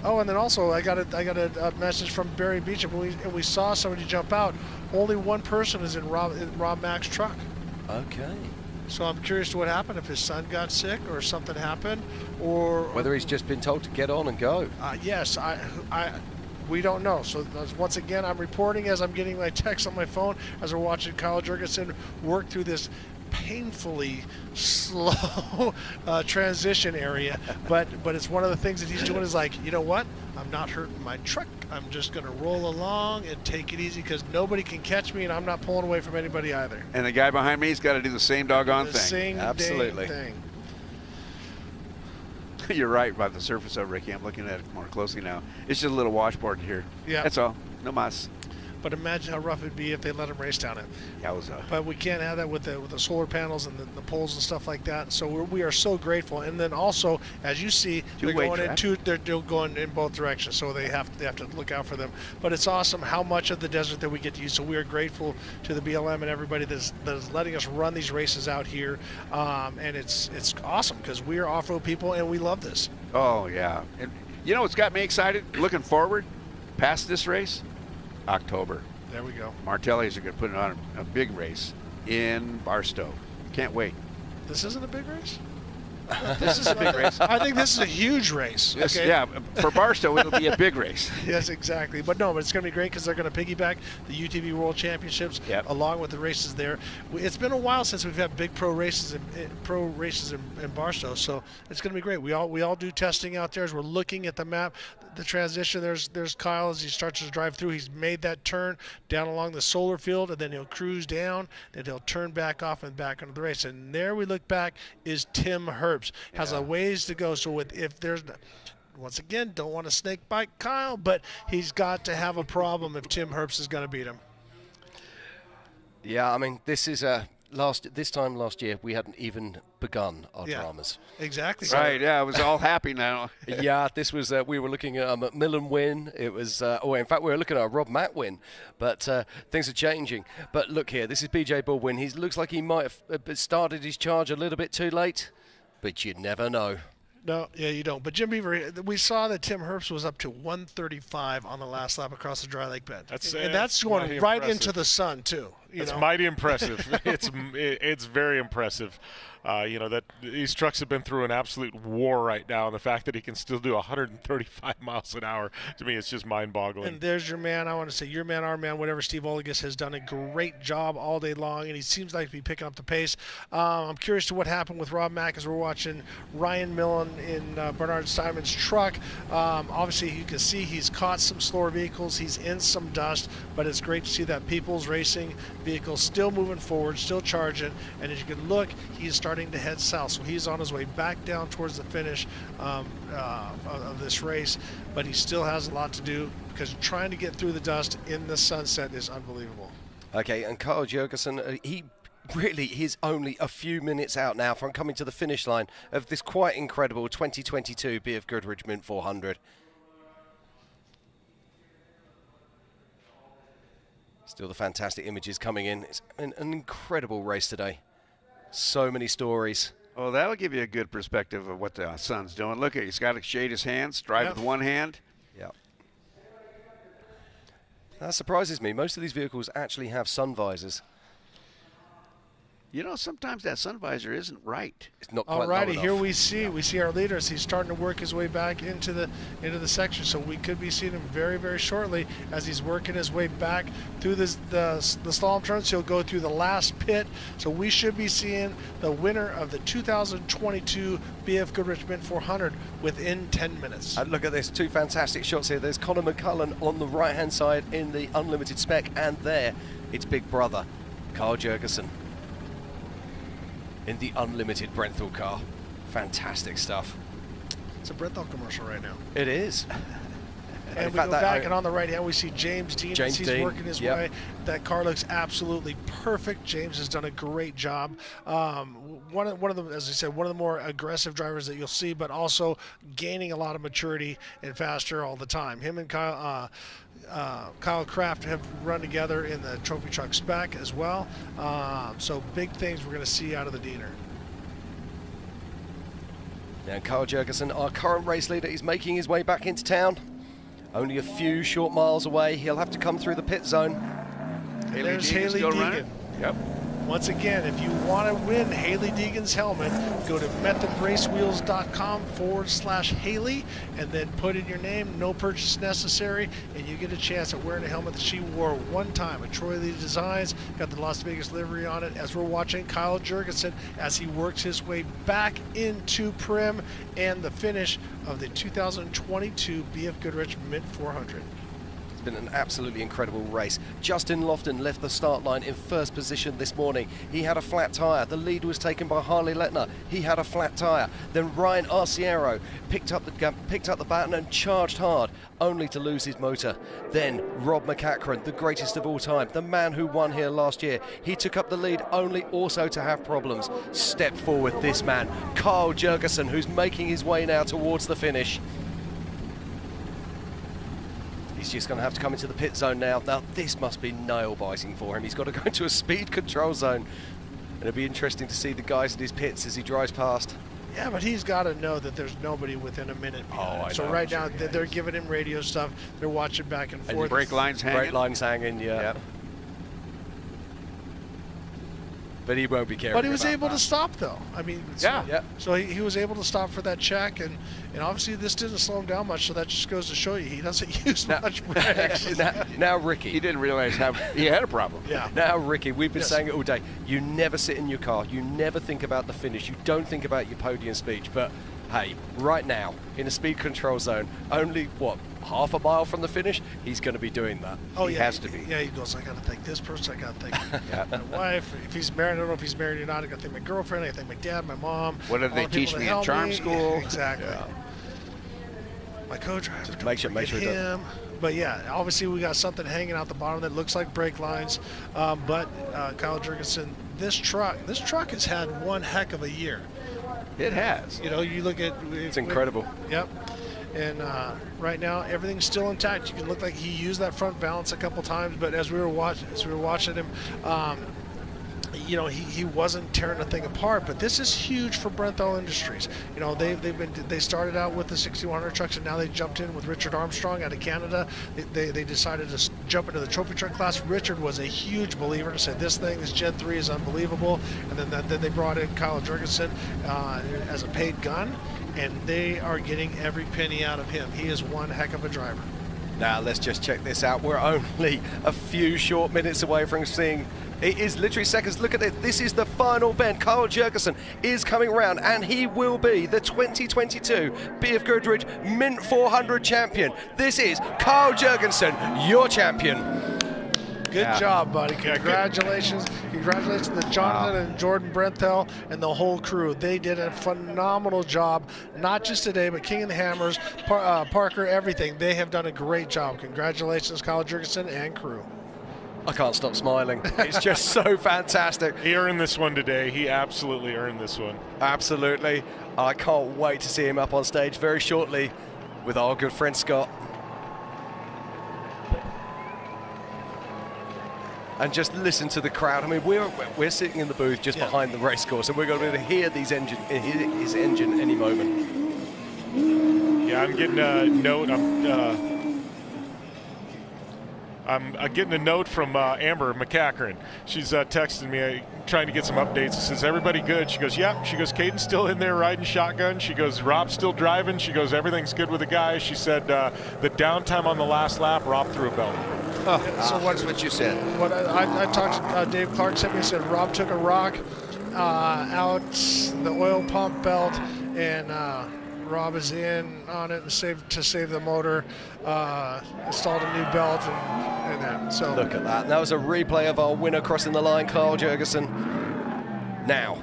Oh, and then also I got a message from Barry Beach, and we saw somebody jump out. Only one person is in Rob Mack's truck. Okay. So I'm curious to what happened, if his son got sick or something happened, or whether he's just been told to get on and go. Yes, we don't know. So once again, I'm reporting as I'm getting my text on my phone as we're watching Kyle Jurgensen work through this painfully slow transition area, but it's one of the things that he's doing is like, you know what? I'm not hurting my truck. I'm just going to roll along and take it easy because nobody can catch me, and I'm not pulling away from anybody either. And the guy behind me's got to do the same doggone thing. Same Absolutely. thing. You're right about the surface of it, Ricky. I'm looking at it more closely now. It's just a little washboard here. Yeah. That's all. No mas. But imagine how rough it'd be if they let him race down it. Yowza. But we can't have that with the solar panels and the poles and stuff like that. So we are so grateful. And then also, as you see, they're going in both directions. So they have to look out for them. But it's awesome how much of the desert that we get to use. So we are grateful to the BLM and everybody that is letting us run these races out here. And it's awesome because we are off-road people and we love this. Oh yeah. And you know what's got me excited? Looking forward past this race. October. There we go. Martelli's are going to put on a big race in Barstow. Can't wait. This isn't a big race? This is a big race. I think this is a huge race. Yes, okay? yeah, for Barstow, it'll be a big race. Yes, exactly. But it's going to be great because they're going to piggyback the UTV World Championships along with the races there. It's been a while since we've had big pro races in Barstow, so it's going to be great. We all do testing out there as we're looking at the map. The transition, there's Kyle as he starts to drive through. He's made that turn down along the solar field, and then he'll cruise down, then he'll turn back off and back into the race. And there we look back is Tim Herbst. Has a ways to go. So if there's, once again, don't want to snake bite Kyle, but he's got to have a problem if Tim Herbst is going to beat him. Yeah, I mean, this is this time last year we hadn't even begun our dramas. Exactly. Right, yeah, it was all happy now. Yeah, this was, we were looking at a McMillan win. It was, in fact, we were looking at a Rob Mack win, but things are changing. But look here, this is BJ Baldwin. He looks like he might have started his charge a little bit too late, but you never know. No, yeah, you don't. But Jim Beaver, we saw that Tim Herbst was up to 135 on the last lap across the dry lake bed. That's going right into the sun, too. It's mighty impressive. It's very impressive. That these trucks have been through an absolute war right now, and the fact that he can still do 135 miles an hour, to me, it's just mind-boggling. And there's your man. I want to say your man, our man, whatever. Steve Oligas has done a great job all day long, and he seems like to be picking up the pace. I'm curious to what happened with Rob Mack as we're watching Ryan Millen in Bernard Simon's truck. Obviously, you can see he's caught some slower vehicles. He's in some dust, but it's great to see that People's Racing vehicle still moving forward, still charging, and as you can look, he's starting to head south, so he's on his way back down towards the finish of this race, but he still has a lot to do because trying to get through the dust in the sunset is unbelievable. Okay, and Kyle Jurgensen, he's only a few minutes out now from coming to the finish line of this quite incredible 2022 BFGoodrich Mint 400. Still the fantastic images coming in. It's an incredible race today. So many stories. Well, that'll give you a good perspective of what the son's doing. Look at, he's got to shade his hands, drive with one hand. Yeah. That surprises me. Most of these vehicles actually have sun visors. You know, sometimes that sun visor isn't right. It's not quite low Alrighty, enough. here we see our leaders. He's starting to work his way back into the section, so we could be seeing him very, very shortly as he's working his way back through the slalom turns. He'll go through the last pit, so we should be seeing the winner of the 2022 BFGoodrich Mint 400 within 10 minutes. And look at this, two fantastic shots here. There's Conor McCullen on the right-hand side in the unlimited spec, and there, it's big brother, Kyle Jurgensen, in the unlimited Brenthal car. Fantastic stuff. It's a Brenthal commercial right now. It is. And we go back, and on the right hand, we see James Dean as he's working his way. That car looks absolutely perfect. James has done a great job. One of the, as I said, one of the more aggressive drivers that you'll see, but also gaining a lot of maturity and faster all the time. Him and Kyle Kraft have run together in the trophy truck spec as well. So big things we're going to see out of the Diener. Now Kyle Jurgensen, our current race leader, is making his way back into town. Only a few short miles away. He'll have to come through the pit zone. There's Healy Deegan. Yep. Once again, if you want to win Healy Deegan's helmet, go to methodracewheels.com/Healy and then put in your name, no purchase necessary, and you get a chance at wearing a helmet that she wore one time at Troy Lee Designs, got the Las Vegas livery on it, as we're watching Kyle Jurgensen as he works his way back into Prim and the finish of the 2022 BFGoodrich Mint 400. Been an absolutely incredible race. Justin Lofton left the start line in first position this morning. He had a flat tyre. The lead was taken by Harley Letner. He had a flat tyre. Then Ryan Arciero picked up the baton and charged hard, only to lose his motor. Then Rob MacCachren, the greatest of all time, the man who won here last year. He took up the lead, only also to have problems. Step forward, this man, Kyle Jurgensen, who's making his way now towards the finish. He's just going to have to come into the pit zone now. Now, this must be nail-biting for him. He's got to go into a speed control zone. And it'll be interesting to see the guys in his pits as he drives past. Yeah, but he's got to know that there's nobody within a minute behind him. So right now, they're giving him radio stuff. They're watching back and forth. And brake lines hanging. Brake lines hanging, yeah. Yep. But he won't be careful. But he was able to stop, though. I mean, so he was able to stop for that check, and obviously this didn't slow him down much, so that just goes to show you he doesn't use much brakes. Now, Ricky. He didn't realize how he had a problem. Yeah. Now, Ricky, we've been saying it all day. You never sit in your car. You never think about the finish. You don't think about your podium speech. But, hey, right now, in a speed control zone, only, half a mile from the finish, he's going to be doing that. Oh, he has to be. Yeah, he goes, I got to thank this person, I got to thank my wife. If he's married, I don't know if he's married or not. I got to thank my girlfriend, I got to thank my dad, my mom. What did they teach me in charm school? Exactly. Yeah. My co-driver, just make sure him. But yeah, obviously we got something hanging out the bottom that looks like brake lines. But Kyle Jurgensen, this truck has had one heck of a year. It has. You know, you look at it's incredible. Yep. And right now, everything's still intact. You can look like he used that front balance a couple times, but as we were watching him, you know, he wasn't tearing the thing apart. But this is huge for Brenthal Industries. You know, they started out with the 6100 trucks, and now they jumped in with Richard Armstrong out of Canada. They decided to jump into the trophy truck class. Richard was a huge believer and said this Gen 3 is unbelievable. And then they brought in Kyle Jurgensen as a paid gun. And they are getting every penny out of him. He is one heck of a driver. Now let's just check this out. We're only a few short minutes away from seeing, it is literally seconds. Look at it. This is the final bend. Kyle Jurgensen is coming around, and he will be the 2022 BFGoodrich Mint 400 champion. This is Kyle Jurgensen, your champion. Good job, buddy. Congratulations. Congratulations to Jonathan and Jordan Brenthal and the whole crew. They did a phenomenal job, not just today, but King of the Hammers, Parker, everything. They have done a great job. Congratulations, Kyle Jurgensen and crew. I can't stop smiling. It's just so fantastic. He earned this one today. He absolutely earned this one. Absolutely. I can't wait to see him up on stage very shortly with our good friend Scott. And just listen to the crowd. I mean, we're sitting in the booth just behind the race course, and we're going to hear his engine any moment. Yeah, I'm getting a note. I'm getting a note from Amber MacCachren. She's texting me, trying to get some updates. She says, everybody good? She goes, yep. She goes, Caden's still in there riding shotgun. She goes, Rob's still driving. She goes, everything's good with the guys. She said the downtime on the last lap, Rob threw a belt. Oh, so what's what you said? What I talked to Dave Clark sent me and said Rob took a rock out the oil pump belt, and Rob is in on it to save the motor, installed a new belt, and that. So look at that. That was a replay of our winner crossing the line, Kyle Jurgensen. Now,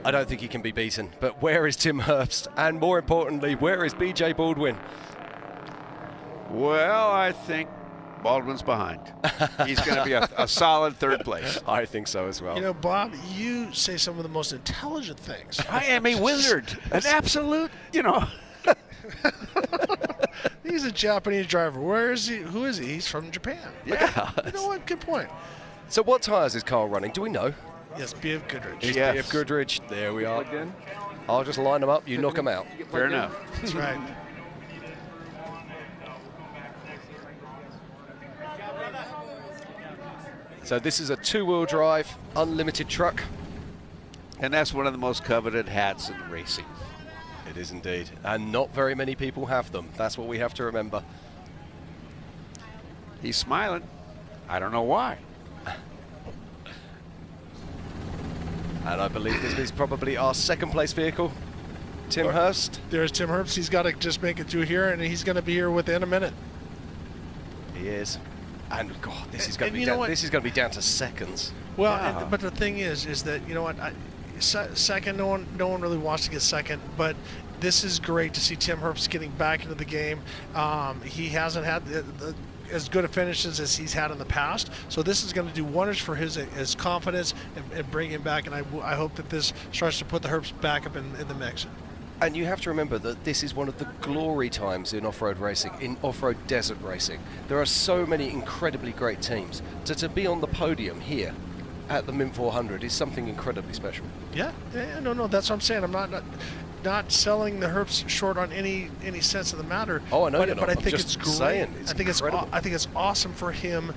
I don't think he can be beaten, but where is Tim Herbst? And more importantly, where is BJ Baldwin? Well, I think Baldwin's behind. He's going to be a solid third place. I think so as well. You know, Bob, you say some of the most intelligent things. I am a wizard, an absolute, He's a Japanese driver. Where is he? Who is he? He's from Japan. Yeah. You know what? Good point. So what tyres is Carl running? Do we know? Yes, BFGoodrich. It's BFGoodrich. There we are. I'll just line them up. You knock them out. Fair enough. That's right. So this is a two-wheel drive, unlimited truck. And that's one of the most coveted hats in racing. It is indeed. And not very many people have them. That's what we have to remember. He's smiling. I don't know why. And I believe this is probably our second place vehicle. Tim Hurst. There's Tim Hurst. He's got to just make it through here, and he's going to be here within a minute. He is. And God, this is going to be down to seconds. Well, but the thing is that, you know what, second, no one really wants to get second, but this is great to see Tim Hurst getting back into the game. He hasn't had as good a finishes as he's had in the past, so this is going to do wonders for his confidence and bring him back, and I hope that this starts to put the Herbst back up in the mix. And you have to remember that this is one of the glory times in off-road racing, in off-road desert racing. There are so many incredibly great teams. To be on the podium here at the Mint 400 is something incredibly special. Yeah, no, that's what I'm saying. I'm not selling the Herbst short on any sense of the matter. Oh, I know you're not. But I think I'm it's just great. saying, it's incredible. I think it's awesome for him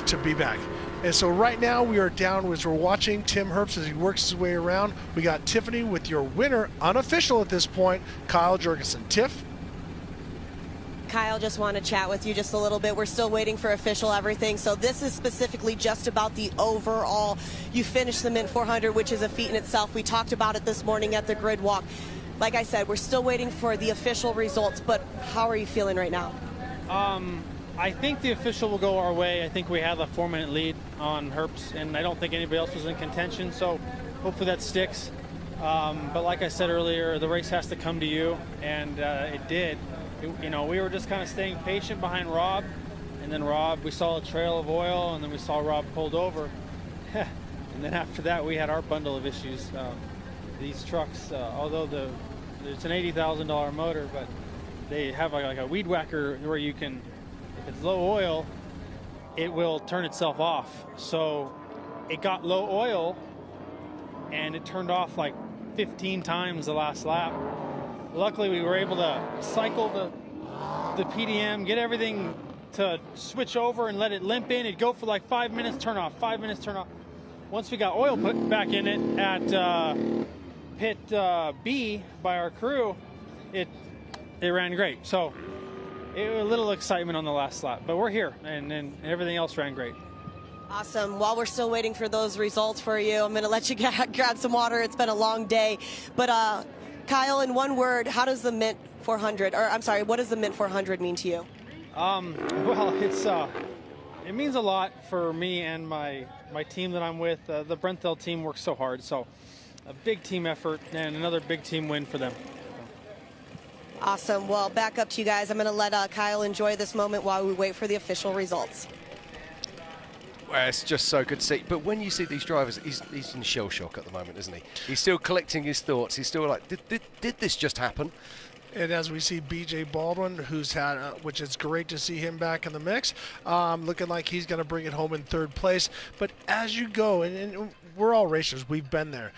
to be back. And so right now we are down as we're watching Tim Herbst as he works his way around. We got Tiffany with your winner, unofficial at this point, Kyle Jurgensen. Tiff? Kyle, just want to chat with you just a little bit. We're still waiting for official everything, so this is specifically just about the overall. You finished the Mint 400, which is a feat in itself. We talked about it this morning at the grid walk. Like I said, we're still waiting for the official results, but how are you feeling right now? I think the official will go our way. I think we have a 4-minute lead on Herbst, and I don't think anybody else was in contention, so hopefully that sticks. But like I said earlier, the race has to come to you, and it did. We were just kind of staying patient behind Rob, and then we saw a trail of oil, and then we saw Rob pulled over. And then after that, we had our bundle of issues. These trucks, although it's an $80,000 motor, but they have like a weed whacker where you can, if it's low oil, it will turn itself off. So it got low oil, and it turned off like 15 times the last lap. Luckily, we were able to cycle the PDM, get everything to switch over and let it limp in. It'd go for like 5 minutes, turn off, 5 minutes, turn off. Once we got oil put back in it at pit B by our crew, it ran great. So it was a little excitement on the last lap, but we're here, and everything else ran great. Awesome. While we're still waiting for those results for you, I'm going to let you grab some water. It's been a long day. But Kyle, in one word, how does the Mint 400, or I'm sorry, what does the Mint 400 mean to you? Well, it means a lot for me and my team that I'm with. The Brenthel team works so hard, so a big team effort and another big team win for them. Awesome. Well, back up to you guys. I'm going to let Kyle enjoy this moment while we wait for the official results. Well, it's just so good to see. But when you see these drivers, he's in shell shock at the moment, isn't he? He's still collecting his thoughts. He's still like, did this just happen? And as we see BJ Baldwin, who's had, which is great to see him back in the mix, looking like he's going to bring it home in third place. But as you go, and we're all racers, we've been there.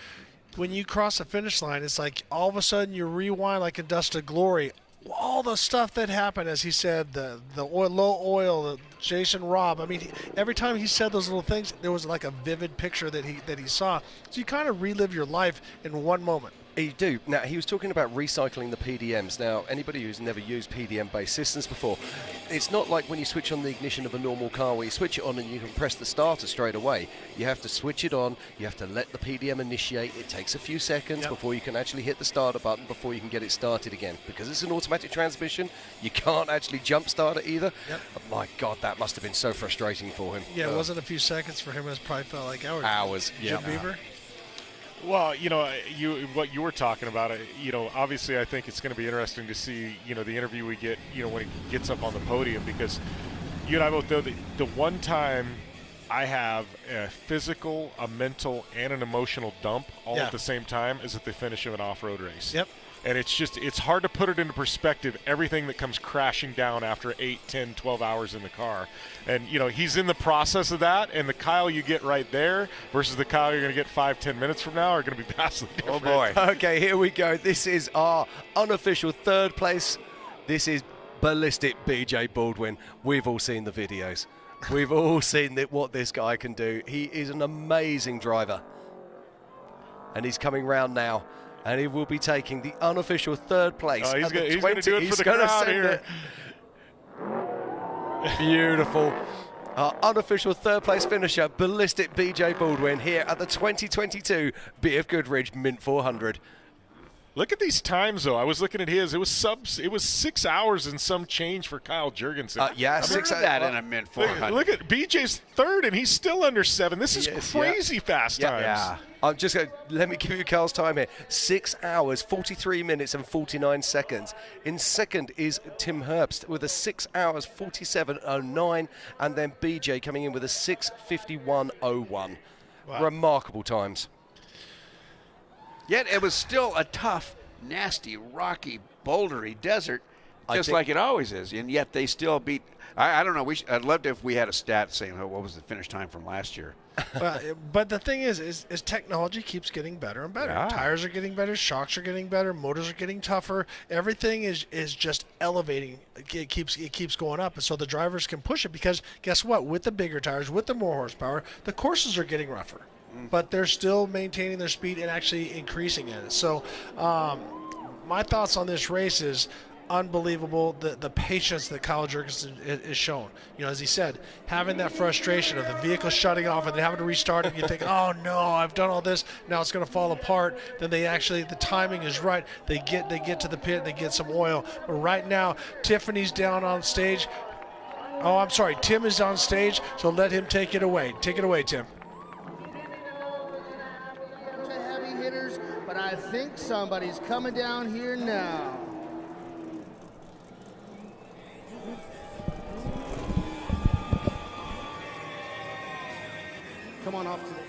When you cross the finish line, it's like all of a sudden you rewind like a dust of glory. All the stuff that happened, as he said, the oil, low oil, Jason Robb. I mean, every time he said those little things, there was like a vivid picture that he saw. So you kind of relive your life in one moment. You do. Now, he was talking about recycling the PDMs. Now, anybody who's never used PDM-based systems before, it's not like when you switch on the ignition of a normal car where you switch it on and you can press the starter straight away. You have to switch it on. You have to let the PDM initiate. It takes a few seconds before you can actually hit the starter button before you can get it started again. Because it's an automatic transmission, you can't actually jump start it either. Oh, my God, that must have been so frustrating for him. Yeah, it wasn't a few seconds for him. It probably felt like hours. Hours, Jim Beaver? Well, what you were talking about, obviously I think it's going to be interesting to see, the interview we get, when he gets up on the podium, because you and I both know that the one time I have a physical, a mental, and an emotional dump all at the same time is at the finish of an off-road race. Yep. And it's hard to put it into perspective, everything that comes crashing down after 8, 10, 12 hours in the car. And, he's in the process of that, and the Kyle you get right there versus the Kyle you're going to get 5, 10 minutes from now are going to be vastly different. Oh, boy. Okay, here we go. This is our unofficial third place. This is ballistic BJ Baldwin. We've all seen the videos. We've all seen what this guy can do. He is an amazing driver. And he's coming round now. And he will be taking the unofficial third place. He's going to do it for the crowd here. Beautiful. Our unofficial third place finisher, ballistic BJ Baldwin, here at the 2022 BF Goodrich Mint 400. Look at these times, though. I was looking at his. It was 6 hours and some change for Kyle Jurgensen. Yeah, 6 hours. That in a Mint 400. Look at BJ's third, and he's still under 7. This is crazy fast times. Yeah. I'm just going to let me give you Carl's time here. 6 hours, 43 minutes, and 49 seconds. In second is Tim Herbst with a 6 hours, 47.09, and then BJ coming in with a 6:51.01. Wow. Remarkable times. Yet it was still a tough, nasty, rocky, bouldery desert, just like it always is. And yet they still beat. I don't know. I'd love to if we had a stat saying what was the finish time from last year. But the thing is technology keeps getting better and better. Yeah. Tires are getting better, shocks are getting better, motors are getting tougher. Everything is just elevating. It keeps going up, and so the drivers can push it because guess what? With the bigger tires, with the more horsepower, the courses are getting rougher. But they're still maintaining their speed and actually increasing it. So my thoughts on this race is unbelievable, the patience that Kyle Jurgensen is shown. As he said, having that frustration of the vehicle shutting off and then having to restart it, and you think, oh no, I've done all this, now it's going to fall apart. Then the timing is right. They get to the pit, they get some oil. But right now, Tiffany's down on stage. Oh, I'm sorry, Tim is on stage, so let him take it away. Take it away, Tim. Hitters, but I think somebody's coming down here now. Come on off to the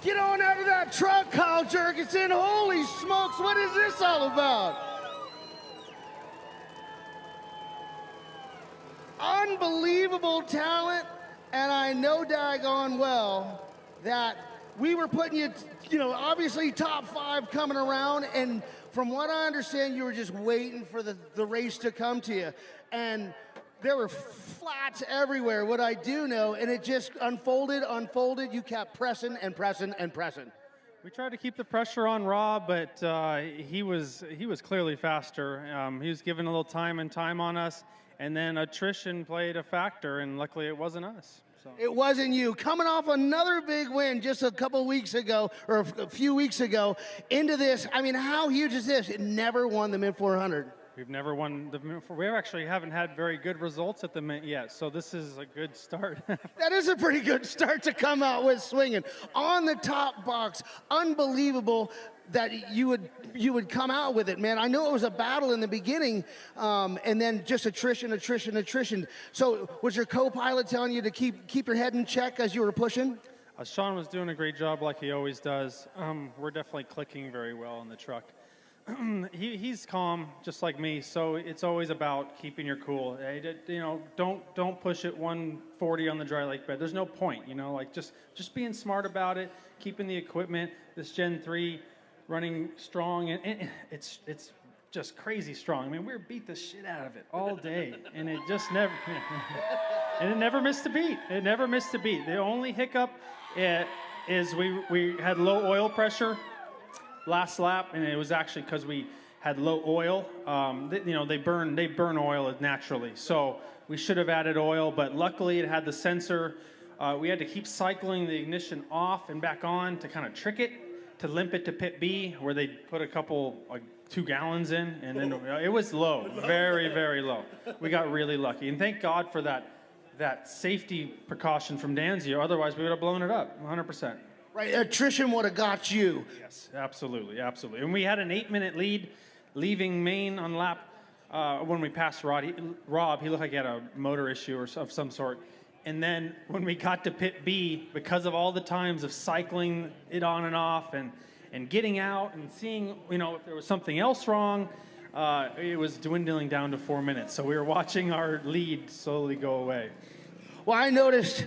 Get on out of that truck, Kyle Jurgensen. Holy smokes, what is this all about? Unbelievable talent, and I know daggone well that we were putting you, obviously top 5 coming around, and from what I understand, you were just waiting for the race to come to you. And there were flats everywhere, what I do know, and it just unfolded. You kept pressing and pressing and pressing. We tried to keep the pressure on Rob, but he was clearly faster. He was given a little time on us, and then attrition played a factor, and luckily it wasn't us. So. It wasn't you. Coming off another big win just a couple weeks ago, or a few weeks ago, into this, I mean, how huge is this? It never won the Mint 400. We've never won the Mint. We actually haven't had very good results at the Mint yet, so this is a good start. That is a pretty good start to come out with swinging. On the top box, unbelievable that you would come out with it, man. I know it was a battle in the beginning, and then just attrition. So was your co-pilot telling you to keep your head in check as you were pushing? Sean was doing a great job like he always does. We're definitely clicking very well in the truck. He's calm, just like me, so it's always about keeping your cool. Don't push it 140 on the dry lake bed. There's no point, like just being smart about it, keeping the equipment, this Gen 3 running strong, and it's just crazy strong. I mean, we beat the shit out of it all day, and it just never, and it never missed a beat. It never missed a beat. The only hiccup is we had low oil pressure last lap, and it was actually because we had low oil. They burn oil naturally, so we should have added oil, but luckily it had the sensor We had to keep cycling the ignition off and back on to kind of trick it, to limp it to pit B, where they put a couple, like 2 gallons in, and then it was low, very, very low. We got really lucky, and thank God for that safety precaution from Danzio. Otherwise, we would have blown it up, 100%. Right, attrition would have got you. Yes, absolutely, absolutely. And we had an 8-minute lead leaving Maine on lap when we passed Rob. He looked like he had a motor issue of some sort. And then when we got to pit B, because of all the times of cycling it on and off and getting out and seeing, if there was something else wrong, it was dwindling down to 4 minutes. So we were watching our lead slowly go away. Well, I noticed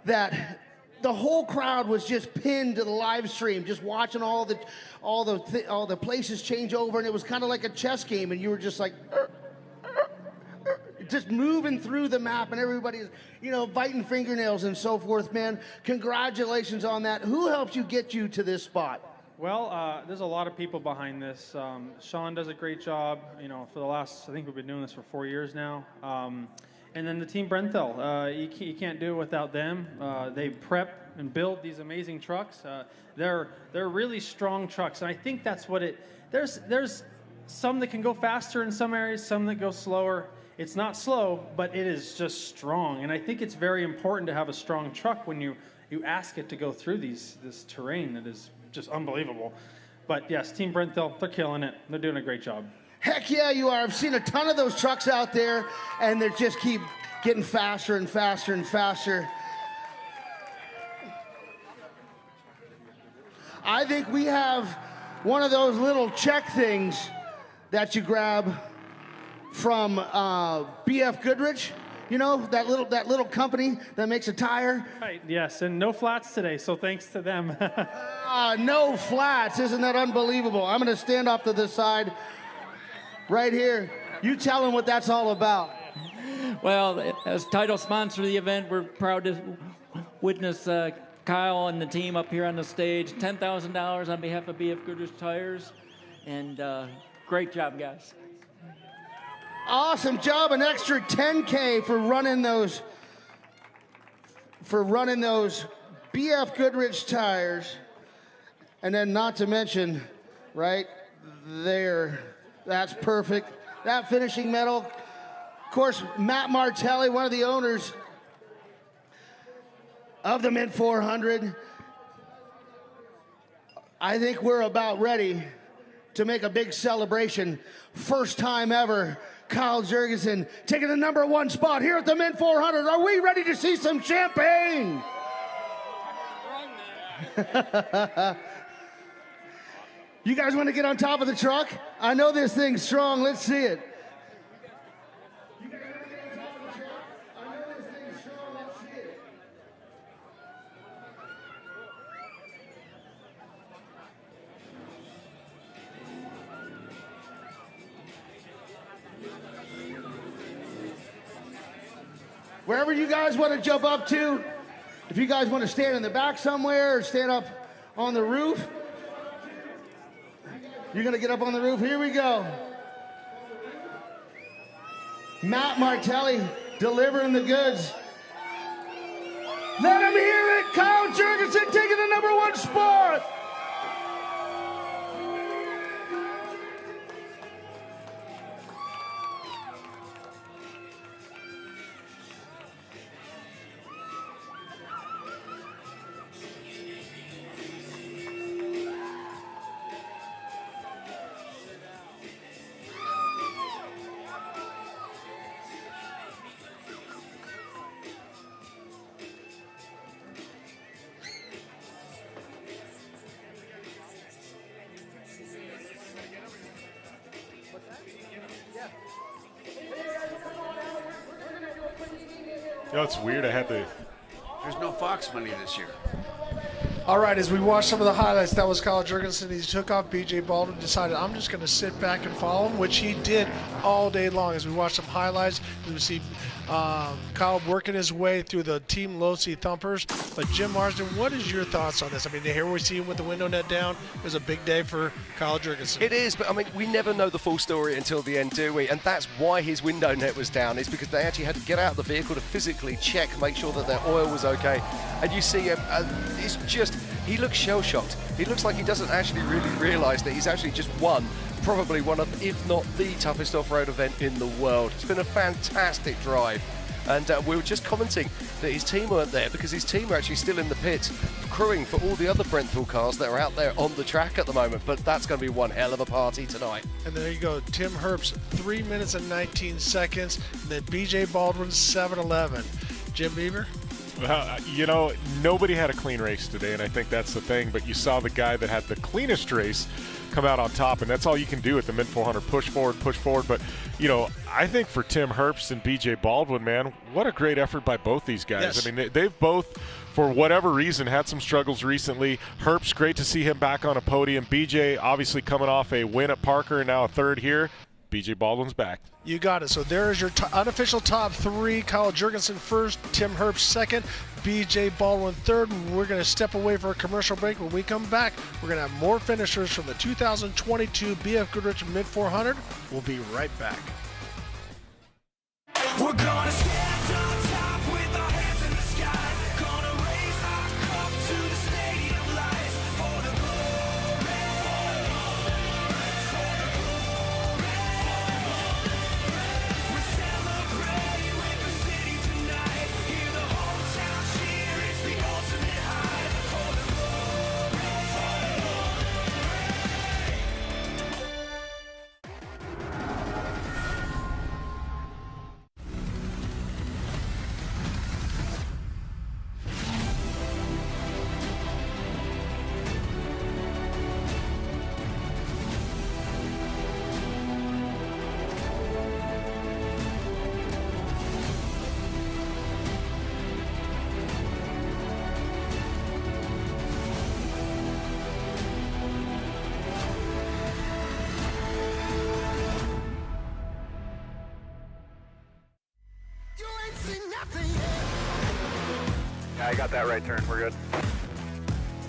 that the whole crowd was just pinned to the live stream, just watching all the places change over, and it was kind of like a chess game, and you were just like, just moving through the map, and everybody's, biting fingernails and so forth. Man, congratulations on that. Who helped you get you to this spot? Well, there's a lot of people behind this. Sean does a great job, for the last, I think we've been doing this for 4 years now. And then the team Brenthel, you can't do it without them. They prep and build these amazing trucks. They're really strong trucks, and I think that's what there's some that can go faster in some areas, some that go slower. It's not slow, but it is just strong, and I think it's very important to have a strong truck when you ask it to go through this terrain that is just unbelievable. But yes, Team Brenthel, they're killing it. They're doing a great job. Heck yeah, you are. I've seen a ton of those trucks out there, and they just keep getting faster and faster and faster. I think we have one of those little check things that you grab from BF Goodrich. That little company that makes a tire. Right. Yes, and no flats today, so thanks to them. No flats. Isn't that unbelievable? I'm going to stand off to the side. Right here. You tell them what that's all about. Well, as title sponsor of the event, we're proud to witness Kyle and the team up here on the stage. $10,000 on behalf of BF Goodrich Tires. And great job, guys. Awesome job. An extra $10K for running those BF Goodrich tires. And then not to mention, right there, that's perfect. That finishing medal. Of course, Matt Martelli, one of the owners of the Mint 400. I think we're about ready to make a big celebration. First time ever, Kyle Jurgensen taking the #1 spot here at the Mint 400. Are we ready to see some champagne? You guys want to get on top of the truck? I know this thing's strong. Let's see it. Wherever you guys want to jump up to, if you guys want to stand in the back somewhere or stand up on the roof, you're going to get up on the roof. Here we go. Matt Martelli delivering the goods. Let him hear it. Kyle Jurgensen taking the #1 spot. It's weird. There's no Fox money this year. All right, as we watch some of the highlights, that was Kyle Jurgensen. He took off B.J. Baldwin, decided I'm just going to sit back and follow him, which he did all day long. As we watch some highlights, we see Kyle working his way through the Team Losi thumpers. But Jim Marsden, what is your thoughts on this? I mean, here we see him with the window net down. It was a big day for Kyle Jurgensen. It is, but I mean, we never know the full story until the end, do we? And that's why his window net was down, is because they actually had to get out of the vehicle to physically check, make sure that their oil was okay. And you see him, it's just, he looks shell-shocked. He looks like he doesn't actually really realise that he's actually just won probably one of, if not the toughest off-road event in the world. It's been a fantastic drive. And we were just commenting that his team weren't there because his team are actually still in the pits crewing for all the other Brentford cars that are out there on the track at the moment. But that's going to be one hell of a party tonight. And there you go, Tim Herbst, 3 minutes and 19 seconds. And then BJ Baldwin, 7:11. Jim Beaver? You know, nobody had a clean race today, and I think that's the thing. But you saw the guy that had the cleanest race come out on top, and that's all you can do at the Mint 400. Push forward. But, you know, I think for Tim Herbst and BJ Baldwin, man, what a great effort by both these guys. Yes. I mean, they've both, for whatever reason, had some struggles recently. Herbst, great to see him back on a podium. BJ, obviously coming off a win at Parker and now a third here. BJ Baldwin's back. You got it. So there is your unofficial top three. Kyle Jurgensen first, Tim Herbst second, BJ Baldwin third. And we're going to step away for a commercial break. When we come back, we're going to have more finishers from the 2022 BFGoodrich Mint 400. We'll be right back. We're gonna stand on top with our hands in the sky. Gonna raise our cup to the stadium lights for the glory, for the glory. We're celebrating with the city tonight. Hear the whole town cheer, it's the ultimate high for the glory, for the Yeah, I got that right turn. We're good.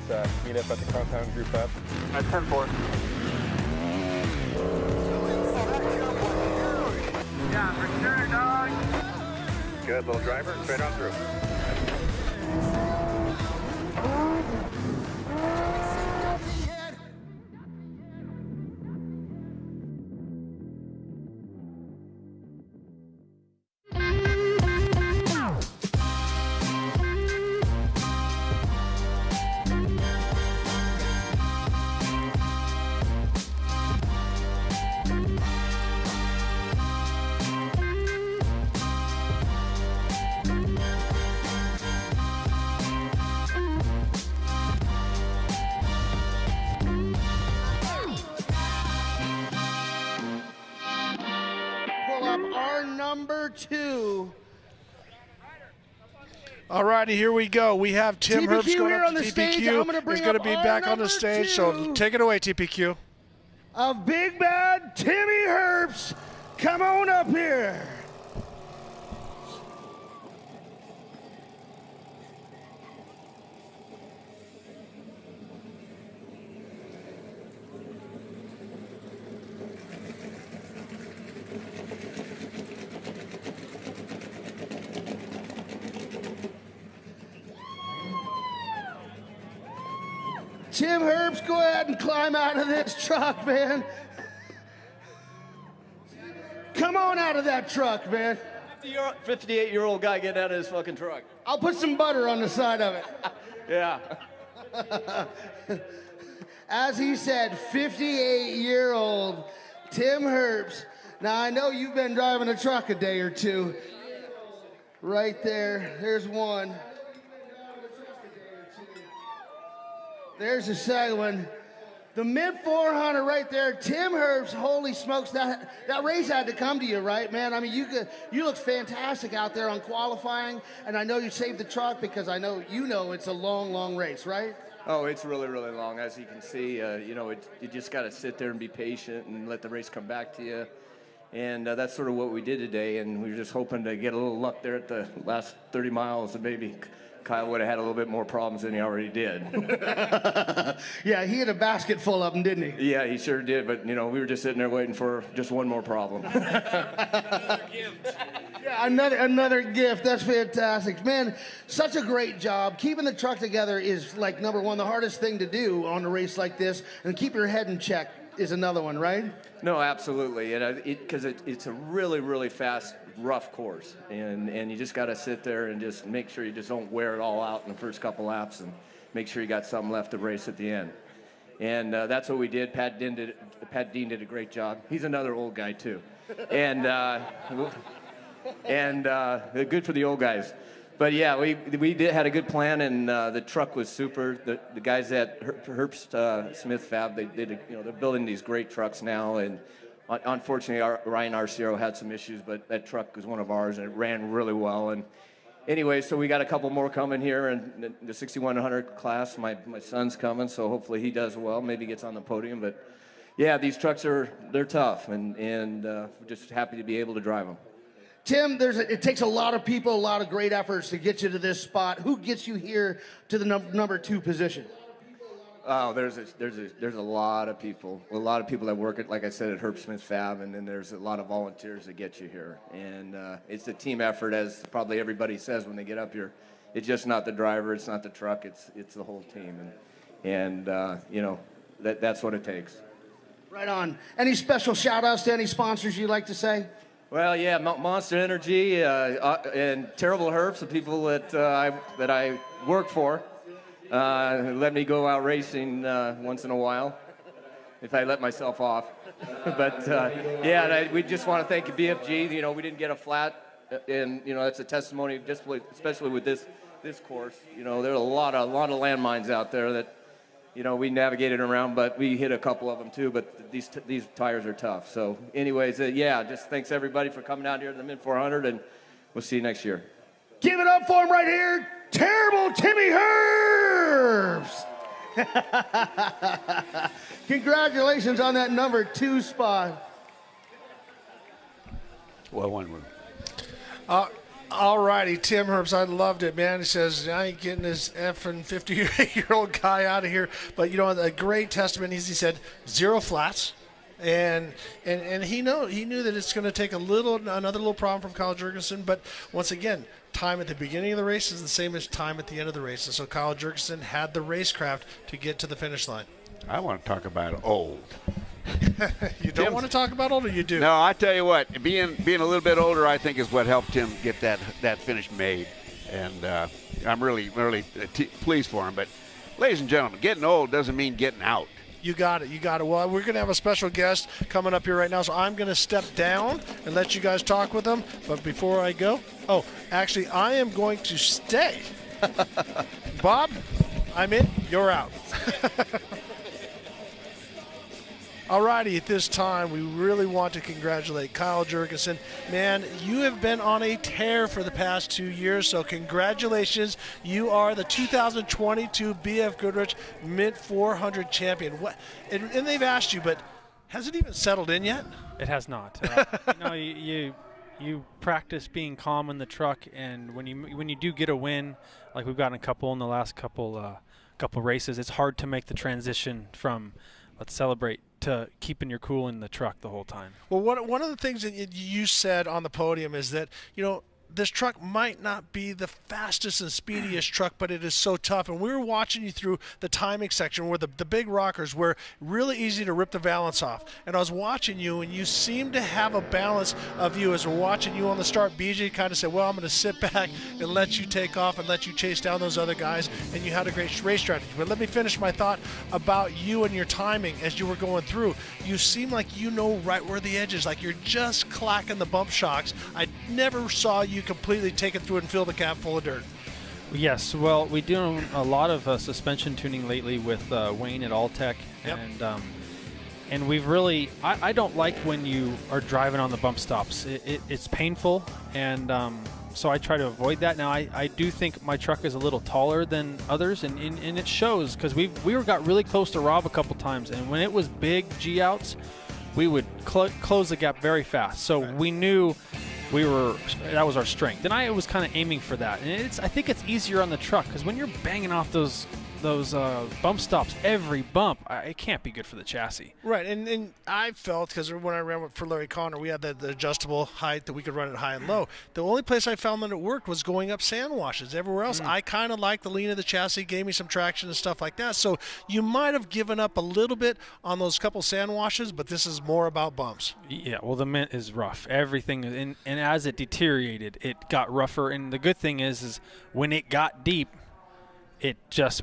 Let's meet up at the compound group up. At 10-4. Yeah, for sure, dog. Good, little driver, straight on through. Number 2. All righty, here we go. We have Tim TPQ Herbst going here up on to the stage. TPQ. I'm gonna bring He's going to up be our back on the number stage, 2. so take it away, TPQ. Of Big Bad Timmy Herbst. Come on up here. Tim Herbst, go ahead and climb out of this truck, man. Come on out of that truck, man. 58-year-old guy getting out of his fucking truck. I'll put some butter on the side of it. Yeah. As he said, 58-year-old Tim Herbst. Now, I know you've been driving a truck a day or two. Right there. There's one. There's the second one. The Mint 400 right there. Tim Herbst, holy smokes, that race had to come to you, right, man? I mean, you looked fantastic out there on qualifying, and I know you saved the truck because I know it's a long, long race, right? Oh, it's really, really long. As you can see, you just got to sit there and be patient and let the race come back to you. And that's sort of what we did today, and we were just hoping to get a little luck there at the last 30 miles, and maybe Kyle would have had a little bit more problems than he already did. Yeah, he had a basket full of them, didn't he? Yeah, he sure did, but, we were just sitting there waiting for just one more problem. Yeah, another gift. That's fantastic. Man, such a great job. Keeping the truck together is, like, number one, the hardest thing to do on a race like this, and keep your head in check is another one, right? No, absolutely, because it's a really, really fast, rough course, and you just got to sit there and just make sure you just don't wear it all out in the first couple laps, and make sure you got something left to race at the end. And that's what we did. Pat Dean did a great job. He's another old guy too, and good for the old guys. But yeah, we had a good plan, and the truck was super. The guys at Herbst Smith Fab, they're building these great trucks now, and unfortunately Ryan Arciero had some issues, but that truck was one of ours, and it ran really well. And anyway, so we got a couple more coming here, and the 6100 class. My son's coming, so hopefully he does well, maybe gets on the podium. But yeah, these trucks they're tough, and we're just happy to be able to drive them. Tim, it takes a lot of people, a lot of great efforts to get you to this spot. Who gets you here to the number 2 position? Oh, there's a lot of people. A lot of people that work at, like I said, at Herb Smith Fab, and then there's a lot of volunteers that get you here. And it's a team effort, as probably everybody says when they get up here. It's just not the driver, it's not the truck, it's the whole team. And that's what it takes. Right on. Any special shout-outs to any sponsors you'd like to say? Well, yeah, Monster Energy and Terrible Herbs, the people that I work for, let me go out racing once in a while, if I let myself off. But we just want to thank BFG. We didn't get a flat, and that's a testimony, especially with this course. There are a lot of landmines out there that we navigated around, but we hit a couple of them too. But these tires are tough. So, anyways, just thanks everybody for coming out here to the Mint 400, and we'll see you next year. Give it up for him right here, Terrible Timmy Herbs. Congratulations on that number 2 spot. Well, one word. All righty, Tim Herbst, I loved it, man. He says, I ain't getting this effing 58-year-old guy out of here. But, a great testament. He said 0 flats. And he knew that it's going to take another little problem from Kyle Jurgensen. But once again, time at the beginning of the race is the same as time at the end of the race. And so Kyle Jurgensen had the racecraft to get to the finish line. I want to talk about old. You don't want to talk about old, or you do? No, I tell you what, being a little bit older, I think, is what helped him get that finish made. And I'm really pleased for him. But, ladies and gentlemen, getting old doesn't mean getting out. You got it. Well, we're going to have a special guest coming up here right now, so I'm going to step down and let you guys talk with them. But before I go, actually, I am going to stay. Bob, I'm in. You're out. All righty, at this time, we really want to congratulate Kyle Jurgensen. Man, you have been on a tear for the past 2 years, so congratulations. You are the 2022 BFGoodrich Mint 400 champion. And they've asked you, but has it even settled in yet? It has not. You practice being calm in the truck, and when you do get a win, like we've gotten a couple in the last couple races, it's hard to make the transition from let's celebrate to keeping your cool in the truck the whole time. Well, one of the things that you said on the podium is that, this truck might not be the fastest and speediest truck, but it is so tough. And we were watching you through the timing section where the big rockers were really easy to rip the balance off. And I was watching you, and you seemed to have a balance of you. As we're watching you on the start, BJ kind of said, well, I'm going to sit back and let you take off and let you chase down those other guys. And you had a great race strategy. But let me finish my thought about you and your timing as you were going through. You seem like you know right where the edge is, like you're just clacking the bump shocks. I never saw you completely take it through and fill the cab full of dirt. Yes, well, we do a lot of suspension tuning lately with Wayne at Alltech, yep. And we've really, I don't like when you are driving on the bump stops. It's painful, and so I try to avoid that. Now, I do think my truck is a little taller than others, and it shows, because we got really close to Rob a couple times, and when it was big G-outs, we would close the gap very fast. So we knew that was our strength. And I was kind of aiming for that. And I think it's easier on the truck because when you're banging off those bump stops every bump, it can't be good for the chassis. Right, and I felt, because when I ran for Larry Connor, we had the adjustable height that we could run it high and low. The only place I found that it worked was going up sand washes. Everywhere else, I kind of liked the lean of the chassis, gave me some traction and stuff like that. So you might have given up a little bit on those couple sand washes, but this is more about bumps. Yeah, well, the Mint is rough. Everything, and as it deteriorated, it got rougher. And the good thing is when it got deep,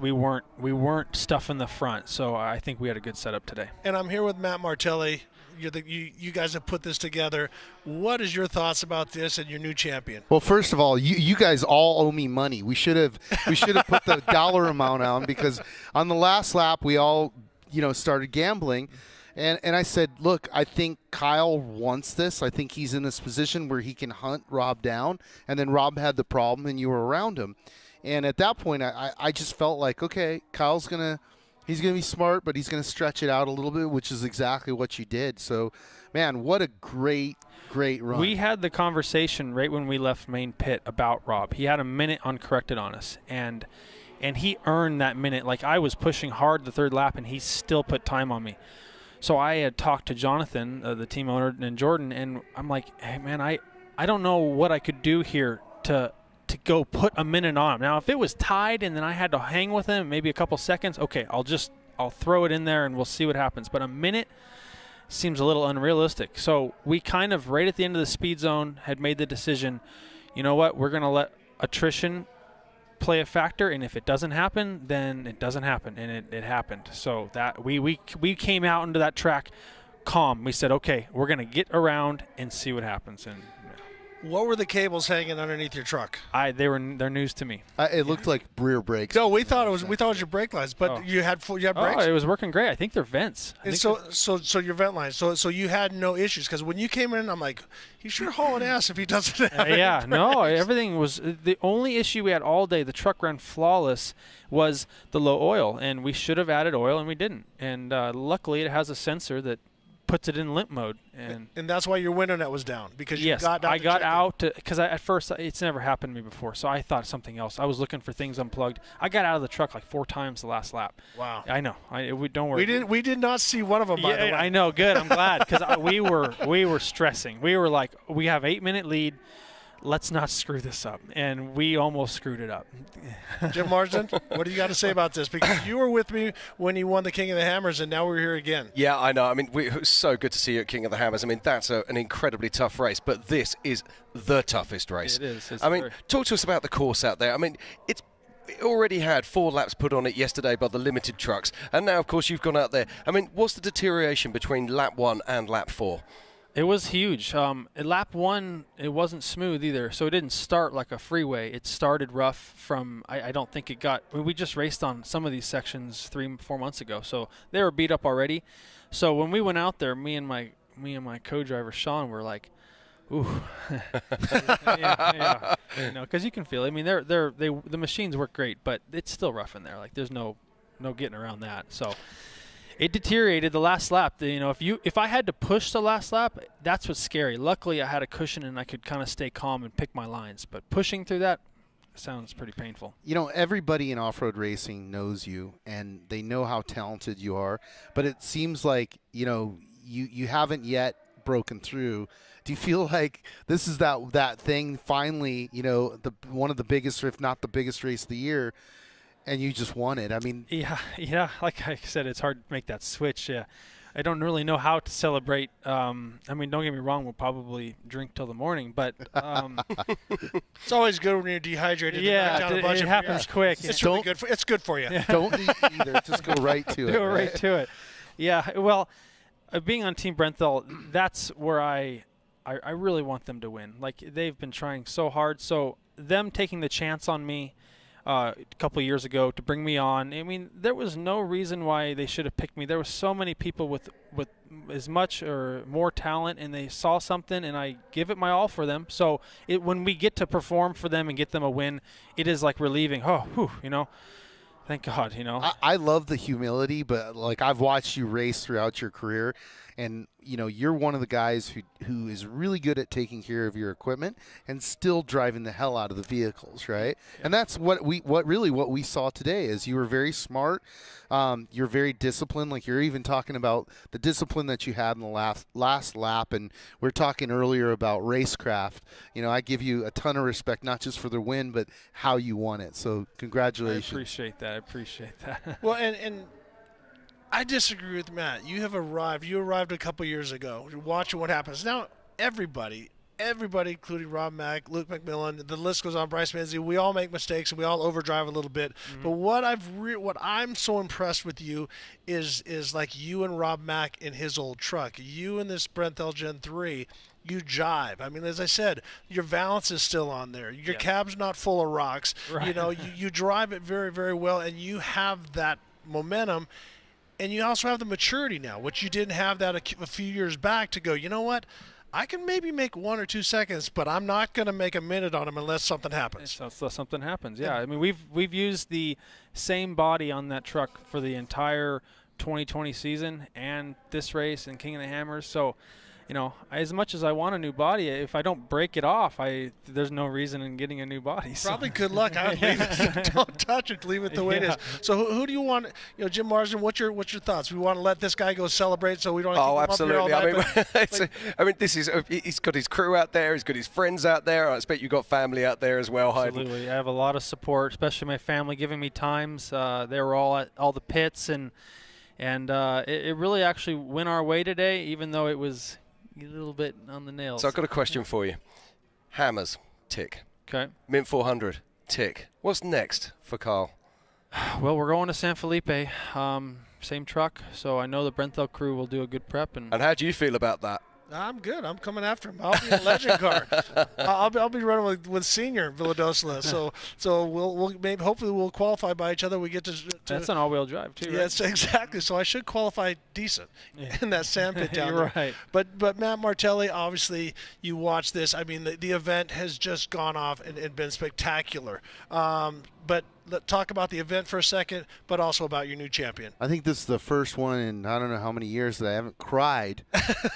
we weren't stuffing the front, so I think we had a good setup today. And I'm here with Matt Martelli. You guys have put this together. What is your thoughts about this and your new champion? Well, first of all, you guys all owe me money. We should have put the dollar amount on, because on the last lap we all started gambling. And I said, look, I think Kyle wants this. I think he's in this position where he can hunt Rob down. And then Rob had the problem and you were around him. And at that point, I just felt like, okay, Kyle's he's going to be smart, but he's going to stretch it out a little bit, which is exactly what you did. So, man, what a great run. We had the conversation right when we left main pit about Rob. He had a minute uncorrected on us, and he earned that minute. Like, I was pushing hard the third lap, and he still put time on me. So I had talked to Jonathan, the team owner, and Jordan, and I'm like, hey, man, I don't know what I could do here to go put a minute on him. Now, if it was tied and then I had to hang with him maybe a couple seconds, okay, I'll throw it in there and we'll see what happens. But a minute seems a little unrealistic. So we kind of, right at the end of the speed zone, had made the decision, you know what, we're going to let attrition play a factor, and if it doesn't happen, then it doesn't happen, and it happened. So that we came out into that track calm. We said, okay, we're going to get around and see what happens. And what were the cables hanging underneath your truck? They're news to me. It looked like rear brakes. No, we thought it was your brake lines, but you had brakes. Oh, it was working great. I think they're vents. And so your vent lines. So you had no issues, because when you came in, I'm like, he's sure hauling ass if he doesn't have any brakes. Everything was. The only issue we had all day, the truck ran flawless, was the low oil, and we should have added oil and we didn't. And luckily, it has a sensor that puts it in limp mode, and that's why your window net was down, because you got out. I got out because at first it's never happened to me before, so I thought something else. I was looking for things unplugged. I got out of the truck like 4 times the last lap. Wow. I know. We don't worry. We did not see one of them. By the way. I know. Good. I'm glad, because we were stressing. We were like, we have 8-minute lead. Let's not screw this up, and we almost screwed it up. Jim Marsden, what do you got to say about this? Because you were with me when you won the King of the Hammers, and now we're here again. Yeah, I know. I mean, it was so good to see you at King of the Hammers. I mean, that's an incredibly tough race, but this is the toughest race. It is. I mean, talk to us about the course out there. I mean, it already had 4 laps put on it yesterday by the limited trucks, and now, of course, you've gone out there. I mean, what's the deterioration between lap 1 and lap 4? It was huge. At lap 1, it wasn't smooth either, so it didn't start like a freeway. It started rough from, I don't think it got, we just raced on some of these sections 3-4 months ago, so they were beat up already. So when we went out there, me and my co-driver Sean were like, ooh, yeah, because you can feel it. I mean, the machines work great, but it's still rough in there. Like, there's no getting around that. So it deteriorated the last lap. If I had to push the last lap, that's what's scary. Luckily, I had a cushion and I could kind of stay calm and pick my lines. But pushing through that sounds pretty painful. Everybody in off-road racing knows you, and they know how talented you are. But it seems like you haven't yet broken through. Do you feel like this is that thing finally? One of the biggest, if not the biggest, race of the year. And you just won it. I mean, yeah. Like I said, it's hard to make that switch. Yeah, I don't really know how to celebrate. I mean, don't get me wrong. We'll probably drink till the morning, but it's always good when you're dehydrated. Yeah, it happens quick. It's good for you. Yeah. Don't eat either. Just go right to it. Go right to it. Yeah. Well, being on Team Brenthal, that's where I really want them to win. Like, they've been trying so hard. So them taking the chance on me a couple of years ago to bring me on. I mean, there was no reason why they should have picked me. There were so many people with as much or more talent, and they saw something, and I give it my all for them. So when we get to perform for them and get them a win, it is like relieving. Thank God, I love the humility, but like I've watched you race throughout your career, and you're one of the guys who is really good at taking care of your equipment and still driving the hell out of the vehicles, right? Yeah. And that's what we saw today is you were very smart. You're very disciplined. Like you're even talking about the discipline that you had in the last lap, and we're talking earlier about racecraft. I give you a ton of respect, not just for the win, but how you won it. So congratulations. I appreciate that. Well, and I disagree with Matt. You arrived a couple years ago. You're watching what happens. Now, everybody, including Rob Mack, Luke McMillan, the list goes on, Bryce Menzie, we all make mistakes and we all overdrive a little bit. Mm-hmm. But what I'm so impressed with you is like you and Rob Mack in his old truck. You in this Brenthel Gen 3, you jive. I mean, as I said, your valance is still on there. Your cab's not full of rocks. Right. You drive it very, very well, and you have that momentum. And you also have the maturity now, which you didn't have that a few years back to go, you know what? I can maybe make 1 or 2 seconds, but I'm not going to make a minute on him unless something happens. Unless something happens, yeah. I mean, we've used the same body on that truck for the entire 2020 season and this race and King of the Hammers. So, as much as I want a new body, if I don't break it off, there's no reason in getting a new body. So. Probably good luck. I would leave it. Don't touch it. Leave it the way it is. So who do you want? Jim Marsden. What's your thoughts? We want to let this guy go celebrate, so we don't. Absolutely. Keep him up here all night, this is. He's got his crew out there. He's got his friends out there. I expect you've got family out there as well. Absolutely. Hayden. I have a lot of support, especially my family giving me times. They were all at all the pits, and it really actually went our way today, even though it was a little bit on the nails. So I've got a question for you. Hammers, tick. Okay. Mint 400, tick. What's next for Carl? Well, we're going to San Felipe. Same truck, so I know the Brenthel crew will do a good prep. And how do you feel about that? I'm good. I'm coming after him. I'll be in a legend car. I'll be running with senior Villadosla. So we'll maybe hopefully we'll qualify by each other. We get to that's an all-wheel drive too. Yes, right? Exactly. So I should qualify decent in that sand pit down You're there. Right. But Matt Martelli, obviously you watch this. I mean the event has just gone off and been spectacular. But let's talk about the event for a second, but also about your new champion. I think this is the first one in I don't know how many years that I haven't cried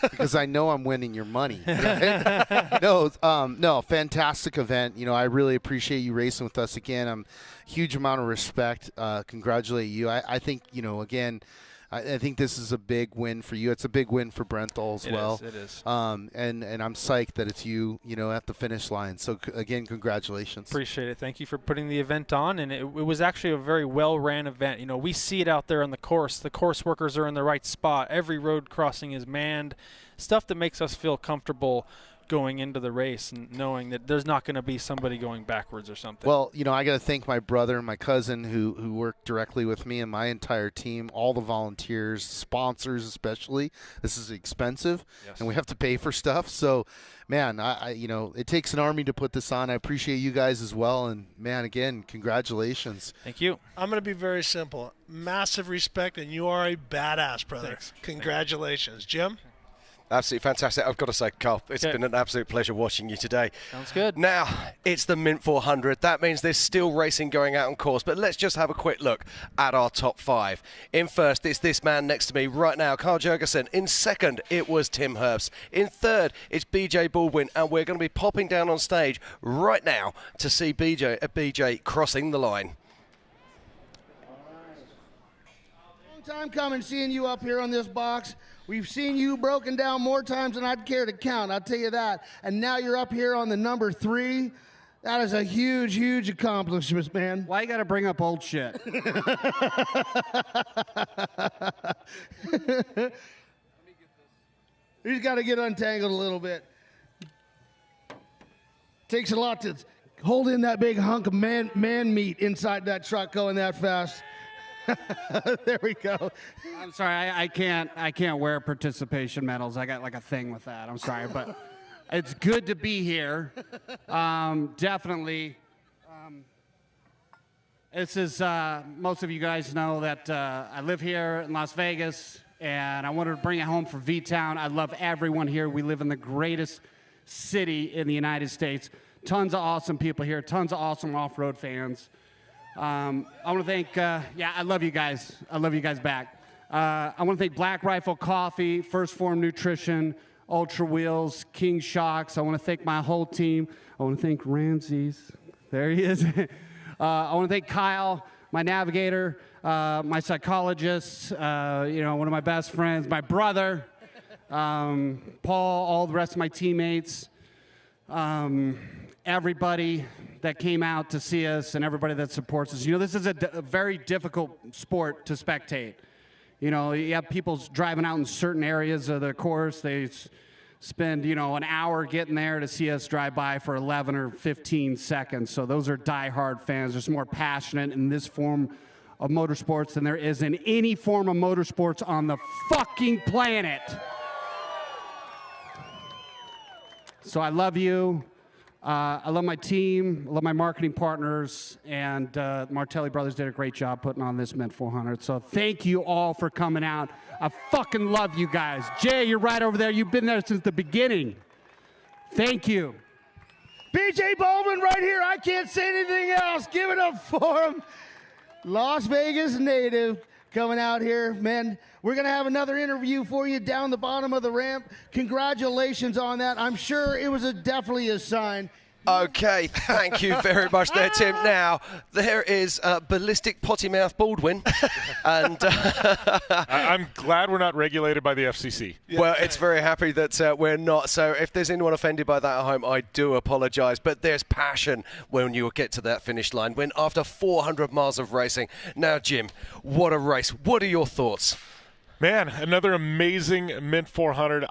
because I know I'm winning your money. Right? No, fantastic event. I really appreciate you racing with us again. Huge amount of respect. Congratulate you. I think, again, I think this is a big win for you. It's a big win for Brenthel as well. It is. And I'm psyched that it's you, at the finish line. So, again, congratulations. Appreciate it. Thank you for putting the event on. And it was actually a very well-ran event. We see it out there on the course. The course workers are in the right spot. Every road crossing is manned. Stuff that makes us feel comfortable going into the race and knowing that there's not going to be somebody going backwards or something. Well, I got to thank my brother and my cousin who worked directly with me and my entire team, all the volunteers, sponsors especially. This is expensive, and we have to pay for stuff. So, man, it takes an army to put this on. I appreciate you guys as well, and, man, again, congratulations. Thank you. I'm going to be very simple. Massive respect, and you are a badass, brother. Thanks. Congratulations. Jim? Absolutely fantastic. I've got to say, Carl, it's been an absolute pleasure watching you today. Sounds good. Now, it's the Mint 400. That means there's still racing going out on course, but let's just have a quick look at our top 5. In first, it's this man next to me right now, Carl Jurgensen. In second, it was Tim Herbst. In third, it's BJ Baldwin, and we're going to be popping down on stage right now to see BJ crossing the line. Long time coming seeing you up here on this box. We've seen you broken down more times than I'd care to count, I'll tell you that. And now you're up here on the number 3. That is a huge, huge accomplishment, man. Why you got to bring up old shit? He's got to get untangled a little bit. Takes a lot to hold in that big hunk of man meat inside that truck going that fast. There we go. I'm sorry, I can't wear participation medals. I got like a thing with that. I'm sorry, but it's good to be here. Definitely. This is most of you guys know that I live here in Las Vegas, and I wanted to bring it home for V-Town. I love everyone here. We live in the greatest city in the United States. Tons of awesome people here. Tons of awesome off-road fans. I want to thank, I love you guys. I love you guys back. I want to thank Black Rifle Coffee, First Form Nutrition, Ultra Wheels, King Shocks. I want to thank my whole team. I want to thank Ramses. There he is. I want to thank Kyle, my navigator, my psychologist, one of my best friends, my brother, Paul, all the rest of my teammates, everybody that came out to see us and everybody that supports us. This is a very difficult sport to spectate. You have people driving out in certain areas of the course. They spend, an hour getting there to see us drive by for 11 or 15 seconds. So those are diehard fans. They're more passionate in this form of motorsports than there is in any form of motorsports on the fucking planet. So I love you. I love my team. I love my marketing partners. And Martelli Brothers did a great job putting on this Mint 400. So thank you all for coming out. I fucking love you guys. Jay, you're right over there. You've been there since the beginning. Thank you. BJ Baldwin right here. I can't say anything else. Give it up for him. Las Vegas native coming out here. Man, we're going to have another interview for you down the bottom of the ramp. Congratulations on that. I'm sure it was definitely a sign. Okay, thank you very much there, Tim. Now, there is Ballistic Potty Mouth Baldwin. And I'm glad we're not regulated by the FCC. Well, it's very happy that we're not. So if there's anyone offended by that at home, I do apologize. But there's passion when you get to that finish line, when after 400 miles of racing. Now, Jim, what a race. What are your thoughts? Man, another amazing Mint 400.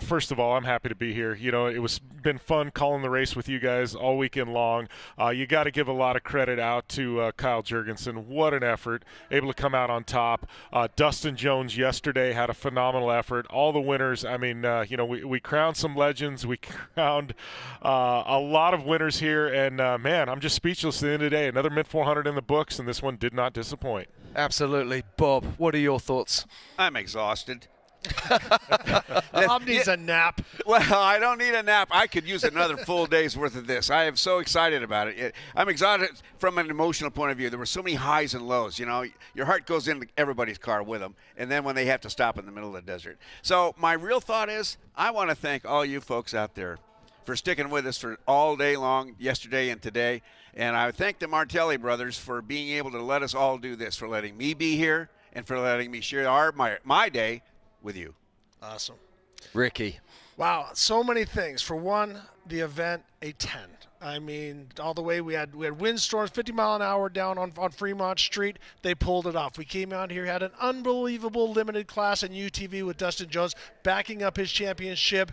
First of all, I'm happy to be here. It was been fun calling the race with you guys all weekend long. You got to give a lot of credit out to Kyle Jurgensen. What an effort. Able to come out on top. Dustin Jones yesterday had a phenomenal effort. All the winners, we crowned some legends. We crowned a lot of winners here. And, man, I'm just speechless at the end of the day. Another Mint 400 in the books, and this one did not disappoint. Absolutely. Bob, what are your thoughts? I'm exhausted. Bob needs a nap. Well, I don't need a nap. I could use another full day's worth of this. I am so excited about it. I'm excited from an emotional point of view. There were so many highs and lows. Your heart goes into everybody's car with them, and then when they have to stop in the middle of the desert. So my real thought is I want to thank all you folks out there for sticking with us for all day long, yesterday and today. And I thank the Martelli brothers for being able to let us all do this, for letting me be here and for letting me share my day with you. Awesome. Ricky. Wow, so many things. For one, the event, a 10. All the way we had windstorms, 50 mile an hour down on Fremont Street. They pulled it off. We came out here, had an unbelievable limited class in UTV with Dustin Jones backing up his championship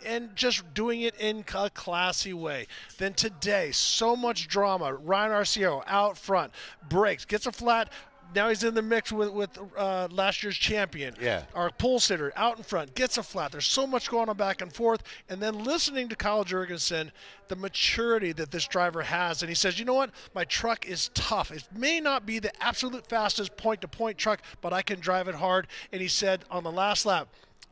and just doing it in a classy way. Then today, so much drama. Ryan Arciero out front, breaks, gets a flat. Now he's in the mix with last year's champion. Yeah. Our pole sitter out in front, gets a flat. There's so much going on back and forth. And then listening to Kyle Jurgensen, the maturity that this driver has. And he says, you know what? My truck is tough. It may not be the absolute fastest point-to-point truck, but I can drive it hard. And he said on the last lap,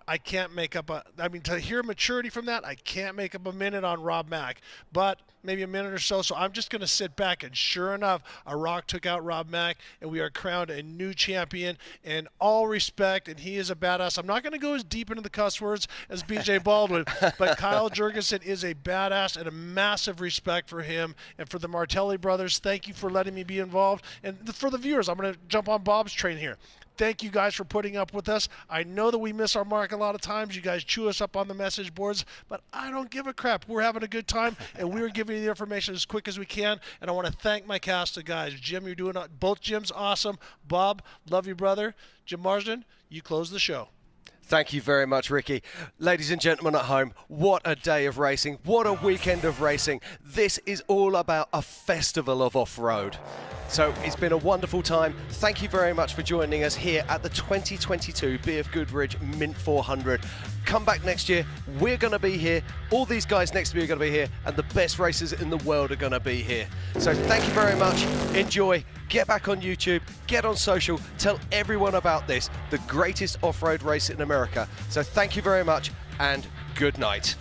I can't make up to hear maturity from that, I can't make up a minute on Rob Mack, but maybe a minute or so. So I'm just going to sit back. And sure enough, a rock took out Rob Mack, and we are crowned a new champion. And all respect, and he is a badass. I'm not going to go as deep into the cuss words as BJ Baldwin, but Kyle Jurgensen is a badass, and a massive respect for him. And for the Martelli brothers, thank you for letting me be involved. And for the viewers, I'm going to jump on Bob's train here. Thank you guys for putting up with us. I know that we miss our mark a lot of times. You guys chew us up on the message boards, but I don't give a crap. We're having a good time, and we're giving you the information as quick as we can. And I want to thank my cast of guys. Jim, you're doing both Jims awesome. Bob, love you, brother. Jim Marsden, you close the show. Thank you very much, Ricky. Ladies and gentlemen at home, what a day of racing. What a weekend of racing. This is all about a festival of off-road. So it's been a wonderful time. Thank you very much for joining us here at the 2022 BFGoodrich Mint 400. Come back next year. We're going to be here. All these guys next to me are going to be here, and the best racers in the world are going to be here. So thank you very much. Enjoy. Get back on YouTube. Get on social. Tell everyone about this, the greatest off-road race in America. So thank you very much, and good night.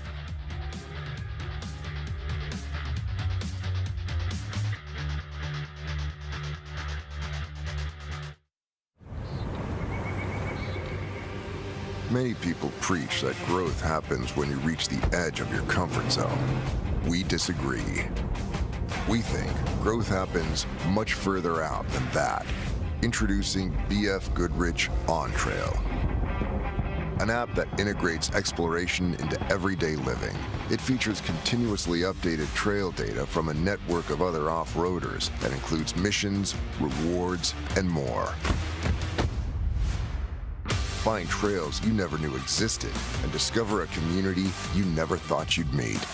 Many people preach that growth happens when you reach the edge of your comfort zone. We disagree. We think growth happens much further out than that. Introducing BFGoodrich On Trail, an app that integrates exploration into everyday living. It features continuously updated trail data from a network of other off-roaders that includes missions, rewards, and more. Find trails you never knew existed and discover a community you never thought you'd meet.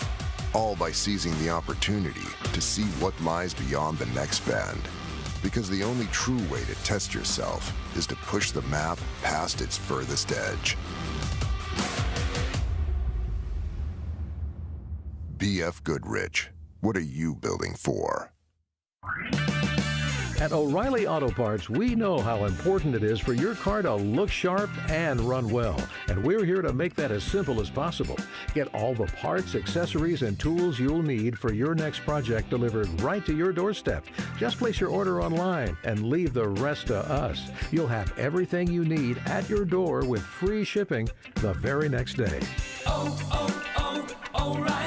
All by seizing the opportunity to see what lies beyond the next bend. Because the only true way to test yourself is to push the map past its furthest edge. BFGoodrich, what are you building for? At O'Reilly Auto Parts, we know how important it is for your car to look sharp and run well. And we're here to make that as simple as possible. Get all the parts, accessories, and tools you'll need for your next project delivered right to your doorstep. Just place your order online and leave the rest to us. You'll have everything you need at your door with free shipping the very next day. Oh, oh, oh, O'Reilly.